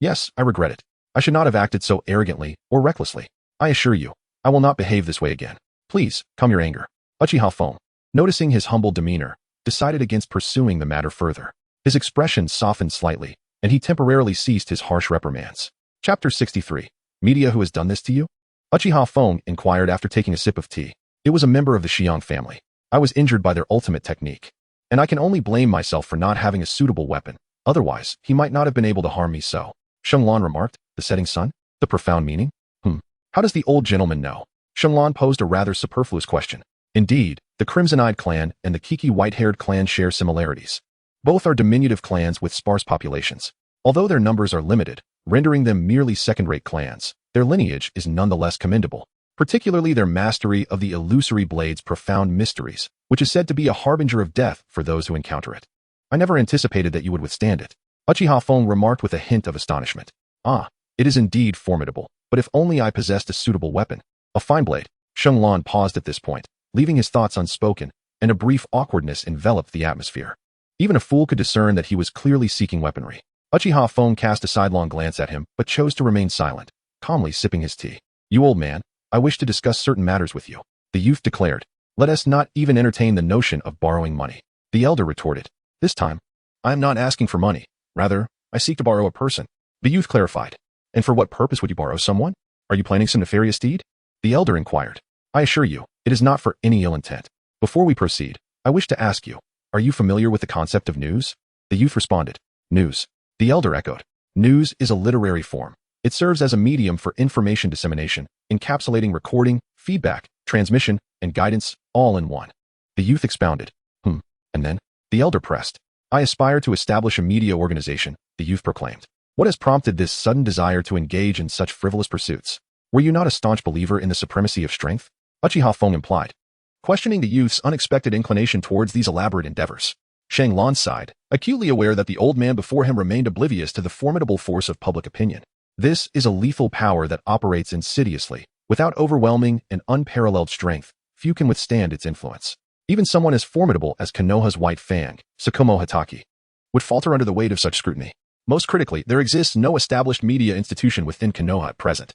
I regret it. I should not have acted so arrogantly or recklessly. I assure you, I will not behave this way again. Please, calm your anger. Uchiha Fong, noticing his humble demeanor, decided against pursuing the matter further. His expression softened slightly, and he temporarily ceased his harsh reprimands. Chapter 63. Media who has done this to you? Uchiha Fong inquired after taking a sip of tea. It was a member of the Xiang family. I was injured by their ultimate technique, and I can only blame myself for not having a suitable weapon. Otherwise, he might not have been able to harm me so. Shenlong remarked, the setting sun? The profound meaning? How does the old gentleman know? Shenlong posed a rather superfluous question. Indeed, the Crimson-Eyed clan and the Kiki White-Haired clan share similarities. Both are diminutive clans with sparse populations. Although their numbers are limited, rendering them merely second-rate clans, their lineage is nonetheless commendable, particularly their mastery of the illusory blade's profound mysteries, which is said to be a harbinger of death for those who encounter it. I never anticipated that you would withstand it. Uchiha Fong remarked with a hint of astonishment. Ah, it is indeed formidable, but if only I possessed a suitable weapon. A fine blade. Sheng Lan paused at this point, leaving his thoughts unspoken, and a brief awkwardness enveloped the atmosphere. Even a fool could discern that he was clearly seeking weaponry. Uchiha Fong cast a sidelong glance at him, but chose to remain silent, calmly sipping his tea. You old man, I wish to discuss certain matters with you, the youth declared. Let us not even entertain the notion of borrowing money. The elder retorted. This time, I am not asking for money. Rather, I seek to borrow a person. The youth clarified. And for what purpose would you borrow someone? Are you planning some nefarious deed? The elder inquired. I assure you, it is not for any ill intent. Before we proceed, I wish to ask you, are you familiar with the concept of news? The youth responded. News. The elder echoed. News is a literary form. It serves as a medium for information dissemination, encapsulating recording, feedback, transmission, and guidance, all in one. The youth expounded. And then? The elder pressed. I aspire to establish a media organization, the youth proclaimed. What has prompted this sudden desire to engage in such frivolous pursuits? Were you not a staunch believer in the supremacy of strength? Uchiha Fong implied, questioning the youth's unexpected inclination towards these elaborate endeavors. Sheng Lan sighed, acutely aware that the old man before him remained oblivious to the formidable force of public opinion. This is a lethal power that operates insidiously. Without overwhelming and unparalleled strength, few can withstand its influence. Even someone as formidable as Konoha's White Fang, Tsukumo Hatake, would falter under the weight of such scrutiny. Most critically, there exists no established media institution within Konoha at present.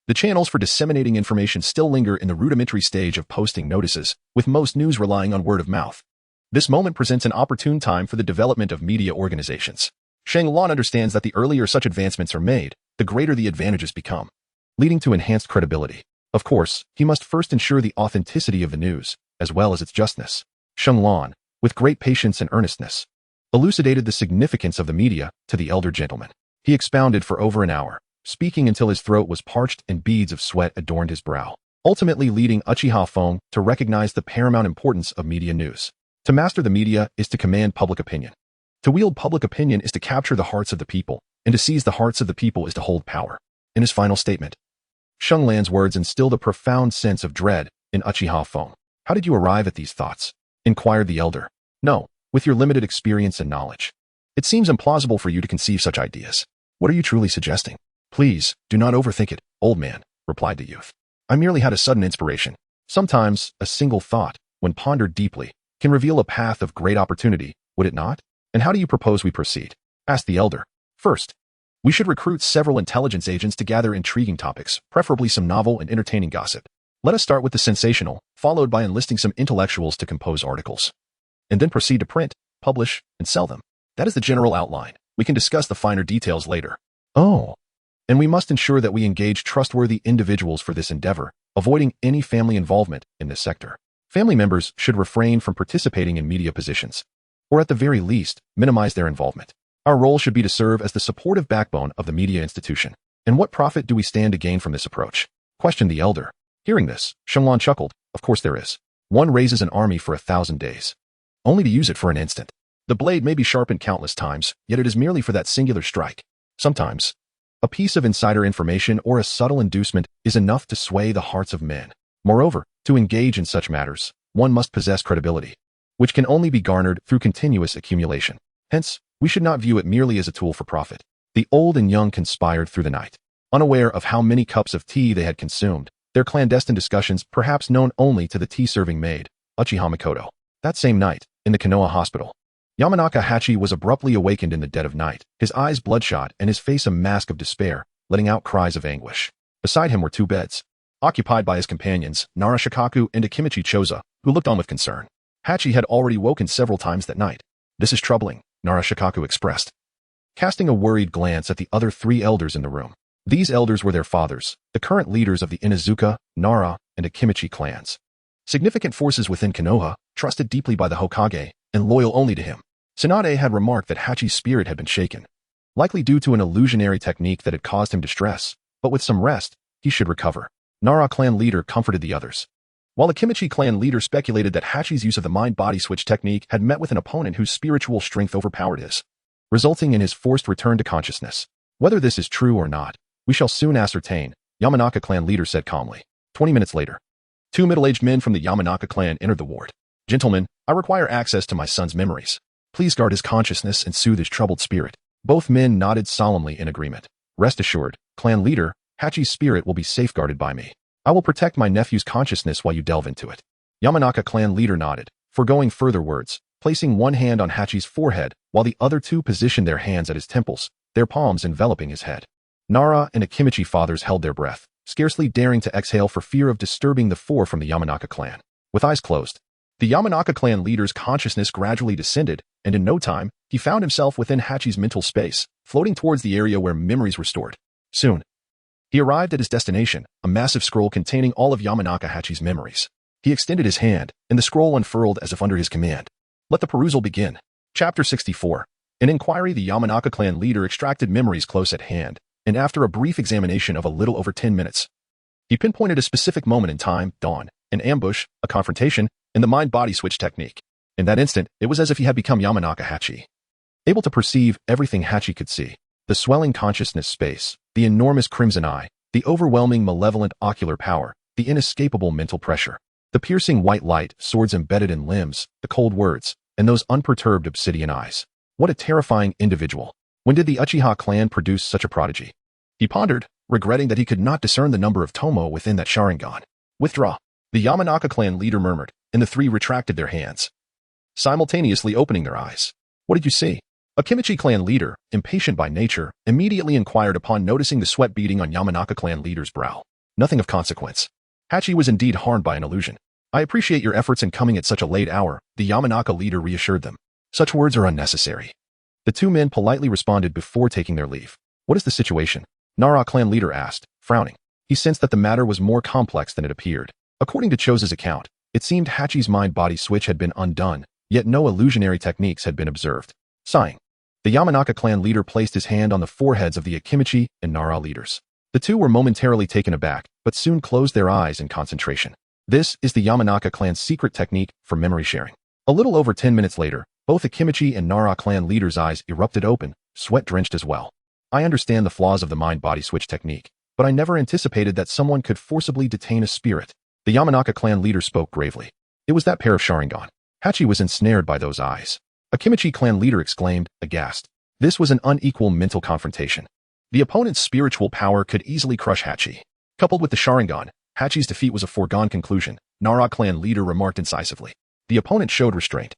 The channels for disseminating information still linger in the rudimentary stage of posting notices, with most news relying on word of mouth. This moment presents an opportune time for the development of media organizations. Sheng Lan understands that the earlier such advancements are made, the greater the advantages become, leading to enhanced credibility. Of course, he must first ensure the authenticity of the news, as well as its justness. Sheng Lan, with great patience and earnestness, elucidated the significance of the media to the elder gentleman. He expounded for over an hour, speaking until his throat was parched and beads of sweat adorned his brow, ultimately leading Uchiha Fong to recognize the paramount importance of media news. To master the media is to command public opinion. To wield public opinion is to capture the hearts of the people, and to seize the hearts of the people is to hold power. In his final statement, Sheng Lan's words instilled a profound sense of dread in Uchiha Fong. How did you arrive at these thoughts? Inquired the elder. No, with your limited experience and knowledge. It seems implausible for you to conceive such ideas. What are you truly suggesting? Please, do not overthink it, old man, replied the youth. I merely had a sudden inspiration. Sometimes, a single thought, when pondered deeply, can reveal a path of great opportunity, would it not? And how do you propose we proceed? Asked the elder. First, we should recruit several intelligence agents to gather intriguing topics, preferably some novel and entertaining gossip. Let us start with the sensational, followed by enlisting some intellectuals to compose articles. And then proceed to print, publish, and sell them. That is the general outline. We can discuss the finer details later. Oh. And we must ensure that we engage trustworthy individuals for this endeavor, avoiding any family involvement in this sector. Family members should refrain from participating in media positions, or at the very least, minimize their involvement. Our role should be to serve as the supportive backbone of the media institution. And what profit do we stand to gain from this approach? Questioned the elder. Hearing this, Sheng Lan chuckled. Of course there is. One raises an army for 1,000 days, only to use it for an instant. The blade may be sharpened countless times, yet it is merely for that singular strike. Sometimes, a piece of insider information or a subtle inducement is enough to sway the hearts of men. Moreover, to engage in such matters, one must possess credibility, which can only be garnered through continuous accumulation. Hence, we should not view it merely as a tool for profit. The old and young conspired through the night, unaware of how many cups of tea they had consumed, their clandestine discussions perhaps known only to the tea-serving maid, Uchiha Mikoto. That same night, in the Konoha hospital, Yamanaka Hachi was abruptly awakened in the dead of night, his eyes bloodshot and his face a mask of despair, letting out cries of anguish. Beside him were two beds, occupied by his companions, Nara Shikaku and Akimichi Choza, who looked on with concern. Hachi had already woken several times that night. This is troubling, Nara Shikaku expressed, casting a worried glance at the other three elders in the room. These elders were their fathers, the current leaders of the Inuzuka, Nara, and Akimichi clans. Significant forces within Konoha, trusted deeply by the Hokage, and loyal only to him. Tsunade had remarked that Hachi's spirit had been shaken, likely due to an illusionary technique that had caused him distress, but with some rest, he should recover. Nara clan leader comforted the others, while the Akimichi clan leader speculated that Hachi's use of the mind-body switch technique had met with an opponent whose spiritual strength overpowered his, resulting in his forced return to consciousness. Whether this is true or not, we shall soon ascertain, Yamanaka clan leader said calmly. 20 minutes later, two middle-aged men from the Yamanaka clan entered the ward. Gentlemen, I require access to my son's memories. Please guard his consciousness and soothe his troubled spirit. Both men nodded solemnly in agreement. Rest assured, clan leader, Hachi's spirit will be safeguarded by me. I will protect my nephew's consciousness while you delve into it. Yamanaka clan leader nodded, foregoing further words, placing one hand on Hachi's forehead while the other two positioned their hands at his temples, their palms enveloping his head. Nara and Akimichi fathers held their breath, scarcely daring to exhale for fear of disturbing the four from the Yamanaka clan. With eyes closed, the Yamanaka clan leader's consciousness gradually descended, and in no time, he found himself within Hachi's mental space, floating towards the area where memories were stored. Soon, he arrived at his destination, a massive scroll containing all of Yamanaka Hachi's memories. He extended his hand, and the scroll unfurled as if under his command. Let the perusal begin. Chapter 64. In inquiry, the Yamanaka clan leader extracted memories close at hand, and after a brief examination of a little over 10 minutes, he pinpointed a specific moment in time, dawn, an ambush, a confrontation, and the mind-body switch technique. In that instant, it was as if he had become Yamanaka Hachi, able to perceive everything Hachi could see. The swelling consciousness space, the enormous crimson eye, the overwhelming malevolent ocular power, the inescapable mental pressure, the piercing white light, swords embedded in limbs, the cold words, and those unperturbed obsidian eyes. What a terrifying individual. When did the Uchiha clan produce such a prodigy? He pondered, regretting that he could not discern the number of Tomoe within that Sharingan. Withdraw. The Yamanaka clan leader murmured, and the three retracted their hands, simultaneously opening their eyes. What did you see? Akimichi clan leader, impatient by nature, immediately inquired upon noticing the sweat beading on Yamanaka clan leader's brow. Nothing of consequence. Hachi was indeed harmed by an illusion. I appreciate your efforts in coming at such a late hour, the Yamanaka leader reassured them. Such words are unnecessary. The two men politely responded before taking their leave. What is the situation? Nara clan leader asked, frowning. He sensed that the matter was more complex than it appeared. According to Chose's account, it seemed Hachi's mind-body switch had been undone, yet no illusionary techniques had been observed. Sighing, the Yamanaka clan leader placed his hand on the foreheads of the Akimichi and Nara leaders. The two were momentarily taken aback, but soon closed their eyes in concentration. This is the Yamanaka clan's secret technique for memory sharing. A little over 10 minutes later, both Akimichi and Nara clan leaders' eyes erupted open, sweat-drenched as well. I understand the flaws of the mind-body switch technique, but I never anticipated that someone could forcibly detain a spirit. The Yamanaka clan leader spoke gravely. It was that pair of Sharingan. Hachi was ensnared by those eyes. Akimichi clan leader exclaimed, aghast. This was an unequal mental confrontation. The opponent's spiritual power could easily crush Hachi. Coupled with the Sharingan, Hachi's defeat was a foregone conclusion, Nara clan leader remarked incisively. The opponent showed restraint.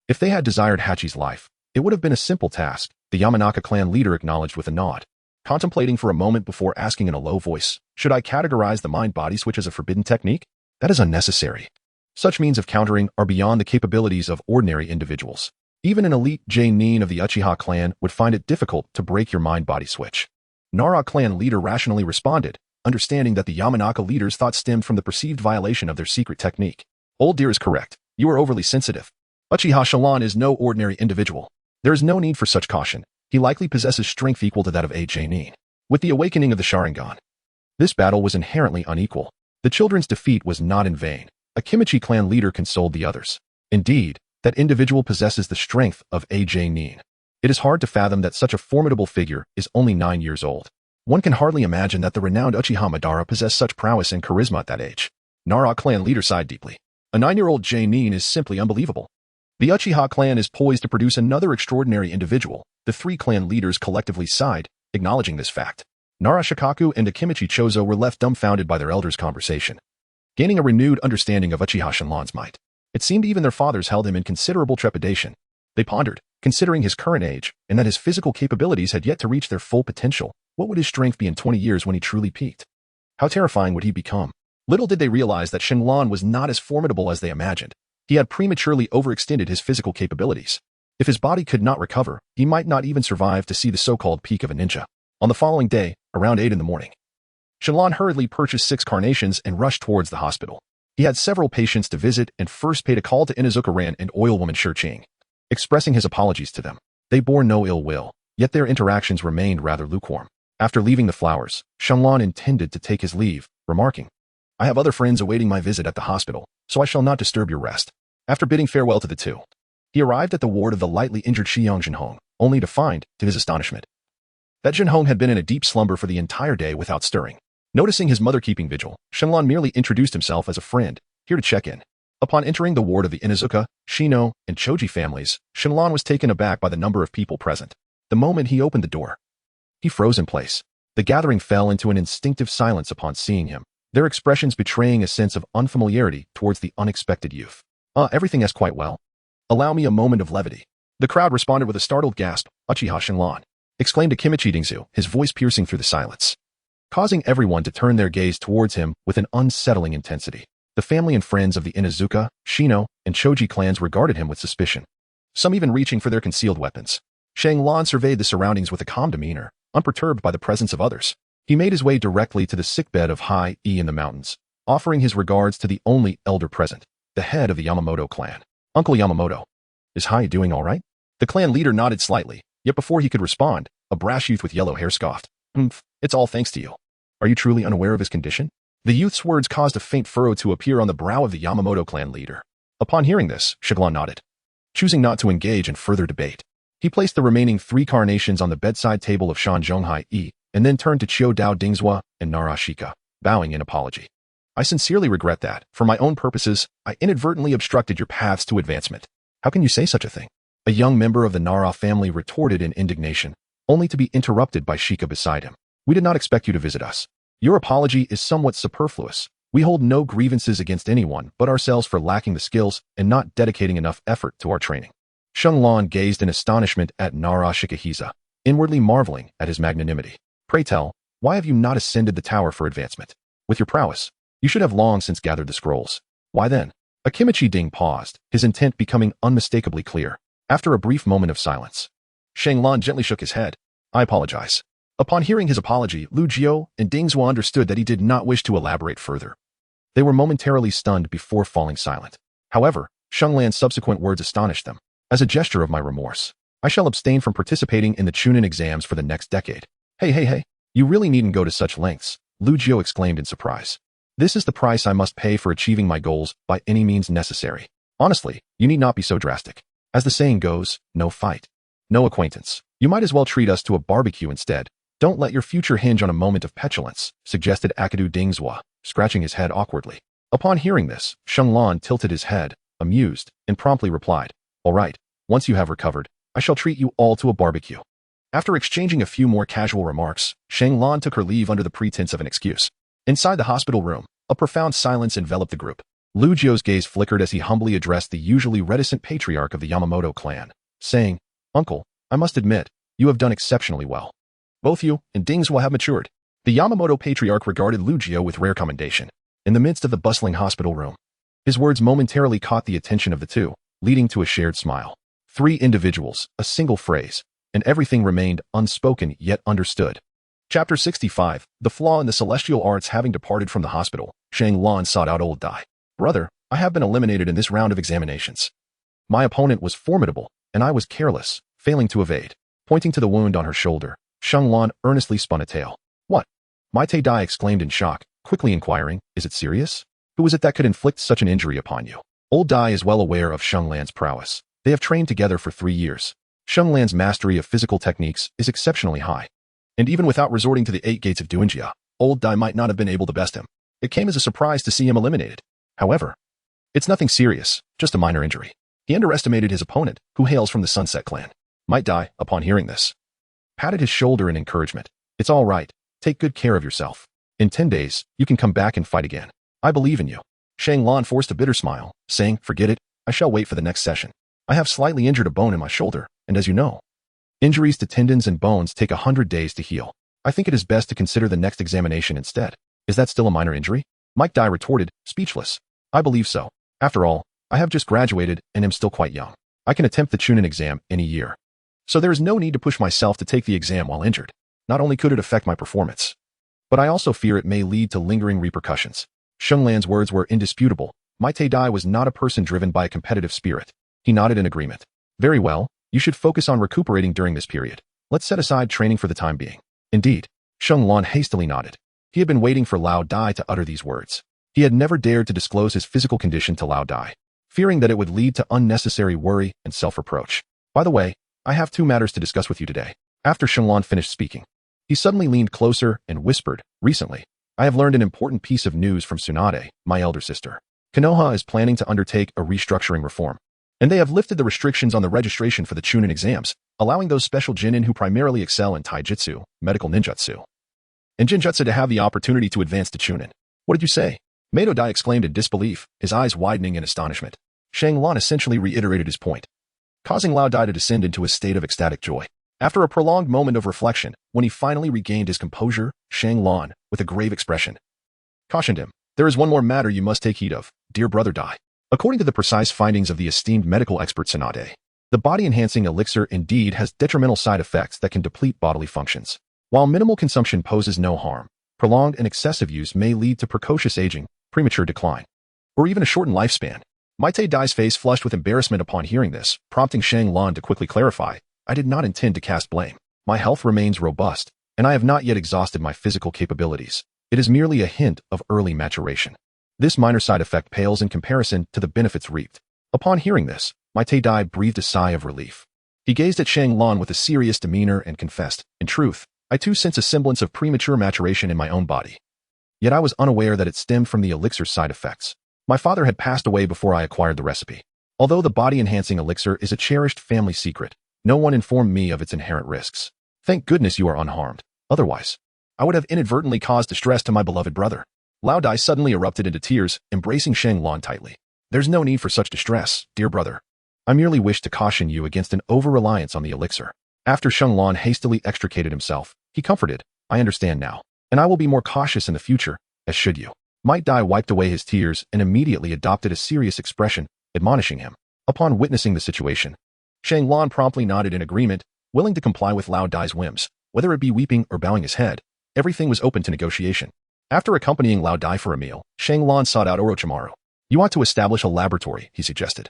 If they had desired Hachi's life, it would have been a simple task, the Yamanaka clan leader acknowledged with a nod. Contemplating for a moment before asking in a low voice, should I categorize the mind-body switch as a forbidden technique? That is unnecessary. Such means of countering are beyond the capabilities of ordinary individuals. Even an elite Genin of the Uchiha clan would find it difficult to break your mind-body switch. Nara clan leader rationally responded, understanding that the Yamanaka leader's thoughts stemmed from the perceived violation of their secret technique. Old dear is correct. You are overly sensitive. Uchiha Shalan is no ordinary individual. There is no need for such caution. He likely possesses strength equal to that of a Genin. With the awakening of the Sharingan, this battle was inherently unequal. The children's defeat was not in vain. Akimichi clan leader consoled the others. Indeed, that individual possesses the strength of a Genin. It is hard to fathom that such a formidable figure is only 9 years old. One can hardly imagine that the renowned Uchiha Madara possessed such prowess and charisma at that age. Nara clan leader sighed deeply. A 9-year-old Genin is simply unbelievable. The Uchiha clan is poised to produce another extraordinary individual. The three clan leaders collectively sighed, acknowledging this fact. Nara Shikaku and Akimichi Chozo were left dumbfounded by their elders' conversation, gaining a renewed understanding of Uchiha Shinran's might. It seemed even their fathers held him in considerable trepidation. They pondered, considering his current age, and that his physical capabilities had yet to reach their full potential, what would his strength be in 20 years when he truly peaked? How terrifying would he become? Little did they realize that Shinran was not as formidable as they imagined. He had prematurely overextended his physical capabilities. If his body could not recover, he might not even survive to see the so-called peak of a ninja. On the following day, around 8 in the morning, Shinran hurriedly purchased 6 carnations and rushed towards the hospital. He had several patients to visit and first paid a call to Inazuka-ran and oilwoman Shirching, expressing his apologies to them. They bore no ill will, yet their interactions remained rather lukewarm. After leaving the flowers, Shinran intended to take his leave, remarking, I have other friends awaiting my visit at the hospital, so I shall not disturb your rest. After bidding farewell to the two, he arrived at the ward of the lightly injured Shiyang Jinhong, only to find, to his astonishment, that Jinhong had been in a deep slumber for the entire day without stirring. Noticing his mother keeping vigil, Shenlong merely introduced himself as a friend, here to check in. Upon entering the ward of the Inuzuka, Shino, and Choji families, Shenlong was taken aback by the number of people present. The moment he opened the door, he froze in place. The gathering fell into an instinctive silence upon seeing him, their expressions betraying a sense of unfamiliarity towards the unexpected youth. Everything is quite well. Allow me a moment of levity. The crowd responded with a startled gasp. Uchiha Shenlong exclaimed Akimichi Dingzu, his voice piercing through the silence, causing everyone to turn their gaze towards him with an unsettling intensity. The family and friends of the Inuzuka, Shino, and Choji clans regarded him with suspicion, some even reaching for their concealed weapons. Shenlong surveyed the surroundings with a calm demeanor, unperturbed by the presence of others. He made his way directly to the sickbed of High E in the mountains, offering his regards to the only elder present, the head of the Yamamoto clan. Uncle Yamamoto, is High doing all right? The clan leader nodded slightly, yet before he could respond, a brash youth with yellow hair scoffed. It's all thanks to you. Are you truly unaware of his condition? The youth's words caused a faint furrow to appear on the brow of the Yamamoto clan leader. Upon hearing this, Shenlong nodded, choosing not to engage in further debate. He placed the remaining 3 carnations on the bedside table of Shanzhong High E, and then turned to Chiu Dao Dingzhua and Narashika, bowing in apology. I sincerely regret that, for my own purposes, I inadvertently obstructed your paths to advancement. How can you say such a thing? A young member of the Nara family retorted in indignation, only to be interrupted by Shika beside him. We did not expect you to visit us. Your apology is somewhat superfluous. We hold no grievances against anyone but ourselves for lacking the skills and not dedicating enough effort to our training. Shenlong gazed in astonishment at Nara Shikahisa, inwardly marveling at his magnanimity. Pray tell, why have you not ascended the tower for advancement? With your prowess, you should have long since gathered the scrolls. Why then? Akimichi Ding paused, his intent becoming unmistakably clear. After a brief moment of silence, Shenlong gently shook his head. I apologize. Upon hearing his apology, Lu Jiu and Dingzhua understood that he did not wish to elaborate further. They were momentarily stunned before falling silent. However, Shenlong's subsequent words astonished them. As a gesture of my remorse, I shall abstain from participating in the Chunin exams for the next decade. Hey, you really needn't go to such lengths, Lu Jiu exclaimed in surprise. This is the price I must pay for achieving my goals by any means necessary. Honestly, you need not be so drastic. As the saying goes, no fight, no acquaintance. You might as well treat us to a barbecue instead. Don't let your future hinge on a moment of petulance, suggested Akadu Dingzhua, scratching his head awkwardly. Upon hearing this, Shenlong tilted his head, amused, and promptly replied, all right, once you have recovered, I shall treat you all to a barbecue. After exchanging a few more casual remarks, Shenlong took her leave under the pretense of an excuse. Inside the hospital room, a profound silence enveloped the group. Lu Jiu's gaze flickered as he humbly addressed the usually reticent patriarch of the Yamamoto clan, saying, Uncle, I must admit, you have done exceptionally well. Both you and Dingzhua have matured. The Yamamoto patriarch regarded Lu Jiu with rare commendation. In the midst of the bustling hospital room, his words momentarily caught the attention of the two, leading to a shared smile. 3 individuals, a single phrase, and everything remained unspoken yet understood. Chapter 65, The Flaw in the Celestial Arts. Having departed from the hospital, Shenlong sought out old Dai. Brother, I have been eliminated in this round of examinations. My opponent was formidable, and I was careless, failing to evade. Pointing to the wound on her shoulder, Shenlong earnestly spun a tale. What? Maite Dai exclaimed in shock, quickly inquiring, is it serious? Who is it that could inflict such an injury upon you? Old Dai is well aware of Shenlong's prowess. They have trained together for 3 years. Shenlong's mastery of physical techniques is exceptionally high. And even without resorting to the 8 gates of Duanjia, old Dai might not have been able to best him. It came as a surprise to see him eliminated. However, it's nothing serious, just a minor injury. He underestimated his opponent, who hails from the Sunset clan. Might Dai, upon hearing this, patted his shoulder in encouragement. It's all right. Take good care of yourself. In 10 days, you can come back and fight again. I believe in you. Shenlong forced a bitter smile, saying, forget it, I shall wait for the next session. I have slightly injured a bone in my shoulder, and as you know, injuries to tendons and bones take 100 days to heal. I think it is best to consider the next examination instead. Is that still a minor injury? Mike Dai retorted, speechless. I believe so. After all, I have just graduated and am still quite young. I can attempt the Chunin exam any year. So there is no need to push myself to take the exam while injured. Not only could it affect my performance, but I also fear it may lead to lingering repercussions. Shenlong's words were indisputable. Maite Dai was not a person driven by a competitive spirit. He nodded in agreement. Very well, you should focus on recuperating during this period. Let's set aside training for the time being. Indeed, Shenlong hastily nodded. He had been waiting for Lao Dai to utter these words. He had never dared to disclose his physical condition to Lao Dai, fearing that it would lead to unnecessary worry and self-reproach. By the way, I have 2 matters to discuss with you today. After Shenlong finished speaking, he suddenly leaned closer and whispered, recently, I have learned an important piece of news from Tsunade, my elder sister. Konoha is planning to undertake a restructuring reform, and they have lifted the restrictions on the registration for the Chunin exams, allowing those special Genin who primarily excel in taijutsu, medical ninjutsu, and Jinjutsu to have the opportunity to advance to Chunin. What did you say? Mato Dai exclaimed in disbelief, his eyes widening in astonishment. Shang Lan essentially reiterated his point, causing Lao Dai to descend into a state of ecstatic joy. After a prolonged moment of reflection, when he finally regained his composure, Shang Lan, with a grave expression, cautioned him, "There is one more matter you must take heed of, dear brother Dai. According to the precise findings of the esteemed medical expert Tsunade, the body-enhancing elixir indeed has detrimental side effects that can deplete bodily functions. While minimal consumption poses no harm, prolonged and excessive use may lead to precocious aging, premature decline, or even a shortened lifespan." Maite Dai's face flushed with embarrassment upon hearing this, prompting Shang Lan to quickly clarify, "I did not intend to cast blame. My health remains robust, and I have not yet exhausted my physical capabilities. It is merely a hint of early maturation. This minor side effect pales in comparison to the benefits reaped." Upon hearing this, Maite Dai breathed a sigh of relief. He gazed at Shang Lan with a serious demeanor and confessed, "In truth, I too sense a semblance of premature maturation in my own body. Yet I was unaware that it stemmed from the elixir's side effects. My father had passed away before I acquired the recipe. Although the body-enhancing elixir is a cherished family secret, no one informed me of its inherent risks. Thank goodness you are unharmed. Otherwise, I would have inadvertently caused distress to my beloved brother." Lao Dai suddenly erupted into tears, embracing Shang Lan tightly. "There's no need for such distress, dear brother. I merely wish to caution you against an over-reliance on the elixir." After Shang Lan hastily extricated himself, he comforted, "I understand now, and I will be more cautious in the future, as should you." Might Dai wiped away his tears and immediately adopted a serious expression, admonishing him. Upon witnessing the situation, Shang Lan promptly nodded in agreement, willing to comply with Lao Dai's whims. Whether it be weeping or bowing his head, everything was open to negotiation. After accompanying Lao Dai for a meal, Shang Lan sought out Orochimaru. "You ought to establish a laboratory," he suggested.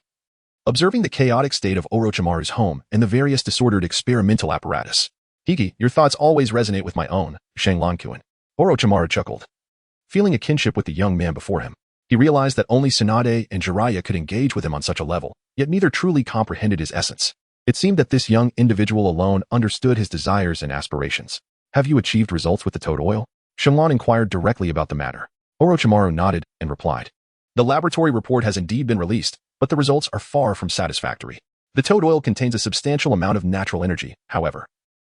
Observing the chaotic state of Orochimaru's home and the various disordered experimental apparatus. "Hiki, your thoughts always resonate with my own, Shang Lan-kun." Orochimaru chuckled. Feeling a kinship with the young man before him, he realized that only Tsunade and Jiraiya could engage with him on such a level, yet neither truly comprehended his essence. It seemed that this young individual alone understood his desires and aspirations. "Have you achieved results with the toad oil?" Shang Lan inquired directly about the matter. Orochimaru nodded and replied, "The laboratory report has indeed been released, but the results are far from satisfactory. The toad oil contains a substantial amount of natural energy, however.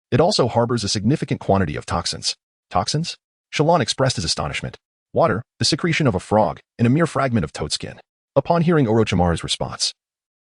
It also harbors a significant quantity of toxins." "Toxins?" Shang Lan expressed his astonishment. "Water, the secretion of a frog, and a mere fragment of toad skin." Upon hearing Orochimaru's response,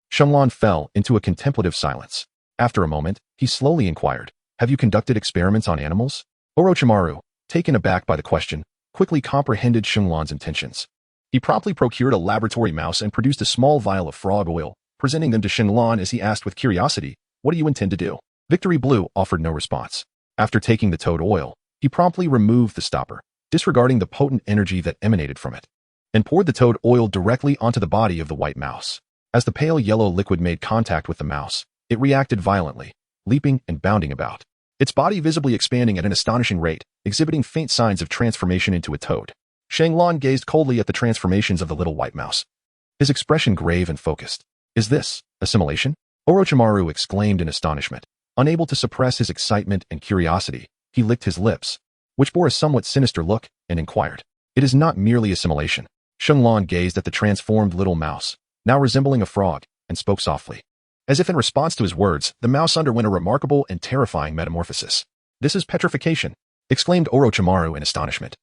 Shang Lan fell into a contemplative silence. After a moment, he slowly inquired, "Have you conducted experiments on animals?" Orochimaru, taken aback by the question, quickly comprehended Shang Lan's intentions. He promptly procured a laboratory mouse and produced a small vial of frog oil, presenting them to Shang Lan as he asked with curiosity, "What do you intend to do?" Victory Blue offered no response. After taking the toad oil, he promptly removed the stopper, disregarding the potent energy that emanated from it, and poured the toad oil directly onto the body of the white mouse. As the pale yellow liquid made contact with the mouse, it reacted violently, leaping and bounding about, its body visibly expanding at an astonishing rate, exhibiting faint signs of transformation into a toad. Shang Lan gazed coldly at the transformations of the little white mouse, his expression grave and focused. "Is this assimilation?" Orochimaru exclaimed in astonishment. Unable to suppress his excitement and curiosity, he licked his lips, which bore a somewhat sinister look, and inquired, "It is not merely assimilation." Shang Lan gazed at the transformed little mouse, now resembling a frog, and spoke softly. As if in response to his words, the mouse underwent a remarkable and terrifying metamorphosis. "This is petrification," exclaimed Orochimaru in astonishment.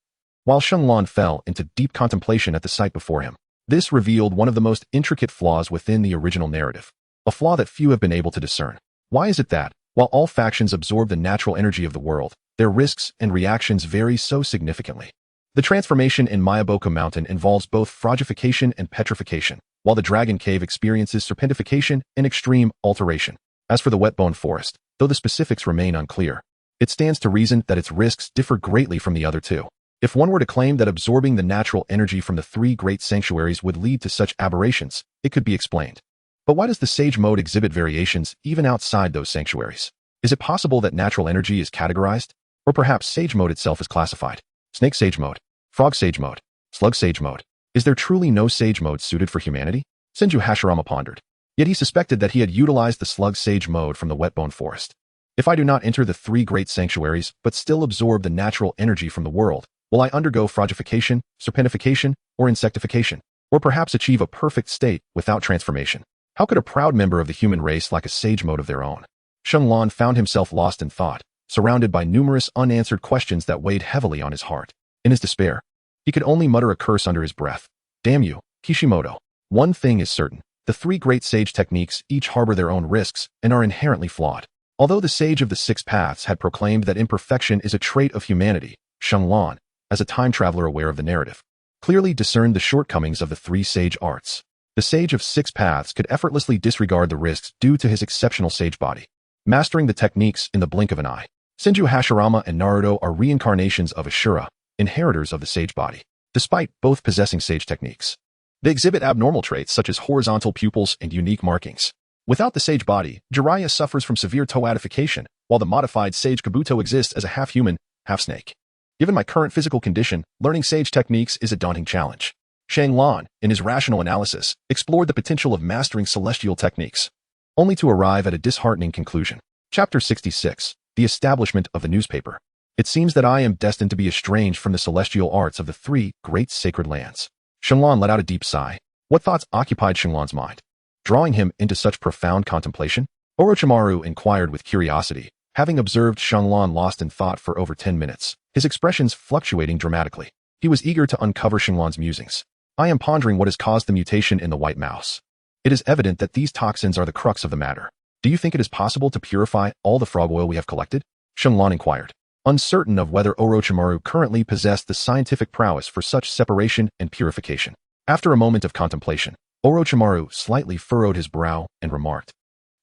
While Shang Lan fell into deep contemplation at the sight before him, this revealed one of the most intricate flaws within the original narrative, a flaw that few have been able to discern. Why is it that, while all factions absorb the natural energy of the world, their risks and reactions vary so significantly? The transformation in Mayaboka Mountain involves both fragification and petrification, while the Dragon Cave experiences serpentification and extreme alteration. As for the Wetbone Forest, though the specifics remain unclear, it stands to reason that its risks differ greatly from the other two. If one were to claim that absorbing the natural energy from the three great sanctuaries would lead to such aberrations, it could be explained. But why does the Sage Mode exhibit variations even outside those sanctuaries? Is it possible that natural energy is categorized? Or perhaps Sage Mode itself is classified? Snake Sage Mode, Frog Sage Mode, Slug Sage Mode. Is there truly no Sage Mode suited for humanity? Senju Hashirama pondered. Yet he suspected that he had utilized the Slug Sage Mode from the Wetbone Forest. If I do not enter the three great sanctuaries but still absorb the natural energy from the world, will I undergo fragification, serpentification, or insectification? Or perhaps achieve a perfect state without transformation? How could a proud member of the human race lack a sage mode of their own? Shenlong found himself lost in thought, surrounded by numerous unanswered questions that weighed heavily on his heart. In his despair, he could only mutter a curse under his breath. Damn you, Kishimoto. One thing is certain. The three great sage techniques each harbor their own risks and are inherently flawed. Although the sage of the six paths had proclaimed that imperfection is a trait of humanity, Shenlong, as a time traveler aware of the narrative, clearly discerned the shortcomings of the three sage arts. The sage of six paths could effortlessly disregard the risks due to his exceptional sage body, mastering the techniques in the blink of an eye. Senju Hashirama and Naruto are reincarnations of Ashura, inheritors of the sage body. Despite both possessing sage techniques, they exhibit abnormal traits such as horizontal pupils and unique markings. Without the sage body, Jiraiya suffers from severe toadification, while the modified sage Kabuto exists as a half-human, half-snake. Given my current physical condition, learning sage techniques is a daunting challenge. Shenlong, in his rational analysis, explored the potential of mastering celestial techniques, only to arrive at a disheartening conclusion. Chapter 66. The Establishment of the Newspaper. It seems that I am destined to be estranged from the celestial arts of the three great sacred lands. Shenlong let out a deep sigh. What thoughts occupied Shenlong's mind, drawing him into such profound contemplation? Orochimaru inquired with curiosity, having observed Shenlong lost in thought for over 10 minutes, his expressions fluctuating dramatically. He was eager to uncover Shenlong's musings. I am pondering what has caused the mutation in the white mouse. It is evident that these toxins are the crux of the matter. Do you think it is possible to purify all the frog oil we have collected? Shenlong inquired, uncertain of whether Orochimaru currently possessed the scientific prowess for such separation and purification. After a moment of contemplation, Orochimaru slightly furrowed his brow and remarked,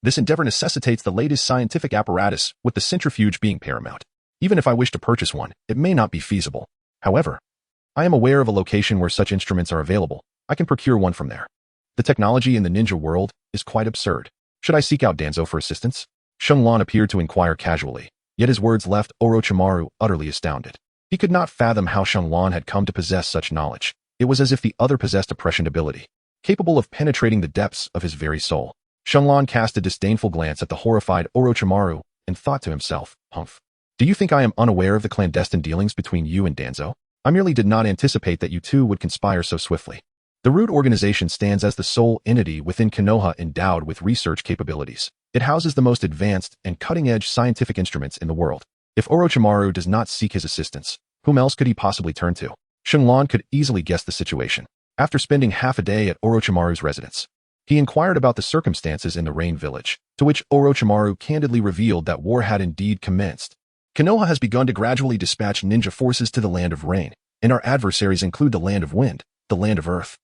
"This endeavor necessitates the latest scientific apparatus, with the centrifuge being paramount. Even if I wish to purchase one, it may not be feasible. However, I am aware of a location where such instruments are available. I can procure one from there. The technology in the ninja world is quite absurd. Should I seek out Danzo for assistance?" Shenlong appeared to inquire casually, yet his words left Orochimaru utterly astounded. He could not fathom how Shenlong had come to possess such knowledge. It was as if the other possessed a prescient ability, capable of penetrating the depths of his very soul. Shenlong cast a disdainful glance at the horrified Orochimaru and thought to himself, "Humph. Do you think I am unaware of the clandestine dealings between you and Danzo? I merely did not anticipate that you two would conspire so swiftly." The Root organization stands as the sole entity within Konoha endowed with research capabilities. It houses the most advanced and cutting-edge scientific instruments in the world. If Orochimaru does not seek his assistance, whom else could he possibly turn to? Shenlong could easily guess the situation. After spending half a day at Orochimaru's residence, he inquired about the circumstances in the Rain Village, to which Orochimaru candidly revealed that war had indeed commenced. Konoha has begun to gradually dispatch ninja forces to the Land of Rain, and our adversaries include the Land of Wind, the Land of Earth,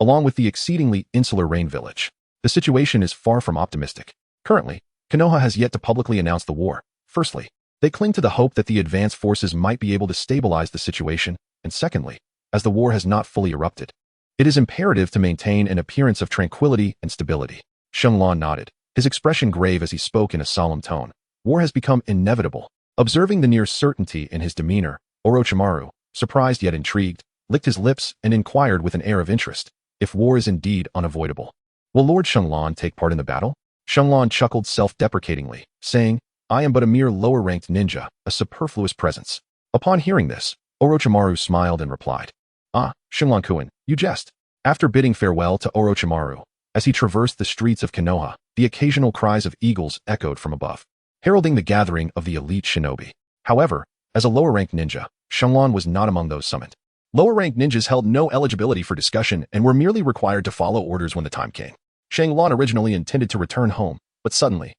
along with the exceedingly insular Rain Village. The situation is far from optimistic. Currently, Konoha has yet to publicly announce the war. Firstly, they cling to the hope that the advanced forces might be able to stabilize the situation, and secondly, as the war has not fully erupted, it is imperative to maintain an appearance of tranquility and stability. Shenlong nodded, his expression grave as he spoke in a solemn tone. War has become inevitable. Observing the near certainty in his demeanor, Orochimaru, surprised yet intrigued, licked his lips and inquired with an air of interest, if war is indeed unavoidable, will Lord Shenlong take part in the battle? Shenlong chuckled self-deprecatingly, saying, "I am but a mere lower-ranked ninja, a superfluous presence." Upon hearing this, Orochimaru smiled and replied, "Ah, Shenlong-kun, you jest." After bidding farewell to Orochimaru, as he traversed the streets of Konoha, the occasional cries of eagles echoed from above, heralding the gathering of the elite shinobi. However, as a lower-ranked ninja, Shenlong was not among those summoned. Lower-ranked ninjas held no eligibility for discussion and were merely required to follow orders when the time came. Shenlong originally intended to return home, but suddenly,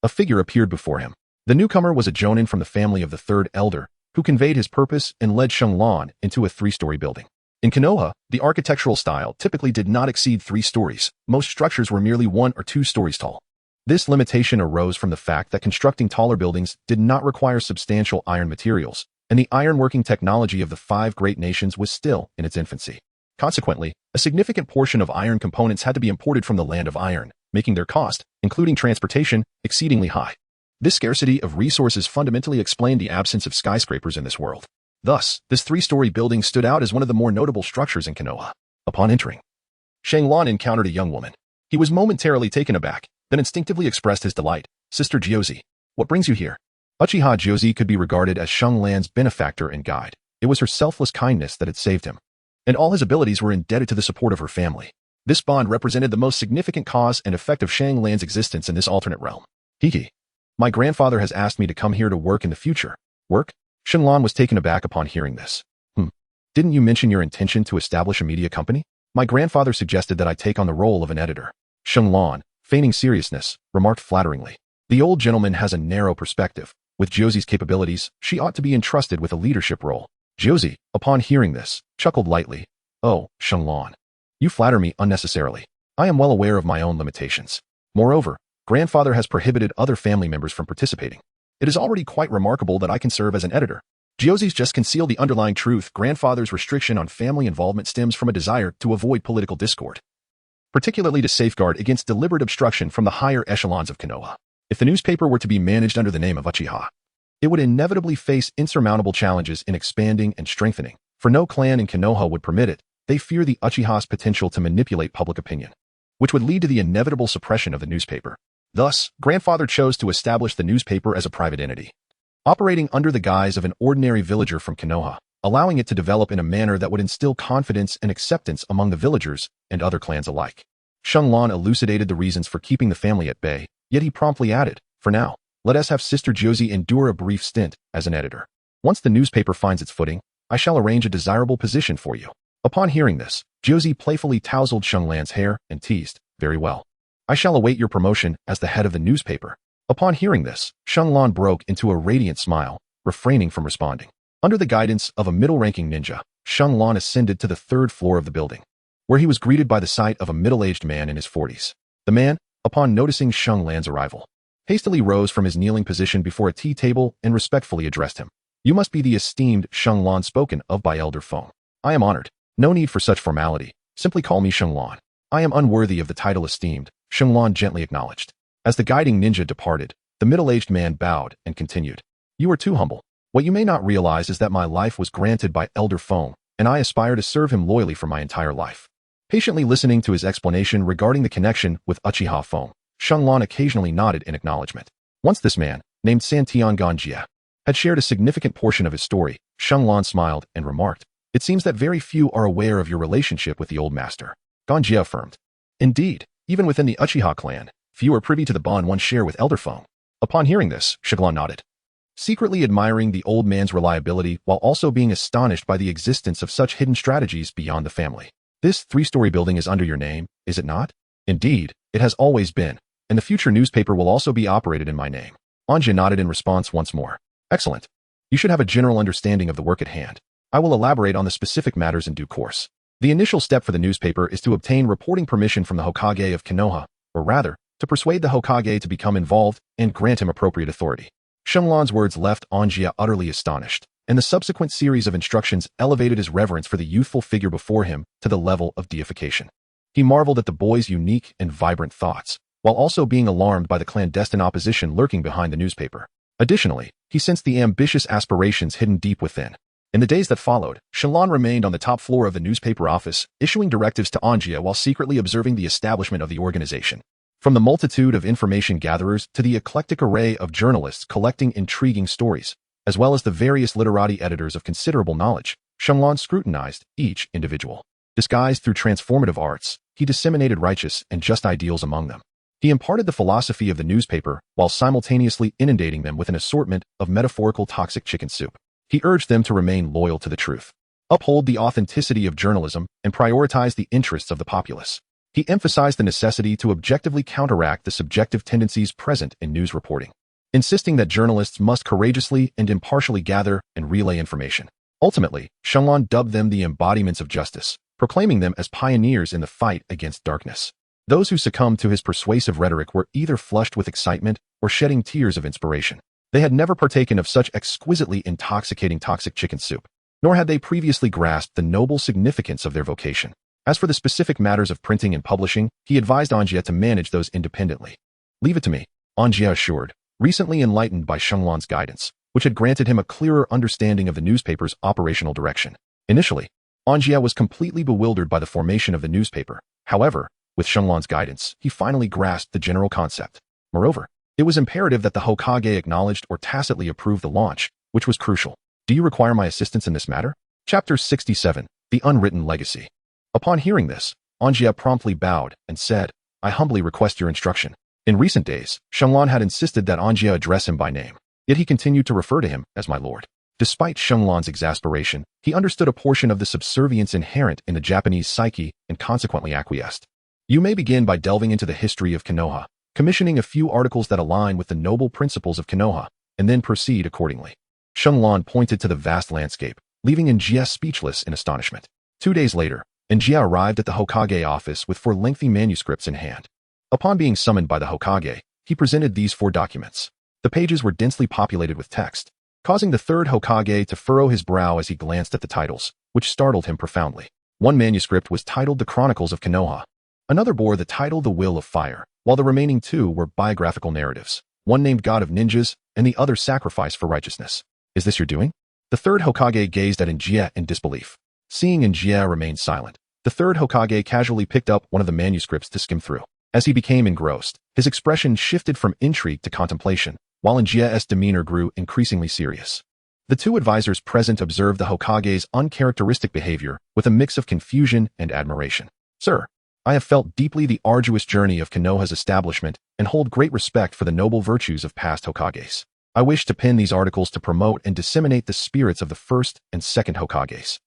a figure appeared before him. The newcomer was a Jonin from the family of the third elder, who conveyed his purpose and led Shenlong into a 3-story building. In Konoha, the architectural style typically did not exceed 3 stories. Most structures were merely 1 or 2 stories tall. This limitation arose from the fact that constructing taller buildings did not require substantial iron materials, and the ironworking technology of the 5 great nations was still in its infancy. Consequently, a significant portion of iron components had to be imported from the Land of Iron, making their cost, including transportation, exceedingly high. This scarcity of resources fundamentally explained the absence of skyscrapers in this world. Thus, this 3-story building stood out as one of the more notable structures in Konoha. Upon entering, Shenlong encountered a young woman. He was momentarily taken aback, then instinctively expressed his delight. "Sister Josie, what brings you here?" Uchiha Josie could be regarded as Shenlong's benefactor and guide. It was her selfless kindness that had saved him. and all his abilities were indebted to the support of her family. This bond represented the most significant cause and effect of Shang Lan's existence in this alternate realm. Hiki. My grandfather has asked me to come here to work in the future. Work? Shenlan was taken aback upon hearing this. Didn't you mention your intention to establish a media company? My grandfather suggested that I take on the role of an editor. Shenlan, feigning seriousness, remarked flatteringly. The old gentleman has a narrow perspective. With Josie's capabilities, she ought to be entrusted with a leadership role. Josie, upon hearing this, chuckled lightly. Oh, Shenlan. You flatter me unnecessarily. I am well aware of my own limitations. Moreover, grandfather has prohibited other family members from participating. It is already quite remarkable that I can serve as an editor. Josie's just concealed the underlying truth. Grandfather's restriction on family involvement stems from a desire to avoid political discord, particularly to safeguard against deliberate obstruction from the higher echelons of Konoha. If the newspaper were to be managed under the name of Uchiha, it would inevitably face insurmountable challenges in expanding and strengthening, for no clan in Konoha would permit it. They fear the Uchiha's potential to manipulate public opinion, which would lead to the inevitable suppression of the newspaper. Thus, grandfather chose to establish the newspaper as a private entity, operating under the guise of an ordinary villager from Konoha, allowing it to develop in a manner that would instill confidence and acceptance among the villagers and other clans alike. Shenlan elucidated the reasons for keeping the family at bay, yet he promptly added, for now, let us have Sister Josie endure a brief stint as an editor. Once the newspaper finds its footing, I shall arrange a desirable position for you. Upon hearing this, Josie playfully tousled Shenlan's hair and teased, very well. I shall await your promotion as the head of the newspaper. Upon hearing this, Shenlan broke into a radiant smile, refraining from responding. Under the guidance of a middle-ranking ninja, Shenlan ascended to the 3rd floor of the building, where he was greeted by the sight of a middle-aged man in his 40s. The man, upon noticing Shenlan's arrival, hastily rose from his kneeling position before a tea table and respectfully addressed him. You must be the esteemed Shenlan spoken of by Elder Feng. I am honored. No need for such formality. Simply call me Shenlan. I am unworthy of the title esteemed, Shenlan gently acknowledged. As the guiding ninja departed, the middle-aged man bowed and continued. You are too humble. What you may not realize is that my life was granted by Elder Feng, and I aspire to serve him loyally for my entire life. Patiently listening to his explanation regarding the connection with Uchiha Feng, Shenlan occasionally nodded in acknowledgement. Once this man, named Santian Ganjia, had shared a significant portion of his story, Shenlan smiled and remarked, it seems that very few are aware of your relationship with the old master. Ganjia affirmed. Indeed, even within the Uchiha clan, few are privy to the bond one share with Elder Feng. Upon hearing this, Shenlan nodded, secretly admiring the old man's reliability while also being astonished by the existence of such hidden strategies beyond the family. This 3-story building is under your name, is it not? Indeed, it has always been, and the future newspaper will also be operated in my name. Anja nodded in response once more. Excellent. You should have a general understanding of the work at hand. I will elaborate on the specific matters in due course. The initial step for the newspaper is to obtain reporting permission from the Hokage of Konoha, or rather, to persuade the Hokage to become involved and grant him appropriate authority. Shenlan's words left Anjia utterly astonished, and the subsequent series of instructions elevated his reverence for the youthful figure before him to the level of deification. He marveled at the boy's unique and vibrant thoughts, while also being alarmed by the clandestine opposition lurking behind the newspaper. Additionally, he sensed the ambitious aspirations hidden deep within. In the days that followed, Shenlan remained on the top floor of the newspaper office, issuing directives to Anjia while secretly observing the establishment of the organization. From the multitude of information gatherers to the eclectic array of journalists collecting intriguing stories, as well as the various literati editors of considerable knowledge, Shenlan scrutinized each individual. Disguised through transformative arts, he disseminated righteous and just ideals among them. He imparted the philosophy of the newspaper while simultaneously inundating them with an assortment of metaphorical toxic chicken soup. He urged them to remain loyal to the truth, uphold the authenticity of journalism, and prioritize the interests of the populace. He emphasized the necessity to objectively counteract the subjective tendencies present in news reporting, insisting that journalists must courageously and impartially gather and relay information. Ultimately, Shenlan dubbed them the embodiments of justice, proclaiming them as pioneers in the fight against darkness. Those who succumbed to his persuasive rhetoric were either flushed with excitement or shedding tears of inspiration. They had never partaken of such exquisitely intoxicating toxic chicken soup, nor had they previously grasped the noble significance of their vocation. As for the specific matters of printing and publishing, he advised Anjia to manage those independently. Leave it to me, Anjia assured, recently enlightened by Shenlan's guidance, which had granted him a clearer understanding of the newspaper's operational direction. Initially, Anjia was completely bewildered by the formation of the newspaper. However, with Shenlan's guidance, he finally grasped the general concept. Moreover, it was imperative that the Hokage acknowledged or tacitly approved the launch, which was crucial. Do you require my assistance in this matter? Chapter 67. The Unwritten Legacy. Upon hearing this, Anjia promptly bowed and said, I humbly request your instruction. In recent days, Shenglong had insisted that Anjia address him by name, yet he continued to refer to him as my lord. Despite Shenglong's exasperation, he understood a portion of the subservience inherent in the Japanese psyche and consequently acquiesced. You may begin by delving into the history of Konoha, commissioning a few articles that align with the noble principles of Konoha, and then proceed accordingly. Shenglong pointed to the vast landscape, leaving Anjia speechless in astonishment. 2 days later, Anjia arrived at the Hokage office with 4 lengthy manuscripts in hand. Upon being summoned by the Hokage, he presented these 4 documents. The pages were densely populated with text, causing the third Hokage to furrow his brow as he glanced at the titles, which startled him profoundly. One manuscript was titled The Chronicles of Konoha. Another bore the title The Will of Fire, while the remaining 2 were biographical narratives, one named God of Ninjas and the other Sacrifice for Righteousness. Is this your doing? The third Hokage gazed at Anjia in disbelief. Seeing Anjia remain silent, the third Hokage casually picked up one of the manuscripts to skim through. As he became engrossed, his expression shifted from intrigue to contemplation, while Anjia's demeanor grew increasingly serious. The 2 advisors present observed the Hokage's uncharacteristic behavior with a mix of confusion and admiration. Sir, I have felt deeply the arduous journey of Konoha's establishment and hold great respect for the noble virtues of past Hokages. I wish to pen these articles to promote and disseminate the spirits of the first and second Hokages.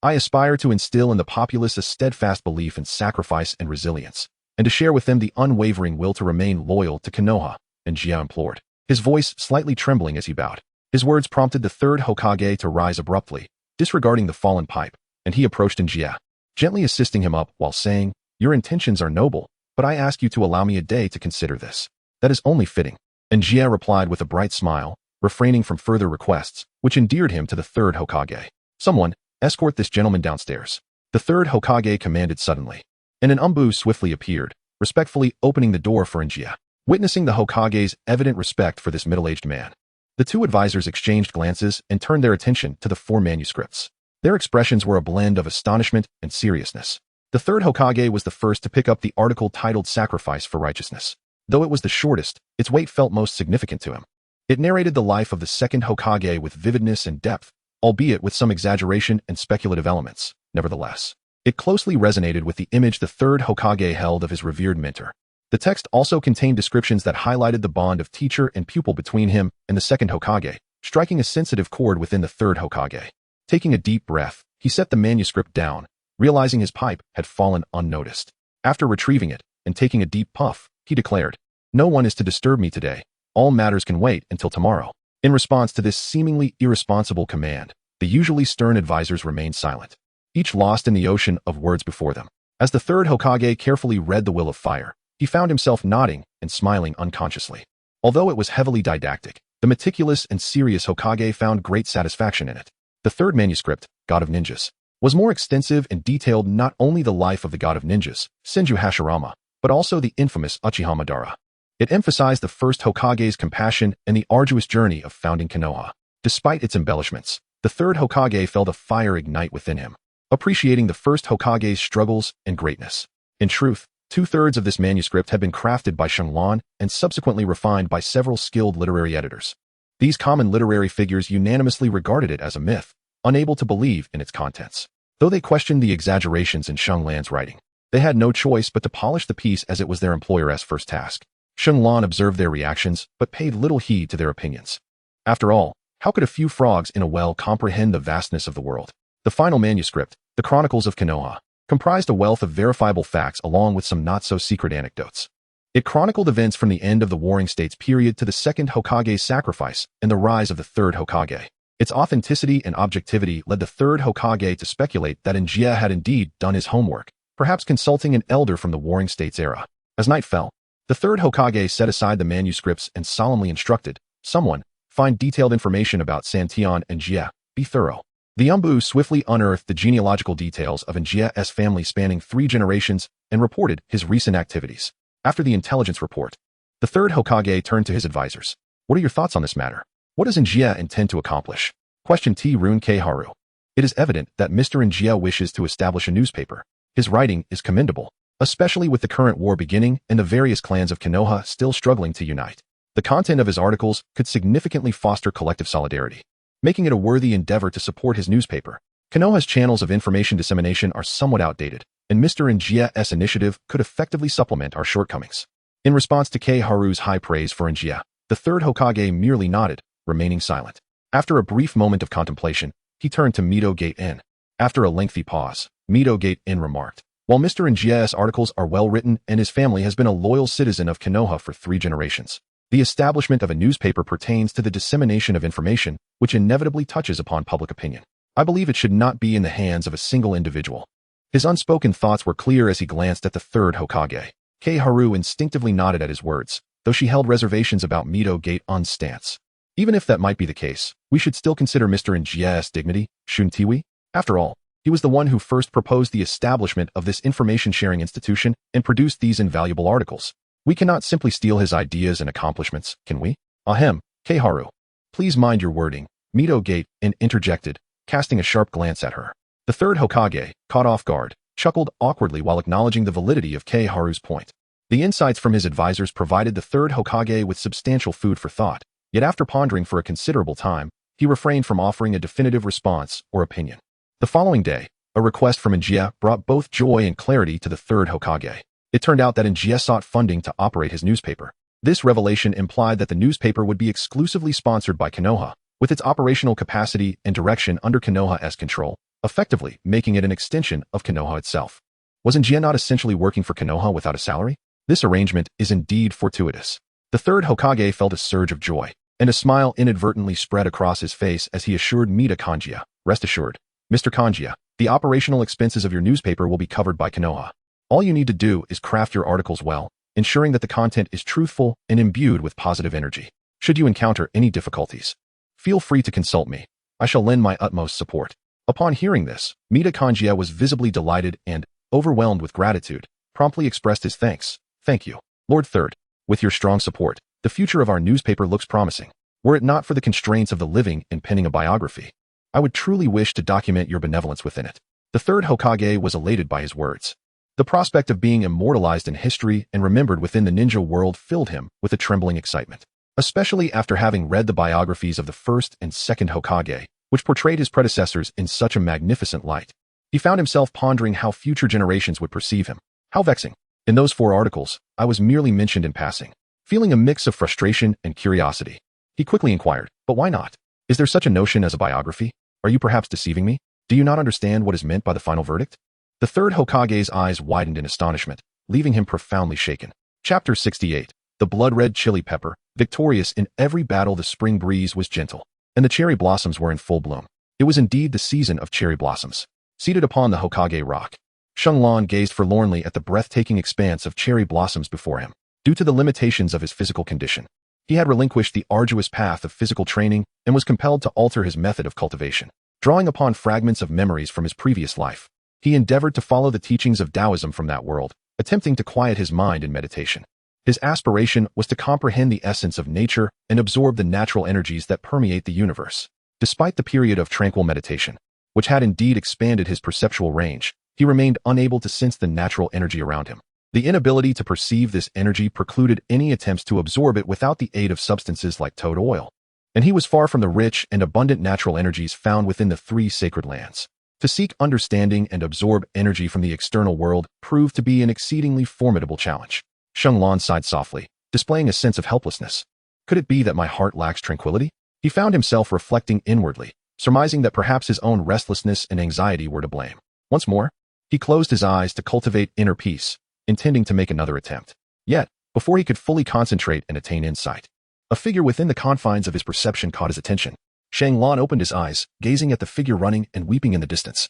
I aspire to instill in the populace a steadfast belief in sacrifice and resilience, and to share with them the unwavering will to remain loyal to Konoha, Anjia implored, his voice slightly trembling as he bowed. His words prompted the third Hokage to rise abruptly, disregarding the fallen pipe, and he approached Anjia, gently assisting him up while saying, Your intentions are noble, but I ask you to allow me a day to consider this. That is only fitting. Anjia replied with a bright smile, refraining from further requests, which endeared him to the third Hokage. Someone, escort this gentleman downstairs. The third Hokage commanded suddenly, and an umbu swiftly appeared, respectfully opening the door for Anjia. Witnessing the Hokage's evident respect for this middle-aged man, the 2 advisors exchanged glances and turned their attention to the 4 manuscripts. Their expressions were a blend of astonishment and seriousness. The third Hokage was the first to pick up the article titled Sacrifice for Righteousness. Though it was the shortest, its weight felt most significant to him. It narrated the life of the second Hokage with vividness and depth, albeit with some exaggeration and speculative elements. Nevertheless, it closely resonated with the image the third Hokage held of his revered mentor. The text also contained descriptions that highlighted the bond of teacher and pupil between him and the second Hokage, striking a sensitive chord within the third Hokage. Taking a deep breath, he set the manuscript down, realizing his pipe had fallen unnoticed. After retrieving it and taking a deep puff, he declared, No one is to disturb me today. All matters can wait until tomorrow. In response to this seemingly irresponsible command, the usually stern advisors remained silent, each lost in the ocean of words before them. As the third Hokage carefully read The Will of Fire, he found himself nodding and smiling unconsciously. Although it was heavily didactic, the meticulous and serious Hokage found great satisfaction in it. The third manuscript, God of Ninjas, was more extensive and detailed not only the life of the God of Ninjas, Senju Hashirama, but also the infamous Uchiha Madara. It emphasized the first Hokage's compassion and the arduous journey of founding Konoha. Despite its embellishments, the third Hokage felt a fire ignite within him, appreciating the first Hokage's struggles and greatness. In truth, 2/3 of this manuscript had been crafted by Shenglong and subsequently refined by several skilled literary editors. These common literary figures unanimously regarded it as a myth, unable to believe in its contents. Though they questioned the exaggerations in Shenglong's writing, they had no choice but to polish the piece as it was their employer's first task. Shenglong observed their reactions, but paid little heed to their opinions. After all, how could a few frogs in a well comprehend the vastness of the world? The final manuscript, The Chronicles of Konoha, comprised a wealth of verifiable facts along with some not-so-secret anecdotes. It chronicled events from the end of the Warring States period to the second Hokage's sacrifice and the rise of the third Hokage. Its authenticity and objectivity led the third Hokage to speculate that Anjia had indeed done his homework, perhaps consulting an elder from the Warring States era. As night fell, the third Hokage set aside the manuscripts and solemnly instructed, Someone, find detailed information about Santion and Anjia, be thorough. The Umbu swiftly unearthed the genealogical details of Anjia's family spanning 3 generations and reported his recent activities. After the intelligence report, the third Hokage turned to his advisors. What are your thoughts on this matter? What does Anjia intend to accomplish? Questioned T-Rune K. Haru. It is evident that Mr. Anjia wishes to establish a newspaper. His writing is commendable, especially with the current war beginning and the various clans of Konoha still struggling to unite. The content of his articles could significantly foster collective solidarity, making it a worthy endeavor to support his newspaper. Konoha's channels of information dissemination are somewhat outdated, and Mr. Njia's initiative could effectively supplement our shortcomings. In response to Haru's high praise for Njia, the third Hokage merely nodded, remaining silent. After a brief moment of contemplation, he turned to Mito Gate-in. After a lengthy pause, Mito Gate-in remarked, "While Mr. Njia's articles are well written and his family has been a loyal citizen of Konoha for 3 generations, the establishment of a newspaper pertains to the dissemination of information which inevitably touches upon public opinion. I believe it should not be in the hands of a single individual." His unspoken thoughts were clear as he glanced at the third Hokage. Haru instinctively nodded at his words, though she held reservations about Mito Gate-in's stance. Even if that might be the case, we should still consider Mr. Njia's dignity, shouldn't we? After all, he was the one who first proposed the establishment of this information-sharing institution and produced these invaluable articles. We cannot simply steal his ideas and accomplishments, can we? Ahem, Haru. Please mind your wording, Mito Gate-in interjected, casting a sharp glance at her. The third Hokage, caught off guard, chuckled awkwardly while acknowledging the validity of Haru's point. The insights from his advisors provided the third Hokage with substantial food for thought, yet after pondering for a considerable time, he refrained from offering a definitive response or opinion. The following day, a request from Njia brought both joy and clarity to the third Hokage. It turned out that Njia sought funding to operate his newspaper. This revelation implied that the newspaper would be exclusively sponsored by Konoha, with its operational capacity and direction under Konoha's control, effectively making it an extension of Konoha itself. Was Njia not essentially working for Konoha without a salary? This arrangement is indeed fortuitous. The third Hokage felt a surge of joy, and a smile inadvertently spread across his face as he assured Mita Kanjia, "Rest assured, Mr. Kanjia, the operational expenses of your newspaper will be covered by Konoha. All you need to do is craft your articles well, ensuring that the content is truthful and imbued with positive energy. Should you encounter any difficulties, feel free to consult me. I shall lend my utmost support." Upon hearing this, Mita Kanjia was visibly delighted and, overwhelmed with gratitude, promptly expressed his thanks. "Thank you, Lord Third. With your strong support, the future of our newspaper looks promising. Were it not for the constraints of the living and penning a biography, I would truly wish to document your benevolence within it." The third Hokage was elated by his words. The prospect of being immortalized in history and remembered within the ninja world filled him with a trembling excitement, especially after having read the biographies of the first and second Hokage, which portrayed his predecessors in such a magnificent light. He found himself pondering how future generations would perceive him. How vexing. In those 4 articles, I was merely mentioned in passing. Feeling a mix of frustration and curiosity, he quickly inquired, "But why not? Is there such a notion as a biography? Are you perhaps deceiving me? Do you not understand what is meant by the final verdict?" The third Hokage's eyes widened in astonishment, leaving him profoundly shaken. Chapter 68. The blood-red chili pepper. Victorious in every battle, the spring breeze was gentle, and the cherry blossoms were in full bloom. It was indeed the season of cherry blossoms. Seated upon the Hokage rock, Shenglan gazed forlornly at the breathtaking expanse of cherry blossoms before him. Due to the limitations of his physical condition, he had relinquished the arduous path of physical training and was compelled to alter his method of cultivation. Drawing upon fragments of memories from his previous life, he endeavored to follow the teachings of Taoism from that world, attempting to quiet his mind in meditation. His aspiration was to comprehend the essence of nature and absorb the natural energies that permeate the universe. Despite the period of tranquil meditation, which had indeed expanded his perceptual range, he remained unable to sense the natural energy around him. The inability to perceive this energy precluded any attempts to absorb it without the aid of substances like toad oil. And he was far from the rich and abundant natural energies found within the 3 sacred lands. To seek understanding and absorb energy from the external world proved to be an exceedingly formidable challenge. Shenglan sighed softly, displaying a sense of helplessness. Could it be that my heart lacks tranquility? He found himself reflecting inwardly, surmising that perhaps his own restlessness and anxiety were to blame. Once more, he closed his eyes to cultivate inner peace, intending to make another attempt. Yet, before he could fully concentrate and attain insight, a figure within the confines of his perception caught his attention. Shenglan opened his eyes, gazing at the figure running and weeping in the distance.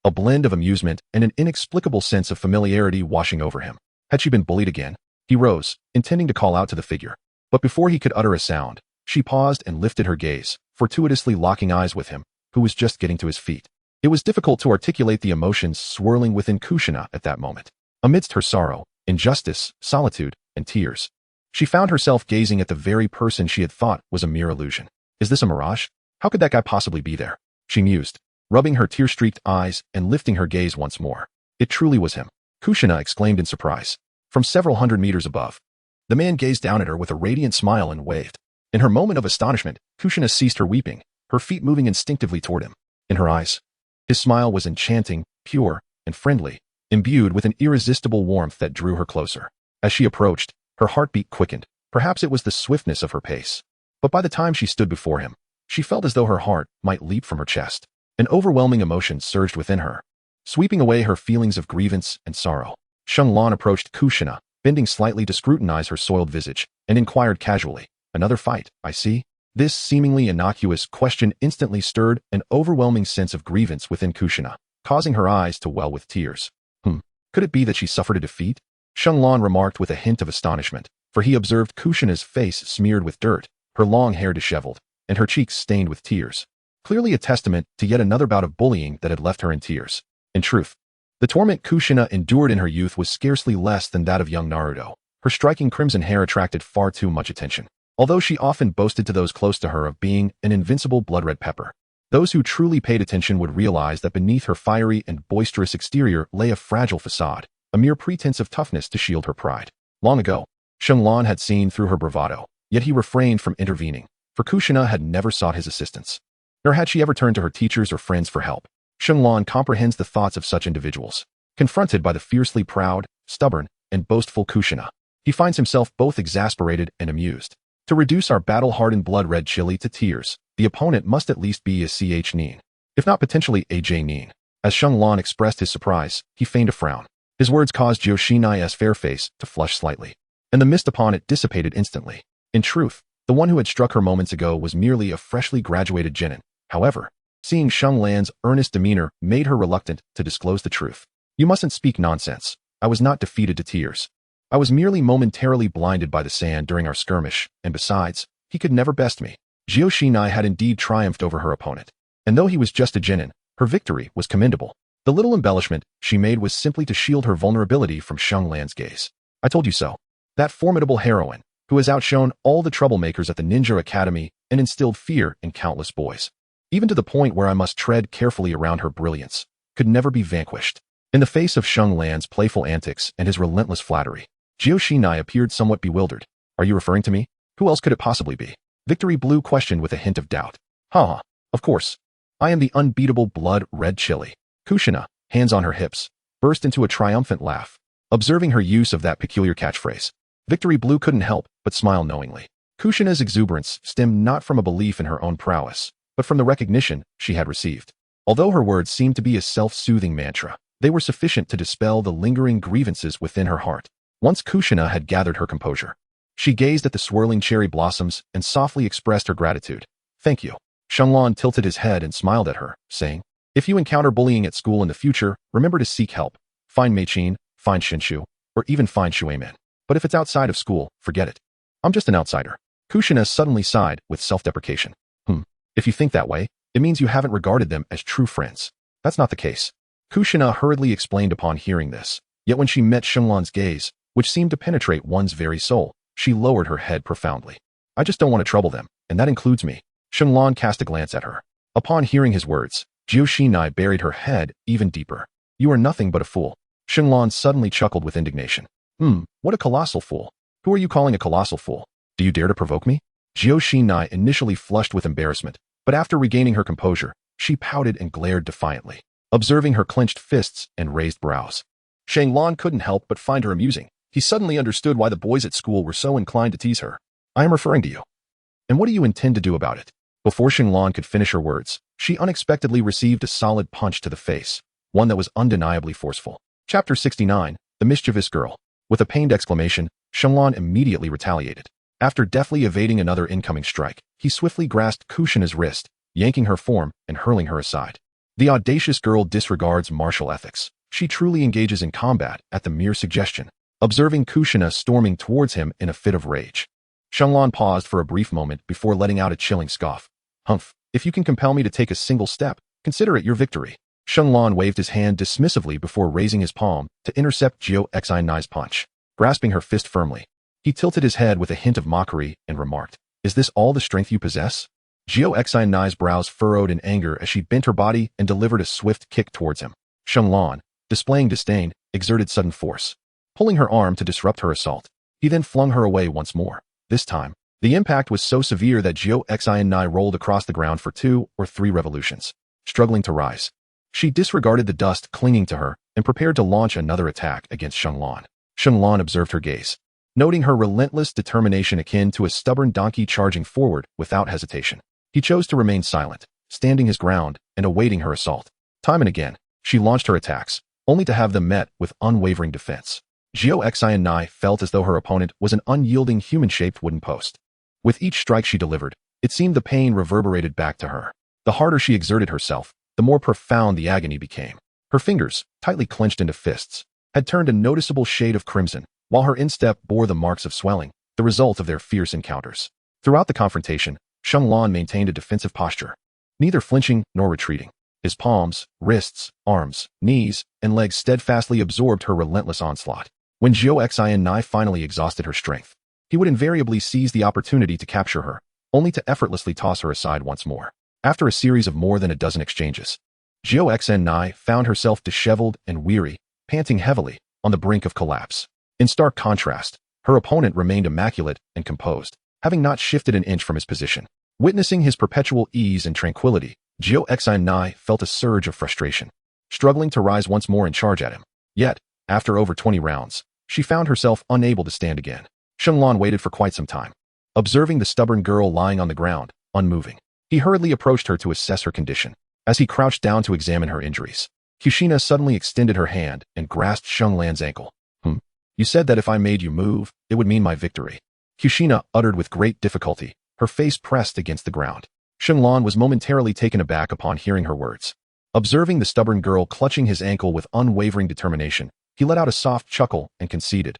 A blend of amusement and an inexplicable sense of familiarity washing over him. Had she been bullied again? He rose, intending to call out to the figure. But before he could utter a sound, she paused and lifted her gaze, fortuitously locking eyes with him, who was just getting to his feet. It was difficult to articulate the emotions swirling within Kushina at that moment. Amidst her sorrow, injustice, solitude, and tears, she found herself gazing at the very person she had thought was a mere illusion. Is this a mirage? How could that guy possibly be there? She mused, rubbing her tear-streaked eyes and lifting her gaze once more. It truly was him. Kushina exclaimed in surprise. From several hundred meters above, the man gazed down at her with a radiant smile and waved. In her moment of astonishment, Kushina ceased her weeping, her feet moving instinctively toward him. In her eyes, His smile was enchanting, pure, and friendly, imbued with an irresistible warmth that drew her closer. As she approached, her heartbeat quickened. Perhaps it was the swiftness of her pace. But by the time she stood before him, she felt as though her heart might leap from her chest. An overwhelming emotion surged within her, sweeping away her feelings of grievance and sorrow. Shenglan approached Kushina, bending slightly to scrutinize her soiled visage, and inquired casually, "Another fight, I see?" This seemingly innocuous question instantly stirred an overwhelming sense of grievance within Kushina, causing her eyes to well with tears. Could it be that she suffered a defeat? Shenglan remarked with a hint of astonishment, for he observed Kushina's face smeared with dirt, her long hair disheveled, and her cheeks stained with tears. Clearly a testament to yet another bout of bullying that had left her in tears. In truth, the torment Kushina endured in her youth was scarcely less than that of young Naruto. Her striking crimson hair attracted far too much attention. Although she often boasted to those close to her of being an invincible blood-red pepper, those who truly paid attention would realize that beneath her fiery and boisterous exterior lay a fragile facade, a mere pretense of toughness to shield her pride. Long ago, Shenglan had seen through her bravado, yet he refrained from intervening, for Kushina had never sought his assistance. Nor had she ever turned to her teachers or friends for help. Shenglan comprehends the thoughts of such individuals. Confronted by the fiercely proud, stubborn, and boastful Kushina, he finds himself both exasperated and amused. To reduce our battle-hardened blood-red chili to tears, the opponent must at least be a Ch-nin, if not potentially a J-nin. As Shenglan expressed his surprise, he feigned a frown. His words caused Yoshinai's fair face to flush slightly, and the mist upon it dissipated instantly. In truth, the one who had struck her moments ago was merely a freshly graduated genin. However, seeing Shenglan's earnest demeanor made her reluctant to disclose the truth. "You mustn't speak nonsense. I was not defeated to tears. I was merely momentarily blinded by the sand during our skirmish, and besides, he could never best me." Yoshinai had indeed triumphed over her opponent, and though he was just a genin, her victory was commendable. The little embellishment she made was simply to shield her vulnerability from Shenglan's gaze. "I told you so." That formidable heroine, who has outshone all the troublemakers at the Ninja Academy and instilled fear in countless boys, even to the point where I must tread carefully around her brilliance, could never be vanquished. In the face of Shenglan's playful antics and his relentless flattery, Yoshinai appeared somewhat bewildered. "Are you referring to me? Who else could it possibly be?" Victory Blue questioned with a hint of doubt. Of course. I am the unbeatable blood-red chili." Kushina, hands on her hips, burst into a triumphant laugh, observing her use of that peculiar catchphrase. Victory Blue couldn't help but smile knowingly. Kushina's exuberance stemmed not from a belief in her own prowess, but from the recognition she had received. Although her words seemed to be a self-soothing mantra, they were sufficient to dispel the lingering grievances within her heart. Once Kushina had gathered her composure, she gazed at the swirling cherry blossoms and softly expressed her gratitude. "Thank you." Shenglan tilted his head and smiled at her, saying, "If you encounter bullying at school in the future, remember to seek help. Find Meichin, find Shinshu, or even find Shueman. But if it's outside of school, forget it. I'm just an outsider." Kushina suddenly sighed with self-deprecation. If you think that way, it means you haven't regarded them as true friends. That's not the case." Kushina hurriedly explained upon hearing this, yet when she met Shenglan's gaze, which seemed to penetrate one's very soul, she lowered her head profoundly. "I just don't want to trouble them, and that includes me." Shenglan cast a glance at her. Upon hearing his words, Yoshinai buried her head even deeper. "You are nothing but a fool." Shenglan suddenly chuckled with indignation. What a colossal fool. Who are you calling a colossal fool? Do you dare to provoke me?" Yoshinai initially flushed with embarrassment, but after regaining her composure, she pouted and glared defiantly, observing her clenched fists and raised brows. Shenglan couldn't help but find her amusing. He suddenly understood why the boys at school were so inclined to tease her. "I am referring to you. And what do you intend to do about it?" Before Shenglan could finish her words, she unexpectedly received a solid punch to the face, one that was undeniably forceful. Chapter 69, The Mischievous Girl. With a pained exclamation, Shenglan immediately retaliated. After deftly evading another incoming strike, he swiftly grasped Kushina's wrist, yanking her form and hurling her aside. The audacious girl disregards martial ethics. She truly engages in combat at the mere suggestion. Observing Kushina storming towards him in a fit of rage, Shenglan paused for a brief moment before letting out a chilling scoff. If you can compel me to take a single step, consider it your victory." Shenglan waved his hand dismissively before raising his palm to intercept Yoshinai's punch. Grasping her fist firmly, he tilted his head with a hint of mockery and remarked, "Is this all the strength you possess?" Yoshinai's brows furrowed in anger as she bent her body and delivered a swift kick towards him. Shenglan, displaying disdain, exerted sudden force, pulling her arm to disrupt her assault. He then flung her away once more. This time, the impact was so severe that Yoshinai rolled across the ground for 2 or 3 revolutions. Struggling to rise, She disregarded the dust clinging to her and prepared to launch another attack against Xianglan. Xianglan observed her gaze, noting her relentless determination akin to a stubborn donkey charging forward without hesitation. He chose to remain silent, standing his ground and awaiting her assault. Time and again, she launched her attacks, only to have them met with unwavering defense. Jiao Xian'ai felt as though her opponent was an unyielding human-shaped wooden post. With each strike she delivered, it seemed the pain reverberated back to her. The harder she exerted herself, the more profound the agony became. Her fingers, tightly clenched into fists, had turned a noticeable shade of crimson, while her instep bore the marks of swelling, the result of their fierce encounters. Throughout the confrontation, Xianglan maintained a defensive posture, neither flinching nor retreating. His palms, wrists, arms, knees, and legs steadfastly absorbed her relentless onslaught. When Jiao Xian'ai finally exhausted her strength, he would invariably seize the opportunity to capture her, only to effortlessly toss her aside once more. After a series of more than a dozen exchanges, Jiao Xian'ai found herself disheveled and weary, panting heavily, on the brink of collapse. In stark contrast, her opponent remained immaculate and composed, having not shifted an inch from his position. Witnessing his perpetual ease and tranquility, Jiao Xian'ai felt a surge of frustration, struggling to rise once more and charge at him. Yet, after over 20 rounds, she found herself unable to stand again. Xianglan waited for quite some time, observing the stubborn girl lying on the ground, unmoving. He hurriedly approached her to assess her condition. As he crouched down to examine her injuries, Kushina suddenly extended her hand and grasped Xianglan's ankle. You said that if I made you move, it would mean my victory. Kushina uttered with great difficulty, her face pressed against the ground. Xianglan was momentarily taken aback upon hearing her words. Observing the stubborn girl clutching his ankle with unwavering determination, he let out a soft chuckle and conceded,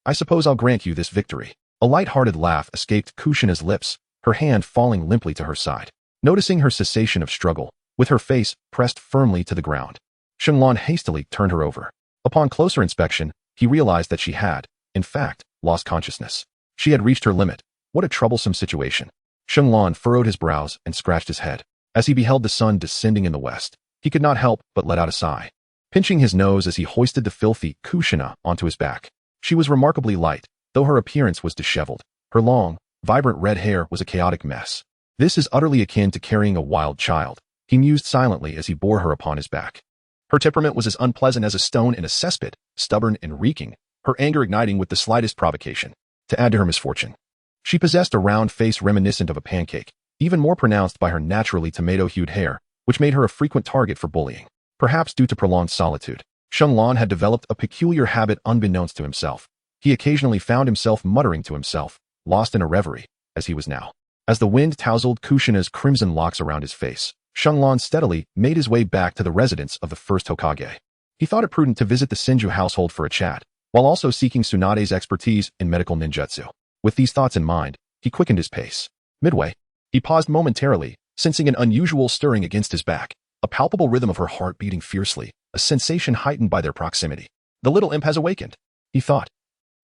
I suppose I'll grant you this victory. A light-hearted laugh escaped Kushina's lips, her hand falling limply to her side. Noticing her cessation of struggle, with her face pressed firmly to the ground, Xianglan hastily turned her over. Upon closer inspection, he realized that she had, in fact, lost consciousness. She had reached her limit. What a troublesome situation. Xianglan furrowed his brows and scratched his head. As he beheld the sun descending in the west, he could not help but let out a sigh, pinching his nose as he hoisted the filthy Kushina onto his back. She was remarkably light, though her appearance was disheveled. Her long, vibrant red hair was a chaotic mess. This is utterly akin to carrying a wild child, he mused silently as he bore her upon his back. Her temperament was as unpleasant as a stone in a cesspit, stubborn and reeking, her anger igniting with the slightest provocation. To add to her misfortune, she possessed a round face reminiscent of a pancake, even more pronounced by her naturally tomato-hued hair, which made her a frequent target for bullying. Perhaps due to prolonged solitude, Xianglan had developed a peculiar habit unbeknownst to himself. He occasionally found himself muttering to himself, lost in a reverie, as he was now. As the wind tousled Kushina's crimson locks around his face, Xianglan steadily made his way back to the residence of the first Hokage. He thought it prudent to visit the Senju household for a chat, while also seeking Tsunade's expertise in medical ninjutsu. With these thoughts in mind, he quickened his pace. Midway, he paused momentarily, sensing an unusual stirring against his back, a palpable rhythm of her heart beating fiercely, a sensation heightened by their proximity. The little imp has awakened, he thought,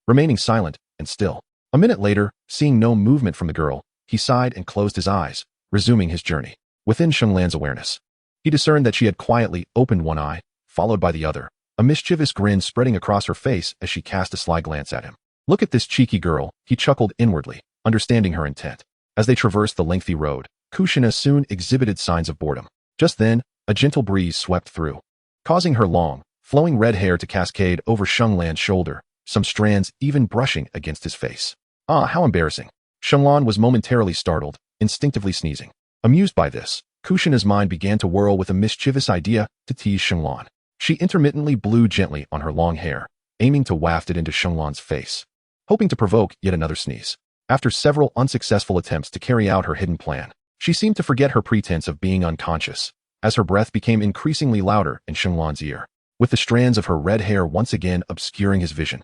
remaining silent and still. A minute later, seeing no movement from the girl, he sighed and closed his eyes, resuming his journey. Within Xianglan's awareness, he discerned that she had quietly opened one eye, followed by the other, a mischievous grin spreading across her face as she cast a sly glance at him. Look at this cheeky girl, he chuckled inwardly, understanding her intent. As they traversed the lengthy road, Kushina soon exhibited signs of boredom. Just then, a gentle breeze swept through, causing her long, flowing red hair to cascade over Xianglan's shoulder, some strands even brushing against his face. How embarrassing. Xianglan was momentarily startled, instinctively sneezing. Amused by this, Kushina's mind began to whirl with a mischievous idea to tease Xianglan. She intermittently blew gently on her long hair, aiming to waft it into Xianglan's face, hoping to provoke yet another sneeze. After several unsuccessful attempts to carry out her hidden plan, she seemed to forget her pretense of being unconscious, as her breath became increasingly louder in Xianglan's ear, with the strands of her red hair once again obscuring his vision.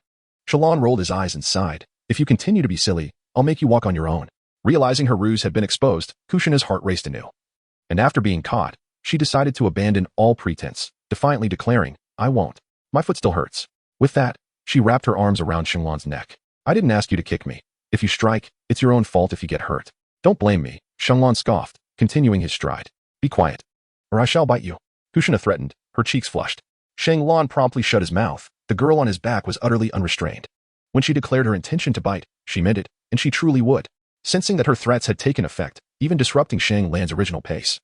Xianglan rolled his eyes and sighed. If you continue to be silly, I'll make you walk on your own. Realizing her ruse had been exposed, Kushina's heart raced anew. And after being caught, she decided to abandon all pretense, defiantly declaring, I won't. My foot still hurts. With that, she wrapped her arms around Xianglan's neck. I didn't ask you to kick me. If you strike, it's your own fault if you get hurt. Don't blame me, Xianglan scoffed, continuing his stride. Be quiet, or I shall bite you. Kushina threatened, her cheeks flushed. Xianglan promptly shut his mouth. The girl on his back was utterly unrestrained. When she declared her intention to bite, she meant it, and she truly would. Sensing that her threats had taken effect, even disrupting Xianglan's original pace,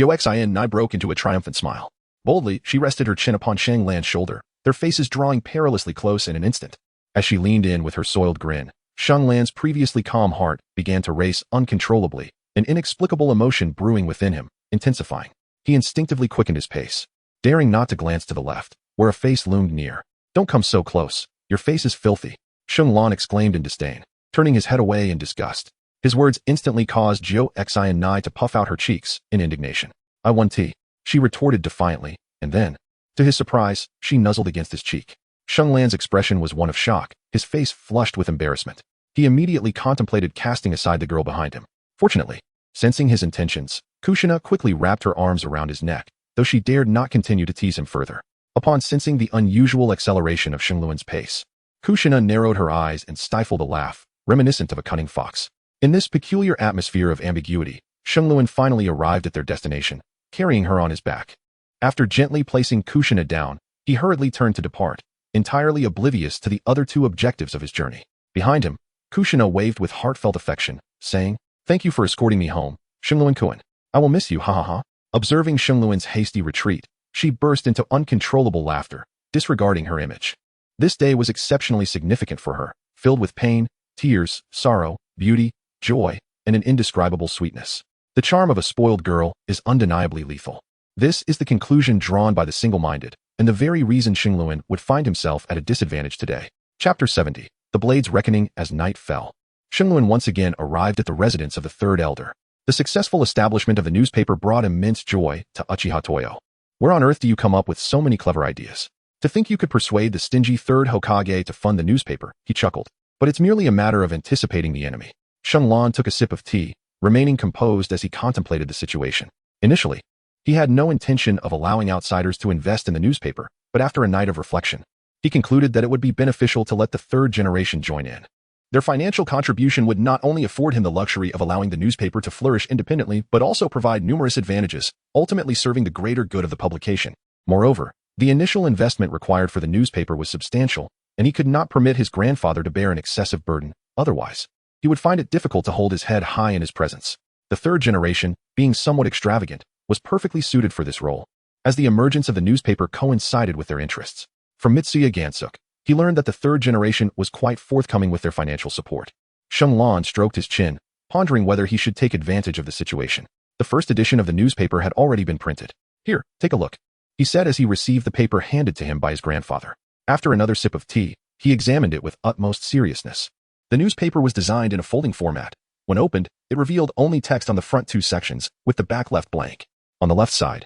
Xin Nai broke into a triumphant smile. Boldly, she rested her chin upon Shang Lan's shoulder, their faces drawing perilously close in an instant. As she leaned in with her soiled grin, Shang Lan's previously calm heart began to race uncontrollably, an inexplicable emotion brewing within him, intensifying. He instinctively quickened his pace, daring not to glance to the left, where a face loomed near. "Don't come so close. Your face is filthy," Shang Lan exclaimed in disdain, turning his head away in disgust. His words instantly caused Xin Nai to puff out her cheeks in indignation. "I want tea," she retorted defiantly, and then, to his surprise, she nuzzled against his cheek. Shang Lan's expression was one of shock, his face flushed with embarrassment. He immediately contemplated casting aside the girl behind him. Fortunately, sensing his intentions, Kushina quickly wrapped her arms around his neck, though she dared not continue to tease him further. Upon sensing the unusual acceleration of Shangluan's pace, Kushina narrowed her eyes and stifled a laugh, reminiscent of a cunning fox. In this peculiar atmosphere of ambiguity, Shangluan finally arrived at their destination, carrying her on his back. After gently placing Kushina down, he hurriedly turned to depart, entirely oblivious to the other two objectives of his journey. Behind him, Kushina waved with heartfelt affection, saying, "Thank you for escorting me home, Shangluan-kun. I will miss you, ha ha ha." Observing Shangluan's hasty retreat, she burst into uncontrollable laughter, disregarding her image. This day was exceptionally significant for her, filled with pain, tears, sorrow, beauty, joy, and an indescribable sweetness. The charm of a spoiled girl is undeniably lethal. This is the conclusion drawn by the single-minded, and the very reason Shangluan would find himself at a disadvantage today. Chapter 70. The Blade's Reckoning. As night fell, Shangluan once again arrived at the residence of the third elder. The successful establishment of the newspaper brought immense joy to Uchiha Toyo. "Where on earth do you come up with so many clever ideas? To think you could persuade the stingy third Hokage to fund the newspaper," he chuckled. "But it's merely a matter of anticipating the enemy." Shang Lan took a sip of tea, remaining composed as he contemplated the situation. Initially, he had no intention of allowing outsiders to invest in the newspaper, but after a night of reflection, he concluded that it would be beneficial to let the third generation join in. Their financial contribution would not only afford him the luxury of allowing the newspaper to flourish independently, but also provide numerous advantages, ultimately serving the greater good of the publication. Moreover, the initial investment required for the newspaper was substantial, and he could not permit his grandfather to bear an excessive burden. Otherwise, he would find it difficult to hold his head high in his presence. The third generation, being somewhat extravagant, was perfectly suited for this role, as the emergence of the newspaper coincided with their interests. From Mitsuya Gansuk, he learned that the third generation was quite forthcoming with their financial support. Shang Lan stroked his chin, pondering whether he should take advantage of the situation. The first edition of the newspaper had already been printed. "Here, take a look," he said as he received the paper handed to him by his grandfather. After another sip of tea, he examined it with utmost seriousness. The newspaper was designed in a folding format. When opened, it revealed only text on the front two sections, with the back left blank. On the left side,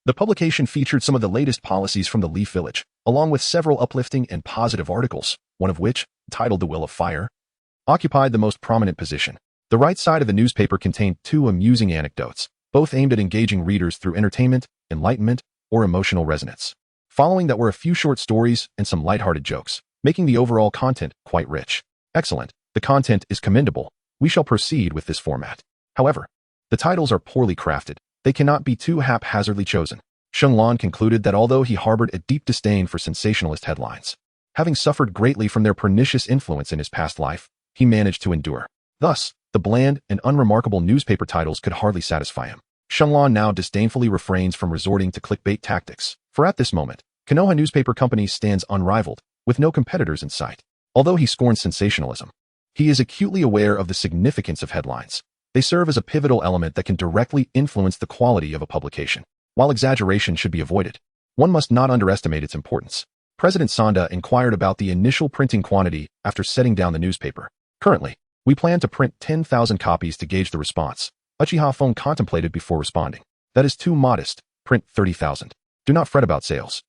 the publication featured some of the latest policies from the Leaf Village, along with several uplifting and positive articles, one of which, titled The Will of Fire, occupied the most prominent position. The right side of the newspaper contained two amusing anecdotes, both aimed at engaging readers through entertainment, enlightenment, or emotional resonance. Following that were a few short stories and some lighthearted jokes, making the overall content quite rich. "Excellent. The content is commendable. We shall proceed with this format. However, the titles are poorly crafted. They cannot be too haphazardly chosen." Shang Lan concluded that although he harbored a deep disdain for sensationalist headlines, having suffered greatly from their pernicious influence in his past life, he managed to endure. Thus, the bland and unremarkable newspaper titles could hardly satisfy him. Shang Lan now disdainfully refrains from resorting to clickbait tactics, for at this moment, Konoha Newspaper Company stands unrivaled, with no competitors in sight. Although he scorns sensationalism, he is acutely aware of the significance of headlines. They serve as a pivotal element that can directly influence the quality of a publication. While exaggeration should be avoided, one must not underestimate its importance. President Sanda inquired about the initial printing quantity after setting down the newspaper. "Currently, we plan to print 10,000 copies to gauge the response." Uchiha Phone contemplated before responding. "That is too modest. Print 30,000. Do not fret about sales.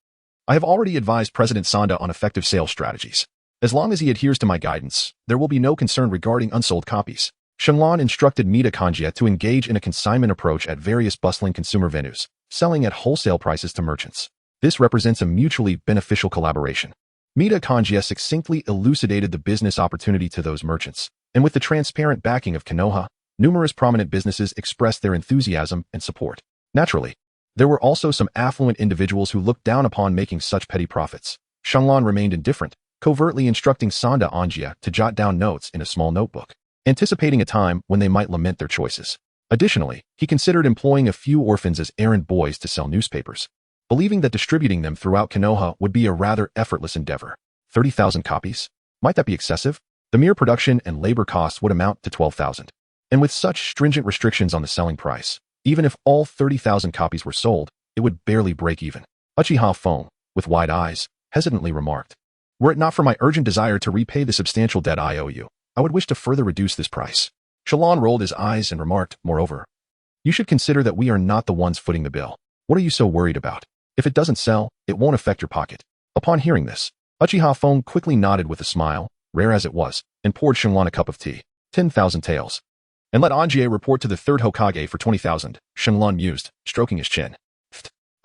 I have already advised President Sanda on effective sales strategies. As long as he adheres to my guidance, there will be no concern regarding unsold copies." Shang Lan instructed Mida Kanjia to engage in a consignment approach at various bustling consumer venues, selling at wholesale prices to merchants. This represents a mutually beneficial collaboration. Mida Kanjia succinctly elucidated the business opportunity to those merchants, and with the transparent backing of Konoha, numerous prominent businesses expressed their enthusiasm and support. Naturally, there were also some affluent individuals who looked down upon making such petty profits. Shang Lan remained indifferent, covertly instructing Sanda Anjia to jot down notes in a small notebook, anticipating a time when they might lament their choices. Additionally, he considered employing a few orphans as errand boys to sell newspapers, believing that distributing them throughout Konoha would be a rather effortless endeavor. 30,000 copies? Might that be excessive? The mere production and labor costs would amount to 12,000. And with such stringent restrictions on the selling price, even if all 30,000 copies were sold, it would barely break even. Uchiha Fong, with wide eyes, hesitantly remarked, "Were it not for my urgent desire to repay the substantial debt I owe you, I would wish to further reduce this price." Shalon rolled his eyes and remarked, "Moreover, you should consider that we are not the ones footing the bill. What are you so worried about? If it doesn't sell, it won't affect your pocket." Upon hearing this, Uchiha Fong quickly nodded with a smile, rare as it was, and poured Shenlong a cup of tea. 10,000 taels. "And let Anjie report to the third Hokage for 20,000, Shenlong mused, stroking his chin.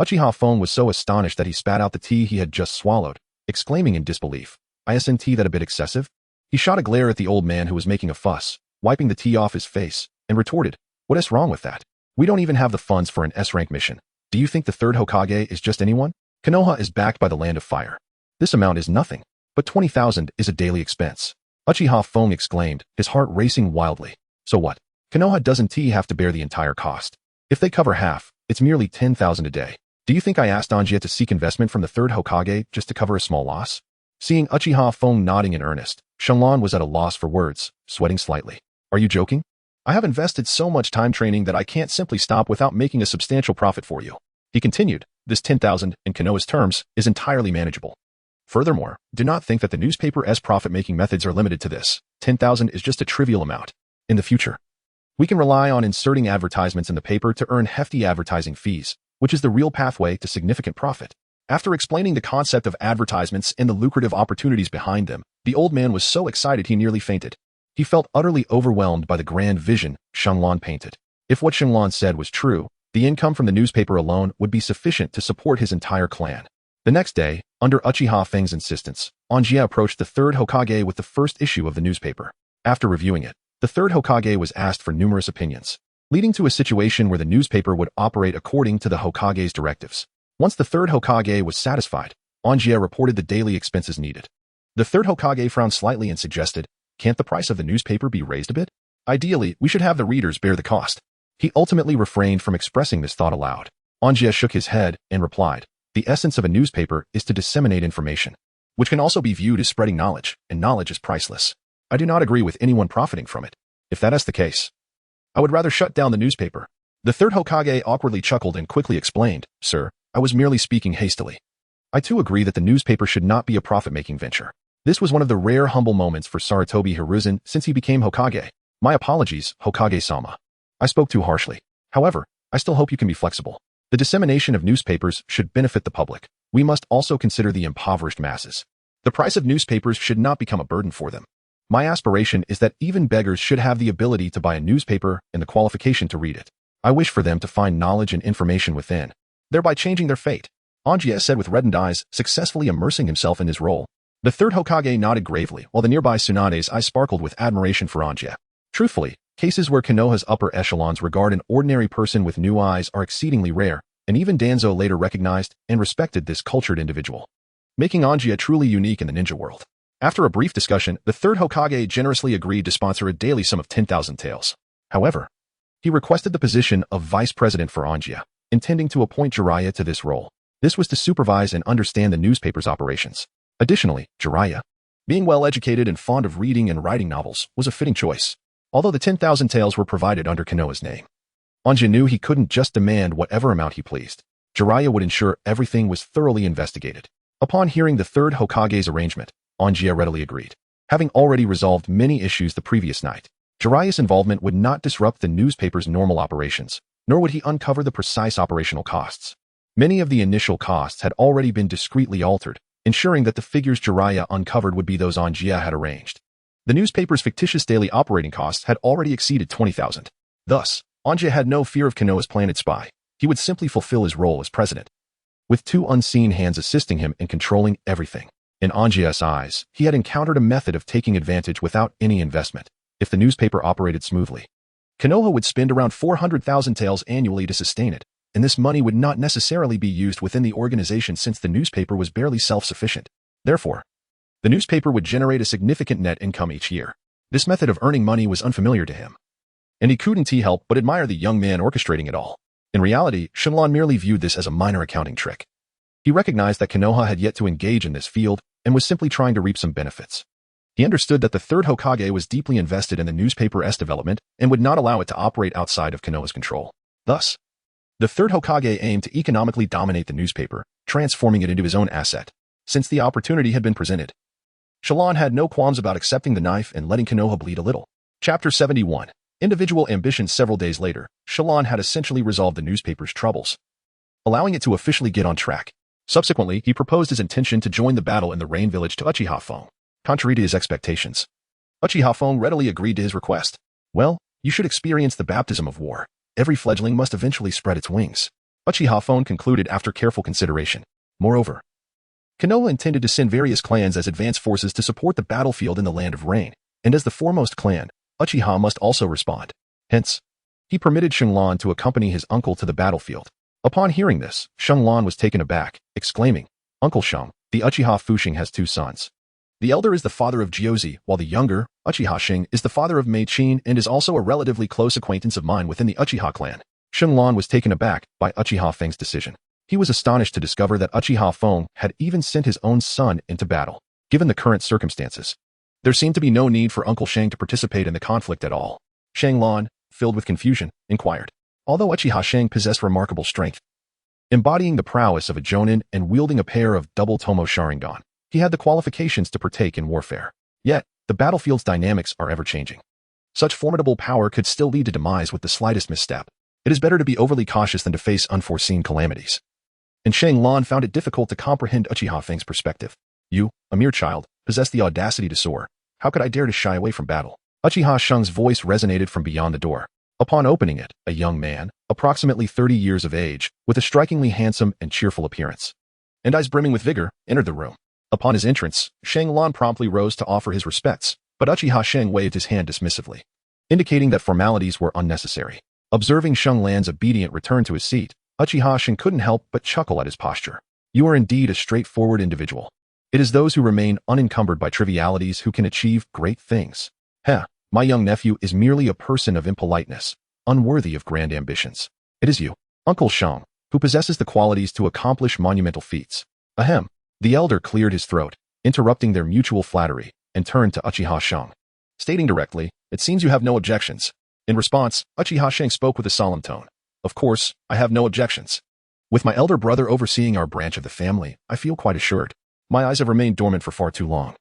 Uchiha Fong was so astonished that he spat out the tea he had just swallowed, exclaiming in disbelief, "Isn't tea that a bit excessive?" He shot a glare at the old man who was making a fuss, wiping the tea off his face, and retorted, "What is wrong with that? We don't even have the funds for an S-rank mission. Do you think the third Hokage is just anyone? Konoha is backed by the Land of Fire. This amount is nothing, but 20,000 is a daily expense." Uchiha Fong exclaimed, his heart racing wildly. "So what? Konoha doesn't have to bear the entire cost. If they cover half, it's merely 10,000 a day. Do you think I asked Anjie to seek investment from the third Hokage just to cover a small loss?" Seeing Uchiha Fong nodding in earnest, Shenlong was at a loss for words, sweating slightly. "Are you joking? I have invested so much time training that I can't simply stop without making a substantial profit for you." He continued, "This 10,000, in Konoha's terms, is entirely manageable. Furthermore, do not think that the newspaper's profit-making methods are limited to this. 10,000 is just a trivial amount. In the future, we can rely on inserting advertisements in the paper to earn hefty advertising fees, which is the real pathway to significant profit." After explaining the concept of advertisements and the lucrative opportunities behind them, the old man was so excited he nearly fainted. He felt utterly overwhelmed by the grand vision Shenlong painted. If what Shenlong said was true, the income from the newspaper alone would be sufficient to support his entire clan. The next day, under Uchiha Feng's insistence, Anjie approached the third Hokage with the first issue of the newspaper. After reviewing it, the third Hokage was asked for numerous opinions, leading to a situation where the newspaper would operate according to the Hokage's directives. Once the third Hokage was satisfied, Anjie reported the daily expenses needed. The third Hokage frowned slightly and suggested, "Can't the price of the newspaper be raised a bit? Ideally, we should have the readers bear the cost." He ultimately refrained from expressing this thought aloud. Anjie shook his head and replied, "The essence of a newspaper is to disseminate information, which can also be viewed as spreading knowledge, and knowledge is priceless. I do not agree with anyone profiting from it. If that is the case, I would rather shut down the newspaper." The third Hokage awkwardly chuckled and quickly explained, "Sir, I was merely speaking hastily. I too agree that the newspaper should not be a profit-making venture." This was one of the rare humble moments for Sarutobi Hiruzen since he became Hokage. "My apologies, Hokage-sama. I spoke too harshly. However, I still hope you can be flexible. The dissemination of newspapers should benefit the public. We must also consider the impoverished masses. The price of newspapers should not become a burden for them. My aspiration is that even beggars should have the ability to buy a newspaper and the qualification to read it. I wish for them to find knowledge and information within, thereby changing their fate." Anjie said with reddened eyes, successfully immersing himself in his role. The third Hokage nodded gravely, while the nearby Tsunade's eyes sparkled with admiration for Anjie. Truthfully, cases where Konoha's upper echelons regard an ordinary person with new eyes are exceedingly rare, and even Danzo later recognized and respected this cultured individual, making Anjie truly unique in the ninja world. After a brief discussion, the third Hokage generously agreed to sponsor a daily sum of 10,000 taels. However, he requested the position of vice president for Anjie, intending to appoint Jiraiya to this role. This was to supervise and understand the newspaper's operations. Additionally, Jiraiya, being well-educated and fond of reading and writing novels, was a fitting choice. Although the 10,000 taels were provided under Konoha's name, Anjie knew he couldn't just demand whatever amount he pleased. Jiraiya would ensure everything was thoroughly investigated. Upon hearing the third Hokage's arrangement, Anjie readily agreed. Having already resolved many issues the previous night, Jiraiya's involvement would not disrupt the newspaper's normal operations, nor would he uncover the precise operational costs. Many of the initial costs had already been discreetly altered, ensuring that the figures Jiraiya uncovered would be those Anjie had arranged. The newspaper's fictitious daily operating costs had already exceeded 20,000. Thus, Anjie had no fear of Konoha's planted spy. He would simply fulfill his role as president, with two unseen hands assisting him in controlling everything. In Anjie's eyes, he had encountered a method of taking advantage without any investment. If the newspaper operated smoothly, Konoha would spend around 400,000 taels annually to sustain it, and this money would not necessarily be used within the organization since the newspaper was barely self-sufficient. Therefore, the newspaper would generate a significant net income each year. This method of earning money was unfamiliar to him. and he couldn't help but admire the young man orchestrating it all. In reality, Shenlong merely viewed this as a minor accounting trick. He recognized that Konoha had yet to engage in this field and was simply trying to reap some benefits. He understood that the third Hokage was deeply invested in the newspaper's development and would not allow it to operate outside of Konoha's control. Thus, the third Hokage aimed to economically dominate the newspaper, transforming it into his own asset. Since the opportunity had been presented, Shenlong had no qualms about accepting the knife and letting Konoha bleed a little. Chapter 71. Individual ambitions. Several days later, Shenlong had essentially resolved the newspaper's troubles, allowing it to officially get on track. Subsequently, he proposed his intention to join the battle in the Rain Village to Uchiha Fong. Contrary to his expectations, Uchiha Fong readily agreed to his request. Well, you should experience the baptism of war. Every fledgling must eventually spread its wings, Uchiha Fong concluded after careful consideration. Moreover, Konoha intended to send various clans as advance forces to support the battlefield in the Land of Rain, and as the foremost clan, Uchiha must also respond. Hence, he permitted Shenlong to accompany his uncle to the battlefield. Upon hearing this, Shenlong was taken aback, exclaiming, "Uncle Sheng, the Uchiha Fusheng has two sons. The elder is the father of Jiuzi, while the younger, Uchiha Sheng, is the father of Mei Qin and is also a relatively close acquaintance of mine within the Uchiha clan." Shenlong was taken aback by Uchiha Feng's decision. He was astonished to discover that Uchiha Feng had even sent his own son into battle. Given the current circumstances, there seemed to be no need for Uncle Sheng to participate in the conflict at all. Shenlong, filled with confusion, inquired. Although Uchiha Sheng possessed remarkable strength, embodying the prowess of a Genin and wielding a pair of double Tomoe Sharingan, he had the qualifications to partake in warfare. Yet, the battlefield's dynamics are ever-changing. Such formidable power could still lead to demise with the slightest misstep. It is better to be overly cautious than to face unforeseen calamities. And Shenlong found it difficult to comprehend Uchiha Feng's perspective. You, a mere child, possess the audacity to soar. How could I dare to shy away from battle? Uchiha Sheng's voice resonated from beyond the door. Upon opening it, a young man, approximately 30 years of age, with a strikingly handsome and cheerful appearance, and eyes brimming with vigor, entered the room. Upon his entrance, Shenlong promptly rose to offer his respects, but Uchiha Sheng waved his hand dismissively, indicating that formalities were unnecessary. Observing Shenlong's obedient return to his seat, Uchiha Sheng couldn't help but chuckle at his posture. You are indeed a straightforward individual. It is those who remain unencumbered by trivialities who can achieve great things. Heh, my young nephew is merely a person of impoliteness, unworthy of grand ambitions. It is you, Uncle Sheng, who possesses the qualities to accomplish monumental feats. Ahem. The elder cleared his throat, interrupting their mutual flattery, and turned to Uchiha Sheng, stating directly, "It seems you have no objections." In response, Uchiha Sheng spoke with a solemn tone. "Of course, I have no objections. With my elder brother overseeing our branch of the family, I feel quite assured. My eyes have remained dormant for far too long.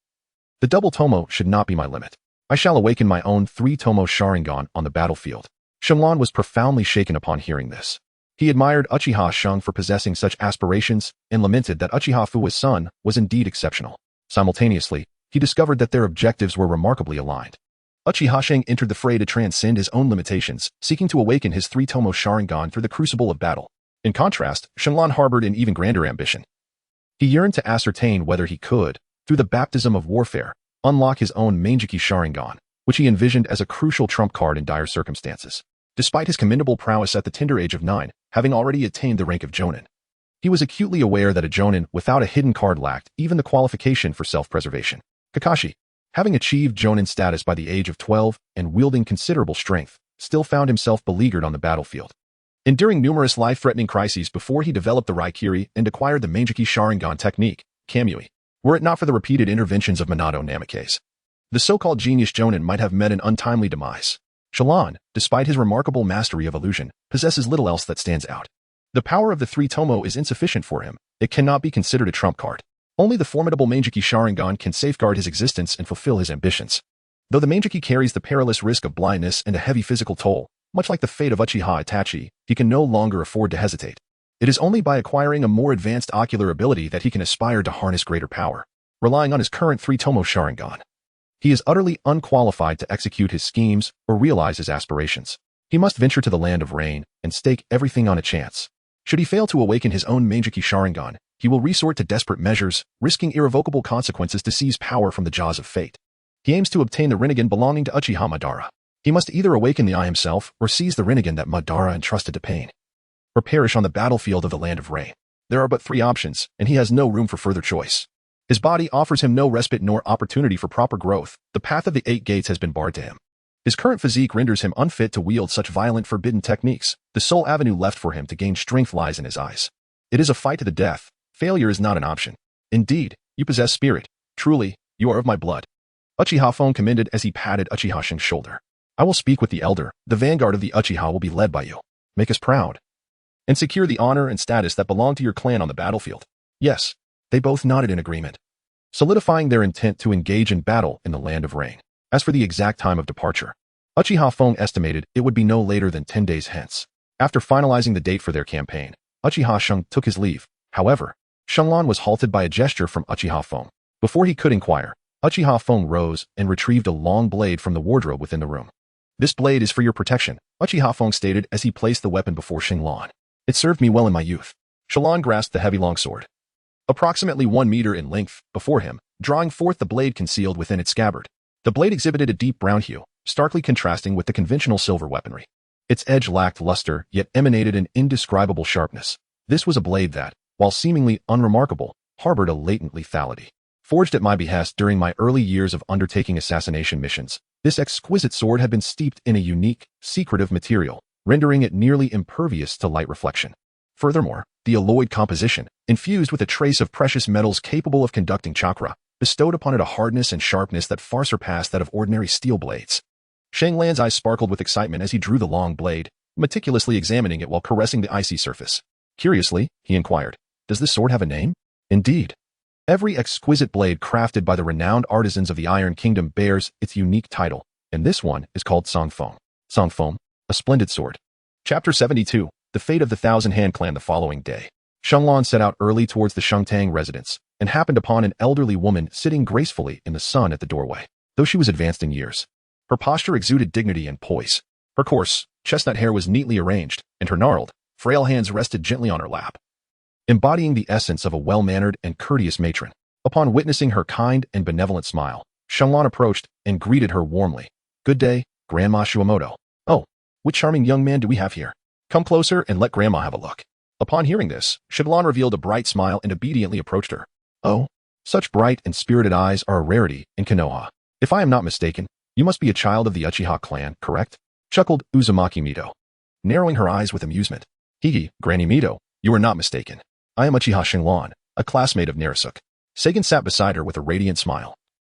The double Tomoe should not be my limit. I shall awaken my own 3 Tomoe Sharingan on the battlefield." Shenlong was profoundly shaken upon hearing this. He admired Uchiha Sheng for possessing such aspirations and lamented that Uchiha Fuwa's son was indeed exceptional. Simultaneously, he discovered that their objectives were remarkably aligned. Uchiha Sheng entered the fray to transcend his own limitations, seeking to awaken his 3 Tomoe Sharingan through the crucible of battle. In contrast, Shenlong harbored an even grander ambition. He yearned to ascertain whether he could, through the baptism of warfare, unlock his own Manjiki Sharingan, which he envisioned as a crucial trump card in dire circumstances. Despite his commendable prowess at the tender age of 9, having already attained the rank of Jonin, he was acutely aware that a Jonin without a hidden card lacked even the qualification for self-preservation. Kakashi, having achieved Jonin status by the age of 12 and wielding considerable strength, still found himself beleaguered on the battlefield, enduring numerous life-threatening crises before he developed the Raikiri and acquired the Manjiki Sharingan technique, Kamui. Were it not for the repeated interventions of Minato Namikaze, the so-called genius Jonin might have met an untimely demise. Shenlong, despite his remarkable mastery of illusion, possesses little else that stands out. The power of the 3 Tomoe is insufficient for him. It cannot be considered a trump card. Only the formidable Manjiki Sharingan can safeguard his existence and fulfill his ambitions. Though the Manjiki carries the perilous risk of blindness and a heavy physical toll, much like the fate of Uchiha Itachi, he can no longer afford to hesitate. It is only by acquiring a more advanced ocular ability that he can aspire to harness greater power, relying on his current 3 Tomoe Sharingan. He is utterly unqualified to execute his schemes or realize his aspirations. He must venture to the Land of Rain and stake everything on a chance. Should he fail to awaken his own Manjiki Sharingan, he will resort to desperate measures, risking irrevocable consequences to seize power from the jaws of fate. He aims to obtain the Rinnegan belonging to Uchiha Madara. He must either awaken the Eye himself or seize the Rinnegan that Madara entrusted to Pain, or perish on the battlefield of the Land of Rain. There are but 3 options, and he has no room for further choice. His body offers him no respite nor opportunity for proper growth. The path of the 8 gates has been barred to him. His current physique renders him unfit to wield such violent forbidden techniques. The sole avenue left for him to gain strength lies in his eyes. It is a fight to the death. Failure is not an option. Indeed, you possess spirit. Truly, you are of my blood. Uchiha Fong commended as he patted Uchiha Shing's shoulder. I will speak with the elder. The vanguard of the Uchiha will be led by you. Make us proud. And secure the honor and status that belong to your clan on the battlefield. Yes, they both nodded in agreement, solidifying their intent to engage in battle in the land of rain. As for the exact time of departure, Uchiha Fong estimated it would be no later than 10 days hence. After finalizing the date for their campaign, Uchiha Shing took his leave. However, Shenlong was halted by a gesture from Uchiha Fong. Before he could inquire, Uchiha Fong rose and retrieved a long blade from the wardrobe within the room. This blade is for your protection, Uchiha Fong stated as he placed the weapon before Shenlong. It served me well in my youth. Shenlong grasped the heavy longsword, approximately 1 meter in length, before him, drawing forth the blade concealed within its scabbard. The blade exhibited a deep brown hue, starkly contrasting with the conventional silver weaponry. Its edge lacked luster, yet emanated an indescribable sharpness. This was a blade that, while seemingly unremarkable, harbored a latent lethality. Forged at my behest during my early years of undertaking assassination missions, this exquisite sword had been steeped in a unique, secretive material, rendering it nearly impervious to light reflection. Furthermore, the alloyed composition, infused with a trace of precious metals capable of conducting chakra, bestowed upon it a hardness and sharpness that far surpassed that of ordinary steel blades. Shanglan's eyes sparkled with excitement as he drew the long blade, meticulously examining it while caressing the icy surface. Curiously, he inquired, does this sword have a name? Indeed. Every exquisite blade crafted by the renowned artisans of the Iron Kingdom bears its unique title, and this one is called Songfeng. Songfeng, a splendid sword. Chapter 72, The Fate of the Thousand Hand Clan. The following day, Shenlong set out early towards the Shengtang residence, and happened upon an elderly woman sitting gracefully in the sun at the doorway. Though she was advanced in years, her posture exuded dignity and poise. Her coarse, chestnut hair was neatly arranged, and her gnarled, frail hands rested gently on her lap, embodying the essence of a well-mannered and courteous matron. Upon witnessing her kind and benevolent smile, Shenlong approached and greeted her warmly. Good day, Grandma Shuamoto. Oh, what charming young man do we have here? Come closer and let Grandma have a look. Upon hearing this, Shenlong revealed a bright smile and obediently approached her. Oh, such bright and spirited eyes are a rarity in Konoha. If I am not mistaken, you must be a child of the Uchiha clan, correct? Chuckled Uzumaki Mito, narrowing her eyes with amusement. Hige, Granny Mito, you are not mistaken. I am Uchiha Shenlong, a classmate of Narasuke. Seigen sat beside her with a radiant smile.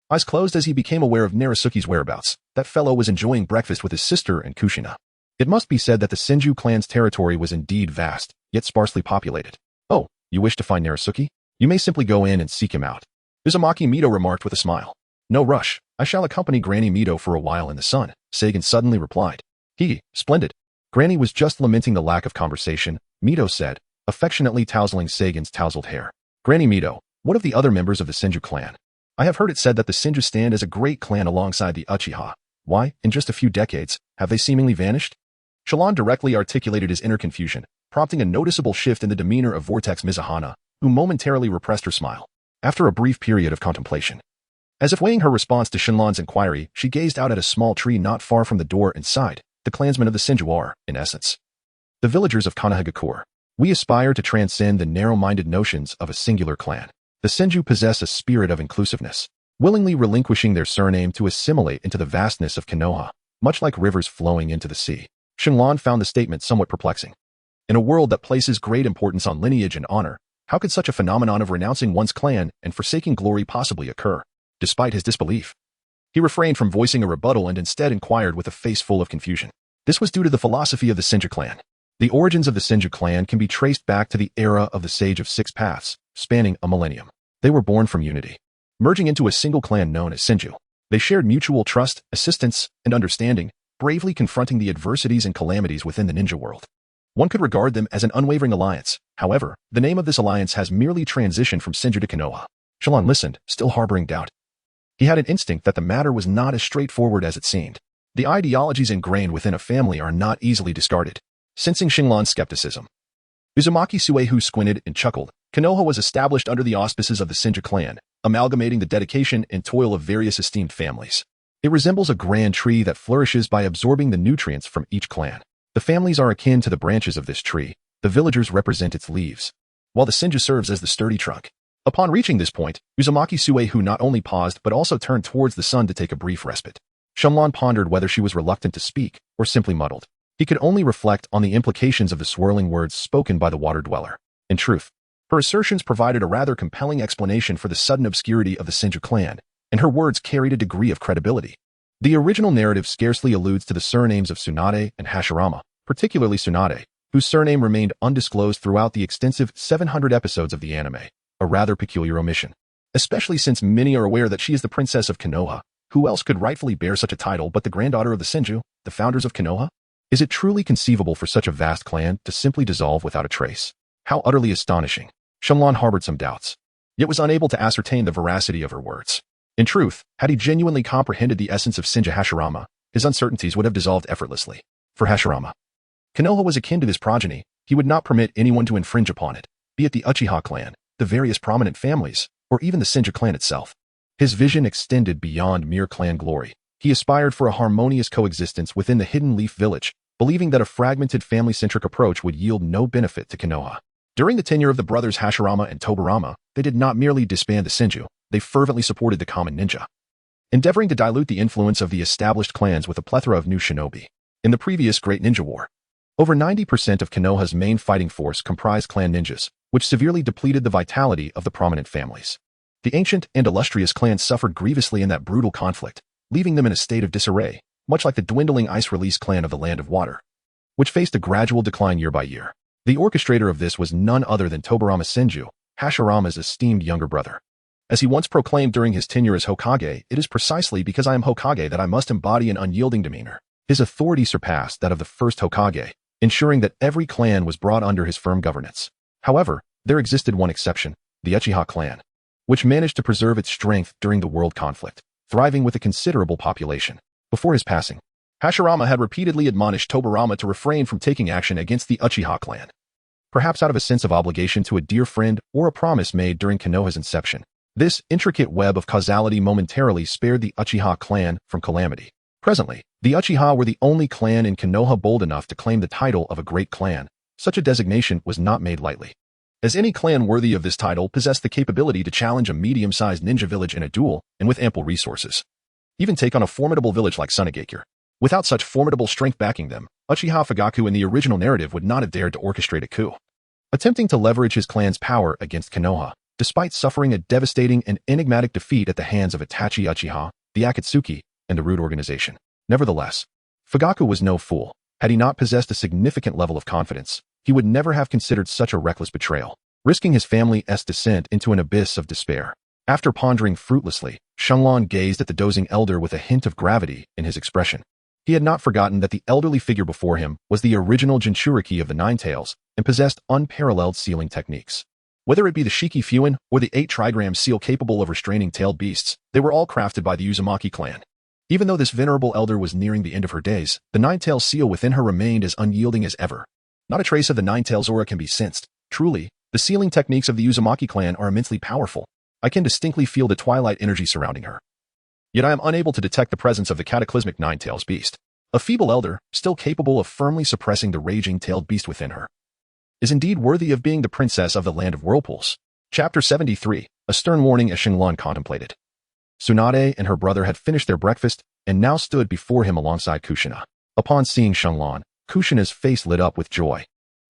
Eyes closed as he became aware of Narasuke's whereabouts. That fellow was enjoying breakfast with his sister and Kushina. It must be said that the Senju clan's territory was indeed vast, yet sparsely populated. Oh, you wish to find Narasuke? You may simply go in and seek him out. Uzumaki Mito remarked with a smile. No rush, I shall accompany Granny Mito for a while in the sun, Seigen suddenly replied. Hige, splendid. Granny was just lamenting the lack of conversation, Mito said, affectionately tousling Seigen's tousled hair. Granny Mito, what of the other members of the Senju clan? I have heard it said that the Senju stand as a great clan alongside the Uchiha. Why, in just a few decades, have they seemingly vanished? Shenlong directly articulated his inner confusion, prompting a noticeable shift in the demeanor of Vortex Mizuhana, who momentarily repressed her smile. After a brief period of contemplation, as if weighing her response to Shenlong's inquiry, she gazed out at a small tree not far from the door and sighed. The clansmen of the Senju are, in essence, the villagers of Konohagakure. We aspire to transcend the narrow-minded notions of a singular clan. The Senju possess a spirit of inclusiveness, willingly relinquishing their surname to assimilate into the vastness of Konoha, much like rivers flowing into the sea. Shenlong found the statement somewhat perplexing. In a world that places great importance on lineage and honor, how could such a phenomenon of renouncing one's clan and forsaking glory possibly occur? Despite his disbelief, he refrained from voicing a rebuttal and instead inquired with a face full of confusion. This was due to the philosophy of the Senju clan. The origins of the Senju clan can be traced back to the era of the Sage of Six Paths, spanning a millennium. They were born from unity, merging into a single clan known as Senju. They shared mutual trust, assistance, and understanding, bravely confronting the adversities and calamities within the ninja world. One could regard them as an unwavering alliance. However, the name of this alliance has merely transitioned from Senju to Konoha. Shenlong listened, still harboring doubt. He had an instinct that the matter was not as straightforward as it seemed. The ideologies ingrained within a family are not easily discarded. Sensing Shenlong's skepticism, Uzumaki Suehu squinted and chuckled. Konoha was established under the auspices of the Senju clan, amalgamating the dedication and toil of various esteemed families. It resembles a grand tree that flourishes by absorbing the nutrients from each clan. The families are akin to the branches of this tree. The villagers represent its leaves, while the Senju serves as the sturdy trunk. Upon reaching this point, Uzumaki Suehu not only paused but also turned towards the sun to take a brief respite. Shenlong pondered whether she was reluctant to speak or simply muddled. He could only reflect on the implications of the swirling words spoken by the water dweller. In truth, her assertions provided a rather compelling explanation for the sudden obscurity of the Senju clan, and her words carried a degree of credibility. The original narrative scarcely alludes to the surnames of Tsunade and Hashirama, particularly Tsunade, whose surname remained undisclosed throughout the extensive 700 episodes of the anime, a rather peculiar omission. Especially since many are aware that she is the princess of Konoha. Who else could rightfully bear such a title but the granddaughter of the Senju, the founders of Konoha? Is it truly conceivable for such a vast clan to simply dissolve without a trace? How utterly astonishing. Shenlong harbored some doubts, yet was unable to ascertain the veracity of her words. In truth, had he genuinely comprehended the essence of Senju Hashirama, his uncertainties would have dissolved effortlessly. For Hashirama, Konoha was akin to his progeny. He would not permit anyone to infringe upon it, be it the Uchiha clan, the various prominent families, or even the Senju clan itself. His vision extended beyond mere clan glory. He aspired for a harmonious coexistence within the Hidden Leaf village, believing that a fragmented family-centric approach would yield no benefit to Konoha. During the tenure of the brothers Hashirama and Tobirama, they did not merely disband the Senju, they fervently supported the common ninja, endeavoring to dilute the influence of the established clans with a plethora of new shinobi. In the previous Great Ninja War, over 90% of Konoha's main fighting force comprised clan ninjas, which severely depleted the vitality of the prominent families. The ancient and illustrious clans suffered grievously in that brutal conflict, leaving them in a state of disarray, much like the dwindling ice-release clan of the Land of Water, which faced a gradual decline year by year. The orchestrator of this was none other than Tobirama Senju, Hashirama's esteemed younger brother. As he once proclaimed during his tenure as Hokage, "It is precisely because I am Hokage that I must embody an unyielding demeanor." His authority surpassed that of the first Hokage, ensuring that every clan was brought under his firm governance. However, there existed one exception, the Uchiha clan, which managed to preserve its strength during the world conflict, thriving with a considerable population. Before his passing, Hashirama had repeatedly admonished Tobirama to refrain from taking action against the Uchiha clan, perhaps out of a sense of obligation to a dear friend or a promise made during Konoha's inception. This intricate web of causality momentarily spared the Uchiha clan from calamity. Presently, the Uchiha were the only clan in Konoha bold enough to claim the title of a great clan. Such a designation was not made lightly, as any clan worthy of this title possessed the capability to challenge a medium-sized ninja village in a duel, and with ample resources, even take on a formidable village like Sunagakure. Without such formidable strength backing them, Uchiha Fugaku in the original narrative would not have dared to orchestrate a coup, attempting to leverage his clan's power against Konoha, despite suffering a devastating and enigmatic defeat at the hands of Itachi Uchiha, the Akatsuki, and the Root organization. Nevertheless, Fugaku was no fool. Had he not possessed a significant level of confidence, he would never have considered such a reckless betrayal, risking his family's descent into an abyss of despair. After pondering fruitlessly, Shenlong gazed at the dozing elder with a hint of gravity in his expression. He had not forgotten that the elderly figure before him was the original Jinchuriki of the Nine Tails and possessed unparalleled sealing techniques. Whether it be the Shiki Fuin or the 8 trigram seal capable of restraining tailed beasts, they were all crafted by the Uzumaki clan. Even though this venerable elder was nearing the end of her days, the Nine-Tailed seal within her remained as unyielding as ever. Not a trace of the Nine-Tails aura can be sensed. Truly, the sealing techniques of the Uzumaki clan are immensely powerful. I can distinctly feel the twilight energy surrounding her. Yet I am unable to detect the presence of the cataclysmic Nine-Tails beast. A feeble elder, still capable of firmly suppressing the raging tailed beast within her, is indeed worthy of being the princess of the land of whirlpools. Chapter 73, a stern warning as Shenlong contemplated. Tsunade and her brother had finished their breakfast and now stood before him alongside Kushina. Upon seeing Shenlong, Kushina's face lit up with joy,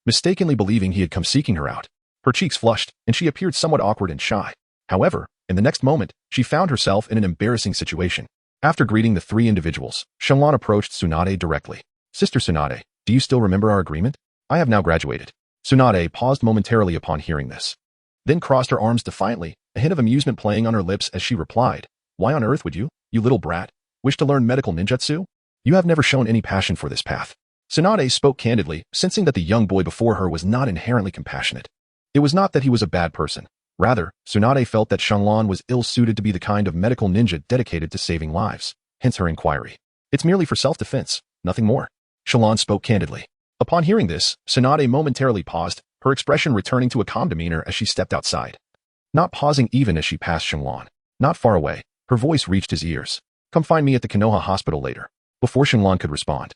mistakenly believing he had come seeking her out. Her cheeks flushed, and she appeared somewhat awkward and shy. However, in the next moment, she found herself in an embarrassing situation. After greeting the 3 individuals, Shenlong approached Tsunade directly. "Sister Tsunade, do you still remember our agreement? I have now graduated." Tsunade paused momentarily upon hearing this, then crossed her arms defiantly, a hint of amusement playing on her lips as she replied, "Why on earth would you little brat, wish to learn medical ninjutsu? You have never shown any passion for this path." Tsunade spoke candidly, sensing that the young boy before her was not inherently compassionate. It was not that he was a bad person. Rather, Tsunade felt that Shenlong was ill-suited to be the kind of medical ninja dedicated to saving lives, hence her inquiry. "It's merely for self-defense, nothing more." Shenlong spoke candidly. Upon hearing this, Tsunade momentarily paused, her expression returning to a calm demeanor as she stepped outside. Not pausing even as she passed Shenlong. Not far away, her voice reached his ears. "Come find me at the Konoha hospital later." Before Shenlong could respond,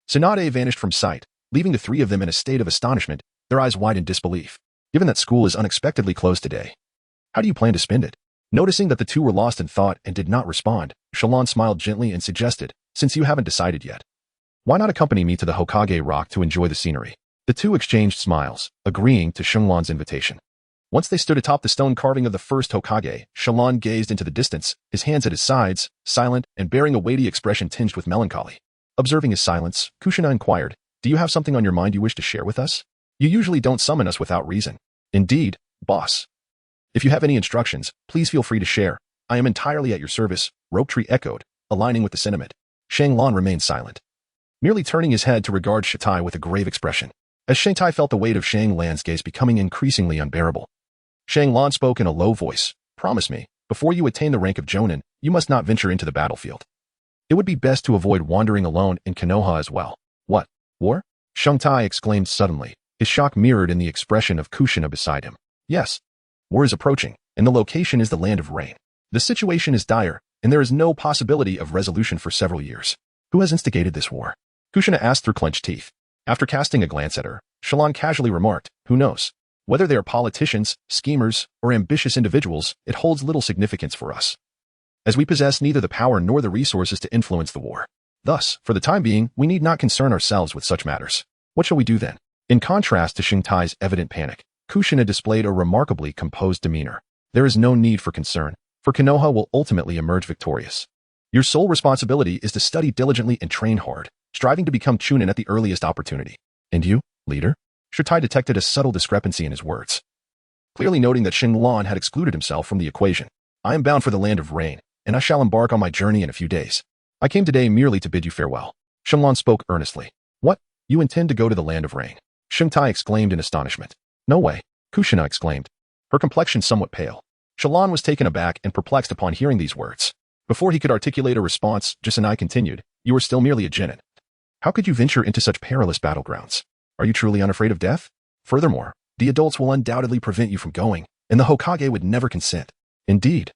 Tsunade vanished from sight, leaving the 3 of them in a state of astonishment, their eyes wide in disbelief. "Given that school is unexpectedly closed today, how do you plan to spend it?" Noticing that the two were lost in thought and did not respond, Shallan smiled gently and suggested, since you haven't decided yet, why not accompany me to the Hokage rock to enjoy the scenery? The two exchanged smiles, agreeing to Shallan's invitation. Once they stood atop the stone carving of the first Hokage, Shallan gazed into the distance, his hands at his sides, silent and bearing a weighty expression tinged with melancholy. Observing his silence, Kushina inquired, do you have something on your mind you wish to share with us? You usually don't summon us without reason. Indeed, boss. If you have any instructions, please feel free to share. I am entirely at your service, Rope Tree echoed, aligning with the sentiment. Shanlan remained silent, merely turning his head to regard Shitai with a grave expression. As Shitai felt the weight of Shang Lan's gaze becoming increasingly unbearable, Shang Lan spoke in a low voice, promise me, before you attain the rank of Jonin, you must not venture into the battlefield. It would be best to avoid wandering alone in Konoha as well. What? War? Shang Tai exclaimed suddenly, his shock mirrored in the expression of Kushina beside him. Yes. War is approaching, and the location is the Land of Rain. The situation is dire, and there is no possibility of resolution for several years. Who has instigated this war? Kushina asked through clenched teeth. After casting a glance at her, Shallan casually remarked, who knows? Whether they are politicians, schemers, or ambitious individuals, it holds little significance for us, as we possess neither the power nor the resources to influence the war. Thus, for the time being, we need not concern ourselves with such matters. What shall we do then? In contrast to Shingtai's evident panic, Kushina displayed a remarkably composed demeanor. There is no need for concern, for Konoha will ultimately emerge victorious. Your sole responsibility is to study diligently and train hard, striving to become Chunin at the earliest opportunity. And you, leader? Shitai detected a subtle discrepancy in his words, clearly noting that Shinlan had excluded himself from the equation. I am bound for the Land of Rain, and I shall embark on my journey in a few days. I came today merely to bid you farewell. Shinlan spoke earnestly. What? You intend to go to the Land of Rain? Shingtai exclaimed in astonishment. No way, Kushina exclaimed, her complexion somewhat pale. Shallan was taken aback and perplexed upon hearing these words. Before he could articulate a response, Jisanai continued, you are still merely a genin. How could you venture into such perilous battlegrounds? Are you truly unafraid of death? Furthermore, the adults will undoubtedly prevent you from going, and the Hokage would never consent. Indeed.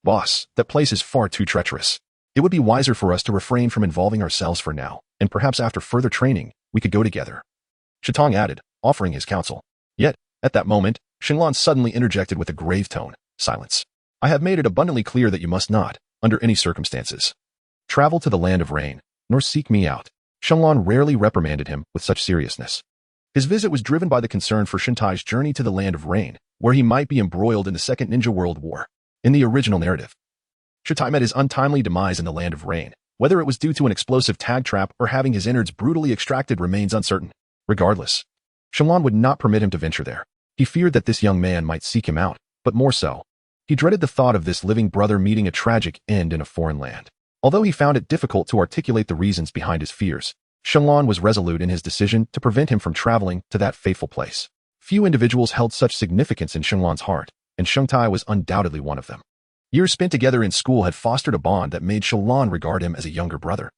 Boss, that place is far too treacherous. It would be wiser for us to refrain from involving ourselves for now, and perhaps after further training, we could go together. Shitong added, offering his counsel. Yet, at that moment, Shinlan suddenly interjected with a grave tone, silence. I have made it abundantly clear that you must not, under any circumstances, travel to the Land of Rain, nor seek me out. Shinlan rarely reprimanded him with such seriousness. His visit was driven by the concern for Shintai's journey to the Land of Rain, where he might be embroiled in the Second Ninja World War. In the original narrative, Shitai met his untimely demise in the Land of Rain. Whether it was due to an explosive tag trap or having his innards brutally extracted remains uncertain. Regardless, Shinlan would not permit him to venture there. He feared that this young man might seek him out, but more so, he dreaded the thought of this living brother meeting a tragic end in a foreign land. Although he found it difficult to articulate the reasons behind his fears, Shinlan was resolute in his decision to prevent him from traveling to that fateful place. Few individuals held such significance in Shinlan's heart, and Shungtai was undoubtedly one of them. Years spent together in school had fostered a bond that made Shinlan regard him as a younger brother.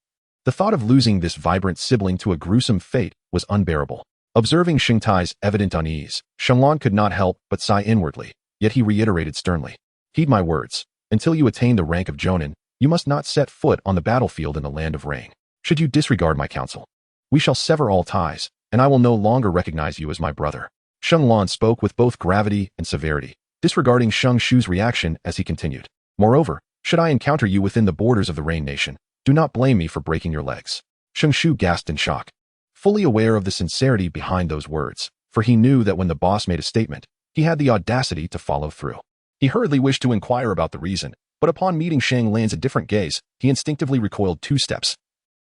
The thought of losing this vibrant sibling to a gruesome fate was unbearable. Observing Shungtai's evident unease, Shinlan could not help but sigh inwardly, yet he reiterated sternly, heed my words. Until you attain the rank of Jonin, you must not set foot on the battlefield in the Land of Rain. Should you disregard my counsel, we shall sever all ties, and I will no longer recognize you as my brother. Shinlan spoke with both gravity and severity, disregarding Shang Shu's reaction as he continued. Moreover, should I encounter you within the borders of the Rain Nation, do not blame me for breaking your legs. Shang Shu gasped in shock, fully aware of the sincerity behind those words, for he knew that when the boss made a statement, he had the audacity to follow through. He hurriedly wished to inquire about the reason, but upon meeting Shang Lan's indifferent gaze, he instinctively recoiled 2 steps,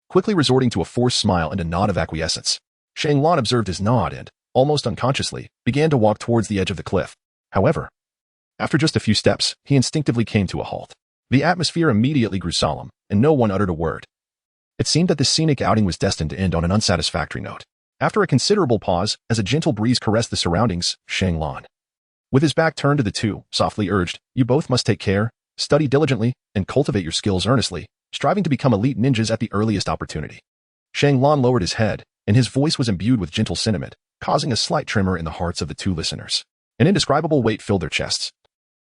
quickly resorting to a forced smile and a nod of acquiescence. Shang Lan observed his nod and, almost unconsciously, began to walk towards the edge of the cliff. However, after just a few steps, he instinctively came to a halt. The atmosphere immediately grew solemn, and no one uttered a word. It seemed that this scenic outing was destined to end on an unsatisfactory note. After a considerable pause, as a gentle breeze caressed the surroundings, Shang Lan, with his back turned to the two, softly urged, you both must take care, study diligently, and cultivate your skills earnestly, striving to become elite ninjas at the earliest opportunity. Shang Lan lowered his head, and his voice was imbued with gentle sentiment, causing a slight tremor in the hearts of the 2 listeners. An indescribable weight filled their chests,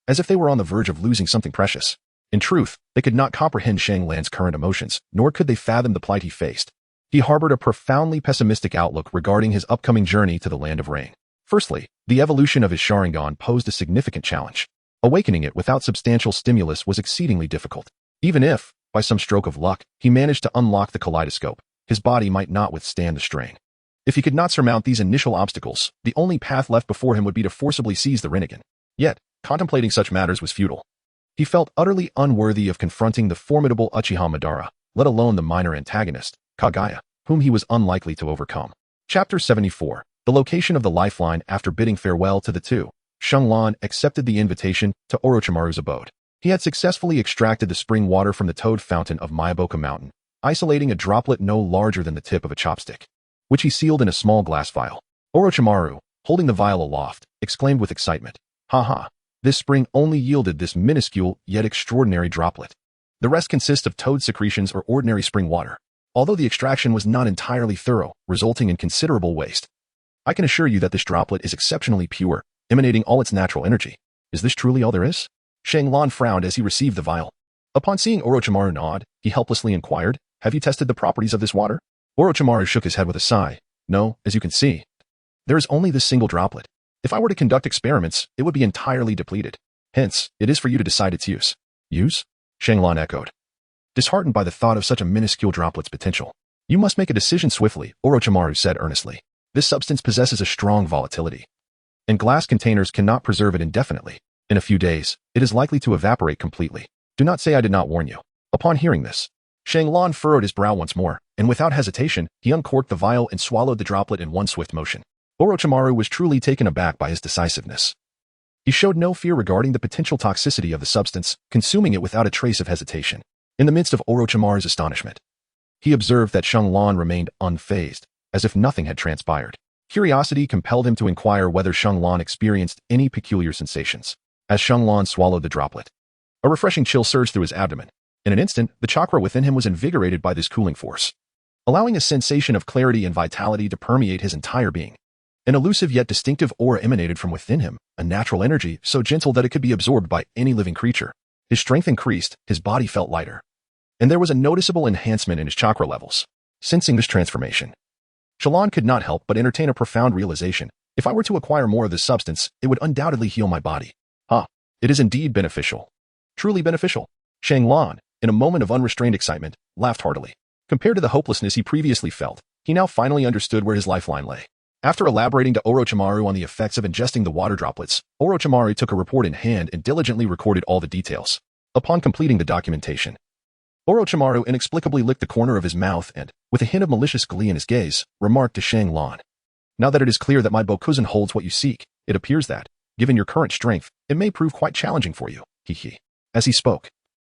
as if they were on the verge of losing something precious. In truth, they could not comprehend Shang Lan's current emotions, nor could they fathom the plight he faced. He harbored a profoundly pessimistic outlook regarding his upcoming journey to the Land of Rain. Firstly, the evolution of his Sharingan posed a significant challenge. Awakening it without substantial stimulus was exceedingly difficult. Even if, by some stroke of luck, he managed to unlock the kaleidoscope, his body might not withstand the strain. If he could not surmount these initial obstacles, the only path left before him would be to forcibly seize the Rinnegan. Yet, contemplating such matters was futile. He felt utterly unworthy of confronting the formidable Uchiha Madara, let alone the minor antagonist, Kagaya, whom he was unlikely to overcome. Chapter 74. The location of the lifeline. After bidding farewell to the two, Shenlong accepted the invitation to Orochimaru's abode. He had successfully extracted the spring water from the toad fountain of Myaboka Mountain, isolating a droplet no larger than the tip of a chopstick, which he sealed in a small glass vial. Orochimaru, holding the vial aloft, exclaimed with excitement, "Ha! This spring only yielded this minuscule yet extraordinary droplet. The rest consists of toad secretions or ordinary spring water, although the extraction was not entirely thorough, resulting in considerable waste. I can assure you that this droplet is exceptionally pure, emanating all its natural energy. Is this truly all there is?" Shenlong frowned as he received the vial. Upon seeing Orochimaru nod, he helplessly inquired, "Have you tested the properties of this water?" Orochimaru shook his head with a sigh. "No, as you can see. There is only this single droplet. If I were to conduct experiments, it would be entirely depleted. Hence, it is for you to decide its use." "Use?" Shenlong echoed, disheartened by the thought of such a minuscule droplet's potential. "You must make a decision swiftly," Orochimaru said earnestly. "This substance possesses a strong volatility, and glass containers cannot preserve it indefinitely. In a few days, it is likely to evaporate completely. Do not say I did not warn you." Upon hearing this, Shenlong furrowed his brow once more, and without hesitation, he uncorked the vial and swallowed the droplet in one swift motion. Orochimaru was truly taken aback by his decisiveness. He showed no fear regarding the potential toxicity of the substance, consuming it without a trace of hesitation. In the midst of Orochimaru's astonishment, he observed that Shenlong remained unfazed, as if nothing had transpired. Curiosity compelled him to inquire whether Shenlong experienced any peculiar sensations. As Shenlong swallowed the droplet, a refreshing chill surged through his abdomen. In an instant, the chakra within him was invigorated by this cooling force, allowing a sensation of clarity and vitality to permeate his entire being. An elusive yet distinctive aura emanated from within him, a natural energy so gentle that it could be absorbed by any living creature. His strength increased, his body felt lighter, and there was a noticeable enhancement in his chakra levels. Sensing this transformation, Shenlong could not help but entertain a profound realization. If I were to acquire more of this substance, it would undoubtedly heal my body. It is indeed beneficial. Truly beneficial. Shenlong, in a moment of unrestrained excitement, laughed heartily. Compared to the hopelessness he previously felt, he now finally understood where his lifeline lay. After elaborating to Orochimaru on the effects of ingesting the water droplets, Orochimaru took a report in hand and diligently recorded all the details. Upon completing the documentation, Orochimaru inexplicably licked the corner of his mouth and, with a hint of malicious glee in his gaze, remarked to Shenlong, "Now that it is clear that my Bokuzen holds what you seek, it appears that, given your current strength, it may prove quite challenging for you." He. As he spoke,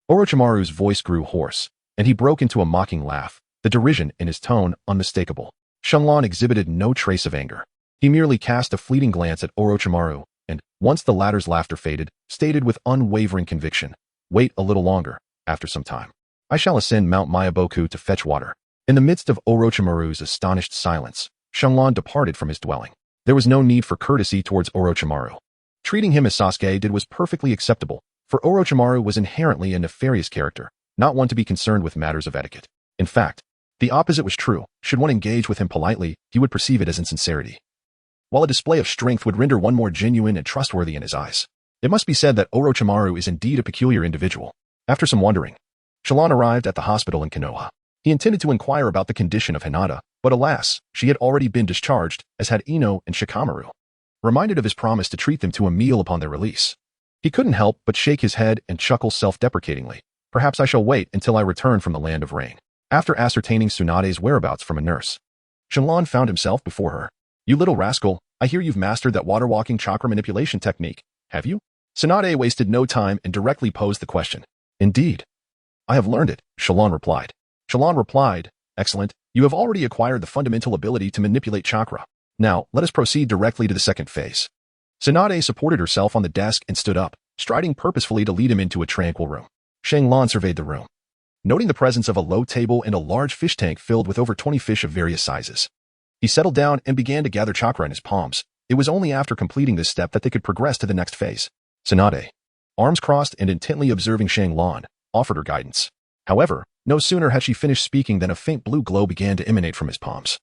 Orochimaru's voice grew hoarse, and he broke into a mocking laugh, the derision in his tone unmistakable. Shenlong exhibited no trace of anger. He merely cast a fleeting glance at Orochimaru, and, once the latter's laughter faded, stated with unwavering conviction, "Wait a little longer. After some time, I shall ascend Mount Myaboku to fetch water." In the midst of Orochimaru's astonished silence, Shenlong departed from his dwelling. There was no need for courtesy towards Orochimaru. Treating him as Sasuke did was perfectly acceptable, for Orochimaru was inherently a nefarious character, not one to be concerned with matters of etiquette. In fact, the opposite was true. Should one engage with him politely, he would perceive it as insincerity, while a display of strength would render one more genuine and trustworthy in his eyes. It must be said that Orochimaru is indeed a peculiar individual. After some wondering, Shenlong arrived at the hospital in Konoha. He intended to inquire about the condition of Hinata, but alas, she had already been discharged, as had Ino and Shikamaru, reminded of his promise to treat them to a meal upon their release. He couldn't help but shake his head and chuckle self-deprecatingly. "Perhaps I shall wait until I return from the land of rain." After ascertaining Tsunade's whereabouts from a nurse, Shenlong found himself before her. "You little rascal, I hear you've mastered that water-walking chakra manipulation technique, have you?" Tsunade wasted no time and directly posed the question. "Indeed. I have learned it," Shenlong replied. "Excellent. You have already acquired the fundamental ability to manipulate chakra. Now, let us proceed directly to the second phase." Tsunade supported herself on the desk and stood up, striding purposefully to lead him into a tranquil room. Shenlong surveyed the room, noting the presence of a low table and a large fish tank filled with over 20 fish of various sizes. He settled down and began to gather chakra in his palms. It was only after completing this step that they could progress to the next phase. Tsunade, arms crossed and intently observing Shenlong, offered her guidance. However, no sooner had she finished speaking than a faint blue glow began to emanate from his palms,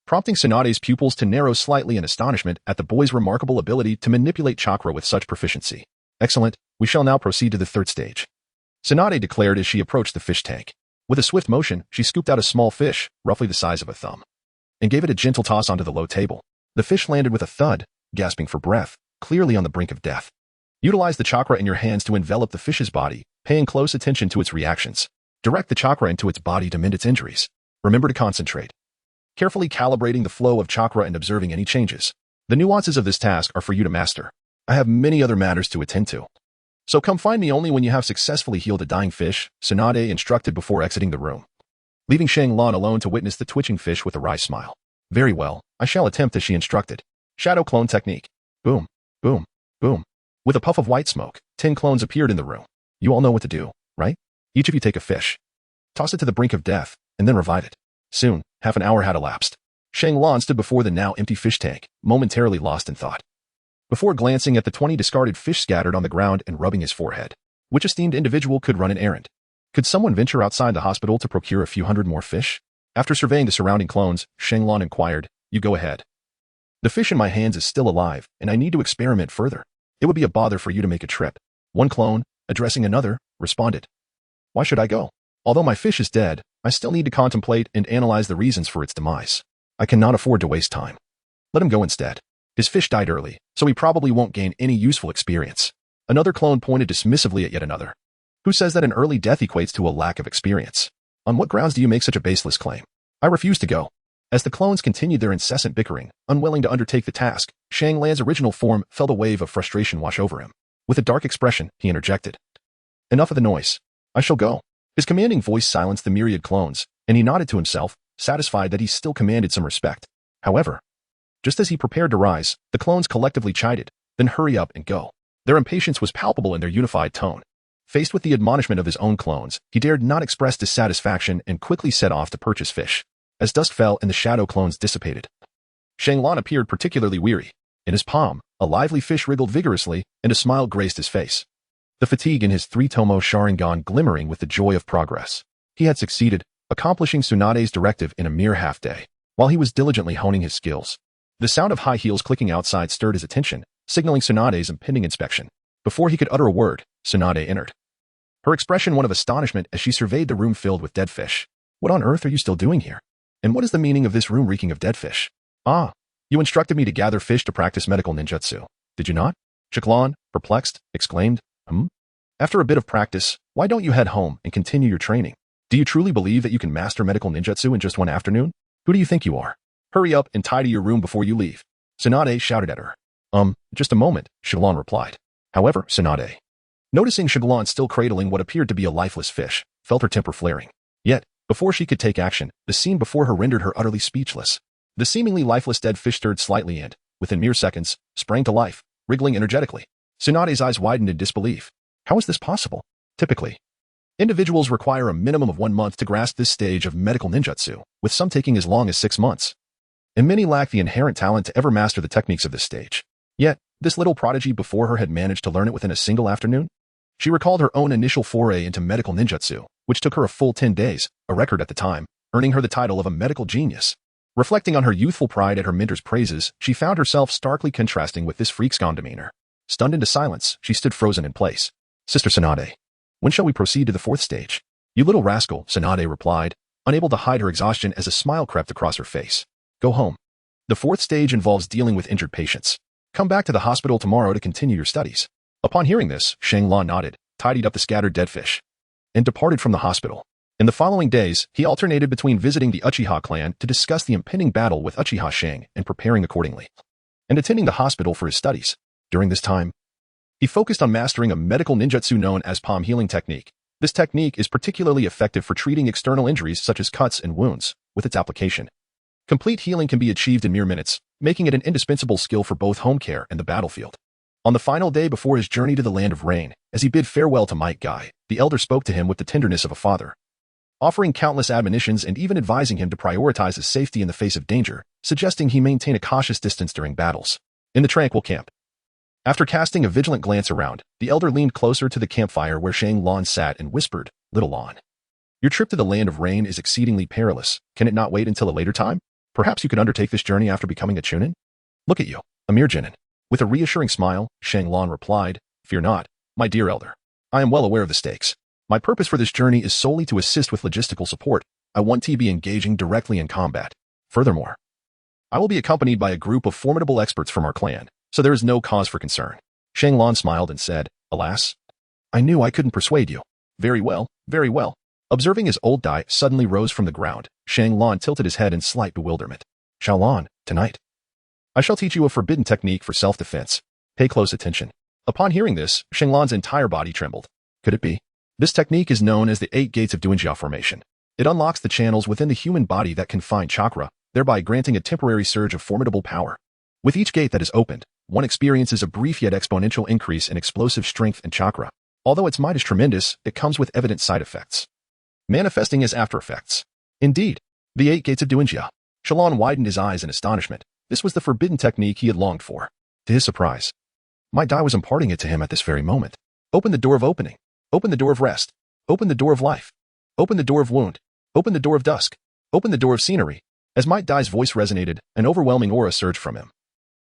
prompting Tsunade's pupils to narrow slightly in astonishment at the boy's remarkable ability to manipulate chakra with such proficiency. Excellent. We shall now proceed to the third stage. Tsunade declared as she approached the fish tank. With a swift motion, she scooped out a small fish, roughly the size of a thumb, and gave it a gentle toss onto the low table. The fish landed with a thud, gasping for breath, clearly on the brink of death. Utilize the chakra in your hands to envelop the fish's body, paying close attention to its reactions. Direct the chakra into its body to mend its injuries. Remember to concentrate, carefully calibrating the flow of chakra and observing any changes. The nuances of this task are for you to master. I have many other matters to attend to. So come find me only when you have successfully healed a dying fish, Tsunade instructed before exiting the room, leaving Shanglon alone to witness the twitching fish with a wry smile. Very well, I shall attempt as she instructed. Shadow clone technique. Boom, boom, boom. With a puff of white smoke, 10 clones appeared in the room. You all know what to do, right? Each of you take a fish, toss it to the brink of death, and then revive it. Soon, half an hour had elapsed. Shanglon stood before the now empty fish tank, momentarily lost in thought, before glancing at the 20 discarded fish scattered on the ground and rubbing his forehead. Which esteemed individual could run an errand? Could someone venture outside the hospital to procure a few hundred more fish? After surveying the surrounding clones, Shanglon inquired, You go ahead. The fish in my hands is still alive, and I need to experiment further. It would be a bother for you to make a trip. One clone, addressing another, responded. Why should I go? Although my fish is dead, I still need to contemplate and analyze the reasons for its demise. I cannot afford to waste time. Let him go instead. His fish died early, so he probably won't gain any useful experience. Another clone pointed dismissively at yet another. Who says that an early death equates to a lack of experience? On what grounds do you make such a baseless claim? I refuse to go. As the clones continued their incessant bickering, unwilling to undertake the task, Shanglan's original form felt a wave of frustration wash over him. With a dark expression, he interjected. Enough of the noise. I shall go. His commanding voice silenced the myriad clones, and he nodded to himself, satisfied that he still commanded some respect. However, just as he prepared to rise, the clones collectively chided, then hurry up and go. Their impatience was palpable in their unified tone. Faced with the admonishment of his own clones, he dared not express dissatisfaction and quickly set off to purchase fish. As dusk fell and the shadow clones dissipated, Shanglon appeared particularly weary. In his palm, a lively fish wriggled vigorously, and a smile graced his face. The fatigue in his 3 Tomoe Sharingan glimmering with the joy of progress. He had succeeded, accomplishing Tsunade's directive in a mere half-day, while he was diligently honing his skills. The sound of high heels clicking outside stirred his attention, signaling Tsunade's impending inspection. Before he could utter a word, Tsunade entered, her expression one of astonishment as she surveyed the room filled with dead fish. What on earth are you still doing here? And what is the meaning of this room reeking of dead fish? Ah, you instructed me to gather fish to practice medical ninjutsu, did you not? Shanglon, perplexed, exclaimed, After a bit of practice, why don't you head home and continue your training? Do you truly believe that you can master medical ninjutsu in just one afternoon? Who do you think you are? Hurry up and tidy your room before you leave. Tsunade shouted at her. Just a moment, Shanglon replied. However, Tsunade, noticing Shanglon still cradling what appeared to be a lifeless fish, felt her temper flaring. Yet, before she could take action, the scene before her rendered her utterly speechless. The seemingly lifeless dead fish stirred slightly and, within mere seconds, sprang to life, wriggling energetically. Tsunade's eyes widened in disbelief. How is this possible? Typically, individuals require a minimum of 1 month to grasp this stage of medical ninjutsu, with some taking as long as 6 months. And many lack the inherent talent to ever master the techniques of this stage. Yet, this little prodigy before her had managed to learn it within a single afternoon. She recalled her own initial foray into medical ninjutsu, which took her a full 10 days, a record at the time, earning her the title of a medical genius. Reflecting on her youthful pride at her mentor's praises, she found herself starkly contrasting with this freak's calm demeanor. Stunned into silence, she stood frozen in place. Sister Tsunade, when shall we proceed to the 4th stage? You little rascal, Tsunade replied, unable to hide her exhaustion as a smile crept across her face. Go home. The 4th stage involves dealing with injured patients. Come back to the hospital tomorrow to continue your studies. Upon hearing this, Shanglon nodded, tidied up the scattered dead fish, and departed from the hospital. In the following days, he alternated between visiting the Uchiha clan to discuss the impending battle with Uchiha Shang and preparing accordingly, and attending the hospital for his studies. During this time, he focused on mastering a medical ninjutsu known as palm healing technique. This technique is particularly effective for treating external injuries such as cuts and wounds. With its application, complete healing can be achieved in mere minutes, making it an indispensable skill for both home care and the battlefield. On the final day before his journey to the land of rain, as he bid farewell to Might Guy, the elder spoke to him with the tenderness of a father, offering countless admonitions and even advising him to prioritize his safety in the face of danger, suggesting he maintain a cautious distance during battles. In the tranquil camp, after casting a vigilant glance around, the elder leaned closer to the campfire where Shanglon sat and whispered, Little Lon, your trip to the land of rain is exceedingly perilous. Can it not wait until a later time? Perhaps you could undertake this journey after becoming a chunin? Look at you, a mere genin. With a reassuring smile, Shanglon replied, Fear not, my dear elder. I am well aware of the stakes. My purpose for this journey is solely to assist with logistical support. I want to be engaging directly in combat. Furthermore, I will be accompanied by a group of formidable experts from our clan, so there is no cause for concern. Shenlong smiled and said, Alas, I knew I couldn't persuade you. Very well, very well. Observing his old Dai suddenly rose from the ground, Shenlong tilted his head in slight bewilderment. Shaolong, tonight, I shall teach you a forbidden technique for self-defense. Pay close attention. Upon hearing this, Shenlong's entire body trembled. Could it be? This technique is known as the 8 Gates of Duanjia formation. It unlocks the channels within the human body that confine chakra, thereby granting a temporary surge of formidable power. With each gate that is opened, one experiences a brief yet exponential increase in explosive strength and chakra. Although its might is tremendous, it comes with evident side effects, manifesting as after effects. Indeed, the 8 Gates of Duanjia. Shenlong widened his eyes in astonishment. This was the forbidden technique he had longed for. To his surprise, my Dai was imparting it to him at this very moment. Open the door of opening. Open the door of rest. Open the door of life. Open the door of wound. Open the door of dusk. Open the door of scenery. As Might Dai's voice resonated, an overwhelming aura surged from him.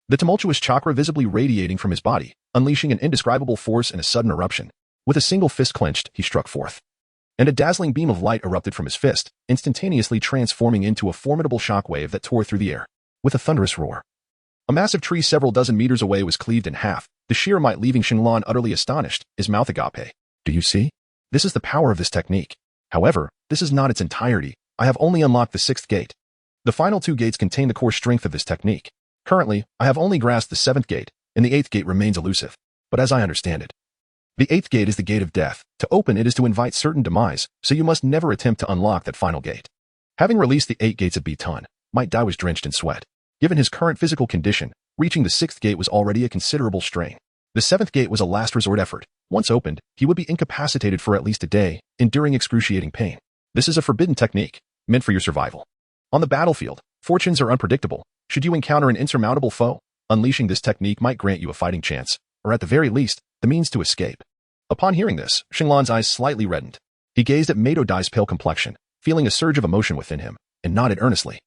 The tumultuous chakra visibly radiating from his body, unleashing an indescribable force in a sudden eruption. With a single fist clenched, he struck forth. And a dazzling beam of light erupted from his fist, instantaneously transforming into a formidable shockwave that tore through the air. With a thunderous roar, a massive tree several dozen meters away was cleaved in half, the sheer might leaving Shenlong utterly astonished, his mouth agape. Do you see? This is the power of this technique. However, this is not its entirety. I have only unlocked the 6th gate. The final 2 gates contain the core strength of this technique. Currently, I have only grasped the 7th gate, and the 8th gate remains elusive. But as I understand it, the 8th gate is the gate of death. To open it is to invite certain demise, so you must never attempt to unlock that final gate. Having released the 8 gates of Bitan, Might Dai was drenched in sweat. Given his current physical condition, reaching the 6th gate was already a considerable strain. The 7th gate was a last resort effort. Once opened, he would be incapacitated for at least a day, enduring excruciating pain. This is a forbidden technique, meant for your survival. On the battlefield, fortunes are unpredictable. Should you encounter an insurmountable foe, unleashing this technique might grant you a fighting chance, or at the very least, the means to escape. Upon hearing this, Shenlong's eyes slightly reddened. He gazed at Mado Dai's pale complexion, feeling a surge of emotion within him, and nodded earnestly.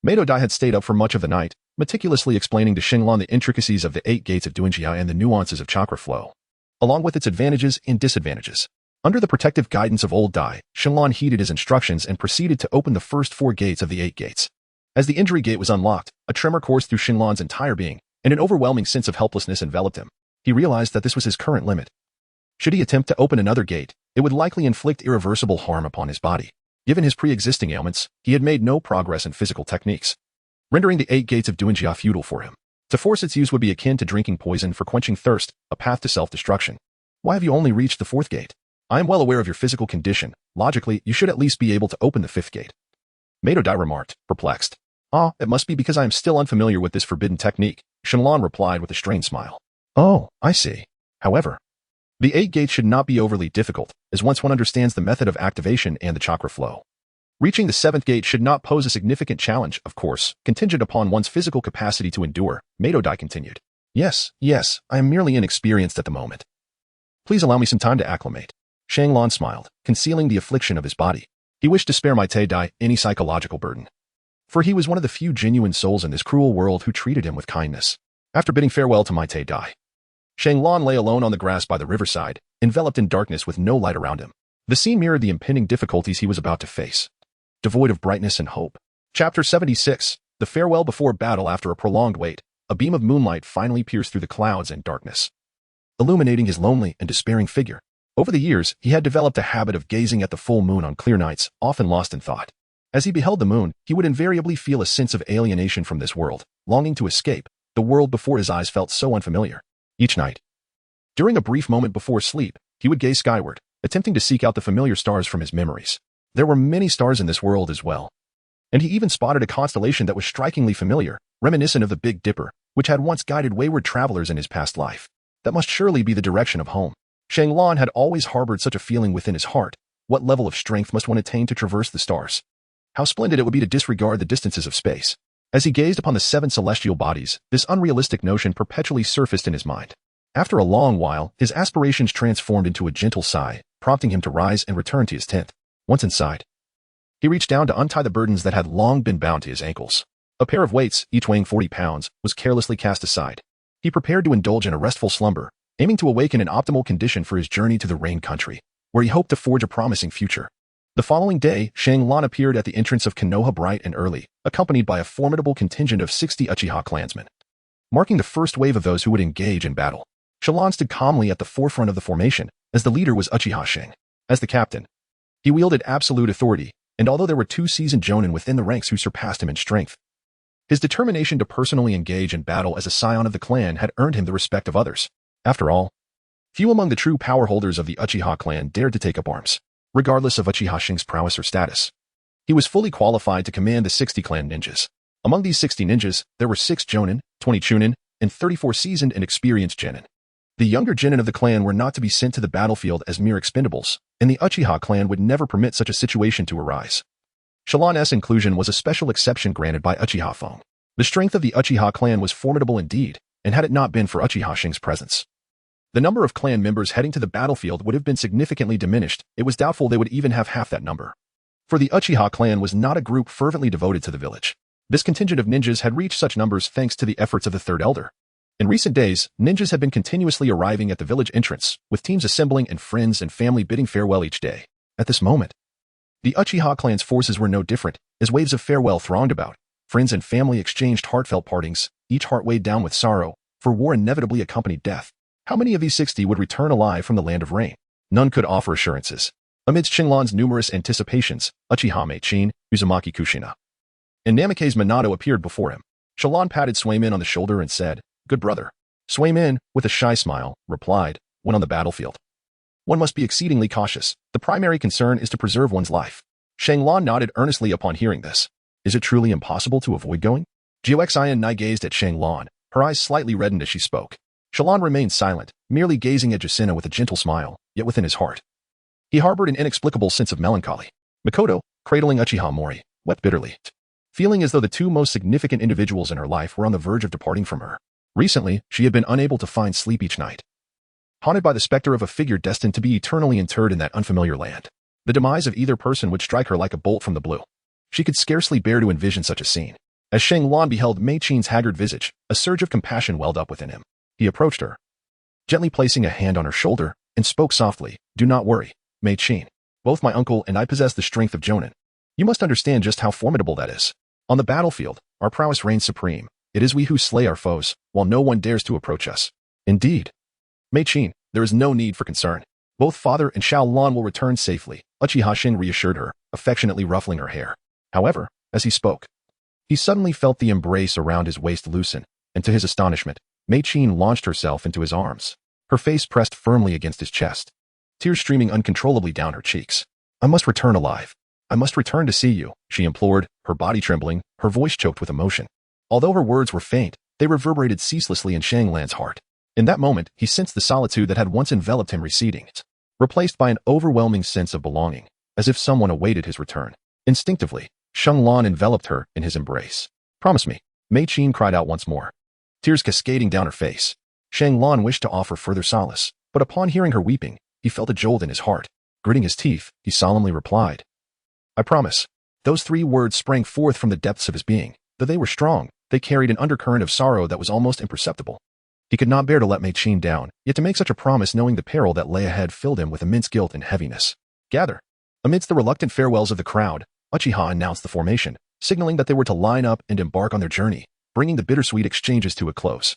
Mado Dai had stayed up for much of the night, meticulously explaining to Shenlong the intricacies of the 8 gates of Duanjia and the nuances of chakra flow, along with its advantages and disadvantages. Under the protective guidance of old Dai, Shenlong heeded his instructions and proceeded to open the first 4 gates of the 8 gates. As the injury gate was unlocked, a tremor coursed through Shenlong's entire being, and an overwhelming sense of helplessness enveloped him. He realized that this was his current limit. Should he attempt to open another gate, it would likely inflict irreversible harm upon his body. Given his pre-existing ailments, he had made no progress in physical techniques, rendering the 8 gates of Duanjia futile for him. To force its use would be akin to drinking poison for quenching thirst, a path to self-destruction. Why have you only reached the 4th gate? I am well aware of your physical condition. Logically, you should at least be able to open the 5th gate. Mado Dai remarked, perplexed. It must be because I am still unfamiliar with this forbidden technique, Shenlong replied with a strained smile. Oh, I see. However, the 8 gates should not be overly difficult, as once one understands the method of activation and the chakra flow. Reaching the 7th gate should not pose a significant challenge, of course, contingent upon one's physical capacity to endure, Mado Dai continued. Yes, I am merely inexperienced at the moment. Please allow me some time to acclimate. Shenlong smiled, concealing the affliction of his body. He wished to spare Might Dai any psychological burden, for he was one of the few genuine souls in this cruel world who treated him with kindness. After bidding farewell to Might Dai, Shenlong lay alone on the grass by the riverside, enveloped in darkness with no light around him. The scene mirrored the impending difficulties he was about to face, devoid of brightness and hope. Chapter 76, The Farewell Before Battle. After a prolonged wait, a beam of moonlight finally pierced through the clouds and darkness, illuminating his lonely and despairing figure. Over the years, he had developed a habit of gazing at the full moon on clear nights, often lost in thought. As he beheld the moon, he would invariably feel a sense of alienation from this world, longing to escape. The world before his eyes felt so unfamiliar. Each night, during a brief moment before sleep, he would gaze skyward, attempting to seek out the familiar stars from his memories. There were many stars in this world as well, and he even spotted a constellation that was strikingly familiar, reminiscent of the Big Dipper, which had once guided wayward travelers in his past life. That must surely be the direction of home. Shenlong had always harbored such a feeling within his heart. What level of strength must one attain to traverse the stars? How splendid it would be to disregard the distances of space. As he gazed upon the 7 celestial bodies, this unrealistic notion perpetually surfaced in his mind. After a long while, his aspirations transformed into a gentle sigh, prompting him to rise and return to his tent. Once inside, he reached down to untie the burdens that had long been bound to his ankles. A pair of weights, each weighing 40 pounds, was carelessly cast aside. He prepared to indulge in a restful slumber, aiming to awaken an optimal condition for his journey to the Rain Country, where he hoped to forge a promising future. The following day, Shanglan appeared at the entrance of Konoha bright and early, accompanied by a formidable contingent of 60 Uchiha clansmen. Marking the first wave of those who would engage in battle, Shallan stood calmly at the forefront of the formation, as the leader was Uchiha Shing. As the captain, he wielded absolute authority, and although there were 2 seasoned Jonin within the ranks who surpassed him in strength, his determination to personally engage in battle as a scion of the clan had earned him the respect of others. After all, few among the true power holders of the Uchiha clan dared to take up arms, regardless of Uchiha Shing's prowess or status. He was fully qualified to command the 60 clan ninjas. Among these 60 ninjas, there were 6 Jonin, 20 Chunin, and 34 seasoned and experienced Genin. The younger Genin of the clan were not to be sent to the battlefield as mere expendables, and the Uchiha clan would never permit such a situation to arise. Shallan's inclusion was a special exception granted by Uchiha Fong. The strength of the Uchiha clan was formidable indeed, and had it not been for Uchiha Shing's presence, the number of clan members heading to the battlefield would have been significantly diminished. It was doubtful they would even have half that number. For the Uchiha clan was not a group fervently devoted to the village. This contingent of ninjas had reached such numbers thanks to the efforts of the third elder. In recent days, ninjas had been continuously arriving at the village entrance, with teams assembling and friends and family bidding farewell each day. At this moment, the Uchiha clan's forces were no different, as waves of farewell thronged about. Friends and family exchanged heartfelt partings, each heart weighed down with sorrow, for war inevitably accompanied death. How many of these 60 would return alive from the land of rain? None could offer assurances. Amidst Shinlan's numerous anticipations, Uchiha Meichin, Uzumaki Kushina, and Namake's Minato appeared before him. Shallan patted Swaymin on the shoulder and said, "Good brother." Swaymin, with a shy smile, replied, "When on the battlefield, one must be exceedingly cautious. The primary concern is to preserve one's life." Shanglan nodded earnestly upon hearing this. Is it truly impossible to avoid going? Jioxian Nai gazed at Shanglan, her eyes slightly reddened as she spoke. Shallan remained silent, merely gazing at Jusina with a gentle smile, yet within his heart he harbored an inexplicable sense of melancholy. Makoto, cradling Uchiha Mori, wept bitterly, feeling as though the 2 most significant individuals in her life were on the verge of departing from her. Recently, she had been unable to find sleep each night, haunted by the specter of a figure destined to be eternally interred in that unfamiliar land. The demise of either person would strike her like a bolt from the blue. She could scarcely bear to envision such a scene. As Shanglan beheld Meichin's haggard visage, a surge of compassion welled up within him. He approached her, gently placing a hand on her shoulder, and spoke softly, "Do not worry, Meichin. Both my uncle and I possess the strength of Jonin. You must understand just how formidable that is. On the battlefield, our prowess reigns supreme. It is we who slay our foes, while no one dares to approach us." "Indeed. Meichin, there is no need for concern. Both father and Shaolin will return safely," Uchiha Shing reassured her, affectionately ruffling her hair. However, as he spoke, he suddenly felt the embrace around his waist loosen, and to his astonishment, Meichin launched herself into his arms, her face pressed firmly against his chest, tears streaming uncontrollably down her cheeks. "I must return alive. I must return to see you," she implored, her body trembling, her voice choked with emotion. Although her words were faint, they reverberated ceaselessly in Shanglan's heart. In that moment, he sensed the solitude that had once enveloped him receding, replaced by an overwhelming sense of belonging, as if someone awaited his return. Instinctively, Shanglan enveloped her in his embrace. "Promise me," Meichin cried out once more, tears cascading down her face. Shanglan wished to offer further solace, but upon hearing her weeping, he felt a jolt in his heart. Gritting his teeth, he solemnly replied, "I promise." Those 3 words sprang forth from the depths of his being. Though they were strong, they carried an undercurrent of sorrow that was almost imperceptible. He could not bear to let Meichin down, yet to make such a promise knowing the peril that lay ahead filled him with immense guilt and heaviness. "Gather." Amidst the reluctant farewells of the crowd, Uchiha announced the formation, signaling that they were to line up and embark on their journey, bringing the bittersweet exchanges to a close.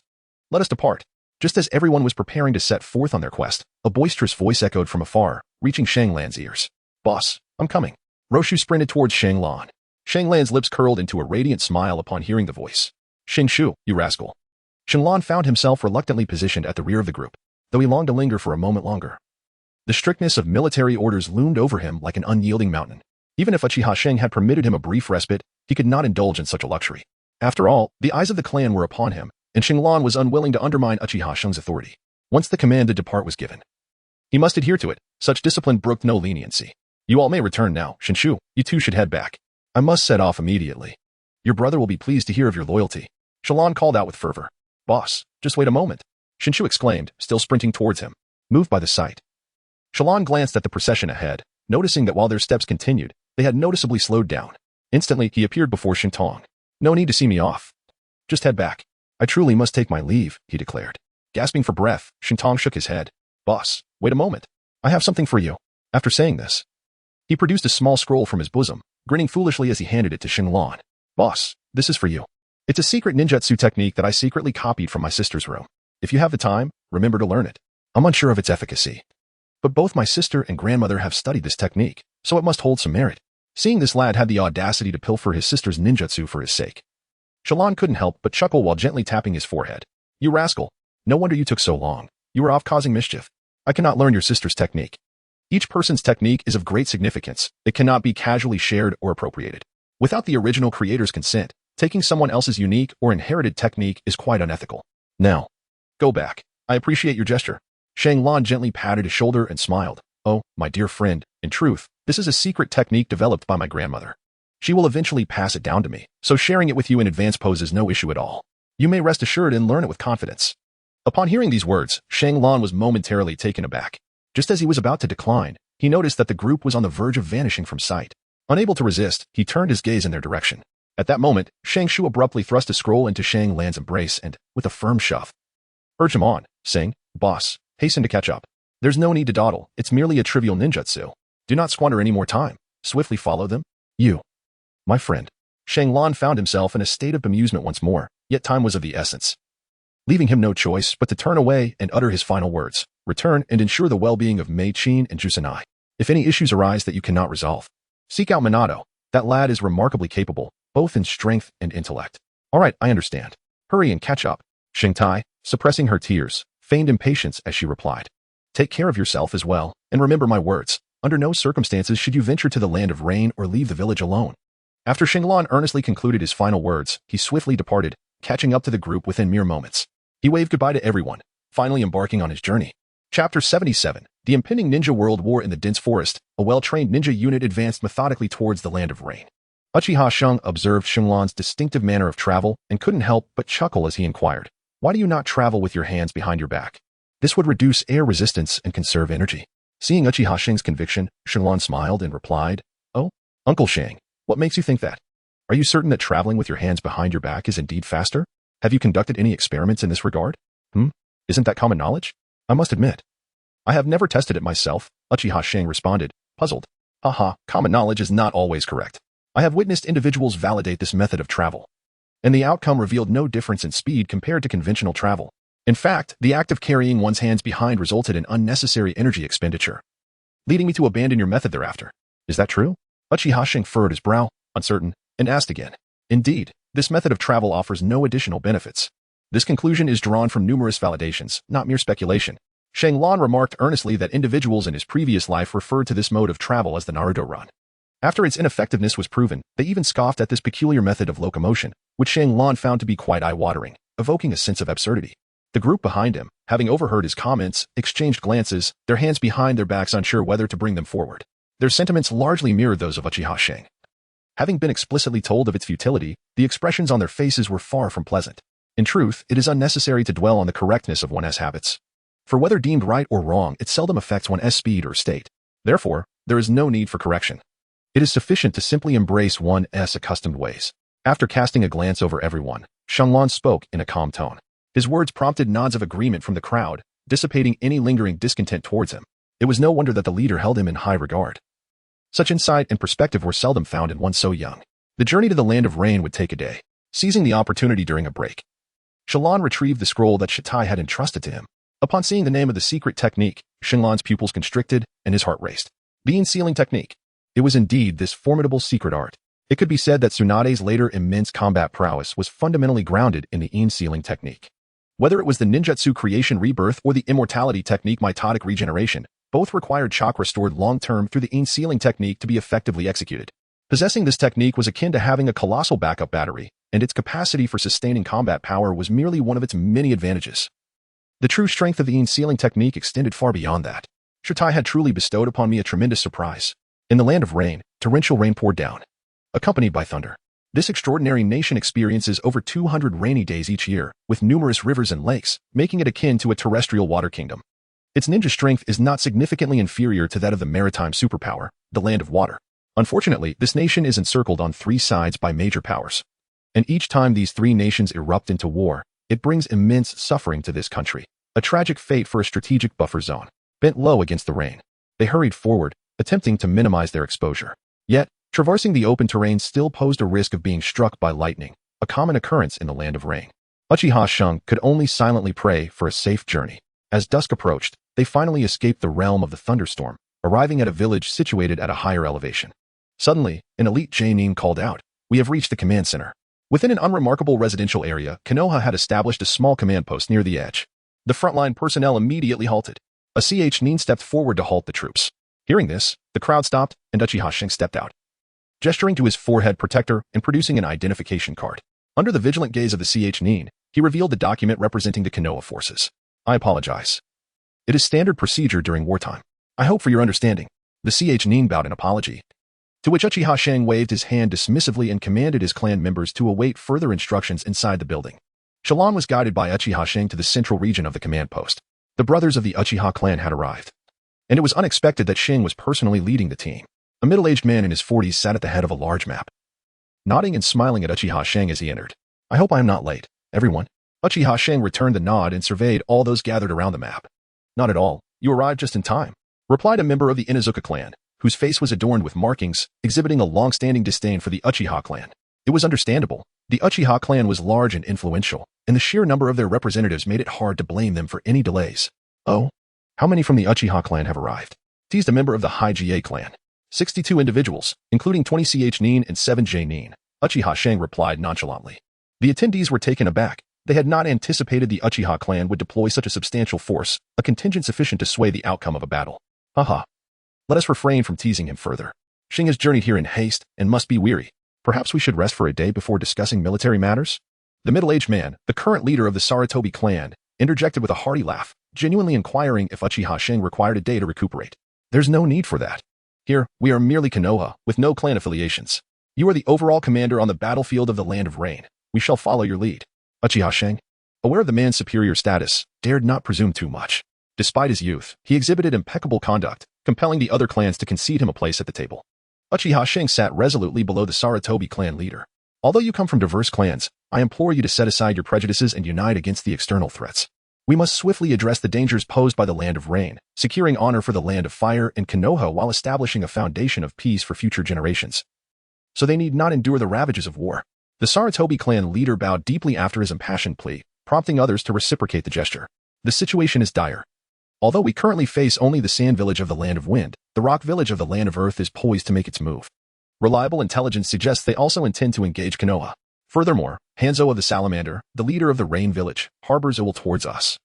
"Let us depart." Just as everyone was preparing to set forth on their quest, a boisterous voice echoed from afar, reaching Shanglan's ears. "Boss, I'm coming." Roshu sprinted towards Shanglan. Shanglan's lips curled into a radiant smile upon hearing the voice. "Shingshu, you rascal." Shanglan found himself reluctantly positioned at the rear of the group, though he longed to linger for a moment longer. The strictness of military orders loomed over him like an unyielding mountain. Even if Uchiha Shing had permitted him a brief respite, he could not indulge in such a luxury. After all, the eyes of the clan were upon him, and Shanglan was unwilling to undermine Uchiha Shing's authority. Once the command to depart was given, he must adhere to it. Such discipline brooked no leniency. "You all may return now, Shinshu. You 2 should head back. I must set off immediately. Your brother will be pleased to hear of your loyalty." Shallan called out with fervor. "Boss, just wait a moment," Shinshu exclaimed, still sprinting towards him, moved by the sight. Shallan glanced at the procession ahead, noticing that while their steps continued, they had noticeably slowed down. Instantly, he appeared before Shintong. "No need to see me off. Just head back. I truly must take my leave," he declared. Gasping for breath, Shintong shook his head. Boss, wait a moment. I have something for you. After saying this, he produced a small scroll from his bosom, grinning foolishly as he handed it to Xinglan. Boss, this is for you. It's a secret ninjutsu technique that I secretly copied from my sister's room. If you have the time, remember to learn it. I'm unsure of its efficacy, but both my sister and grandmother have studied this technique, so it must hold some merit. Seeing this lad had the audacity to pilfer his sister's ninjutsu for his sake, Shallan couldn't help but chuckle while gently tapping his forehead. You rascal. No wonder you took so long. You were off causing mischief. I cannot learn your sister's technique. Each person's technique is of great significance. It cannot be casually shared or appropriated. Without the original creator's consent, taking someone else's unique or inherited technique is quite unethical. Now, go back. I appreciate your gesture. Shanglan gently patted his shoulder and smiled. Oh, my dear friend, in truth, this is a secret technique developed by my grandmother. She will eventually pass it down to me, so sharing it with you in advance poses no issue at all. You may rest assured and learn it with confidence. Upon hearing these words, Shanglan was momentarily taken aback. Just as he was about to decline, he noticed that the group was on the verge of vanishing from sight. Unable to resist, he turned his gaze in their direction. At that moment, Shang Shu abruptly thrust a scroll into Shang Lan's embrace and, with a firm shove, urged him on, saying, Boss, hasten to catch up. There's no need to dawdle, it's merely a trivial ninjutsu. Do not squander any more time. Swiftly follow them. You, my friend. Shang Lan found himself in a state of bemusement once more, yet time was of the essence, leaving him no choice but to turn away and utter his final words. Return and ensure the well-being of Mei Qin and Jusanai. If any issues arise that you cannot resolve, seek out Minato. That lad is remarkably capable, both in strength and intellect. All right, I understand. Hurry and catch up. Shengtai, suppressing her tears, feigned impatience as she replied. Take care of yourself as well, and remember my words. Under no circumstances should you venture to the land of rain or leave the village alone. After Xinglan earnestly concluded his final words, he swiftly departed, catching up to the group within mere moments. He waved goodbye to everyone, finally embarking on his journey. Chapter 77. The impending ninja world war in the dense forest. A well-trained ninja unit advanced methodically towards the land of rain. Uchiha Shung observed Xinglan's distinctive manner of travel and couldn't help but chuckle as he inquired, why do you not travel with your hands behind your back? This would reduce air resistance and conserve energy. Seeing Uchiha Shang's conviction, Xinglan smiled and replied, Oh, Uncle Shang, what makes you think that? Are you certain that traveling with your hands behind your back is indeed faster? Have you conducted any experiments in this regard? Isn't that common knowledge? I must admit, I have never tested it myself, Uchiha Shang responded, puzzled. Haha, common knowledge is not always correct. I have witnessed individuals validate this method of travel, and the outcome revealed no difference in speed compared to conventional travel. In fact, the act of carrying one's hands behind resulted in unnecessary energy expenditure, leading me to abandon your method thereafter. Is that true? Uchiha Shang furrowed his brow, uncertain, and asked again. Indeed, this method of travel offers no additional benefits. This conclusion is drawn from numerous validations, not mere speculation. Shang Lan remarked earnestly that individuals in his previous life referred to this mode of travel as the Naruto run. After its ineffectiveness was proven, they even scoffed at this peculiar method of locomotion, which Shang Lan found to be quite eye-watering, evoking a sense of absurdity. The group behind him, having overheard his comments, exchanged glances, their hands behind their backs unsure whether to bring them forward. Their sentiments largely mirrored those of Uchiha Shang. Having been explicitly told of its futility, the expressions on their faces were far from pleasant. In truth, it is unnecessary to dwell on the correctness of one's habits. For whether deemed right or wrong, it seldom affects one's speed or state. Therefore, there is no need for correction. It is sufficient to simply embrace one's accustomed ways. After casting a glance over everyone, Shanglan spoke in a calm tone. His words prompted nods of agreement from the crowd, dissipating any lingering discontent towards him. It was no wonder that the leader held him in high regard. Such insight and perspective were seldom found in one so young. The journey to the land of rain would take a day. Seizing the opportunity during a break, Shallan retrieved the scroll that Shatai had entrusted to him. Upon seeing the name of the secret technique, Xinglan's pupils constricted and his heart raced. The in-sealing technique. It was indeed this formidable secret art. It could be said that Tsunade's later immense combat prowess was fundamentally grounded in the in-sealing technique. Whether it was the ninjutsu creation rebirth or the immortality technique mitotic regeneration, both required chakra stored long-term through the in-sealing technique to be effectively executed. Possessing this technique was akin to having a colossal backup battery, and its capacity for sustaining combat power was merely one of its many advantages. The true strength of the in-sealing technique extended far beyond that. Shatai had truly bestowed upon me a tremendous surprise. In the land of rain, torrential rain poured down, accompanied by thunder. This extraordinary nation experiences over 200 rainy days each year, with numerous rivers and lakes, making it akin to a terrestrial water kingdom. Its ninja strength is not significantly inferior to that of the maritime superpower, the land of water. Unfortunately, this nation is encircled on three sides by major powers. And each time these three nations erupt into war, it brings immense suffering to this country. a tragic fate for a strategic buffer zone. Bent low against the rain, they hurried forward, attempting to minimize their exposure. Yet, traversing the open terrain still posed a risk of being struck by lightning, a common occurrence in the land of rain. Uchiha Shun could only silently pray for a safe journey. As dusk approached, they finally escaped the realm of the thunderstorm, arriving at a village situated at a higher elevation. Suddenly, an elite Genin called out, "We have reached the command center." Within an unremarkable residential area, Konoha had established a small command post near the edge. The frontline personnel immediately halted. A Genin stepped forward to halt the troops. Hearing this, the crowd stopped, and Uchiha Shun stepped out, gesturing to his forehead protector and producing an identification card. Under the vigilant gaze of the Genin, he revealed the document representing the Konoha forces. "I apologize. It is standard procedure during wartime. I hope for your understanding." The Genin bowed in apology, to which Uchiha Shun waved his hand dismissively and commanded his clan members to await further instructions inside the building. Shalon was guided by Uchiha Shun to the central region of the command post. The brothers of the Uchiha clan had arrived, and it was unexpected that Shun was personally leading the team. A middle-aged man in his 40s sat at the head of a large map, nodding and smiling at Uchiha Shun as he entered. "I hope I am not late, everyone." Uchiha Shun returned the nod and surveyed all those gathered around the map. "Not at all. You arrived just in time," replied a member of the Inuzuka clan, whose face was adorned with markings, exhibiting a long-standing disdain for the Uchiha clan. It was understandable. The Uchiha clan was large and influential, and the sheer number of their representatives made it hard to blame them for any delays. "Oh? How many from the Uchiha clan have arrived?" teased a member of the Hokage clan. 62 individuals, including 20 Genin and 7 Genin, Uchiha Shun replied nonchalantly. The attendees were taken aback. They had not anticipated the Uchiha clan would deploy such a substantial force, a contingent sufficient to sway the outcome of a battle. Haha. Let us refrain from teasing him further. Shun has journeyed here in haste and must be weary. Perhaps we should rest for a day before discussing military matters? The middle-aged man, the current leader of the Sarutobi clan, interjected with a hearty laugh, genuinely inquiring if Uchiha Shun required a day to recuperate. There's no need for that. Here, we are merely Konoha, with no clan affiliations. You are the overall commander on the battlefield of the Land of Rain. We shall follow your lead. Uchiha Shun, aware of the man's superior status, dared not presume too much. Despite his youth, he exhibited impeccable conduct, compelling the other clans to concede him a place at the table. Uchiha Shun sat resolutely below the Sarutobi clan leader. Although you come from diverse clans, I implore you to set aside your prejudices and unite against the external threats. We must swiftly address the dangers posed by the Land of Rain, securing honor for the Land of Fire and Konoha while establishing a foundation of peace for future generations. So they need not endure the ravages of war. The Sarutobi clan leader bowed deeply after his impassioned plea, prompting others to reciprocate the gesture. The situation is dire. Although we currently face only the sand village of the Land of Wind, the rock village of the Land of Earth is poised to make its move. Reliable intelligence suggests they also intend to engage Konoha. Furthermore, Hanzo of the Salamander, the leader of the Rain village, harbors ill towards us,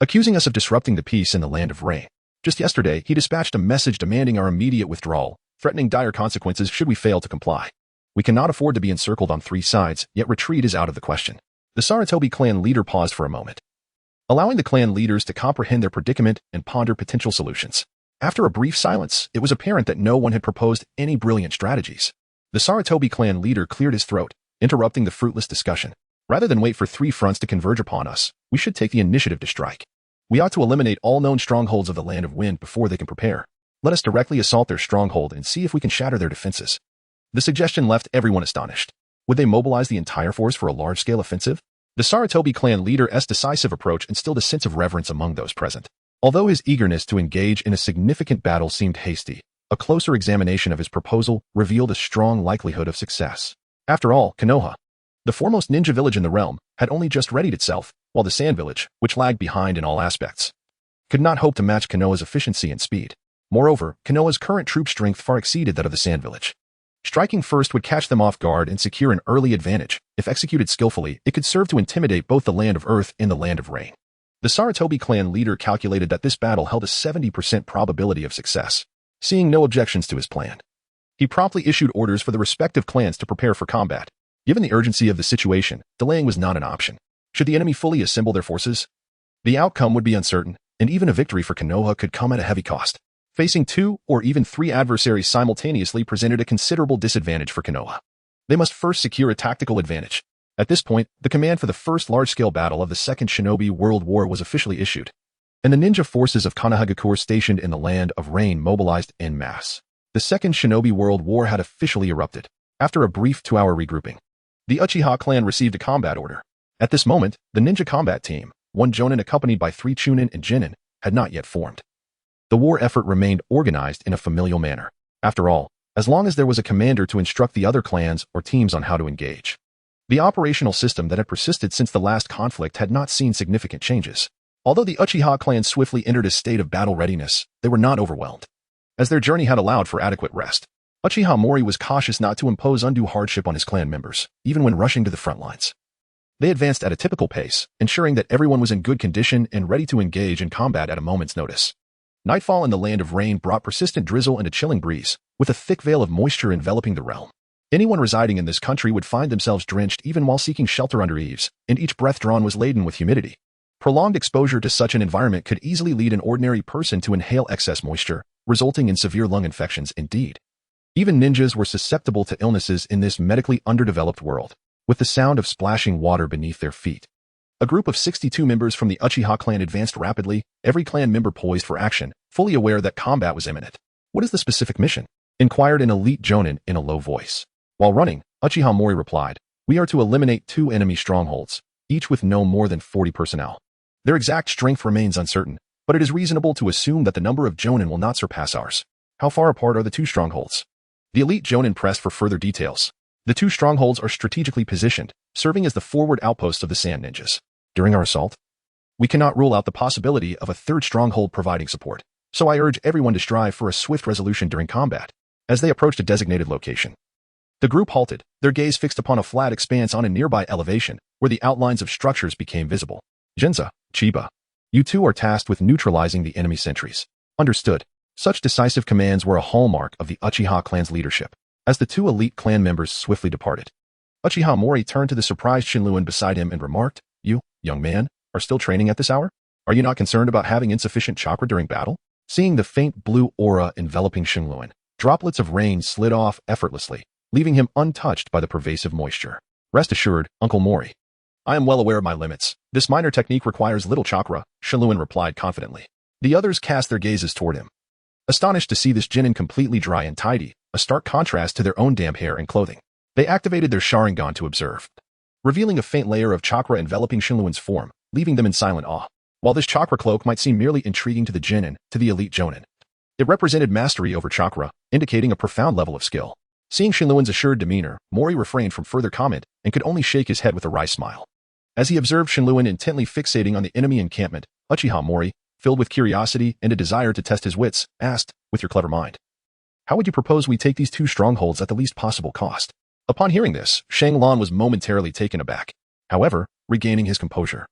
accusing us of disrupting the peace in the Land of Rain. Just yesterday, he dispatched a message demanding our immediate withdrawal, threatening dire consequences should we fail to comply. We cannot afford to be encircled on 3 sides, yet retreat is out of the question. The Sarutobi clan leader paused for a moment, allowing the clan leaders to comprehend their predicament and ponder potential solutions. After a brief silence, it was apparent that no one had proposed any brilliant strategies. The Sarutobi clan leader cleared his throat, interrupting the fruitless discussion. Rather than wait for 3 fronts to converge upon us, we should take the initiative to strike. We ought to eliminate all known strongholds of the Land of Wind before they can prepare. Let us directly assault their stronghold and see if we can shatter their defenses. The suggestion left everyone astonished. Would they mobilize the entire force for a large-scale offensive? The Sarutobi clan leader's decisive approach instilled a sense of reverence among those present. Although his eagerness to engage in a significant battle seemed hasty, a closer examination of his proposal revealed a strong likelihood of success. After all, Konoha, the foremost ninja village in the realm, had only just readied itself, while the Sand Village, which lagged behind in all aspects, could not hope to match Konoha's efficiency and speed. Moreover, Konoha's current troop strength far exceeded that of the Sand Village. Striking first would catch them off guard and secure an early advantage. If executed skillfully, it could serve to intimidate both the Land of Earth and the Land of Rain. The Sarutobi clan leader calculated that this battle held a 70% probability of success. Seeing no objections to his plan, he promptly issued orders for the respective clans to prepare for combat. Given the urgency of the situation, delaying was not an option. Should the enemy fully assemble their forces, the outcome would be uncertain, and even a victory for Konoha could come at a heavy cost. Facing 2 or even 3 adversaries simultaneously presented a considerable disadvantage for Konoha. They must first secure a tactical advantage. At this point, the command for the first large-scale battle of the Second Shinobi World War was officially issued, and the ninja forces of Konohagakure stationed in the Land of Rain mobilized en masse. The Second Shinobi World War had officially erupted. After a brief 2-hour regrouping, the Uchiha clan received a combat order. At this moment, the ninja combat team, one Jonin accompanied by 3 Chunin and Genin, had not yet formed. The war effort remained organized in a familial manner. After all, as long as there was a commander to instruct the other clans or teams on how to engage. The operational system that had persisted since the last conflict had not seen significant changes. Although the Uchiha clan swiftly entered a state of battle readiness, they were not overwhelmed. As their journey had allowed for adequate rest, Uchiha Mori was cautious not to impose undue hardship on his clan members, even when rushing to the front lines. They advanced at a typical pace, ensuring that everyone was in good condition and ready to engage in combat at a moment's notice. Nightfall in the land of rain brought persistent drizzle and a chilling breeze, with a thick veil of moisture enveloping the realm. Anyone residing in this country would find themselves drenched even while seeking shelter under eaves, and each breath drawn was laden with humidity. Prolonged exposure to such an environment could easily lead an ordinary person to inhale excess moisture, resulting in severe lung infections indeed. Even ninjas were susceptible to illnesses in this medically underdeveloped world, with the sound of splashing water beneath their feet. A group of 62 members from the Uchiha clan advanced rapidly, every clan member poised for action, fully aware that combat was imminent. "What is the specific mission?" inquired an elite Jonin in a low voice. While running, Uchiha Mori replied, "We are to eliminate 2 enemy strongholds, each with no more than 40 personnel. Their exact strength remains uncertain, but it is reasonable to assume that the number of Jonin will not surpass ours. How far apart are the 2 strongholds?" The elite Jonin pressed for further details. The 2 strongholds are strategically positioned, serving as the forward outposts of the Sand Ninjas. During our assault, we cannot rule out the possibility of a 3rd stronghold providing support, so I urge everyone to strive for a swift resolution during combat. As they approached a designated location, the group halted, their gaze fixed upon a flat expanse on a nearby elevation, where the outlines of structures became visible. "Jinza, Chiba, you 2 are tasked with neutralizing the enemy sentries." Understood. Such decisive commands were a hallmark of the Uchiha clan's leadership. As the 2 elite clan members swiftly departed, Uchiha Mori turned to the surprised Shinluan beside him and remarked, "You, young man, are still training at this hour? Are you not concerned about having insufficient chakra during battle?" Seeing the faint blue aura enveloping Shinluan, droplets of rain slid off effortlessly, leaving him untouched by the pervasive moisture. "Rest assured, Uncle Mori. I am well aware of my limits. This minor technique requires little chakra," Shinluan replied confidently. The others cast their gazes toward him, astonished to see this Genin completely dry and tidy, a stark contrast to their own damp hair and clothing. They activated their Sharingan to observe, revealing a faint layer of chakra enveloping Shinluan's form, leaving them in silent awe. While this chakra cloak might seem merely intriguing to the Genin, to the elite Jonin, it represented mastery over chakra, indicating a profound level of skill. Seeing Shinluan's assured demeanor, Mori refrained from further comment and could only shake his head with a wry smile. As he observed Shinluan intently fixating on the enemy encampment, Uchiha Mori, filled with curiosity and a desire to test his wits, asked, "With your clever mind, how would you propose we take these 2 strongholds at the least possible cost?" Upon hearing this, Shang Lan was momentarily taken aback. However, regaining his composure,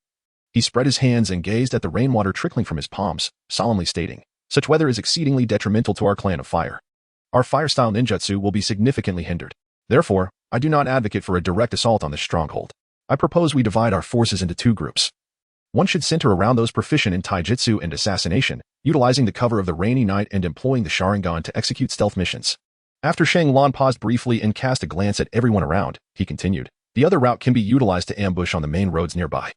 he spread his hands and gazed at the rainwater trickling from his palms, solemnly stating, "Such weather is exceedingly detrimental to our clan of fire. Our fire-style ninjutsu will be significantly hindered. Therefore, I do not advocate for a direct assault on this stronghold. I propose we divide our forces into 2 groups. One should center around those proficient in taijutsu and assassination, utilizing the cover of the rainy night and employing the Sharingan to execute stealth missions." After Shang Lan paused briefly and cast a glance at everyone around, he continued, "The other route can be utilized to ambush on the main roads nearby,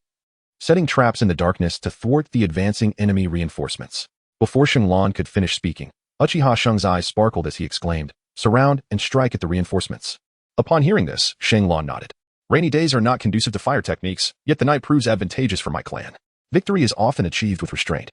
setting traps in the darkness to thwart the advancing enemy reinforcements." Before Shang Lan could finish speaking, Uchiha Shung's eyes sparkled as he exclaimed, "Surround and strike at the reinforcements." Upon hearing this, Shang Lan nodded. "Rainy days are not conducive to fire techniques, yet the night proves advantageous for my clan. Victory is often achieved with restraint."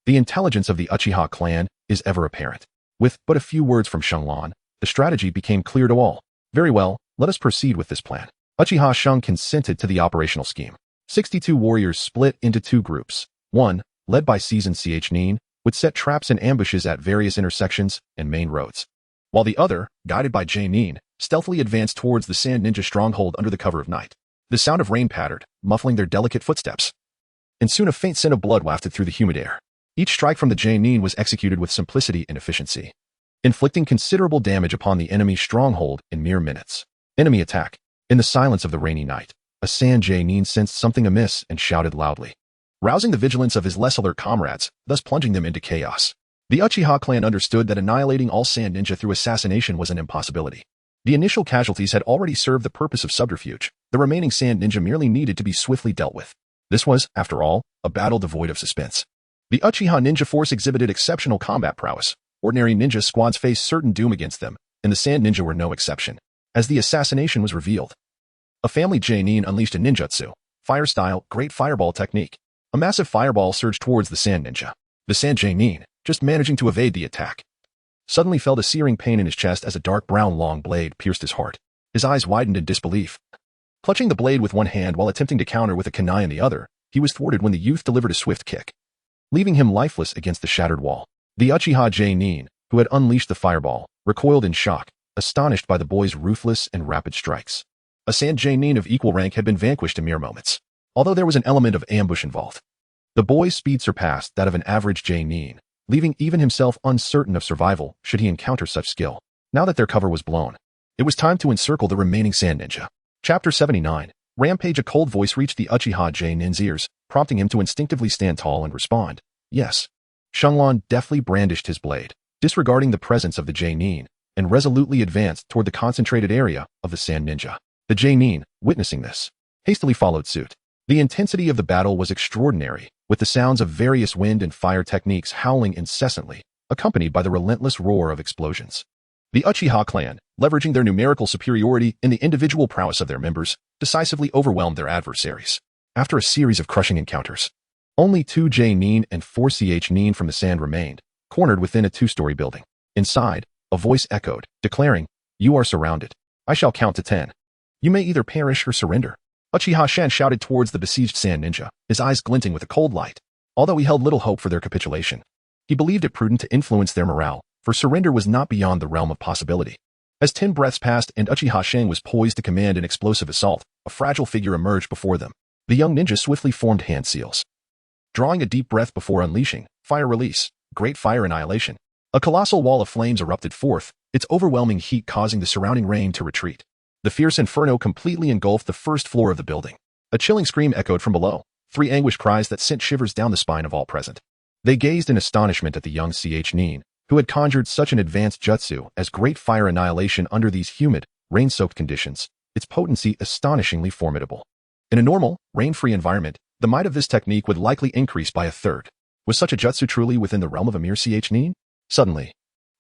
The intelligence of the Uchiha clan is ever apparent. With but a few words from Shang Lan, the strategy became clear to all. "Very well, let us proceed with this plan." Uchiha Shung consented to the operational scheme. 62 warriors split into 2 groups. One, led by seasoned Nin, would set traps and ambushes at various intersections and main roads, while the other, guided by Genin, stealthily advanced towards the Sand Ninja stronghold under the cover of night. The sound of rain pattered, muffling their delicate footsteps, and soon a faint scent of blood wafted through the humid air. Each strike from the Genin was executed with simplicity and efficiency, inflicting considerable damage upon the enemy's stronghold in mere minutes. Enemy attack. In the silence of the rainy night, a Sand Genin sensed something amiss and shouted loudly, rousing the vigilance of his less alert comrades, thus plunging them into chaos. The Uchiha clan understood that annihilating all Sand Ninja through assassination was an impossibility. The initial casualties had already served the purpose of subterfuge. The remaining Sand Ninja merely needed to be swiftly dealt with. This was, after all, a battle devoid of suspense. The Uchiha ninja force exhibited exceptional combat prowess. Ordinary ninja squads faced certain doom against them, and the Sand Ninja were no exception. As the assassination was revealed, a family Genin unleashed a ninjutsu, fire-style, great fireball technique. A massive fireball surged towards the sand ninja. The sand Genin, just managing to evade the attack, suddenly felt a searing pain in his chest as a dark brown long blade pierced his heart. His eyes widened in disbelief. Clutching the blade with one hand while attempting to counter with a kunai in the other, he was thwarted when the youth delivered a swift kick, leaving him lifeless against the shattered wall. The Uchiha Genin, who had unleashed the fireball, recoiled in shock, astonished by the boy's ruthless and rapid strikes. A sand Genin of equal rank had been vanquished in mere moments, although there was an element of ambush involved. The boy's speed surpassed that of an average Genin, leaving even himself uncertain of survival should he encounter such skill. Now that their cover was blown, it was time to encircle the remaining sand ninja. Chapter 79. Rampage. A cold voice reached the Uchiha Genin's ears, prompting him to instinctively stand tall and respond. Yes. Shenlong deftly brandished his blade, disregarding the presence of the Genin, and resolutely advanced toward the concentrated area of the sand ninja. The Genin, witnessing this, hastily followed suit. The intensity of the battle was extraordinary, with the sounds of various wind and fire techniques howling incessantly, accompanied by the relentless roar of explosions. The Uchiha clan, leveraging their numerical superiority in the individual prowess of their members, decisively overwhelmed their adversaries. After a series of crushing encounters, only 2 Genin and 4 Nin from the sand remained, cornered within a 2-story building. Inside, a voice echoed, declaring, "You are surrounded. I shall count to 10. You may either perish or surrender." Uchiha Shan shouted towards the besieged sand ninja, his eyes glinting with a cold light. Although he held little hope for their capitulation, he believed it prudent to influence their morale, for surrender was not beyond the realm of possibility. As 10 breaths passed and Uchiha Shang was poised to command an explosive assault, a fragile figure emerged before them. The young ninja swiftly formed hand seals, drawing a deep breath before unleashing fire release, great fire annihilation. A colossal wall of flames erupted forth, its overwhelming heat causing the surrounding rain to retreat. The fierce inferno completely engulfed the first floor of the building. A chilling scream echoed from below, 3 anguished cries that sent shivers down the spine of all present. They gazed in astonishment at the young Nin, who had conjured such an advanced jutsu as great fire annihilation under these humid, rain-soaked conditions, its potency astonishingly formidable. In a normal, rain-free environment, the might of this technique would likely increase by a third. Was such a jutsu truly within the realm of a mere Nin? Suddenly,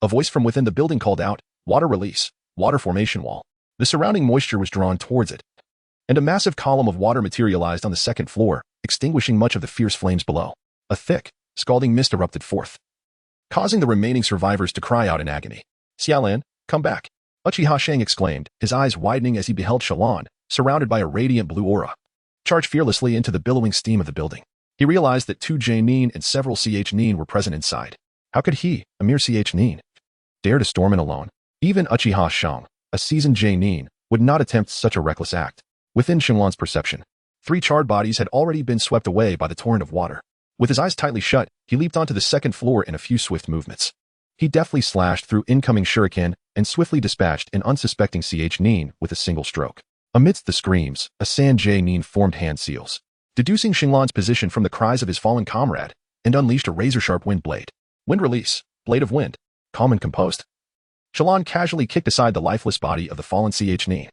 a voice from within the building called out, "Water release, water formation wall." The surrounding moisture was drawn towards it, and a massive column of water materialized on the second floor, extinguishing much of the fierce flames below. A thick, scalding mist erupted forth, causing the remaining survivors to cry out in agony. "Xiaolan, come back!" Uchiha Shang exclaimed, his eyes widening as he beheld Shenlong, surrounded by a radiant blue aura, charge fearlessly into the billowing steam of the building. He realized that 2 Genin and several Nin were present inside. How could he, a mere Nin, dare to storm in alone? Even Uchiha Shang, a seasoned Genin, would not attempt such a reckless act. Within Shenlong's perception, 3 charred bodies had already been swept away by the torrent of water. With his eyes tightly shut, he leaped onto the second floor in a few swift movements. He deftly slashed through incoming shuriken and swiftly dispatched an unsuspecting Nin with a single stroke. Amidst the screams, a sand Genin formed hand seals, deducing Shenlong's position from the cries of his fallen comrade, and unleashed a razor-sharp wind blade. Wind release, blade of wind, calm and composed. Shenlong casually kicked aside the lifeless body of the fallen Nin.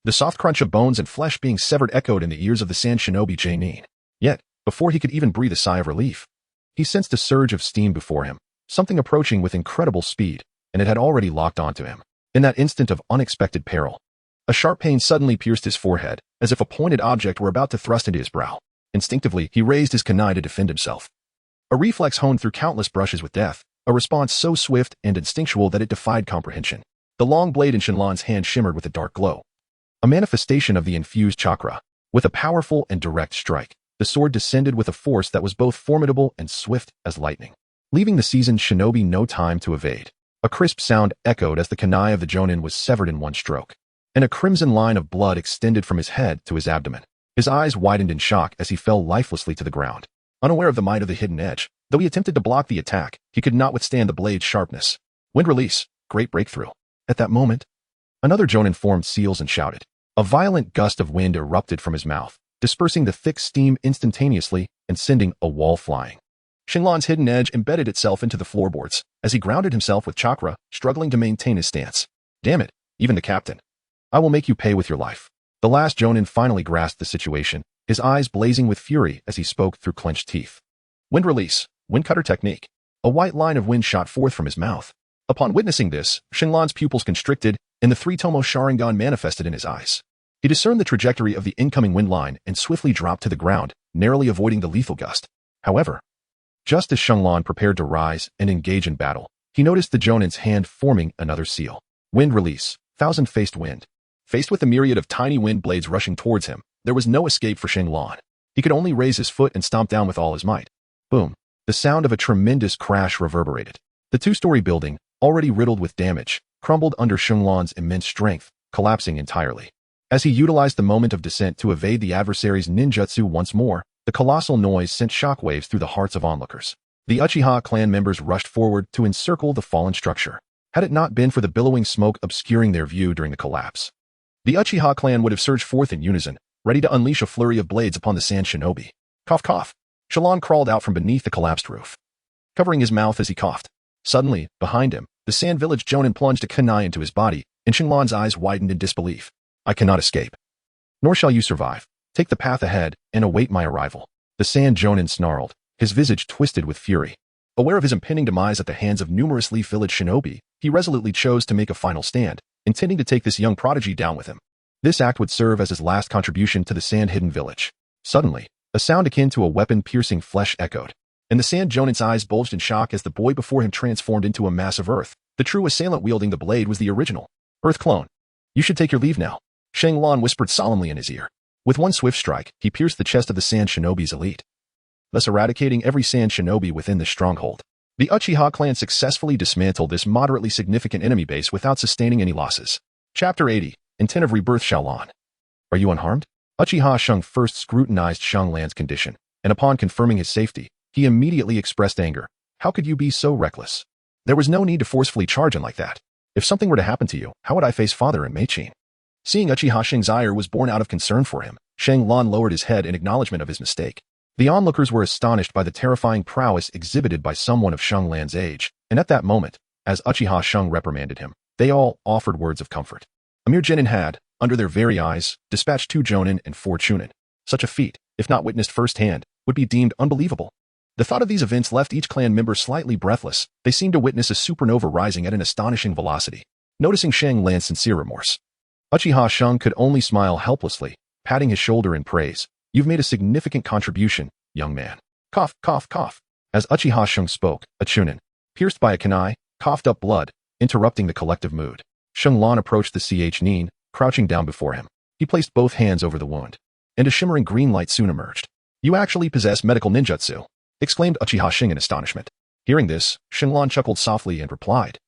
The soft crunch of bones and flesh being severed echoed in the ears of the sand shinobi Genin. Yet, before he could even breathe a sigh of relief, he sensed a surge of steam before him, something approaching with incredible speed, and it had already locked onto him. In that instant of unexpected peril, a sharp pain suddenly pierced his forehead, as if a pointed object were about to thrust into his brow. Instinctively, he raised his kunai to defend himself. A reflex honed through countless brushes with death, a response so swift and instinctual that it defied comprehension. The long blade in Shenlong's hand shimmered with a dark glow, a manifestation of the infused chakra. With a powerful and direct strike, the sword descended with a force that was both formidable and swift as lightning, leaving the seasoned shinobi no time to evade. A crisp sound echoed as the kunai of the Jonin was severed in one stroke, and a crimson line of blood extended from his head to his abdomen. His eyes widened in shock as he fell lifelessly to the ground. Unaware of the might of the hidden edge, though he attempted to block the attack, he could not withstand the blade's sharpness. Wind release, great breakthrough. At that moment, another Jonin formed seals and shouted. A violent gust of wind erupted from his mouth, dispersing the thick steam instantaneously and sending a wall flying. Shenlong's hidden edge embedded itself into the floorboards as he grounded himself with chakra, struggling to maintain his stance. Damn it, even the captain. I will make you pay with your life. The last Jonin finally grasped the situation, his eyes blazing with fury as he spoke through clenched teeth. Wind release, wind cutter technique. A white line of wind shot forth from his mouth. Upon witnessing this, Shenlong's pupils constricted, and the 3 Tomoe Sharingan manifested in his eyes. He discerned the trajectory of the incoming wind line and swiftly dropped to the ground, narrowly avoiding the lethal gust. However, just as Shenlong prepared to rise and engage in battle, he noticed the Jonin's hand forming another seal. Wind release, thousand-faced wind. Faced with a myriad of tiny wind blades rushing towards him, there was no escape for Shenlong. He could only raise his foot and stomp down with all his might. Boom. The sound of a tremendous crash reverberated. The two-story building, already riddled with damage, crumbled under Shenlong's immense strength, collapsing entirely. As he utilized the moment of descent to evade the adversary's ninjutsu once more, the colossal noise sent shockwaves through the hearts of onlookers. The Uchiha clan members rushed forward to encircle the fallen structure. Had it not been for the billowing smoke obscuring their view during the collapse, the Uchiha clan would have surged forth in unison, ready to unleash a flurry of blades upon the sand shinobi. Cough, cough. Shenlong crawled out from beneath the collapsed roof, covering his mouth as he coughed. Suddenly, behind him, the Sand Village Jonin plunged a kunai into his body, and Shenlong's eyes widened in disbelief. I cannot escape. Nor shall you survive. Take the path ahead and await my arrival. The Sand Jonin snarled, his visage twisted with fury. Aware of his impending demise at the hands of numerous Leaf Village shinobi, he resolutely chose to make a final stand, intending to take this young prodigy down with him. This act would serve as his last contribution to the Sand-hidden village. Suddenly, a sound akin to a weapon-piercing flesh echoed, and the Sand Jonin's eyes bulged in shock as the boy before him transformed into a mass of earth. The true assailant wielding the blade was the original Earth clone. You should take your leave now, Shenlong whispered solemnly in his ear. With one swift strike, he pierced the chest of the Sand Shinobi's elite, thus eradicating every Sand Shinobi within the stronghold. The Uchiha clan successfully dismantled this moderately significant enemy base without sustaining any losses. Chapter 80, Intent of Rebirth Shaolong. Are you unharmed? Uchiha Sheng first scrutinized Shenlong's condition, and upon confirming his safety, he immediately expressed anger. How could you be so reckless? There was no need to forcefully charge in like that. If something were to happen to you, how would I face father and Meichin? Seeing Uchiha Sheng's ire was born out of concern for him, Shenlong lowered his head in acknowledgement of his mistake. The onlookers were astonished by the terrifying prowess exhibited by someone of Shenlong's age, and at that moment, as Uchiha Sheng reprimanded him, they all offered words of comfort. A mere Genin had, under their very eyes, dispatched 2 Jonin and 4 Chunin. Such a feat, if not witnessed firsthand, would be deemed unbelievable. The thought of these events left each clan member slightly breathless. They seemed to witness a supernova rising at an astonishing velocity. Noticing Shenlong's sincere remorse, Uchiha Sheng could only smile helplessly, patting his shoulder in praise. You've made a significant contribution, young man. Cough, cough, cough. As Uchiha Sheng spoke, a Chunin, pierced by a kunai, coughed up blood, interrupting the collective mood. Shenlong approached the Nin, crouching down before him. He placed both hands over the wound, and a shimmering green light soon emerged. You actually possess medical ninjutsu, exclaimed Uchiha Sheng in astonishment. Hearing this, Shenlong chuckled softly and replied,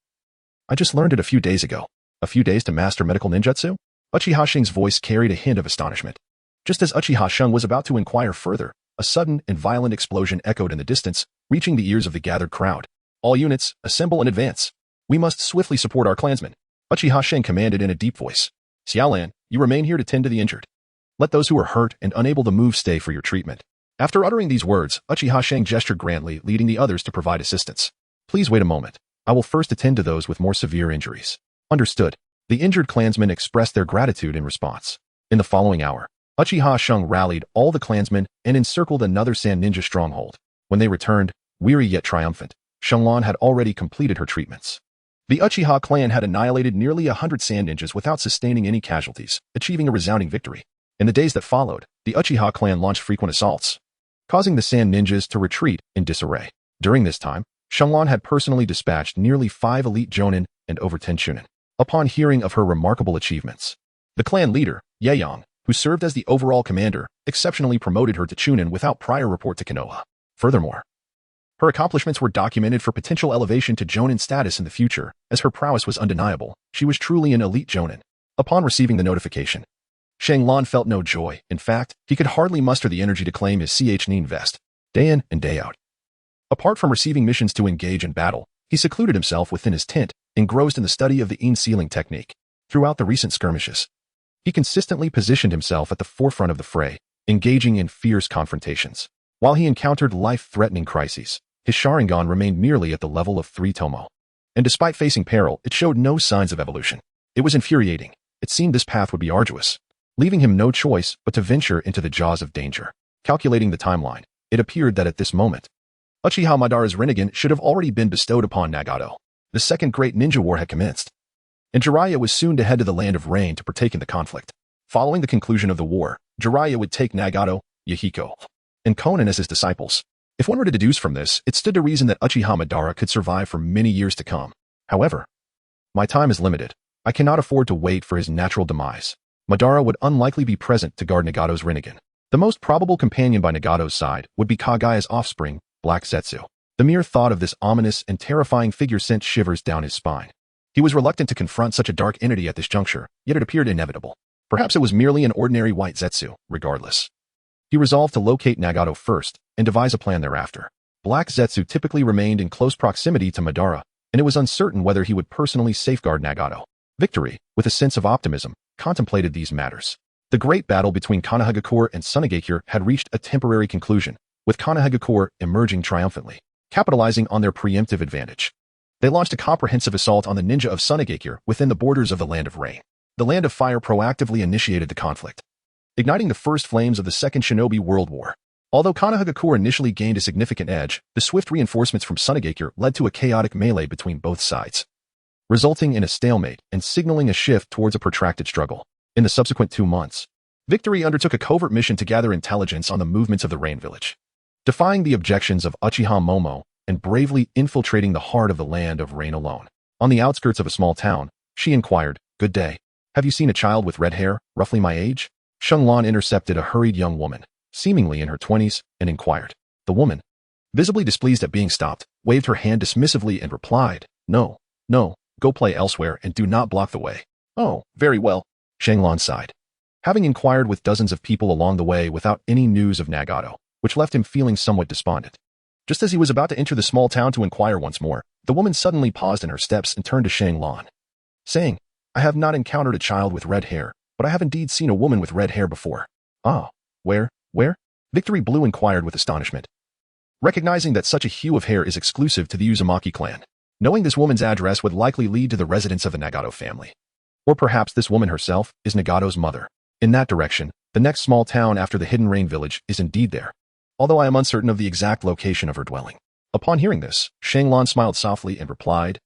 I just learned it a few days ago. A few days to master medical ninjutsu? Uchiha Sheng's voice carried a hint of astonishment. Just as Uchiha Sheng was about to inquire further, a sudden and violent explosion echoed in the distance, reaching the ears of the gathered crowd. All units, assemble and advance. We must swiftly support our clansmen, Uchiha Sheng commanded in a deep voice. Xiaolan, you remain here to tend to the injured. Let those who are hurt and unable to move stay for your treatment. After uttering these words, Uchiha Sheng gestured grandly, leading the others to provide assistance. Please wait a moment. I will first attend to those with more severe injuries. Understood. The injured clansmen expressed their gratitude in response. In the following hour, Uchiha Sheng rallied all the clansmen and encircled another Sand Ninja stronghold. When they returned, weary yet triumphant, Shenlong had already completed her treatments. The Uchiha clan had annihilated nearly 100 Sand Ninjas without sustaining any casualties, achieving a resounding victory. In the days that followed, the Uchiha clan launched frequent assaults, causing the Sand Ninjas to retreat in disarray. During this time, Shenlong had personally dispatched nearly 5 elite Jonin and over 10 Chunin. Upon hearing of her remarkable achievements, the clan leader, Yaeyang, who served as the overall commander, exceptionally promoted her to Chunin without prior report to Konoha. Furthermore, her accomplishments were documented for potential elevation to Jonin status in the future, as her prowess was undeniable. She was truly an elite Jonin. Upon receiving the notification, Shenlong felt no joy. In fact, he could hardly muster the energy to claim his Nin vest, day in and day out. Apart from receiving missions to engage in battle, he secluded himself within his tent, engrossed in the study of the sealing technique. Throughout the recent skirmishes, he consistently positioned himself at the forefront of the fray, engaging in fierce confrontations. While he encountered life-threatening crises, his Sharingan remained merely at the level of 3 Tomoe. And despite facing peril, it showed no signs of evolution. It was infuriating. It seemed this path would be arduous, leaving him no choice but to venture into the jaws of danger. Calculating the timeline, it appeared that at this moment, Uchiha Madara's Rinnegan should have already been bestowed upon Nagato. The Second Great Ninja War had commenced, and Jiraiya was soon to head to the Land of Rain to partake in the conflict. Following the conclusion of the war, Jiraiya would take Nagato, Yahiko, and Konan as his disciples. If one were to deduce from this, it stood to reason that Uchiha Madara could survive for many years to come. However, my time is limited. I cannot afford to wait for his natural demise. Madara would unlikely be present to guard Nagato's Rinnegan. The most probable companion by Nagato's side would be Kagaya's offspring, Black Zetsu. The mere thought of this ominous and terrifying figure sent shivers down his spine. He was reluctant to confront such a dark entity at this juncture, yet it appeared inevitable. Perhaps it was merely an ordinary white Zetsu, regardless. He resolved to locate Nagato first and devise a plan thereafter. Black Zetsu typically remained in close proximity to Madara, and it was uncertain whether he would personally safeguard Nagato. Victory, with a sense of optimism, contemplated these matters. The great battle between Konoha Corps and Sunagakure had reached a temporary conclusion, with Konoha Corps emerging triumphantly, capitalizing on their preemptive advantage. They launched a comprehensive assault on the ninja of Sunagakure within the borders of the Land of Rain. The Land of Fire proactively initiated the conflict, igniting the first flames of the Second Shinobi World War. Although Konoha Corps initially gained a significant edge, the swift reinforcements from Sunagakure led to a chaotic melee between both sides, resulting in a stalemate and signaling a shift towards a protracted struggle. In the subsequent 2 months, Victory undertook a covert mission to gather intelligence on the movements of the Rain Village, defying the objections of Uchiha Momo and bravely infiltrating the heart of the Land of Rain alone. On the outskirts of a small town, she inquired, "Good day. Have you seen a child with red hair, roughly my age?" Shenglan intercepted a hurried young woman, seemingly in her 20s, and inquired. The woman, visibly displeased at being stopped, waved her hand dismissively and replied, "No, go play elsewhere and do not block the way." "Oh, very well," Shenglan sighed, having inquired with dozens of people along the way without any news of Nagato, which left him feeling somewhat despondent. Just as he was about to enter the small town to inquire once more, the woman suddenly paused in her steps and turned to Shenglan, saying, "I have not encountered a child with red hair, but I have indeed seen a woman with red hair before." "Ah, where? Victory Blue inquired with astonishment, recognizing that such a hue of hair is exclusive to the Uzumaki clan. Knowing this woman's address would likely lead to the residence of the Nagato family. Or perhaps this woman herself is Nagato's mother. In that direction, the next small town after the Hidden Rain Village is indeed there, although I am uncertain of the exact location of her dwelling." Upon hearing this, Shenglan smiled softly and replied,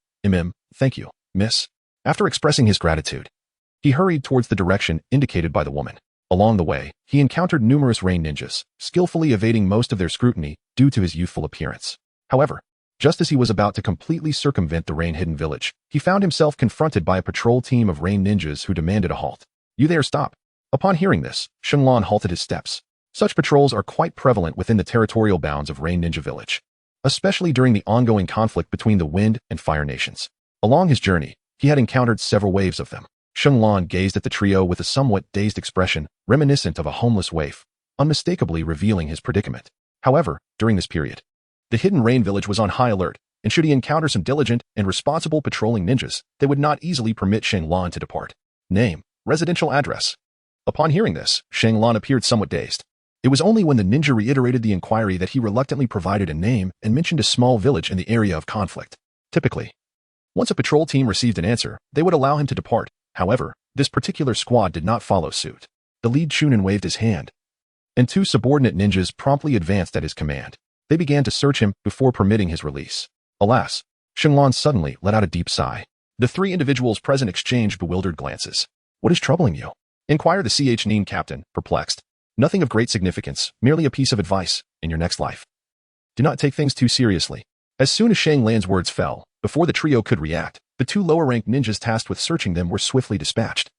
"Thank you, miss." After expressing his gratitude, he hurried towards the direction indicated by the woman. Along the way, he encountered numerous rain ninjas, skillfully evading most of their scrutiny due to his youthful appearance. However, just as he was about to completely circumvent the Rain Hidden Village, he found himself confronted by a patrol team of rain ninjas who demanded a halt. "You there, stop." Upon hearing this, Shenglan halted his steps. Such patrols are quite prevalent within the territorial bounds of Rain Ninja Village, especially during the ongoing conflict between the Wind and Fire nations. Along his journey, he had encountered several waves of them. Shenglan gazed at the trio with a somewhat dazed expression, reminiscent of a homeless waif, unmistakably revealing his predicament. However, during this period, the Hidden Rain Village was on high alert, and should he encounter some diligent and responsible patrolling ninjas, they would not easily permit Shenglan to depart. Name, residential address. Upon hearing this, Shenglan appeared somewhat dazed. It was only when the ninja reiterated the inquiry that he reluctantly provided a name and mentioned a small village in the area of conflict. Typically, once a patrol team received an answer, they would allow him to depart. However, this particular squad did not follow suit. The lead Chunin waved his hand, and 2 subordinate ninjas promptly advanced at his command. They began to search him before permitting his release. Alas, Shenglan suddenly let out a deep sigh. The 3 individuals present exchanged bewildered glances. "What is troubling you?" inquired the Genin captain, perplexed. "Nothing of great significance, merely a piece of advice in your next life. Do not take things too seriously." As soon as Shenglan's words fell, before the trio could react, the 2 lower-ranked ninjas tasked with searching them were swiftly dispatched.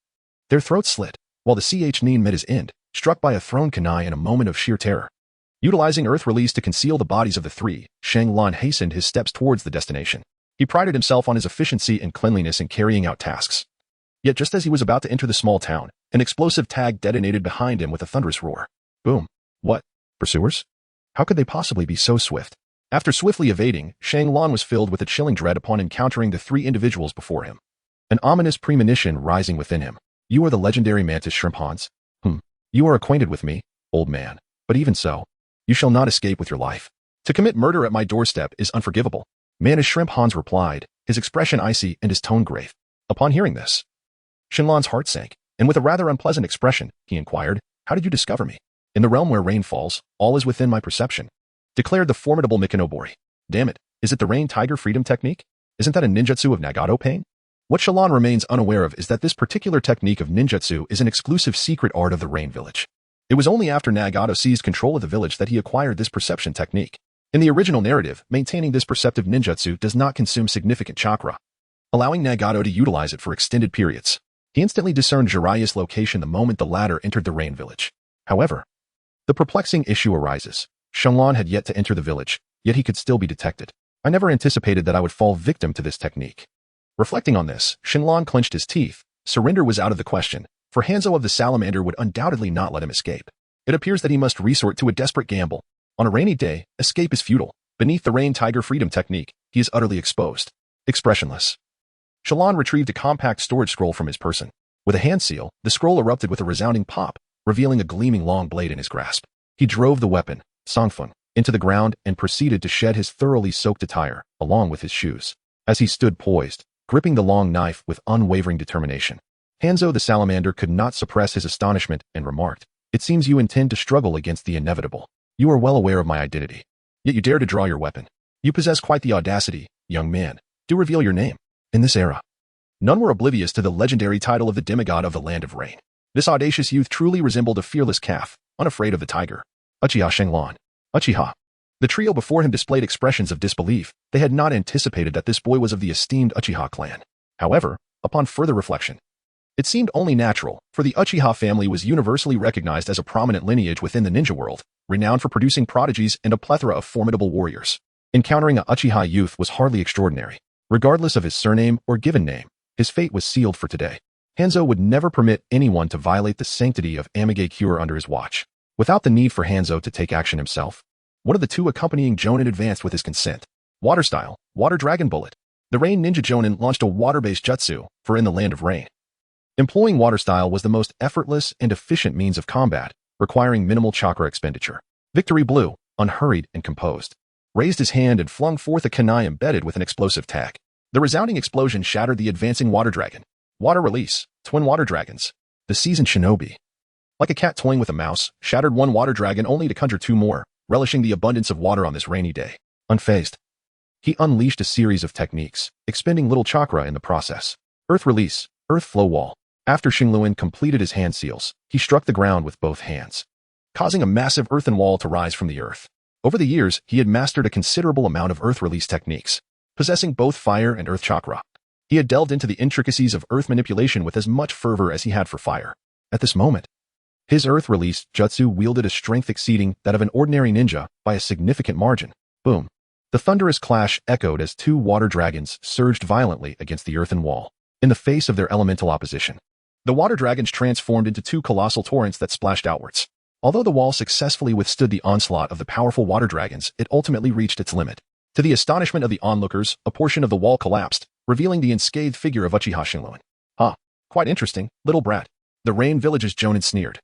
Their throats slit, while the Genin met his end, struck by a thrown kunai in a moment of sheer terror. Utilizing earth release to conceal the bodies of the 3, Shenglan hastened his steps towards the destination. He prided himself on his efficiency and cleanliness in carrying out tasks. Yet just as he was about to enter the small town, an explosive tag detonated behind him with a thunderous roar. Boom. What? Pursuers? How could they possibly be so swift? After swiftly evading, Shenglan was filled with a chilling dread upon encountering the 3 individuals before him. An ominous premonition rising within him. "You are the legendary Mantis Shrimp Hans. You are acquainted with me, old man, but even so, you shall not escape with your life. To commit murder at my doorstep is unforgivable." Mantis Shrimp Hans replied, his expression icy and his tone grave. Upon hearing this, Shenlan's heart sank, and with a rather unpleasant expression, he inquired, "How did you discover me?" "In the realm where rain falls, all is within my perception," declared the formidable Mikanobori. "Damn it, is it the Rain Tiger Freedom Technique? Isn't that a ninjutsu of Nagato pain?" What Shallan remains unaware of is that this particular technique of ninjutsu is an exclusive secret art of the Rain Village. It was only after Nagato seized control of the village that he acquired this perception technique. In the original narrative, maintaining this perceptive ninjutsu does not consume significant chakra, allowing Nagato to utilize it for extended periods. He instantly discerned Jiraiya's location the moment the latter entered the rain village. However, the perplexing issue arises. Shenlong had yet to enter the village, yet he could still be detected. I never anticipated that I would fall victim to this technique. Reflecting on this, Shenlong clenched his teeth. Surrender was out of the question, for Hanzo of the Salamander would undoubtedly not let him escape. It appears that he must resort to a desperate gamble. On a rainy day, escape is futile. Beneath the Rain Tiger Freedom technique, he is utterly exposed. Expressionless. Shenlong retrieved a compact storage scroll from his person. With a hand seal, the scroll erupted with a resounding pop, revealing a gleaming long blade in his grasp. He drove the weapon, Songfeng, into the ground and proceeded to shed his thoroughly soaked attire, along with his shoes. As he stood poised, gripping the long knife with unwavering determination, Hanzo the Salamander could not suppress his astonishment and remarked, "It seems you intend to struggle against the inevitable. You are well aware of my identity. Yet you dare to draw your weapon. You possess quite the audacity, young man. Do reveal your name." In this era, none were oblivious to the legendary title of the demigod of the Land of Rain. This audacious youth truly resembled a fearless calf, unafraid of the tiger. Uchiha Shenlong. Uchiha. The trio before him displayed expressions of disbelief. They had not anticipated that this boy was of the esteemed Uchiha clan. However, upon further reflection, it seemed only natural, for the Uchiha family was universally recognized as a prominent lineage within the ninja world, renowned for producing prodigies and a plethora of formidable warriors. Encountering a Uchiha youth was hardly extraordinary. Regardless of his surname or given name, his fate was sealed for today. Hanzo would never permit anyone to violate the sanctity of Amage Cure under his watch. Without the need for Hanzo to take action himself, one of the two accompanying Jonin advanced with his consent. Water style, Water Dragon Bullet. The Rain Ninja Jonin launched a water-based jutsu, for in the Land of Rain, employing water style was the most effortless and efficient means of combat, requiring minimal chakra expenditure. Victory Blue, unhurried and composed, raised his hand and flung forth a kunai embedded with an explosive tag. The resounding explosion shattered the advancing water dragon. Water Release, Twin Water Dragons. The seasoned shinobi, like a cat toying with a mouse, shattered one water dragon only to conjure two more, relishing the abundance of water on this rainy day. Unfazed, he unleashed a series of techniques, expending little chakra in the process. Earth Release, Earth Flow Wall. After Xingluan completed his hand seals, he struck the ground with both hands, causing a massive earthen wall to rise from the earth. Over the years, he had mastered a considerable amount of earth release techniques, possessing both fire and earth chakra. He had delved into the intricacies of earth manipulation with as much fervor as he had for fire. At this moment, his earth release jutsu wielded a strength exceeding that of an ordinary ninja by a significant margin. Boom. The thunderous clash echoed as two water dragons surged violently against the earthen wall. In the face of their elemental opposition, the water dragons transformed into two colossal torrents that splashed outwards. Although the wall successfully withstood the onslaught of the powerful water dragons, it ultimately reached its limit. To the astonishment of the onlookers, a portion of the wall collapsed, revealing the unscathed figure of Uchiha Shenlong. "Huh. Quite interesting, little brat." The Rain Village's Jonin sneered,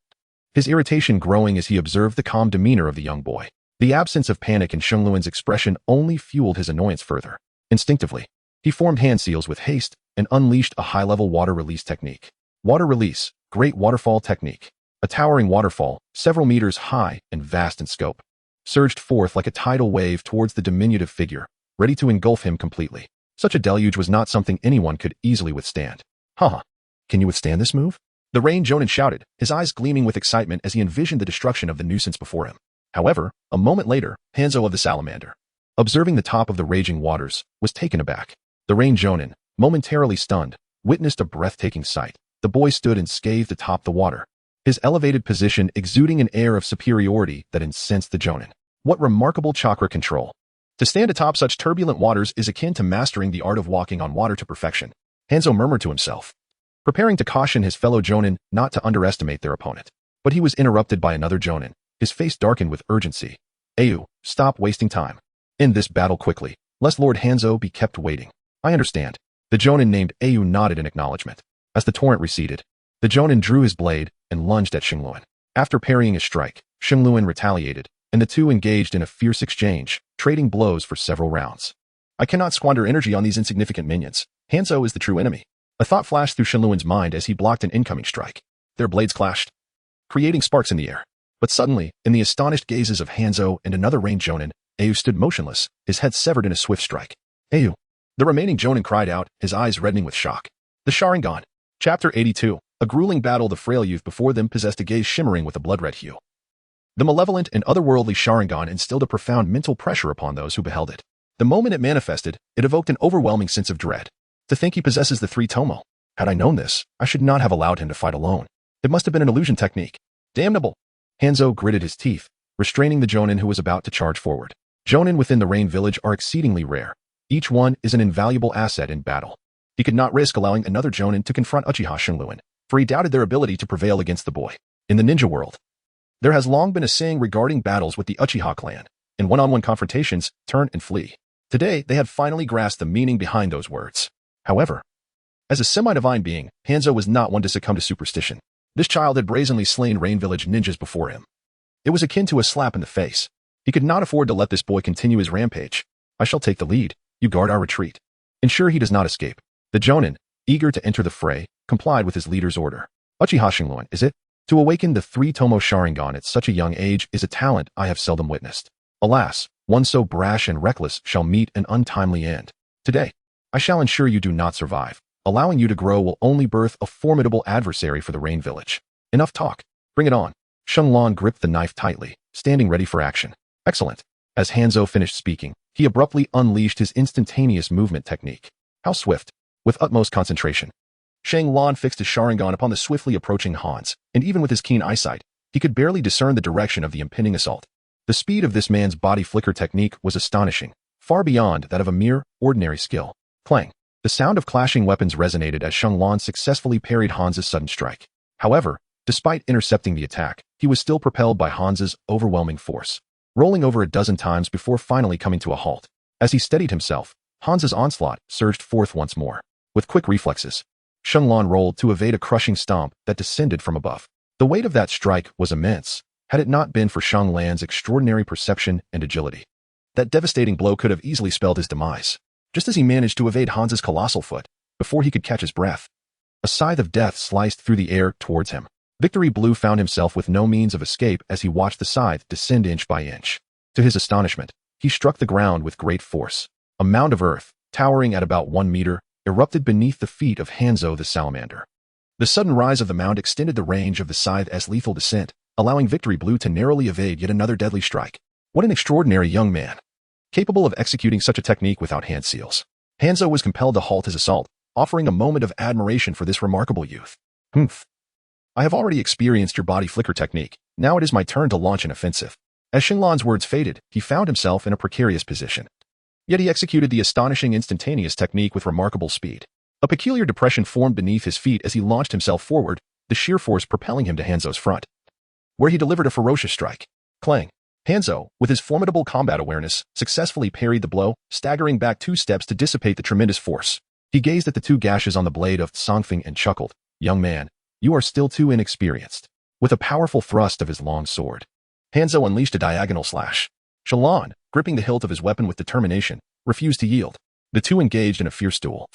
his irritation growing as he observed the calm demeanor of the young boy. The absence of panic in Shenluan's expression only fueled his annoyance further. Instinctively, he formed hand seals with haste and unleashed a high-level water release technique. Water Release, Great Waterfall Technique. A towering waterfall, several meters high and vast in scope, surged forth like a tidal wave towards the diminutive figure, ready to engulf him completely. Such a deluge was not something anyone could easily withstand. Haha. Can you withstand this move? The Rain Jonin shouted, his eyes gleaming with excitement as he envisioned the destruction of the nuisance before him. However, a moment later, Hanzo of the Salamander, observing the top of the raging waters, was taken aback. The Rain Jonin, momentarily stunned, witnessed a breathtaking sight. The boy stood unscathed atop the water, his elevated position exuding an air of superiority that incensed the Jonin. What remarkable chakra control! To stand atop such turbulent waters is akin to mastering the art of walking on water to perfection. Hanzo murmured to himself, preparing to caution his fellow Jonin not to underestimate their opponent. But he was interrupted by another Jonin, his face darkened with urgency. Aiha, stop wasting time. End this battle quickly, lest Lord Hanzo be kept waiting. I understand. The Jonin named Aiha nodded in acknowledgement. As the torrent receded, the Jonin drew his blade and lunged at Xingluan. After parrying his strike, Xingluan retaliated, and the two engaged in a fierce exchange, trading blows for several rounds. I cannot squander energy on these insignificant minions. Hanzo is the true enemy. A thought flashed through Xingluan's mind as he blocked an incoming strike. Their blades clashed, creating sparks in the air. But suddenly, in the astonished gazes of Hanzo and another Rain Jonin, Aiha stood motionless, his head severed in a swift strike. Aiha! The remaining Jonin cried out, his eyes reddening with shock. The Sharingan. Chapter 82. A grueling battle the frail youth before them possessed a gaze shimmering with a blood-red hue. The malevolent and otherworldly Sharingan instilled a profound mental pressure upon those who beheld it. The moment it manifested, it evoked an overwhelming sense of dread. To think he possesses the three Tomoe. Had I known this, I should not have allowed him to fight alone. It must have been an illusion technique. Damnable! Hanzo gritted his teeth, restraining the Jonin who was about to charge forward. Jonin within the Rain Village are exceedingly rare. Each one is an invaluable asset in battle. He could not risk allowing another Jonin to confront Uchiha Shenluan, for he doubted their ability to prevail against the boy. In the ninja world, there has long been a saying regarding battles with the Uchiha clan. In one-on-one confrontations, turn and flee. Today, they had finally grasped the meaning behind those words. However, as a semi-divine being, Hanzo was not one to succumb to superstition. This child had brazenly slain Rain Village ninjas before him. It was akin to a slap in the face. He could not afford to let this boy continue his rampage. I shall take the lead. You guard our retreat. Ensure he does not escape. The Jonin, eager to enter the fray, complied with his leader's order. Uchiha Shenluan, is it? To awaken the three Tomoe Sharingan at such a young age is a talent I have seldom witnessed. Alas, one so brash and reckless shall meet an untimely end. Today, I shall ensure you do not survive. Allowing you to grow will only birth a formidable adversary for the Rain Village. Enough talk. Bring it on. Shenluan gripped the knife tightly, standing ready for action. Excellent. As Hanzo finished speaking, he abruptly unleashed his instantaneous movement technique. How swift. With utmost concentration. Shenluan fixed his Sharingan upon the swiftly approaching Hans, and even with his keen eyesight, he could barely discern the direction of the impending assault. The speed of this man's body flicker technique was astonishing, far beyond that of a mere, ordinary skill. Clang. The sound of clashing weapons resonated as Shenluan successfully parried Hans's sudden strike. However, despite intercepting the attack, he was still propelled by Hans's overwhelming force, rolling over a dozen times before finally coming to a halt. As he steadied himself, Hans's onslaught surged forth once more. With quick reflexes, Shenluan rolled to evade a crushing stomp that descended from above. The weight of that strike was immense, had it not been for Shenluan's extraordinary perception and agility. That devastating blow could have easily spelled his demise. Just as he managed to evade Hans's colossal foot, before he could catch his breath, a scythe of death sliced through the air towards him. Victory Blue found himself with no means of escape as he watched the scythe descend inch by inch. To his astonishment, he struck the ground with great force. A mound of earth, towering at about 1 meter, erupted beneath the feet of Hanzo the salamander. The sudden rise of the mound extended the range of the scythe as lethal descent, allowing Victory Blue to narrowly evade yet another deadly strike. What an extraordinary young man, capable of executing such a technique without hand seals. Hanzo was compelled to halt his assault, offering a moment of admiration for this remarkable youth. Humph. I have already experienced your body flicker technique. Now it is my turn to launch an offensive. As Shenluan's words faded, he found himself in a precarious position. Yet he executed the astonishing instantaneous technique with remarkable speed. A peculiar depression formed beneath his feet as he launched himself forward, the sheer force propelling him to Hanzo's front, where he delivered a ferocious strike. Clang. Hanzo, with his formidable combat awareness, successfully parried the blow, staggering back 2 steps to dissipate the tremendous force. He gazed at the 2 gashes on the blade of Songfeng and chuckled. Young man, you are still too inexperienced. With a powerful thrust of his long sword, Hanzo unleashed a diagonal slash. Shenluan, gripping the hilt of his weapon with determination, refused to yield. The two engaged in a fierce duel,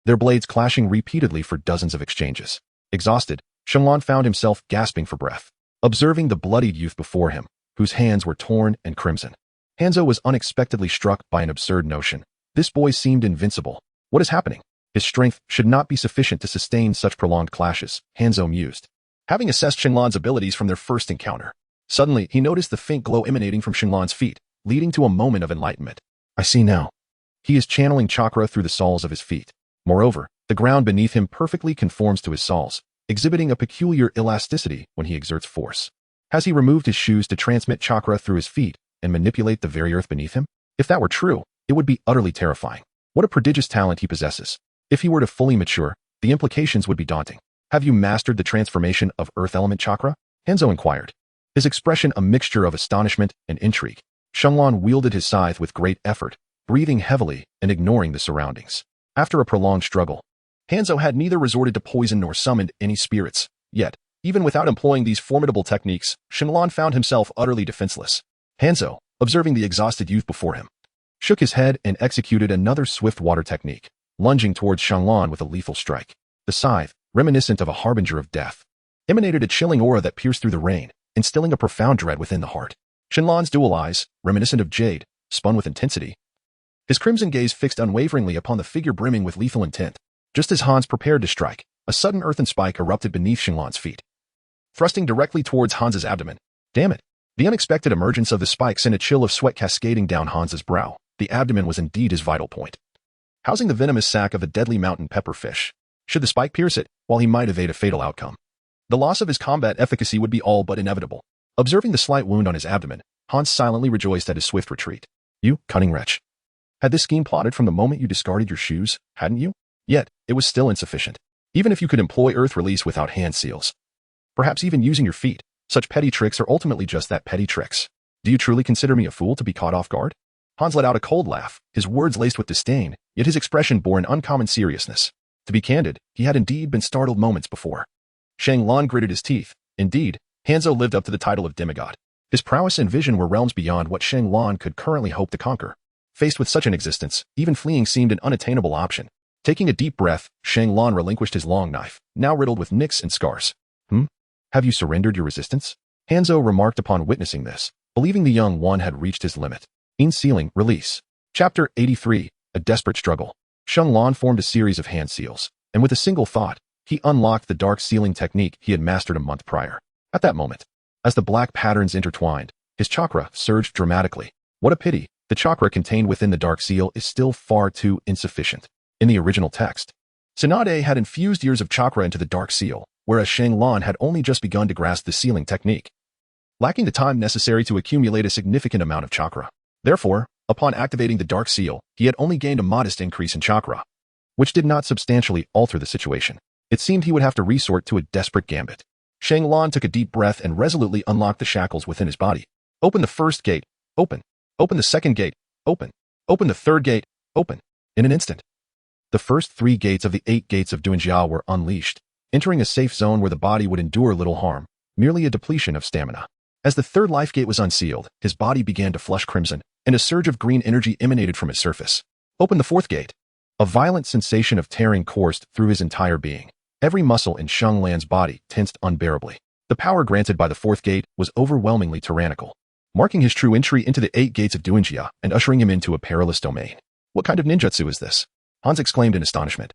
their blades clashing repeatedly for dozens of exchanges. Exhausted, Shenluan found himself gasping for breath, observing the bloodied youth before him, whose hands were torn and crimson. Hanzo was unexpectedly struck by an absurd notion. This boy seemed invincible. What is happening? His strength should not be sufficient to sustain such prolonged clashes, Hanzo mused. Having assessed Shenluan's abilities from their first encounter, suddenly he noticed the faint glow emanating from Shenluan's feet, leading to a moment of enlightenment. I see now. He is channeling chakra through the soles of his feet. Moreover, the ground beneath him perfectly conforms to his soles, exhibiting a peculiar elasticity when he exerts force. Has he removed his shoes to transmit chakra through his feet and manipulate the very earth beneath him? If that were true, it would be utterly terrifying. What a prodigious talent he possesses. If he were to fully mature, the implications would be daunting. Have you mastered the transformation of earth element chakra? Hanzo inquired, his expression a mixture of astonishment and intrigue. Shenluan wielded his scythe with great effort, breathing heavily and ignoring the surroundings. After a prolonged struggle, Hanzo had neither resorted to poison nor summoned any spirits. Yet, even without employing these formidable techniques, Shenluan found himself utterly defenseless. Hanzo, observing the exhausted youth before him, shook his head and executed another swift water technique, lunging towards Shenluan with a lethal strike. The scythe, reminiscent of a harbinger of death, emanated a chilling aura that pierced through the rain, instilling a profound dread within the heart. Shenluan's dual eyes, reminiscent of jade, spun with intensity, his crimson gaze fixed unwaveringly upon the figure brimming with lethal intent. Just as Hans prepared to strike, a sudden earthen spike erupted beneath Xinglan's feet, thrusting directly towards Hans's abdomen. Damn it! The unexpected emergence of the spike sent a chill of sweat cascading down Hans's brow. The abdomen was indeed his vital point, housing the venomous sac of a deadly mountain pepperfish. Should the spike pierce it, while he might evade a fatal outcome, the loss of his combat efficacy would be all but inevitable. Observing the slight wound on his abdomen, Hans silently rejoiced at his swift retreat. You cunning wretch. Had this scheme plotted from the moment you discarded your shoes, hadn't you? Yet, it was still insufficient. Even if you could employ earth release without hand seals, perhaps even using your feet, such petty tricks are ultimately just that, petty tricks. Do you truly consider me a fool to be caught off guard? Hans let out a cold laugh, his words laced with disdain, yet his expression bore an uncommon seriousness. To be candid, he had indeed been startled moments before. Xinglan gritted his teeth. Indeed, Hanzo lived up to the title of demigod. His prowess and vision were realms beyond what Xinglan could currently hope to conquer. Faced with such an existence, even fleeing seemed an unattainable option. Taking a deep breath, Xinglan relinquished his long knife, now riddled with nicks and scars. Have you surrendered your resistance? Hanzo remarked upon witnessing this, believing the young one had reached his limit. In sealing, release. Chapter 83, A Desperate Struggle. Xinglan formed a series of hand seals, and with a single thought, he unlocked the dark sealing technique he had mastered a month prior. At that moment, as the black patterns intertwined, his chakra surged dramatically. What a pity, the chakra contained within the dark seal is still far too insufficient. In the original text, Tsunade had infused years of chakra into the dark seal, whereas Xinglan had only just begun to grasp the sealing technique, lacking the time necessary to accumulate a significant amount of chakra. Therefore, upon activating the dark seal, he had only gained a modest increase in chakra, which did not substantially alter the situation. It seemed he would have to resort to a desperate gambit. Xinglan took a deep breath and resolutely unlocked the shackles within his body. Open the first gate. Open. Open the second gate. Open. Open the third gate. Open. In an instant, the first 3 gates of the 8 gates of Duanjia were unleashed, entering a safe zone where the body would endure little harm, merely a depletion of stamina. As the third life gate was unsealed, his body began to flush crimson, and a surge of green energy emanated from its surface. Open the fourth gate. A violent sensation of tearing coursed through his entire being. Every muscle in Xinglan's body tensed unbearably. The power granted by the fourth gate was overwhelmingly tyrannical, marking his true entry into the 8 gates of Duanjia and ushering him into a perilous domain. What kind of ninjutsu is this? Hans exclaimed in astonishment.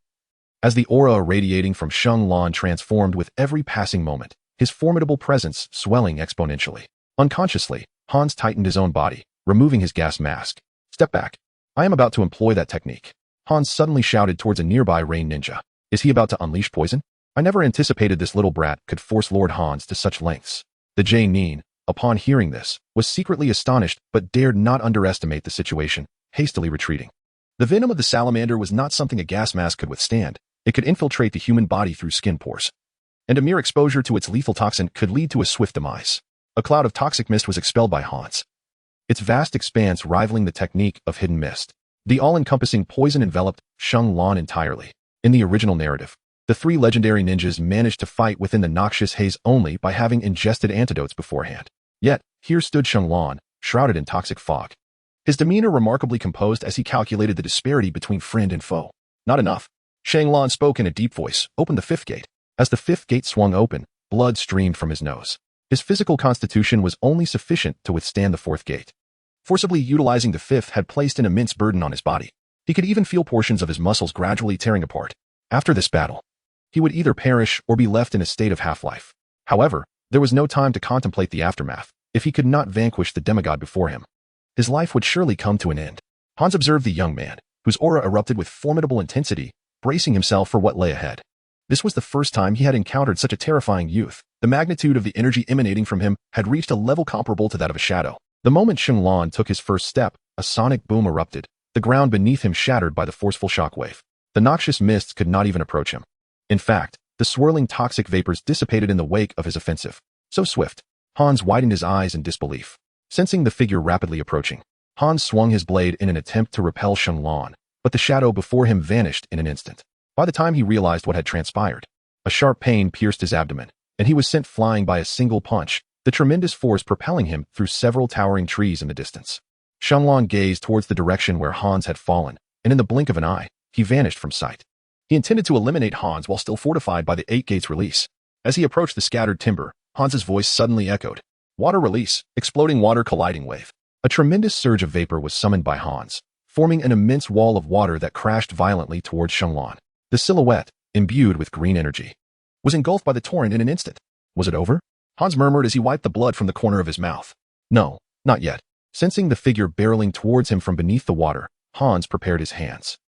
As the aura radiating from Xinglan transformed with every passing moment, his formidable presence swelling exponentially. Unconsciously, Hans tightened his own body, removing his gas mask. Step back. I am about to employ that technique. Hans suddenly shouted towards a nearby rain ninja. Is he about to unleash poison? I never anticipated this little brat could force Lord Hans to such lengths. The Genin, upon hearing this, was secretly astonished but dared not underestimate the situation, hastily retreating. The venom of the salamander was not something a gas mask could withstand. It could infiltrate the human body through skin pores, and a mere exposure to its lethal toxin could lead to a swift demise. A cloud of toxic mist was expelled by Hans, its vast expanse rivaling the technique of hidden mist. The all-encompassing poison enveloped Xinglan entirely. In the original narrative, the 3 legendary ninjas managed to fight within the noxious haze only by having ingested antidotes beforehand. Yet, here stood Xinglan, shrouded in toxic fog, his demeanor remarkably composed as he calculated the disparity between friend and foe. Not enough. Xinglan spoke in a deep voice. Open the 5th gate. As the 5th gate swung open, blood streamed from his nose. His physical constitution was only sufficient to withstand the 4th gate. Forcibly utilizing the 5th had placed an immense burden on his body. He could even feel portions of his muscles gradually tearing apart. After this battle, he would either perish or be left in a state of half-life. However, there was no time to contemplate the aftermath. If he could not vanquish the demigod before him, his life would surely come to an end. Hans observed the young man, whose aura erupted with formidable intensity, bracing himself for what lay ahead. This was the first time he had encountered such a terrifying youth. The magnitude of the energy emanating from him had reached a level comparable to that of a shadow. The moment Xinglan took his first step, a sonic boom erupted, the ground beneath him shattered by the forceful shockwave. The noxious mists could not even approach him. In fact, the swirling toxic vapors dissipated in the wake of his offensive. So swift. Hans widened his eyes in disbelief. Sensing the figure rapidly approaching, Hans swung his blade in an attempt to repel Xinglan, but the shadow before him vanished in an instant. By the time he realized what had transpired, a sharp pain pierced his abdomen, and he was sent flying by a single punch, the tremendous force propelling him through several towering trees in the distance. Xinglan gazed towards the direction where Hans had fallen, and in the blink of an eye, he vanished from sight. He intended to eliminate Hans while still fortified by the 8 gates release. As he approached the scattered timber, Hans's voice suddenly echoed. Water release, exploding water colliding wave. A tremendous surge of vapor was summoned by Hans, forming an immense wall of water that crashed violently towards Xinglan. The silhouette, imbued with green energy, was engulfed by the torrent in an instant. Was it over? Hans murmured as he wiped the blood from the corner of his mouth. No, not yet. Sensing the figure barreling towards him from beneath the water, Hans prepared his hands.